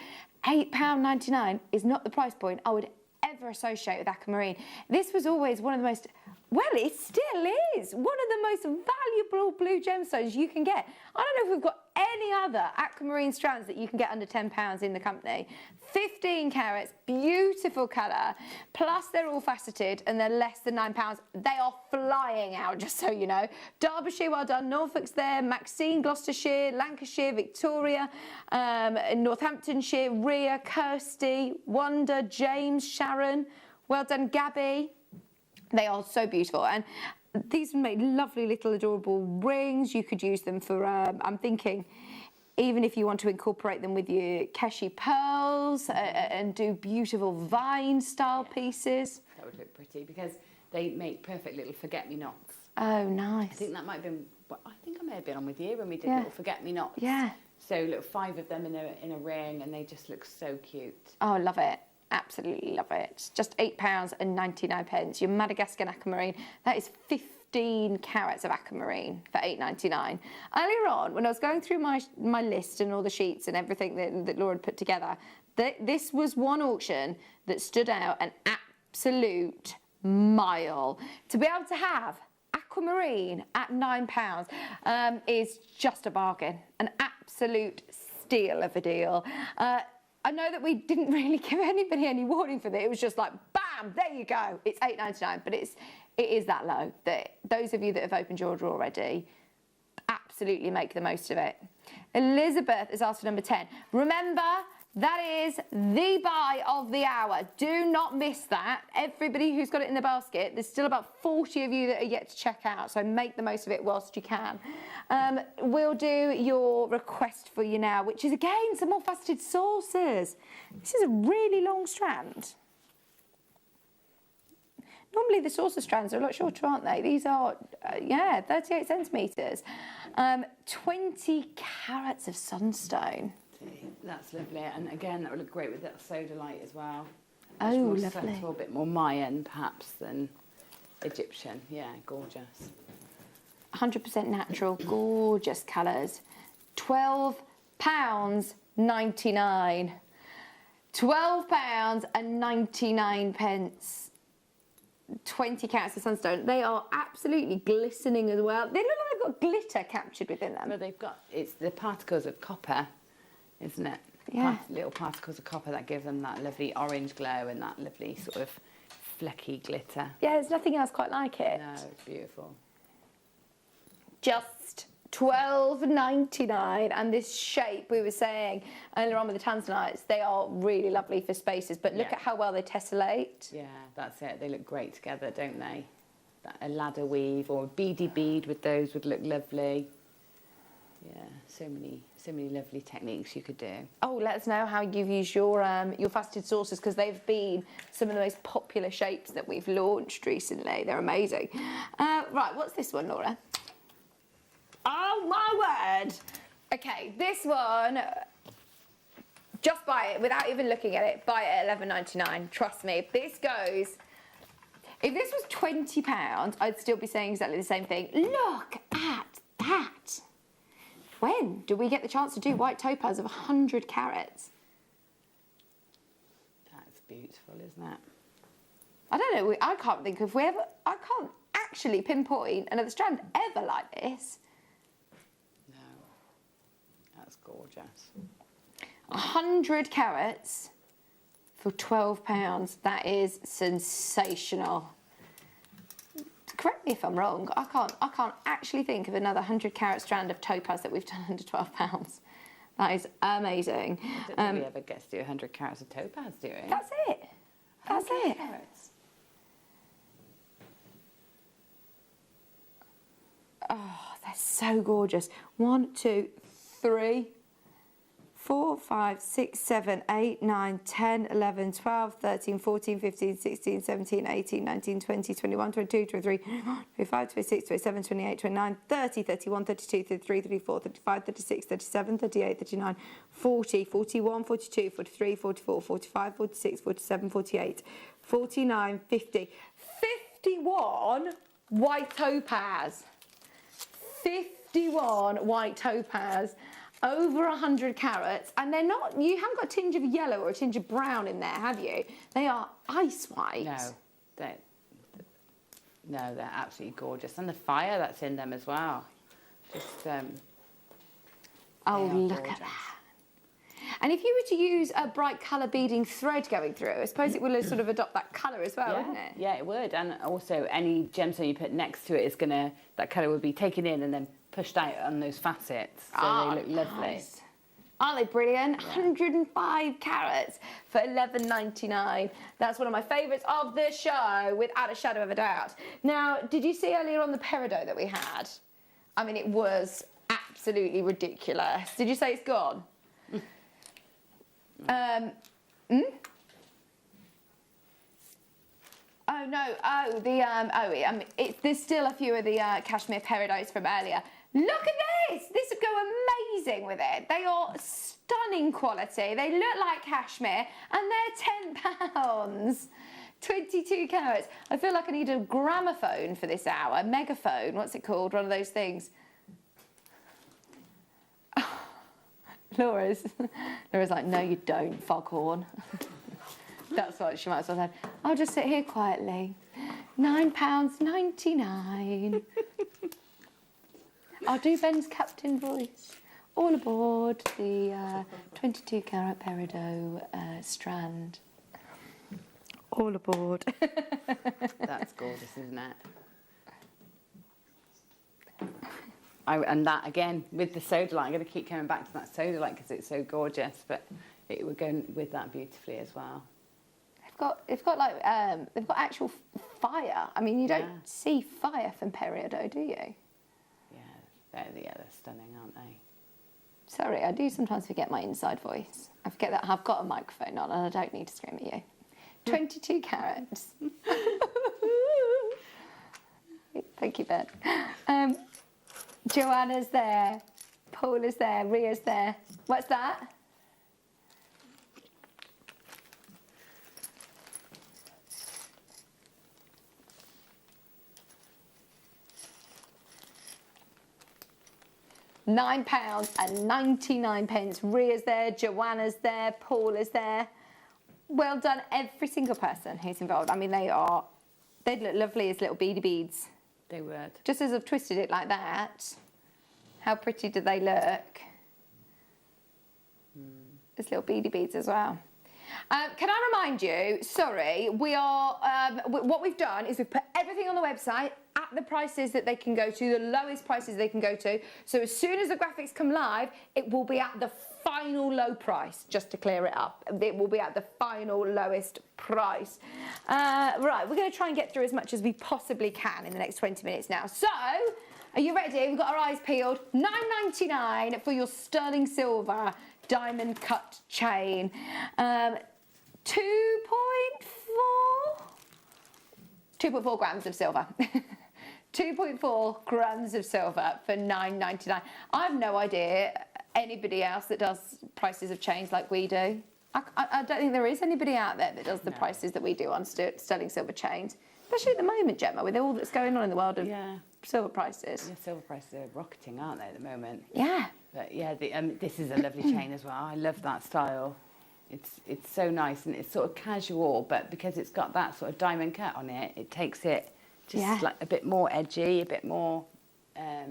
£8.99 is not the price point I would ever associate with aquamarine. This was always one of the most, well, it still is, one of the most valuable blue gemstones you can get. I don't know if we've got any other aquamarine strands that you can get under £10 in the company. 15 carats, beautiful colour, plus they're all faceted and they're less than £9. They are flying out, just so you know. Derbyshire, well done. Norfolk's there, Maxine, Gloucestershire, Lancashire, Victoria, Northamptonshire, Rhea, Kirsty, Wanda, James, Sharon. Well done, Gabby. They are so beautiful. And these make lovely little adorable rings. You could use them for, I'm thinking, even if you want to incorporate them with your Keshi pearls and do beautiful vine style pieces. That would look pretty because they make perfect little forget-me-nots. Oh, nice. I think that might have been, I think I may have been on with you when we did little forget-me-nots. Yeah. So look, 5 of them in a ring and they just look so cute. Oh, I love it. Absolutely love it. Just £8.99. Your Madagascar aquamarine. That is 15 carats of aquamarine for £8.99. Earlier on, when I was going through my list and all the sheets and everything that Laura had put together, this was one auction that stood out an absolute mile. To be able to have aquamarine at £9 is just a bargain. An absolute steal of a deal. I know that we didn't really give anybody any warning for that. It was just like, bam, there you go. It's £8.99, but it is that low. That those of you that have opened your order already, absolutely make the most of it. Elizabeth is asked for number 10. Remember, that is the buy of the hour. Do not miss that. Everybody who's got it in the basket, there's still about 40 of you that are yet to check out, so make the most of it whilst you can. We'll do your request for you now, which is, again, some more faceted saucers. This is a really long strand. Normally the saucer strands are a lot shorter, aren't they? These are, 38 centimetres. 20 carats of sunstone. That's lovely, and again, that would look great with that sodalite as well. Oh, more lovely. subtle, a bit more Mayan, perhaps, than Egyptian. Yeah, gorgeous. 100% natural, gorgeous colours. £12.99. £12.99. 20 carats of sunstone. They are absolutely glistening as well. They look like they've got glitter captured within them. Well, they've got, it's the particles of copper, isn't it? Yeah. Little particles of copper that give them that lovely orange glow and that lovely sort of flecky glitter. Yeah, there's nothing else quite like it. No, it's beautiful. Just £12.99, and this shape we were saying earlier on with the tanzanites, they are really lovely for spaces, but look at how well they tessellate. Yeah, that's it. They look great together, don't they? A ladder weave or a beady bead with those would look lovely. Yeah, so many lovely techniques you could do. Oh, let us know how you've used your faceted saucers, because they've been some of the most popular shapes that we've launched recently. They're amazing. Right, what's this one, Laura? Oh Oh my word. Okay, this one, just buy it without even looking at it. Buy it at £11.99. Trust me. If this goes, if this was £20, I'd still be saying exactly the same thing. Look at that. When do we get the chance to do white topaz of 100 carats? That's beautiful, isn't it? I don't know. I can't think of I can't actually pinpoint another strand ever like this. No, that's gorgeous. 100 carats for £12. That is sensational. Correct me if I'm wrong. I can't actually think of another 100 carat strand of topaz that we've done under £12. That is amazing. I don't think we ever get to do 100 carats of topaz, do we? That's it. That's it. Carats. Oh, they're so gorgeous. 1, 2, 3, 4, 5, 6, 7, 8, 9, 10, 11, 12, 13, 14, 15, 16, 17, 18, 19, 20, 21, 22, 23, 25, 26, 27, 28, 29, 30, 31, 32, 33, 34, 35, 36, 37, 38, 39, 40, 41, 42, 43, 44, 45, 46, 47, 48, 49, 50, 51 white topaz. 51 white topaz, over 100 carats, and they're not, you haven't got a tinge of yellow or a tinge of brown in there, have you? They are ice white. No, they're absolutely gorgeous. And the fire that's in them as well. Just, oh, look at that. And if you were to use a bright colour beading thread going through, I suppose it will sort of adopt that colour as well, wouldn't it? Yeah, it would. And also any gemstone you put next to it is gonna, that colour would be taken in and then pushed out on those facets. So they look lovely. Nice. Aren't they brilliant? Yeah. 105 carats for £11.99. That's one of my favourites of the show, without a shadow of a doubt. Now, did you see earlier on the peridot that we had? I mean, it was absolutely ridiculous. Did you say it's gone? Oh no! There's still a few of the cashmere peridots from earlier. Look at this! This would go amazing with it. They are stunning quality. They look like cashmere, and they're £10. 22 carats. I feel like I need a gramophone for this hour. Megaphone. What's it called? One of those things. Laura's like, no, you don't, foghorn. That's what she might as well have said. I'll just sit here quietly. £9.99. I'll do Ben's captain voice. All aboard the 22 carat peridot strand. All aboard. That's gorgeous, isn't it? And that again with the sodalite, I'm going to keep coming back to that sodalite because it's so gorgeous, but it would go with that beautifully as well. They've got actual fire. I mean, you don't see fire from peridot, do you? Yeah, they're stunning, aren't they? Sorry, I do sometimes forget my inside voice. I forget that I've got a microphone on and I don't need to scream at you. 22 carats. Thank you, Ben. Joanna's there, Paul is there, Ria's there. What's that? £9.99. Ria's there, Joanna's there, Paul is there. Well done, every single person who's involved. I mean, they'd look lovely as little beady beads. They would. Just as I've twisted it like that, how pretty do they look? As little beady beads as well. Can I remind you, sorry, we are, what we've done is we've put everything on the website at the prices that they can go to, the lowest prices they can go to. So as soon as the graphics come live, it will be at the final low price, just to clear it up. It will be at the final lowest price. Right, we're going to try and get through as much as we possibly can in the next 20 minutes now. So, are you ready? We've got our eyes peeled. £9.99 for your sterling silver diamond cut chain. 2.4 grams of silver. 2.4 grams of silver for $9.99. I have no idea anybody else that does prices of chains like we do. I don't think there is anybody out there that does the prices that we do on sterling silver chains, especially at the moment, Gemma, with all that's going on in the world of silver prices. Yeah, silver prices are rocketing, aren't they, at the moment? Yeah. But yeah, this is a lovely chain as well. I love that style. It's so nice, and it's sort of casual, but because it's got that sort of diamond cut on it, it takes it just like a bit more edgy, a bit more, I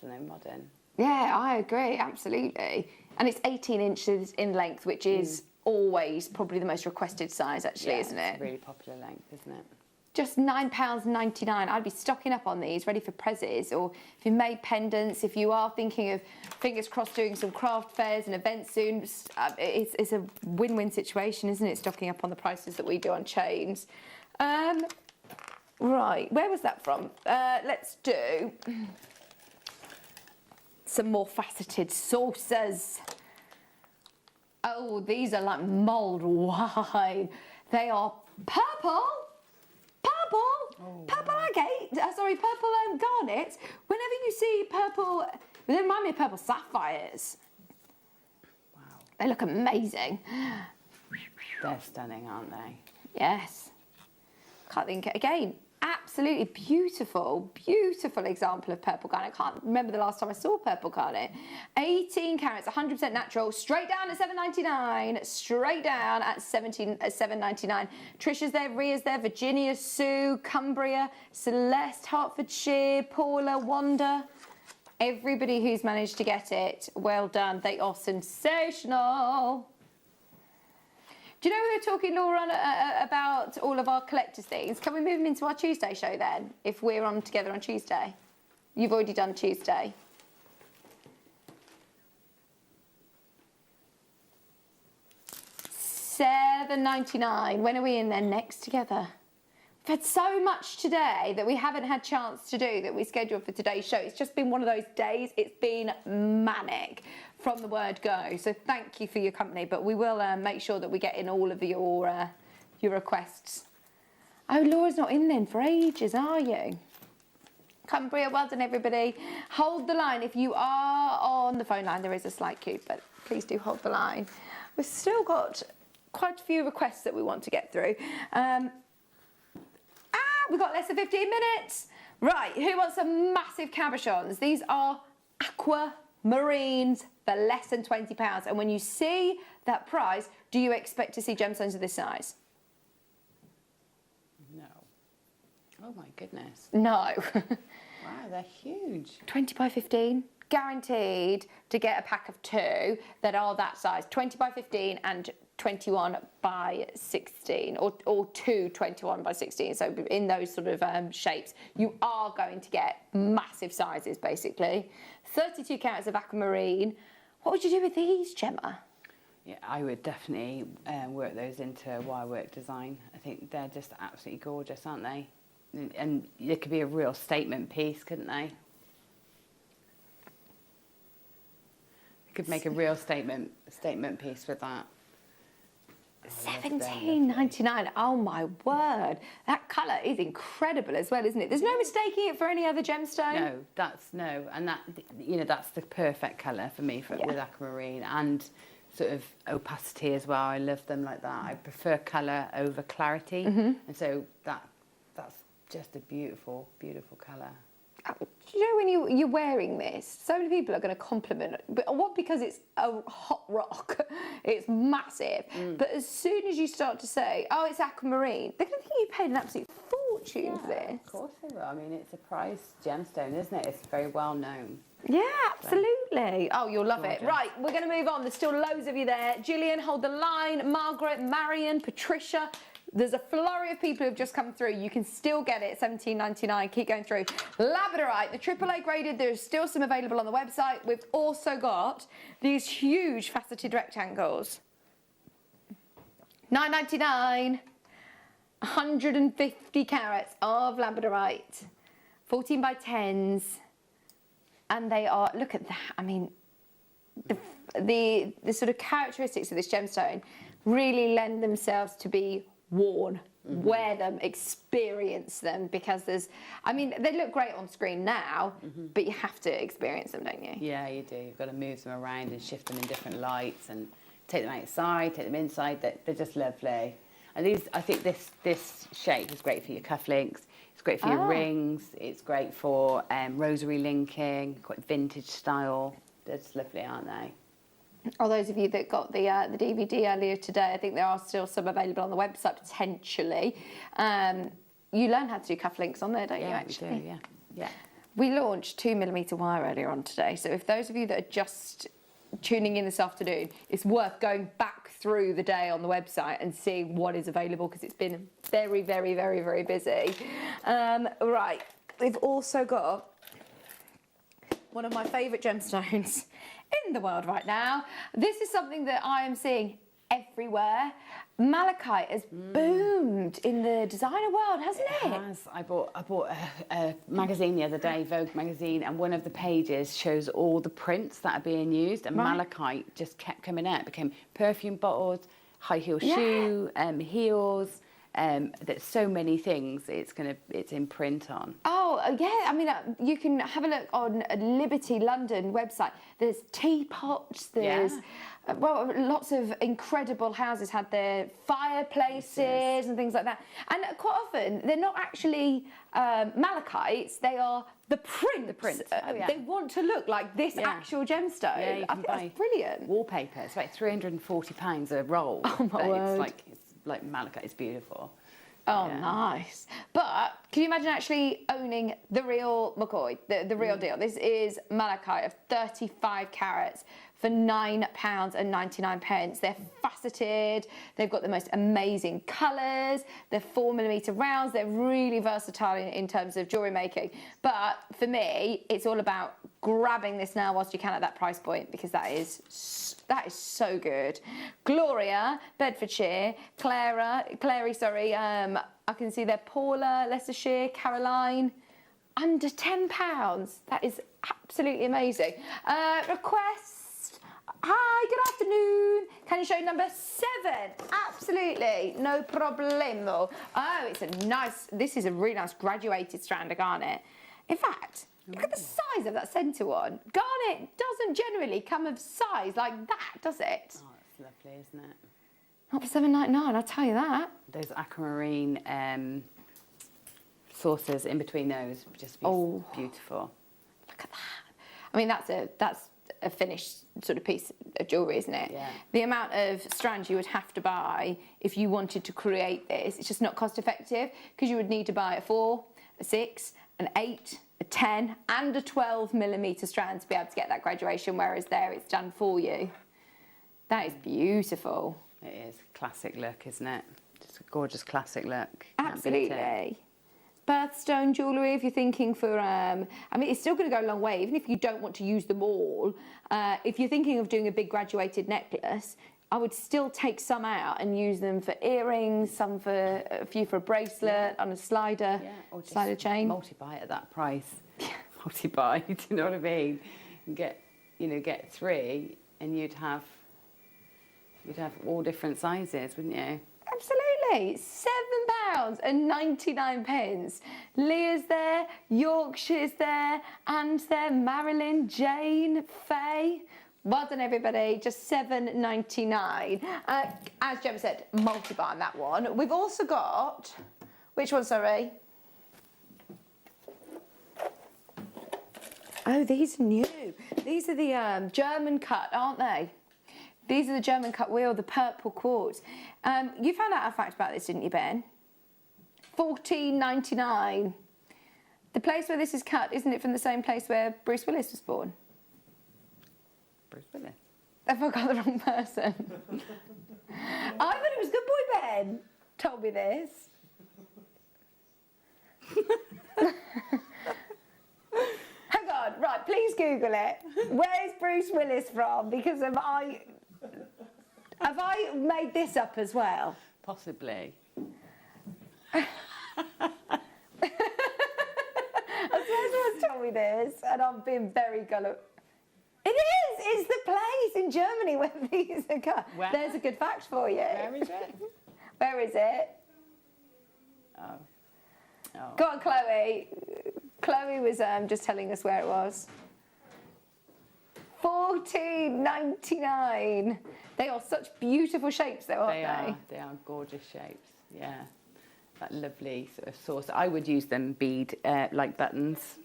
don't know, modern. Yeah, I agree, absolutely. And it's 18 inches in length, which is always probably the most requested size, actually, isn't it? It's a really popular length, isn't it? Just £9.99. I'd be stocking up on these, ready for prezzies, or if you've made pendants, if you are thinking of, fingers crossed, doing some craft fairs and events soon, it's a win-win situation, isn't it, stocking up on the prices that we do on chains. Right, where was that from? Let's do some more faceted saucers. Oh, these are like mulled wine. They are purple agate. Purple garnets. Whenever you see purple, they remind me of purple sapphires. Wow. They look amazing. They're stunning, aren't they? Yes. Can't think again. Absolutely beautiful example of purple garnet. I can't remember the last time I saw purple garnet. 18 carats, 100% natural, straight down at $7.99, straight down at $7.99. Trisha's there, Ria's there, Virginia, Sue, Cumbria, Celeste, Hertfordshire, Paula, Wanda. Everybody who's managed to get it, well done. They are sensational. Do you know we were talking, Laura, about all of our collector's things? Can we move them into our Tuesday show then, if we're on together on Tuesday? You've already done Tuesday. $7.99. When are we in there next together? We've had so much today that we haven't had chance to do that we scheduled for today's show. It's just been one of those days. It's been manic from the word go. So thank you for your company, but we will make sure that we get in all of your requests. Oh, Laura's not in then for ages, are you? Cumbria, well done everybody. Hold the line. If you are on the phone line, there is a slight queue, but please do hold the line. We've still got quite a few requests that we want to get through. We've got less than 15 minutes. Right, who wants some massive cabochons? These are aquamarines for less than £20. And when you see that price, do you expect to see gemstones of this size? No. Oh my goodness. No. Wow, they're huge. 20 by 15, guaranteed to get a pack of two that are that size. 20 by 15 and 21 by 16, or two 21 by 16. So in those sort of shapes, you are going to get massive sizes, basically. 32 carats of aquamarine. What would you do with these, Gemma? Yeah, I would definitely work those into wire work design. I think they're just absolutely gorgeous, aren't they? And they could be a real statement piece, couldn't they? They could make a real statement piece with that. $17.99. Oh my word, that colour is incredible as well, isn't it? There's no mistaking it for any other gemstone. No, and that's the perfect colour for me with aquamarine, and sort of opacity as well. I love them like that. I prefer colour over clarity, and so that's just a beautiful, beautiful colour. Do you know when you're wearing this, so many people are going to compliment it, but what, because it's a hot rock, it's massive. But as soon as you start to say, oh, it's aquamarine, they're going to think you paid an absolute fortune for this. Of course they will. I mean, it's a prized gemstone, isn't it? It's very well known. Yeah, absolutely. Oh, you'll love it. Right, we're going to move on. There's still loads of you there. Gillian, hold the line. Margaret, Marion, Patricia. There's a flurry of people who've just come through. You can still get it, $17.99. Keep going through. Labradorite, the AAA graded. There's still some available on the website. We've also got these huge faceted rectangles. $9.99. 150 carats of labradorite. 14 by 10s. And they are, look at that. I mean, the sort of characteristics of this gemstone really lend themselves to be worn wear them, experience them, because they look great on screen now, but you have to experience them, don't you? Yeah, you do. You've got to move them around and shift them in different lights and take them outside, take them inside. They're just lovely. And these, I think this shape is great for your cufflinks. It's great for your rings. It's great for rosary linking, quite vintage style. They're just lovely, aren't they? Or those of you that got the DVD earlier today, I think there are still some available on the website potentially. You learn how to do cufflinks on there, don't you? Actually, we do, yeah. We launched 2mm wire earlier on today, so if those of you that are just tuning in this afternoon, it's worth going back through the day on the website and seeing what is available, because it's been very, very, very, very busy. Right, we've also got one of my favourite gemstones in the world right now. This is something that I am seeing everywhere. Malachite has boomed in the designer world, hasn't it? It has. I bought a magazine the other day, Vogue magazine, and one of the pages shows all the prints that are being used, and malachite just kept coming out. It became perfume bottles, high heel shoe, heels. There's so many things it's in print on. Oh, yeah, I mean, you can have a look on Liberty London website. There's teapots, there's, lots of incredible houses had their fireplaces and things like that. And quite often, they're not actually malachites, they are the prints. The prints. They want to look like this actual gemstone. Yeah, you can I think buy that's brilliant. wallpaper. It's about £340 a roll. Oh, my word. It's like malachite. It's beautiful. Oh, nice. But can you imagine actually owning the real McCoy, the real deal? This is malachite of 35 carats for £9.99. They're faceted. They've got the most amazing colours. They're 4mm rounds. They're really versatile in terms of jewellery making. But for me, it's all about grabbing this now whilst you can at that price point, because that is so good. Gloria, Bedfordshire, Clary, sorry. I can see there Paula, Leicestershire, Caroline. Under £10. That is absolutely amazing. Request. Hi, good afternoon. Can you show number 7? Absolutely, no problemo. Oh, this is a really nice graduated strand of garnet. In fact, look at the size of that centre one. Garnet doesn't generally come of size like that, does it? Oh, it's lovely, isn't it? Not for £7.99, I'll tell you that. Those aquamarine saucers in between those would just be beautiful. Look at that. I mean, that's a finished sort of piece of jewellery, isn't it? Yeah. The amount of strands you would have to buy if you wanted to create this, it's just not cost effective, because you would need to buy a 4, a 6, an 8, a 10 and a 12mm strand to be able to get that graduation, whereas there it's done for you. That is beautiful. It is. Classic look, isn't it? Just a gorgeous classic look. Absolutely. Birthstone jewellery, if you're thinking for, I mean, it's still going to go a long way, even if you don't want to use them all. If you're thinking of doing a big graduated necklace, I would still take some out and use them for earrings, a few for a bracelet, on a slider, or just slider chain. Multi-buy at that price. Multi-buy, do you know what I mean? Get 3 and you'd have all different sizes, wouldn't you? Absolutely. £7.99. Leah's there, Yorkshire's there, Anne's there, Marilyn, Jane, Faye. Well done, everybody. Just £7.99. As Jem said, multi-buy on that one. We've also got... Which one, sorry? Oh, these are new. These are the German cut, aren't they? These are the German cut wheel, the purple quartz. You found out a fact about this, didn't you, Ben? $14.99. The place where this is cut, isn't it from the same place where Bruce Willis was born? Bruce Willis? Have I got the wrong person? I thought it was Good Boy Ben told me this. Hang on, right, please Google it. Where's Bruce Willis from? Because have I made this up as well? Possibly. Someone's told me this, and I've been very gullible. It is! It's the place in Germany where these are cut. There's a good fact for you. Where is it? Where is it? Go on, Chloe. Chloe was just telling us where it was. $14.99. They are such beautiful shapes, though, aren't they? They are gorgeous shapes. Yeah, that lovely sort of source. I would use them bead like buttons.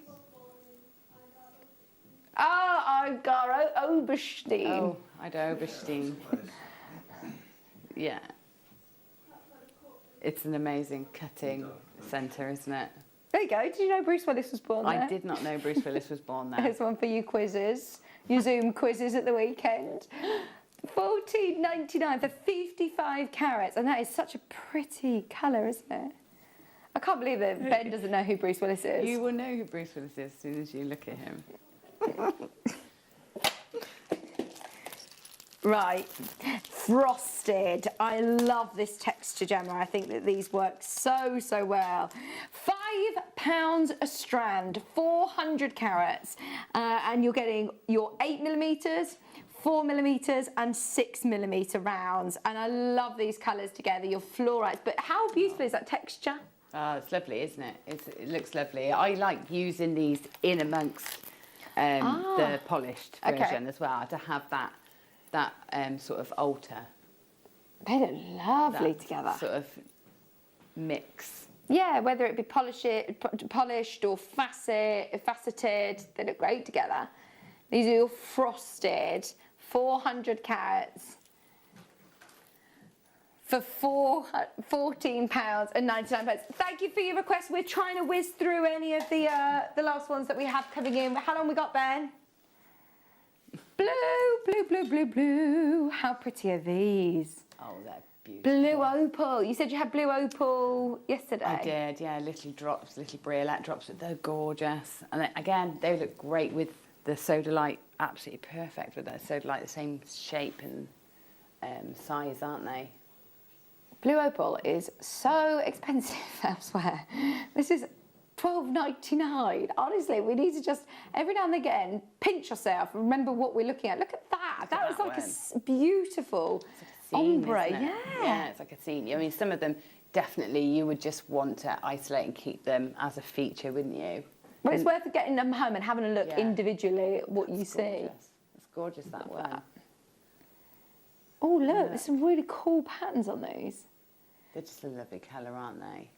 Oh, I've got Oberstein. Oh, I do Oberstein. Yeah. It's an amazing cutting centre, isn't it? There you go. Did you know Bruce Willis was born there? I did not know Bruce Willis was born there. There's one for you quizzes. Your Zoom quizzes at the weekend. $14.99 for 55 carats. And that is such a pretty colour, isn't it? I can't believe that Ben doesn't know who Bruce Willis is. You will know who Bruce Willis is as soon as you look at him. Right, frosted. I love this texture, Gemma. I think that these work so well. £5 a strand, 400 carats, and you're getting your 8mm, 4mm and 6mm rounds. And I love these colours together, your fluorites. But how beautiful is that texture? Oh, it's lovely, isn't it? It looks lovely. I like using these in amongst the polished version as well, to have that sort of alter. They look lovely together. Sort of mix. Yeah, whether it be polished or faceted, they look great together. These are your frosted 400 carats for £14.99. Thank you for your request. We're trying to whiz through any of the last ones that we have coming in. How long we got, Ben? Blue, blue, blue, blue, blue. How pretty are these? Oh, they're beautiful. Blue opal. You said you had blue opal yesterday. I did, yeah. Little drops, little briolette drops. They're gorgeous. And again, they look great with the sodalite. Absolutely perfect with that sodalite. The same shape and size, aren't they? Blue opal is so expensive elsewhere. This is $12.99. Honestly, we need to just every now and again pinch yourself and remember what we're looking at. Look at that. That was like a beautiful ombre. Yeah, it's like a scene. I mean, some of them definitely you would just want to isolate and keep them as a feature, wouldn't you? Well, it's worth getting them home and having a look individually at what you see. It's gorgeous, that one. Oh, look, there's some really cool patterns on these. They're just a lovely colour, aren't they?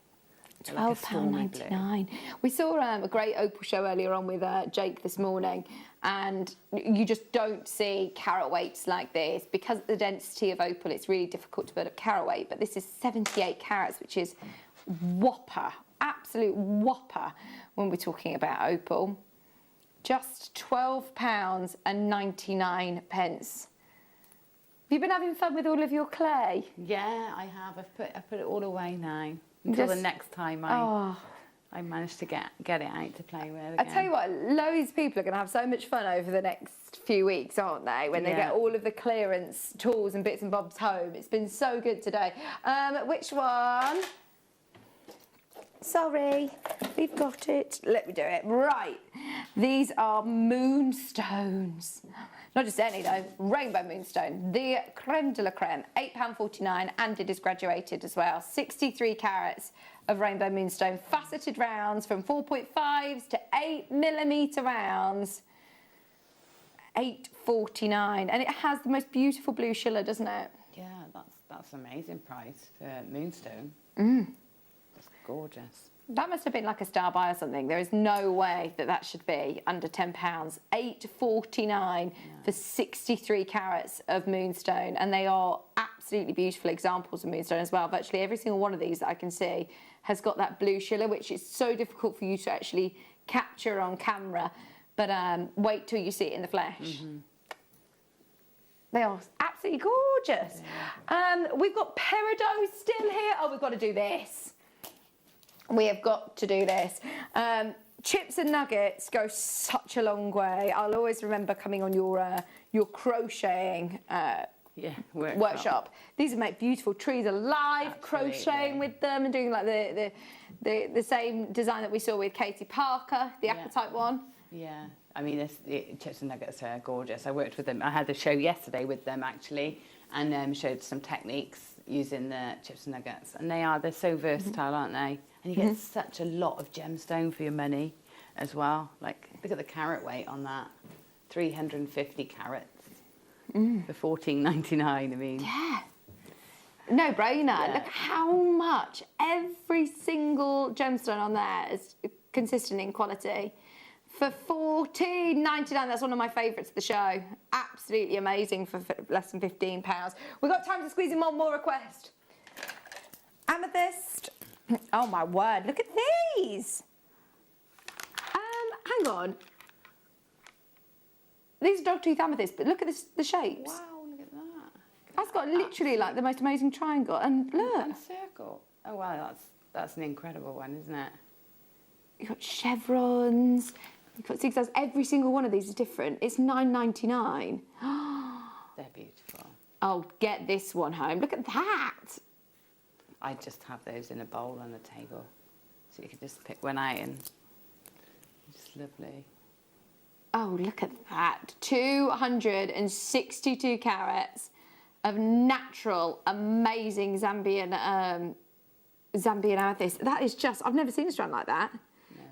£12.99. We saw a great opal show earlier on with Jake this morning, and you just don't see carat weights like this. Because of the density of opal, it's really difficult to put a carat weight, but this is 78 carats, which is whopper, absolute whopper when we're talking about opal. Just £12.99. Have you been having fun with all of your clay? Yeah, I have. I've put it all away now. Until the next time I manage to get it out to play with again. I tell you what, loads of people are going to have so much fun over the next few weeks, aren't they? When they get all of the clearance tools and bits and bobs home. It's been so good today. Which one? Sorry, we've got it. Let me do it. Right. These are moonstones. Not just any though, rainbow moonstone, the creme de la creme, £8.49, and it is graduated as well. 63 carats of rainbow moonstone, faceted rounds from 4.5s to 8mm rounds. £8.49, and it has the most beautiful blue schiller, doesn't it? Yeah, that's an amazing price for moonstone. It's gorgeous. That must have been like a star buy or something. There is no way that should be under £10. £8.49 for 63 carats of moonstone, and they are absolutely beautiful examples of moonstone as well. Virtually every single one of these that I can see has got that blue schiller, which is so difficult for you to actually capture on camera. But wait till you see it in the flesh. They are absolutely gorgeous. We've got peridot still here. Oh, we've got to do this. We have got to do this. Chips and nuggets go such a long way. I'll always remember coming on your crocheting workshop. These make beautiful trees alive, crocheting with them and doing like the same design that we saw with Katie Parker, the apatite one. Yeah, I mean, the chips and nuggets are gorgeous. I worked with them. I had a show yesterday with them actually, and showed some techniques using the chips and nuggets. And they're so versatile, aren't they? And you get such a lot of gemstone for your money as well. Like, look at the carat weight on that. 350 carats for $14.99. I mean, yeah. No brainer. Yeah. Look how much every single gemstone on there is consistent in quality. For $14.99, that's one of my favourites of the show. Absolutely amazing for less than £15. We've got time to squeeze in one more request. Amethyst. Oh my word, look at these. Hang on. These are dogtooth amethyst, but look at this, the shapes. wow, look at that. That's got literally like the most amazing triangle. And look. And circle. Oh wow, that's an incredible one, isn't it? You've got chevrons. You've got zigzags. Every single one of these is different. It's $9.99. They're beautiful. Oh, get this one home. Look at that. I just have those in a bowl on the table, so you can just pick one out and just lovely. Oh, look at that. 262 carats of natural, amazing Zambian amethyst. That is just, I've never seen a strand like that. No.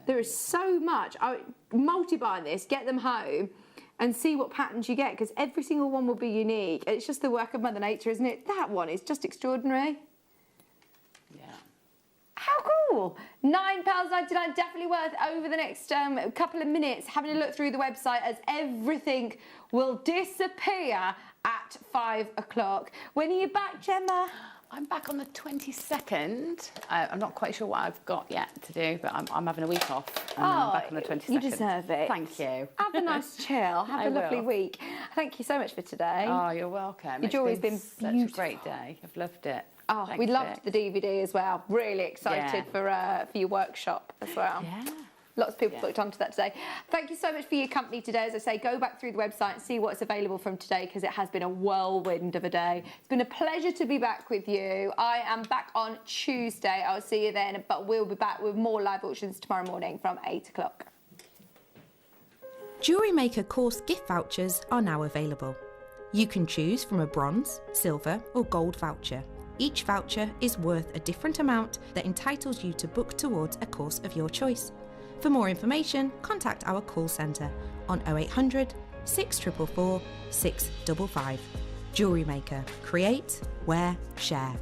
There is so much. I multi-buy this, get them home, and see what patterns you get, because every single one will be unique. It's just the work of Mother Nature, isn't it? That one is just extraordinary. Yeah. How cool! £9.99, definitely worth over the next couple of minutes having a look through the website, as everything will disappear at 5 o'clock. When are you back, Gemma? I'm back on the 22nd. I'm not quite sure what I've got yet to do, but I'm having a week off, and then I'm back on the 22nd. You deserve it. Thank you. Have a nice chill. Have a lovely week. Thank you so much for today. Oh, you're welcome. Your jewellery's been such beautiful. a great day. I've loved it. Oh, Thanks, we loved Vic. the DVD as well. Really excited for your workshop as well. Yeah. Lots of people booked onto that today. Thank you so much for your company today. As I say, go back through the website and see what's available from today, because it has been a whirlwind of a day. It's been a pleasure to be back with you. I am back on Tuesday. I'll see you then, but we'll be back with more live auctions tomorrow morning from 8 o'clock. JewelleryMaker course gift vouchers are now available. You can choose from a bronze, silver or gold voucher. Each voucher is worth a different amount that entitles you to book towards a course of your choice. For more information, contact our call centre on 0800 644 655. JewelleryMaker. Create, wear, share.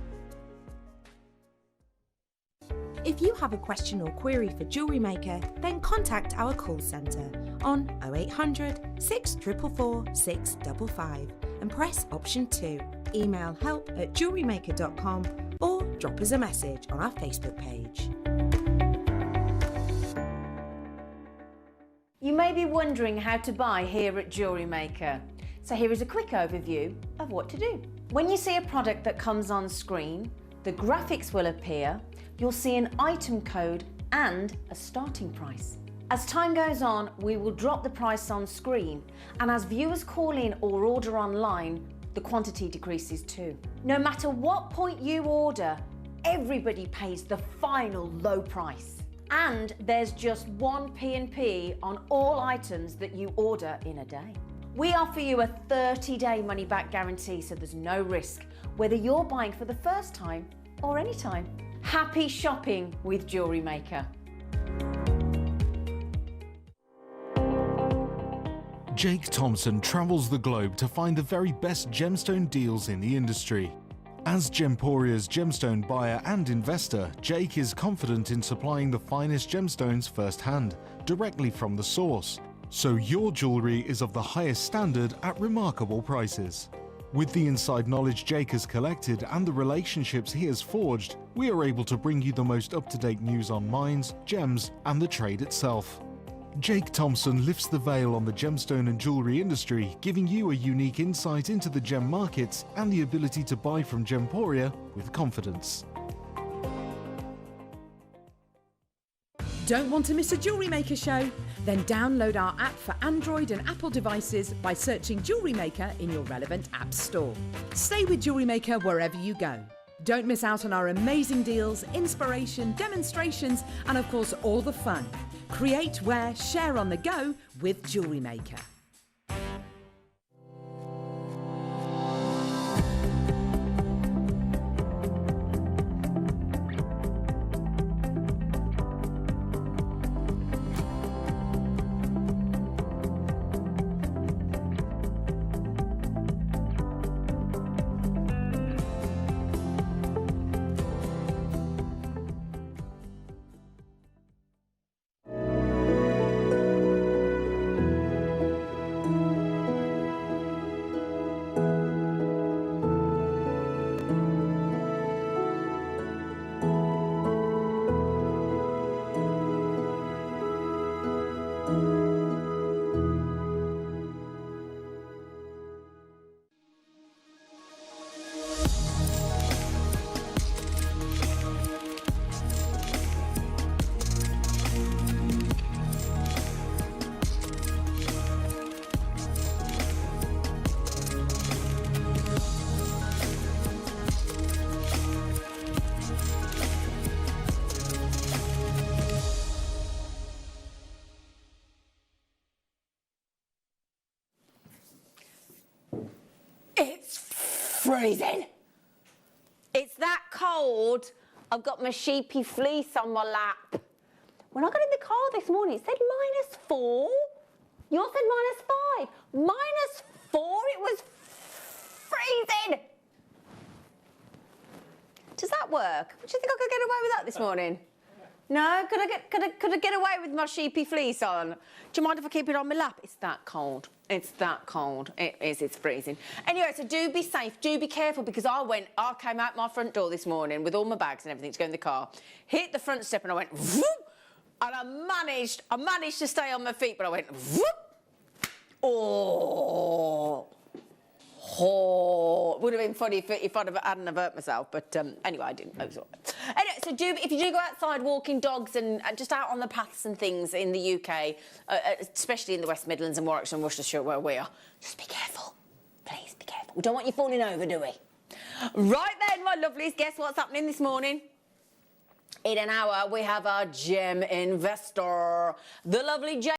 If you have a question or query for JewelleryMaker, then contact our call centre on 0800 644 655 and press option 2. Email help@jewellerymaker.com or drop us a message on our Facebook page. You may be wondering how to buy here at JewelleryMaker. So here is a quick overview of what to do. When you see a product that comes on screen, the graphics will appear, you'll see an item code and a starting price. As time goes on, we will drop the price on screen, and as viewers call in or order online, the quantity decreases too. No matter what point you order, everybody pays the final low price. And there's just one P&P on all items that you order in a day. We offer you a 30-day money-back guarantee, so there's no risk, whether you're buying for the first time or any time. Happy shopping with JewelleryMaker. Jake Thompson travels the globe to find the very best gemstone deals in the industry. As Gemporia's gemstone buyer and investor, Jake is confident in supplying the finest gemstones firsthand, directly from the source. So your jewellery is of the highest standard at remarkable prices. With the inside knowledge Jake has collected and the relationships he has forged, we are able to bring you the most up-to-date news on mines, gems, and the trade itself. Jake Thompson lifts the veil on the gemstone and jewellery industry, giving you a unique insight into the gem markets and the ability to buy from Gemporia with confidence. Don't want to miss a JewelleryMaker show? Then download our app for Android and Apple devices by searching JewelleryMaker in your relevant app store. Stay with JewelleryMaker wherever you go. Don't miss out on our amazing deals, inspiration, demonstrations, and of course all the fun. Create, wear, share on the go with Jewellery Maker. It's freezing. It's that cold. I've got my sheepy fleece on my lap. When I got in the car this morning, it said -4. Yours said -5. -4, it was freezing. Does that work? Do you think I could get away with that this morning? No? Could I get away with my sheepy fleece on? Do you mind if I keep it on my lap? It's that cold. It's that cold. It is, it's freezing. Anyway, so do be safe, do be careful, because I came out my front door this morning with all my bags and everything to go in the car, hit the front step and I went, whoop, and I managed to stay on my feet, but I went, whoop, oh. It would have been funny if I hadn't hurt myself, but anyway, I didn't. It was all right. Anyway, so if you do go outside walking dogs and just out on the paths and things in the UK, especially in the West Midlands and Warwickshire and Worcestershire where we are, just be careful. Please be careful. We don't want you falling over, do we? Right then, my lovelies, guess what's happening this morning? In an hour, we have our gem investor, the lovely